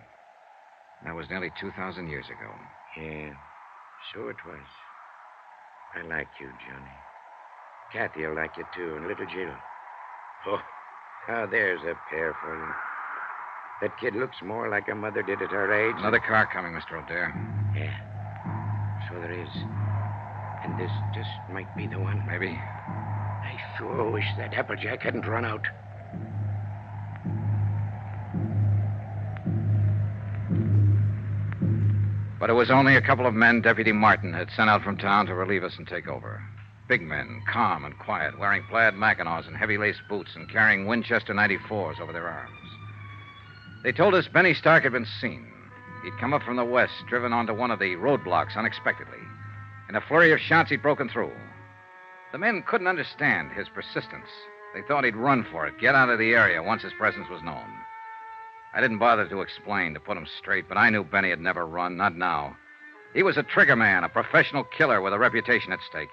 That was nearly 2,000 years ago. Yeah, so it was. I like you, Johnny. Kathy'll like you, too, and little Jill. Oh, now there's a pair for you. That kid looks more like her mother did at her age. Another car coming, Mr. O'Dare. Yeah, so there is. And this just might be the one. Maybe. I sure wish that Applejack hadn't run out. But it was only a couple of men Deputy Martin had sent out from town to relieve us and take over. Big men, calm and quiet, wearing plaid mackinaws and heavy laced boots and carrying Winchester 94s over their arms. They told us Benny Stark had been seen. He'd come up from the west, driven onto one of the roadblocks unexpectedly. In a flurry of shots, he'd broken through. The men couldn't understand his persistence. They thought he'd run for it, get out of the area once his presence was known. I didn't bother to explain, to put him straight, but I knew Benny had never run, not now. He was a trigger man, a professional killer with a reputation at stake.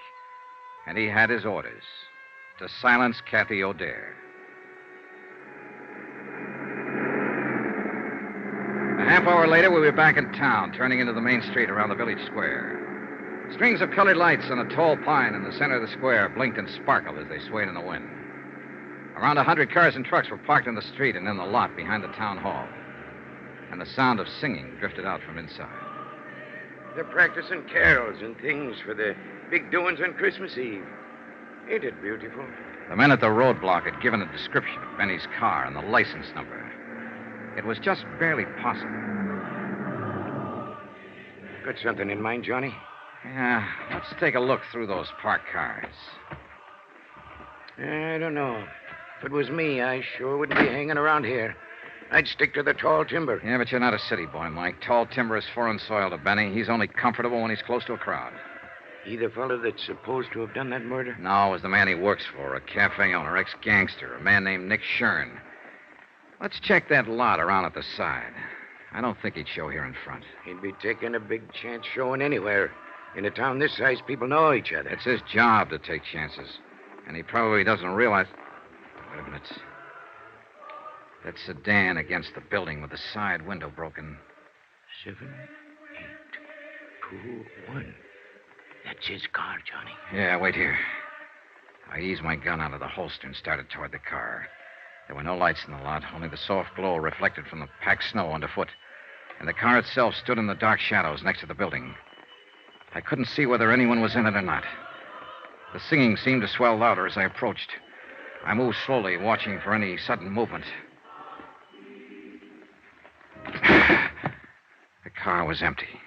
And he had his orders to silence Kathy O'Dare. A half hour later, we were back in town, turning into the main street around the village square. Strings of colored lights on a tall pine in the center of the square blinked and sparkled as they swayed in the wind. Around 100 cars and trucks were parked in the street and in the lot behind the town hall. And the sound of singing drifted out from inside. They're practicing carols and things for the big doings on Christmas Eve. Ain't it beautiful? The men at the roadblock had given a description of Benny's car and the license number. It was just barely possible. Got something in mind, Johnny? Yeah, let's take a look through those parked cars. I don't know. If it was me, I sure wouldn't be hanging around here. I'd stick to the tall timber. Yeah, but you're not a city boy, Mike. Tall timber is foreign soil to Benny. He's only comfortable when he's close to a crowd. He the fellow that's supposed to have done that murder? No, it was the man he works for, a cafe owner, ex-gangster, a man named Nick Shern. Let's check that lot around at the side. I don't think he'd show here in front. He'd be taking a big chance showing anywhere. In a town this size, people know each other. It's his job to take chances. And he probably doesn't realize... Wait a minute. That sedan against the building with the side window broken. 7, 8, 2, 1. That's his car, Johnny. Yeah, wait here. I eased my gun out of the holster and started toward the car. There were no lights in the lot, only the soft glow reflected from the packed snow underfoot. And the car itself stood in the dark shadows next to the building. I couldn't see whether anyone was in it or not. The singing seemed to swell louder as I approached. I moved slowly, watching for any sudden movement. The car was empty.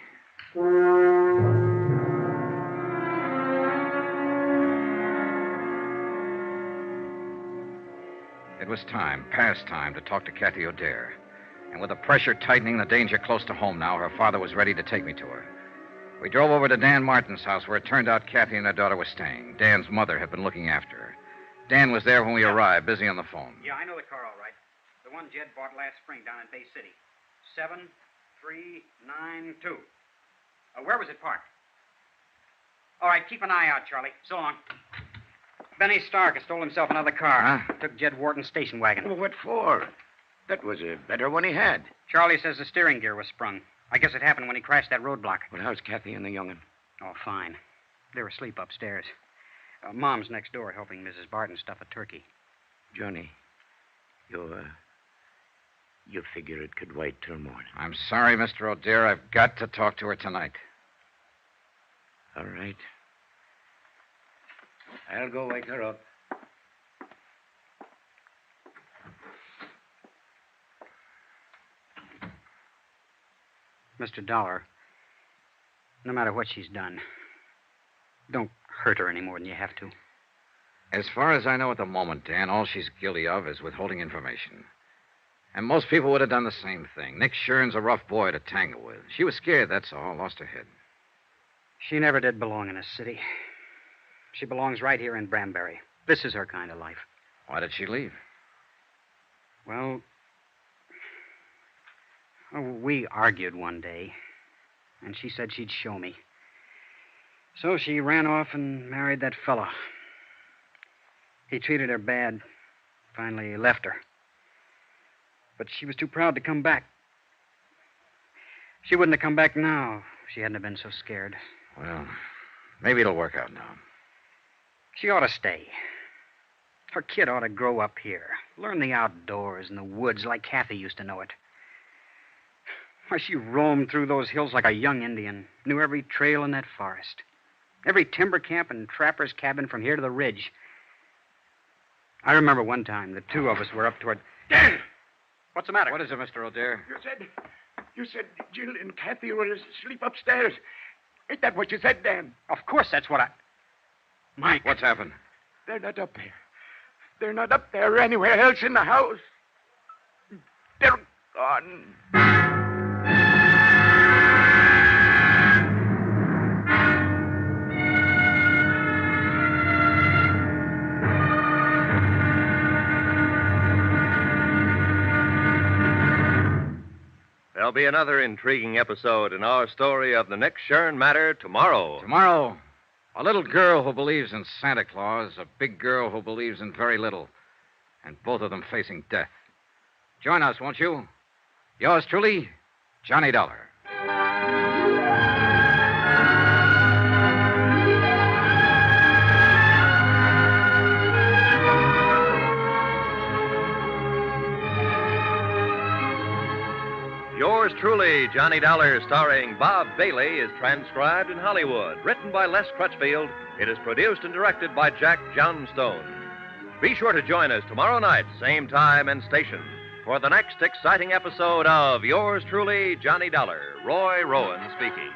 It was time, past time, to talk to Kathy O'Dare. And with the pressure tightening, the danger close to home now, her father was ready to take me to her. We drove over to Dan Martin's house, where it turned out Kathy and her daughter were staying. Dan's mother had been looking after her. Dan was there when we arrived, busy on the phone. Yeah, I know the car all right. The one Jed bought last spring down in Bay City. 7392. Where was it parked? All right, keep an eye out, Charlie. So long. Benny Stark has stole himself another car. Huh? Took Jed Wharton's station wagon. Well, what for? That was a better one he had. Charlie says the steering gear was sprung. I guess it happened when he crashed that roadblock. Well, how's Kathy and the young'un? Oh, fine. They're asleep upstairs. Mom's next door helping Mrs. Barton stuff a turkey. Johnny, you figure it could wait till morning. I'm sorry, Mr. O'Dare. I've got to talk to her tonight. All right. I'll go wake her up. Mr. Dollar, no matter what she's done, don't hurt her any more than you have to. As far as I know at the moment, Dan, all she's guilty of is withholding information. And most people would have done the same thing. Nick Shern's a rough boy to tangle with. She was scared, that's all. Lost her head. She never did belong in a city. She belongs right here in Branbury. This is her kind of life. Why did she leave? Well, we argued one day, and she said she'd show me. So she ran off and married that fellow. He treated her bad. Finally left her. But she was too proud to come back. She wouldn't have come back now if she hadn't have been so scared. Well, maybe it'll work out now. She ought to stay. Her kid ought to grow up here. Learn the outdoors and the woods like Kathy used to know it. Why, she roamed through those hills like a young Indian. Knew every trail in that forest. Every timber camp and trapper's cabin from here to the ridge. I remember one time the two of us were up toward... Dan! What's the matter? What is it, Mr. O'Dare? You said Jill and Kathy were asleep upstairs. Ain't that what you said, Dan? Of course that's what I... Mike. What's happened? They're not up there. They're not up there or anywhere else in the house. They're gone. There'll be another intriguing episode in our story of the Nick Shern matter tomorrow. Tomorrow, a little girl who believes in Santa Claus, a big girl who believes in very little, and both of them facing death. Join us, won't you? Yours truly, Johnny Dollar. Yours truly, Johnny Dollar, starring Bob Bailey, is transcribed in Hollywood. Written by Les Crutchfield, it is produced and directed by Jack Johnstone. Be sure to join us tomorrow night, same time and station, for the next exciting episode of Yours truly, Johnny Dollar. Roy Rowan speaking.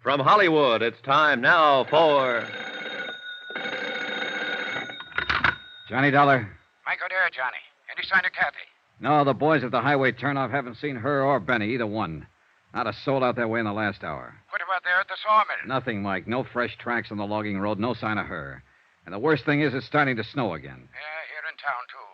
From Hollywood, it's time now for... Johnny Dollar? Mike O'Dare, Johnny. Any sign of Kathy? No, the boys at the highway turnoff haven't seen her or Benny, either one. Not a soul out that way in the last hour. What about there at the sawmill? Nothing, Mike. No fresh tracks on the logging road, no sign of her. And the worst thing is it's starting to snow again. Yeah, here in town, too.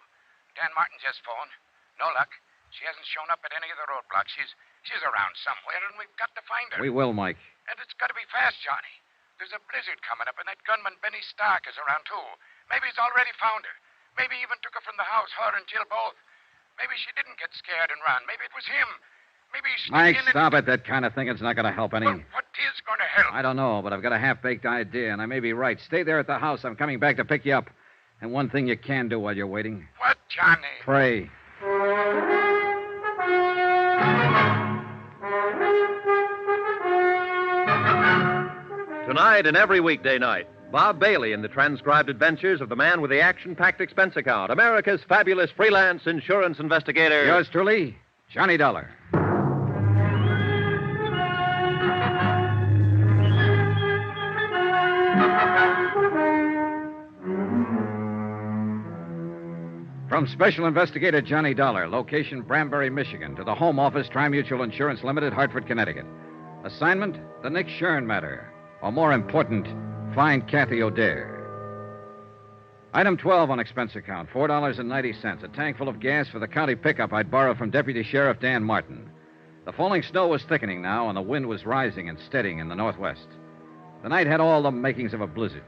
Dan Martin just phoned. No luck. She hasn't shown up at any of the roadblocks. She's around somewhere, and we've got to find her. We will, Mike. And it's got to be fast, Johnny. There's a blizzard coming up, and that gunman Benny Stark is around, too. Maybe he's already found her. Maybe he even took her from the house, her and Jill both. Maybe she didn't get scared and run. Maybe it was him. Maybe he's Mike, sneaking in stop it. That kind of thinking is not going to help any. Well, what is going to help? I don't know, but I've got a half-baked idea, and I may be right. Stay there at the house. I'm coming back to pick you up. And one thing you can do while you're waiting. What, Johnny? Pray. Tonight and every weekday night, Bob Bailey in the transcribed adventures of the man with the action-packed expense account, America's fabulous freelance insurance investigator. Yours truly, Johnny Dollar. From Special Investigator Johnny Dollar, location Branbury, Michigan, to the Home Office, Tri-Mutual Insurance Limited, Hartford, Connecticut. Assignment, the Nick Shern matter. Or more important, find Kathy O'Dare. Item 12 on expense account, $4.90. A tank full of gas for the county pickup I'd borrowed from Deputy Sheriff Dan Martin. The falling snow was thickening now, and the wind was rising and steadying in the northwest. The night had all the makings of a blizzard.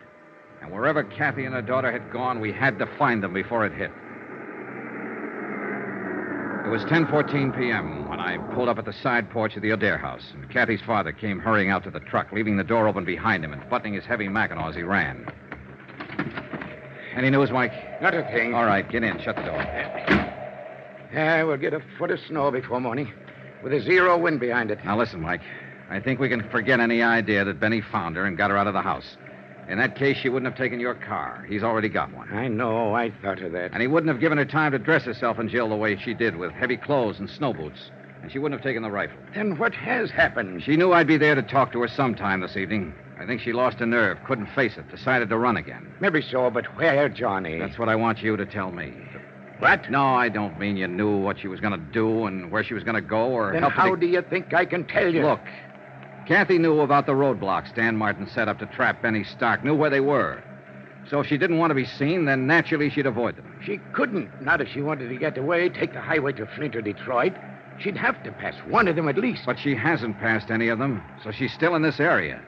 And wherever Kathy and her daughter had gone, we had to find them before it hit. It was 10:14 p.m. when I pulled up at the side porch of the O'Dare house, and Kathy's father came hurrying out to the truck, leaving the door open behind him and buttoning his heavy mackinaw as he ran. Any news, Mike? Not a thing. All right, get in. Shut the door. Yeah, we'll get a foot of snow before morning, with a zero wind behind it. Now, listen, Mike. I think we can forget any idea that Benny found her and got her out of the house. In that case, she wouldn't have taken your car. He's already got one. I know. I thought of that. And he wouldn't have given her time to dress herself and Jill the way she did, with heavy clothes and snow boots. And she wouldn't have taken the rifle. Then what has happened? She knew I'd be there to talk to her sometime this evening. I think she lost her nerve, couldn't face it, decided to run again. Maybe so, but where, Johnny? That's what I want you to tell me. What? No, I don't mean you knew what she was going to do and where she was going to go or then help her. How do you think I can tell you? Look, Kathy knew about the roadblocks Dan Martin set up to trap Benny Stark, knew where they were. So if she didn't want to be seen, then naturally she'd avoid them. She couldn't. Not if she wanted to get away, take the highway to Flint or Detroit. She'd have to pass one of them at least. But she hasn't passed any of them, so she's still in this area.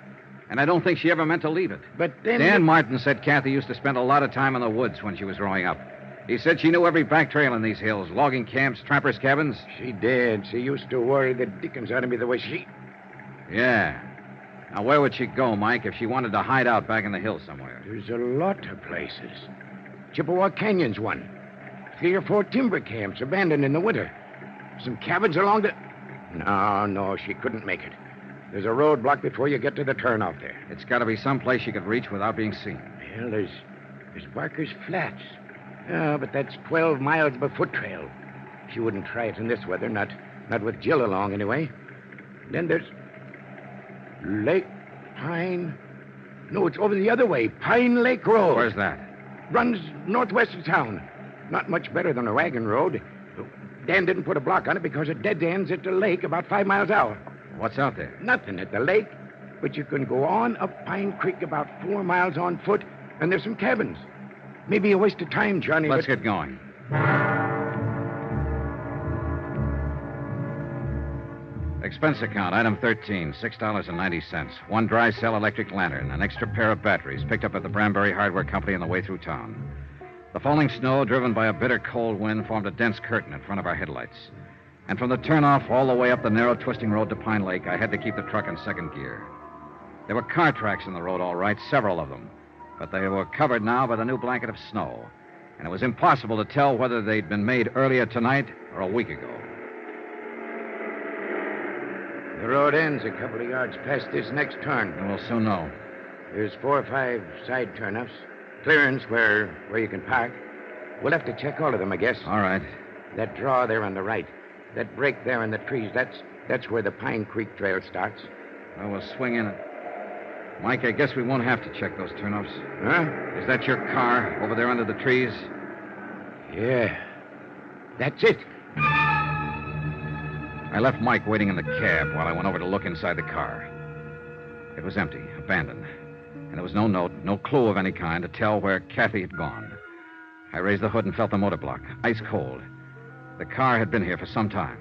And I don't think she ever meant to leave it. But then... Dan Martin said Kathy used to spend a lot of time in the woods when she was growing up. He said she knew every back trail in these hills, logging camps, trappers' cabins. She did. She used to worry the dickens out of me the way she... Yeah. Now, where would she go, Mike, if she wanted to hide out back in the hills somewhere? There's a lot of places. Chippewa Canyon's one. 3 or 4 timber camps abandoned in the winter. Some cabins along the... No, she couldn't make it. There's a roadblock before you get to the turnoff there. It's got to be someplace she could reach without being seen. Well, there's Barker's Flats. But that's 12 miles of a foot trail. She wouldn't try it in this weather, not with Jill along, anyway. Then there's Lake Pine. No, it's over the other way. Pine Lake Road. Where's that? Runs northwest of town. Not much better than a wagon road. Dan didn't put a block on it because it dead ends at the lake about 5 miles out. What's out there? Nothing at the lake, but you can go on up Pine Creek about 4 miles on foot, and there's some cabins. Maybe a waste of time, Johnny. Let's get going. Expense account, item 13, $6.90. 1 dry cell electric lantern, an extra pair of batteries picked up at the Branbury Hardware Company on the way through town. The falling snow, driven by a bitter cold wind, formed a dense curtain in front of our headlights. And from the turnoff all the way up the narrow, twisting road to Pine Lake, I had to keep the truck in second gear. There were car tracks in the road, all right, several of them. But they were covered now by the new blanket of snow. And it was impossible to tell whether they'd been made earlier tonight or a week ago. The road ends a couple of yards past this next turn. And we'll soon know. There's 4 or 5 side turnoffs. Clearance where you can park. We'll have to check all of them, I guess. All right. That draw there on the right. That break there in the trees, that's where the Pine Creek Trail starts. Well, we'll swing in it. Mike, I guess we won't have to check those turnoffs. Huh? Is that your car over there under the trees? Yeah. That's it. I left Mike waiting in the cab while I went over to look inside the car. It was empty, abandoned. And there was no note, no clue of any kind to tell where Kathy had gone. I raised the hood and felt the motor block, ice cold. The car had been here for some time.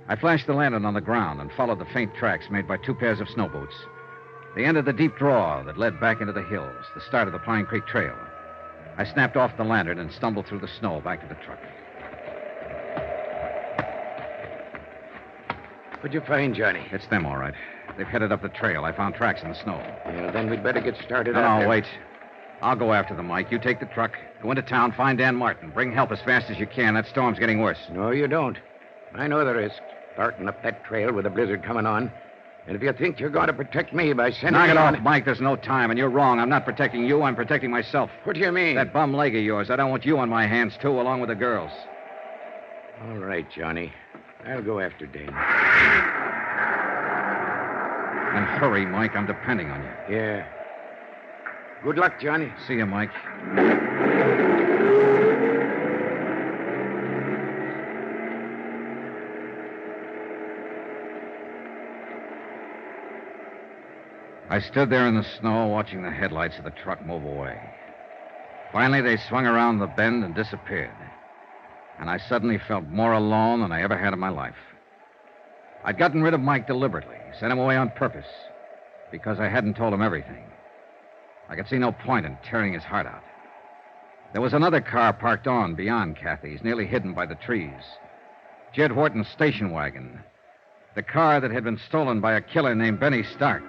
I flashed the lantern on the ground and followed the faint tracks made by 2 pairs of snow boots. They ended the deep draw that led back into the hills, the start of the Pine Creek Trail. I snapped off the lantern and stumbled through the snow back to the truck. What'd you find, Johnny? It's them, all right. They've headed up the trail. I found tracks in the snow. Well, then we'd better get started. No, wait. I'll go after them, Mike. You take the truck, go into town, find Dan Martin. Bring help as fast as you can. That storm's getting worse. No, you don't. I know the risk. Starting up that trail with a blizzard coming on. And if you think you're going to protect me by sending... Knock it off, Mike. There's no time, and you're wrong. I'm not protecting you. I'm protecting myself. What do you mean? That bum leg of yours. I don't want you on my hands, too, along with the girls. All right, Johnny. I'll go after Dan. And hurry, Mike. I'm depending on you. Yeah. Good luck, Johnny. See you, Mike. I stood there in the snow watching the headlights of the truck move away. Finally, they swung around the bend and disappeared. And I suddenly felt more alone than I ever had in my life. I'd gotten rid of Mike deliberately, sent him away on purpose, because I hadn't told him everything. I could see no point in tearing his heart out. There was another car parked on beyond Kathy's, nearly hidden by the trees. Jed Wharton's station wagon. The car that had been stolen by a killer named Benny Stark.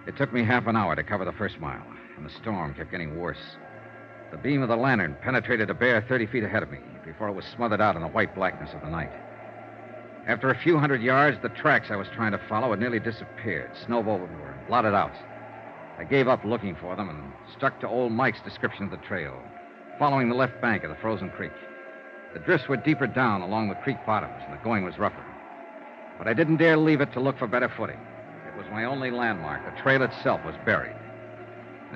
It took me half an hour to cover the first mile, and the storm kept getting worse. The beam of the lantern penetrated a bare 30 feet ahead of me before it was smothered out in the white blackness of the night. After a few hundred yards, the tracks I was trying to follow had nearly disappeared, snowed over and blotted out. I gave up looking for them and stuck to old Mike's description of the trail, following the left bank of the frozen creek. The drifts were deeper down along the creek bottoms, and the going was rougher. But I didn't dare leave it to look for better footing. It was my only landmark. The trail itself was buried.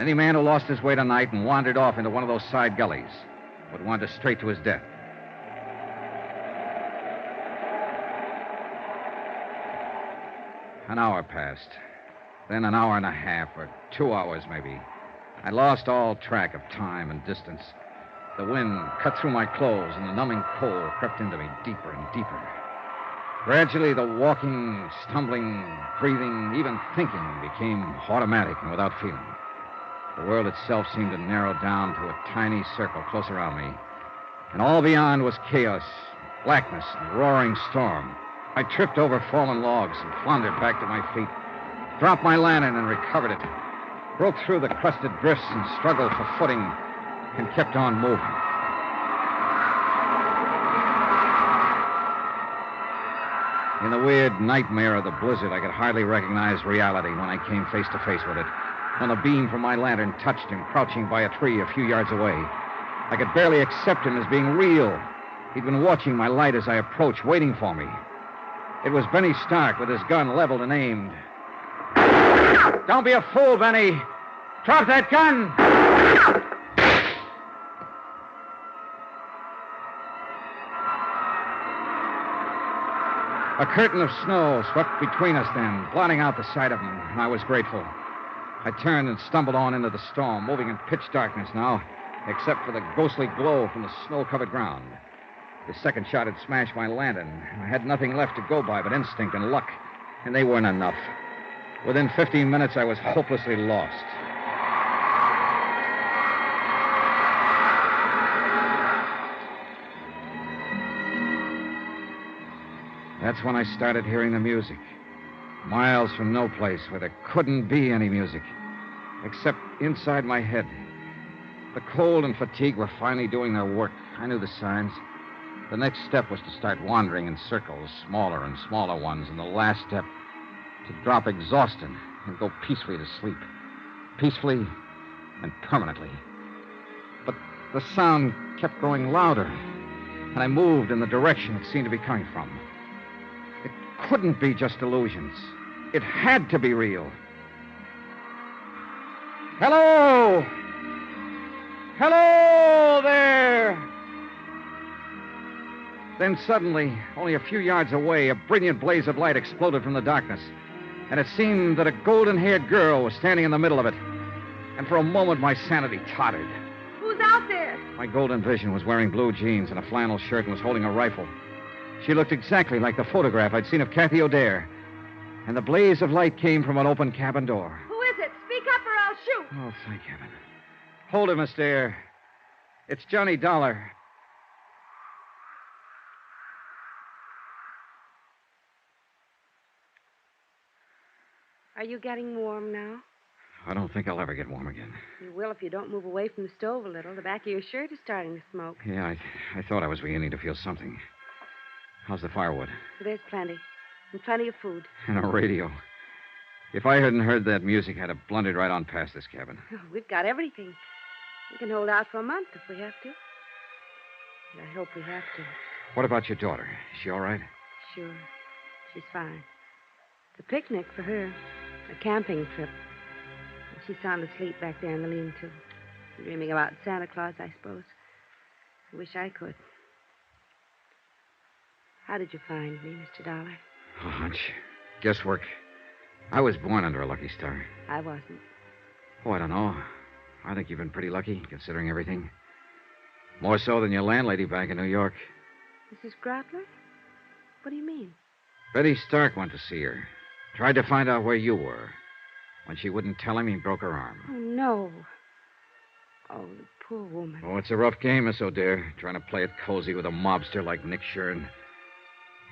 Any man who lost his way tonight and wandered off into one of those side gullies would wander straight to his death. An hour passed. Then an hour and a half, or 2 hours maybe. I lost all track of time and distance. The wind cut through my clothes, and the numbing cold crept into me deeper and deeper. Gradually, the walking, stumbling, breathing, even thinking became automatic and without feeling. The world itself seemed to narrow down to a tiny circle close around me, And all beyond was chaos, blackness, and roaring storm. I tripped over fallen logs and floundered back to my feet, dropped my lantern and recovered it, broke through the crusted drifts and struggled for footing, and kept on moving. In the weird nightmare of the blizzard, I could hardly recognize reality when I came face to face with it. When a beam from my lantern touched him, crouching by a tree a few yards away. I could barely accept him as being real. He'd been watching my light as I approached, waiting for me. It was Benny Stark with his gun leveled and aimed. Don't be a fool, Benny. Drop that gun! A curtain of snow swept between us then, blotting out the sight of him, and I was grateful. I turned and stumbled on into the storm, moving in pitch darkness now, except for the ghostly glow from the snow-covered ground. The second shot had smashed my lantern. I had nothing left to go by but instinct and luck, and they weren't enough. Within 15 minutes, I was hopelessly lost. That's when I started hearing the music. Miles from no place where there couldn't be any music, except inside my head. The cold and fatigue were finally doing their work. I knew the signs. The next step was to start wandering in circles, smaller and smaller ones, and the last step, to drop exhausted and go peacefully to sleep. Peacefully and permanently. But the sound kept growing louder, and I moved in the direction it seemed to be coming from. It couldn't be just illusions. It had to be real. Hello! Hello there! Then suddenly, only a few yards away, a brilliant blaze of light exploded from the darkness. And it seemed that a golden-haired girl was standing in the middle of it. And for a moment, my sanity tottered. Who's out there? My golden vision was wearing blue jeans and a flannel shirt and was holding a rifle. She looked exactly like the photograph I'd seen of Kathy O'Dare. And the blaze of light came from an open cabin door. Who is it? Speak up or I'll shoot. Oh, thank heaven. Hold it, Miss Dare. It's Johnny Dollar. Are you getting warm now? I don't think I'll ever get warm again. You will if you don't move away from the stove a little. The back of your shirt is starting to smoke. Yeah, I thought I was beginning to feel something. How's the firewood? There's plenty. And plenty of food. And a radio. If I hadn't heard that music, I'd have blundered right on past this cabin. Oh, we've got everything. We can hold out for a month if we have to. And I hope we have to. What about your daughter? Is she all right? Sure. She's fine. It's a picnic for her. A camping trip. And she's sound asleep back there in the lean-to. Dreaming about Santa Claus, I suppose. I wish I could. How did you find me, Mr. Dollar? A hunch. Guesswork. I was born under a lucky star. I wasn't. Oh, I don't know. I think you've been pretty lucky, considering everything. More so than your landlady back in New York. Mrs. Grappler? What do you mean? Betty Stark went to see her. Tried to find out where you were. When she wouldn't tell him, he broke her arm. Oh, no. Oh, the poor woman. Oh, it's a rough game, Miss O'Dare, trying to play it cozy with a mobster like Nick Shern.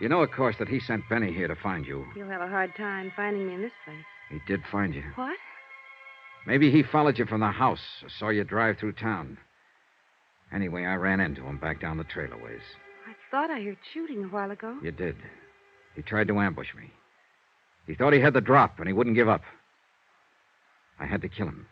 You know, of course, that he sent Benny here to find you. You'll have a hard time finding me in this place. He did find you. What? Maybe he followed you from the house or saw you drive through town. Anyway, I ran into him back down the trailer ways. I thought I heard shooting a while ago. You did. He tried to ambush me. He thought he had the drop, and he wouldn't give up. I had to kill him.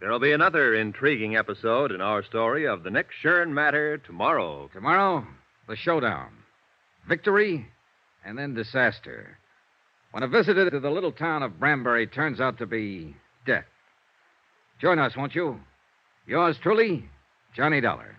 There'll be another intriguing episode in our story of the Nick Shern matter tomorrow. Tomorrow, the showdown. Victory, and then disaster. When a visitor to the little town of Branbury turns out to be death. Join us, won't you? Yours truly, Johnny Dollar.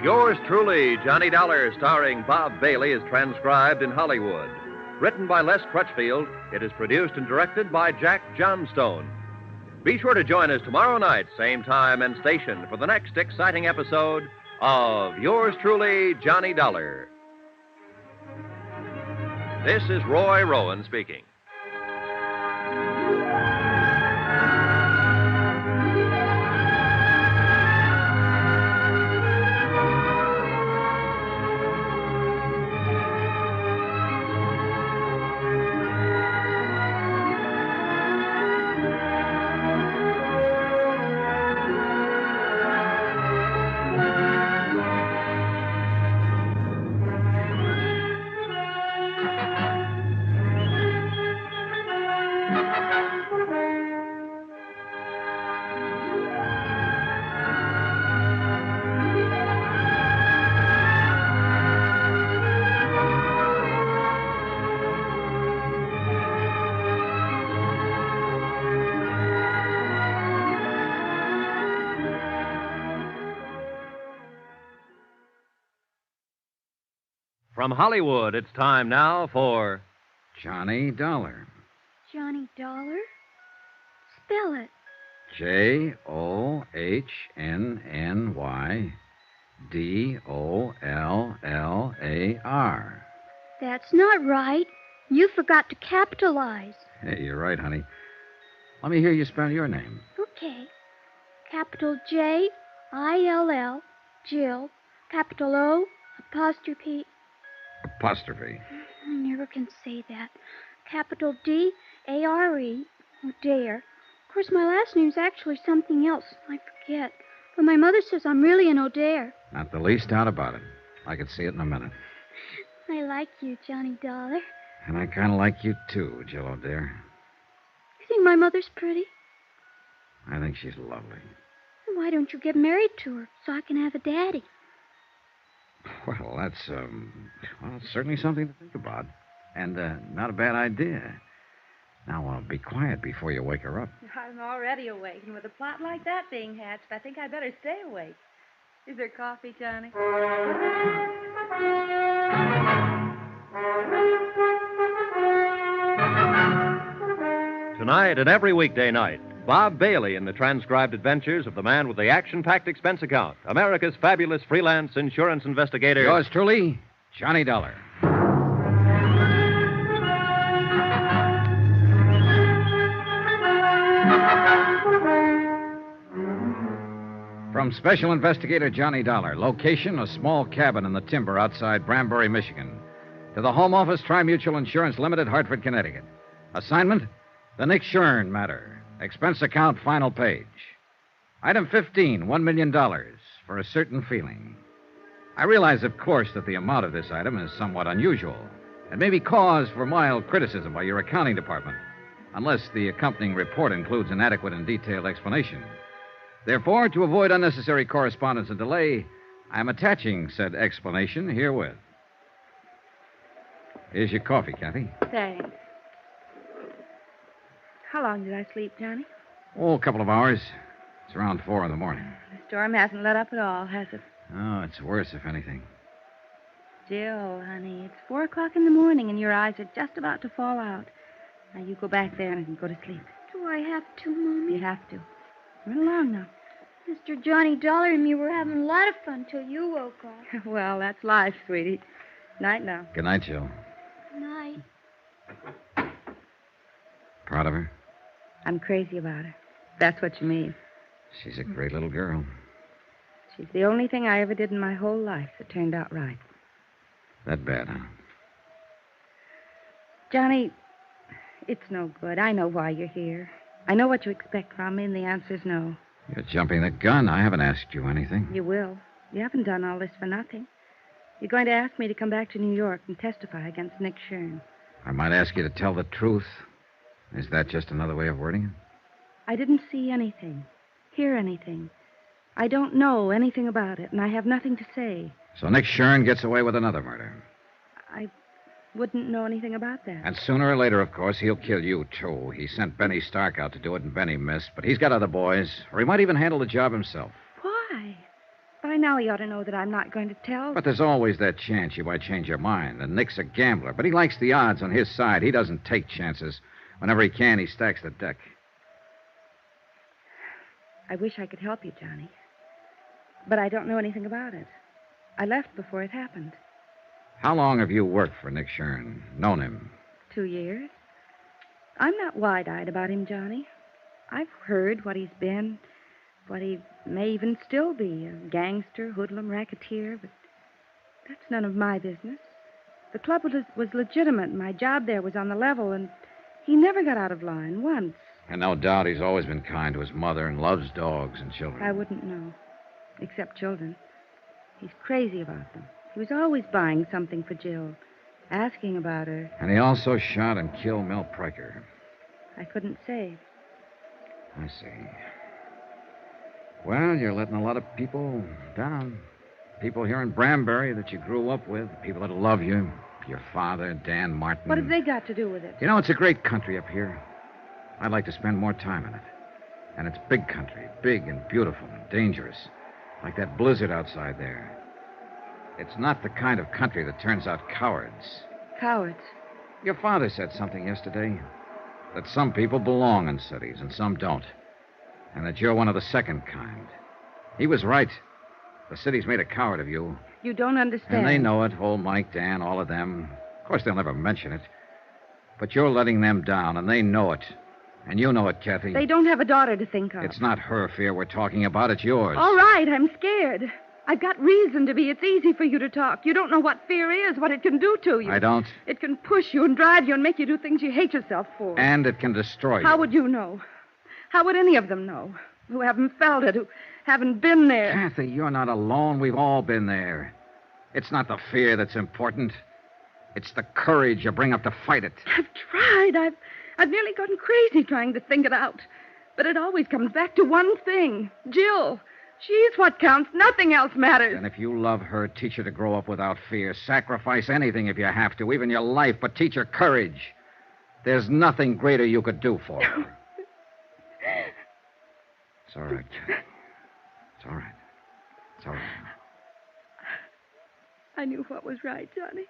Yours truly, Johnny Dollar, starring Bob Bailey, is transcribed in Hollywood. Written by Les Crutchfield, it is produced and directed by Jack Johnstone. Be sure to join us tomorrow night, same time and station, for the next exciting episode of Yours truly, Johnny Dollar. This is Roy Rowan speaking. From Hollywood, it's time now for Johnny Dollar. Johnny Dollar? Spell it. JOHNNYDOLLAR. That's not right. You forgot to capitalize. Hey, you're right, honey. Let me hear you spell your name. Okay. Capital J-I-L-L, Jill. Capital O, apostrophe. Apostrophe. I never can say that. Capital D-A-R-E, O'Dare. Of course, my last name's actually something else. I forget. But my mother says I'm really an O'Dare. Not the least doubt about it. I could see it in a minute. I like you, Johnny Dollar. And I kind of like you, too, Jill O'Dare. You think my mother's pretty? I think she's lovely. Why don't you get married to her so I can have a daddy? Well, that's, certainly something to think about. And, not a bad idea. Now, be quiet before you wake her up. I'm already awake, and with a plot like that being hatched, I think I'd better stay awake. Is there coffee, Johnny? Tonight and every weekday night, Bob Bailey in the transcribed adventures of the man with the action-packed expense account, America's fabulous freelance insurance investigator. Yours truly, Johnny Dollar. From Special Investigator Johnny Dollar, location a small cabin in the timber outside Branbury, Michigan. To the Home Office, Tri-Mutual Insurance Limited, Hartford, Connecticut. Assignment, the Nick Shern matter. Expense account, final page. Item 15, $1 million for a certain feeling. I realize, of course, that the amount of this item is somewhat unusual and may be cause for mild criticism by your accounting department, unless the accompanying report includes an adequate and detailed explanation. Therefore, to avoid unnecessary correspondence and delay, I am attaching said explanation herewith. Here's your coffee, Kathy. Thanks. How long did I sleep, Johnny? Oh, a couple of hours. It's around 4 in the morning. The storm hasn't let up at all, has it? Oh, it's worse, if anything. Jill, honey, it's 4 o'clock in the morning, and your eyes are just about to fall out. Now, you go back there and go to sleep. Do I have to, Mommy? You have to. Run along now. Mr. Johnny Dollar and me were having a lot of fun till you woke up. Well, that's life, sweetie. Night now. Good night, Jill. Good night. Proud of her? I'm crazy about her. That's what you mean. She's a great little girl. She's the only thing I ever did in my whole life that turned out right. That bad, huh? Johnny, it's no good. I know why you're here. I know what you expect from me, and the answer's no. You're jumping the gun. I haven't asked you anything. You will. You haven't done all this for nothing. You're going to ask me to come back to New York and testify against Nick Shern. I might ask you to tell the truth. Is that just another way of wording it? I didn't see anything, hear anything. I don't know anything about it, and I have nothing to say. So Nick Shern gets away with another murder. I wouldn't know anything about that. And sooner or later, of course, he'll kill you, too. He sent Benny Stark out to do it, and Benny missed. But he's got other boys, or he might even handle the job himself. Why? But I By now he ought to know that I'm not going to tell. But there's always that chance you might change your mind. And Nick's a gambler, but he likes the odds on his side. He doesn't take chances. Whenever he can, he stacks the deck. I wish I could help you, Johnny. But I don't know anything about it. I left before it happened. How long have you worked for Nick Shern? Known him? 2 years. I'm not wide-eyed about him, Johnny. I've heard what he's been, what he may even still be, a gangster, hoodlum, racketeer, but that's none of my business. The club was legitimate, and my job there was on the level, and he never got out of line once. And no doubt he's always been kind to his mother and loves dogs and children. I wouldn't know, except children. He's crazy about them. He was always buying something for Jill, asking about her. And he also shot and killed Mel Pryker. I couldn't say. I see. Well, you're letting a lot of people down. People here in Branbury that you grew up with, people that love you, your father, Dan Martin. What have they got to do with it? You know, it's a great country up here. I'd like to spend more time in it. And it's big country, big and beautiful and dangerous. Like that blizzard outside there. It's not the kind of country that turns out cowards. Cowards? Your father said something yesterday. That some people belong in cities and some don't. And that you're one of the second kind. He was right. The city's made a coward of you. You don't understand. And they know it. Old Mike, Dan, all of them. Of course, they'll never mention it. But you're letting them down, and they know it. And you know it, Kathy. They don't have a daughter to think of. It's not her fear we're talking about. It's yours. All right, I'm scared. I've got reason to be. It's easy for you to talk. You don't know what fear is, what it can do to you. I don't. It can push you and drive you and make you do things you hate yourself for. And it can destroy you. How would you know? How would any of them know? Who haven't felt it, who haven't been there. Kathy, you're not alone. We've all been there. It's not the fear that's important. It's the courage you bring up to fight it. I've tried. I've nearly gotten crazy trying to think it out. But it always comes back to one thing. Jill. She's what counts. Nothing else matters. And if you love her, teach her to grow up without fear. Sacrifice anything if you have to, even your life, but teach her courage. There's nothing greater you could do for her. It's all right, Kathy. It's all right. It's all right. I knew what was right, Johnny.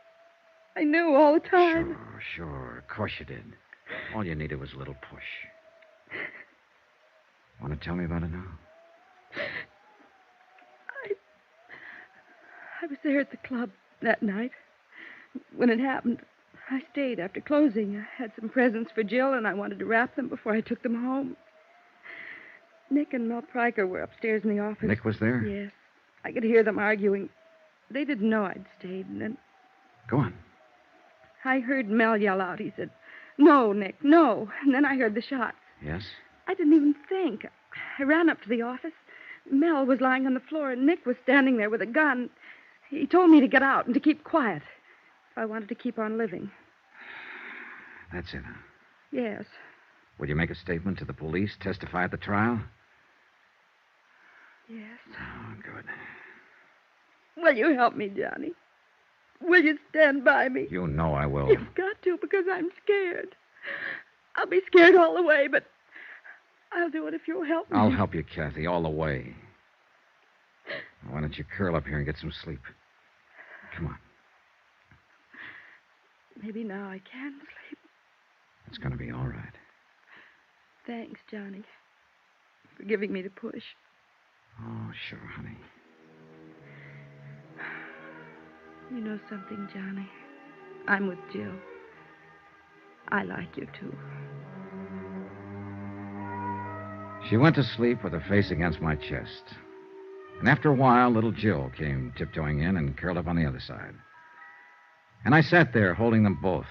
I knew all the time. Sure. Of course you did. All you needed was a little push. Want to tell me about it now? I was there at the club that night. When it happened, I stayed after closing. I had some presents for Jill, and I wanted to wrap them before I took them home. Nick and Mel Pryker were upstairs in the office. Nick was there? Yes. I could hear them arguing. They didn't know I'd stayed, and then... Go on. I heard Mel yell out. He said, "No, Nick, no." And then I heard the shots. Yes? I didn't even think. I ran up to the office. Mel was lying on the floor, and Nick was standing there with a gun. He told me to get out and to keep quiet if I wanted to keep on living. That's it, huh? Yes. Will you make a statement to the police, testify at the trial? Yes. Oh, good. Will you help me, Johnny? Will you stand by me? You know I will. You've got to, because I'm scared. I'll be scared all the way, but I'll do it if you'll help me. I'll help you, Kathy, all the way. Why don't you curl up here and get some sleep? Come on. Maybe now I can sleep. It's going to be all right. Thanks, Johnny, for giving me the push. Oh, sure, honey. You know something, Johnny? I'm with Jill. I like you, too. She went to sleep with her face against my chest. And after a while, little Jill came tiptoeing in and curled up on the other side. And I sat there holding them both,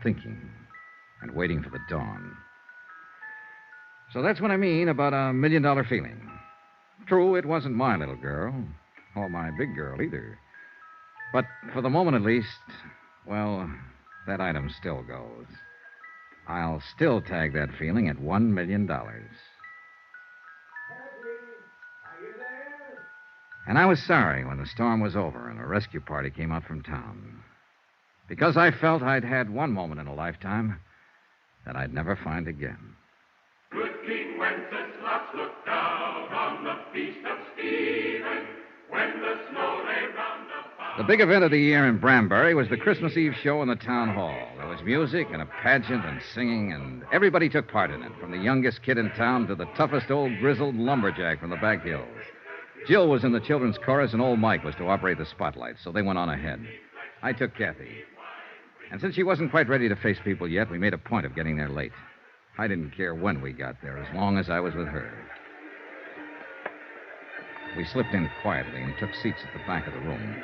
thinking and waiting for the dawn. So that's what I mean about $1 million feeling. True, it wasn't my little girl, or my big girl either. But for the moment at least, well, that item still goes. I'll still tag that feeling at $1 million. And I was sorry when the storm was over and a rescue party came out from town. Because I felt I'd had one moment in a lifetime that I'd never find again. Good King Wenceslas looked down on the feast of Stephen when The big event of the year in Branbury was the Christmas Eve show in the town hall. There was music and a pageant and singing, and everybody took part in it, from the youngest kid in town to the toughest old grizzled lumberjack from the back hills. Jill was in the children's chorus, and old Mike was to operate the spotlight, so they went on ahead. I took Kathy. And since she wasn't quite ready to face people yet, we made a point of getting there late. I didn't care when we got there, as long as I was with her. We slipped in quietly and took seats at the back of the room.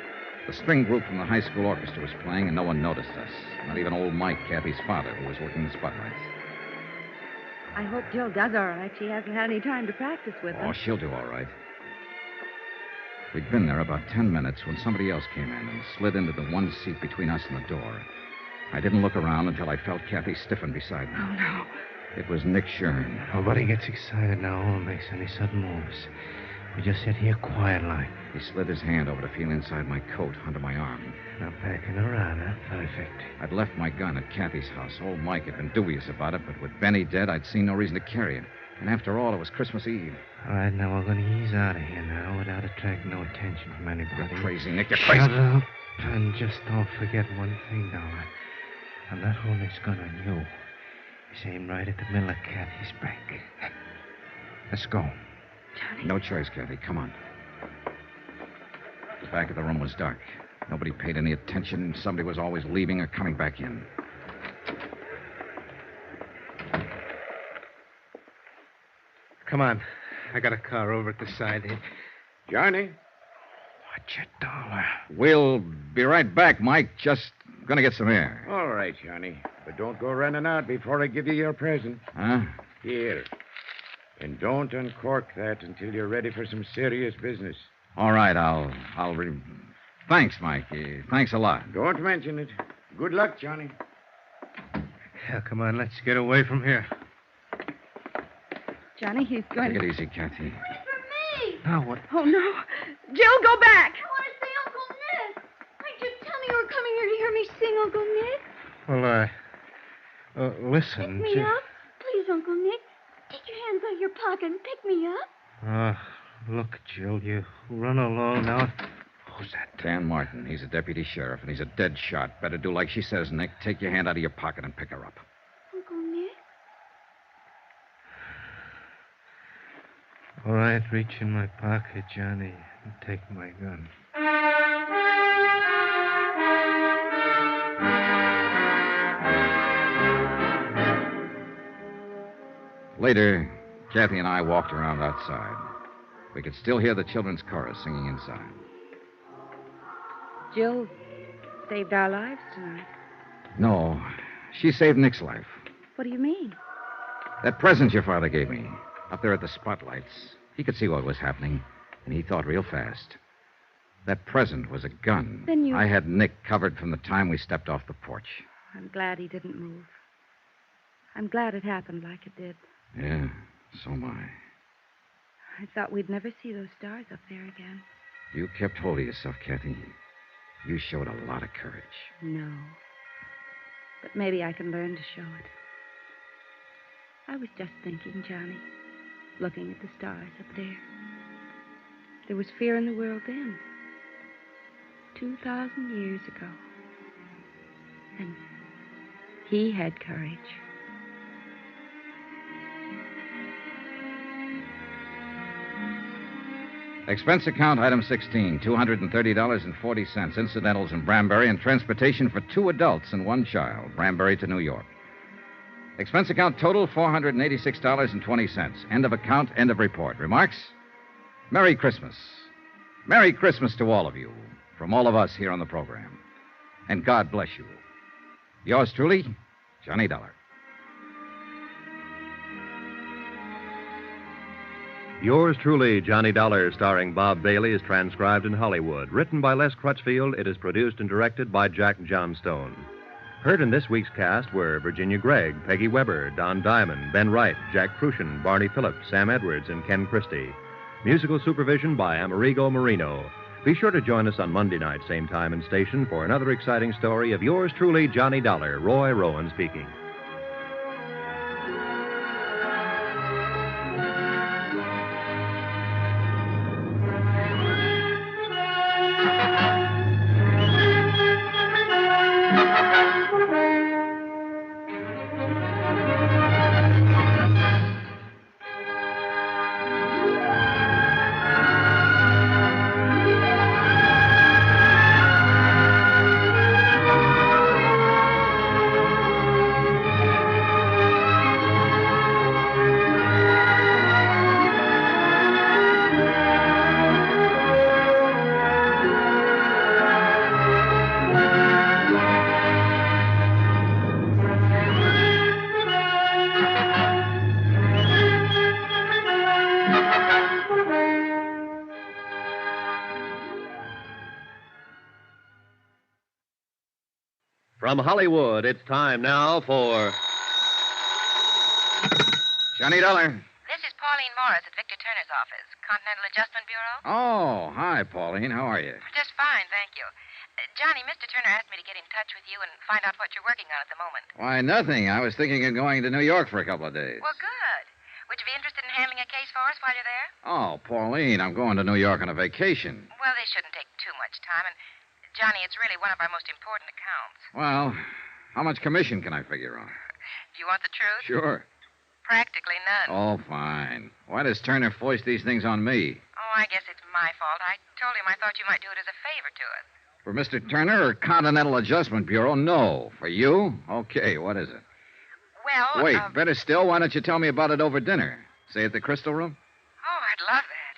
The string group from the high school orchestra was playing, and no one noticed us. Not even old Mike, Kathy's father, who was working the spotlights. I hope Jill does all right. She hasn't had any time to practice with Oh, them. she'll do all right. We'd been there about 10 minutes when somebody else came in and slid into the one seat between us and the door. I didn't look around until I felt Kathy stiffen beside me. Oh, no. It was Nick Shern. Nobody gets excited now or makes any sudden moves. We just sit here quiet like. He slid his hand over to feel inside my coat under my arm. Now packing around, huh? Perfect. I'd left my gun at Kathy's house. Old Mike had been dubious about it, but with Benny dead, I'd seen no reason to carry it. And after all, it was Christmas Eve. All right, now we're going to ease out of here now without attracting no attention from anybody. You're crazy, Nick. You're crazy. Shut up. And just don't forget one thing, now. I'm not holding this gun on you. It's aimed right at the middle of Kathy's back. Let's go. Johnny. No choice, Kathy. Come on. The back of the room was dark. Nobody paid any attention. Somebody was always leaving or coming back in. Come on. I got a car over at the side here. Johnny? Watch your dollar. We'll be right back, Mike. Just gonna get some air. All right, Johnny. But don't go running out before I give you your present. Huh? Here. And don't uncork that until you're ready for some serious business. All right, Thanks, Mike. Thanks a lot. Don't mention it. Good luck, Johnny. Yeah, come on. Let's get away from here. Johnny, he's going Take to... it easy, Kathy. Me! Now what? Oh, no. Jill, go back. I want to see Uncle Nick. Why did you tell me you were coming here to hear me sing, Uncle Nick? Well, listen. Pick me up. Please, Uncle Nick. Take your hands out of your pocket and pick me up. Look, Jill, you run along now. Who's that? Dan Martin. He's a deputy sheriff, and he's a dead shot. Better do like she says, Nick. Take your hand out of your pocket and pick her up. Uncle Nick? All right, reach in my pocket, Johnny, and take my gun. Later, Kathy and I walked around outside. We could still hear the children's chorus singing inside. Jill saved our lives tonight. No, she saved Nick's life. What do you mean? That present your father gave me, up there at the spotlights, he could see what was happening, and he thought real fast. That present was a gun. Then you... I had Nick covered from the time we stepped off the porch. I'm glad he didn't move. I'm glad it happened like it did. Yeah, so am I. I thought we'd never see those stars up there again. You kept hold of yourself, Kathy. You showed a lot of courage. No. But maybe I can learn to show it. I was just thinking, Johnny, looking at the stars up there. There was fear in the world then. 2,000 years ago. And he had courage. Expense account item 16, $230.40. Incidentals in Branbury and transportation for 2 adults and 1 child, Branbury to New York. Expense account total, $486.20. End of account, end of report. Remarks? Merry Christmas. Merry Christmas to all of you, from all of us here on the program. And God bless you. Yours truly, Johnny Dollar. Yours truly, Johnny Dollar, starring Bob Bailey, is transcribed in Hollywood. Written by Les Crutchfield, it is produced and directed by Jack Johnstone. Heard in this week's cast were Virginia Gregg, Peggy Weber, Don Diamond, Ben Wright, Jack Crucian, Barney Phillips, Sam Edwards, and Ken Christie. Musical supervision by Amerigo Marino. Be sure to join us on Monday night, same time and station, for another exciting story of yours truly, Johnny Dollar. Roy Rowan speaking. From Hollywood, it's time now for Johnny Dollar. This is Pauline Morris at Victor Turner's office, Continental Adjustment Bureau. Oh, hi, Pauline. How are you? Just fine, thank you. Johnny, Mr. Turner asked me to get in touch with you and find out what you're working on at the moment. Why, nothing. I was thinking of going to New York for a couple of days. Well, good. Would you be interested in handling a case for us while you're there? Oh, Pauline, I'm going to New York on a vacation. Well, this shouldn't take too much time, and Johnny, it's really one of our most important accounts. Well, how much commission can I figure on? Do you want the truth? Sure. Practically none. Oh, fine. Why does Turner foist these things on me? Oh, I guess it's my fault. I told him I thought you might do it as a favor to us. For Mr. Turner or Continental Adjustment Bureau? No. For you? Okay, what is it? Well, Wait, better still, why don't you tell me about it over dinner? Say at the Crystal Room? Oh, I'd love that.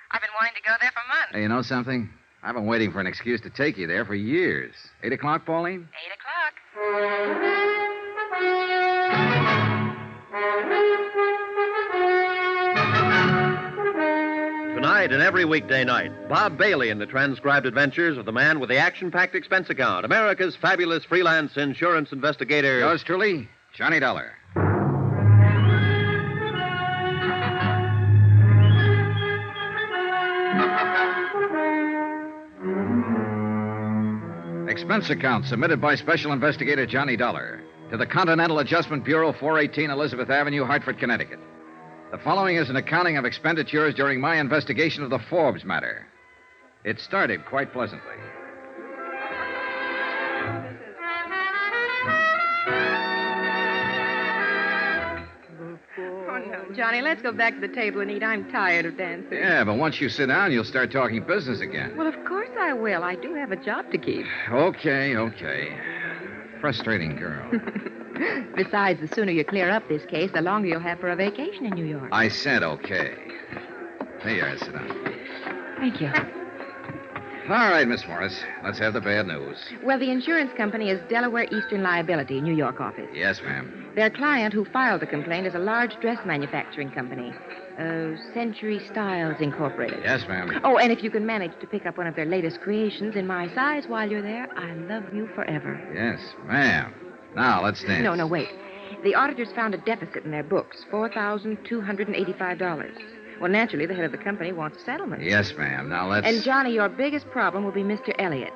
I've been wanting to go there for months. Hey, you know something? I've been waiting for an excuse to take you there for years. 8 o'clock, Pauline? 8 o'clock. Tonight and every weekday night, Bob Bailey in the transcribed adventures of the man with the action-packed expense account, America's fabulous freelance insurance investigator. Yours truly, Johnny Dollar. Expense account submitted by Special Investigator Johnny Dollar to the Continental Adjustment Bureau, 418 Elizabeth Avenue, Hartford, Connecticut. The following is an accounting of expenditures during my investigation of the Forbes matter. It started quite pleasantly. Oh, no, Johnny, let's go back to the table and eat. I'm tired of dancing. Yeah, but once you sit down, you'll start talking business again. Well, of course I will. I do have a job to keep. Okay. Frustrating girl. Besides, the sooner you clear up this case, the longer you'll have for a vacation in New York. I said okay. There you are, sit down. Thank you. All right, Miss Morris. Let's have the bad news. Well, the insurance company is Delaware Eastern Liability, New York office. Yes, ma'am. Their client who filed the complaint is a large dress manufacturing company, Century Styles Incorporated. Yes, ma'am. Oh, and if you can manage to pick up one of their latest creations in my size while you're there, I love you forever. Yes, ma'am. Now, let's dance. No, wait. The auditors found a deficit in their books, $4,285. Well, naturally, the head of the company wants a settlement. Yes, ma'am. Now, let's... And, Johnny, your biggest problem will be Mr. Elliott.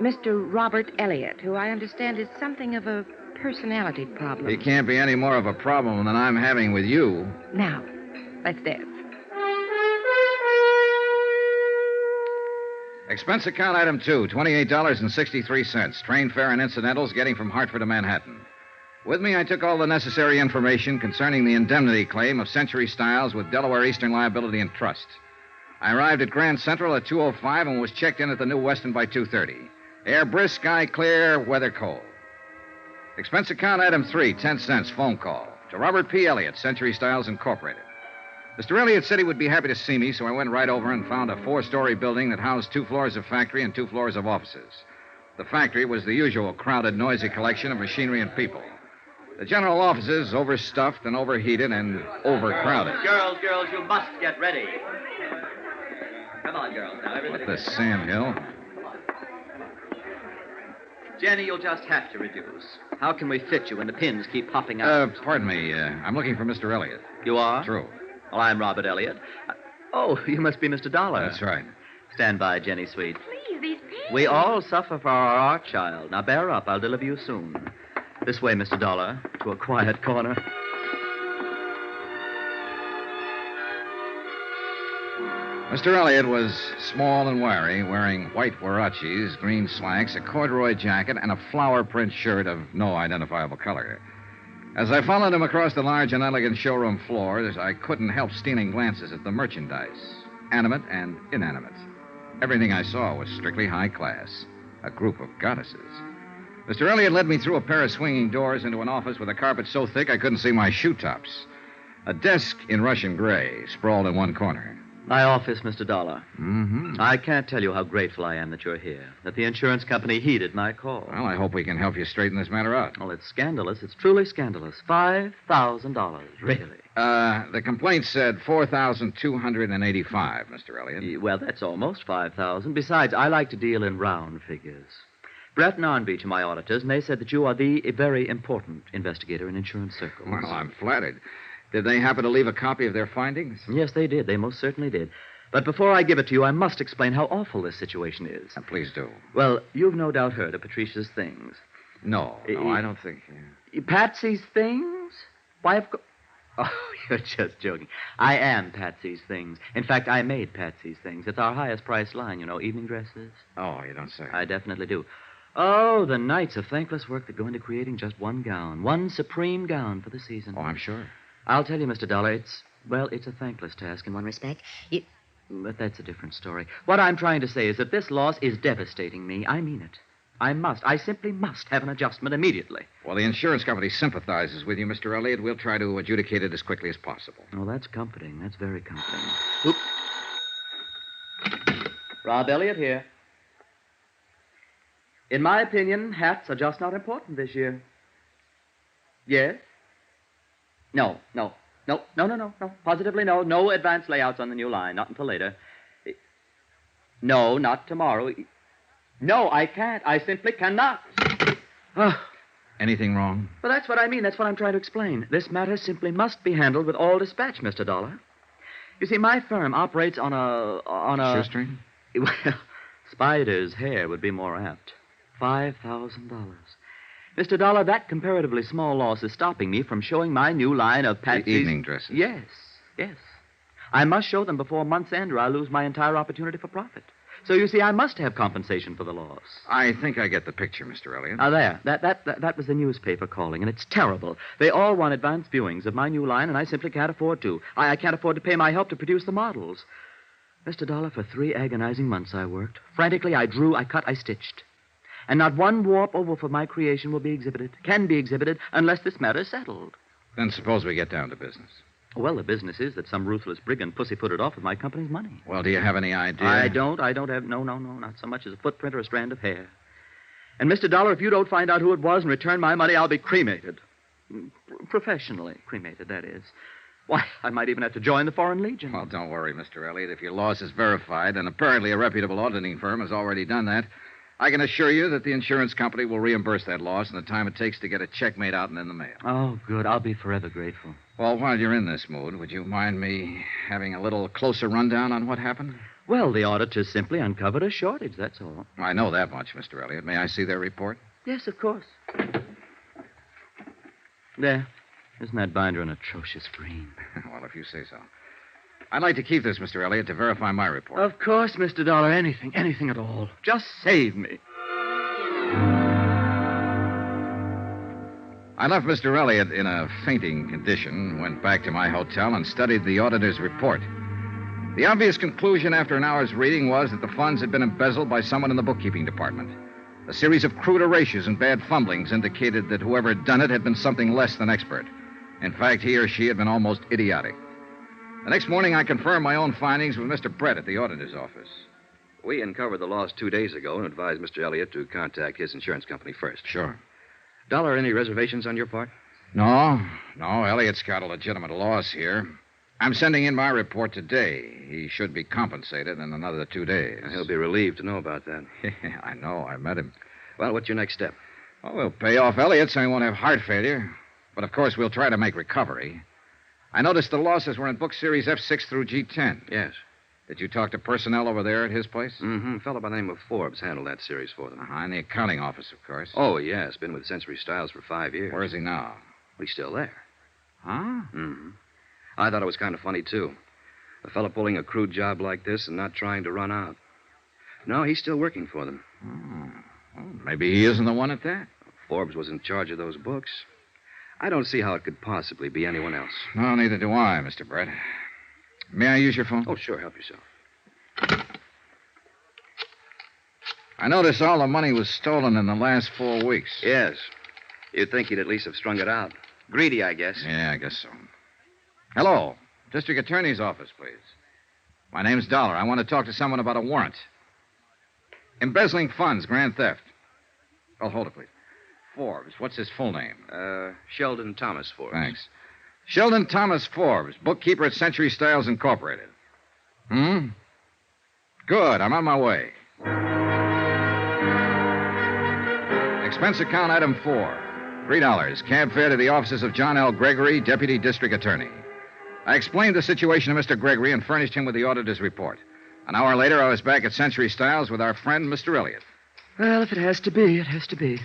Mr. Robert Elliott, who I understand is something of a personality problem. He can't be any more of a problem than I'm having with you. Now, let's dance. Expense account item 2, $28.63. Train fare and incidentals getting from Hartford to Manhattan. With me, I took all the necessary information concerning the indemnity claim of Century Styles with Delaware Eastern Liability and Trust. I arrived at Grand Central at 2:05 and was checked in at the New Weston by 2:30. Air brisk, sky clear, weather cold. Expense account item 3, 10 cents, phone call to Robert P. Elliott, Century Styles Incorporated. Mr. Elliott said he would be happy to see me, so I went right over and found a 4-story building that housed 2 floors of factory and 2 floors of offices. The factory was the usual crowded, noisy collection of machinery and people. The general offices, overstuffed and overheated and overcrowded. Girls, you must get ready. Come on, girls. Now, everything. What the sandhill? Jenny, you'll just have to reduce. How can we fit you when the pins keep popping out? Pardon me. I'm looking for Mr. Elliott. You are? True. Well, I'm Robert Elliott. Oh, you must be Mr. Dollar. That's right. Stand by, Jenny, sweet. Please, these pins. We all suffer for our art child. Now, bear up. I'll deliver you soon. This way, Mr. Dollar, to a quiet corner. Mr. Elliott was small and wiry, wearing white huaraches, green slacks, a corduroy jacket, and a flower print shirt of no identifiable color. As I followed him across the large and elegant showroom floors, I couldn't help stealing glances at the merchandise, animate and inanimate. Everything I saw was strictly high class, a group of goddesses. Mr. Elliott led me through a pair of swinging doors into an office with a carpet so thick I couldn't see my shoe tops. A desk in Russian gray sprawled in one corner. My office, Mr. Dollar. Mm-hmm. I can't tell you how grateful I am that you're here, that the insurance company heeded my call. Well, I hope we can help you straighten this matter out. Well, it's scandalous. It's truly scandalous. $5,000, really. The complaint said $4,285, Mr. Elliott. Well, that's almost $5,000. Besides, I like to deal in round figures. Stratton Arnby to my auditors, and they said that you are the very important investigator in insurance circles. Well, I'm flattered. Did they happen to leave a copy of their findings? Yes, they did. They most certainly did. But before I give it to you, I must explain how awful this situation is. Please do. Well, you've no doubt heard of Patricia's things. No, I don't think. Patsy's things? Why, of course. Oh, you're just joking. I am Patsy's things. In fact, I made Patsy's things. It's our highest priced line, you know, evening dresses. Oh, you don't say. I definitely do. Oh, the nights of thankless work that go into creating just one gown, one supreme gown for the season. Oh, I'm sure. I'll tell you, Mr. Dollar, it's a thankless task in one respect. But that's a different story. What I'm trying to say is that this loss is devastating me. I mean it. I simply must have an adjustment immediately. Well, the insurance company sympathizes with you, Mr. Elliott. We'll try to adjudicate it as quickly as possible. Oh, that's comforting. That's very comforting. Oop. Rob Elliott here. In my opinion, hats are just not important this year. Yes? No. Positively no. No advance layouts on the new line. Not until later. No, not tomorrow. No, I can't. I simply cannot. Anything wrong? Well, that's what I mean. That's what I'm trying to explain. This matter simply must be handled with all dispatch, Mr. Dollar. You see, my firm operates on a... Shoestring? Well, Spider's hair would be more apt. $5,000. Mr. Dollar, that comparatively small loss is stopping me from showing my new line of Patsy's... The evening dresses? Yes. I must show them before month's end, or I'll lose my entire opportunity for profit. So, you see, I must have compensation for the loss. I think I get the picture, Mr. Elliott. Now, there. That was the newspaper calling, and it's terrible. They all want advance viewings of my new line, and I simply can't afford to. I can't afford to pay my help to produce the models. Mr. Dollar, for 3 agonizing months I worked. Frantically, I drew, I cut, I stitched. And not one warp or woof of my creation can be exhibited, unless this matter's settled. Then suppose we get down to business. Well, the business is that some ruthless brigand pussyfooted off with my company's money. Well, do you have any idea? I don't have... No, not so much as a footprint or a strand of hair. And, Mr. Dollar, if you don't find out who it was and return my money, I'll be cremated. Professionally cremated, that is. Why, I might even have to join the Foreign Legion. Well, don't worry, Mr. Elliott. If your loss is verified, and apparently a reputable auditing firm has already done that, I can assure you that the insurance company will reimburse that loss in the time it takes to get a check made out and in the mail. Oh, good. I'll be forever grateful. Well, while you're in this mood, would you mind me having a little closer rundown on what happened? Well, the auditors simply uncovered a shortage, that's all. I know that much, Mr. Elliott. May I see their report? Yes, of course. There. Isn't that binder an atrocious green? Well, if you say so. I'd like to keep this, Mr. Elliott, to verify my report. Of course, Mr. Dollar. Anything at all. Just save me. I left Mr. Elliott in a fainting condition, went back to my hotel, and studied the auditor's report. The obvious conclusion after an hour's reading was that the funds had been embezzled by someone in the bookkeeping department. A series of crude erasures and bad fumblings indicated that whoever had done it had been something less than expert. In fact, he or she had been almost idiotic. The next morning, I confirmed my own findings with Mr. Brett at the auditor's office. We uncovered the loss 2 days ago and advised Mr. Elliott to contact his insurance company first. Sure. Dollar, any reservations on your part? No. Elliott's got a legitimate loss here. I'm sending in my report today. He should be compensated in another 2 days. He'll be relieved to know about that. I know. I met him. Well, what's your next step? Well, we'll pay off Elliott so he won't have heart failure. But, of course, we'll try to make recovery. I noticed the losses were in book series F6 through G10. Yes. Did you talk to personnel over there at his place? Mm-hmm. A fellow by the name of Forbes handled that series for them. In the accounting office, of course. Oh, yes. Been with Century Styles for 5 years. Where is he now? He's still there. Huh? Mm-hmm. I thought it was kind of funny, too. A fellow pulling a crude job like this and not trying to run out. No, he's still working for them. Well, maybe he isn't the one at that. Forbes was in charge of those books. I don't see how it could possibly be anyone else. No, neither do I, Mr. Brett. May I use your phone? Oh, sure. Help yourself. I noticed all the money was stolen in the last 4 weeks. Yes. You'd think he'd at least have strung it out. Greedy, I guess. Yeah, I guess so. Hello. District Attorney's office, please. My name's Dollar. I want to talk to someone about a warrant. Embezzling funds, grand theft. Oh, hold it, please. Forbes. What's his full name? Sheldon Thomas Forbes. Thanks. Sheldon Thomas Forbes, bookkeeper at Century Styles Incorporated. Good. I'm on my way. Expense account item 4. $3. Cab fare to the offices of John L. Gregory, Deputy District Attorney. I explained the situation to Mr. Gregory and furnished him with the auditor's report. An hour later, I was back at Century Styles with our friend, Mr. Elliott. Well, if it has to be, it has to be.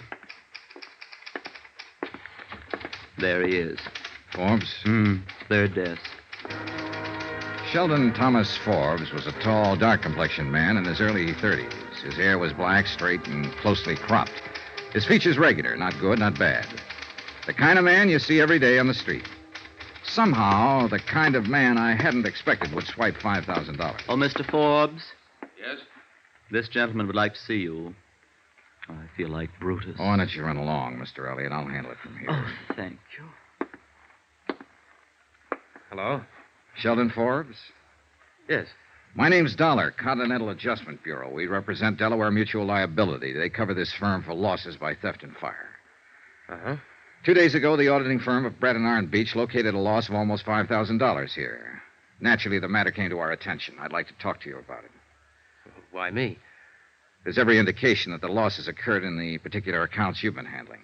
There he is. Forbes? Third desk. Sheldon Thomas Forbes was a tall, dark-complexioned man in his early 30s. His hair was black, straight, and closely cropped. His features regular, not good, not bad. The kind of man you see every day on the street. Somehow, the kind of man I hadn't expected would swipe $5,000. Oh, Mr. Forbes? Yes? This gentleman would like to see you. I feel like Brutus. Oh, why don't you run along, Mr. Elliott? I'll handle it from here. Oh, thank you. Hello? Sheldon Forbes? Yes. My name's Dollar, Continental Adjustment Bureau. We represent Delaware Mutual Liability. They cover this firm for losses by theft and fire. Uh-huh. 2 days ago, the auditing firm of Brett and Arn Beach located a loss of almost $5,000 here. Naturally, the matter came to our attention. I'd like to talk to you about it. Why me? There's every indication that the losses occurred in the particular accounts you've been handling.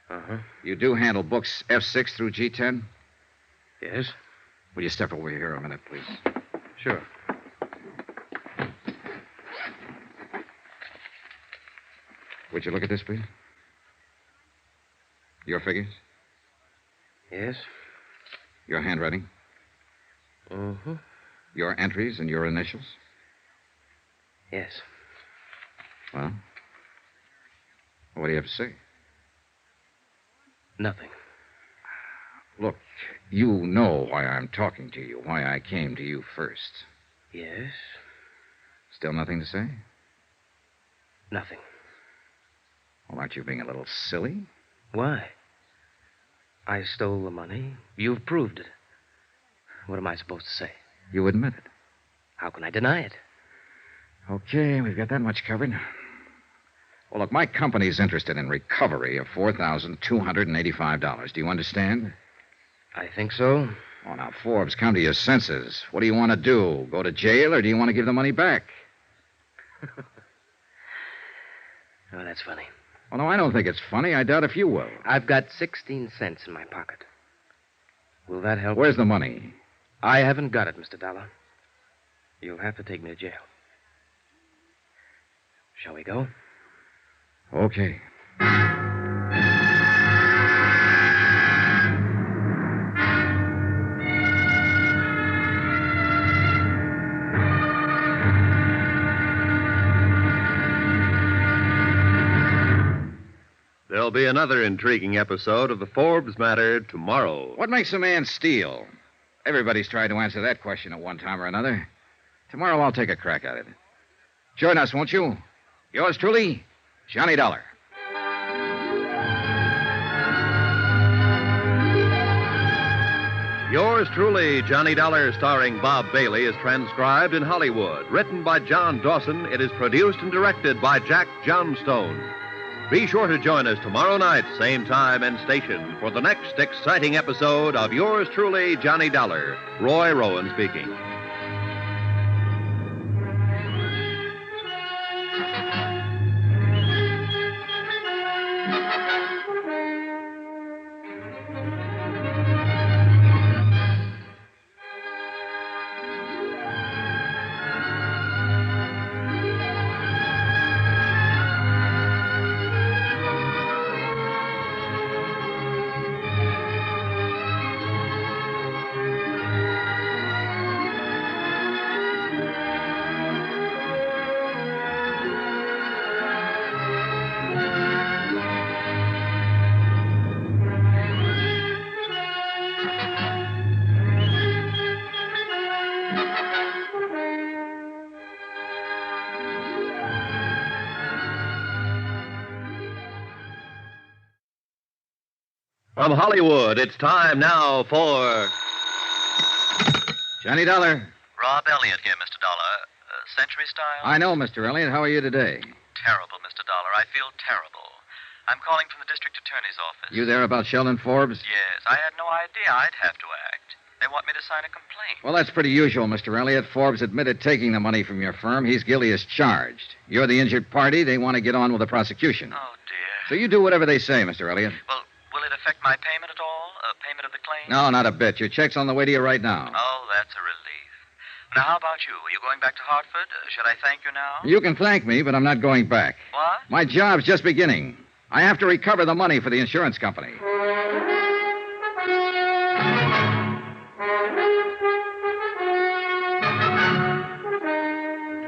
Uh-huh. You do handle books F6 through G10? Yes. Will you step over here a minute, please? Sure. Would you look at this, please? Your figures? Yes. Your handwriting? Uh-huh. Your entries and your initials? Yes. Well, what do you have to say? Nothing. Look, you know why I'm talking to you, why I came to you first. Yes. Still nothing to say? Nothing. Well, aren't you being a little silly? Why? I stole the money. You've proved it. What am I supposed to say? You admit it. How can I deny it? Okay, we've got that much covered. Well, look, my company's interested in recovery of $4,285. Do you understand? I think so. Oh, now, Forbes, come to your senses. What do you want to do? Go to jail, or do you want to give the money back? Oh, that's funny. Well, no, I don't think it's funny. I doubt if you will. I've got 16 cents in my pocket. Will that help? Where's the money? I haven't got it, Mr. Dollar. You'll have to take me to jail. Shall we go? Okay. There'll be another intriguing episode of the Forbes matter tomorrow. What makes a man steal? Everybody's tried to answer that question at one time or another. Tomorrow I'll take a crack at it. Join us, won't you? Yours truly, Johnny Dollar. Yours truly, Johnny Dollar, starring Bob Bailey, is transcribed in Hollywood. Written by John Dawson, it is produced and directed by Jack Johnstone. Be sure to join us tomorrow night, same time and station, for the next exciting episode of Yours truly, Johnny Dollar. Roy Rowan speaking. From Hollywood, it's time now for Johnny Dollar. Rob Elliott here, Mr. Dollar. Century Style? I know, Mr. Elliott. How are you today? Terrible, Mr. Dollar. I feel terrible. I'm calling from the district attorney's office. You there about Sheldon Forbes? Yes, I had no idea I'd have to act. They want me to sign a complaint. Well, that's pretty usual, Mr. Elliott. Forbes admitted taking the money from your firm. He's guilty as charged. You're the injured party. They want to get on with the prosecution. Oh, dear. So you do whatever they say, Mr. Elliott. Well, will it affect my payment at all? Payment of the claim? No, not a bit. Your check's on the way to you right now. Oh, that's a relief. Now, how about you? Are you going back to Hartford? Should I thank you now? You can thank me, but I'm not going back. What? My job's just beginning. I have to recover the money for the insurance company.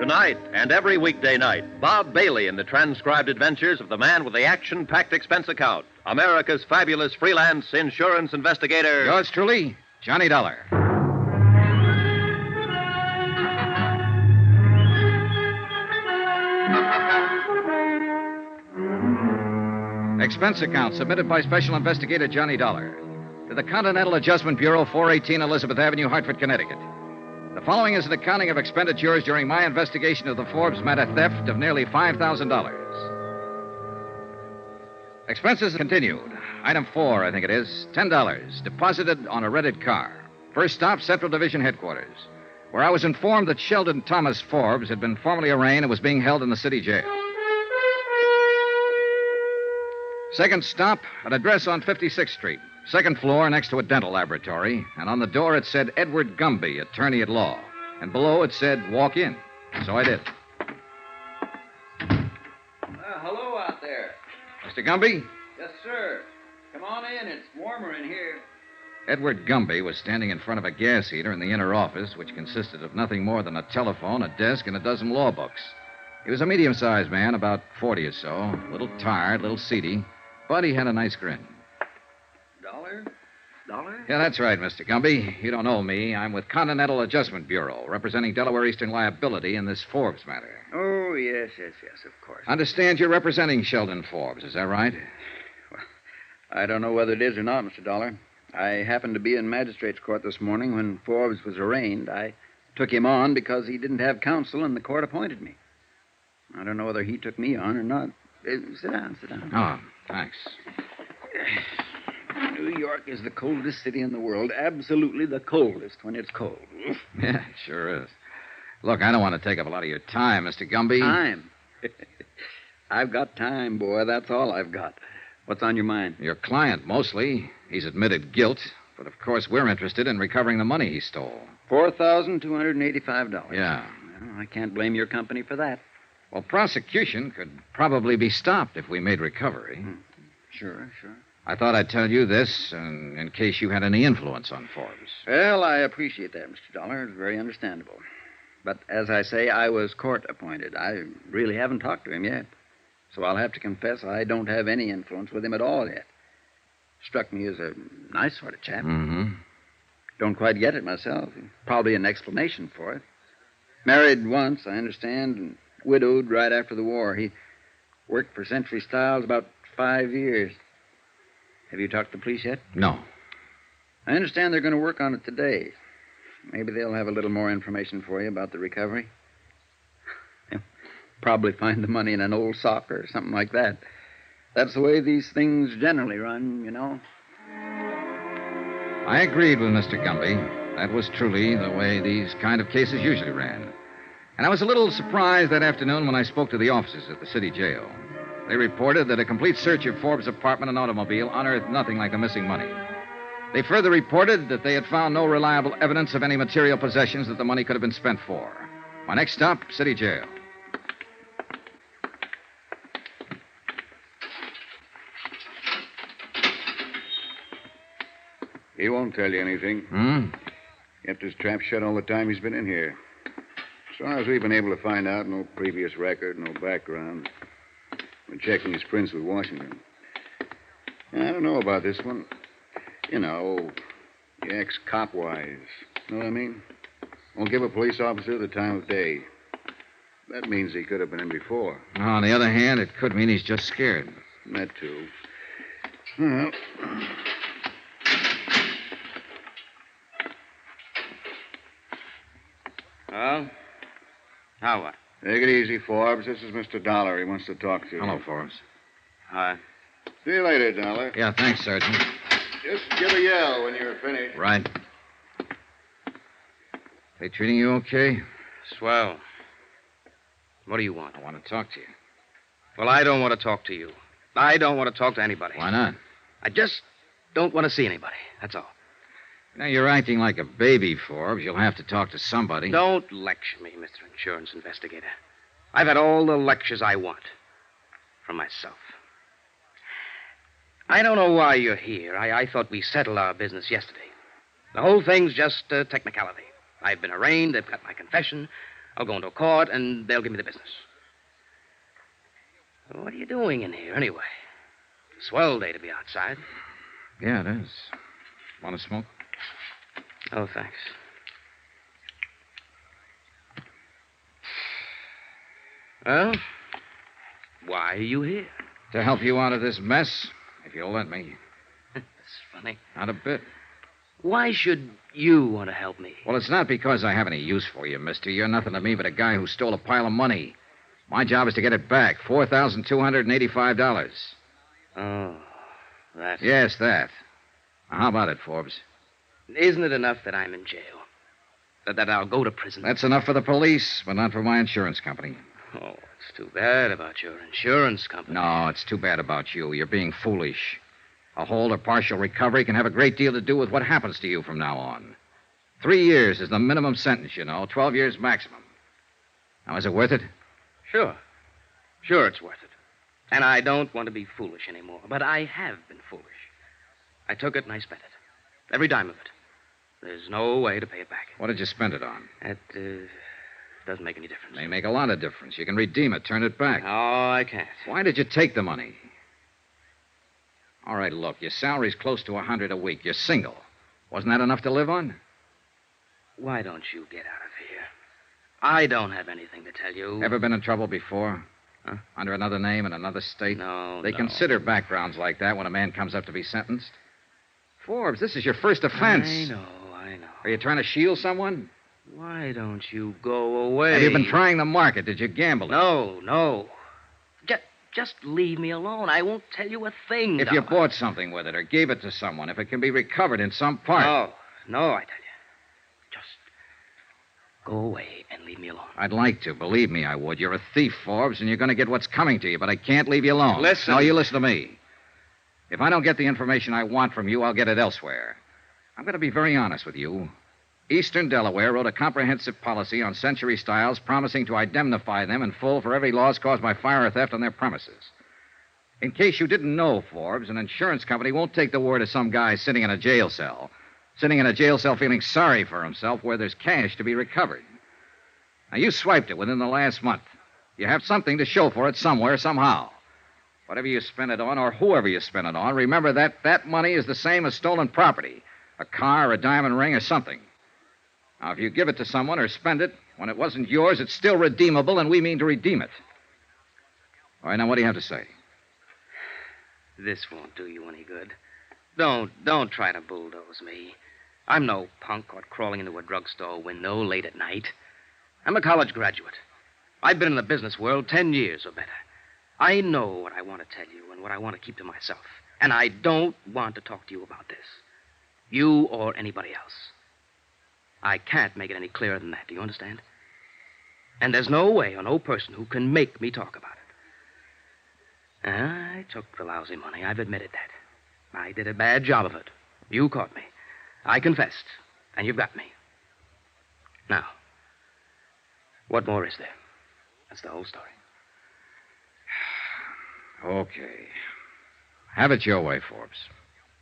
Tonight and every weekday night, Bob Bailey in the transcribed adventures of the man with the action-packed expense account, America's fabulous freelance insurance investigator. Yours truly, Johnny Dollar. Expense account submitted by Special Investigator Johnny Dollar to the Continental Adjustment Bureau, 418 Elizabeth Avenue, Hartford, Connecticut. The following is an accounting of expenditures during my investigation of the Forbes matter theft of nearly $5,000. Expenses continued. Item 4, I think it is, $10, deposited on a rented car. First stop, Central Division Headquarters, where I was informed that Sheldon Thomas Forbes had been formally arraigned and was being held in the city jail. Second stop, an address on 56th Street. Second floor next to a dental laboratory. And on the door it said Edward Gumby, attorney at law. And below it said, walk in. So I did. Hello out there. Mr. Gumby? Yes, sir. Come on in. It's warmer in here. Edward Gumby was standing in front of a gas heater in the inner office, which consisted of nothing more than a telephone, a desk, and a dozen law books. He was a medium-sized man, about 40 or so, a little tired, a little seedy, but he had a nice grin. Dollar? Yeah, that's right, Mr. Gumby. You don't know me. I'm with Continental Adjustment Bureau, representing Delaware Eastern Liability in this Forbes matter. Oh, yes, of course. Understand you're representing Sheldon Forbes, is that right? Well, I don't know whether it is or not, Mr. Dollar. I happened to be in magistrate's court this morning when Forbes was arraigned. I took him on because he didn't have counsel and the court appointed me. I don't know whether he took me on or not. Sit down. Oh, thanks. New York is the coldest city in the world. Absolutely the coldest when it's cold. Yeah, it sure is. Look, I don't want to take up a lot of your time, Mr. Gumby. Time? I've got time, boy. That's all I've got. What's on your mind? Your client, mostly. He's admitted guilt, but of course we're interested in recovering the money he stole. $4,285. Yeah. Well, I can't blame your company for that. Well, prosecution could probably be stopped if we made recovery. Sure. I thought I'd tell you this in case you had any influence on Forbes. Well, I appreciate that, Mr. Dollar. It's very understandable. But as I say, I was court appointed. I really haven't talked to him yet. So I'll have to confess I don't have any influence with him at all yet. Struck me as a nice sort of chap. Mm-hmm. Don't quite get it myself. Probably an explanation for it. Married once, I understand, and widowed right after the war. He worked for Century Styles about 5 years. Have you talked to the police yet? No. I understand they're going to work on it today. Maybe they'll have a little more information for you about the recovery. They'll probably find the money in an old sock or something like that. That's the way these things generally run, you know. I agreed with Mr. Gumby. That was truly the way these kind of cases usually ran. And I was a little surprised that afternoon when I spoke to the officers at the city jail. They reported that a complete search of Forbes' apartment and automobile unearthed nothing like the missing money. They further reported that they had found no reliable evidence of any material possessions that the money could have been spent for. My next stop, city jail. He won't tell you anything. Kept his trap shut all the time he's been in here. As far as we've been able to find out, no previous record, no background. Been checking his prints with Washington. I don't know about this one. You know, ex-cop wise. Know what I mean? Won't give a police officer the time of day. That means he could have been in before. On the other hand, it could mean he's just scared. That too. Well. Well, now what? Take it easy, Forbes. This is Mr. Dollar. He wants to talk to you. Hello, Forbes. Hi. See you later, Dollar. Yeah, thanks, Sergeant. Just give a yell when you're finished. Right. They treating you okay? Swell. What do you want? I want to talk to you. Well, I don't want to talk to you. I don't want to talk to anybody. Why not? I just don't want to see anybody. That's all. Now, you're acting like a baby, Forbes. You'll have to talk to somebody. Don't lecture me, Mr. Insurance Investigator. I've had all the lectures I want from myself. I don't know why you're here. I thought we settled our business yesterday. The whole thing's just a technicality. I've been arraigned, they've got my confession. I'll go into court, and they'll give me the business. What are you doing in here, anyway? Swell day to be outside. Yeah, it is. Want to smoke? Oh, thanks. Well, why are you here? To help you out of this mess, if you'll let me. That's funny. Not a bit. Why should you want to help me? Well, it's not because I have any use for you, mister. You're nothing to me but a guy who stole a pile of money. My job is to get it back. $4,285. Oh, that. Yes, that. Now, how about it, Forbes? Isn't it enough that I'm in jail? That I'll go to prison? That's enough for the police, but not for my insurance company. Oh, it's too bad about your insurance company. No, it's too bad about you. You're being foolish. A whole or partial recovery can have a great deal to do with what happens to you from now on. 3 years is the minimum sentence, you know. 12 years maximum. Now, is it worth it? Sure. Sure, it's worth it. And I don't want to be foolish anymore. But I have been foolish. I took it and I spent it. Every dime of it. There's no way to pay it back. What did you spend it on? That doesn't make any difference. May make a lot of difference. You can redeem it, turn it back. No, I can't. Why did you take the money? All right, look, your salary's close to $100 a week. You're single. Wasn't that enough to live on? Why don't you get out of here? I don't have anything to tell you. Ever been in trouble before? Huh? Under another name in another state? No, They consider backgrounds like that when a man comes up to be sentenced. Forbes, this is your first offense. I know. Are you trying to shield someone? Why don't you go away? Have you been trying the market? Did you gamble? No. Just leave me alone. I won't tell you a thing. If you bought something with it or gave it to someone, if it can be recovered in some part. No, I tell you. Just go away and leave me alone. I'd like to. Believe me, I would. You're a thief, Forbes, and you're going to get what's coming to you, but I can't leave you alone. Listen. No, you listen to me. If I don't get the information I want from you, I'll get it elsewhere. I'm going to be very honest with you. Eastern Delaware wrote a comprehensive policy on Century Styles promising to indemnify them in full for every loss caused by fire or theft on their premises. In case you didn't know, Forbes, an insurance company won't take the word of some guy sitting in a jail cell feeling sorry for himself where there's cash to be recovered. Now, you swiped it within the last month. You have something to show for it somewhere, somehow. Whatever you spend it on, or whoever you spend it on, remember that money is the same as stolen property. A car, a diamond ring, or something. Now, if you give it to someone or spend it, when it wasn't yours, it's still redeemable, and we mean to redeem it. All right, now, what do you have to say? This won't do you any good. Don't try to bulldoze me. I'm no punk caught crawling into a drugstore window late at night. I'm a college graduate. I've been in the business world 10 years or better. I know what I want to tell you and what I want to keep to myself. And I don't want to talk to you about this. You or anybody else. I can't make it any clearer than that. Do you understand? And there's no way or no person who can make me talk about it. I took the lousy money. I've admitted that. I did a bad job of it. You caught me. I confessed. And you've got me. Now, what more is there? That's the whole story. Okay. Have it your way, Forbes.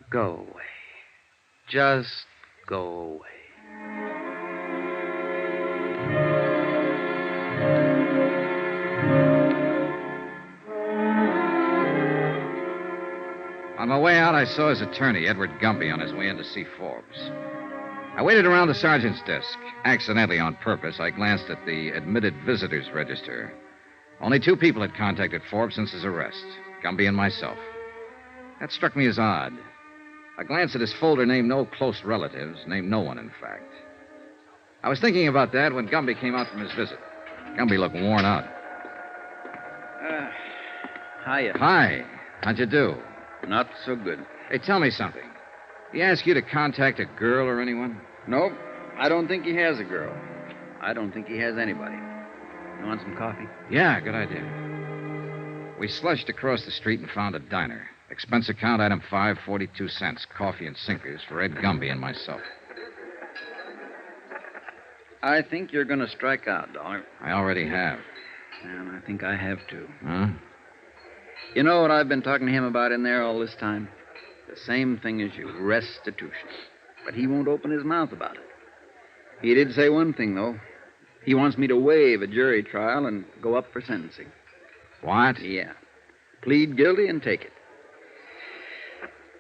Go away. Just go away. On my way out, I saw his attorney, Edward Gumby, on his way in to see Forbes. I waited around the sergeant's desk. Accidentally, on purpose, I glanced at the admitted visitors register. Only 2 people had contacted Forbes since his arrest, Gumby and myself. That struck me as odd. A glance at his folder named no close relatives, named no one, in fact. I was thinking about that when Gumby came out from his visit. Gumby looked worn out. Hiya. Hi. How'd you do? Not so good. Hey, tell me something. He asked you to contact a girl or anyone? Nope. I don't think he has a girl. I don't think he has anybody. You want some coffee? Yeah, good idea. We slushed across the street and found a diner. Expense account item 5, 42 cents. Coffee and sinkers for Ed Gumby and myself. I think you're going to strike out, Dollar. I already have. And I think I have, too. Huh? You know what I've been talking to him about in there all this time? The same thing as you, restitution. But he won't open his mouth about it. He did say one thing, though. He wants me to waive a jury trial and go up for sentencing. What? Yeah. Plead guilty and take it.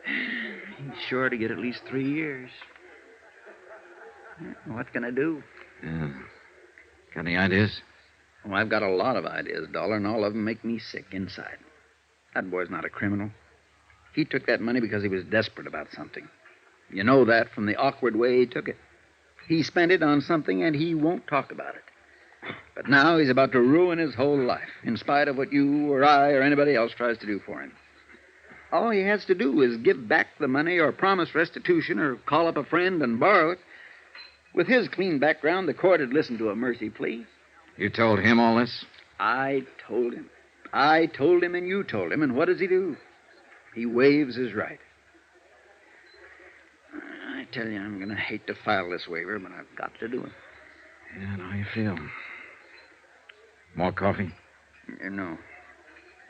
He's sure to get at least 3 years. What can I do? Yeah. Got any ideas? Well, I've got a lot of ideas, Dollar, and all of them make me sick inside. That boy's not a criminal. He took that money because he was desperate about something. You know that from the awkward way he took it. He spent it on something, and he won't talk about it. But now he's about to ruin his whole life, in spite of what you or I or anybody else tries to do for him. All he has to do is give back the money or promise restitution or call up a friend and borrow it. With his clean background, the court would listen to a mercy plea. You told him all this? I told him. I told him and you told him, and what does he do? He waives his right. I tell you, I'm going to hate to file this waiver, but I've got to do it. Yeah, I know how you feel. More coffee? No.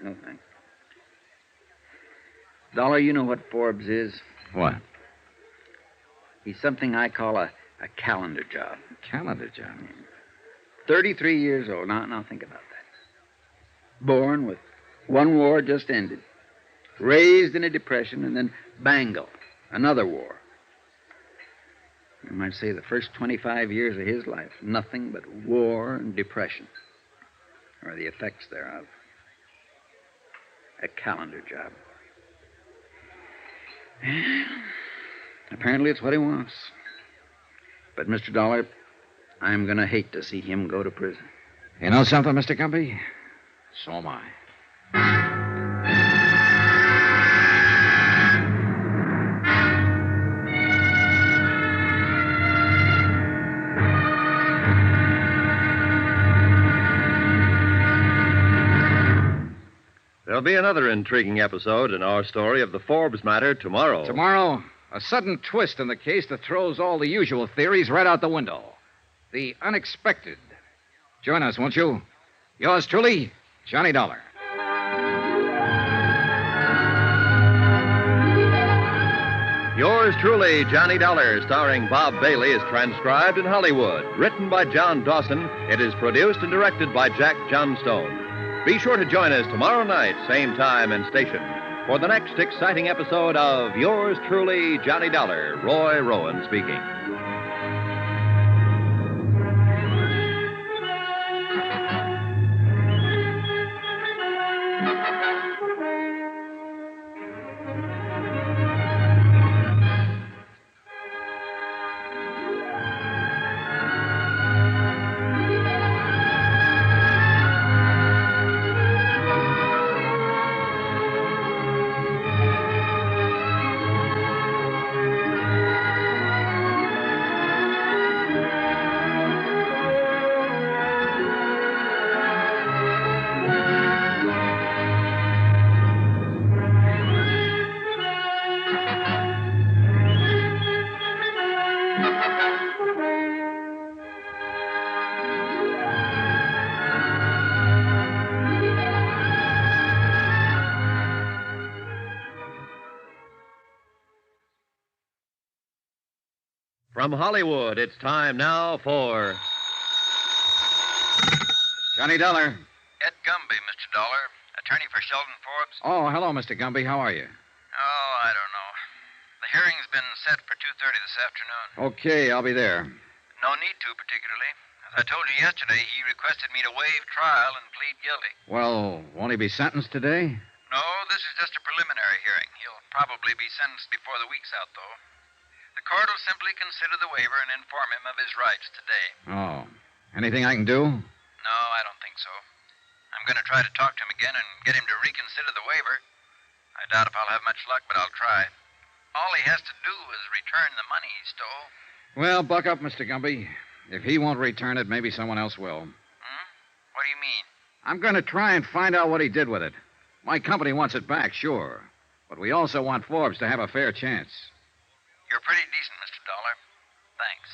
No, thanks. Dollar, you know what Forbes is? What? He's something I call a calendar job. Calendar job? 33 years old. Now think about that. Born with one war just ended. Raised in a depression, and then bango, another war. You might say the first 25 years of his life, nothing but war and depression, or the effects thereof. A calendar job. Apparently it's what he wants. But, Mr. Dollar, I'm going to hate to see him go to prison. You know something, Mr. Gumby? So am I. There'll be another intriguing episode in our story of the Forbes matter tomorrow. Tomorrow, a sudden twist in the case that throws all the usual theories right out the window. The unexpected. Join us, won't you? Yours truly, Johnny Dollar. Yours truly, Johnny Dollar, starring Bob Bailey, is transcribed in Hollywood. Written by John Dawson, it is produced and directed by Jack Johnstone. Be sure to join us tomorrow night, same time and station, for the next exciting episode of Yours truly, Johnny Dollar. Roy Rowan speaking. From Hollywood, it's time now for Johnny Dollar. Ed Gumby, Mr. Dollar, attorney for Sheldon Forbes. Oh, hello, Mr. Gumby. How are you? Oh, I don't know. The hearing's been set for 2:30 this afternoon. Okay, I'll be there. No need to, particularly. As I told you yesterday, he requested me to waive trial and plead guilty. Well, won't he be sentenced today? No, this is just a preliminary hearing. He'll probably be sentenced before the week's out, though. The court will simply consider the waiver and inform him of his rights today. Oh. Anything I can do? No, I don't think so. I'm going to try to talk to him again and get him to reconsider the waiver. I doubt if I'll have much luck, but I'll try. All he has to do is return the money he stole. Well, buck up, Mr. Gumby. If he won't return it, maybe someone else will. Hmm? What do you mean? I'm going to try and find out what he did with it. My company wants it back, sure. But we also want Forbes to have a fair chance. You're pretty decent, Mr. Dollar. Thanks.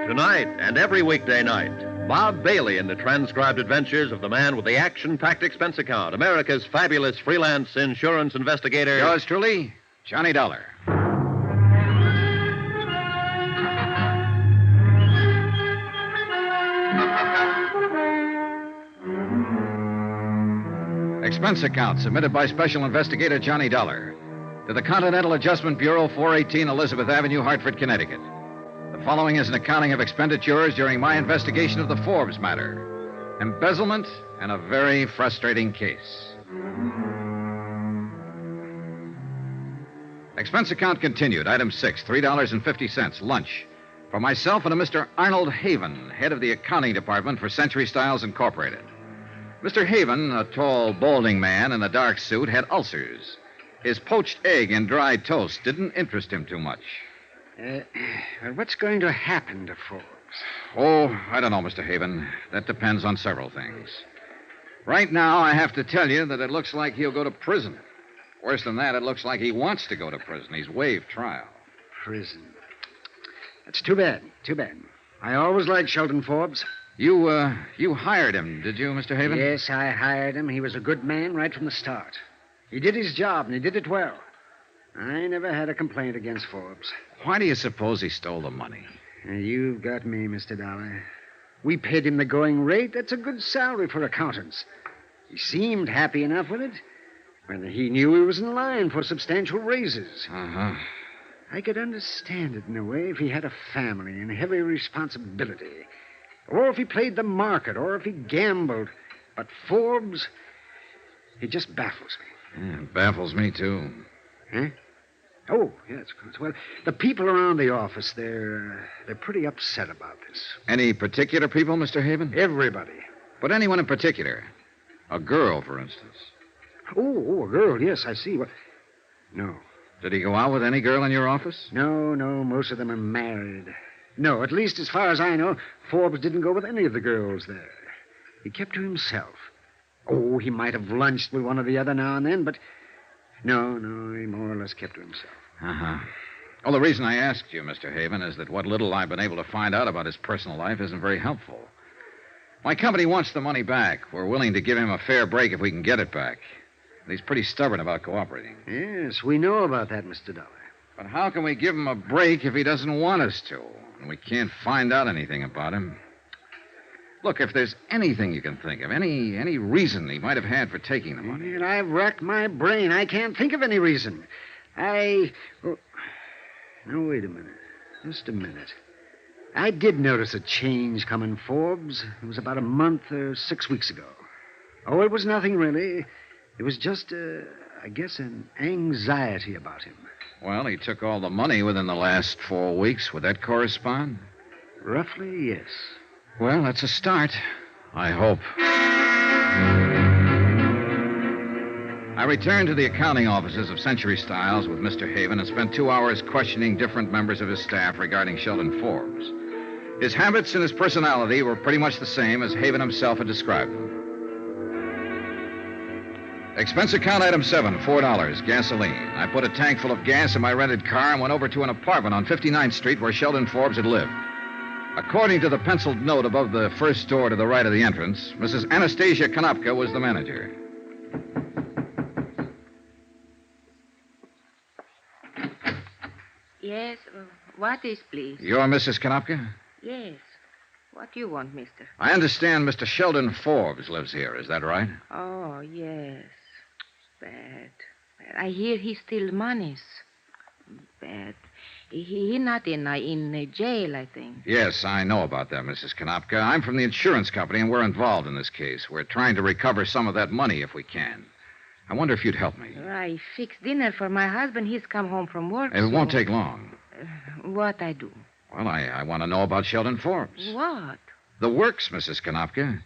Tonight and every weekday night, Bob Bailey in the transcribed adventures of the man with the action-packed expense account, America's fabulous freelance insurance investigator. Yours truly, Johnny Dollar. Expense account submitted by Special Investigator Johnny Dollar to the Continental Adjustment Bureau, 418 Elizabeth Avenue, Hartford, Connecticut. The following is an accounting of expenditures during my investigation of the Forbes matter. Embezzlement and a very frustrating case. Expense account continued. Item 6, $3.50, lunch. For myself and a Mr. Arnold Haven, head of the accounting department for Century Styles Incorporated. Mr. Haven, a tall, balding man in a dark suit, had ulcers. His poached egg and dried toast didn't interest him too much. Well, what's going to happen to Forbes? Oh, I don't know, Mr. Haven. That depends on several things. Right now, I have to tell you that it looks like he'll go to prison. Worse than that, it looks like he wants to go to prison. He's waived trial. Prison. That's too bad. Too bad. I always liked Sheldon Forbes. You hired him, did you, Mr. Haven? Yes, I hired him. He was a good man right from the start. He did his job, and he did it well. I never had a complaint against Forbes. Why do you suppose he stole the money? You've got me, Mr. Dollar. We paid him the going rate. That's a good salary for accountants. He seemed happy enough with it. Whether he knew he was in line for substantial raises. Uh-huh. I could understand it in a way if he had a family and heavy responsibility. Or if he played the market, or if he gambled. But Forbes, he just baffles me. Yeah, it baffles me, too. Huh? Oh, yes, of course. Well, the people around the office, they're pretty upset about this. Any particular people, Mr. Haven? Everybody. But anyone in particular? A girl, for instance. Oh, a girl, yes, I see. Well, no. Did he go out with any girl in your office? No, most of them are married. No, at least as far as I know, Forbes didn't go with any of the girls there. He kept to himself. Oh, he might have lunched with one or the other now and then, but no, he more or less kept to himself. Uh-huh. Well, the reason I asked you, Mr. Haven, is that what little I've been able to find out about his personal life isn't very helpful. My company wants the money back. We're willing to give him a fair break if we can get it back. And he's pretty stubborn about cooperating. Yes, we know about that, Mr. Dollar. But how can we give him a break if he doesn't want us to? And we can't find out anything about him. Look, if there's anything you can think of, any reason he might have had for taking the money. And I've racked my brain. I can't think of any reason. No, wait a minute. Just a minute. I did notice a change coming Forbes. It was about a month or 6 weeks ago. Oh, it was nothing really. It was just, I guess, an anxiety about him. Well, he took all the money within the last 4 weeks. Would that correspond? Roughly, yes. Well, that's a start. I hope. I returned to the accounting offices of Century Styles with Mr. Haven and spent 2 hours questioning different members of his staff regarding Sheldon Forbes. His habits and his personality were pretty much the same as Haven himself had described them. Expense account item 7, $4, gasoline. I put a tank full of gas in my rented car and went over to an apartment on 59th Street where Sheldon Forbes had lived. According to the penciled note above the first door to the right of the entrance, Mrs. Anastasia Konopka was the manager. Yes, what is, please? You're Mrs. Konopka? Yes. What do you want, mister? I understand Mr. Sheldon Forbes lives here. Is that right? Oh, yes. Bad. I hear he steals monies. Bad. He not in jail, I think. Yes, I know about that, Mrs. Konopka. I'm from the insurance company, and we're involved in this case. We're trying to recover some of that money if we can. I wonder if you'd help me. I fixed dinner for my husband. He's come home from work. It won't take long. What I do? Well, I want to know about Sheldon Forbes. What? The works, Mrs. Konopka.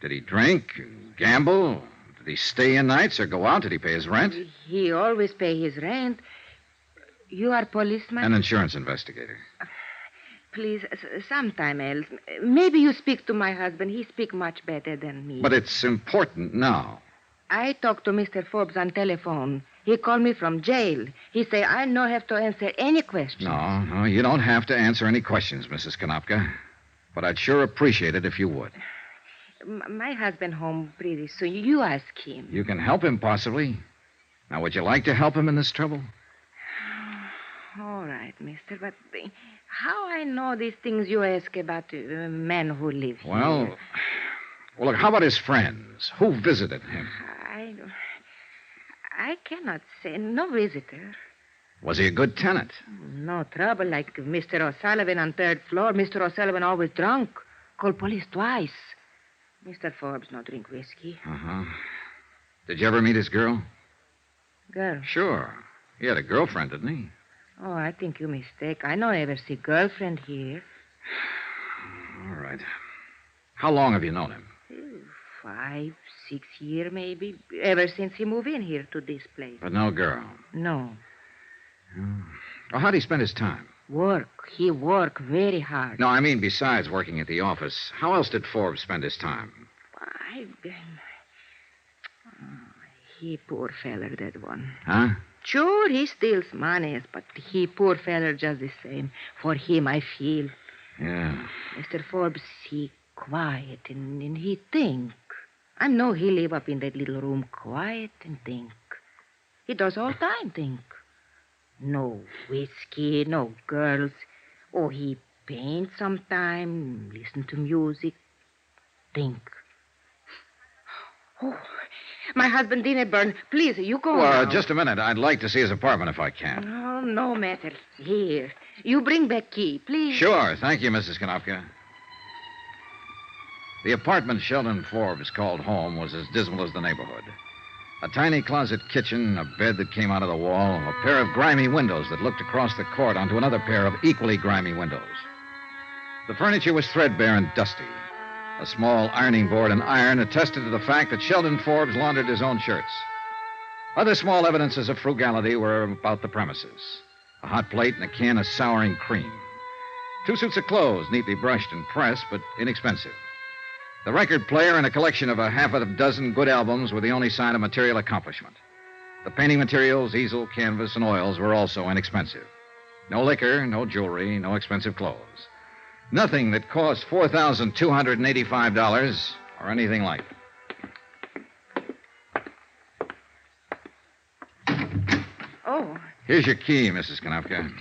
Did he drink, gamble? Did he stay in nights or go out? Did he pay his rent? He always pay his rent. You are policeman? An insurance investigator. Please, sometime else. Maybe you speak to my husband. He speak much better than me. But it's important now. I talked to Mr. Forbes on telephone. He called me from jail. He say I no have to answer any questions. No, you don't have to answer any questions, Mrs. Konopka. But I'd sure appreciate it if you would. My husband home pretty soon. You ask him. You can help him, possibly. Now, would you like to help him in this trouble? All right, mister, but how I know these things you ask about men who live here? Well, look, how about his friends? Who visited him? I cannot say. No visitor. Was he a good tenant? No trouble like Mr. O'Sullivan on third floor. Mr. O'Sullivan always drunk. Called police twice. Mr. Forbes no drink whiskey. Uh-huh. Did you ever meet his girl? Girl? Sure. He had a girlfriend, didn't he? Oh, I think you mistake. I no ever see girlfriend here. All right. How long have you known him? 5, 6 years, maybe. Ever since he moved in here to this place. But no girl. No. Well, how'd he spend his time? Work. He work very hard. No, I mean besides working at the office. How else did Forbes spend his time? He poor feller, that one. Huh? Sure, he steals money, but he poor feller just the same. For him, I feel. Yeah. Mr. Forbes, he quiet and he think. I know he live up in that little room quiet and think. He does all time think. No whiskey, no girls. Oh, he paint sometime, listen to music, think. Oh, my husband dinner burn. Please, you go Well, now. just a minute. I'd like to see his apartment if I can. Oh, no matter. Here. You bring back key, please. Sure. Thank you, Mrs. Konopka. The apartment Sheldon Forbes called home was as dismal as the neighborhood. A tiny closet kitchen, a bed that came out of the wall, a pair of grimy windows that looked across the court onto another pair of equally grimy windows. The furniture was threadbare and dusty. A small ironing board and iron attested to the fact that Sheldon Forbes laundered his own shirts. Other small evidences of frugality were about the premises. A hot plate and a can of souring cream. 2 suits of clothes, neatly brushed and pressed, but inexpensive. The record player and a collection of a half a dozen good albums were the only sign of material accomplishment. The painting materials, easel, canvas, and oils were also inexpensive. No liquor, no jewelry, no expensive clothes. Nothing that cost $4,285 or anything like it. Oh. Here's your key, Mrs. Konopka.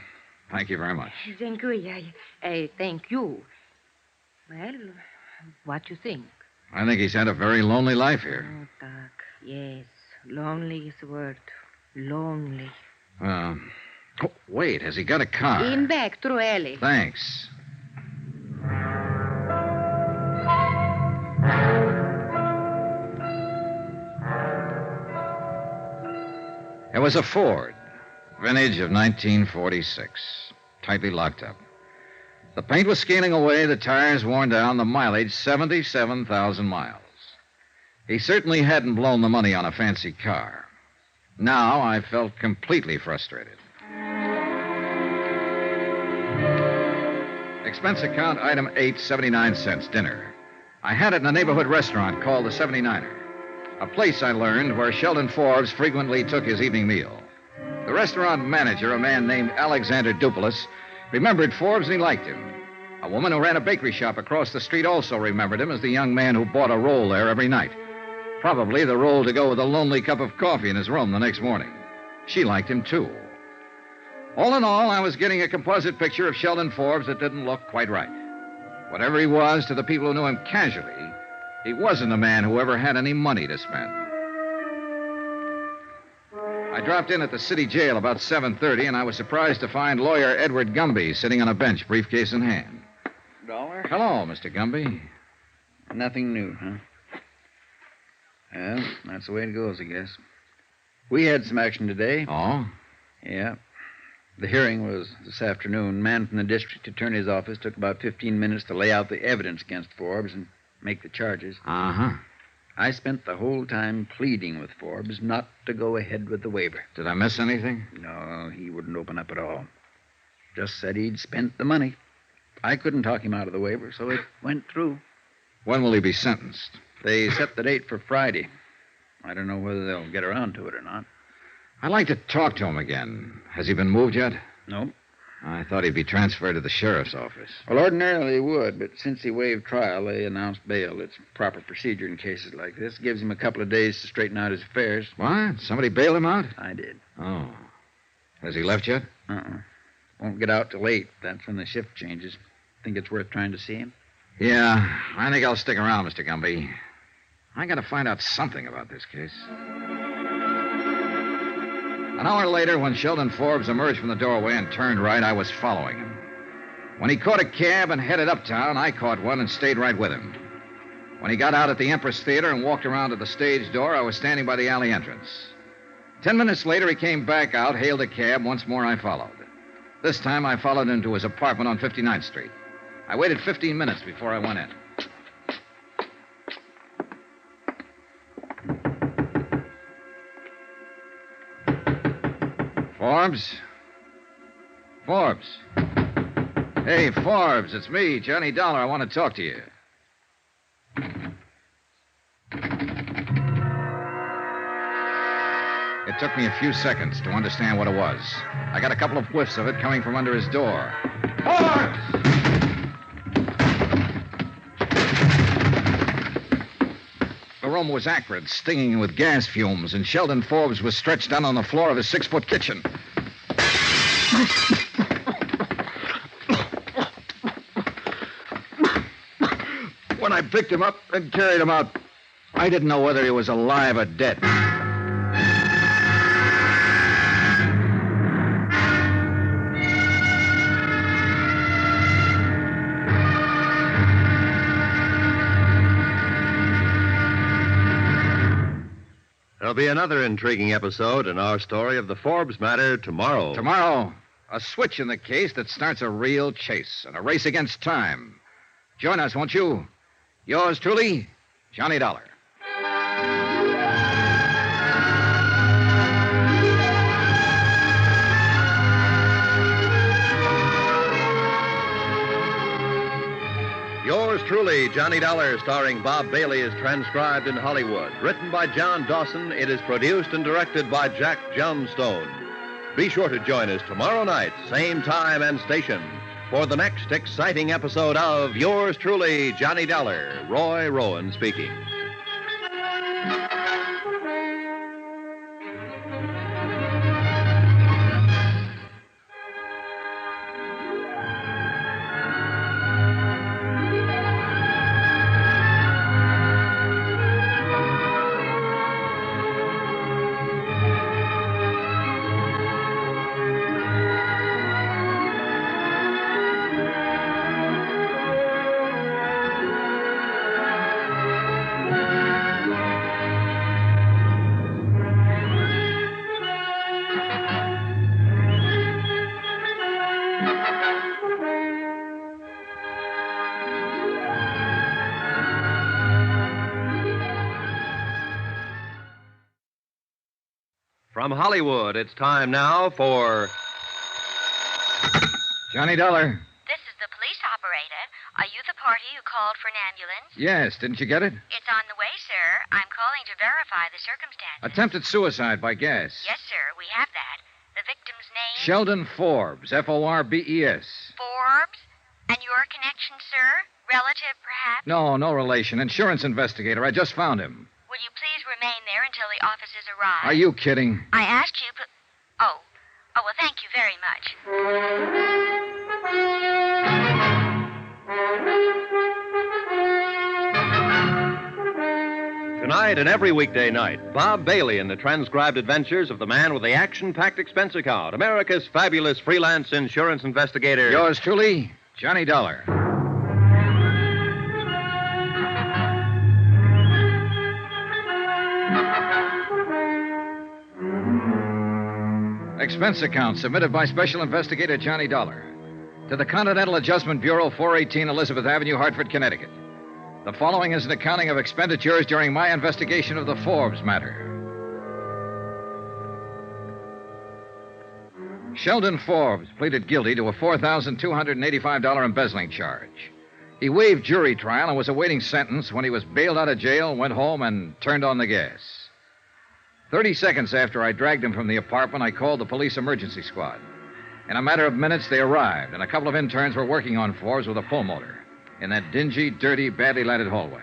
Thank you very much. Thank you. Thank you. Well, what you think? I think he's had a very lonely life here. Oh, Doc, yes. Lonely is the word. Lonely. Oh, wait. Has he got a car? In back, through alley. Thanks. It was a Ford, vintage of 1946, tightly locked up. The paint was scaling away, the tires worn down, the mileage 77,000 miles. He certainly hadn't blown the money on a fancy car. Now I felt completely frustrated. Expense account item 8, 79 cents, dinner. I had it in a neighborhood restaurant called the 79er, a place I learned where Sheldon Forbes frequently took his evening meal. The restaurant manager, a man named Alexander Dupulis, remembered Forbes and he liked him. A woman who ran a bakery shop across the street also remembered him as the young man who bought a roll there every night. Probably the roll to go with a lonely cup of coffee in his room the next morning. She liked him, too. All in all, I was getting a composite picture of Sheldon Forbes that didn't look quite right. Whatever he was to the people who knew him casually, he wasn't a man who ever had any money to spend. I dropped in at the city jail about 7:30, and I was surprised to find lawyer Edward Gumby sitting on a bench, briefcase in hand. Dollar? Hello, Mr. Gumby. Nothing new, huh? Well, that's the way it goes, I guess. We had some action today. Oh? Yeah. The hearing was this afternoon. Man from the district attorney's office took about 15 minutes to lay out the evidence against Forbes and make the charges. Uh-huh. I spent the whole time pleading with Forbes not to go ahead with the waiver. Did I miss anything? No, he wouldn't open up at all. Just said he'd spent the money. I couldn't talk him out of the waiver, so it went through. When will he be sentenced? They set the date for Friday. I don't know whether they'll get around to it or not. I'd like to talk to him again. Has he been moved yet? No. I thought he'd be transferred to the sheriff's office. Well, ordinarily he would, but since he waived trial, they announced bail. It's proper procedure in cases like this. Gives him a couple of days to straighten out his affairs. What? Somebody bailed him out? I did. Oh. Has he left yet? Won't get out till 8. That's when the shift changes. Think it's worth trying to see him? Yeah, I think I'll stick around, Mr. Gumby. I gotta find out something about this case. An hour later, when Sheldon Forbes emerged from the doorway and turned right, I was following him. When he caught a cab and headed uptown, I caught one and stayed right with him. When he got out at the Empress Theater and walked around to the stage door, I was standing by the alley entrance. 10 minutes later, he came back out, hailed a cab. Once more, I followed. This time, I followed him to his apartment on 59th Street. I waited 15 minutes before I went in. Forbes? Forbes? Hey, Forbes, it's me, Johnny Dollar. I want to talk to you. It took me a few seconds to understand what it was. I got a couple of whiffs of it coming from under his door. Forbes! The room was acrid, stinging with gas fumes, and Sheldon Forbes was stretched down on the floor of his 6-foot kitchen. When I picked him up and carried him out, I didn't know whether he was alive or dead. There'll be another intriguing episode in our story of the Forbes matter tomorrow. Tomorrow, a switch in the case that starts a real chase and a race against time. Join us, won't you? Yours truly, Johnny Dollar. Yours truly, Johnny Dollar, starring Bob Bailey, is transcribed in Hollywood. Written by John Dawson, it is produced and directed by Jack Johnstone. Be sure to join us tomorrow night, same time and station, for the next exciting episode of Yours truly, Johnny Dollar. Roy Rowan speaking. From Hollywood, it's time now for Johnny Dollar. This is the police operator. Are you the party who called for an ambulance? Yes, didn't you get it? It's on the way, sir. I'm calling to verify the circumstances. Attempted suicide by gas. Yes, sir, we have that. The victim's name? Sheldon Forbes, Forbes. Forbes? And your connection, sir? Relative, perhaps? No relation. Insurance investigator. I just found him. Will you please remain there until the officers arrive? Are you kidding? I asked you, Oh, well, thank you very much. Tonight and every weekday night, Bob Bailey in the transcribed adventures of the man with the action-packed expense account, America's fabulous freelance insurance investigator. Yours truly, Johnny Dollar. Expense account submitted by Special Investigator Johnny Dollar to the Continental Adjustment Bureau, 418 Elizabeth Avenue, Hartford, Connecticut. The following is an accounting of expenditures during my investigation of the Forbes matter. Sheldon Forbes pleaded guilty to a $4,285 embezzling charge. He waived jury trial and was awaiting sentence when he was bailed out of jail, went home, and turned on the gas. 30 seconds after I dragged him from the apartment, I called the police emergency squad. In a matter of minutes, they arrived, and a couple of interns were working on Forbes with a pulmotor in that dingy, dirty, badly lighted hallway.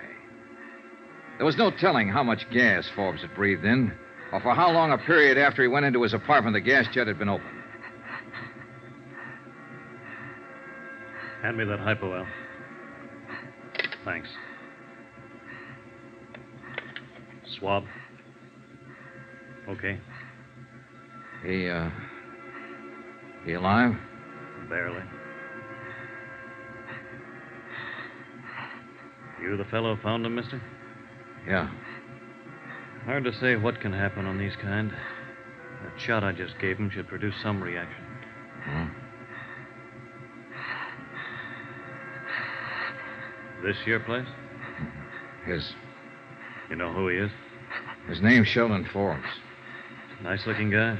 There was no telling how much gas Forbes had breathed in, or for how long a period after he went into his apartment the gas jet had been open. Hand me that hypo, Al. Thanks. Swab. Okay. He alive? Barely. You the fellow who found him, mister? Yeah. Hard to say what can happen on these kind. That shot I just gave him should produce some reaction. Hmm. This your place? His. You know who he is? His name's Sheldon Forbes. Nice-looking guy.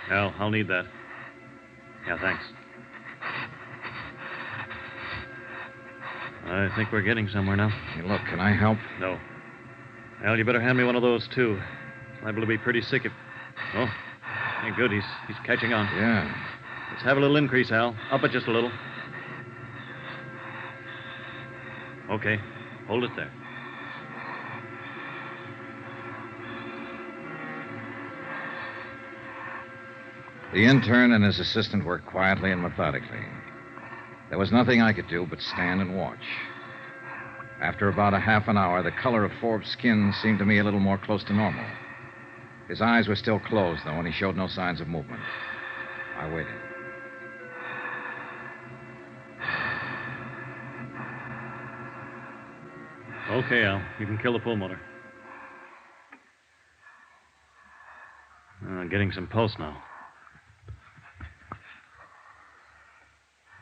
Al, I'll need that. Yeah, thanks. I think we're getting somewhere now. Hey, look, can I help? No. Al, you better hand me one of those, too. It's liable to be pretty sick if... Oh, ain't good. He's catching on. Yeah. Let's have a little increase, Al. Up it just a little. Okay. Hold it there. The intern and his assistant worked quietly and methodically. There was nothing I could do but stand and watch. After about a half an hour, the color of Forbes' skin seemed to me a little more close to normal. His eyes were still closed, though, and he showed no signs of movement. I waited. Okay, Al. You can kill the pulmotor. Getting some pulse now.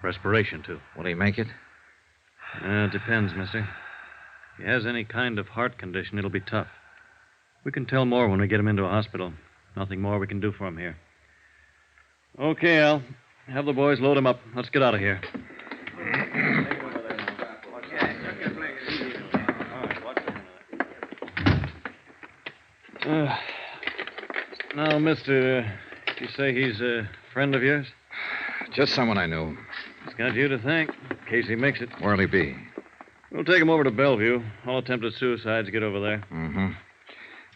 Respiration, too. Will he make it? It depends, mister. If he has any kind of heart condition, it'll be tough. We can tell more when we get him into a hospital. Nothing more we can do for him here. Okay, Al. Have the boys load him up. Let's get out of here. Now, mister, you say he's a friend of yours? Just someone I knew. He's got you to thank, in case he makes it. Where'll he be? We'll take him over to Bellevue. All attempted suicides get over there. Mm-hmm.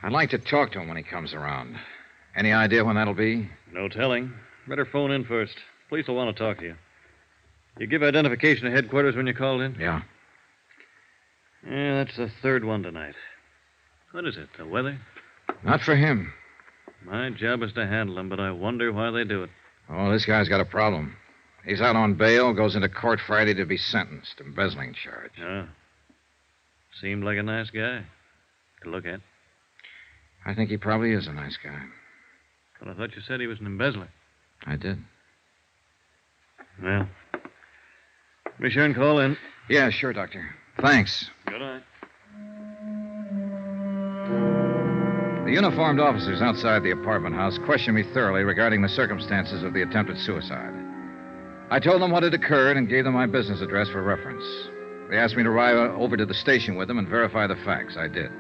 I'd like to talk to him when he comes around. Any idea when that'll be? No telling. Better phone in first. Police will want to talk to you. You give identification to headquarters when you called in? Yeah. Yeah, that's the third one tonight. What is it, the weather? Not for him. My job is to handle him, but I wonder why they do it. Oh, this guy's got a problem. He's out on bail, goes into court Friday to be sentenced. Embezzling charge. Oh. Seemed like a nice guy to look at. I think he probably is a nice guy. But I thought you said he was an embezzler. I did. Well, be sure and call in. Yeah, sure, Doctor. Thanks. Good night. The uniformed officers outside the apartment house questioned me thoroughly regarding the circumstances of the attempted suicide. I told them what had occurred and gave them my business address for reference. They asked me to ride over to the station with them and verify the facts. I did.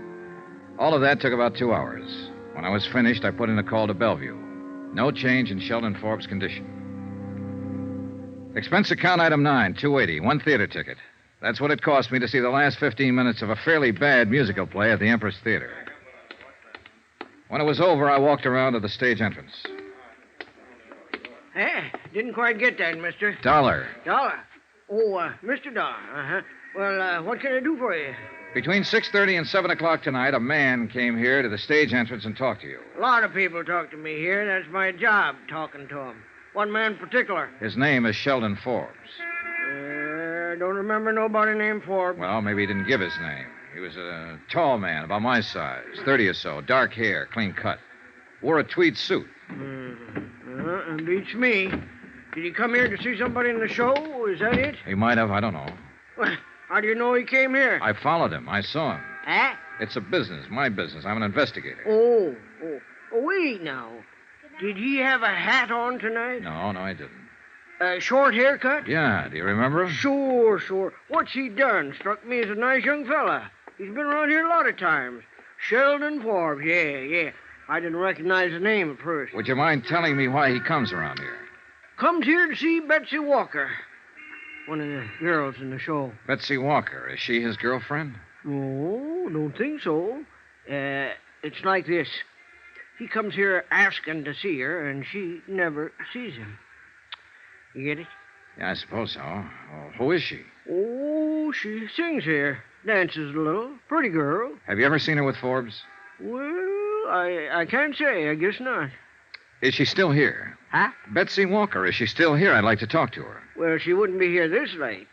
All of that took about 2 hours. When I was finished, I put in a call to Bellevue. No change in Sheldon Forbes' condition. Expense account item 9, $280, 1 theater ticket. That's what it cost me to see the last 15 minutes of a fairly bad musical play at the Empress Theater. When it was over, I walked around to the stage entrance. Didn't quite get that, mister. $1. Dollar? Oh, Mr. Dollar. Uh-huh. Well, what can I do for you? Between 6:30 and 7 o'clock tonight, a man came here to the stage entrance and talked to you. A lot of people talk to me here. That's my job, talking to them. One man in particular. His name is Sheldon Forbes. I don't remember nobody named Forbes. Well, maybe he didn't give his name. He was a tall man, about my size, 30 or so, dark hair, clean cut. Wore a tweed suit. Beats me. Did he come here to see somebody in the show? Is that it? He might have, I don't know. Well, how do you know he came here? I followed him. I saw him. Huh? It's a business, my business. I'm an investigator. Oh. Oh, wait now. Did he have a hat on tonight? No, I didn't. A short haircut? Yeah, do you remember him? Sure. What's he done? Struck me as a nice young fella. He's been around here a lot of times. Sheldon Forbes, yeah. I didn't recognize the name at first. Would you mind telling me why he comes around here? Comes here to see Betsy Walker, one of the girls in the show. Betsy Walker. Is she his girlfriend? No, don't think so. It's like this. He comes here asking to see her, and she never sees him. You get it? Yeah, I suppose so. Well, who is she? Oh, she sings here. Dances a little. Pretty girl. Have you ever seen her with Forbes? Well, I can't say. I guess not. Is she still here? Huh? Betsy Walker, is she still here? I'd like to talk to her. Well, she wouldn't be here this late.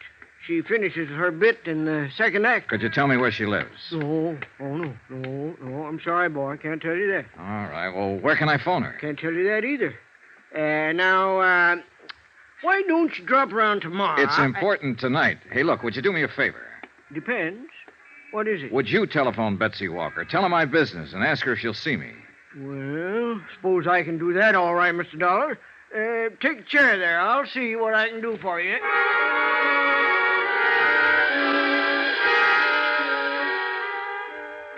She finishes her bit in the second act. Could you tell me where she lives? No. I'm sorry, boy. I can't tell you that. All right. Well, where can I phone her? Can't tell you that either. Now, why don't you drop around tomorrow? It's important tonight. Hey, look, would you do me a favor? Depends. What is it? Would you telephone Betsy Walker? Tell her my business and ask her if she'll see me. Well, suppose I can do that all right, Mr. Dollar. Take a chair there. I'll see what I can do for you.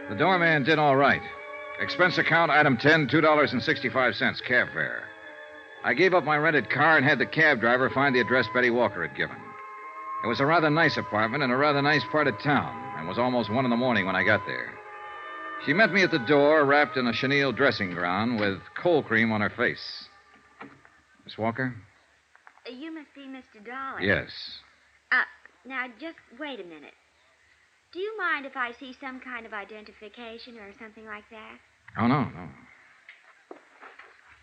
The doorman did all right. Expense account, item 10, $2.65, cab fare. I gave up my rented car and had the cab driver find the address Betty Walker had given. It was a rather nice apartment in a rather nice part of town, and was almost 1 a.m. when I got there. She met me at the door, wrapped in a chenille dressing gown with cold cream on her face. Miss Walker? You must be Mr. Dollar. Yes. Now, just wait a minute. Do you mind if I see some kind of identification or something like that? Oh, no.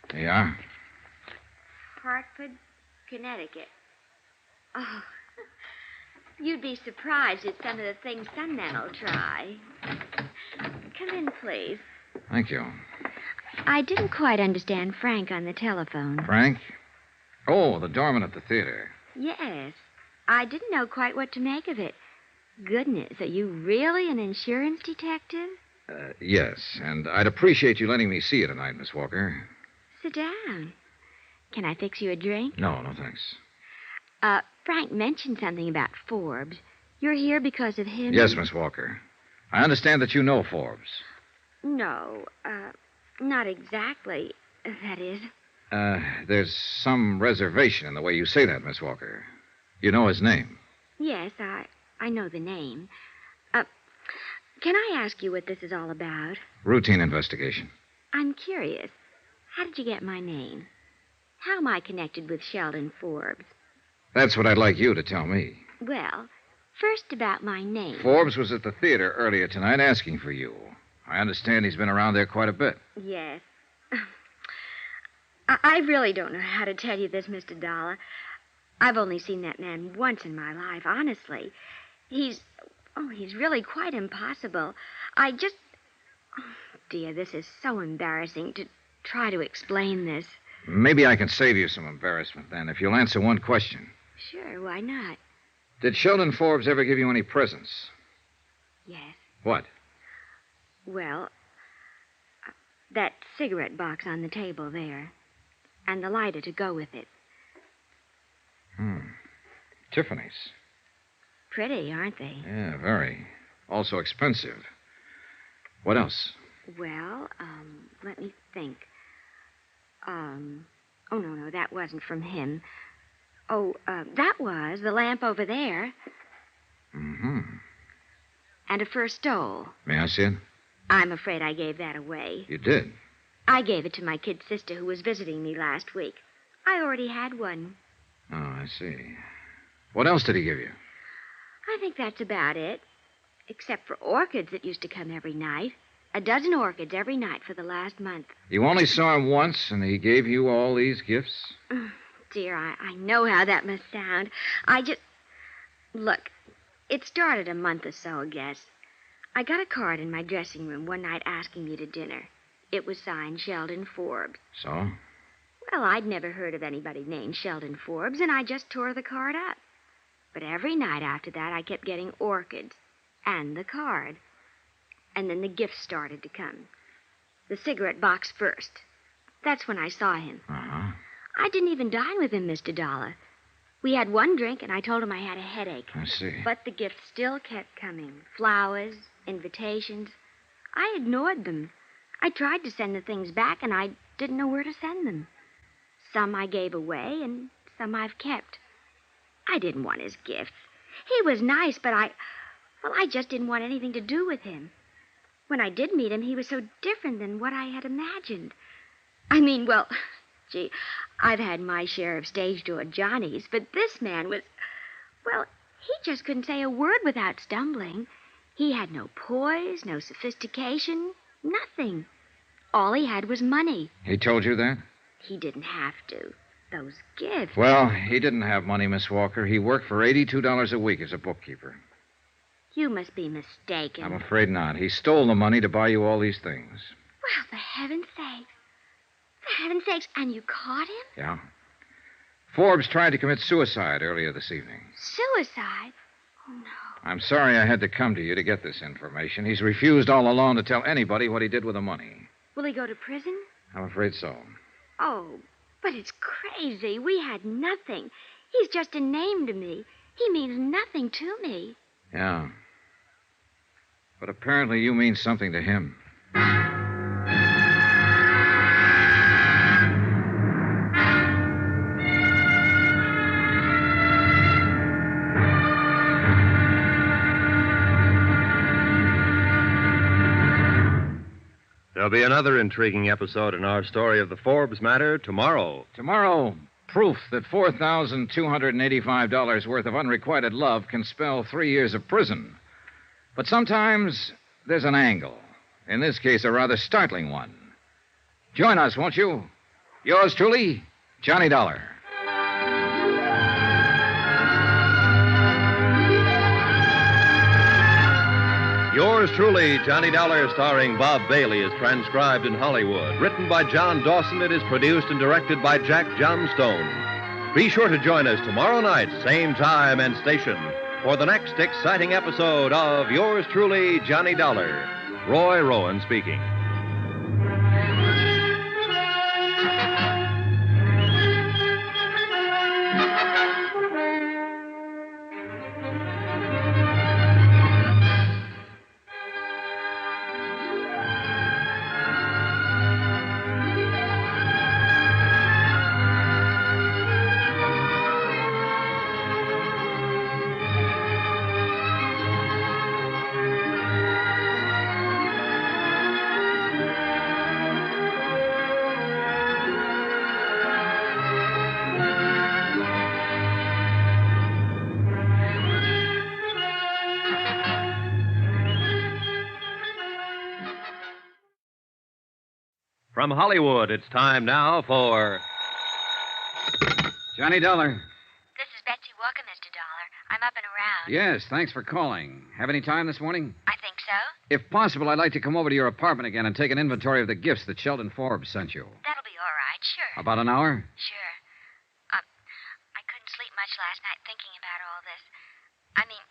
There you are. Hartford, Connecticut. Oh, you'd be surprised at some of the things some men will try. Come in, please. Thank you. I didn't quite understand Frank on the telephone. Frank? Oh, the doorman at the theater. Yes. I didn't know quite what to make of it. Goodness, are you really an insurance detective? Yes, and I'd appreciate you letting me see you tonight, Miss Walker. Sit down. Can I fix you a drink? No, thanks. Frank mentioned something about Forbes. You're here because of him? Yes, Miss Walker. I understand that you know Forbes. No, not exactly. That is. There's some reservation in the way you say that, Miss Walker. You know his name. Yes, I know the name. Can I ask you what this is all about? Routine investigation. I'm curious. How did you get my name? How am I connected with Sheldon Forbes? That's what I'd like you to tell me. Well, first about my name. Forbes was at the theater earlier tonight asking for you. I understand he's been around there quite a bit. Yes. I really don't know how to tell you this, Mr. Dollar. I've only seen that man once in my life, honestly. He's really quite impossible. Oh, dear, this is so embarrassing to try to explain this. Maybe I can save you some embarrassment then, if you'll answer one question. Sure, why not? Did Sheldon Forbes ever give you any presents? Yes. What? Well, that cigarette box on the table there. And the lighter to go with it. Tiffany's. Pretty, aren't they? Yeah, very. Also expensive. What else? Well, let me think. Oh, no, that wasn't from him. Oh, that was the lamp over there. Mm-hmm. And a fur stole. May I see it? I'm afraid I gave that away. You did? I gave it to my kid sister who was visiting me last week. I already had one. Oh, I see. What else did he give you? I think that's about it. Except for orchids that used to come every night. 12 orchids every night for the last month. You only saw him once, and he gave you all these gifts? Dear, I know how that must sound. Look, it started a month or so, I guess. I got a card in my dressing room one night asking me to dinner. It was signed Sheldon Forbes. So? Well, I'd never heard of anybody named Sheldon Forbes, and I just tore the card up. But every night after that, I kept getting orchids and the card. And then the gifts started to come. the cigarette box first. That's when I saw him. Uh-huh. I didn't even dine with him, Mr. Dollar. We had one drink, and I told him I had a headache. I see. But the gifts still kept coming. Flowers, invitations. I ignored them. I tried to send the things back, and I didn't know where to send them. Some I gave away, and some I've kept. I didn't want his gifts. He was nice, but I just didn't want anything to do with him. When I did meet him, he was so different than what I had imagined. I mean, well, gee, I've had my share of stage door Johnnies, but this man was, well, he just couldn't say a word without stumbling. He had no poise, no sophistication, nothing. All he had was money. He told you that? He didn't have to. Those gifts. Well, he didn't have money, Miss Walker. He worked for $82 a week as a bookkeeper. You must be mistaken. I'm afraid not. He stole the money to buy you all these things. Well, for heaven's sakes. For heaven's sakes, and you caught him? Yeah. Forbes tried to commit suicide earlier this evening. Suicide? Oh, no. I'm sorry I had to come to you to get this information. He's refused all along to tell anybody what he did with the money. Will he go to prison? I'm afraid so. Oh, but it's crazy. We had nothing. He's just a name to me. He means nothing to me. Yeah. But apparently you mean something to him. There'll be another intriguing episode in our story of the Forbes matter tomorrow. Tomorrow, proof that $4,285 worth of unrequited love can spell 3 years of prison. But sometimes there's an angle. In this case, a rather startling one. Join us, won't you? Yours truly, Johnny Dollar. Yours truly, Johnny Dollar, starring Bob Bailey, is transcribed in Hollywood. Written by John Dawson, it is produced and directed by Jack Johnstone. Be sure to join us tomorrow night, same time and station, for the next exciting episode of Yours truly, Johnny Dollar. Roy Rowan speaking. From Hollywood, it's time now for Johnny Dollar. This is Betsy Walker, Mr. Dollar. I'm up and around. Yes, thanks for calling. Have any time this morning? I think so. If possible, I'd like to come over to your apartment again and take an inventory of the gifts that Sheldon Forbes sent you. That'll be all right, sure. About an hour? Sure. I couldn't sleep much last night thinking about all this. I mean,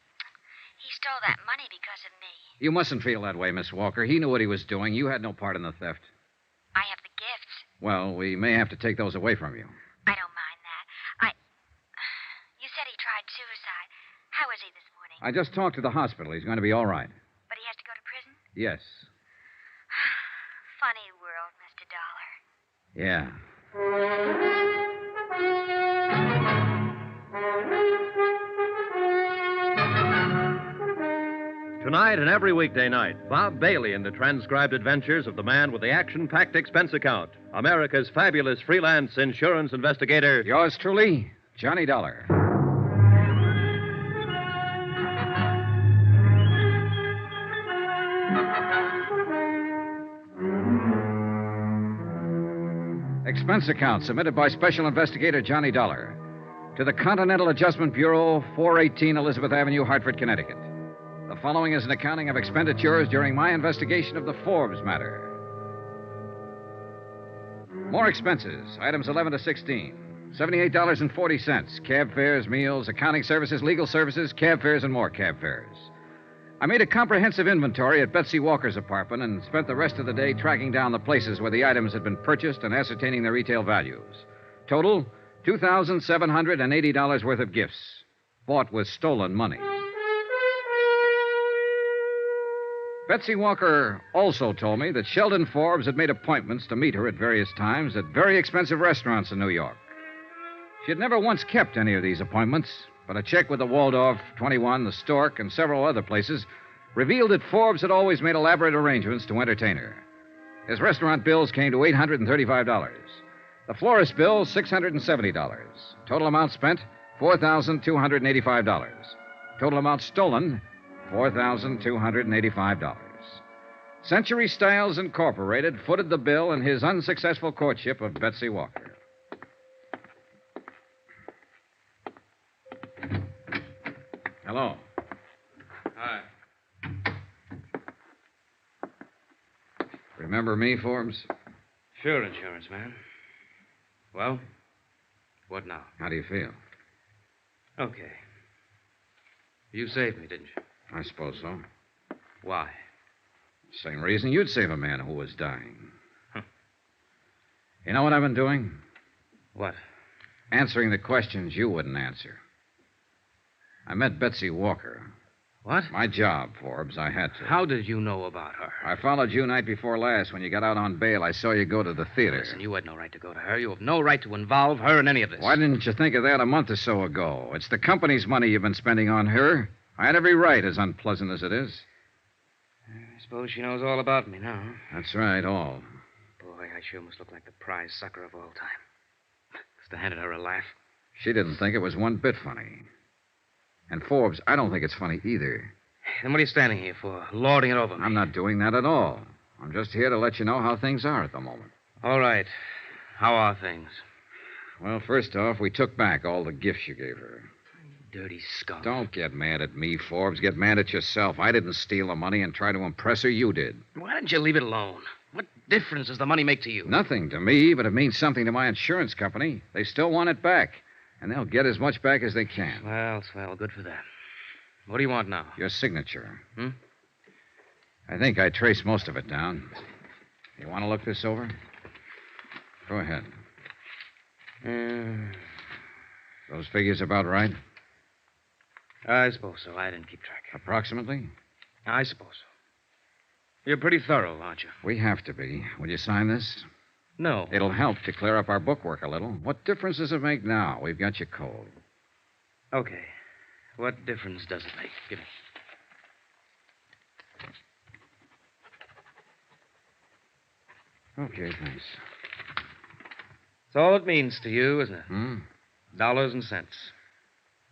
he stole that money because of me. You mustn't feel that way, Miss Walker. He knew what he was doing. You had no part in the theft. I have the gifts. Well, we may have to take those away from you. I don't mind that. You said he tried suicide. How is he this morning? I just talked to the hospital. He's going to be all right. But he has to go to prison? Yes. Funny world, Mr. Dollar. Yeah. Tonight and every weekday night, Bob Bailey in the transcribed adventures of the man with the action-packed expense account, America's fabulous freelance insurance investigator. Yours truly, Johnny Dollar. Expense account submitted by Special Investigator Johnny Dollar to the Continental Adjustment Bureau, 418 Elizabeth Avenue, Hartford, Connecticut. The following is an accounting of expenditures during my investigation of the Forbes matter. More expenses, items 11 to 16. $78.40. Cab fares, meals, accounting services, legal services, cab fares, and more cab fares. I made a comprehensive inventory at Betsy Walker's apartment and spent the rest of the day tracking down the places where the items had been purchased and ascertaining their retail values. Total, $2,780 worth of gifts, bought with stolen money. Betsy Walker also told me that Sheldon Forbes had made appointments to meet her at various times at very expensive restaurants in New York. She had never once kept any of these appointments, but a check with the Waldorf, 21, the Stork, and several other places revealed that Forbes had always made elaborate arrangements to entertain her. His restaurant bills came to $835. The florist bill, $670. Total amount spent, $4,285. Total amount stolen, $4,285. Century Styles Incorporated footed the bill in his unsuccessful courtship of Betsy Walker. Hello. Hi. Remember me, Forbes? Sure, insurance man. Well, what now? How do you feel? Okay. You saved me, didn't you? I suppose so. Why? Same reason you'd save a man who was dying. You know what I've been doing? What? Answering the questions you wouldn't answer. I met Betsy Walker. What? My job, Forbes. I had to. How did you know about her? I followed you night before last. When you got out on bail, I saw you go to the theater. Listen, you had no right to go to her. You have no right to involve her in any of this. Why didn't you think of that a month or so ago? It's the company's money you've been spending on her. I had every right, as unpleasant as it is. I suppose she knows all about me now. That's right, all. Boy, I sure must look like the prize sucker of all time. Must have handed her a laugh. She didn't think it was one bit funny. And Forbes, I don't think it's funny either. Then what are you standing here for? Lording it over me? I'm not doing that at all. I'm just here to let you know how things are at the moment. All right. How are things? Well, first off, we took back all the gifts you gave her. Dirty scum. Don't get mad at me, Forbes. Get mad at yourself. I didn't steal the money and try to impress her. You did. Why didn't you leave it alone? What difference does the money make to you? Nothing to me, but it means something to my insurance company. They still want it back. And they'll get as much back as they can. Well, swell. Good for them. What do you want now? Your signature. Hmm? I think I traced most of it down. You want to look this over? Go ahead. Those figures about right? I suppose so. I didn't keep track. Approximately? I suppose so. You're pretty thorough, aren't you? We have to be. Will you sign this? No. It'll help to clear up our bookwork a little. What difference does it make now? We've got you cold. Okay. What difference does it make? Give me. Okay, thanks. That's all it means to you, isn't it? Hmm? Dollars and cents.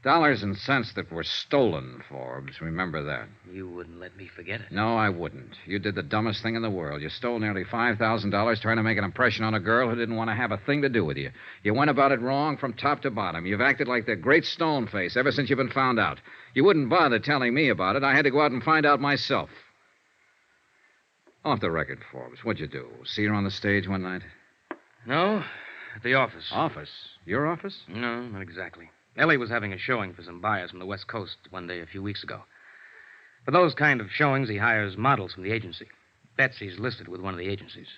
Dollars and cents that were stolen, Forbes. Remember that. You wouldn't let me forget it. No, I wouldn't. You did the dumbest thing in the world. You stole nearly $5,000 trying to make an impression on a girl who didn't want to have a thing to do with you. You went about it wrong from top to bottom. You've acted like the great stone face ever since you've been found out. You wouldn't bother telling me about it. I had to go out and find out myself. Off the record, Forbes. What'd you do? See her on the stage one night? No, at the office. Office? Your office? No, not exactly. Ellie was having a showing for some buyers from the West Coast one day a few weeks ago. For those kind of showings, he hires models from the agency. Betsy's listed with one of the agencies.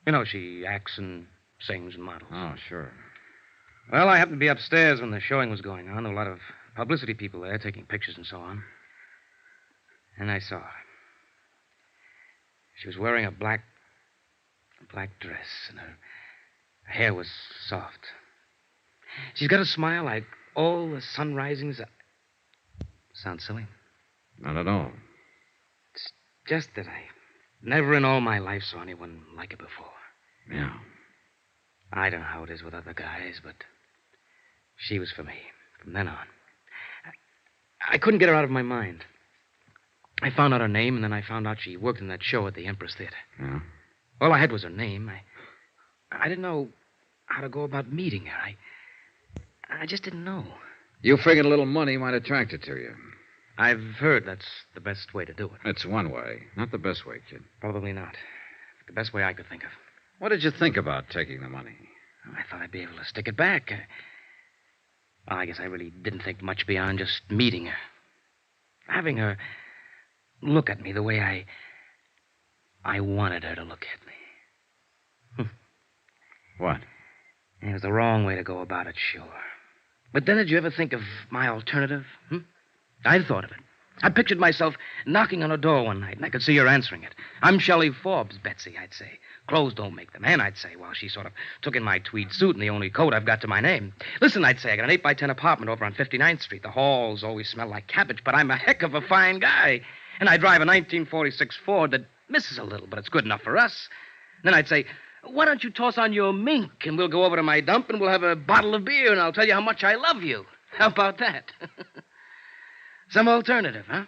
You know, she acts and sings and models. Oh, sure. Well, I happened to be upstairs when the showing was going on. There were a lot of publicity people there taking pictures and so on. And I saw her. She was wearing a black dress, and her hair was soft. She's got a smile like all the sun risings. Sounds silly? Not at all. It's just that I never in all my life saw anyone like her before. Yeah. I don't know how it is with other guys, but she was for me from then on. I couldn't get her out of my mind. I found out her name, and then I found out she worked in that show at the Empress Theater. Yeah? All I had was her name. I didn't know how to go about meeting her. I just didn't know. You figured a little money might attract her to you. I've heard that's the best way to do it. It's one way. Not the best way, kid. Probably not. The best way I could think of. What did you think about taking the money? I thought I'd be able to stick it back. I guess I really didn't think much beyond just meeting her. Having her look at me the way I wanted her to look at me. What? It was the wrong way to go about it, sure. But then did you ever think of my alternative? I'd thought of it. I pictured myself knocking on her door one night, and I could see her answering it. I'm Shelley Forbes, Betsy, I'd say. Clothes don't make the man, I'd say, while she sort of took in my tweed suit and the only coat I've got to my name. Listen, I'd say, I got an 8x10 apartment over on 59th Street. The halls always smell like cabbage, but I'm a heck of a fine guy. And I drive a 1946 Ford that misses a little, but it's good enough for us. And then I'd say, why don't you toss on your mink, and we'll go over to my dump, and we'll have a bottle of beer, and I'll tell you how much I love you. How about that? Some alternative, huh?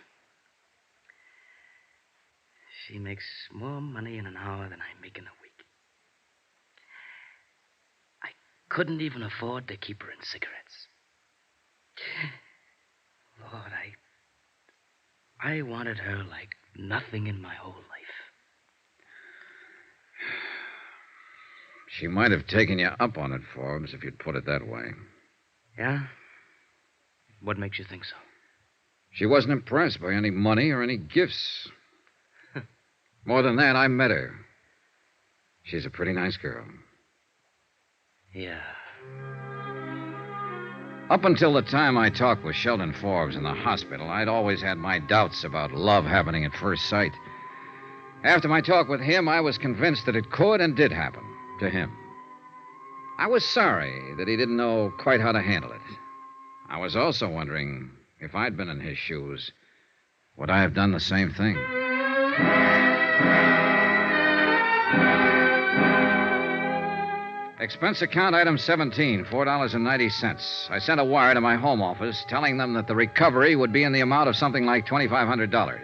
She makes more money in an hour than I make in a week. I couldn't even afford to keep her in cigarettes. Lord, I wanted her like nothing in my whole life. She might have taken you up on it, Forbes, if you'd put it that way. Yeah? What makes you think so? She wasn't impressed by any money or any gifts. More than that, I met her. She's a pretty nice girl. Yeah. Up until the time I talked with Sheldon Forbes in the hospital, I'd always had my doubts about love happening at first sight. After my talk with him, I was convinced that it could and did happen to him. I was sorry that he didn't know quite how to handle it. I was also wondering, if I'd been in his shoes, would I have done the same thing? Expense account item 17, $4.90. I sent a wire to my home office telling them that the recovery would be in the amount of something like $2,500,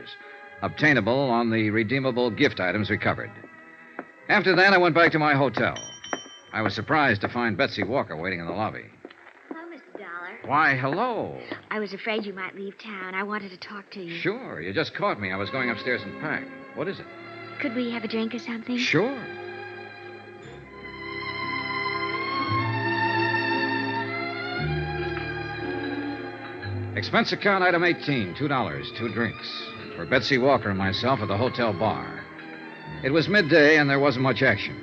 obtainable on the redeemable gift items recovered. After that, I went back to my hotel. I was surprised to find Betsy Walker waiting in the lobby. Hello, Mr. Dollar. Why, hello. I was afraid you might leave town. I wanted to talk to you. Sure, you just caught me. I was going upstairs and pack. What is it? Could we have a drink or something? Sure. Expense account item 18, $2, 2 drinks. For Betsy Walker and myself at the hotel bar. It was midday, and there wasn't much action.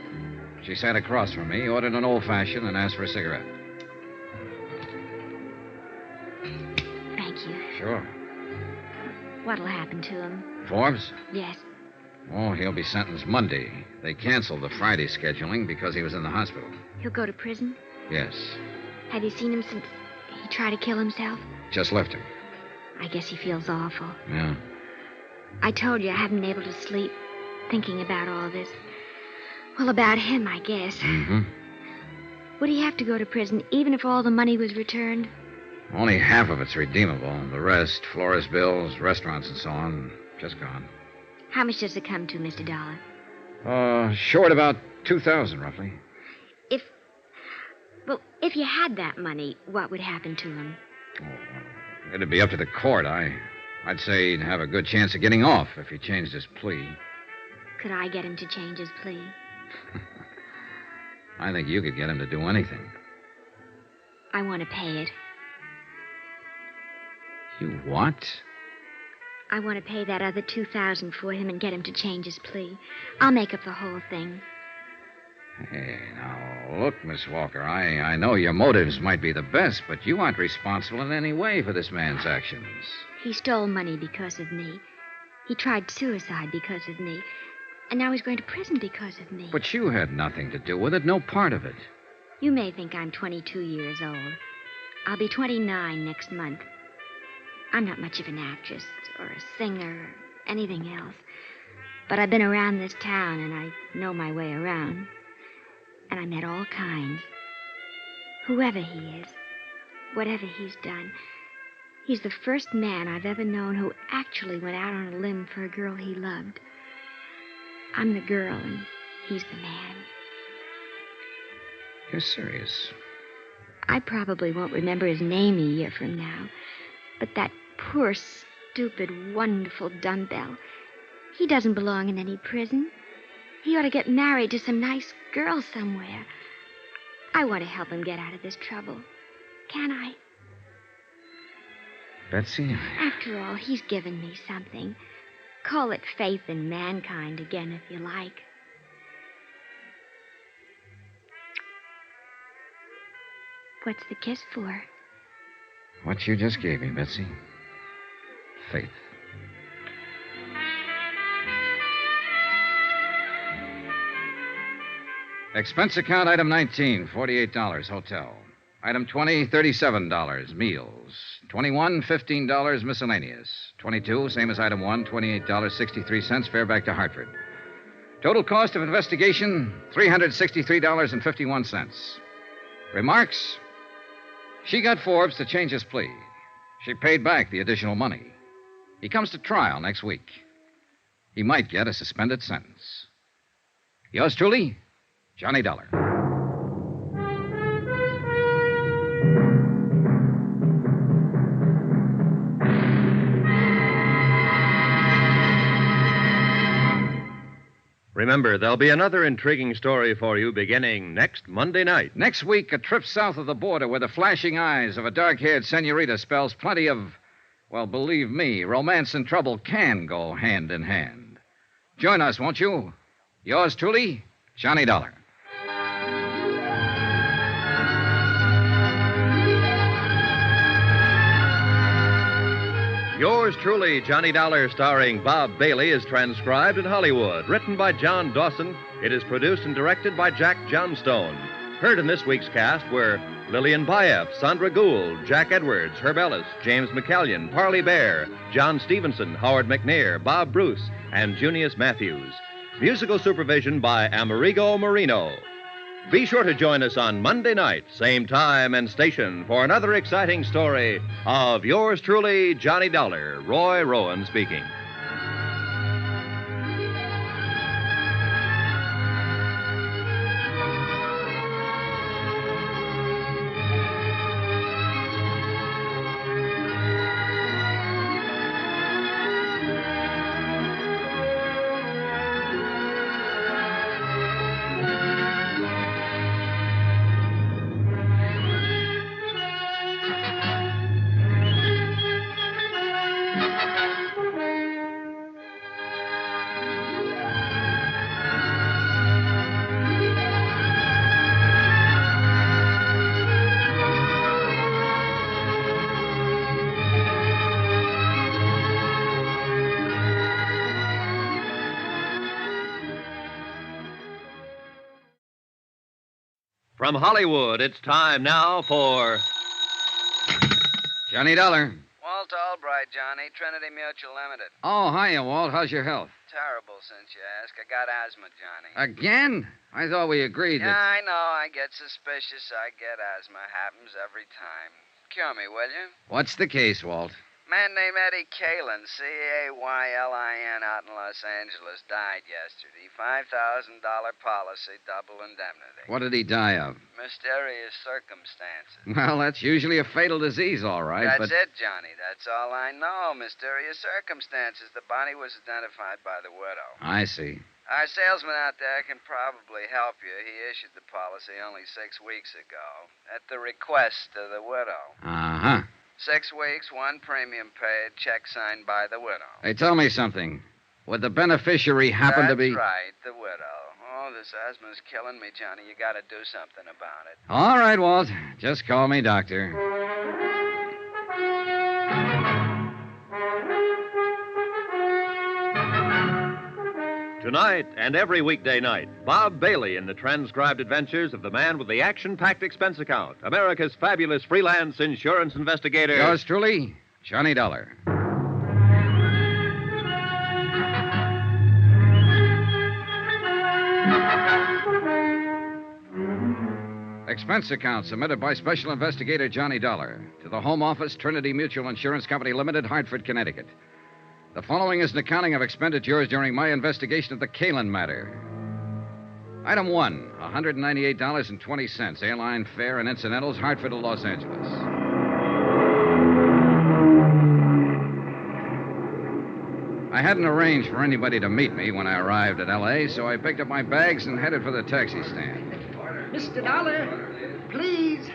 She sat across from me, ordered an old-fashioned, and asked for a cigarette. Thank you. Sure. What'll happen to him? Forbes? Yes. Oh, he'll be sentenced Monday. They canceled the Friday scheduling because he was in the hospital. He'll go to prison? Yes. Have you seen him since he tried to kill himself? Just left him. I guess he feels awful. Yeah. I told you I haven't been able to sleep thinking about all this. Well, about him, I guess. Mm-hmm. Would he have to go to prison even if all the money was returned? Only half of it's redeemable. The rest, florist bills, restaurants, and so on, just gone. How much does it come to, Mr. Dollar? Short about $2,000, roughly. If you had that money, what would happen to him? It'd be up to the court. I'd say he'd have a good chance of getting off if he changed his plea. Could I get him to change his plea? I think you could get him to do anything. I want to pay it. You what? I want to pay that other $2,000 for him and get him to change his plea. I'll make up the whole thing. Hey, now, look, Miss Walker, I know your motives might be the best, but you aren't responsible in any way for this man's actions. He stole money because of me. He tried suicide because of me. And now he's going to prison because of me. But you had nothing to do with it, no part of it. You may think I'm 22 years old. I'll be 29 next month. I'm not much of an actress or a singer or anything else. But I've been around this town and I know my way around. And I met all kinds. Whoever he is, whatever he's done, he's the first man I've ever known who actually went out on a limb for a girl he loved. I'm the girl and he's the man. You're serious? I probably won't remember his name a year from now. But that poor, stupid, wonderful dumbbell, he doesn't belong in any prison. He ought to get married to some nice girl somewhere. I want to help him get out of this trouble. Can I? Betsy? After all, he's given me something. Call it faith in mankind again, if you like. What's the kiss for? What you just gave me, Betsy. Faith. Expense account item 19, $48, hotel. Item 20, $37, meals. 21, $15, miscellaneous. 22, same as item 1, $28.63, fare back to Hartford. Total cost of investigation, $363.51. Remarks? She got Forbes to change his plea. She paid back the additional money. He comes to trial next week. He might get a suspended sentence. Yours truly, Johnny Dollar. Remember, there'll be another intriguing story for you beginning next Monday night. Next week, a trip south of the border where the flashing eyes of a dark-haired senorita spells plenty of, well, believe me, romance and trouble can go hand in hand. Join us, won't you? Yours truly, Johnny Dollar. Yours truly, Johnny Dollar, starring Bob Bailey, is transcribed in Hollywood. Written by John Dawson, it is produced and directed by Jack Johnstone. Heard in this week's cast were Lillian Baeff, Sandra Gould, Jack Edwards, Herb Ellis, James McCallion, Parley Bear, John Stevenson, Howard McNair, Bob Bruce, and Junius Matthews. Musical supervision by Amerigo Marino. Be sure to join us on Monday night, same time and station, for another exciting story of yours truly, Johnny Dollar. Roy Rowan speaking. From Hollywood, it's time now for Johnny Dollar. Walt Albright, Johnny, Trinity Mutual Limited. Oh, hiya, Walt. How's your health? Terrible, since you ask. I got asthma, Johnny. Again? I thought we agreed Yeah, that... I know. I get suspicious. I get asthma. Happens every time. Cure me, will you? What's the case, Walt? Man named Eddie Kalin, Caylin, out in Los Angeles, died yesterday. $5,000 policy, double indemnity. What did he die of? Mysterious circumstances. Well, that's usually a fatal disease, all right, That's but... it, Johnny. That's all I know. Mysterious circumstances. The body was identified by the widow. I see. Our salesman out there can probably help you. He issued the policy only 6 weeks ago at the request of the widow. Uh-huh. 6 weeks, 1 premium paid, check signed by the widow. Hey, tell me something. Would the beneficiary happen to be... That's right, the widow. Oh, this asthma's killing me, Johnny. You gotta do something about it. All right, Walt. Just call me doctor. Tonight and every weekday night, Bob Bailey in the transcribed adventures of the man with the action-packed expense account, America's fabulous freelance insurance investigator. Yours truly, Johnny Dollar. Expense account submitted by Special Investigator Johnny Dollar to the Home Office, Trinity Mutual Insurance Company Limited, Hartford, Connecticut. The following is an accounting of expenditures during my investigation of the Kalin matter. Item 1, $198.20, airline fare and incidentals, Hartford to Los Angeles. I hadn't arranged for anybody to meet me when I arrived at L.A., so I picked up my bags and headed for the taxi stand. Mr. Dollar, please.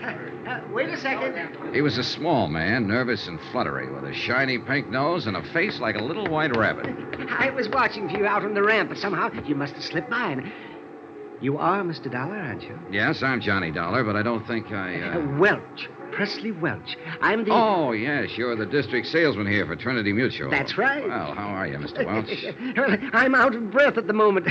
Wait a second. He was a small man, nervous and fluttery, with a shiny pink nose and a face like a little white rabbit. I was watching for you out on the ramp, but somehow you must have slipped by. And you are Mr. Dollar, aren't you? Yes, I'm Johnny Dollar, but I don't think I... Welch. Presley Welch. I'm the... Oh, yes, you're the district salesman here for Trinity Mutual. That's right. Well, how are you, Mr. Welch? Well, I'm out of breath at the moment.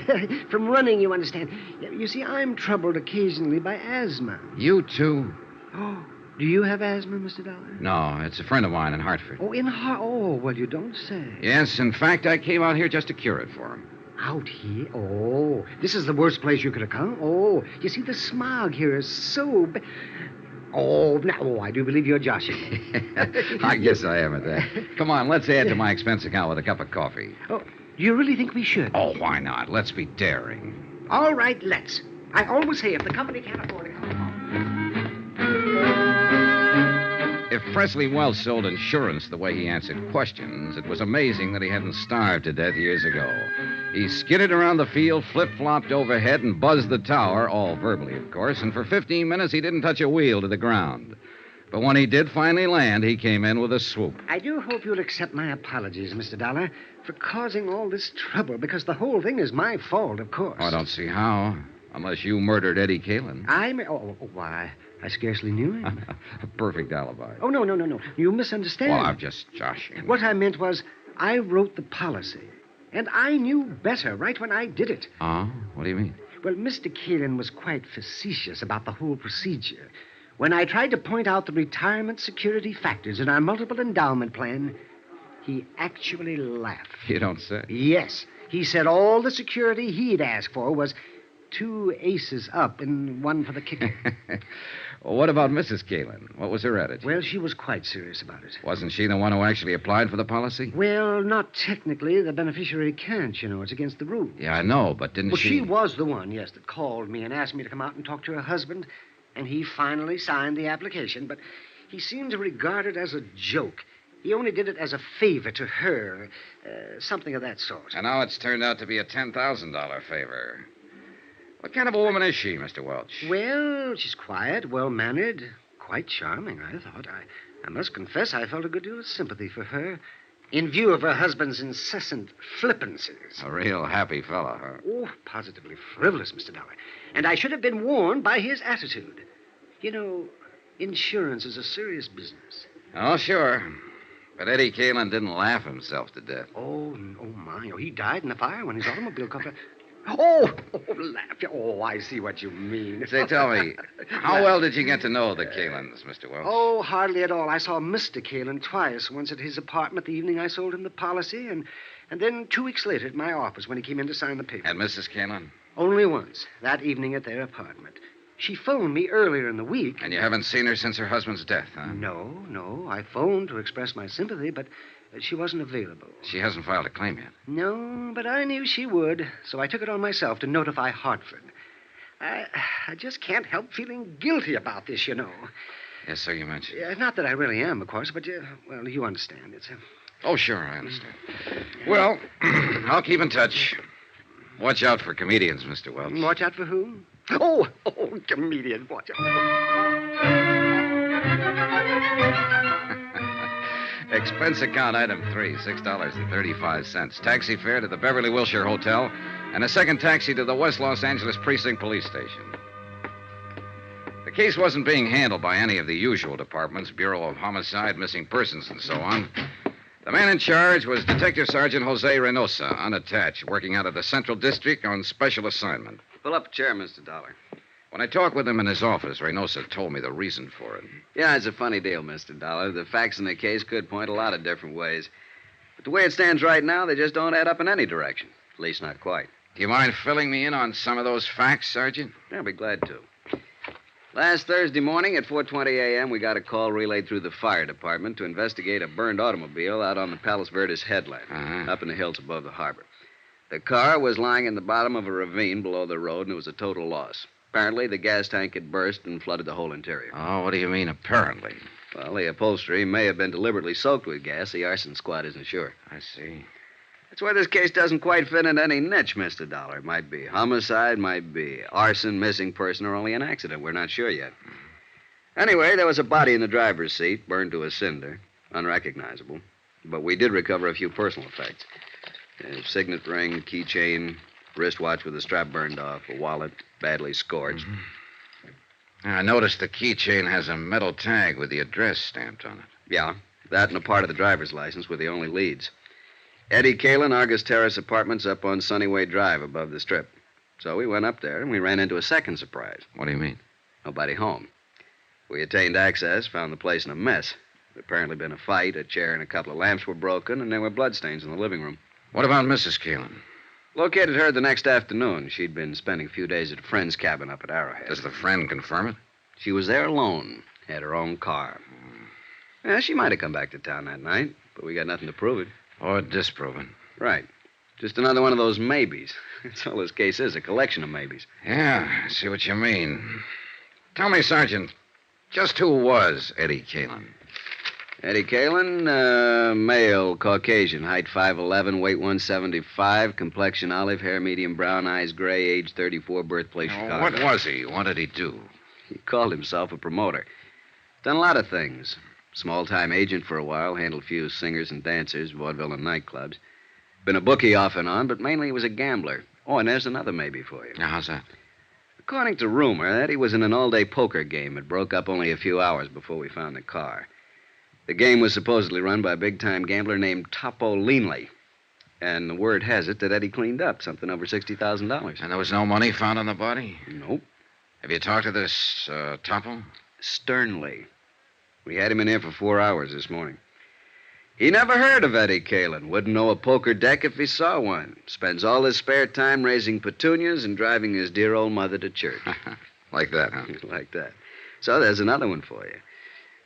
From running, you understand. You see, I'm troubled occasionally by asthma. You too? Oh, do you have asthma, Mr. Dollar? No, it's a friend of mine in Hartford. Oh, Oh, well, you don't say. Yes, in fact, I came out here just to cure it for him. Out here? Oh, this is the worst place you could have come. Oh, you see, the smog here is so bad. Oh, no, I do believe you're joshing. I guess I am at that. Come on, let's add to my expense account with a cup of coffee. Oh, do you really think we should? Oh, why not? Let's be daring. All right, let's. I always say if the company can't afford it, come on. If Presley Welch sold insurance the way he answered questions, it was amazing that he hadn't starved to death years ago. He skidded around the field, flip-flopped overhead, and buzzed the tower, all verbally, of course, and for 15 minutes he didn't touch a wheel to the ground. But when he did finally land, he came in with a swoop. I do hope you'll accept my apologies, Mr. Dollar, for causing all this trouble, because the whole thing is my fault, of course. Oh, I don't see how, unless you murdered Eddie Kalin. Why, I scarcely knew him. A perfect alibi. Oh, no. You misunderstand. Well, I'm just joshing. What I meant was, I wrote the policy, and I knew better right when I did it. Oh? What do you mean? Well, Mr. Kalin was quite facetious about the whole procedure. When I tried to point out the retirement security factors in our multiple endowment plan, he actually laughed. You don't say. Yes. He said all the security he'd asked for was 2 aces up and 1 for the kicker. Well, what about Mrs. Kalin? What was her attitude? Well, she was quite serious about it. Wasn't she the one who actually applied for the policy? Well, not technically. The beneficiary can't, you know. It's against the rules. Yeah, I know, but didn't she... Well, she was the one, yes, that called me and asked me to come out and talk to her husband, and he finally signed the application, but he seemed to regard it as a joke. He only did it as a favor to her, something of that sort. And now it's turned out to be a $10,000 favor. What kind of a woman is she, Mr. Welch? Well, she's quiet, well-mannered, quite charming, I thought. I must confess I felt a good deal of sympathy for her, in view of her husband's incessant flippancies. A real happy fellow, huh? Oh, positively frivolous, Mr. Dollar. And I should have been warned by his attitude. You know, insurance is a serious business. Oh, sure. But Eddie Kalin didn't laugh himself to death. Oh, my. Oh, he died in the fire when his automobile caught fire. Oh, laugh. Oh, I see what you mean. Say, tell me, how well did you get to know the Kalins, Mr. Welch? Oh, hardly at all. I saw Mr. Kalin twice, once at his apartment the evening I sold him the policy, and then 2 weeks later at my office when he came in to sign the paper. And Mrs. Kalin? Only once, that evening at their apartment. She phoned me earlier in the week. And you haven't seen her since her husband's death, huh? No. I phoned to express my sympathy, but she wasn't available. She hasn't filed a claim yet. No, but I knew she would, so I took it on myself to notify Hartford. I just can't help feeling guilty about this, you know. Yes, so you mentioned. Not that I really am, of course, but, well, you understand. It's Oh, sure, I understand. Well, I'll keep in touch. Watch out for comedians, Mr. Welch. Watch out for whom? Oh, comedian, watch out. Expense account item 3, $6.35. Taxi fare to the Beverly Wilshire Hotel, and a second taxi to the West Los Angeles Precinct Police Station. The case wasn't being handled by any of the usual departments, Bureau of Homicide, Missing Persons, and so on. The man in charge was Detective Sergeant Jose Reynosa, unattached, working out of the Central District on special assignment. Pull up a chair, Mr. Dollar. When I talked with him in his office, Reynosa told me the reason for it. Yeah, it's a funny deal, Mr. Dollar. The facts in the case could point a lot of different ways. But the way it stands right now, they just don't add up in any direction. At least not quite. Do you mind filling me in on some of those facts, Sergeant? I'll be glad to. Last Thursday morning at 4:20 a.m., we got a call relayed through the fire department to investigate a burned automobile out on the Palos Verdes headland, up in the hills above the harbor. The car was lying in the bottom of a ravine below the road, and it was a total loss. Apparently, the gas tank had burst and flooded the whole interior. Oh, what do you mean, apparently? Well, the upholstery may have been deliberately soaked with gas. The arson squad isn't sure. I see. That's why this case doesn't quite fit into any niche, Mr. Dollar. It might be homicide, might be arson, missing person, or only an accident. We're not sure yet. Anyway, there was a body in the driver's seat, burned to a cinder, unrecognizable. But we did recover a few personal effects. A signet ring, keychain, wristwatch with the strap burned off, a wallet badly scorched. I noticed the keychain has a metal tag with the address stamped on it. Yeah, that and a part of the driver's license were the only leads. Eddie Kalin, Argus Terrace Apartments up on Sunnyway Drive above the Strip. So we went up there and we ran into a second surprise. What do you mean? Nobody home. We attained access, found the place in a mess. There'd apparently been a fight, a chair and a couple of lamps were broken, and there were bloodstains in the living room. What about Mrs. Kalin? Located her the next afternoon. She'd been spending a few days at a friend's cabin up at Arrowhead. Does the friend confirm it? She was there alone, had her own car. Yeah, she might have come back to town that night, but we got nothing to prove it. Or disprove it. Right. Just another one of those maybes. That's all this case is, a collection of maybes. Yeah, I see what you mean. Tell me, Sergeant, just who was Eddie Kalin? Eddie Kalin, male, Caucasian, height 5'11", weight 175, complexion olive, hair medium brown, eyes gray, age 34, birthplace Chicago. What was he? What did he do? He called himself a promoter. Done a lot of things. Small-time agent for a while, handled a few singers and dancers, vaudeville and nightclubs. Been a bookie off and on, but mainly he was a gambler. Oh, and there's another maybe for you. Now, how's that? According to rumor, Eddie was in an all-day poker game. It broke up only a few hours before we found the car. The game was supposedly run by a big-time gambler named Topo Leanley. And the word has it that Eddie cleaned up something over $60,000. And there was no money found on the body? Nope. Have you talked to this Topo? Sternly. We had him in here for 4 hours this morning. He never heard of Eddie Kalin. Wouldn't know a poker deck if he saw one. Spends all his spare time raising petunias and driving his dear old mother to church. Like that, huh? Like that. So there's another one for you.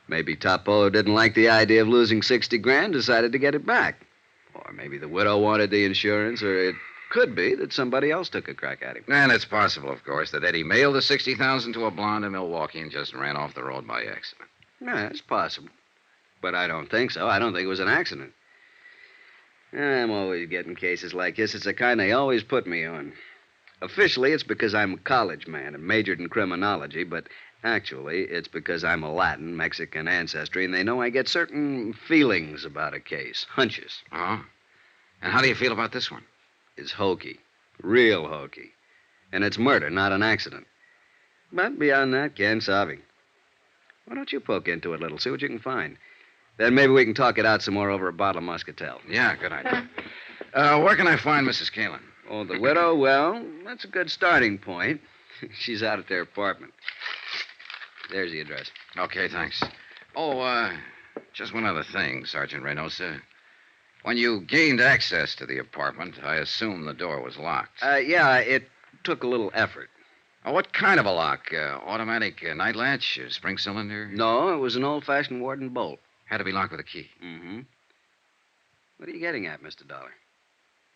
Maybe Topo didn't like the idea of losing $60,000, decided to get it back. Or maybe the widow wanted the insurance, or it could be that somebody else took a crack at him. And it's possible, of course, that Eddie mailed the $60,000 to a blonde in Milwaukee and just ran off the road by accident. Yeah, it's possible. But I don't think so. I don't think it was an accident. I'm always getting cases like this. It's the kind they always put me on. Officially, it's because I'm a college man and majored in criminology, but actually, it's because I'm a Latin, Mexican ancestry, and they know I get certain feelings about a case, hunches. Oh? And how do you feel about this one? It's hokey. Real hokey. And it's murder, not an accident. But beyond that, can't savvy. Why don't you poke into it a little, see what you can find? Then maybe we can talk it out some more over a bottle of Muscatel. Yeah, good idea. Where can I find Mrs. Kalin? Oh, the widow? Well, that's a good starting point. She's out at their apartment. There's the address. Okay, thanks. Oh, just one other thing, Sergeant Reynosa. When you gained access to the apartment, I assume the door was locked. Yeah, it took a little effort. What kind of a lock? Automatic night latch? Spring cylinder? No, it was an old-fashioned Warden bolt. Had to be locked with a key. Mm-hmm. What are you getting at, Mr. Dollar?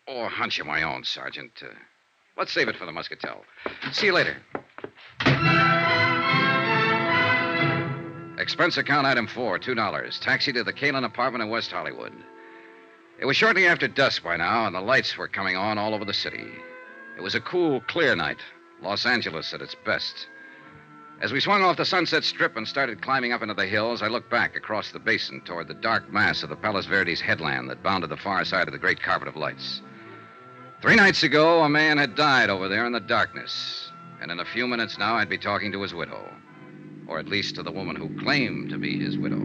Oh, a hunch of my own, Sergeant. Let's save it for the Muscatel. See you later. Expense account item 4, $2. Taxi to the Kalin apartment in West Hollywood. It was shortly after dusk by now, and the lights were coming on all over the city. It was a cool, clear night. Los Angeles at its best. As we swung off the Sunset Strip and started climbing up into the hills, I looked back across the basin toward the dark mass of the Palos Verdes headland that bounded the far side of the great carpet of lights. 3 nights ago, a man had died over there in the darkness. And in a few minutes now, I'd be talking to his widow. Or at least to the woman who claimed to be his widow.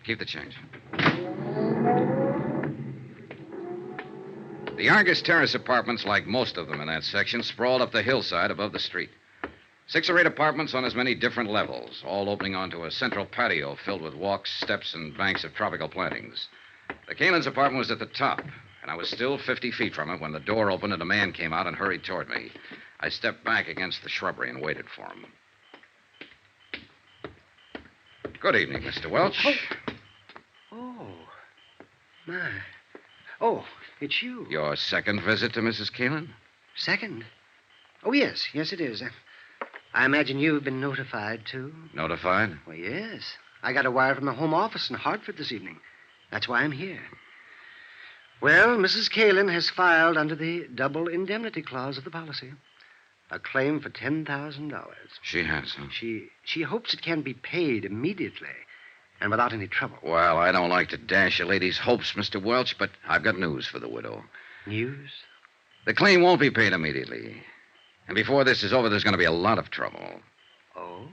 Keep the change. The Argus Terrace apartments, like most of them in that section, sprawled up the hillside above the street. 6 or 8 apartments on as many different levels, all opening onto a central patio filled with walks, steps, and banks of tropical plantings. The Kalin's apartment was at the top, and I was still 50 feet from it when the door opened and a man came out and hurried toward me. I stepped back against the shrubbery and waited for him. Good evening, Mr. Welch. Oh, my. Oh, it's you. Your second visit to Mrs. Kalin? Second? Oh, yes. Yes, it is. I imagine you've been notified, too. Notified? Well, yes. I got a wire from the Home Office in Hartford this evening. That's why I'm here. Well, Mrs. Kalin has filed under the double indemnity clause of the policy. A claim for $10,000. She has, huh? She hopes it can be paid immediately and without any trouble. Well, I don't like to dash a lady's hopes, Mr. Welch, but I've got news for the widow. News? The claim won't be paid immediately. And before this is over, there's going to be a lot of trouble. Oh?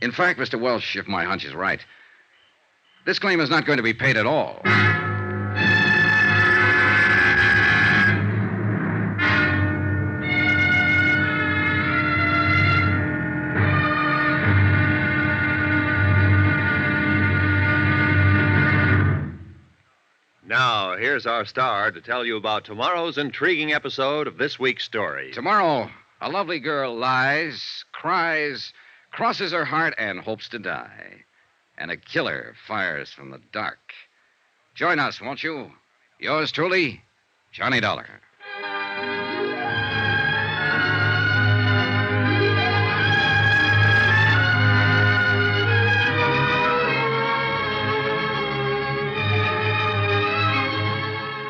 In fact, Mr. Welch, if my hunch is right, this claim is not going to be paid at all. Now, here's our star to tell you about tomorrow's intriguing episode of this week's story. Tomorrow, a lovely girl lies, cries, crosses her heart, and hopes to die. And a killer fires from the dark. Join us, won't you? Yours truly, Johnny Dollar.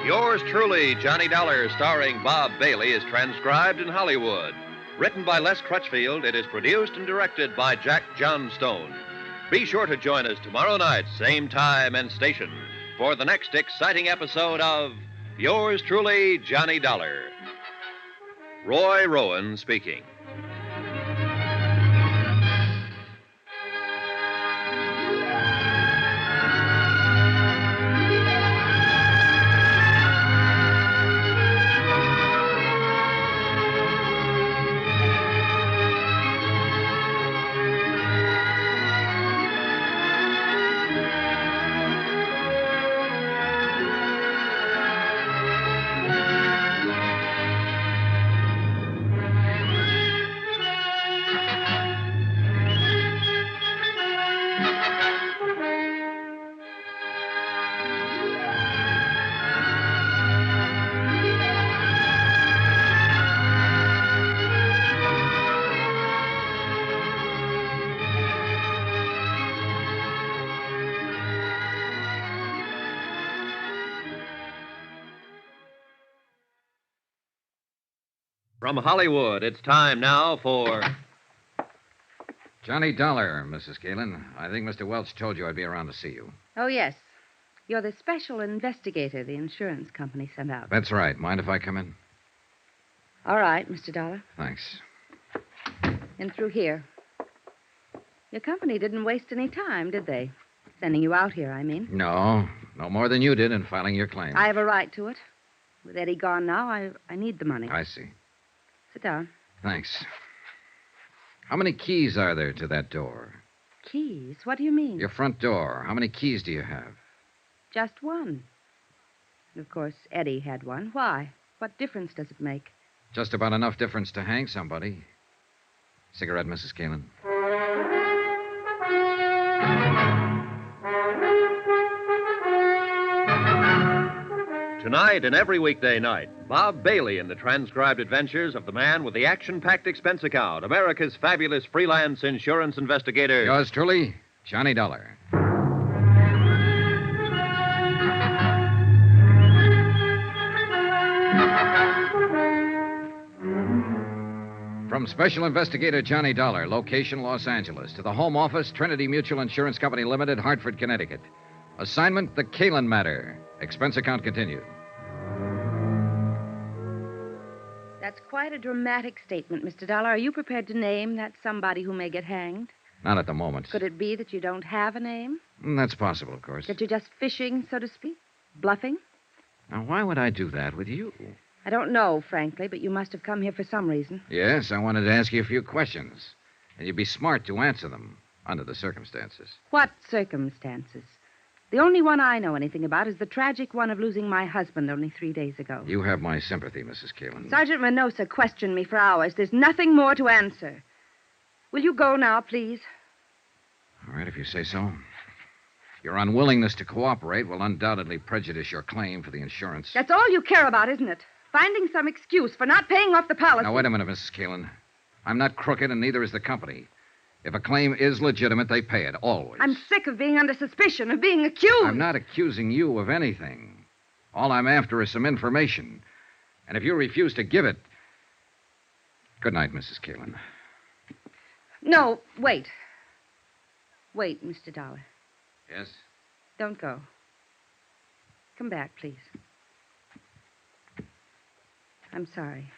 Yours truly, Johnny Dollar, starring Bob Bailey, is transcribed in Hollywood. Written by Les Crutchfield, it is produced and directed by Jack Johnstone. Be sure to join us tomorrow night, same time and station, for the next exciting episode of Yours truly, Johnny Dollar. Roy Rowan speaking. From Hollywood, it's time now for... Johnny Dollar, Mrs. Kalin. I think Mr. Welch told you I'd be around to see you. Oh, yes. You're the special investigator the insurance company sent out. That's right. Mind if I come in? All right, Mr. Dollar. Thanks. In through here. Your company didn't waste any time, did they? Sending you out here, I mean. No more than you did in filing your claim. I have a right to it. With Eddie gone now, I need the money. I see. Sit down. Thanks. How many keys are there to that door? Keys? What do you mean? Your front door. How many keys do you have? Just one. And of course, Eddie had one. Why? What difference does it make? Just about enough difference to hang somebody. Cigarette, Mrs. Kalin? Tonight and every weekday night, Bob Bailey in the transcribed adventures of the man with the action-packed expense account, America's fabulous freelance insurance investigator. Yours truly, Johnny Dollar. From Special Investigator Johnny Dollar, location Los Angeles, to the home office, Trinity Mutual Insurance Company Limited, Hartford, Connecticut. Assignment, the Kalin matter. Expense account continued. That's quite a dramatic statement, Mr. Dollar. Are you prepared to name that somebody who may get hanged? Not at the moment. Could it be that you don't have a name? That's possible, of course. That you're just fishing, so to speak? Bluffing? Now, why would I do that with you? I don't know, frankly, but you must have come here for some reason. Yes, I wanted to ask you a few questions. And you'd be smart to answer them, under the circumstances. What circumstances? The only one I know anything about is the tragic one of losing my husband only 3 days ago. You have my sympathy, Mrs. Kalin. Sergeant Menosa questioned me for hours. There's nothing more to answer. Will you go now, please? All right, if you say so. Your unwillingness to cooperate will undoubtedly prejudice your claim for the insurance. That's all you care about, isn't it? Finding some excuse for not paying off the policy. Now, wait a minute, Mrs. Kalin. I'm not crooked, and neither is the company. If a claim is legitimate, they pay it, always. I'm sick of being under suspicion, of being accused. I'm not accusing you of anything. All I'm after is some information. And if you refuse to give it... Good night, Mrs. Keelan. No, wait. Wait, Mr. Dollar. Yes? Don't go. Come back, please. I'm sorry.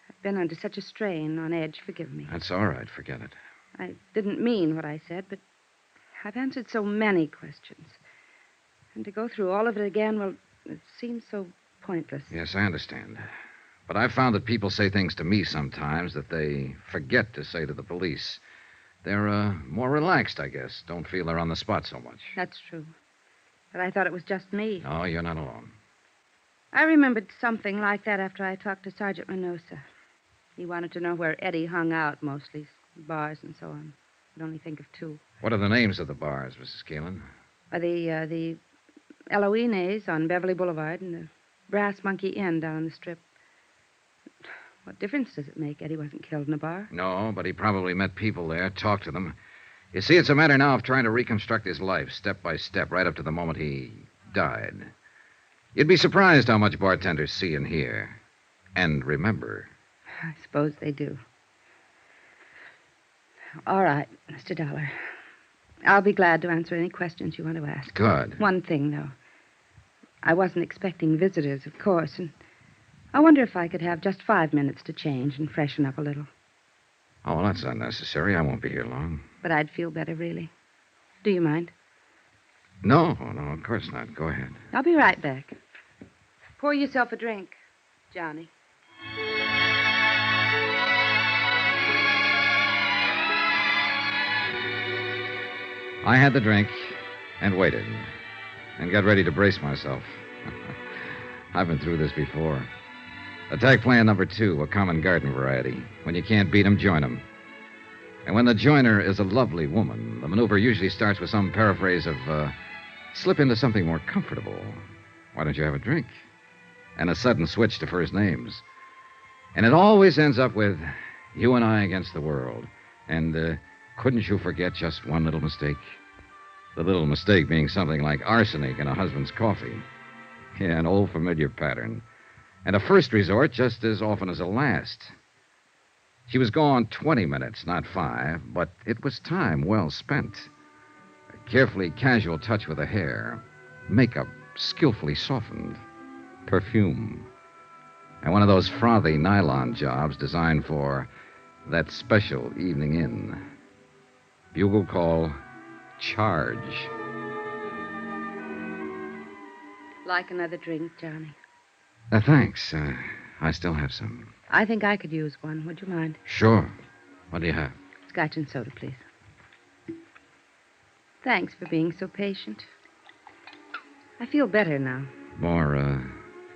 I've been under such a strain, on edge. Forgive me. That's all right. Forget it. I didn't mean what I said, but I've answered so many questions. And to go through all of it again, well, it seems so pointless. Yes, I understand. But I've found that people say things to me sometimes that they forget to say to the police. They're more relaxed, I guess. Don't feel they're on the spot so much. That's true. But I thought it was just me. No, you're not alone. I remembered something like that after I talked to Sergeant Minosa. He wanted to know where Eddie hung out mostly, bars and so on. I'd only think of two. What are the names of the bars, Mrs. Keelan? The Eloines on Beverly Boulevard and the Brass Monkey Inn down on the Strip. What difference does it make? Eddie wasn't killed in a bar. No, but he probably met people there, talked to them. You see, it's a matter now of trying to reconstruct his life, step by step, right up to the moment he died. You'd be surprised how much bartenders see and hear. And remember. I suppose they do. All right, Mr. Dollar. I'll be glad to answer any questions you want to ask. Good. One thing, though. I wasn't expecting visitors, of course, and I wonder if I could have just 5 minutes to change and freshen up a little. Oh, well, that's unnecessary. I won't be here long. But I'd feel better, really. Do you mind? No, of course not. Go ahead. I'll be right back. Pour yourself a drink, Johnny. I had the drink and waited and got ready to brace myself. I've been through this before. Attack plan number 2, a common garden variety. When you can't beat 'em, join 'em. And when the joiner is a lovely woman, the maneuver usually starts with some paraphrase of, slip into something more comfortable. Why don't you have a drink? And a sudden switch to first names. And it always ends up with, you and I against the world. And, couldn't you forget just one little mistake? The little mistake being something like arsenic in a husband's coffee. Yeah, an old familiar pattern. And a first resort just as often as a last. She was gone 20 minutes, not 5, but it was time well spent. A carefully casual touch with the hair. Makeup skillfully softened. Perfume. And one of those frothy nylon jobs designed for that special evening in. Bugle call, charge. Like another drink, Johnny? Thanks. I still have some. I think I could use one. Would you mind? Sure. What do you have? Scotch and soda, please. Thanks for being so patient. I feel better now. More,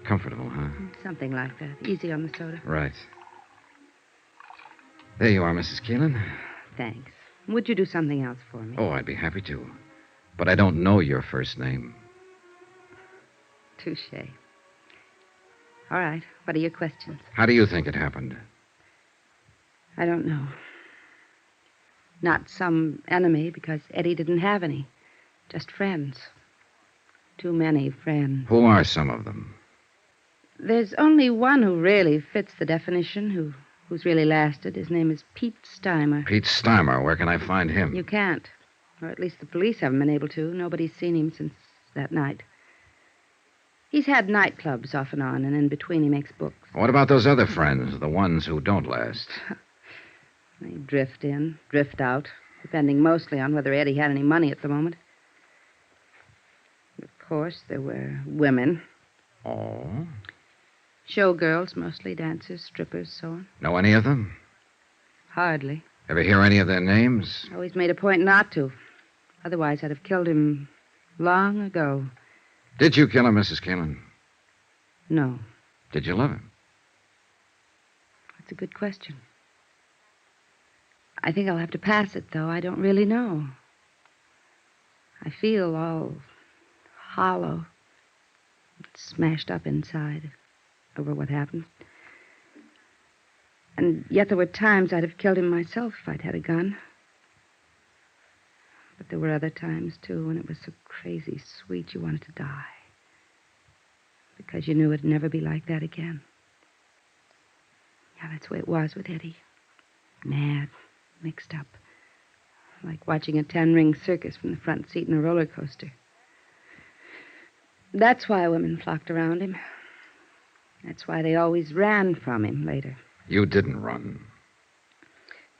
comfortable, huh? Something like that. Easy on the soda. Right. There you are, Mrs. Keelan. Thanks. Would you do something else for me? Oh, I'd be happy to. But I don't know your first name. Touché. All right. What are your questions? How do you think it happened? I don't know. Not some enemy, because Eddie didn't have any. Just friends. Too many friends. Who are some of them? There's only one who really fits the definition, who's really lasted. His name is Pete Steimer. Pete Steimer. Where can I find him? You can't. Or at least the police haven't been able to. Nobody's seen him since that night. He's had nightclubs off and on, and in between he makes books. What about those other friends, the ones who don't last? They drift in, drift out, depending mostly on whether Eddie had any money at the moment. Of course, there were women. Oh? Showgirls, mostly dancers, strippers, so on. Know any of them? Hardly. Ever hear any of their names? Always made a point not to. Otherwise, I'd have killed him long ago. Did you kill him, Mrs. Keelan? No. Did you love him? That's a good question. I think I'll have to pass it, though. I don't really know. I feel all hollow, smashed up inside over what happened. And yet there were times I'd have killed him myself if I'd had a gun. But there were other times, too, when it was so crazy sweet you wanted to die. because you knew it'd never be like that again. Yeah, that's the way it was with Eddie. Mad, mixed up. Like watching a 10-ring circus from the front seat in a roller coaster. That's why women flocked around him. That's why they always ran from him later. You didn't run.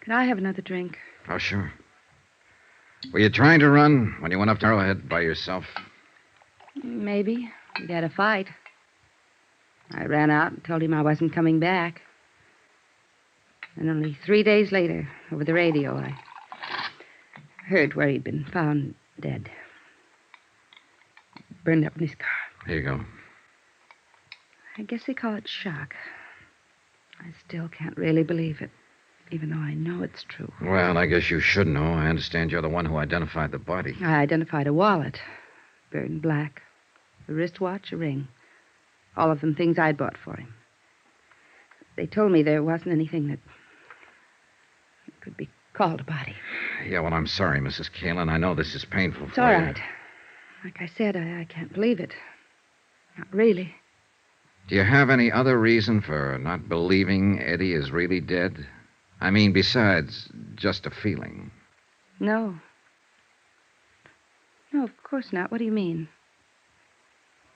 Could I have another drink? Oh, sure. Were you trying to run when you went up to Arrowhead by yourself? Maybe. We'd had a fight. I ran out and told him I wasn't coming back. And only 3 days later, over the radio, I heard where he'd been found dead. Burned up in his car. Here you go. I guess they call it shock. I still can't really believe it, even though I know it's true. Well, I guess you should know. I understand you're the one who identified the body. I identified a wallet, burned black, a wristwatch, a ring. All of them things I'd bought for him. They told me there wasn't anything that could be called a body. Yeah, well, I'm sorry, Mrs. Kalin. I know this is painful It's for all you. right. Like I said, I can't believe it. Not really. Do you have any other reason for not believing Eddie is really dead? I mean, besides just a feeling. No. No, of course not. What do you mean?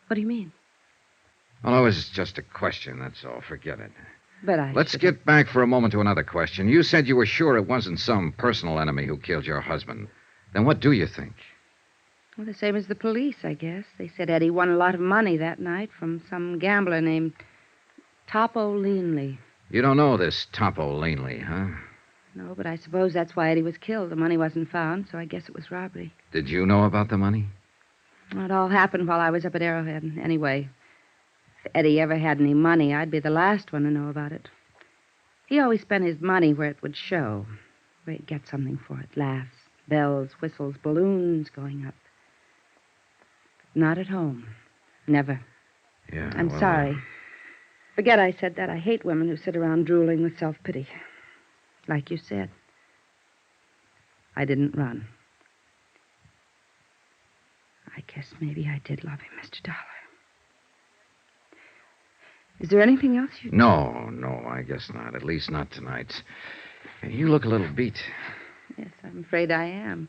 What do you mean? Well, it was just a question, that's all. Forget it. But I... Let's get back for a moment to another question. You said you were sure it wasn't some personal enemy who killed your husband. Then what do you think? Well, the same as the police, I guess. They said Eddie won a lot of money that night from some gambler named Topo Leanley. You don't know this Topo Leanley, huh? No, but I suppose that's why Eddie was killed. The money wasn't found, so I guess it was robbery. Did you know about the money? Well, it all happened while I was up at Arrowhead. Anyway, if Eddie ever had any money, I'd be the last one to know about it. He always spent his money where it would show, where he'd get something for it. Laughs, bells, whistles, balloons going up. Not at home. Never. Yeah, I'm well, sorry. Forget I said that. I hate women who sit around drooling with self-pity. Like you said. I didn't run. I guess maybe I did love him, Mr. Dollar. Is there anything else you... No, I guess not. At least not tonight. And you look a little beat. Yes, I'm afraid I am.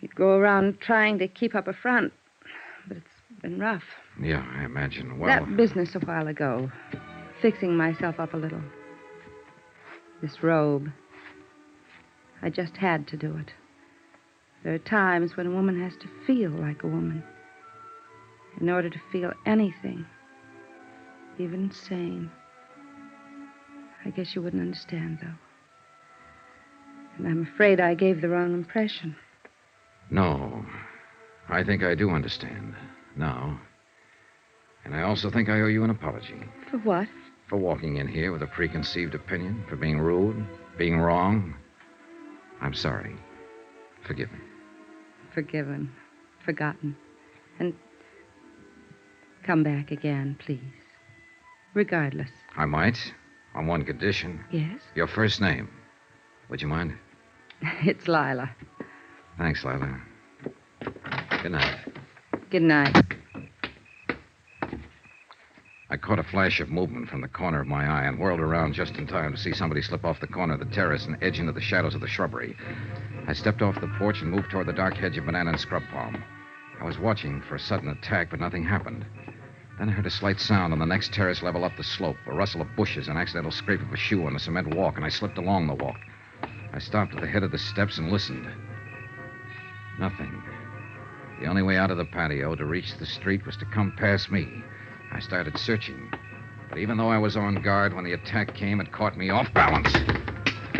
You'd go around trying to keep up a front, but it's been rough. Yeah, I imagine. Well, That business a while ago, fixing myself up a little. This robe. I just had to do it. There are times when a woman has to feel like a woman. In order to feel anything, even sane. I guess you wouldn't understand, though. And I'm afraid I gave the wrong impression. no. I think I do understand now. And I also think I owe you an apology. For what? For walking in here with a preconceived opinion, for being rude, being wrong. I'm sorry. Forgive me. Forgiven. Forgotten. And come back again, please. Regardless. I might, on one condition. Yes? Your first name. Would you mind? It's Lila. Thanks, Lila. Good night. Good night. I caught a flash of movement from the corner of my eye and whirled around just in time to see somebody slip off the corner of the terrace and edge into the shadows of the shrubbery. I stepped off the porch and moved toward the dark hedge of banana and scrub palm. I was watching for a sudden attack, but nothing happened. Then I heard a slight sound on the next terrace level up the slope, a rustle of bushes, an accidental scrape of a shoe on the cement walk, and I slipped along the walk. I stopped at the head of the steps and listened. Nothing. The only way out of the patio to reach the street was to come past me. I started searching. But even though I was on guard, when the attack came, it caught me off balance.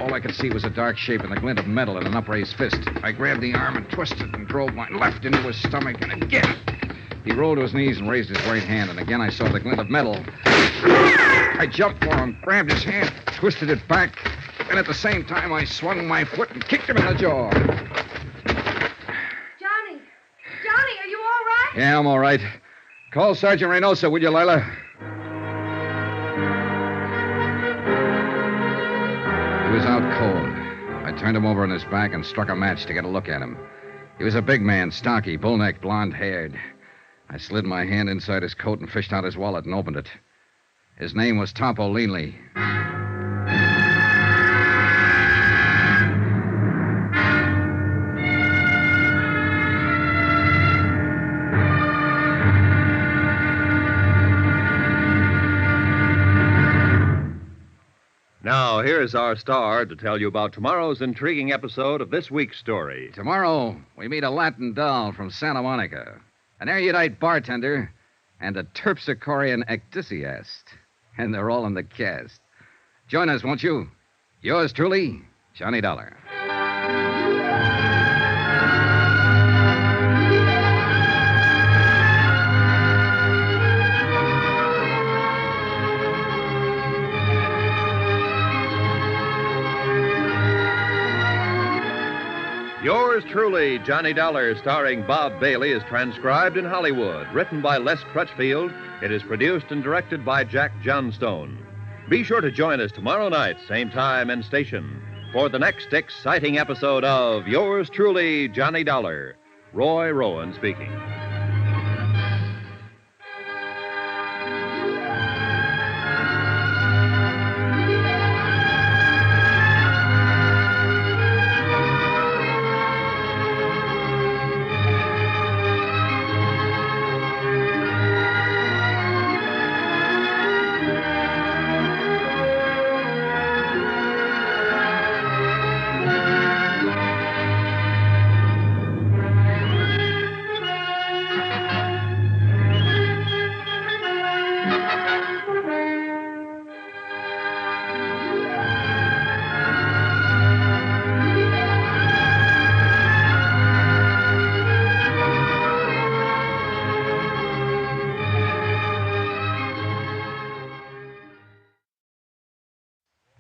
All I could see was a dark shape and the glint of metal in an upraised fist. I grabbed the arm and twisted and drove my left into his stomach, and again. He rolled to his knees and raised his right hand, and again I saw the glint of metal. I jumped for him, grabbed his hand, twisted it back, and at the same time I swung my foot and kicked him in the jaw. Johnny! Johnny, are you all right? Yeah, I'm all right. Call Sergeant Reynosa, will you, Lila? He was out cold. I turned him over on his back and struck a match to get a look at him. He was a big man, stocky, bull-necked, blonde-haired. I slid my hand inside his coat and fished out his wallet and opened it. His name was Topo Leanley. Now, here's our star to tell you about tomorrow's intriguing episode of this week's story. Tomorrow, we meet a Latin doll from Santa Monica, an erudite bartender, and a terpsichorean ecdysiast. And they're all in the cast. Join us, won't you? Yours truly, Johnny Dollar. Yours truly, Johnny Dollar, starring Bob Bailey, is transcribed in Hollywood. Written by Les Crutchfield, it is produced and directed by Jack Johnstone. Be sure to join us tomorrow night, same time and station, for the next exciting episode of Yours truly, Johnny Dollar. Roy Rowan speaking.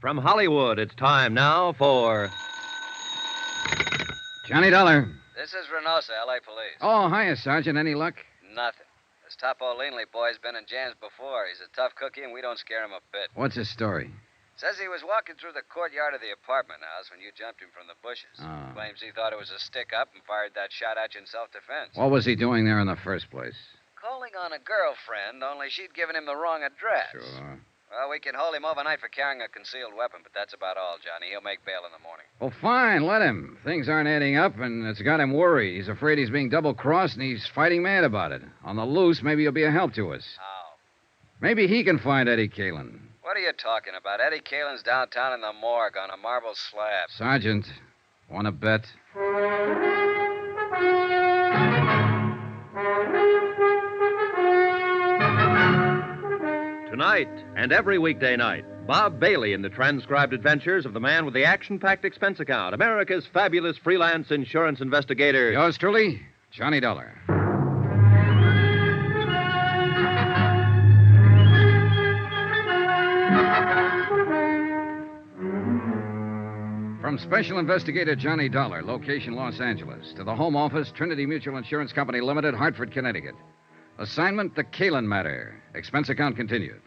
From Hollywood, it's time now for Johnny Dollar. This is Reynosa, L.A. Police. Oh, hiya, Sergeant. Any luck? Nothing. This Topo Leanley boy's been in jams before. He's a tough cookie, and we don't scare him a bit. What's his story? Says he was walking through the courtyard of the apartment house when you jumped him from the bushes. Oh. Claims he thought it was a stick-up and fired that shot at you in self-defense. What was he doing there in the first place? Calling on a girlfriend, only she'd given him the wrong address. Sure. Well, we can hold him overnight for carrying a concealed weapon, but that's about all, Johnny. He'll make bail in the morning. Well, fine. Let him. Things aren't adding up, and it's got him worried. He's afraid he's being double-crossed, and he's fighting mad about it. On the loose, maybe he'll be a help to us. How? Maybe he can find Eddie Kalin. What are you talking about? Eddie Kalin's downtown in the morgue on a marble slab. Sergeant, want to bet? Tonight and every weekday night, Bob Bailey in the transcribed adventures of the man with the action-packed expense account, America's fabulous freelance insurance investigator. Yours truly, Johnny Dollar. From Special Investigator Johnny Dollar, location Los Angeles, to the Home Office, Trinity Mutual Insurance Company Limited, Hartford, Connecticut. Assignment, the Kalin matter. Expense account continued.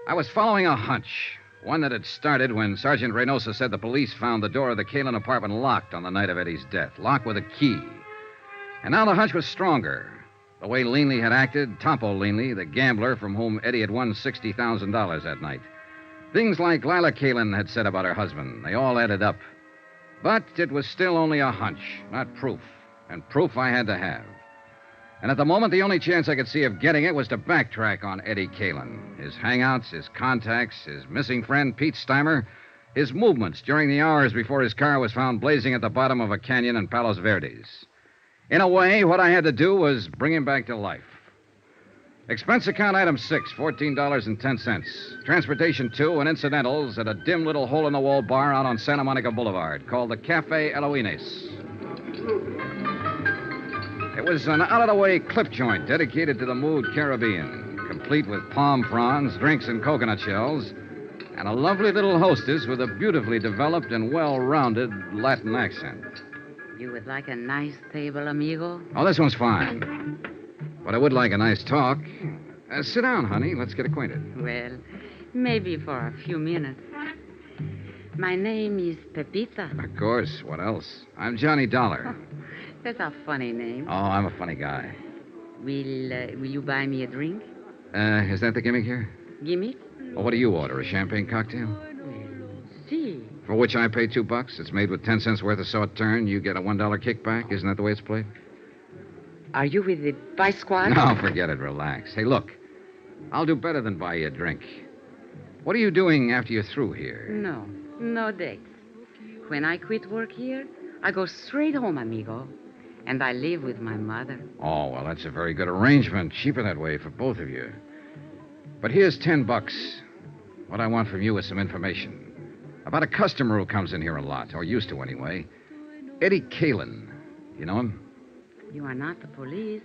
I was following a hunch, one that had started when Sergeant Reynosa said the police found the door of the Kalin apartment locked on the night of Eddie's death, locked with a key. And now the hunch was stronger. The way Leanley had acted, Topo Leanley, the gambler from whom Eddie had won $60,000 that night. Things like Lila Kalin had said about her husband, they all added up. But it was still only a hunch, not proof. And proof I had to have. And at the moment, the only chance I could see of getting it was to backtrack on Eddie Kalin. His hangouts, his contacts, his missing friend, Pete Steimer, his movements during the hours before his car was found blazing at the bottom of a canyon in Palos Verdes. In a way, what I had to do was bring him back to life. Expense account item 6, $14.10. Transportation 2 and incidentals at a dim little hole-in-the-wall bar out on Santa Monica Boulevard called the Cafe Eloines. It was an out-of-the-way clip joint dedicated to the mood Caribbean, complete with palm fronds, drinks, and coconut shells, and a lovely little hostess with a beautifully developed and well-rounded Latin accent. You would like a nice table, amigo? Oh, this one's fine. But I would like a nice talk. Sit down, honey. Let's get acquainted. Well, maybe for a few minutes. My name is Pepita. Of course. What else? I'm Johnny Dollar. That's a funny name. Oh, I'm a funny guy. Will you buy me a drink? Is that the gimmick here? Gimmick? Well, what do you order? A champagne cocktail? See. For which I pay $2. It's made with 10 cents worth of sauterne. You get a $1 kickback. Isn't that the way it's played? Are you with the Vice Squad? No, forget it. Relax. Hey, look. I'll do better than buy you a drink. What are you doing after you're through here? No dates. When I quit work here, I go straight home, amigo. And I live with my mother. Oh, well, that's a very good arrangement. Cheaper that way for both of you. But here's $10. What I want from you is some information. About a customer who comes in here a lot, or used to anyway. Eddie Kalin. You know him? You are not the police,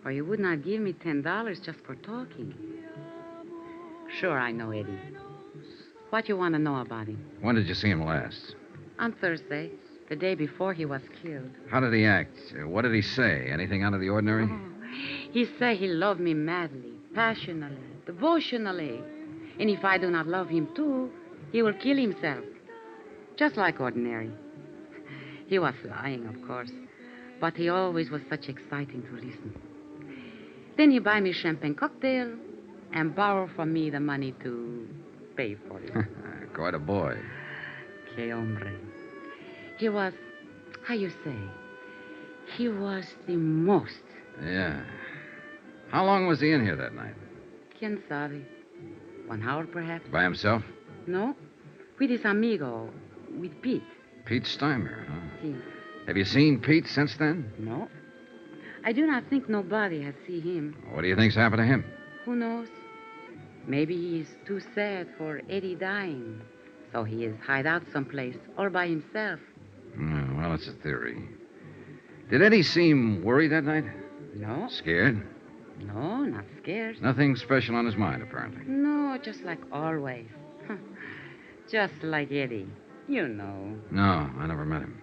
or you would not give me $10 just for talking. Sure, I know Eddie. What you want to know about him? When did you see him last? On Thursday, the day before he was killed. How did he act? What did he say? Anything out of the ordinary? He said he loved me madly, passionately, devotionally. And if I do not love him too, he will kill himself. Just like ordinary. He was lying, of course. But he always was such exciting to listen. Then he buy me champagne cocktail and borrow from me the money to pay for it. Quite a boy. Que hombre. He was, how you say, he was the most. Yeah. How long was he in here that night? Quien sabe? 1 hour, perhaps? By himself? No. With his amigo, with Pete. Pete Steimer, huh? Yes. Have you seen Pete since then? No. I do not think nobody has seen him. What do you think's happened to him? Who knows? Maybe he's too sad for Eddie dying. So he is hide out someplace, all by himself. Well, it's a theory. Did Eddie seem worried that night? No. Scared? No, not scared. Nothing special on his mind, apparently. No, just like always. Just like Eddie. You know. No, I never met him.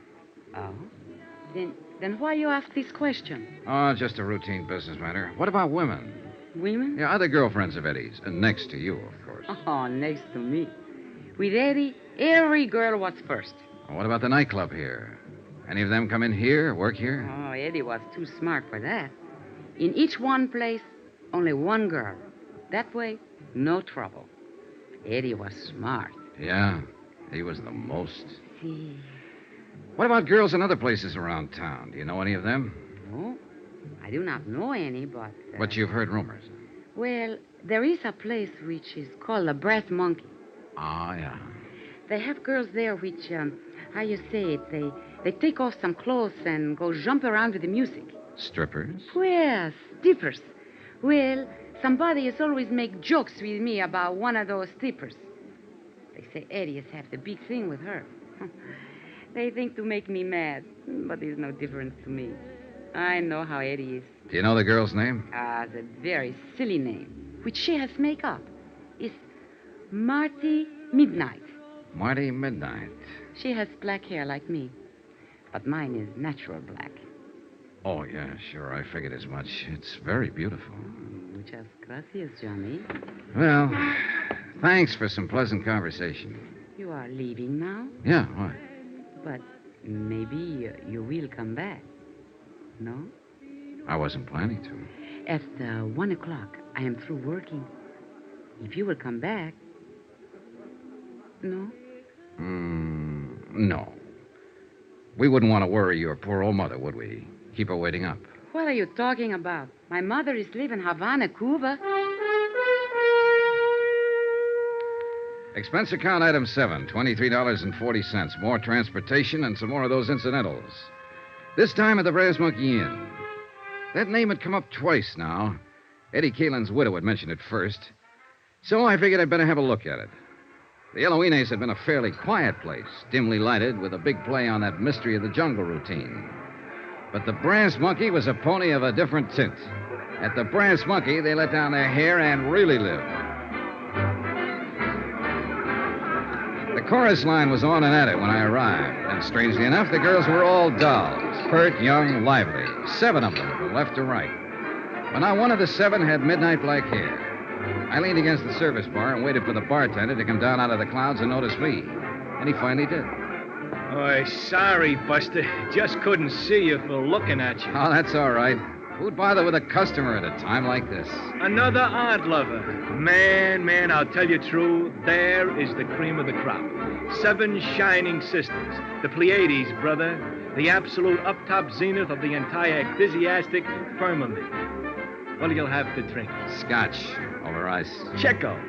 Oh? Then why you ask this question? Oh, just a routine business matter. What about women? Women? Yeah, other girlfriends of Eddie's. Next to you, of course. Oh, next to me. With Eddie, every girl was first. Well, what about the nightclub here? Any of them come in here, work here? Oh, Eddie was too smart for that. In each one place, only one girl. That way, no trouble. Eddie was smart. Yeah, he was the most. See. What about girls in other places around town? Do you know any of them? No, I do not know any, but... But you've heard rumors. Well, there is a place which is called the Brass Monkey. Ah, yeah. They have girls there which, how you say it, they take off some clothes and go jump around with the music. Strippers? Well, strippers. Well, somebody has always make jokes with me about one of those strippers. They say Eddie has had the big thing with her. They think to make me mad, but there's no difference to me. I know how Eddie is. Do you know the girl's name? The very silly name, which she has make up, is Marty Midnight. Marty Midnight. She has black hair like me, but mine is natural black. Oh, yeah, sure. I figured as much. It's very beautiful. Muchas gracias, Johnny. Well, thanks for some pleasant conversation. You are leaving now? Yeah, why? But maybe you will come back. No? I wasn't planning to. At 1 o'clock, I am through working. If you will come back... No? No. We wouldn't want to worry your poor old mother, would we? Keep her waiting up. What are you talking about? My mother is living in Havana, Cuba. Expense account item 7, $23.40. More transportation and some more of those incidentals. This time at the Brass Monkey Inn. That name had come up twice now. Eddie Kalin's widow had mentioned it first. So I figured I'd better have a look at it. The Eloines had been a fairly quiet place, dimly lighted, with a big play on that mystery of the jungle routine. But the Brass Monkey was a pony of a different tint. At the Brass Monkey, they let down their hair and really lived. The chorus line was on and at it when I arrived, and strangely enough, the girls were all dolls, pert, young, lively. 7 of them from left to right. But not one of the 7 had midnight black hair. I leaned against the service bar and waited for the bartender to come down out of the clouds and notice me. And he finally did. Oh, sorry, Buster. Just couldn't see you for looking at you. Oh, that's all right. Who'd bother with a customer at a time like this? Another art lover. Man, I'll tell you true, there is the cream of the crop. 7 shining sisters. The Pleiades, brother. The absolute up-top zenith of the entire ecclesiastic firmament. What'll you have to drink? Scotch over ice. Checo.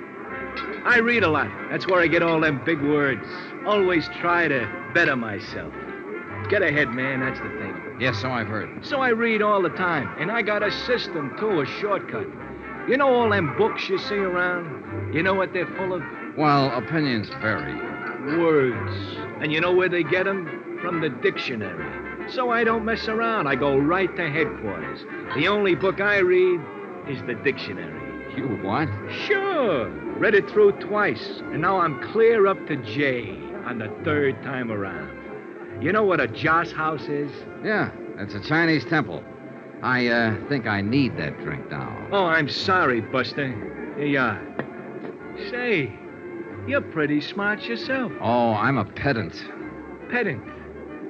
I read a lot. That's where I get all them big words. Always try to better myself. Get ahead, man, that's the thing. Yes, so I've heard. So I read all the time, and I got a system, too, a shortcut. You know all them books you see around? You know what they're full of? Well, opinions vary. Words. And you know where they get them? From the dictionary. So I don't mess around. I go right to headquarters. The only book I read is the dictionary. You what? Sure. Read it through twice, and now I'm clear up to J on the 3rd time around. You know what a joss house is? Yeah, it's a Chinese temple. I think I need that drink now. Oh, I'm sorry, Buster. Here you are. Say, you're pretty smart yourself. Oh, I'm a pedant. Pedant.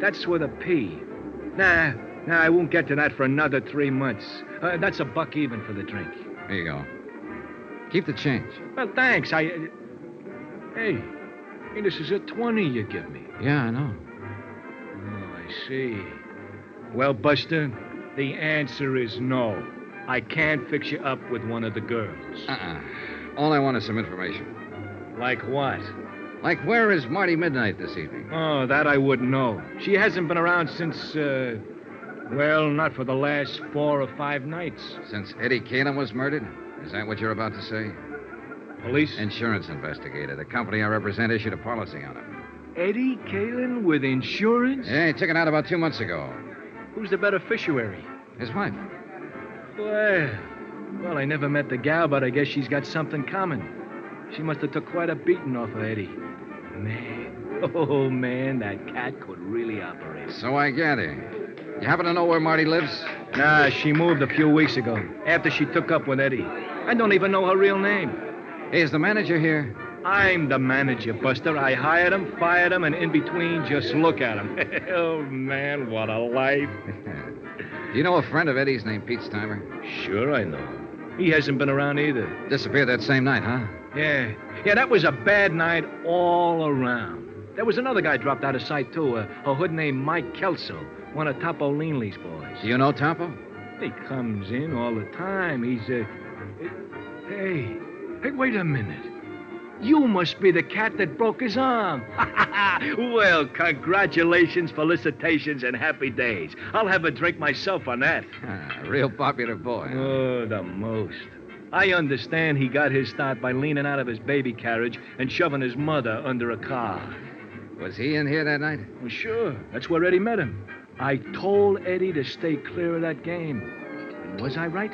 That's with a P. Nah, I won't get to that for another 3 months. That's $1 even for the drink. Here you go. Keep the change. Well, thanks. Hey, this is a 20 you give me. Yeah, I know. Oh, I see. Well, Buster, the answer is no. I can't fix you up with one of the girls. All I want is some information. Like what? Like, where is Marty Midnight this evening? Oh, that I wouldn't know. She hasn't been around since, well, not for the last 4 or 5 nights. Since Eddie Kalin was murdered? Is that what you're about to say? Police? Insurance investigator. The company I represent issued a policy on him. Eddie Kalin with insurance? Yeah, he took it out about 2 months ago. Who's the beneficiary? His wife. Well, I never met the gal, but I guess she's got something common. She must have took quite a beating off of Eddie. Man, that cat could really operate. So I gather. You happen to know where Marty lives? Nah, she moved a few weeks ago, after she took up with Eddie. I don't even know her real name. Hey, is the manager here? I'm the manager, Buster. I hired him, fired him, and in between, just look at him. Oh, man, what a life. Do you know a friend of Eddie's named Pete Steimer? Sure I know. He hasn't been around either. Disappeared that same night, huh? Yeah, that was a bad night all around. There was another guy dropped out of sight, too, a hood named Mike Kelso, one of Topo Leanley's boys. Do you know Topo? He comes in all the time. He's, Hey, wait a minute. You must be the cat that broke his arm. Well, congratulations, felicitations, and happy days. I'll have a drink myself on that. Real popular boy. Huh? Oh, the most. I understand he got his start by leaning out of his baby carriage and shoving his mother under a car. Was he in here that night? Well, sure. That's where Eddie met him. I told Eddie to stay clear of that game. And was I right?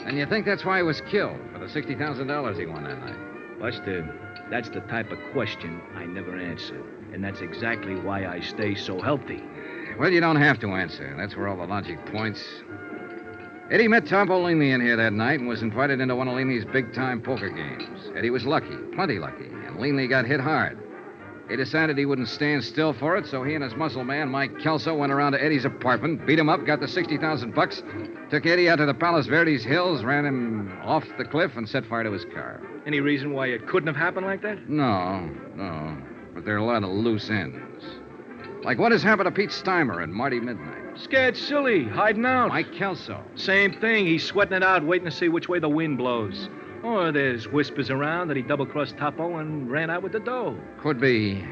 And you think that's why he was killed, for the $60,000 he won that night? Buster, that's the type of question I never answer. And that's exactly why I stay so healthy. Well, you don't have to answer. That's where all the logic points. Eddie met Topo Leanley in here that night and was invited into one of Leanley's big-time poker games. Eddie was lucky, plenty lucky, and Leanley got hit hard. He decided he wouldn't stand still for it, so he and his muscle man, Mike Kelso, went around to Eddie's apartment, beat him up, got the $60,000, took Eddie out to the Palos Verdes Hills, ran him off the cliff, and set fire to his car. Any reason why it couldn't have happened like that? No. But there are a lot of loose ends. Like what has happened to Pete Steimer and Marty Midnight? Scared silly, hiding out. Mike Kelso. Same thing. He's sweating it out, waiting to see which way the wind blows. Or there's whispers around that he double-crossed Topo and ran out with the dough. Could be.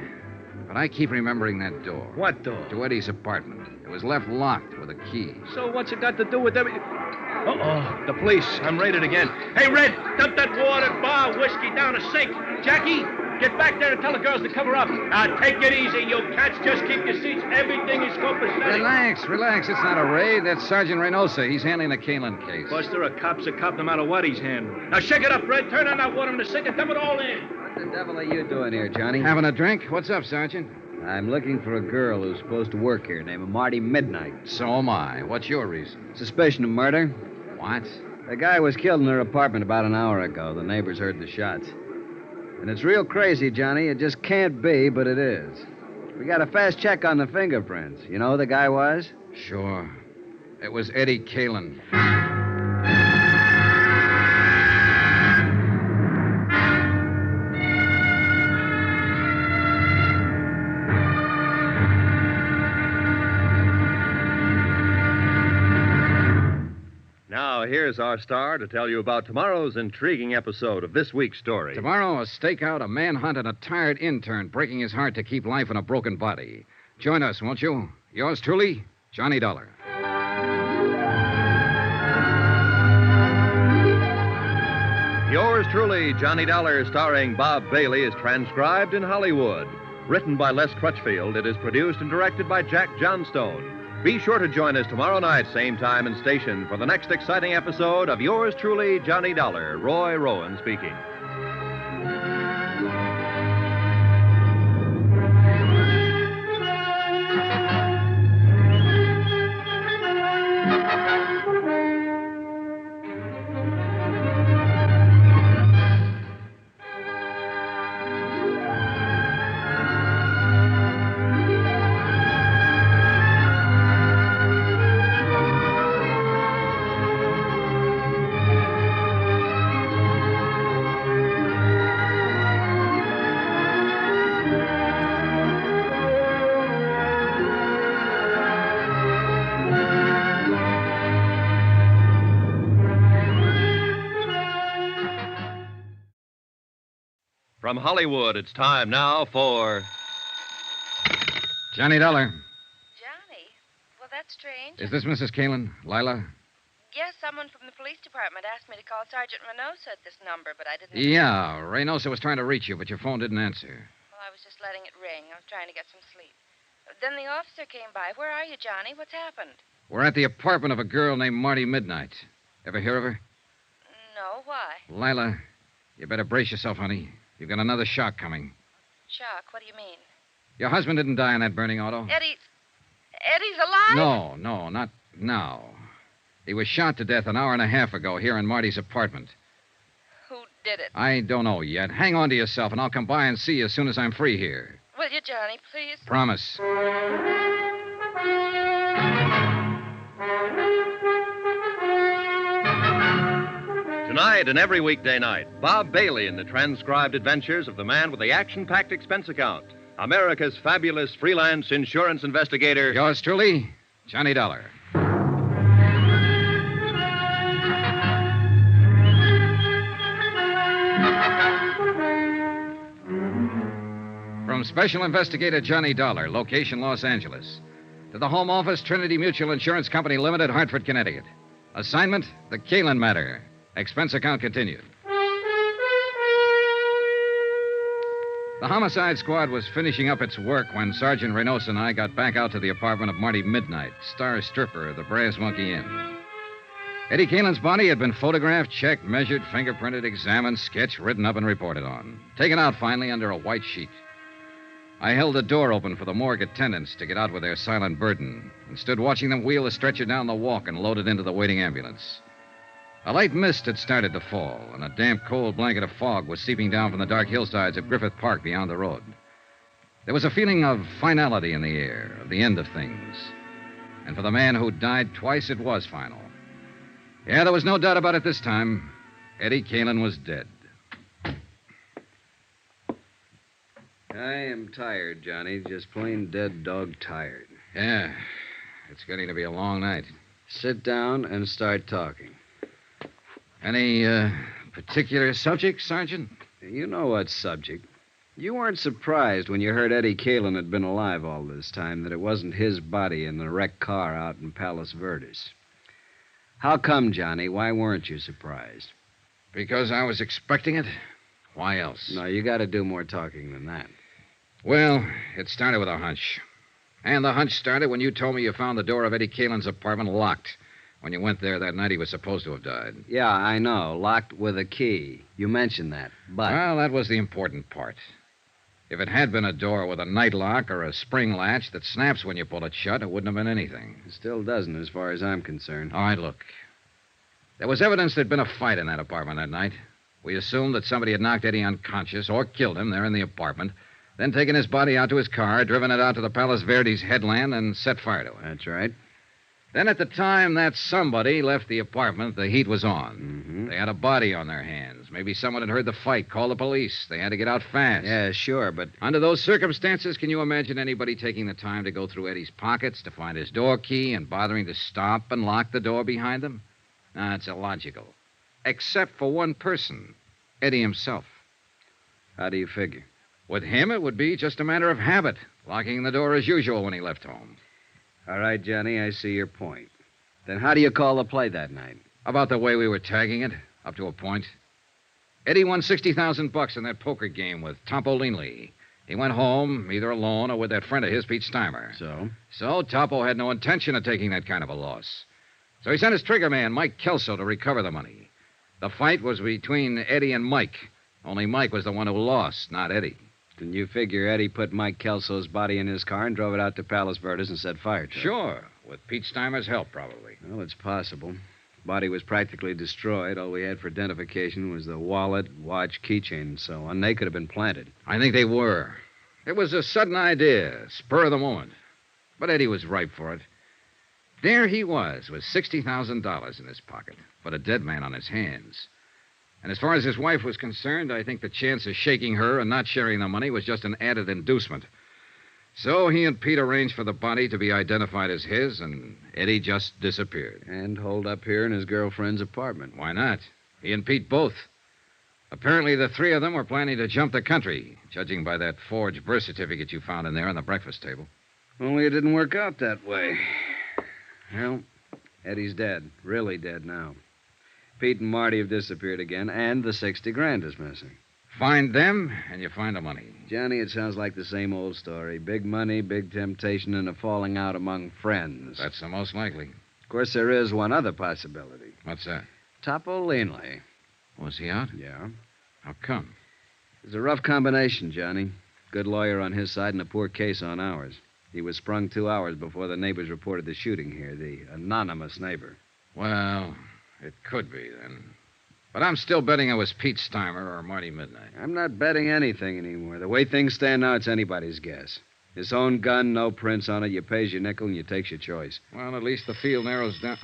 But I keep remembering that door. What door? To Eddie's apartment. It was left locked with a key. So what's it got to do with everything? Uh-oh, the police. I'm raided again. Hey, Red, dump that water, bar, whiskey down a sink. Jackie, get back there and tell the girls to cover up. Take it easy, you cats. Just keep your seats. Everything is copacetic. Relax. It's not a raid. That's Sergeant Reynosa. He's handling the Kalin case. Buster, a cop's a cop no matter what he's handling. Now shake it up, Red. Turn on that water in the sink and dump it all in. What the devil are you doing here, Johnny? Having a drink? What's up, Sergeant? I'm looking for a girl who's supposed to work here named Marty Midnight. So am I. What's your reason? Suspicion of murder. What? The guy was killed in her apartment about an hour ago. The neighbors heard the shots. And it's real crazy, Johnny. It just can't be, but it is. We got a fast check on the fingerprints. You know who the guy was? Sure. It was Eddie Kalin. Now, here's our star to tell you about tomorrow's intriguing episode of this week's story. Tomorrow, a stakeout, a manhunt, and a tired intern breaking his heart to keep life in a broken body. Join us, won't you? Yours truly, Johnny Dollar. Yours truly, Johnny Dollar, starring Bob Bailey, is transcribed in Hollywood. Written by Les Crutchfield, it is produced and directed by Jack Johnstone. Be sure to join us tomorrow night, same time and station, for the next exciting episode of Yours truly, Johnny Dollar. Roy Rowan speaking. From Hollywood, it's time now for... Johnny Dollar. Johnny? Well, that's strange. Is this Mrs. Kalin? Lila? Yes, someone from the police department asked me to call Sergeant Reynosa at this number, but I didn't... Yeah, Reynosa was trying to reach you, but your phone didn't answer. Well, I was just letting it ring. I was trying to get some sleep. Then the officer came by. Where are you, Johnny? What's happened? We're at the apartment of a girl named Marty Midnight. Ever hear of her? No, why? Lila, you better brace yourself, honey. You've got another shock coming. Shock? What do you mean? Your husband didn't die in that burning auto? Eddie's alive? No, not now. He was shot to death an hour and a half ago here in Marty's apartment. Who did it? I don't know yet. Hang on to yourself, and I'll come by and see you as soon as I'm free here. Will you, Johnny, please? Promise. Tonight and every weekday night, Bob Bailey in the transcribed adventures of the man with the action-packed expense account, America's fabulous freelance insurance investigator. Yours truly, Johnny Dollar. From Special Investigator Johnny Dollar, location Los Angeles, to the Home Office, Trinity Mutual Insurance Company Limited, Hartford, Connecticut. Assignment, the Kalin matter. Expense account continued. The homicide squad was finishing up its work when Sergeant Reynosa and I got back out to the apartment of Marty Midnight, star stripper of the Brass Monkey Inn. Eddie Kalin's body had been photographed, checked, measured, fingerprinted, examined, sketched, written up, and reported on. Taken out finally under a white sheet. I held the door open for the morgue attendants to get out with their silent burden and stood watching them wheel the stretcher down the walk and load it into the waiting ambulance. A light mist had started to fall, and a damp, cold blanket of fog was seeping down from the dark hillsides of Griffith Park beyond the road. There was a feeling of finality in the air, of the end of things. And for the man who died twice, it was final. Yeah, there was no doubt about it this time. Eddie Kalin was dead. I am tired, Johnny. Just plain dead dog tired. Yeah, it's getting to be a long night. Sit down and start talking. Any particular subject, Sergeant? You know what subject. You weren't surprised when you heard Eddie Kalin had been alive all this time, that it wasn't his body in the wrecked car out in Palos Verdes. How come, Johnny? Why weren't you surprised? Because I was expecting it. Why else? No, you got to do more talking than that. Well, it started with a hunch. And the hunch started when you told me you found the door of Eddie Kalin's apartment locked. When you went there that night, he was supposed to have died. Yeah, I know. Locked with a key. You mentioned that, but... Well, that was the important part. If it had been a door with a night lock or a spring latch that snaps when you pull it shut, it wouldn't have been anything. It still doesn't, as far as I'm concerned. All right, look. There was evidence there'd been a fight in that apartment that night. We assumed that somebody had knocked Eddie unconscious or killed him there in the apartment, Then taken his body out to his car, driven it out to the Palos Verdes headland, and set fire to it. That's right. Then at the time that somebody left the apartment, the heat was on. Mm-hmm. They had a body on their hands. Maybe someone had heard the fight, called the police. They had to get out fast. Yeah, sure, but... Under those circumstances, can you imagine anybody taking the time to go through Eddie's pockets to find his door key and bothering to stop and lock the door behind them? Nah, it's illogical. Except for one person, Eddie himself. How do you figure? With him, it would be just a matter of habit, locking the door as usual when he left home. All right, Johnny, I see your point. Then how do you call the play that night? About the way we were tagging it, up to a point. Eddie won $60,000 in that poker game with Topo Leanley. He went home, either alone or with that friend of his, Pete Steimer. So Topo had no intention of taking that kind of a loss. So he sent his trigger man, Mike Kelso, to recover the money. The fight was between Eddie and Mike. Only Mike was the one who lost, not Eddie. Then you figure Eddie put Mike Kelso's body in his car and drove it out to Palos Verdes and set fire to it? Sure, with Pete Steimer's help, probably. Well, it's possible. Body was practically destroyed. All we had for identification was the wallet, watch, keychain, and so on. They could have been planted. I think they were. It was a sudden idea, spur of the moment. But Eddie was ripe for it. There he was, with $60,000 in his pocket, but a dead man on his hands. And as far as his wife was concerned, I think the chance of shaking her and not sharing the money was just an added inducement. So he and Pete arranged for the body to be identified as his, and Eddie just disappeared. And holed up here in his girlfriend's apartment. Why not? He and Pete both. Apparently, the three of them were planning to jump the country, judging by that forged birth certificate you found in there on the breakfast table. Only it didn't work out that way. Well, Eddie's dead. Really dead now. Pete and Marty have disappeared again, and the $60,000 is missing. Find them, and you find the money. Johnny, it sounds like the same old story. Big money, big temptation, and a falling out among friends. That's the most likely. Of course, there is one other possibility. What's that? Topo Leanley. Was he out? Yeah. How come? It's a rough combination, Johnny. Good lawyer on his side and a poor case on ours. He was sprung 2 hours before the neighbors reported the shooting here, the anonymous neighbor. Well, it could be, then. But I'm still betting it was Pete Steimer or Marty Midnight. I'm not betting anything anymore. The way things stand now, it's anybody's guess. His own gun, no prints on it. You pays your nickel and you takes your choice. Well, at least the field narrows down.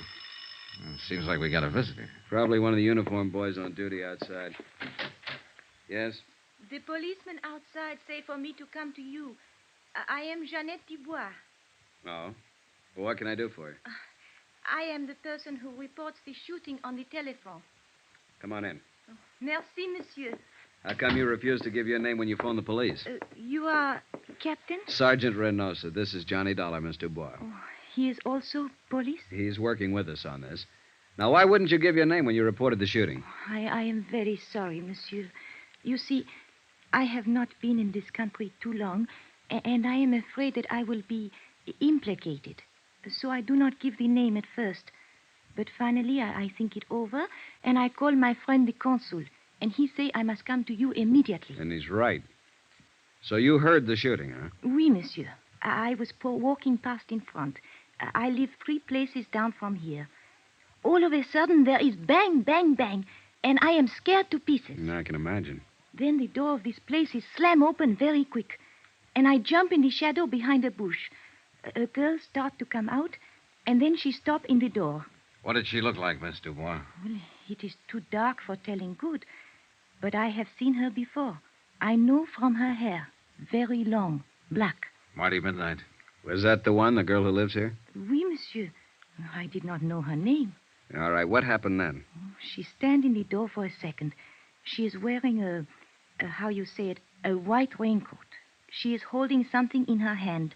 Well, seems like we got a visitor. Probably one of the uniformed boys on duty outside. Yes? The policeman outside say for me to come to you. I am Jeannette Dubois. Oh? Well, what can I do for you? I am the person who reports the shooting on the telephone. Come on in. Merci, monsieur. How come you refused to give your name when you phoned the police? You are Captain? Sergeant Reynosa. This is Johnny Dollar, Miss Dubois. Oh, he is also police? He's working with us on this. Now, why wouldn't you give your name when you reported the shooting? I am very sorry, monsieur. You see, I have not been in this country too long, and I am afraid that I will be implicated. So I do not give the name at first. But finally, I think it over, and I call my friend the consul, and he say I must come to you immediately. And he's right. So you heard the shooting, huh? Oui, monsieur. I was walking past in front. I live 3 places down from here. All of a sudden, there is bang, bang, bang, and I am scared to pieces. I can imagine. Then the door of this place is slam open very quick, and I jump in the shadow behind a bush. A girl start to come out, and then she stop in the door. What did she look like, Miss Dubois? Well, it is too dark for telling good, but I have seen her before. I know from her hair. Very long, black. Marty Midnight. Was that the one, the girl who lives here? Oui, monsieur. I did not know her name. All right, what happened then? She stand in the door for a second. She is wearing a how you say it, a white raincoat. She is holding something in her hand.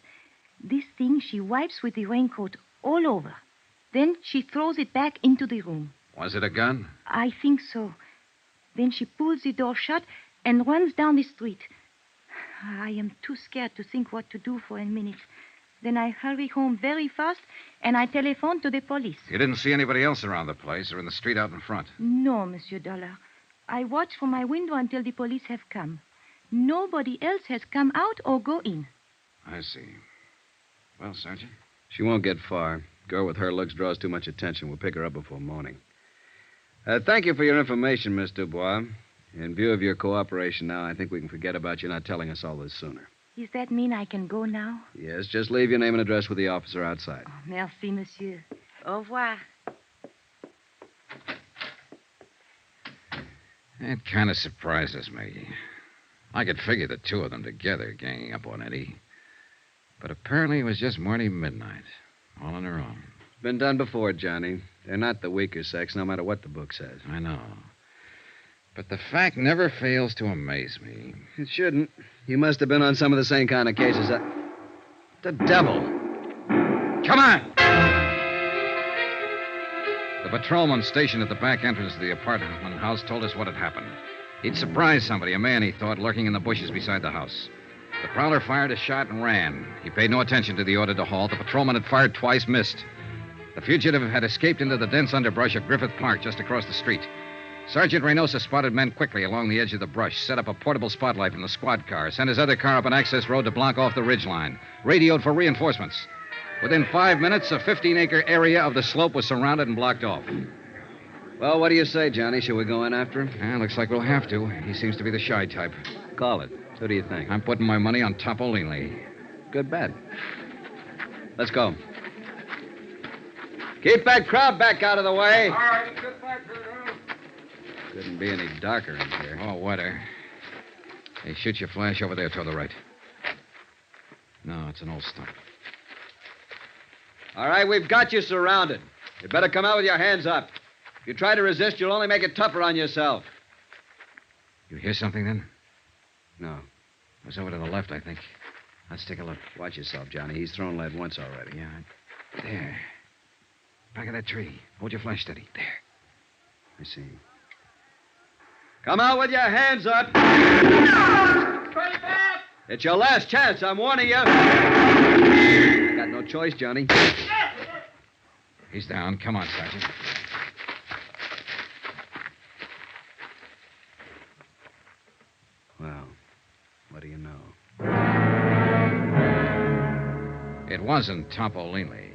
This thing she wipes with the raincoat all over. Then she throws it back into the room. Was it a gun? I think so. Then she pulls the door shut and runs down the street. I am too scared to think what to do for a minute. Then I hurry home very fast, and I telephone to the police. You didn't see anybody else around the place or in the street out in front? No, Monsieur Dollar. I watch from my window until the police have come. Nobody else has come out or go in. I see. Well, Sergeant? She won't get far. Girl with her looks draws too much attention. We'll pick her up before morning. Thank you for your information, Miss Dubois. In view of your cooperation now, I think we can forget about you not telling us all this sooner. Does that mean I can go now? Yes, just leave your name and address with the officer outside. Oh, merci, monsieur. Au revoir. It kind of surprises me. I could figure the two of them together ganging up on Eddie. But apparently it was just Marty Midnight, all on her own. Been done before, Johnny. They're not the weaker sex, no matter what the book says. I know. But the fact never fails to amaze me. It shouldn't. You must have been on some of the same kind of cases. The devil. Come on! The patrolman stationed at the back entrance of the apartment house told us what had happened. He'd surprised somebody, a man, he thought, lurking in the bushes beside the house. The prowler fired a shot and ran. He paid no attention to the order to halt. The patrolman had fired twice, missed. The fugitive had escaped into the dense underbrush of Griffith Park just across the street. Sergeant Reynosa spotted men quickly along the edge of the brush, set up a portable spotlight from the squad car, sent his other car up an access road to block off the ridgeline, radioed for reinforcements. Within 5 minutes, a 15-acre area of the slope was surrounded and blocked off. Well, what do you say, Johnny? Shall we go in after him? Looks like we'll have to. He seems to be the shy type. Call it. Who do you think? I'm putting my money on Topolini. Good bet. Let's go. Keep that crowd back out of the way. All right, let's get back here now. Couldn't be any darker in here. Oh, wetter. Hey, shoot your flash over there toward the right. No, it's an old stump. All right, we've got you surrounded. You better come out with your hands up. If you try to resist, you'll only make it tougher on yourself. You hear something, then? No. It was over to the left, I think. Let's take a look. Watch yourself, Johnny. He's thrown lead once already. Yeah. There. Back of that tree. Hold your flash steady. There. I see him. Come out with your hands up. Straight back! It's your last chance. I'm warning you. You got no choice, Johnny. He's down. Come on, Sergeant. Well, what do you know? It wasn't Topolini.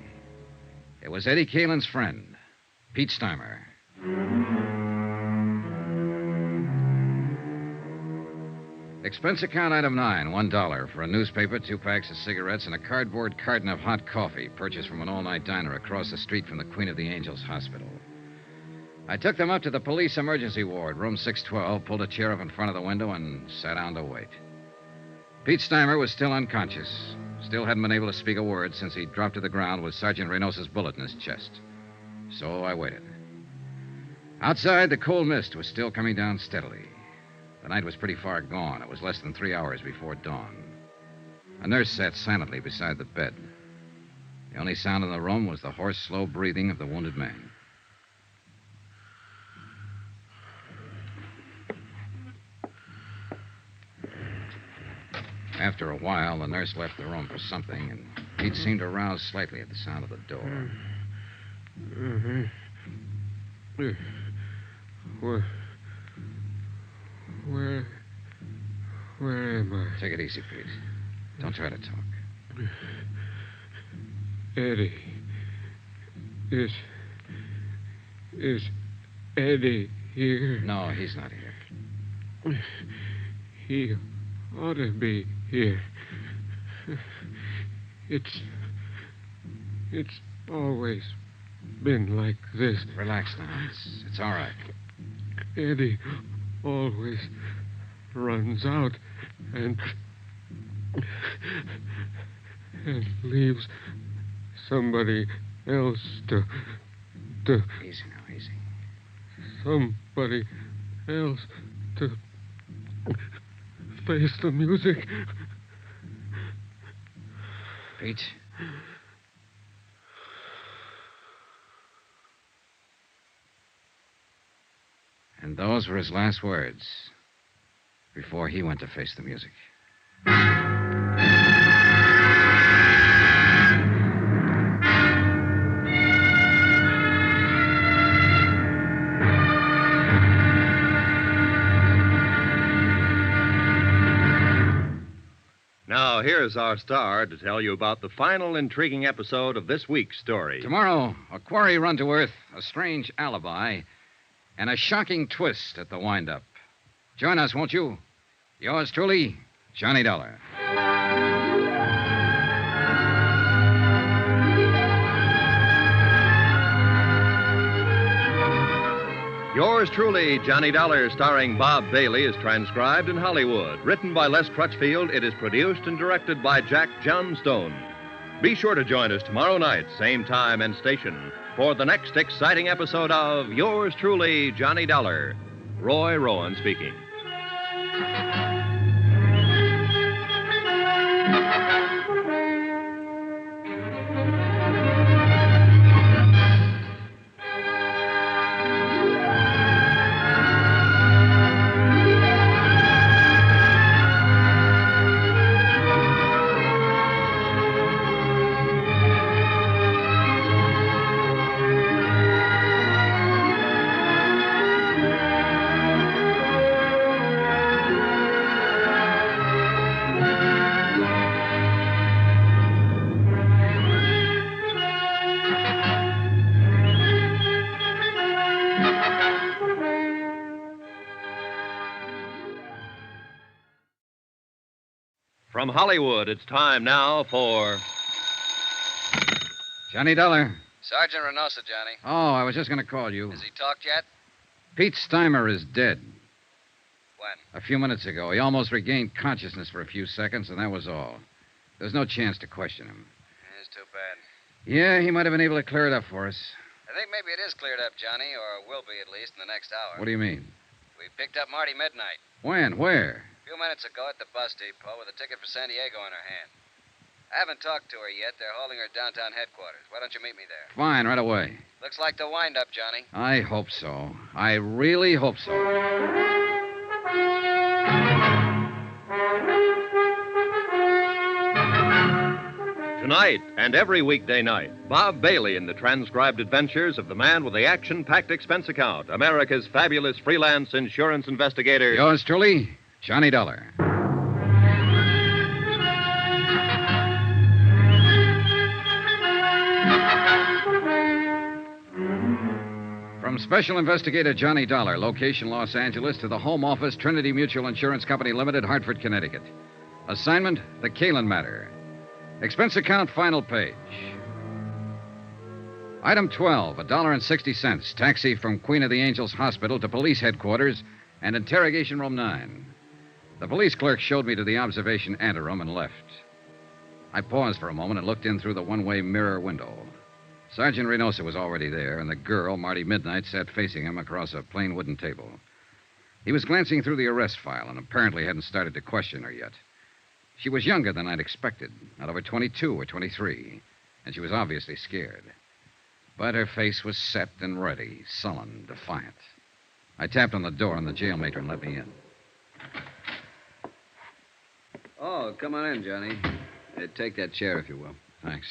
It was Eddie Kalin's friend, Pete Steimer. Expense account item 9, $1 for a newspaper, 2 packs of cigarettes, and a cardboard carton of hot coffee purchased from an all-night diner across the street from the Queen of the Angels Hospital. I took them up to the police emergency ward, room 612, pulled a chair up in front of the window, and sat down to wait. Pete Steimer was still unconscious. Still hadn't been able to speak a word since he dropped to the ground with Sergeant Reynosa's bullet in his chest. So I waited. Outside, the cold mist was still coming down steadily. The night was pretty far gone. It was less than 3 hours before dawn. A nurse sat silently beside the bed. The only sound in the room was the hoarse, slow breathing of the wounded man. After a while, the nurse left the room for something, and Pete seemed to rouse slightly at the sound of the door. Where am I? Take it easy, Pete. Don't try to talk. Eddie. Is Eddie here? No, he's not here. He ought to be here. It's always been like this. Relax now. It's all right. Eddie always runs out and leaves somebody else to Easy now, easy. Somebody else to face the music. Pete? And those were his last words before he went to face the music. Now, here's our star to tell you about the final intriguing episode of this week's story. Tomorrow, a quarry run to earth, a strange alibi, and a shocking twist at the wind-up. Join us, won't you? Yours truly, Johnny Dollar. Yours truly, Johnny Dollar, starring Bob Bailey, is transcribed in Hollywood. Written by Les Crutchfield, it is produced and directed by Jack Johnstone. Be sure to join us tomorrow night, same time and station, for the next exciting episode of Yours truly, Johnny Dollar. Roy Rowan speaking. From Hollywood, it's time now for Johnny Dollar. Sergeant Reynosa, Johnny. Oh, I was just going to call you. Has he talked yet? Pete Steimer is dead. When? A few minutes ago. He almost regained consciousness for a few seconds, and that was all. There's no chance to question him. It's too bad. Yeah, he might have been able to clear it up for us. I think maybe it is cleared up, Johnny, or will be at least in the next hour. What do you mean? We picked up Marty Midnight. When? Where? A few minutes ago at the bus depot with a ticket for San Diego in her hand. I haven't talked to her yet. They're holding her downtown headquarters. Why don't you meet me there? Fine, right away. Looks like the wind-up, Johnny. I hope so. I really hope so. Tonight and every weekday night, Bob Bailey in the transcribed adventures of the man with the action-packed expense account, America's fabulous freelance insurance investigator. Yours truly, Johnny Dollar. From Special Investigator Johnny Dollar, location Los Angeles, to the home office, Trinity Mutual Insurance Company Limited, Hartford, Connecticut. Assignment, the Kalen matter. Expense account, final page. Item 12, $1.60. Taxi from Queen of the Angels Hospital to police headquarters and interrogation room 9. The police clerk showed me to the observation anteroom and left. I paused for a moment and looked in through the one-way mirror window. Sergeant Reynosa was already there, and the girl, Marty Midnight, sat facing him across a plain wooden table. He was glancing through the arrest file and apparently hadn't started to question her yet. She was younger than I'd expected, not over 22 or 23, and she was obviously scared. But her face was set and ready, sullen, defiant. I tapped on the door, and the jail matron let me in. Oh, come on in, Johnny. Take that chair, if you will. Thanks.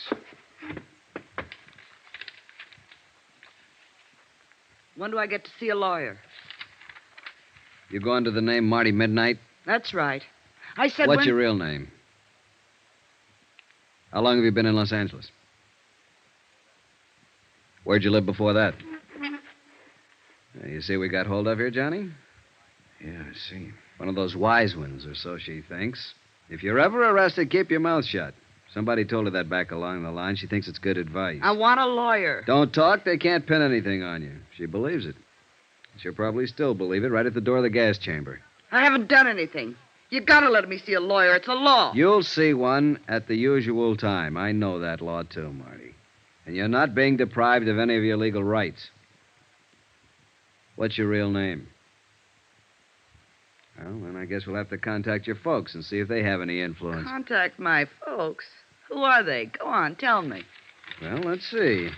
When do I get to see a lawyer? You go under the name Marty Midnight? That's right. I said What's your real name? How long have you been in Los Angeles? Where'd you live before that? You see we got hold of here, Johnny? Yeah, I see. One of those wise ones, or so she thinks. If you're ever arrested, keep your mouth shut. Somebody told her that back along the line. She thinks it's good advice. I want a lawyer. Don't talk. They can't pin anything on you. She believes it. She'll probably still believe it right at the door of the gas chamber. I haven't done anything. You've got to let me see a lawyer. It's a law. You'll see one at the usual time. I know that law, too, Marty. And you're not being deprived of any of your legal rights. What's your real name? Well, then I guess we'll have to contact your folks and see if they have any influence. Contact my folks? Who are they? Go on, tell me. Well, let's see.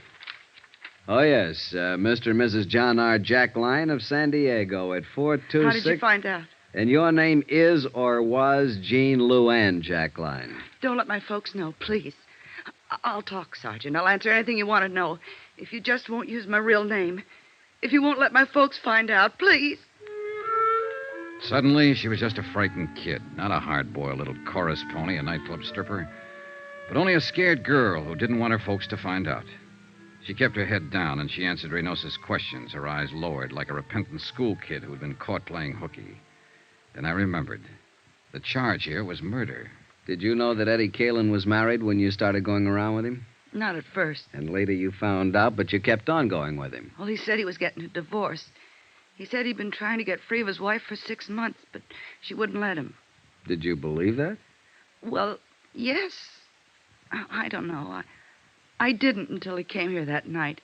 Oh, yes, Mr. and Mrs. John R. Jackline of San Diego at 426... How did you find out? And your name is or was Jean Luann Jackline. Don't let my folks know, please. I'll talk, Sergeant. I'll answer anything you want to know. If you just won't use my real name. If you won't let my folks find out, please. Suddenly, she was just a frightened kid, not a hard-boiled little chorus pony, a nightclub stripper, but only a scared girl who didn't want her folks to find out. She kept her head down, and she answered Reynosa's questions, her eyes lowered like a repentant school kid who had been caught playing hooky. Then I remembered. The charge here was murder. Did you know that Eddie Kalin was married when you started going around with him? Not at first. And later you found out, but you kept on going with him. Well, he said he was getting a divorce. He said he'd been trying to get free of his wife for 6 months, but she wouldn't let him. Did you believe that? Well, yes. I don't know. I didn't until he came here that night.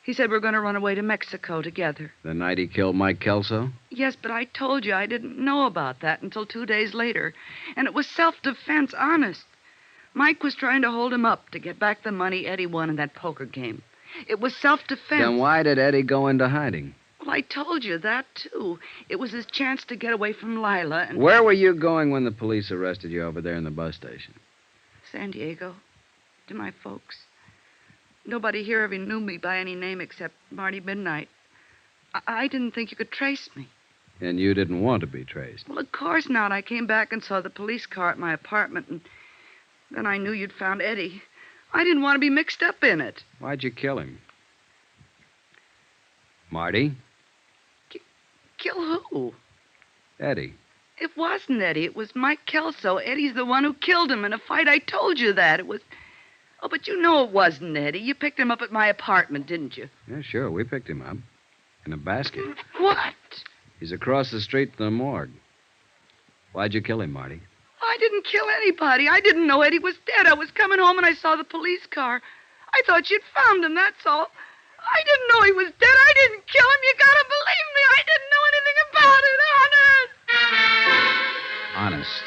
He said we were going to run away to Mexico together. The night he killed Mike Kelso? Yes, but I told you I didn't know about that until 2 days later. And it was self-defense, honest. Mike was trying to hold him up to get back the money Eddie won in that poker game. It was self-defense. Then why did Eddie go into hiding? Well, I told you that, too. It was his chance to get away from Lila and... Where were you going when the police arrested you over there in the bus station? San Diego. To my folks. Nobody here ever knew me by any name except Marty Midnight. I didn't think you could trace me. And you didn't want to be traced? Well, of course not. I came back and saw the police car at my apartment, and then I knew you'd found Eddie. I didn't want to be mixed up in it. Why'd you kill him? Marty? Kill who? Eddie. It wasn't Eddie. It was Mike Kelso. Eddie's the one who killed him in a fight. I told you that. It was... Oh, but you know it wasn't Eddie. You picked him up at my apartment, didn't you? Yeah, sure. We picked him up. In a basket. What? He's across the street from the morgue. Why'd you kill him, Marty? I didn't kill anybody. I didn't know Eddie was dead. I was coming home and I saw the police car. I thought you'd found him, that's all. I didn't know he was dead. I didn't kill him. You gotta believe me. I didn't know anything about it, honest. Honest.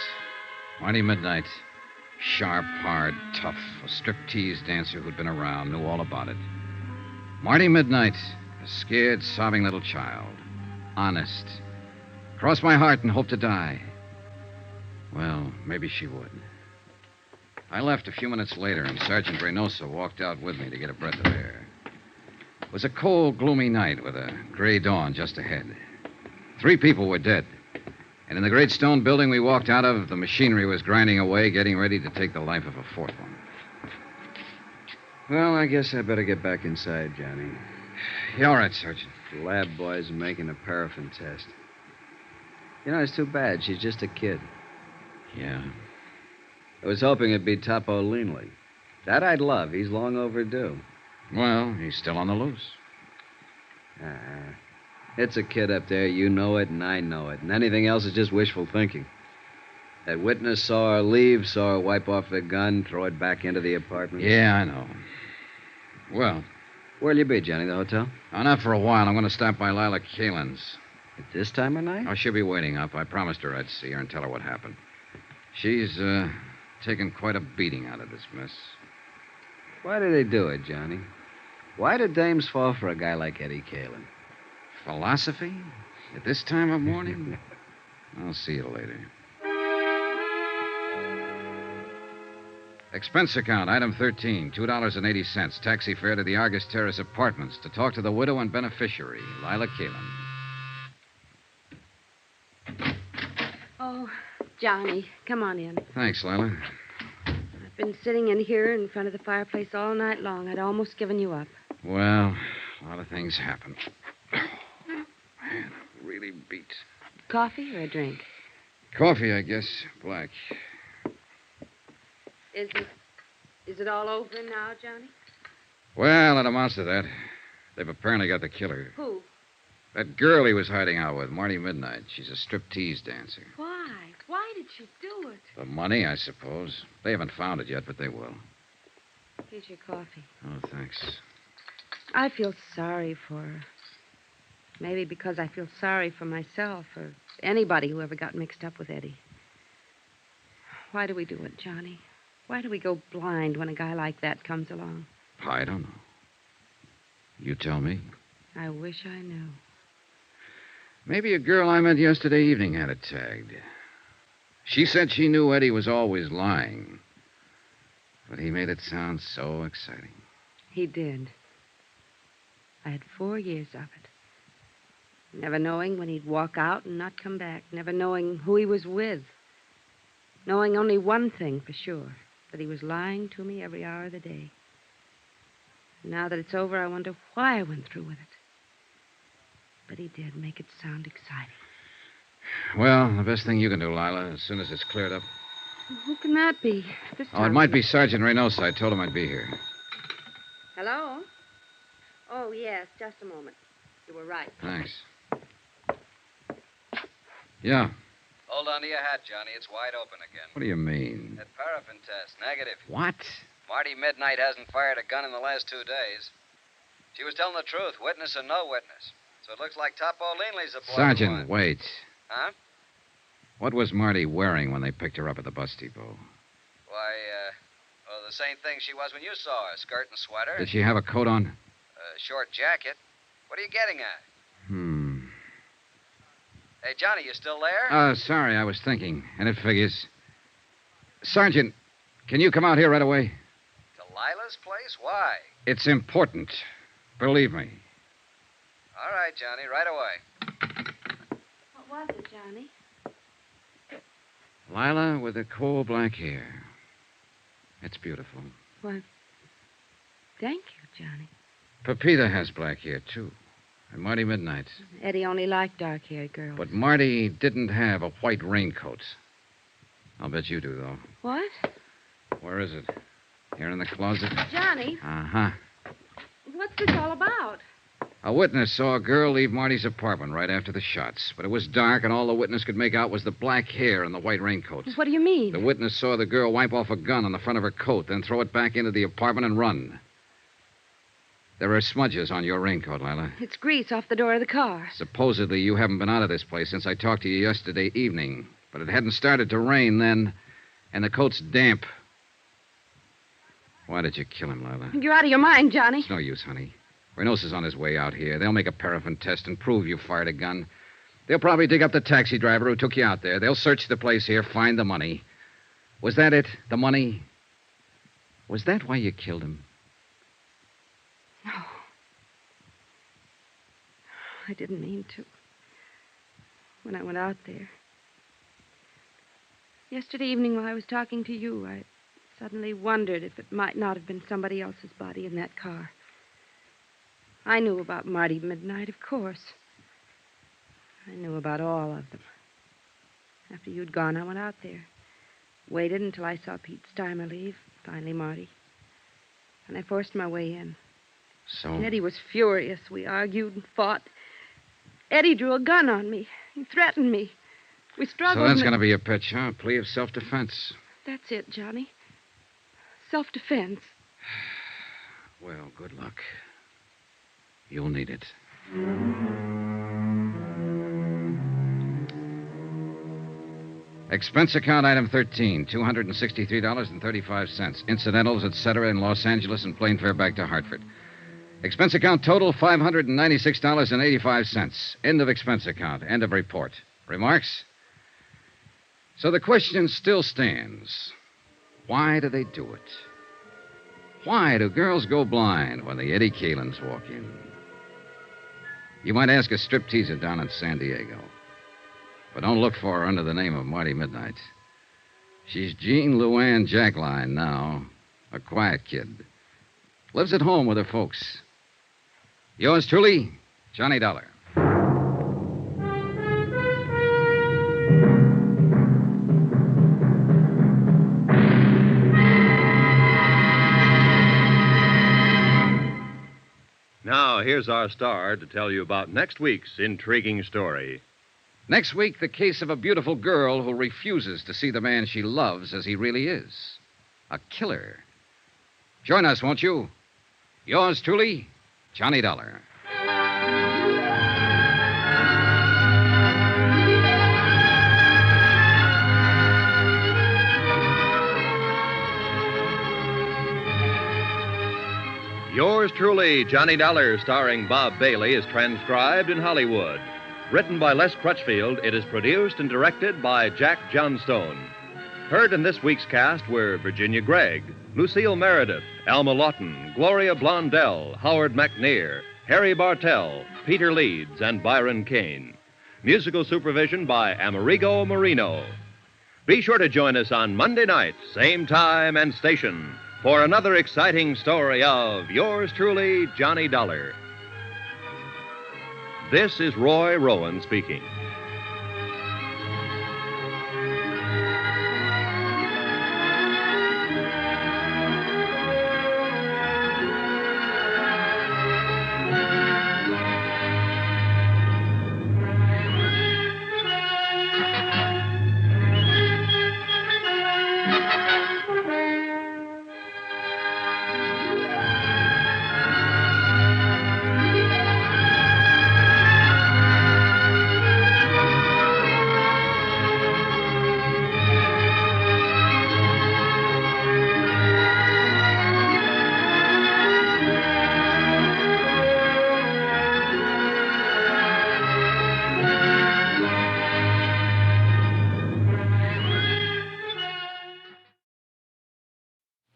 Marty Midnight. Sharp, hard, tough. A striptease dancer who'd been around, knew all about it. Marty Midnight. A scared, sobbing little child. Honest. Cross my heart and hope to die. Well, maybe she would. I left a few minutes later, and Sergeant Reynoso walked out with me to get a breath of air. It was a cold, gloomy night with a gray dawn just ahead. 3 people were dead. And in the great stone building we walked out of, the machinery was grinding away, getting ready to take the life of a 4th one. Well, I guess I better get back inside, Johnny. You all right, Sergeant? The lab boys are making a paraffin test. You know, it's too bad. She's just a kid. Yeah. I was hoping it'd be Topo Leanley. That I'd love. He's long overdue. Well, he's still on the loose. It's a kid up there. You know it, and I know it. And anything else is just wishful thinking. That witness saw her leave, saw her wipe off the gun, throw it back into the apartment. Yeah, I know. Well... Where'll you be, Johnny? The hotel? Oh, not for a while. I'm going to stop by Lila Kalin's. At this time of night? Oh, she'll be waiting up. I promised her I'd see her and tell her what happened. She's, taken quite a beating out of this mess. Why do they do it, Johnny? Why do dames fall for a guy like Eddie Kalin? Philosophy? At this time of morning? I'll see you later. Expense account, item 13, $2.80. Taxi fare to the Argus Terrace Apartments to talk to the widow and beneficiary, Lila Kalin. Oh, Johnny, come on in. Thanks, Lila. I've been sitting in here in front of the fireplace all night long. I'd almost given you up. Well, a lot of things happen. Man, I'm really beat. Coffee or a drink? Coffee, I guess. Black. Is it all over now, Johnny? Well, it amounts to that. They've apparently got the killer. Who? That girl he was hiding out with, Marty Midnight. She's a striptease dancer. Why? Why did you do it? The money, I suppose. They haven't found it yet, but they will. Here's your coffee. Oh, thanks. I feel sorry for her. Maybe because I feel sorry for myself or anybody who ever got mixed up with Eddie. Why do we do it, Johnny? Why do we go blind when a guy like that comes along? I don't know. You tell me. I wish I knew. Maybe a girl I met yesterday evening had it tagged. She said she knew Eddie was always lying. But he made it sound so exciting. He did. I had 4 years of it. Never knowing when he'd walk out and not come back. Never knowing who he was with. Knowing only one thing for sure. That he was lying to me every hour of the day. Now that it's over, I wonder why I went through with it. But he did make it sound exciting. Well, the best thing you can do, Lila, as soon as it's cleared up. Who can that be? This Oh, it time? might be Sergeant Reynosa. I told him I'd be here. Hello? Oh, yes, just a moment. You were right. Thanks. Yeah. Hold on to your hat, Johnny. It's wide open again. What do you mean? That paraffin test, negative. What? Marty Midnight hasn't fired a gun in the last 2 days. She was telling the truth, witness or no witness. So it looks like Topo Linley's the boy. Sergeant, wait. Huh? What was Marty wearing when they picked her up at the bus depot? Why, well, the same thing she was when you saw her. Skirt and sweater. Did she have a coat on? Short jacket. What are you getting at? Hey, Johnny, you still there? Sorry, I was thinking. And it figures. Sergeant, can you come out here right away? To Lila's place? Why? It's important. Believe me. All right, Johnny, right away. What was it, Johnny? Lila with the coal black hair. It's beautiful. Why, thank you, Johnny. Pepita has black hair, too. And Marty Midnight. Eddie only liked dark-haired girls. But Marty didn't have a white raincoat. I'll bet you do, though. What? Where is it? Here in the closet? Johnny, Uh-huh. what's this all about? A witness saw a girl leave Marty's apartment right after the shots. But it was dark, and all the witness could make out was the black hair and the white raincoat. What do you mean? The witness saw the girl wipe off a gun on the front of her coat, then throw it back into the apartment and run. There are smudges on your raincoat, Lila. It's grease off the door of the car. Supposedly, you haven't been out of this place since I talked to you yesterday evening. But it hadn't started to rain then, and the coat's damp. Why did you kill him, Lila? You're out of your mind, Johnny. It's no use, honey. Reynosa's on his way out here. They'll make a paraffin test and prove you fired a gun. They'll probably dig up the taxi driver who took you out there. They'll search the place here, find the money. Was that it? The money? Was that why you killed him? No. I didn't mean to. When I went out there. Yesterday evening while I was talking to you, I suddenly wondered if it might not have been somebody else's body in that car. I knew about Marty Midnight, of course. I knew about all of them. After you'd gone, I went out there. Waited until I saw Pete Steimer leave, finally Marty. And I forced my way in. So? And Eddie was furious. We argued and fought. Eddie drew a gun on me. He threatened me. We struggled. So that's going to be your pitch, huh? A plea of self-defense. That's it, Johnny. Self-defense. Well, good luck. You'll need it. Expense account item 13, $263.35. Incidentals, etc., in Los Angeles and plane fare back to Hartford. Expense account total, $596.85. End of expense account. End of report. Remarks? So the question still stands. Why do they do it? Why do girls go blind when the Eddie Kalins walk in? You might ask a stripteaser down in San Diego. But don't look for her under the name of Marty Midnight. She's Jean Luann Jackline now, a quiet kid. Lives at home with her folks. Yours truly, Johnny Dollar. Now, here's our star to tell you about next week's intriguing story. Next week, the case of a beautiful girl who refuses to see the man she loves as he really is. A killer. Join us, won't you? Yours truly, Johnny Dollar. Yours truly, Johnny Dollar, starring Bob Bailey, is transcribed in Hollywood. Written by Les Crutchfield, it is produced and directed by Jack Johnstone. Heard in this week's cast were Virginia Gregg, Lucille Meredith, Alma Lawton, Gloria Blondell, Howard McNear, Harry Bartell, Peter Leeds, and Byron Kane. Musical supervision by Amerigo Marino. Be sure to join us on Monday night, same time and station, for another exciting story of yours truly, Johnny Dollar. This is Roy Rowan speaking.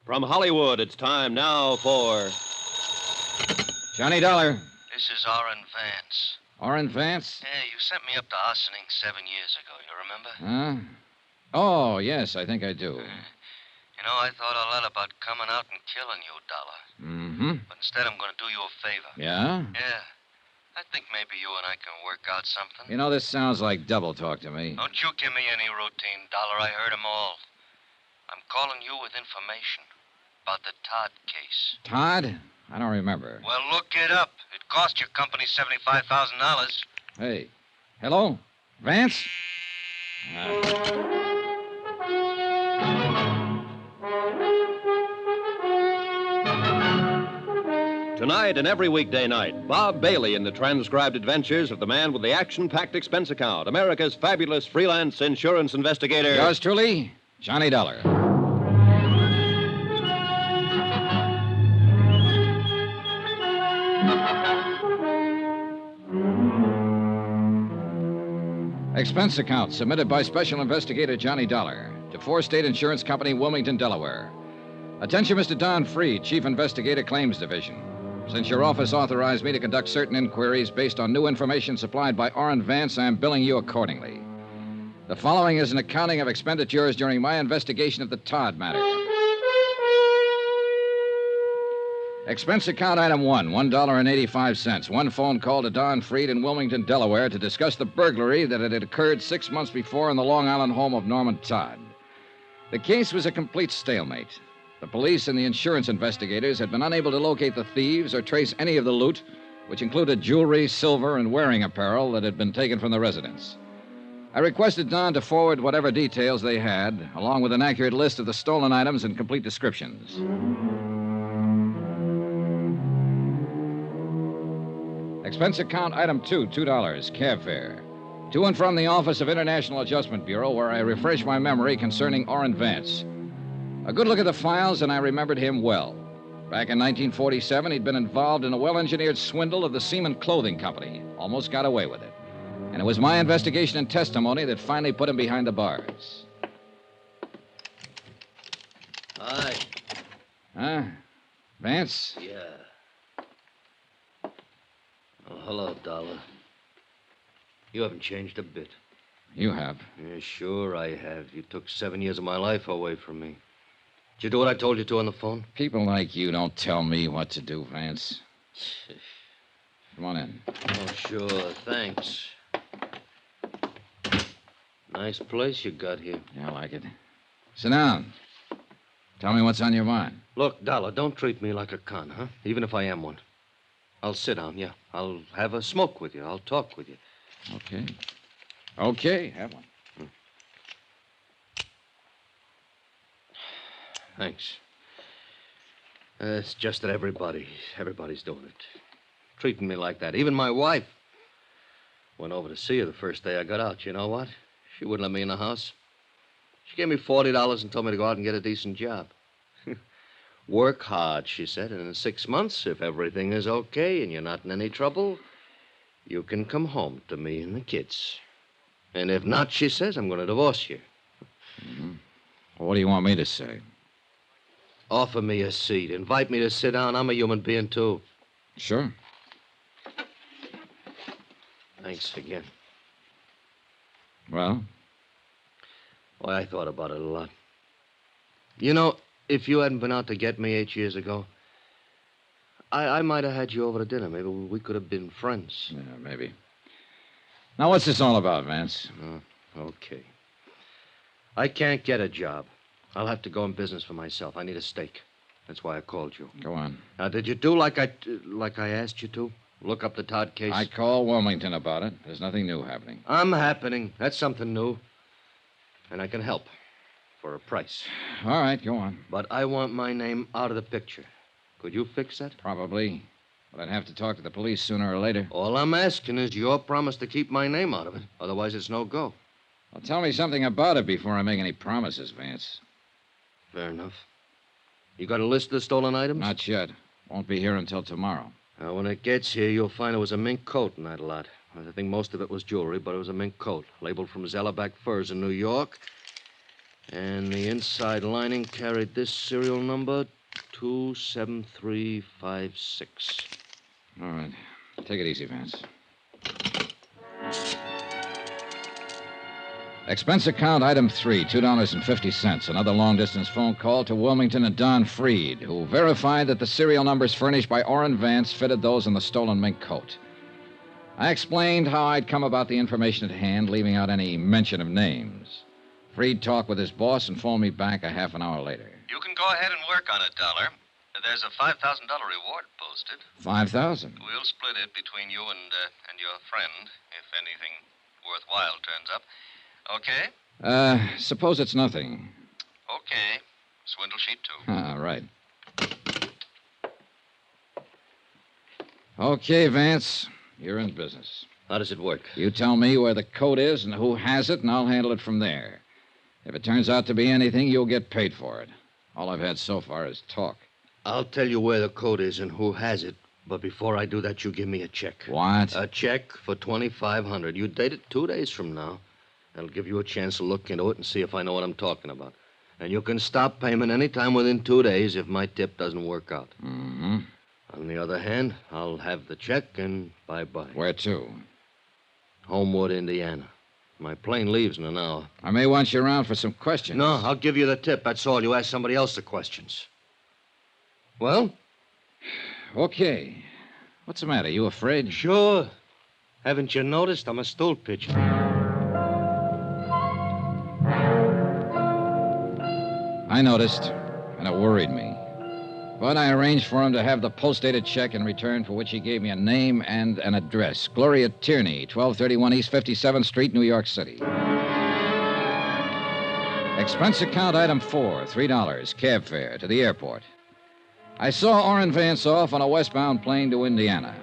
From Hollywood, it's time now for Johnny Dollar. This is Orrin Vance. Orrin Vance? Yeah, you sent me up to Ossining 7 years ago, you remember? Huh? Oh, yes, I think I do. You know, I thought a lot about coming out and killing you, Dollar. Mm-hmm. But instead, I'm going to do you a favor. Yeah? Yeah. I think maybe you and I can work out something. You know, this sounds like double talk to me. Don't you give me any routine, Dollar. I heard 'em all. I'm calling you with information about the Todd case. Todd? I don't remember. Well, look it up. It cost your company $75,000. Hey. Hello? Vance? Tonight and every weekday night, Bob Bailey in the transcribed adventures of the man with the action-packed expense account, America's fabulous freelance insurance investigator. Yours truly, Johnny Dollar. Expense account submitted by Special Investigator Johnny Dollar to Four State Insurance Company, Wilmington, Delaware. Attention, Mr. Don Freed, Chief Investigator, Claims Division. Since your office authorized me to conduct certain inquiries based on new information supplied by Orrin Vance, I am billing you accordingly. The following is an accounting of expenditures during my investigation of the Todd matter. Expense account item 1, $1.85. One phone call to Don Freed in Wilmington, Delaware to discuss the burglary that had occurred 6 months before in the Long Island home of Norman Todd. The case was a complete stalemate. The police and the insurance investigators had been unable to locate the thieves or trace any of the loot, which included jewelry, silver, and wearing apparel that had been taken from the residence. I requested Don to forward whatever details they had, along with an accurate list of the stolen items and complete descriptions. Expense account item 2, $2, cab fare. To and from the Office of International Adjustment Bureau, where I refreshed my memory concerning Orrin Vance. A good look at the files, and I remembered him well. Back in 1947, he'd been involved in a well-engineered swindle of the Seaman Clothing Company. Almost got away with it. And it was my investigation and testimony that finally put him behind the bars. Hi. Huh? Vance? Yeah. Oh, hello, Dollar. You haven't changed a bit. You have. Yeah, sure I have. You took 7 years of my life away from me. Did you do what I told you to on the phone? People like you don't tell me what to do, Vance. Come on in. Oh, sure. Thanks. Nice place you got here. Yeah, I like it. Sit down. Tell me what's on your mind. Look, Dollar, don't treat me like a con, huh? Even if I am one. I'll sit down, yeah. I'll have a smoke with you. I'll talk with you. Okay. Okay, have one. Thanks. It's just that everybody's doing it. Treating me like that. Even my wife. Went over to see her the first day I got out. You know what? She wouldn't let me in the house. She gave me $40 and told me to go out and get a decent job. Work hard, she said, and in 6 months, if everything is okay and you're not in any trouble, you can come home to me and the kids. And if not, she says, I'm going to divorce you. Mm-hmm. Well, what do you want me to say? Offer me a seat. Invite me to sit down. I'm a human being, too. Sure. Thanks again. Well? Why, I thought about it a lot. You know, if you hadn't been out to get me 8 years ago, I might have had you over to dinner. Maybe we could have been friends. Yeah, maybe. Now, what's this all about, Vance? Okay. I can't get a job. I'll have to go in business for myself. I need a stake. That's why I called you. Go on. Now, did you do like I asked you to? Look up the Todd case? I called Wilmington about it. There's nothing new happening. I'm happening. That's something new. And I can help. For a price. All right, go on. But I want my name out of the picture. Could you fix that? Probably. But I'd have to talk to the police sooner or later. All I'm asking is your promise to keep my name out of it. Otherwise, it's no go. Well, tell me something about it before I make any promises, Vance. Fair enough. You got a list of the stolen items? Not yet. Won't be here until tomorrow. Now, when it gets here, you'll find it was a mink coat in that lot. I think most of it was jewelry, but it was a mink coat, labeled from Zellerback Furs in New York. And the inside lining carried this serial number, 27356. All right. Take it easy, Vance. Expense account item 3, $2.50. Another long-distance phone call to Wilmington and Don Freed, who verified that the serial numbers furnished by Orrin Vance fitted those on the stolen mink coat. I explained how I'd come about the information at hand, leaving out any mention of names. Freed talked with his boss and phoned me back a half an hour later. You can go ahead and work on it, Dollar. There's a $5,000 reward posted. $5,000? We'll split it between you and your friend, if anything worthwhile turns up. Okay? Suppose it's nothing. Okay. Swindle sheet 2. Ah, right. Okay, Vance. You're in business. How does it work? You tell me where the code is and who has it, and I'll handle it from there. If it turns out to be anything, you'll get paid for it. All I've had so far is talk. I'll tell you where the code is and who has it. But before I do that, you give me a check. What? A check for $2,500. You date it 2 days from now. That'll give you a chance to look into it and see if I know what I'm talking about. And you can stop payment any time within 2 days if my tip doesn't work out. Mm-hmm. On the other hand, I'll have the check and bye-bye. Where to? Homewood, Indiana. My plane leaves in an hour. I may want you around for some questions. No, I'll give you the tip. That's all. You ask somebody else the questions. Well? Okay. What's the matter? You afraid? Sure. Haven't you noticed? I'm a stool pigeon. I noticed, and it worried me. But I arranged for him to have the post-dated check in return, for which he gave me a name and an address. Gloria Tierney, 1231 East 57th Street, New York City. Expense account item 4, $3, cab fare to the airport. I saw Orrin Vance off on a westbound plane to Indiana.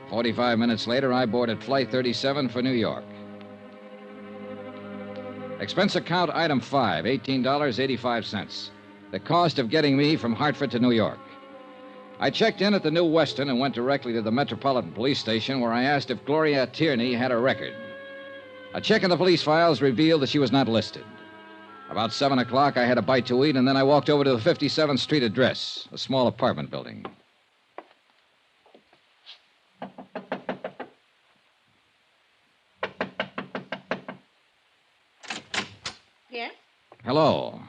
45 minutes later, I boarded Flight 37 for New York. Expense account item 5, $18.85. The cost of getting me from Hartford to New York. I checked in at the New Weston and went directly to the Metropolitan Police Station, where I asked if Gloria Tierney had a record. A check in the police files revealed that she was not listed. About 7 o'clock, I had a bite to eat, and then I walked over to the 57th Street address, a small apartment building. Yes? Hello.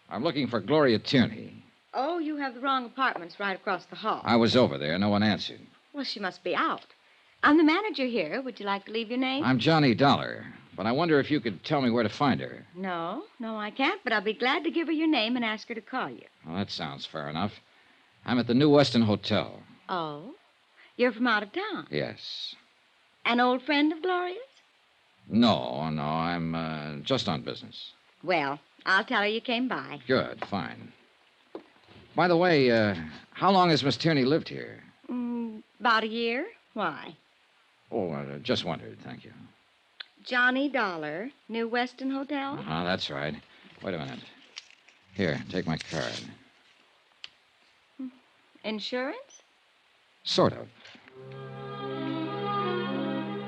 I'm looking for Gloria Tierney. Oh, you have the wrong apartments right across the hall. I was over there. No one answered. Well, she must be out. I'm the manager here. Would you like to leave your name? I'm Johnny Dollar, but I wonder if you could tell me where to find her. No, I can't, but I'll be glad to give her your name and ask her to call you. Well, that sounds fair enough. I'm at the New Weston Hotel. Oh? You're from out of town? Yes. An old friend of Gloria's? No, I'm just on business. Well, I'll tell her you came by. Good, fine. By the way, how long has Miss Tierney lived here? About a year. Why? Oh, just wondered, thank you. Johnny Dollar, New Weston Hotel? That's right. Wait a minute. Here, take my card. Insurance? Sort of.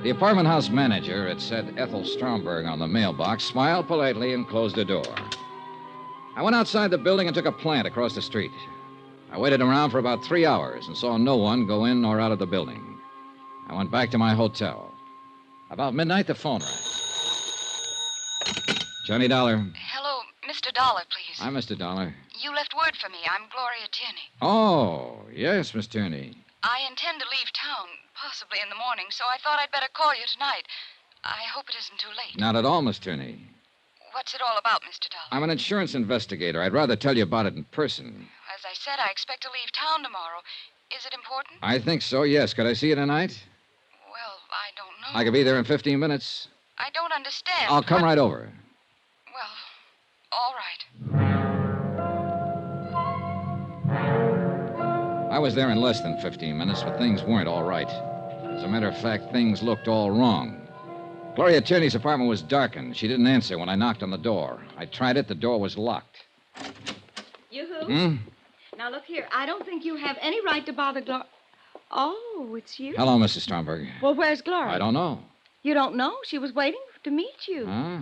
The apartment house manager, it said Ethel Stromberg on the mailbox, smiled politely and closed the door. I went outside the building and took a plant across the street. I waited around for about 3 hours and saw no one go in or out of the building. I went back to my hotel. About midnight, the phone rang. Johnny Dollar. Hello, Mr. Dollar, please. I'm Mr. Dollar. You left word for me. I'm Gloria Tierney. Oh, yes, Miss Tierney. I intend to leave town, possibly in the morning, so I thought I'd better call you tonight. I hope it isn't too late. Not at all, Miss Tierney. What's it all about, Mr. Dollar? I'm an insurance investigator. I'd rather tell you about it in person. As I said, I expect to leave town tomorrow. Is it important? I think so, yes. Could I see you tonight? Well, I don't know. I could be there in 15 minutes. I don't understand. I'll come right over. Well, all right. I was there in less than 15 minutes, but things weren't all right. As a matter of fact, things looked all wrong. Gloria Tierney's apartment was darkened. She didn't answer when I knocked on the door. I tried it. The door was locked. You who? Hmm? Now, look here. I don't think you have any right to bother Gloria. Oh, it's you. Hello, Mrs. Stromberg. Well, where's Gloria? I don't know. You don't know? She was waiting to meet you. Huh?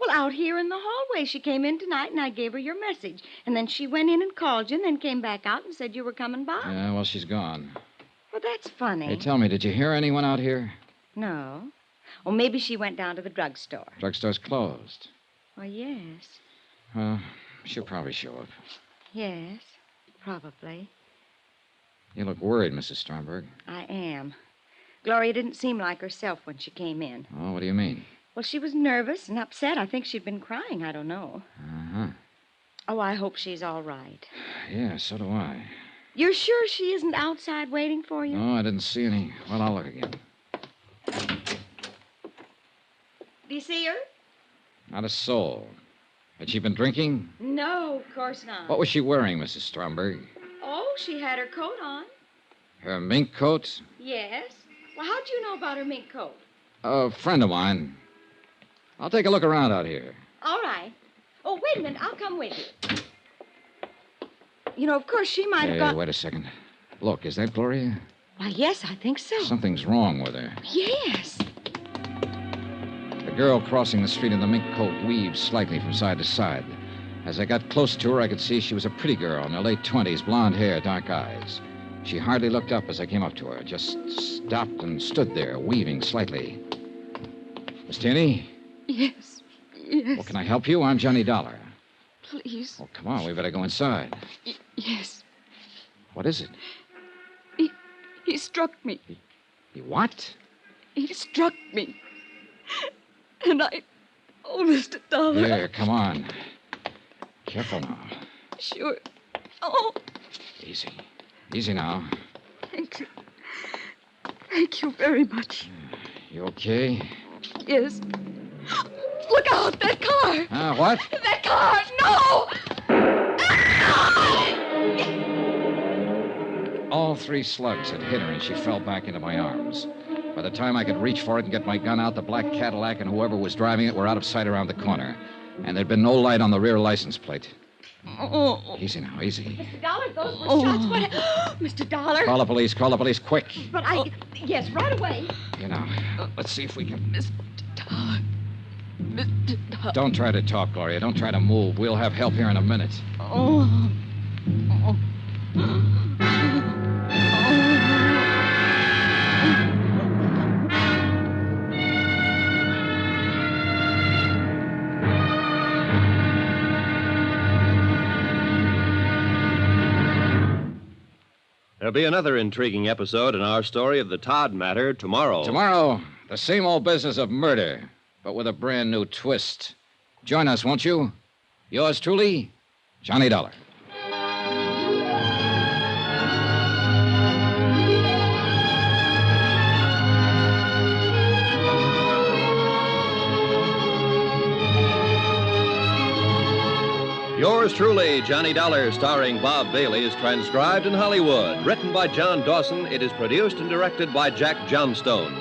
Well, out here in the hallway. She came in tonight, and I gave her your message. And then she went in and called you, and then came back out and said you were coming by. Yeah, well, she's gone. Well, that's funny. Hey, tell me, did you hear anyone out here? No. Well, maybe she went down to the drugstore. Drugstore's closed. Well, yes. She'll probably show up. Yes, probably. You look worried, Mrs. Stromberg. I am. Gloria didn't seem like herself when she came in. Oh, what do you mean? Well, she was nervous and upset. I think she'd been crying. I don't know. Uh-huh. Oh, I hope she's all right. Yeah, so do I. You're sure she isn't outside waiting for you? No, I didn't see any. Well, I'll look again. Do you see her? Not a soul. Had she been drinking? No, of course not. What was she wearing, Mrs. Stromberg? Oh, she had her coat on. Her mink coat? Yes. Well, how'd you know about her mink coat? A friend of mine. I'll take a look around out here. All right. Oh, wait a minute. I'll come with you. You know, of course, she might have Hey, got... wait a second. Look, is that Gloria? Why, yes, I think so. Something's wrong with her. Yes. The girl crossing the street in the mink coat weaved slightly from side to side. As I got close to her, I could see she was a pretty girl in her late 20s, blonde hair, dark eyes. She hardly looked up as I came up to her, just stopped and stood there, weaving slightly. Miss Tierney? Yes. Yes. Well, can I help you? I'm Johnny Dollar. Please. Oh, come on, we better go inside. Yes. What is it? He struck me. He what? He struck me. And I... Oh, Mr. Dollar. There, come on. Careful now. Sure. Oh, Easy. Easy now. thank you. Thank you very much. You okay? Yes. Look out, that car! What? That car! No! All three slugs had hit her, and she fell back into my arms. By the time I could reach for it and get my gun out, the black Cadillac and whoever was driving it were out of sight around the corner. And there'd been no light on the rear license plate. Oh. Easy now, easy. Mr. Dollar, those were shots. What... Mr. Dollar. Call the police, quick. But Yes, right away. You know, let's see if we can... Mr. Dollar. Mr. Dollar. Don't try to talk, Gloria. Don't try to move. We'll have help here in a minute. Oh. There'll be another intriguing episode in our story of the Todd matter tomorrow. Tomorrow, the same old business of murder, but with a brand new twist. Join us, won't you? Yours truly, Johnny Dollar. Yours truly, Johnny Dollar, starring Bob Bailey, is transcribed in Hollywood. Written by John Dawson, it is produced and directed by Jack Johnstone.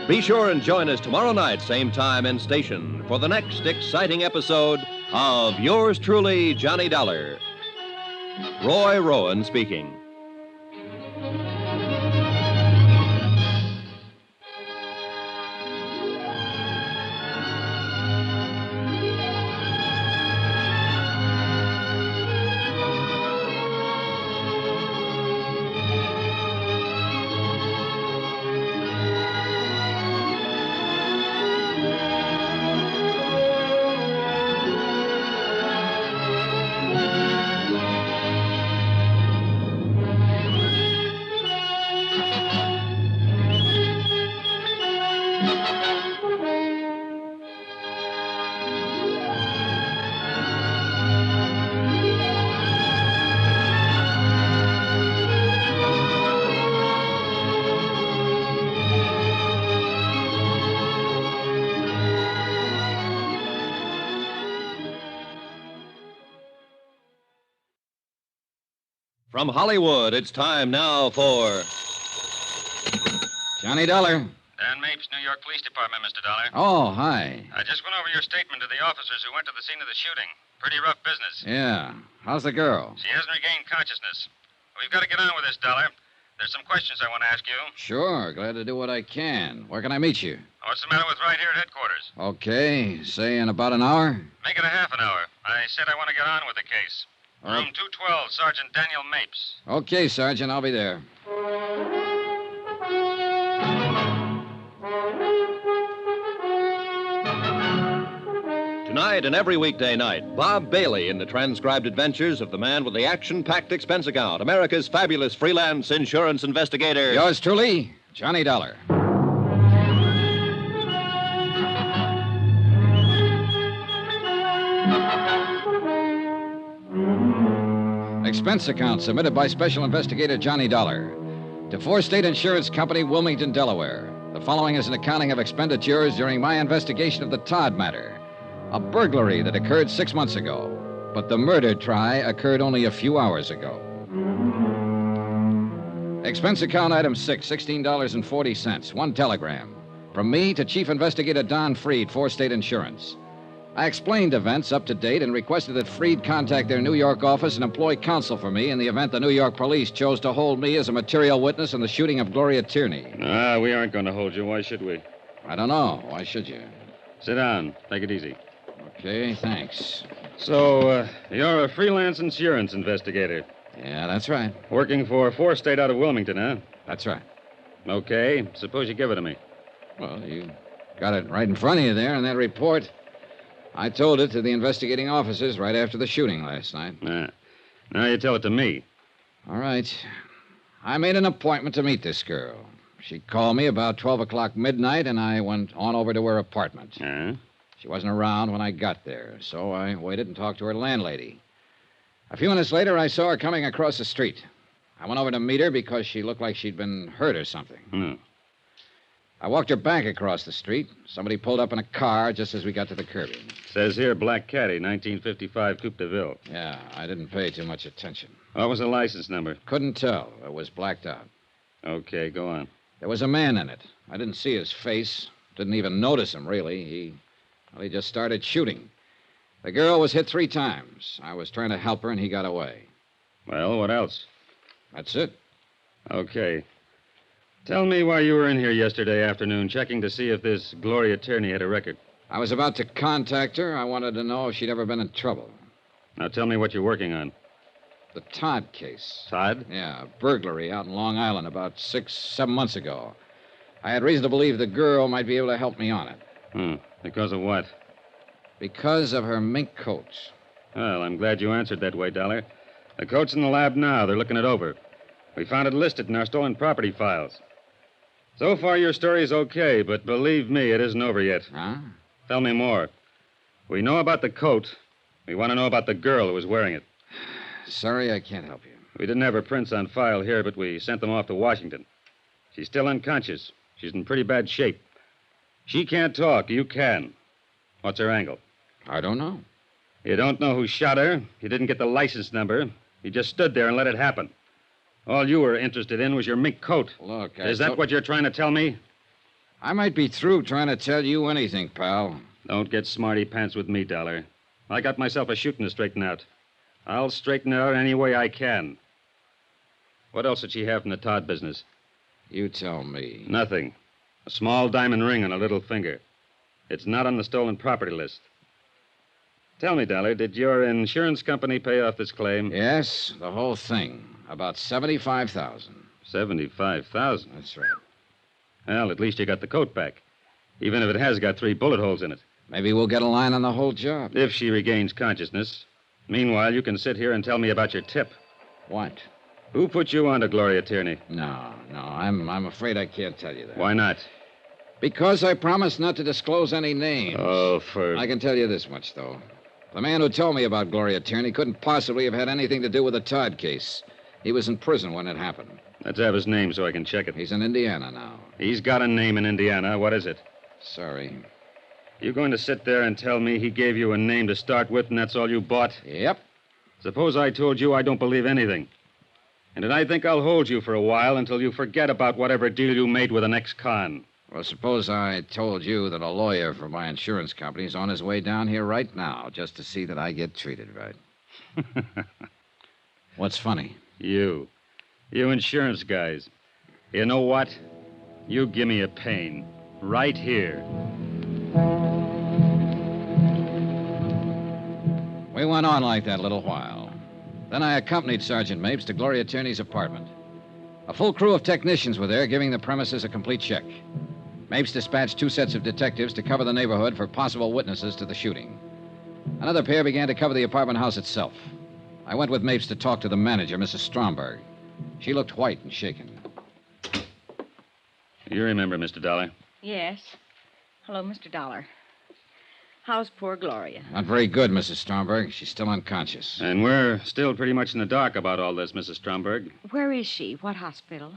Be sure and join us tomorrow night, same time and station, for the next exciting episode of Yours truly, Johnny Dollar. Roy Rowan speaking. From Hollywood, it's time now for Johnny Dollar. Dan Mapes, New York Police Department, Mr. Dollar. Oh, hi. I just went over your statement to the officers who went to the scene of the shooting. Pretty rough business. Yeah. How's the girl? She hasn't regained consciousness. We've got to get on with this, Dollar. There's some questions I want to ask you. Sure, glad to do what I can. Where can I meet you? What's the matter with right here at headquarters? Okay, say in about an hour. Make it a half an hour. I said I want to get on with the case. Room 212, Sergeant Daniel Mapes. Okay, Sergeant, I'll be there. Tonight and every weekday night, Bob Bailey in the transcribed adventures of the man with the action-packed expense account, America's fabulous freelance insurance investigator. Yours truly, Johnny Dollar. Expense account submitted by Special Investigator Johnny Dollar to Four State Insurance Company, Wilmington, Delaware. The following is an accounting of expenditures during my investigation of the Todd matter. A burglary that occurred 6 months ago, but the murder try occurred only a few hours ago. Expense account item 6, $16.40. One telegram. From me to Chief Investigator Don Freed, Four State Insurance. I explained events up to date and requested that Freed contact their New York office and employ counsel for me in the event the New York police chose to hold me as a material witness in the shooting of Gloria Tierney. We aren't going to hold you. Why should we? I don't know. Why should you? Sit down. Take it easy. Okay, thanks. So, you're a freelance insurance investigator. Yeah, that's right. Working for Four State out of Wilmington, huh? That's right. Okay, suppose you give it to me. Well, you got it right in front of you there in that report. I told it to the investigating officers right after the shooting last night. Now you tell it to me. All right. I made an appointment to meet this girl. She called me about 12 o'clock midnight, and I went on over to her apartment. She wasn't around when I got there, so I waited and talked to her landlady. A few minutes later, I saw her coming across the street. I went over to meet her because she looked like she'd been hurt or something. I walked her back across the street. Somebody pulled up in a car just as we got to the curbing. Says here, Black Caddy, 1955 Coupe de Ville. Yeah, I didn't pay too much attention. What was the license number? Couldn't tell. It was blacked out. Okay, go on. There was a man in it. I didn't see his face. Didn't even notice him, really. He just started shooting. The girl was hit 3 times. I was trying to help her, and he got away. Well, what else? That's it. Okay. Tell me why you were in here yesterday afternoon checking to see if this Gloria Tierney had a record. I was about to contact her. I wanted to know if she'd ever been in trouble. Now tell me what you're working on. The Todd case. Todd? Yeah, a burglary out in Long Island about 6-7 months ago. I had reason to believe the girl might be able to help me on it. Because of what? Because of her mink coat. Well, I'm glad you answered that way, Dollar. The coat's in the lab now. They're looking it over. We found it listed in our stolen property files. So far, your story's okay, but believe me, it isn't over yet. Huh? Tell me more. We know about the coat. We want to know about the girl who was wearing it. Sorry, I can't help you. We didn't have her prints on file here, but we sent them off to Washington. She's still unconscious. She's in pretty bad shape. She can't talk. You can. What's her angle? I don't know. You don't know who shot her. You didn't get the license number. You just stood there and let it happen. All you were interested in was your mink coat. Look, Is that what you're trying to tell me? I might be through trying to tell you anything, pal. Don't get smarty pants with me, Dollar. I got myself a shooting to straighten out. I'll straighten it out any way I can. What else did she have from the Todd business? You tell me. Nothing. A small diamond ring on her little finger. It's not on the stolen property list. Tell me, Dollar, did your insurance company pay off this claim? Yes, the whole thing. About $75,000. $75,000? That's right. Well, at least you got the coat back. Even if it has got 3 bullet holes in it. Maybe we'll get a line on the whole job. If she regains consciousness. Meanwhile, you can sit here and tell me about your tip. What? Who put you on to Gloria Tierney? No, I'm afraid I can't tell you that. Why not? Because I promised not to disclose any names. Oh, I can tell you this much, though. The man who told me about Gloria Tierney couldn't possibly have had anything to do with the Todd case. He was in prison when it happened. Let's have his name so I can check it. He's in Indiana now. He's got a name in Indiana. What is it? Sorry. You going to sit there and tell me he gave you a name to start with and that's all you bought? Yep. Suppose I told you I don't believe anything. And then I think I'll hold you for a while until you forget about whatever deal you made with an ex-con. Well, suppose I told you that a lawyer for my insurance company is on his way down here right now just to see that I get treated right. What's funny? You You insurance guys. You know what? You give me a pain. Right here. We went on like that a little while. Then I accompanied Sergeant Mapes to Gloria Tierney's apartment. A full crew of technicians were there, giving the premises a complete check. Mapes dispatched 2 sets of detectives to cover the neighborhood for possible witnesses to the shooting. Another pair began to cover the apartment house itself. I went with Mapes to talk to the manager, Mrs. Stromberg. She looked white and shaken. You remember, Mr. Dollar? Yes. Hello, Mr. Dollar. How's poor Gloria? Not very good, Mrs. Stromberg. She's still unconscious. And we're still pretty much in the dark about all this, Mrs. Stromberg. Where is she? What hospital?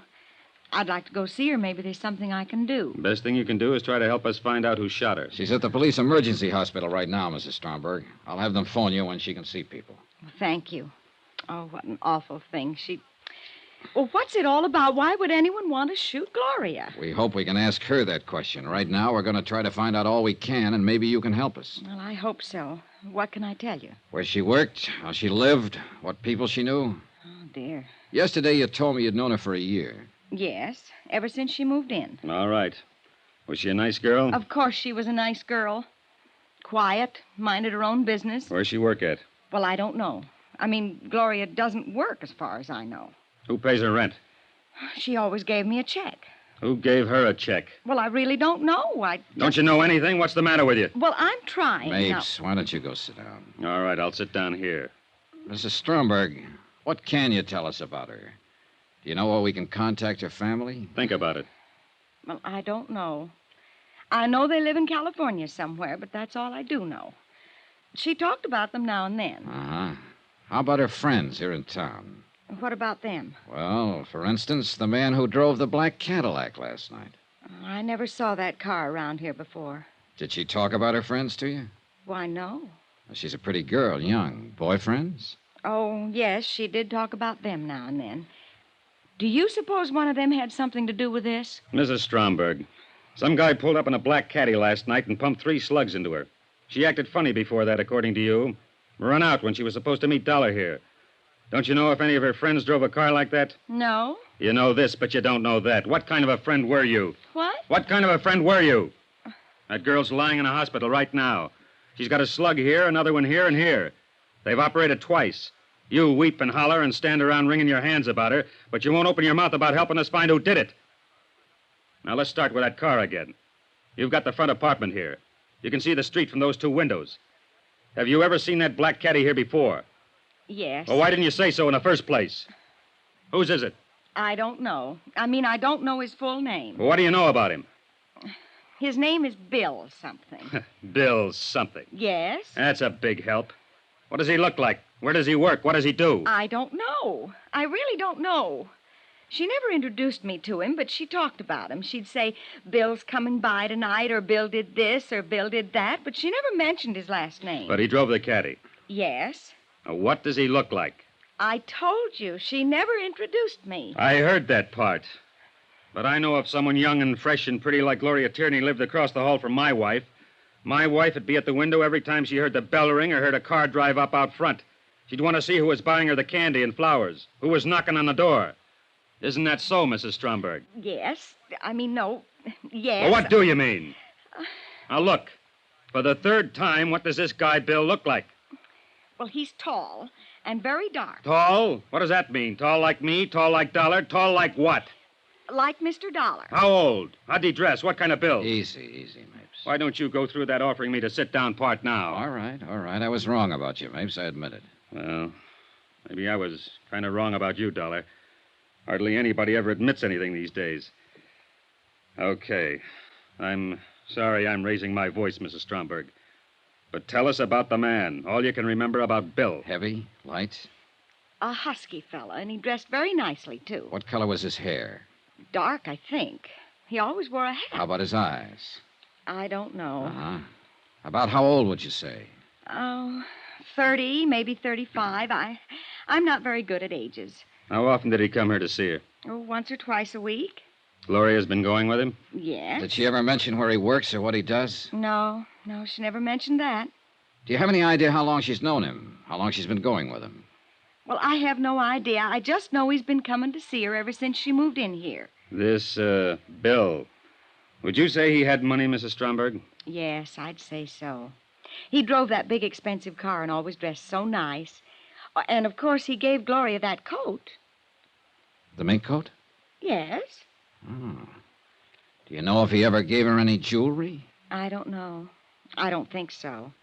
I'd like to go see her. Maybe there's something I can do. Best thing you can do is try to help us find out who shot her. She's at the police emergency hospital right now, Mrs. Stromberg. I'll have them phone you when she can see people. Well, thank you. Oh, what an awful thing. Well, what's it all about? Why would anyone want to shoot Gloria? We hope we can ask her that question. Right now, we're going to try to find out all we can, and maybe you can help us. Well, I hope so. What can I tell you? Where she worked, how she lived, what people she knew. Oh, dear. Yesterday, you told me you'd known her for a year. Yes, ever since she moved in. All right. Was she a nice girl? Of course she was a nice girl. Quiet, minded her own business. Where's she work at? Well, I don't know. I mean, Gloria doesn't work as far as I know. Who pays her rent? She always gave me a check. Who gave her a check? Well, I really don't know. Don't you know anything? What's the matter with you? Well, I'm trying. Mapes, why don't you go sit down? All right, I'll sit down here. Mrs. Stromberg, what can you tell us about her? Do you know where we can contact her family? Think about it. Well, I don't know. I know they live in California somewhere, but that's all I do know. She talked about them now and then. Uh-huh. How about her friends here in town? What about them? Well, for instance, the man who drove the black Cadillac last night. I never saw that car around here before. Did she talk about her friends to you? Why, no. Well, she's a pretty girl, young. Boyfriends? Oh, yes, she did talk about them now and then. Do you suppose one of them had something to do with this? Mrs. Stromberg, some guy pulled up in a black caddy last night and pumped 3 slugs into her. She acted funny before that, according to you. Run out when she was supposed to meet Dollar here. Don't you know if any of her friends drove a car like that? No. You know this, but you don't know that. What kind of a friend were you? What? What kind of a friend were you? That girl's lying in a hospital right now. She's got a slug here, another one here, and here. They've operated twice. You weep and holler and stand around wringing your hands about her, but you won't open your mouth about helping us find who did it. Now, let's start with that car again. You've got the front apartment here. You can see the street from those 2 windows. Have you ever seen that black caddy here before? Yes. Well, why didn't you say so in the first place? Whose is it? I don't know. I don't know his full name. Well, what do you know about him? His name is Bill something. Bill something. Yes? That's a big help. What does he look like? Where does he work? What does he do? I don't know. I really don't know. She never introduced me to him, but she talked about him. She'd say, Bill's coming by tonight, or Bill did this, or Bill did that, but she never mentioned his last name. But he drove the caddy. Yes. Now, what does he look like? I told you, she never introduced me. I heard that part. But I know if someone young and fresh and pretty like Gloria Tierney lived across the hall from my wife would be at the window every time she heard the bell ring or heard a car drive up out front. She'd want to see who was buying her the candy and flowers, who was knocking on the door. Isn't that so, Mrs. Stromberg? Yes. No. Yes. Well, what do you mean? Now, look. For the 3rd time, what does this guy Bill look like? Well, he's tall and very dark. Tall? What does that mean? Tall like me? Tall like Dollar? Tall like what? Like Mr. Dollar. How old? How'd he dress? What kind of build? Easy, Mapes. Why don't you go through that offering me to sit down part now? All right. I was wrong about you, Mapes. I admit it. Well, maybe I was kind of wrong about you, Dollar. Hardly anybody ever admits anything these days. Okay. I'm sorry I'm raising my voice, Mrs. Stromberg. But tell us about the man. All you can remember about Bill. Heavy? Light? A husky fella, and he dressed very nicely, too. What color was his hair? Dark, I think. He always wore a hat. How about his eyes? I don't know. Uh-huh. About how old would you say? Oh, 30, maybe 35. I'm not very good at ages. How often did he come here to see her? Oh, once or twice a week. Gloria's been going with him? Yes. Did she ever mention where he works or what he does? No, she never mentioned that. Do you have any idea how long she's known him? How long she's been going with him? Well, I have no idea. I just know he's been coming to see her ever since she moved in here. This, Bill. Would you say he had money, Mrs. Stromberg? Yes, I'd say so. He drove that big, expensive car and always dressed so nice. And, of course, he gave Gloria that coat. The mink coat? Yes. Oh. Do you know if he ever gave her any jewelry? I don't know. I don't think so.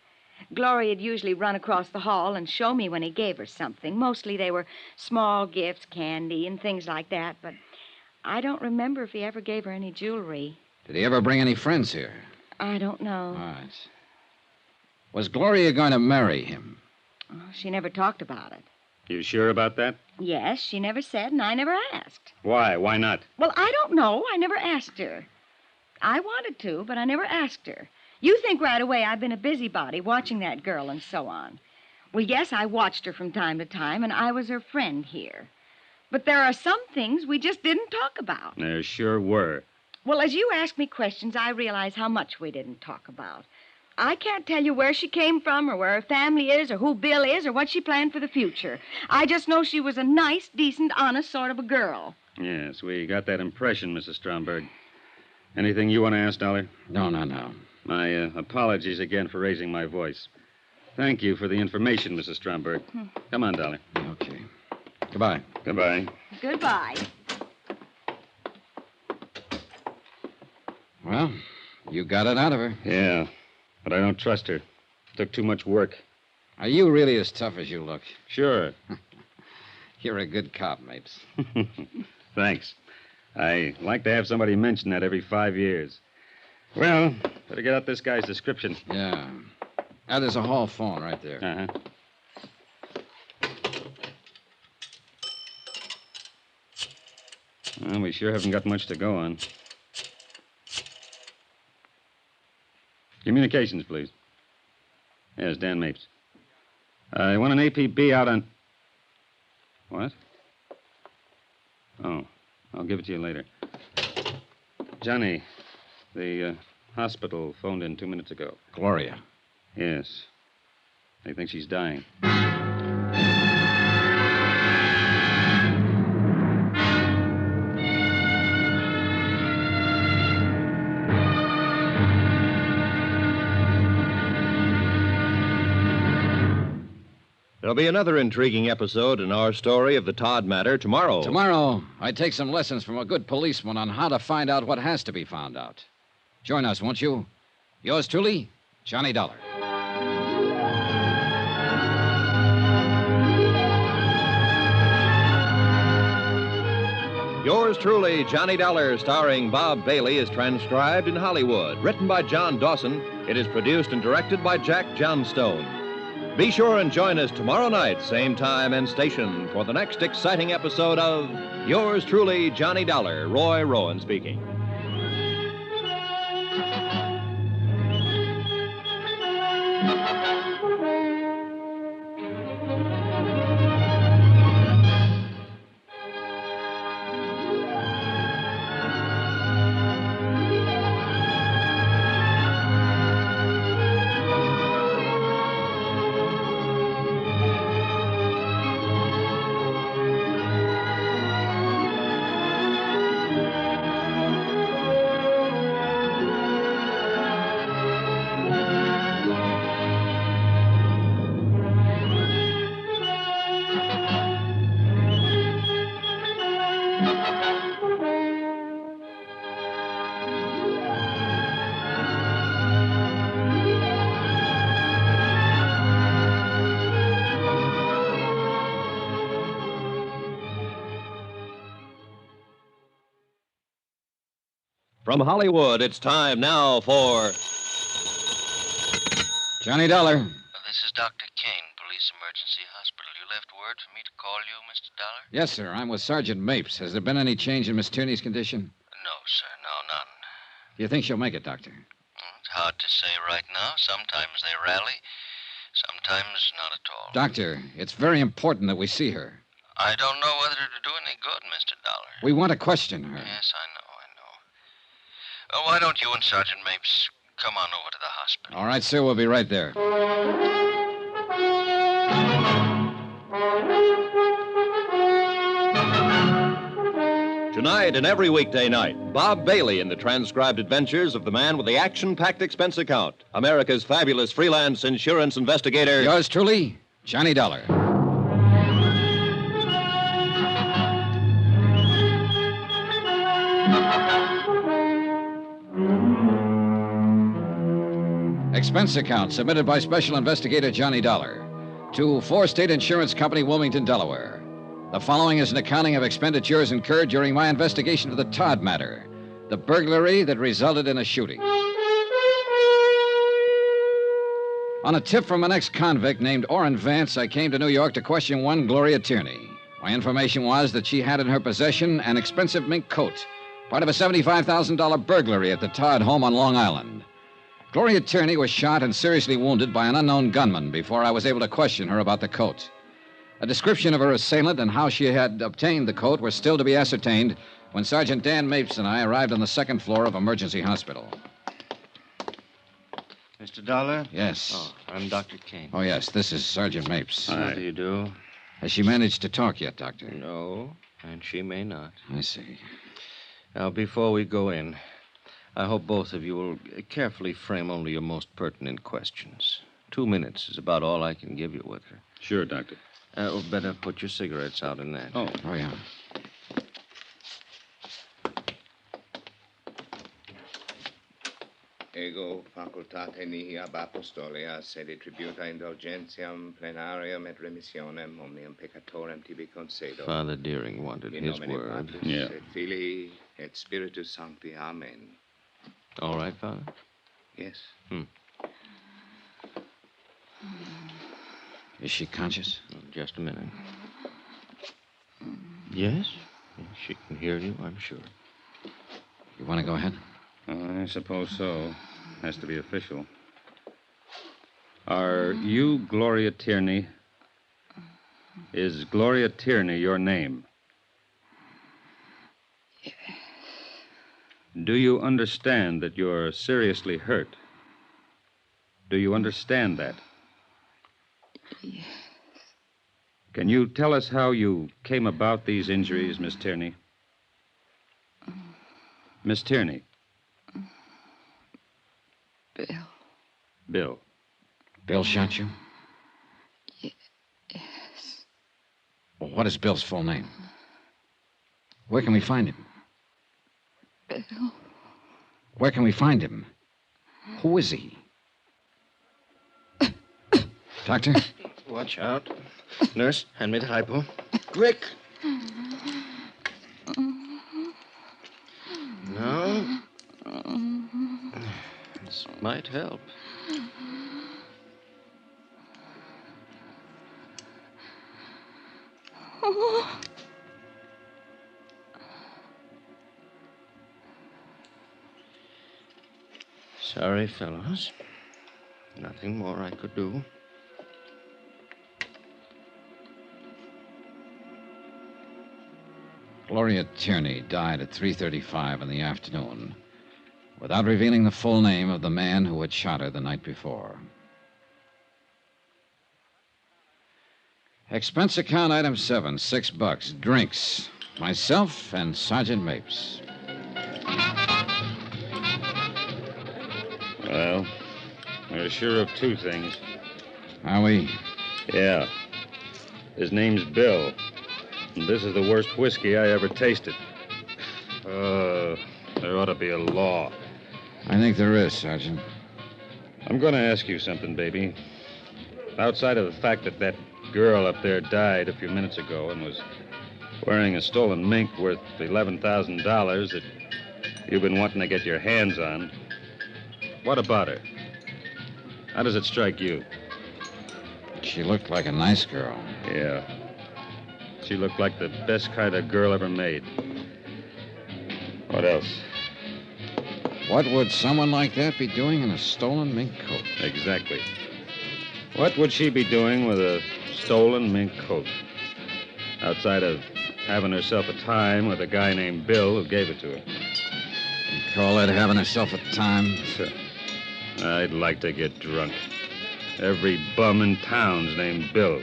Gloria'd usually run across the hall and show me when he gave her something. Mostly they were small gifts, candy, and things like that, but I don't remember if he ever gave her any jewelry. Did he ever bring any friends here? I don't know. All right. Was Gloria going to marry him? Oh, she never talked about it. You sure about that? Yes, she never said, and I never asked. Why? Why not? Well, I don't know. I never asked her. I wanted to, but I never asked her. You think right away I've been a busybody watching that girl and so on. Well, yes, I watched her from time to time, and I was her friend here. But there are some things we just didn't talk about. There sure were. Well, as you ask me questions, I realize how much we didn't talk about. I can't tell you where she came from or where her family is or who Bill is or what she planned for the future. I just know she was a nice, decent, honest sort of a girl. Yes, we got that impression, Mrs. Stromberg. Anything you want to ask, Dollar? No. My apologies again for raising my voice. Thank you for the information, Mrs. Stromberg. Come on, Dollar. Okay. Goodbye. Goodbye. Goodbye. Well, you got it out of her. Yeah, but I don't trust her. Took too much work. Are you really as tough as you look? Sure. You're a good cop, Mapes. Thanks. I like to have somebody mention that every 5 years. Well, better get out this guy's description. Yeah. There's a hall phone right there. Well, we sure haven't got much to go on. Communications, please. Yes, Dan Mapes. I want an APB out on... What? Oh, I'll give it to you later. Johnny, the hospital phoned in 2 minutes ago. Gloria. Yes. They think she's dying. There'll be another intriguing episode in our story of the Todd matter tomorrow. Tomorrow, I take some lessons from a good policeman on how to find out what has to be found out. Join us, won't you? Yours truly, Johnny Dollar. Yours truly, Johnny Dollar, starring Bob Bailey, is transcribed in Hollywood. Written by John Dawson, it is produced and directed by Jack Johnstone. Be sure and join us tomorrow night, same time and station, for the next exciting episode of Yours truly, Johnny Dollar. Roy Rowan speaking. From Hollywood, it's time now for... Johnny Dollar. This is Dr. Kane, Police Emergency Hospital. You left word for me to call you, Mr. Dollar? Yes, sir. I'm with Sergeant Mapes. Has there been any change in Miss Tierney's condition? No, sir. No, none. Do you think she'll make it, Doctor? It's hard to say right now. Sometimes they rally, sometimes not at all. Doctor, it's very important that we see her. I don't know whether it'll do any good, Mr. Dollar. We want to question her. Yes, I know. Well, why don't you and Sergeant Mapes come on over to the hospital? All right, sir. We'll be right there. Tonight and every weekday night, Bob Bailey in the transcribed adventures of the man with the action-packed expense account, America's fabulous freelance insurance investigator. Yours truly, Johnny Dollar. Expense account submitted by Special Investigator Johnny Dollar to 4 State Insurance Company, Wilmington, Delaware. The following is an accounting of expenditures incurred during my investigation of the Todd matter, the burglary that resulted in a shooting. On a tip from an ex-convict named Orrin Vance, I came to New York to question one Gloria Tierney. My information was that she had in her possession an expensive mink coat, part of a $75,000 burglary at the Todd home on Long Island. Gloria Tierney was shot and seriously wounded by an unknown gunman before I was able to question her about the coat. A description of her assailant and how she had obtained the coat were still to be ascertained when Sergeant Dan Mapes and I arrived on the 2nd floor of Emergency Hospital. Mr. Dollar? Yes. Oh, I'm Dr. Kane. Oh, yes, this is Sergeant Mapes. How do you do? Has she managed to talk yet, Doctor? No, and she may not. I see. Now, before we go in, I hope both of you will carefully frame only your most pertinent questions. 2 minutes is about all I can give you with her. Sure, Doctor. Better put your cigarettes out in that. Oh, yeah. Ego facultate mihi ab apostolia sede tributa indulgentiam plenarium et remissionem omnium peccatorem tibi concedo. Father Deering wanted In his nomine word. Patris et Filii et Spiritus Sancti. Amen. All right, Father? Yes. Is she conscious? Just a minute. Yes? She can hear you, I'm sure. You want to go ahead? I suppose so. Has to be official. Are you Gloria Tierney? Is Gloria Tierney your name? Yes. Do you understand that you're seriously hurt? Do you understand that? Yes. Can you tell us how you came about these injuries, Miss Tierney? Miss Tierney. Bill. Bill. Bill shot you? Yes. Well, what is Bill's full name? Where can we find him? Bill. Where can we find him? Who is he? Doctor? Watch out. Nurse, hand me the hypo. Quick. No. This might help. Sorry, fellows. Nothing more I could do. Gloria Tierney died at 3:35 in the afternoon without revealing the full name of the man who had shot her the night before. Expense account item 7, $6. Drinks. Myself and Sergeant Mapes. Well, we're sure of 2 things. Are we? Yeah. His name's Bill. And this is the worst whiskey I ever tasted. There ought to be a law. I think there is, Sergeant. I'm going to ask you something, baby. Outside of the fact that that girl up there died a few minutes ago and was wearing a stolen mink worth $11,000 that you've been wanting to get your hands on, what about her? How does it strike you? She looked like a nice girl. Yeah. She looked like the best kind of girl ever made. What else? What would someone like that be doing in a stolen mink coat? Exactly. What would she be doing with a stolen mink coat? Outside of having herself a time with a guy named Bill who gave it to her. You call that having herself a time? I'd like to get drunk. Every bum in town's named Bill.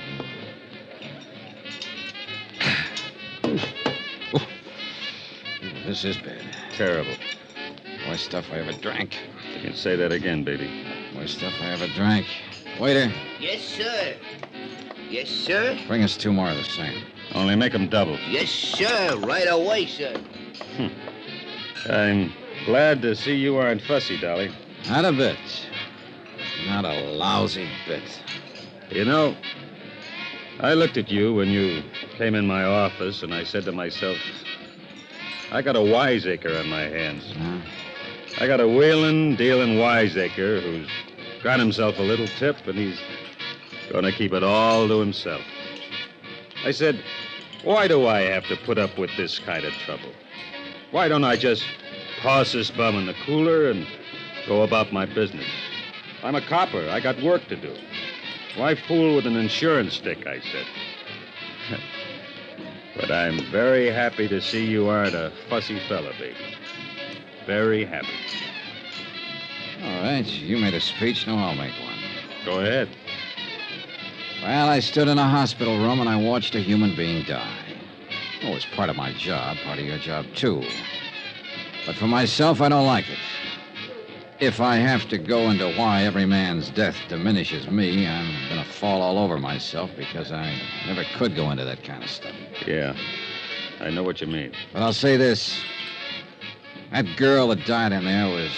This is bad. Terrible. Worst stuff I ever drank. You can say that again, baby. Worst stuff I ever drank. Waiter, Yes, sir. Yes, sir. bring us 2 more of the same. Only make them double. Yes, sir. Right away, sir. I'm glad to see you aren't fussy, Dolly. Not a bit. Not a lousy bit. You know, I looked at you when you came in my office, and I said to myself, I got a wiseacre on my hands. I got a wheeling, dealing wiseacre who's got himself a little tip, and he's going to keep it all to himself. I said, why do I have to put up with this kind of trouble? Why don't I just toss this bum in the cooler and go about my business? I'm a copper. I got work to do. Why fool with an insurance stick, I said. But I'm very happy to see you aren't a fussy fella, baby. Very happy. All right, you made a speech, now I'll make one. Go ahead. Well, I stood in a hospital room and I watched a human being die. Oh, it's part of my job, part of your job, too. But for myself, I don't like it. If I have to go into why every man's death diminishes me, I'm going to fall all over myself because I never could go into that kind of stuff. Yeah, I know what you mean. But I'll say this. That girl that died in there was...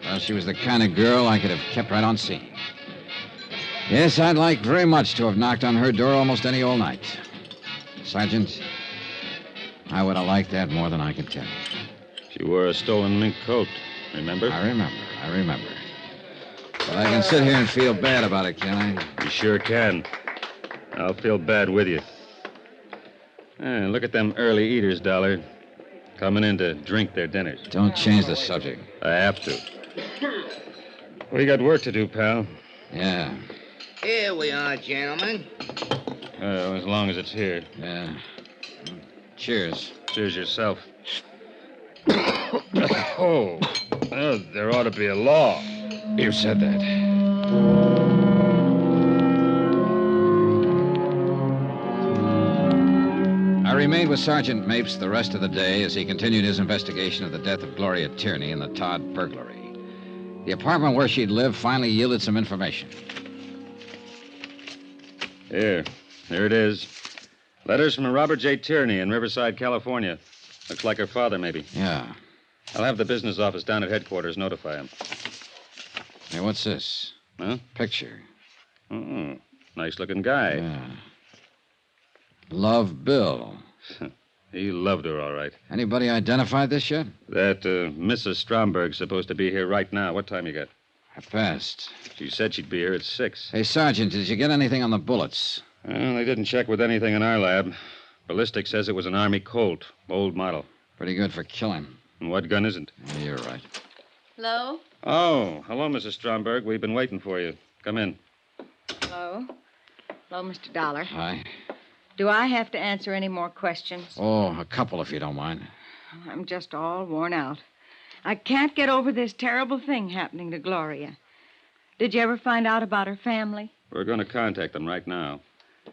Well, she was the kind of girl I could have kept right on seeing. Yes, I'd like very much to have knocked on her door almost any old night. Sergeant, I would have liked that more than I can tell you. She wore a stolen mink coat, remember? I remember. But I can sit here and feel bad about it, can I? You sure can. I'll feel bad with you. Look at them early eaters, Dollar. Coming in to drink their dinners. Don't change the subject. I have to. We got work to do, pal. Yeah. Here we are, gentlemen. As long as it's here. Yeah. Cheers. Cheers yourself. Oh, there ought to be a law. You said that. I remained with Sergeant Mapes the rest of the day as he continued his investigation of the death of Gloria Tierney and the Todd burglary. The apartment where she'd lived finally yielded some information. Here it is. Letters from a Robert J. Tierney in Riverside, California. Looks like her father, maybe. Yeah. I'll have the business office down at headquarters notify him. Hey, what's this? Huh? Picture. Oh, nice-looking guy. Yeah. Love Bill. He loved her, all right. Anybody identified this yet? That Mrs. Stromberg's supposed to be here right now. What time you got? 1:30. She said she'd be here at 6. Hey, Sergeant, did you get anything on the bullets? Well, they didn't check with anything in our lab. Ballistic says it was an Army Colt, old model. Pretty good for killing. And what gun isn't? Yeah, you're right. Hello? Oh, hello, Mrs. Stromberg. We've been waiting for you. Come in. Hello? Hello, Mr. Dollar. Hi. Do I have to answer any more questions? Oh, a couple, if you don't mind. I'm just all worn out. I can't get over this terrible thing happening to Gloria. Did you ever find out about her family? We're going to contact them right now.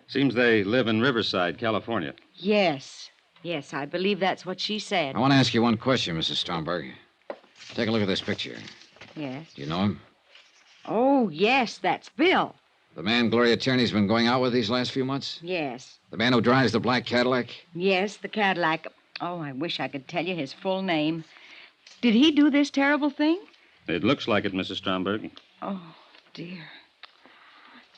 Seems they live in Riverside, California. Yes. Yes, I believe that's what she said. I want to ask you one question, Mrs. Stromberg. Take a look at this picture. Yes. Do you know him? Oh, yes, that's Bill. The man Gloria Tierney's been going out with these last few months? Yes. The man who drives the black Cadillac? Yes, the Cadillac. Oh, I wish I could tell you his full name. Did he do this terrible thing? It looks like it, Mrs. Stromberg. Oh, dear.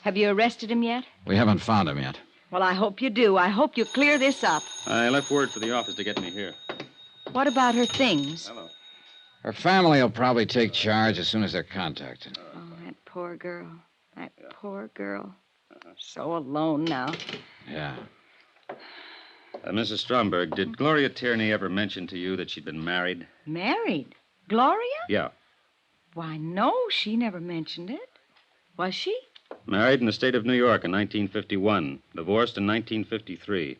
Have you arrested him yet? We haven't found him yet. Well, I hope you do. I hope you clear this up. I left word for the office to get me here. What about her things? Hello. Her family will probably take charge as soon as they're contacted. Oh, that poor girl. That poor girl. So alone now. Yeah. Mrs. Stromberg, did Gloria Tierney ever mention to you that she'd been married? Married? Gloria? Yeah. Why, no, she never mentioned it. Was she? Married in the state of New York in 1951. Divorced in 1953.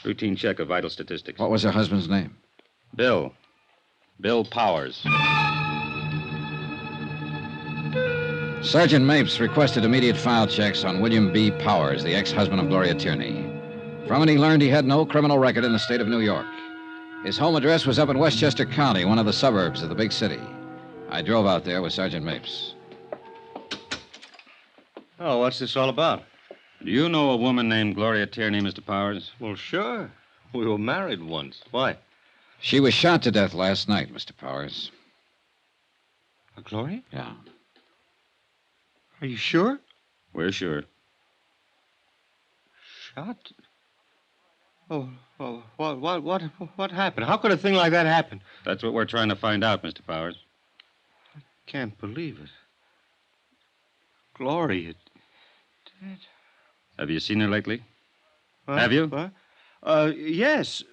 Routine check of vital statistics. What was her husband's name? Bill. Bill Powers. Sergeant Mapes requested immediate file checks on William B. Powers, the ex-husband of Gloria Tierney. From it, he learned he had no criminal record in the state of New York. His home address was up in Westchester County, one of the suburbs of the big city. I drove out there with Sergeant Mapes. Oh, what's this all about? Do you know a woman named Gloria Tierney, Mr. Powers? Well, sure. We were married once. Why? She was shot to death last night, Mr. Powers. Gloria? Yeah. Are you sure? We're sure. Shot? Oh, what happened? How could a thing like that happen? That's what we're trying to find out, Mr. Powers. Can't believe it. Gloria. Dead. Have you seen her lately? What? Have you? What? Yes.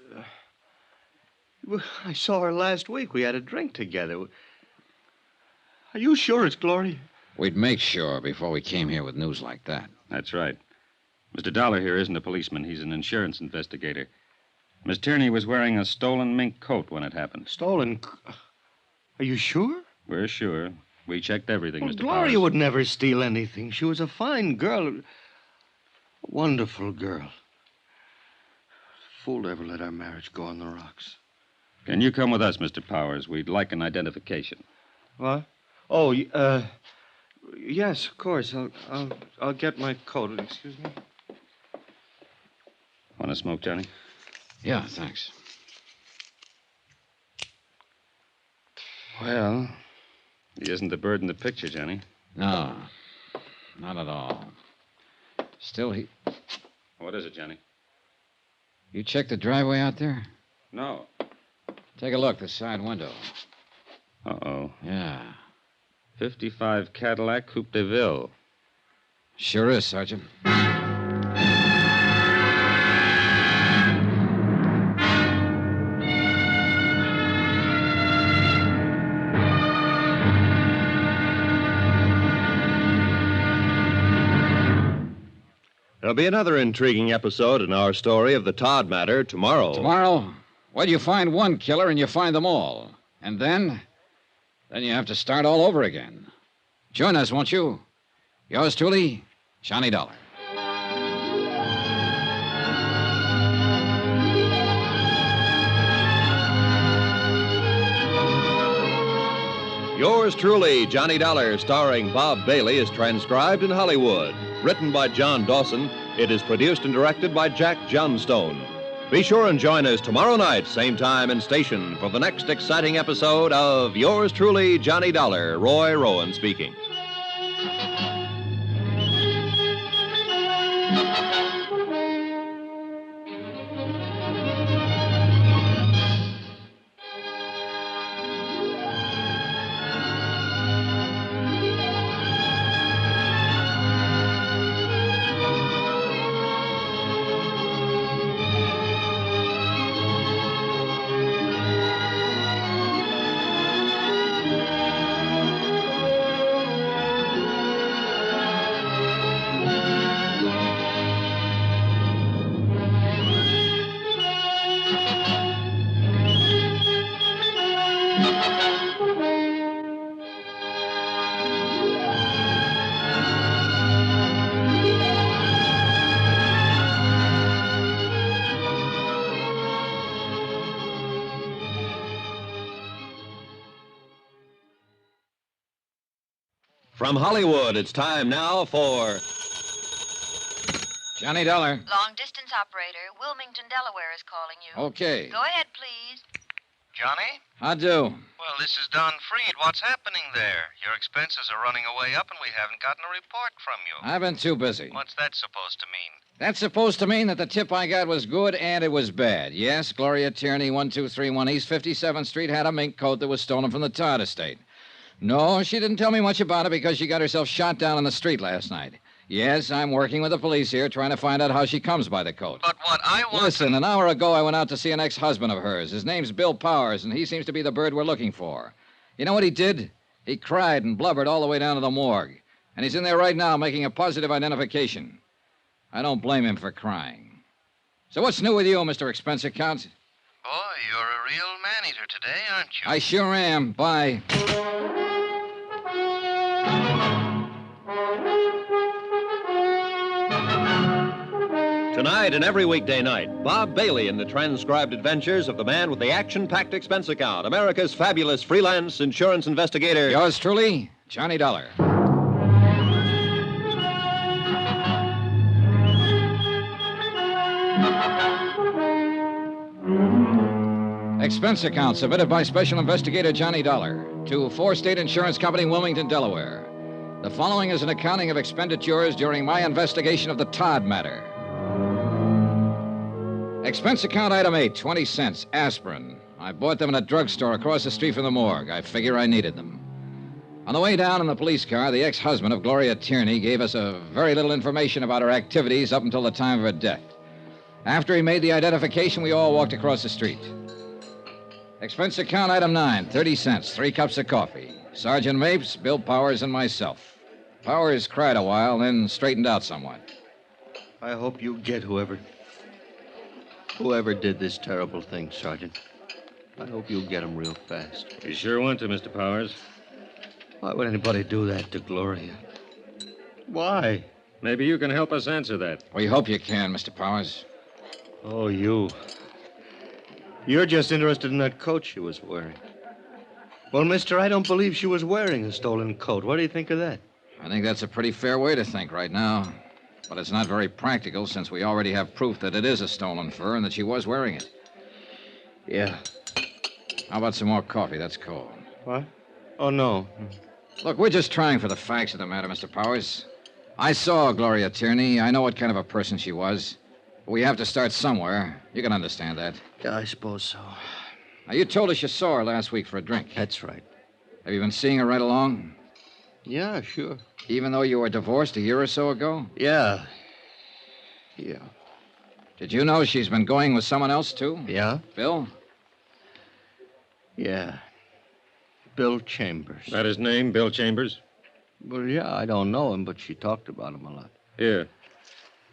I saw her last week. We had a drink together. Are you sure it's Gloria? We'd make sure before we came here with news like that. That's right. Mr. Dollar here isn't a policeman. He's an insurance investigator. Miss Tierney was wearing a stolen mink coat when it happened. Stolen? Are you sure? We're sure. We checked everything, Well, Mr. Gloria Powers. would never steal anything. She was a fine girl. A wonderful girl. Fool to ever let our marriage go on the rocks. Can you come with us, Mr. Powers? We'd like an identification. What? Oh, yes, of course. I'll get my coat. Excuse me. Want to smoke, Johnny? Yeah, thanks. Well, he isn't the bird in the picture, Johnny. No, not at all. Still, he... What is it, Johnny? You checked the driveway out there? No. Take a look, the side window. Uh-oh. Yeah. 55 Cadillac Coupe de Ville. Sure is, Sergeant. There'll be another intriguing episode in our story of the Todd matter tomorrow. Tomorrow? Well, you find one killer and you find them all. And then you have to start all over again. Join us, won't you? Yours truly, Johnny Dollar. Yours truly, Johnny Dollar, starring Bob Bailey, is transcribed in Hollywood. Written by John Dawson, it is produced and directed by Jack Johnstone. Be sure and join us tomorrow night, same time and station, for the next exciting episode of Yours truly, Johnny Dollar. Roy Rowan speaking. From Hollywood, it's time now for... Johnny Dollar. Long distance operator, Wilmington, Delaware is calling you. Okay. Go ahead, please. Johnny? How do? Well, this is Don Freed. What's happening there? Your expenses are running away up, and we haven't gotten a report from you. I've been too busy. What's that supposed to mean? That's supposed to mean that the tip I got was good and it was bad. Yes, Gloria Tierney, 1231 East 57th Street, had a mink coat that was stolen from the Todd estate. No, she didn't tell me much about it because she got herself shot down on the street last night. Yes, I'm working with the police here trying to find out how she comes by the coat. But what I want... Listen, an hour ago I went out to see an ex-husband of hers. His name's Bill Powers, and he seems to be the bird we're looking for. You know what he did? He cried and blubbered all the way down to the morgue. And he's in there right now making a positive identification. I don't blame him for crying. So what's new with you, Mr. Expense Account? Boy, you're a real man-eater today, aren't you? I sure am. Bye. Tonight and every weekday night, Bob Bailey in the transcribed adventures of the man with the action-packed expense account, America's fabulous freelance insurance investigator. Yours truly, Johnny Dollar. Expense account submitted by Special Investigator Johnny Dollar to Four State Insurance Company, Wilmington, Delaware. The following is an accounting of expenditures during my investigation of the Todd matter. Expense account item 8, 20 cents, aspirin. I bought them in a drugstore across the street from the morgue. I figure I needed them. On the way down in the police car, the ex-husband of Gloria Tierney gave us very little information about her activities up until the time of her death. After he made the identification, we all walked across the street. Expense account item 9, 30 cents, 3 cups of coffee. Sergeant Mapes, Bill Powers, and myself. Powers cried a while, then straightened out somewhat. I hope you get whoever did this terrible thing, Sergeant. I hope you'll get him real fast. You sure want to, Mr. Powers. Why would anybody do that to Gloria? Why? Maybe you can help us answer that. We hope you can, Mr. Powers. Oh, you. You're just interested in that coat she was wearing. Well, mister, I don't believe she was wearing a stolen coat. What do you think of that? I think that's a pretty fair way to think right now. But it's not very practical since we already have proof that it is a stolen fur and that she was wearing it. Yeah. How about some more coffee? That's cold. What? Oh, no. Look, we're just trying for the facts of the matter, Mr. Powers. I saw Gloria Tierney. I know what kind of a person she was. But we have to start somewhere. You can understand that. Yeah, I suppose so. Now, you told us you saw her last week for a drink. That's right. Have you been seeing her right along? Yeah, sure. Even though you were divorced a year or so ago? Yeah. Yeah. Did you know she's been going with someone else, too? Yeah? Bill? Yeah. Bill Chambers. That his name, Bill Chambers? Well, yeah, I don't know him, but she talked about him a lot. Here.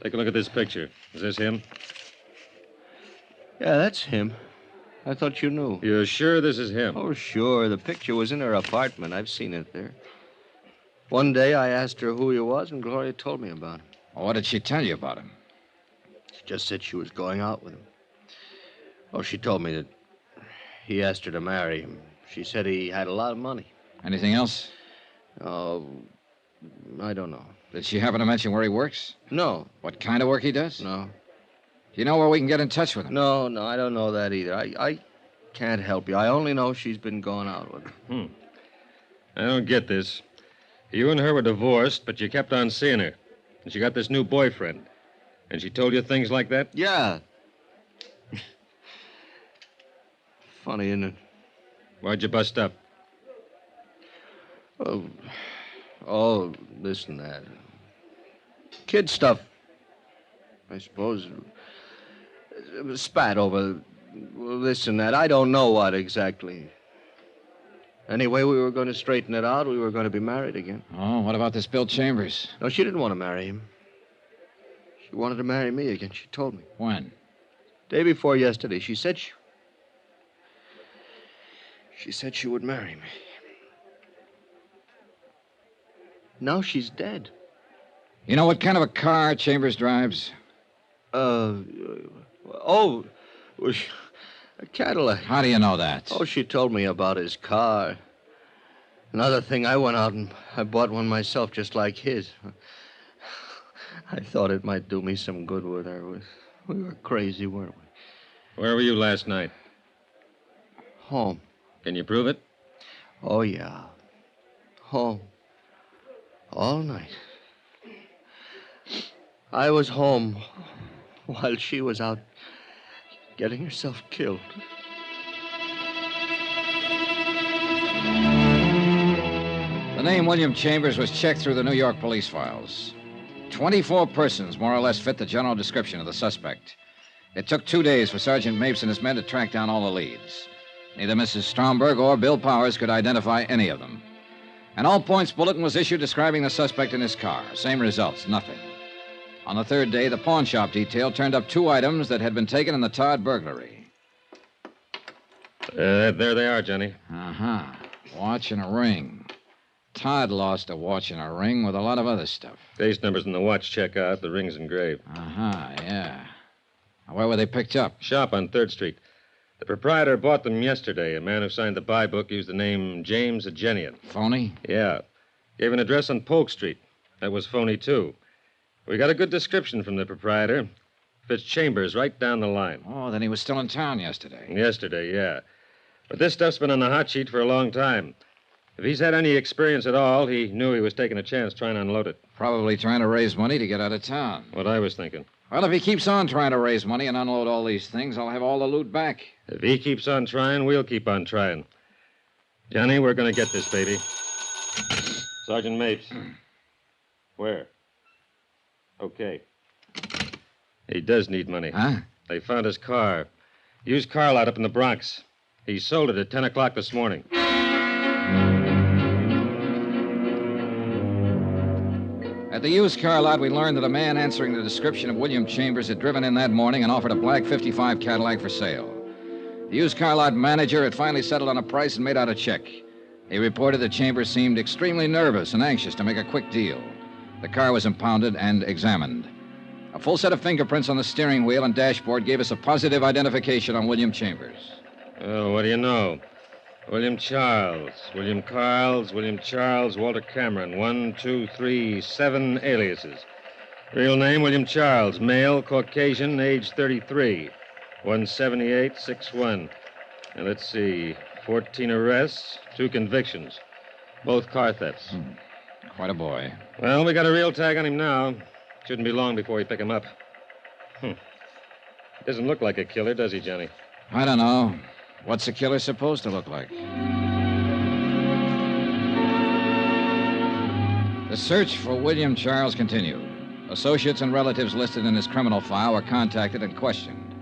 Take a look at this picture. Is this him? Yeah, that's him. I thought you knew. You're sure this is him? Oh, sure. The picture was in her apartment. I've seen it there. One day I asked her who he was, and Gloria told me about him. Well, what did she tell you about him? She just said she was going out with him. Oh, she told me that he asked her to marry him. She said he had a lot of money. Anything else? Oh, I don't know. Did she happen to mention where he works? No. What kind of work he does? No. Do you know where we can get in touch with him? No, I don't know that either. I can't help you. I only know she's been going out with him. I don't get this. You and her were divorced, but you kept on seeing her. And she got this new boyfriend. And she told you things like that? Yeah. Funny, isn't it? Why'd you bust up? Oh, this and that. Kid stuff. I suppose. It was spat over this and that. I don't know what exactly. Anyway, we were going to straighten it out. We were going to be married again. Oh, what about this Bill Chambers? No, she didn't want to marry him. She wanted to marry me again. She told me. When? Day before yesterday. She said she would marry me. Now she's dead. You know what kind of a car Chambers drives? A Cadillac. How do you know that? Oh, she told me about his car. Another thing, I went out and I bought one myself just like his. I thought it might do me some good with her. We were crazy, weren't we? Where were you last night? Home. Can you prove it? Oh, yeah. Home. All night. I was home while she was out getting herself killed. The name William Chambers was checked through the New York police files. 24 persons more or less fit the general description of the suspect. It took 2 days for Sergeant Mapes and his men to track down all the leads. Neither Mrs. Stromberg or Bill Powers could identify any of them. An all-points bulletin was issued describing the suspect in his car. Same results, nothing. On the third day, the pawn shop detail turned up 2 items that had been taken in the Todd burglary. There they are, Johnny. Uh-huh. Watch and a ring. Todd lost a watch and a ring with a lot of other stuff. Base numbers in the watch check out. The ring's engraved. Uh-huh, yeah. Where were they picked up? Shop on 3rd Street. The proprietor bought them yesterday. A man who signed the buy book used the name James Agenian. Phony? Yeah. Gave an address on Polk Street. That was phony, too. We got a good description from the proprietor. Fits Chambers right down the line. Oh, then he was still in town yesterday. Yesterday, yeah. But this stuff's been on the hot sheet for a long time. If he's had any experience at all, he knew he was taking a chance trying to unload it. Probably trying to raise money to get out of town. What I was thinking. Well, if he keeps on trying to raise money and unload all these things, I'll have all the loot back. If he keeps on trying, we'll keep on trying. Johnny, we're going to get this, baby. Sergeant Mapes. Where? Okay. He does need money. Huh? They found his car. Used car lot up in the Bronx. He sold it at 10 o'clock this morning. At the used car lot, we learned that a man answering the description of William Chambers had driven in that morning and offered a black 55 Cadillac for sale. The used car lot manager had finally settled on a price and made out a check. He reported that Chambers seemed extremely nervous and anxious to make a quick deal. The car was impounded and examined. A full set of fingerprints on the steering wheel and dashboard gave us a positive identification on William Chambers. Oh, what do you know? William Charles, William Carls, William Charles, Walter Cameron. 1, 2, 3, 7 aliases. Real name, William Charles. Male, Caucasian, age 33. 178, 6'1". Now, let's see. 14 arrests, 2 convictions. Both car thefts. Quite a boy. Well, we got a real tag on him now. Shouldn't be long before we pick him up. Doesn't look like a killer, does he, Johnny? I don't know. What's a killer supposed to look like? The search for William Charles continued. Associates and relatives listed in his criminal file were contacted and questioned.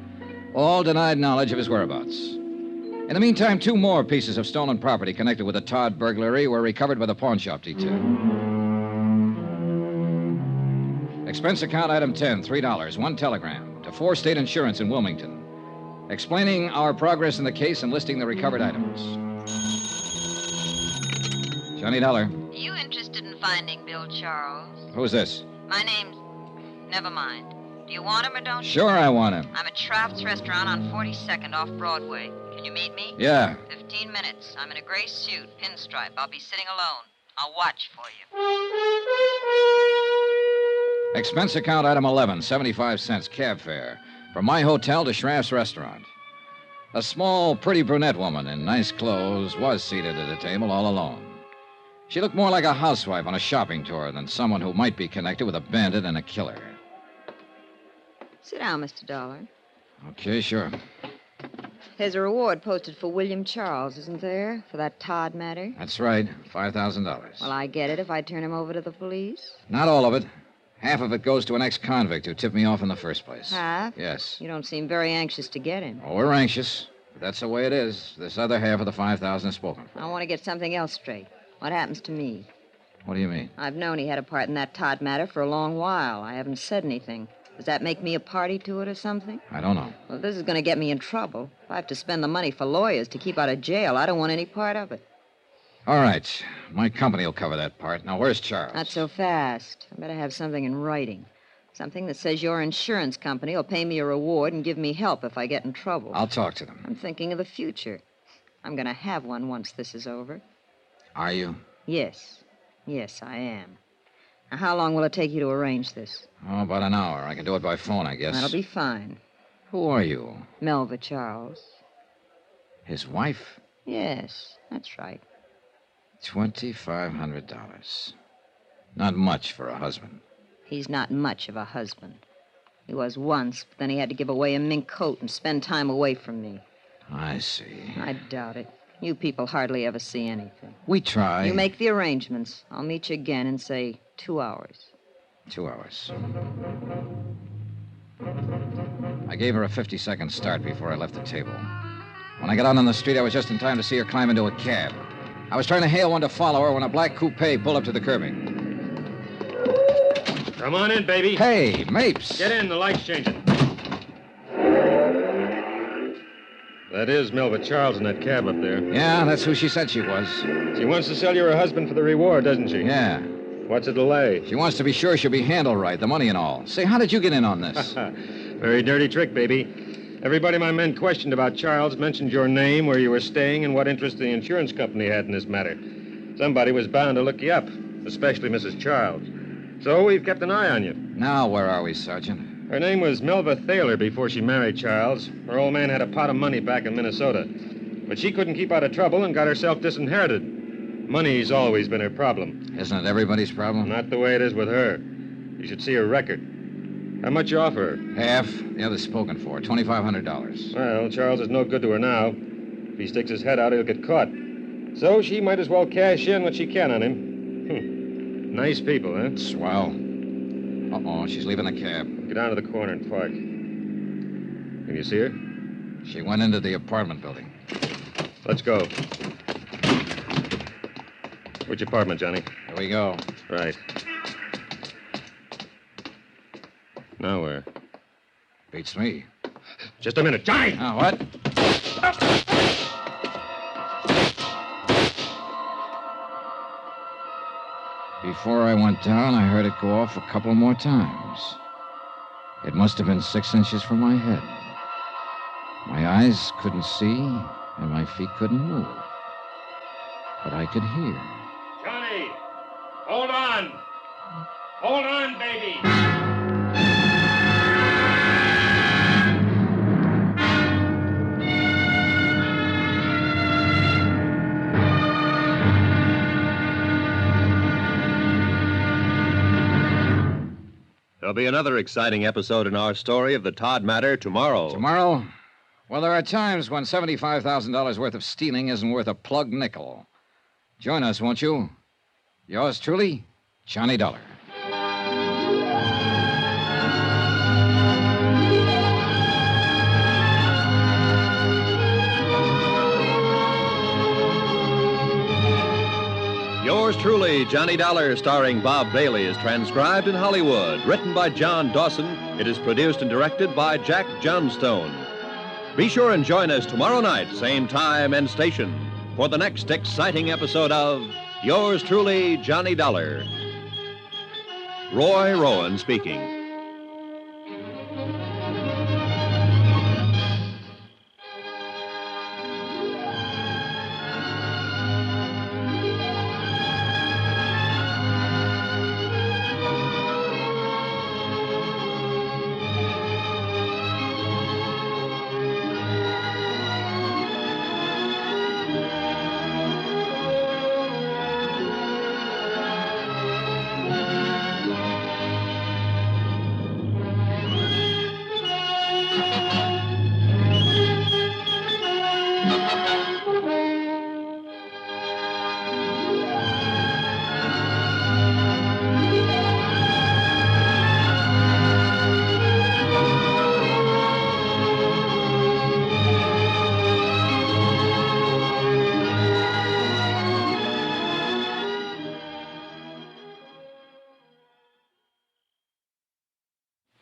All denied knowledge of his whereabouts. In the meantime, 2 more pieces of stolen property connected with the Todd burglary were recovered by the pawn shop detail. Expense account item 10, $3, 1 telegram to 4 State Insurance in Wilmington, explaining our progress in the case and listing the recovered items. Johnny Dollar. Are you interested in finding Bill Charles? Who's this? My name's... Never mind. Do you want him or don't you? Sure, I want him. I'm at Shraft's Restaurant on 42nd off Broadway. Can you meet me? Yeah. 15 minutes. I'm in a gray suit, pinstripe. I'll be sitting alone. I'll watch for you. Expense account item 11, 75 cents cab fare from my hotel to Shraft's Restaurant. A small, pretty brunette woman in nice clothes was seated at a table all alone. She looked more like a housewife on a shopping tour than someone who might be connected with a bandit and a killer. Sit down, Mr. Dollar. Okay, sure. There's a reward posted for William Charles, isn't there? For that Todd matter? That's right, $5,000. Well, I get it if I turn him over to the police. Not all of it. Half of it goes to an ex-convict who tipped me off in the first place. Half? Yes. You don't seem very anxious to get him. Oh, we're anxious. But that's the way it is. This other half of the $5,000 is spoken for. I want to get something else straight. What happens to me? What do you mean? I've known he had a part in that Todd matter for a long while. I haven't said anything. Does that make me a party to it or something? I don't know. Well, this is going to get me in trouble. If I have to spend the money for lawyers to keep out of jail, I don't want any part of it. All right. My company will cover that part. Now, where's Charles? Not so fast. I better have something in writing. Something that says your insurance company will pay me a reward and give me help if I get in trouble. I'll talk to them. I'm thinking of the future. I'm going to have one once this is over. Are you? Yes. Yes, I am. Now, how long will it take you to arrange this? Oh, about an hour. I can do it by phone, I guess. That'll be fine. Who are you? Melva Charles. His wife? Yes, that's right. $2,500. Not much for a husband. He's not much of a husband. He was once, but then he had to give away a mink coat and spend time away from me. I see. I doubt it. You people hardly ever see anything. We try. You make the arrangements. I'll meet you again in, say, 2 hours. 2 hours. I gave her a 50-second start before I left the table. When I got out on the street, I was just in time to see her climb into a cab. I was trying to hail one to follow her when a black coupe pulled up to the curbing. Come on in, baby. Hey, Mapes. Get in, the light's changing. That is Melva Charles in that cab up there. Yeah, that's who she said she was. She wants to sell you her husband for the reward, doesn't she? Yeah. What's the delay? She wants to be sure she'll be handled right, the money and all. Say, how did you get in on this? Very dirty trick, baby. Everybody my men questioned about Charles mentioned your name, where you were staying, and what interest the insurance company had in this matter. Somebody was bound to look you up, especially Mrs. Charles. So we've kept an eye on you. Now, where are we, Sergeant? Her name was Melva Thaler before she married Charles. Her old man had a pot of money back in Minnesota. But she couldn't keep out of trouble and got herself disinherited. Money's always been her problem. Isn't it everybody's problem? Not the way it is with her. You should see her record. How much you offer her? Half. The other's spoken for. $2,500. Well, Charles is no good to her now. If he sticks his head out, he'll get caught. So she might as well cash in what she can on him. Nice people, huh? Swell. Uh-oh, she's leaving the cab. Get down to the corner and park. Can you see her? She went into the apartment building. Let's go. Which apartment, Johnny? Here we go. Right. Now where? Beats me. Just a minute. Johnny! Now, what? Before I went down, I heard it go off a couple more times. It must have been 6 inches from my head. My eyes couldn't see, and my feet couldn't move. But I could hear. Johnny! Hold on! Hold on, baby! There'll be another exciting episode in our story of the Todd matter tomorrow. Tomorrow? Well, there are times when $75,000 worth of stealing isn't worth a plug nickel. Join us, won't you? Yours truly, Johnny Dollar. Yours truly, Johnny Dollar, starring Bob Bailey, is transcribed in Hollywood. Written by John Dawson, it is produced and directed by Jack Johnstone. Be sure and join us tomorrow night, same time and station, for the next exciting episode of Yours truly, Johnny Dollar. Roy Rowan speaking.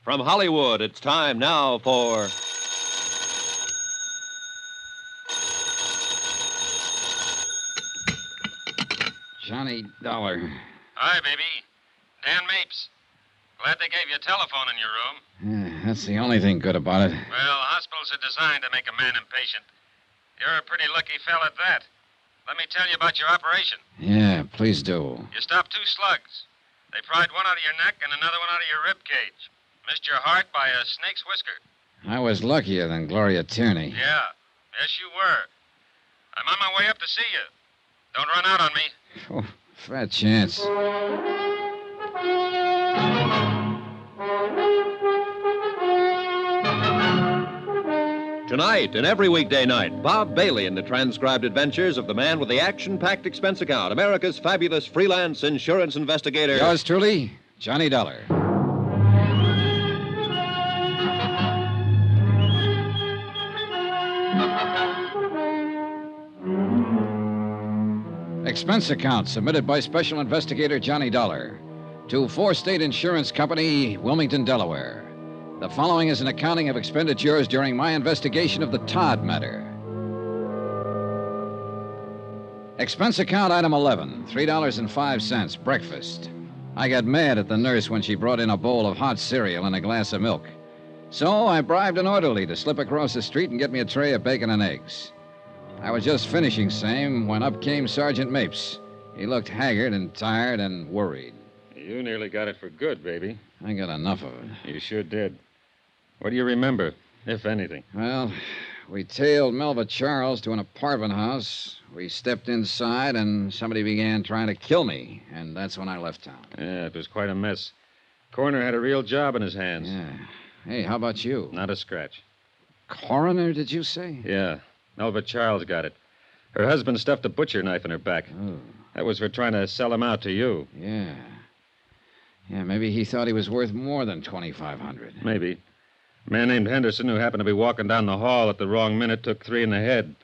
From Hollywood, it's time now for... Johnny Dollar. Hi, baby. Dan Mapes. Glad they gave you a telephone in your room. Yeah, that's the only thing good about it. Well, hospitals are designed to make a man impatient. You're a pretty lucky fella at that. Let me tell you about your operation. Yeah, please do. You stopped 2 slugs. They pried one out of your neck and another one out of your rib cage. Missed your heart by a snake's whisker. I was luckier than Gloria Tierney. Yeah. Yes, you were. I'm on my way up to see you. Don't run out on me. Oh, fat chance. Tonight and every weekday night, Bob Bailey in the transcribed adventures of the man with the action-packed expense account, America's fabulous freelance insurance investigator. Yours truly, Johnny Dollar. Expense account submitted by Special Investigator Johnny Dollar to 4 State Insurance Company, Wilmington, Delaware. The following is an accounting of expenditures during my investigation of the Todd matter. Expense account item 11, $3.05, breakfast. I got mad at the nurse when she brought in a bowl of hot cereal and a glass of milk. So I bribed an orderly to slip across the street and get me a tray of bacon and eggs. I was just finishing same when up came Sergeant Mapes. He looked haggard and tired and worried. You nearly got it for good, baby. I got enough of it. You sure did. What do you remember, if anything? Well, we tailed Melva Charles to an apartment house. We stepped inside, and somebody began trying to kill me, and that's when I left town. Yeah, it was quite a mess. Coroner had a real job in his hands. Yeah. Hey, how about you? Not a scratch. Coroner, did you say? Yeah. Melva Charles got it. Her husband stuffed a butcher knife in her back. Oh. That was for trying to sell him out to you. Yeah. Yeah, maybe he thought he was worth more than $2,500. Maybe. A man named Henderson, who happened to be walking down the hall at the wrong minute, took 3 in the head.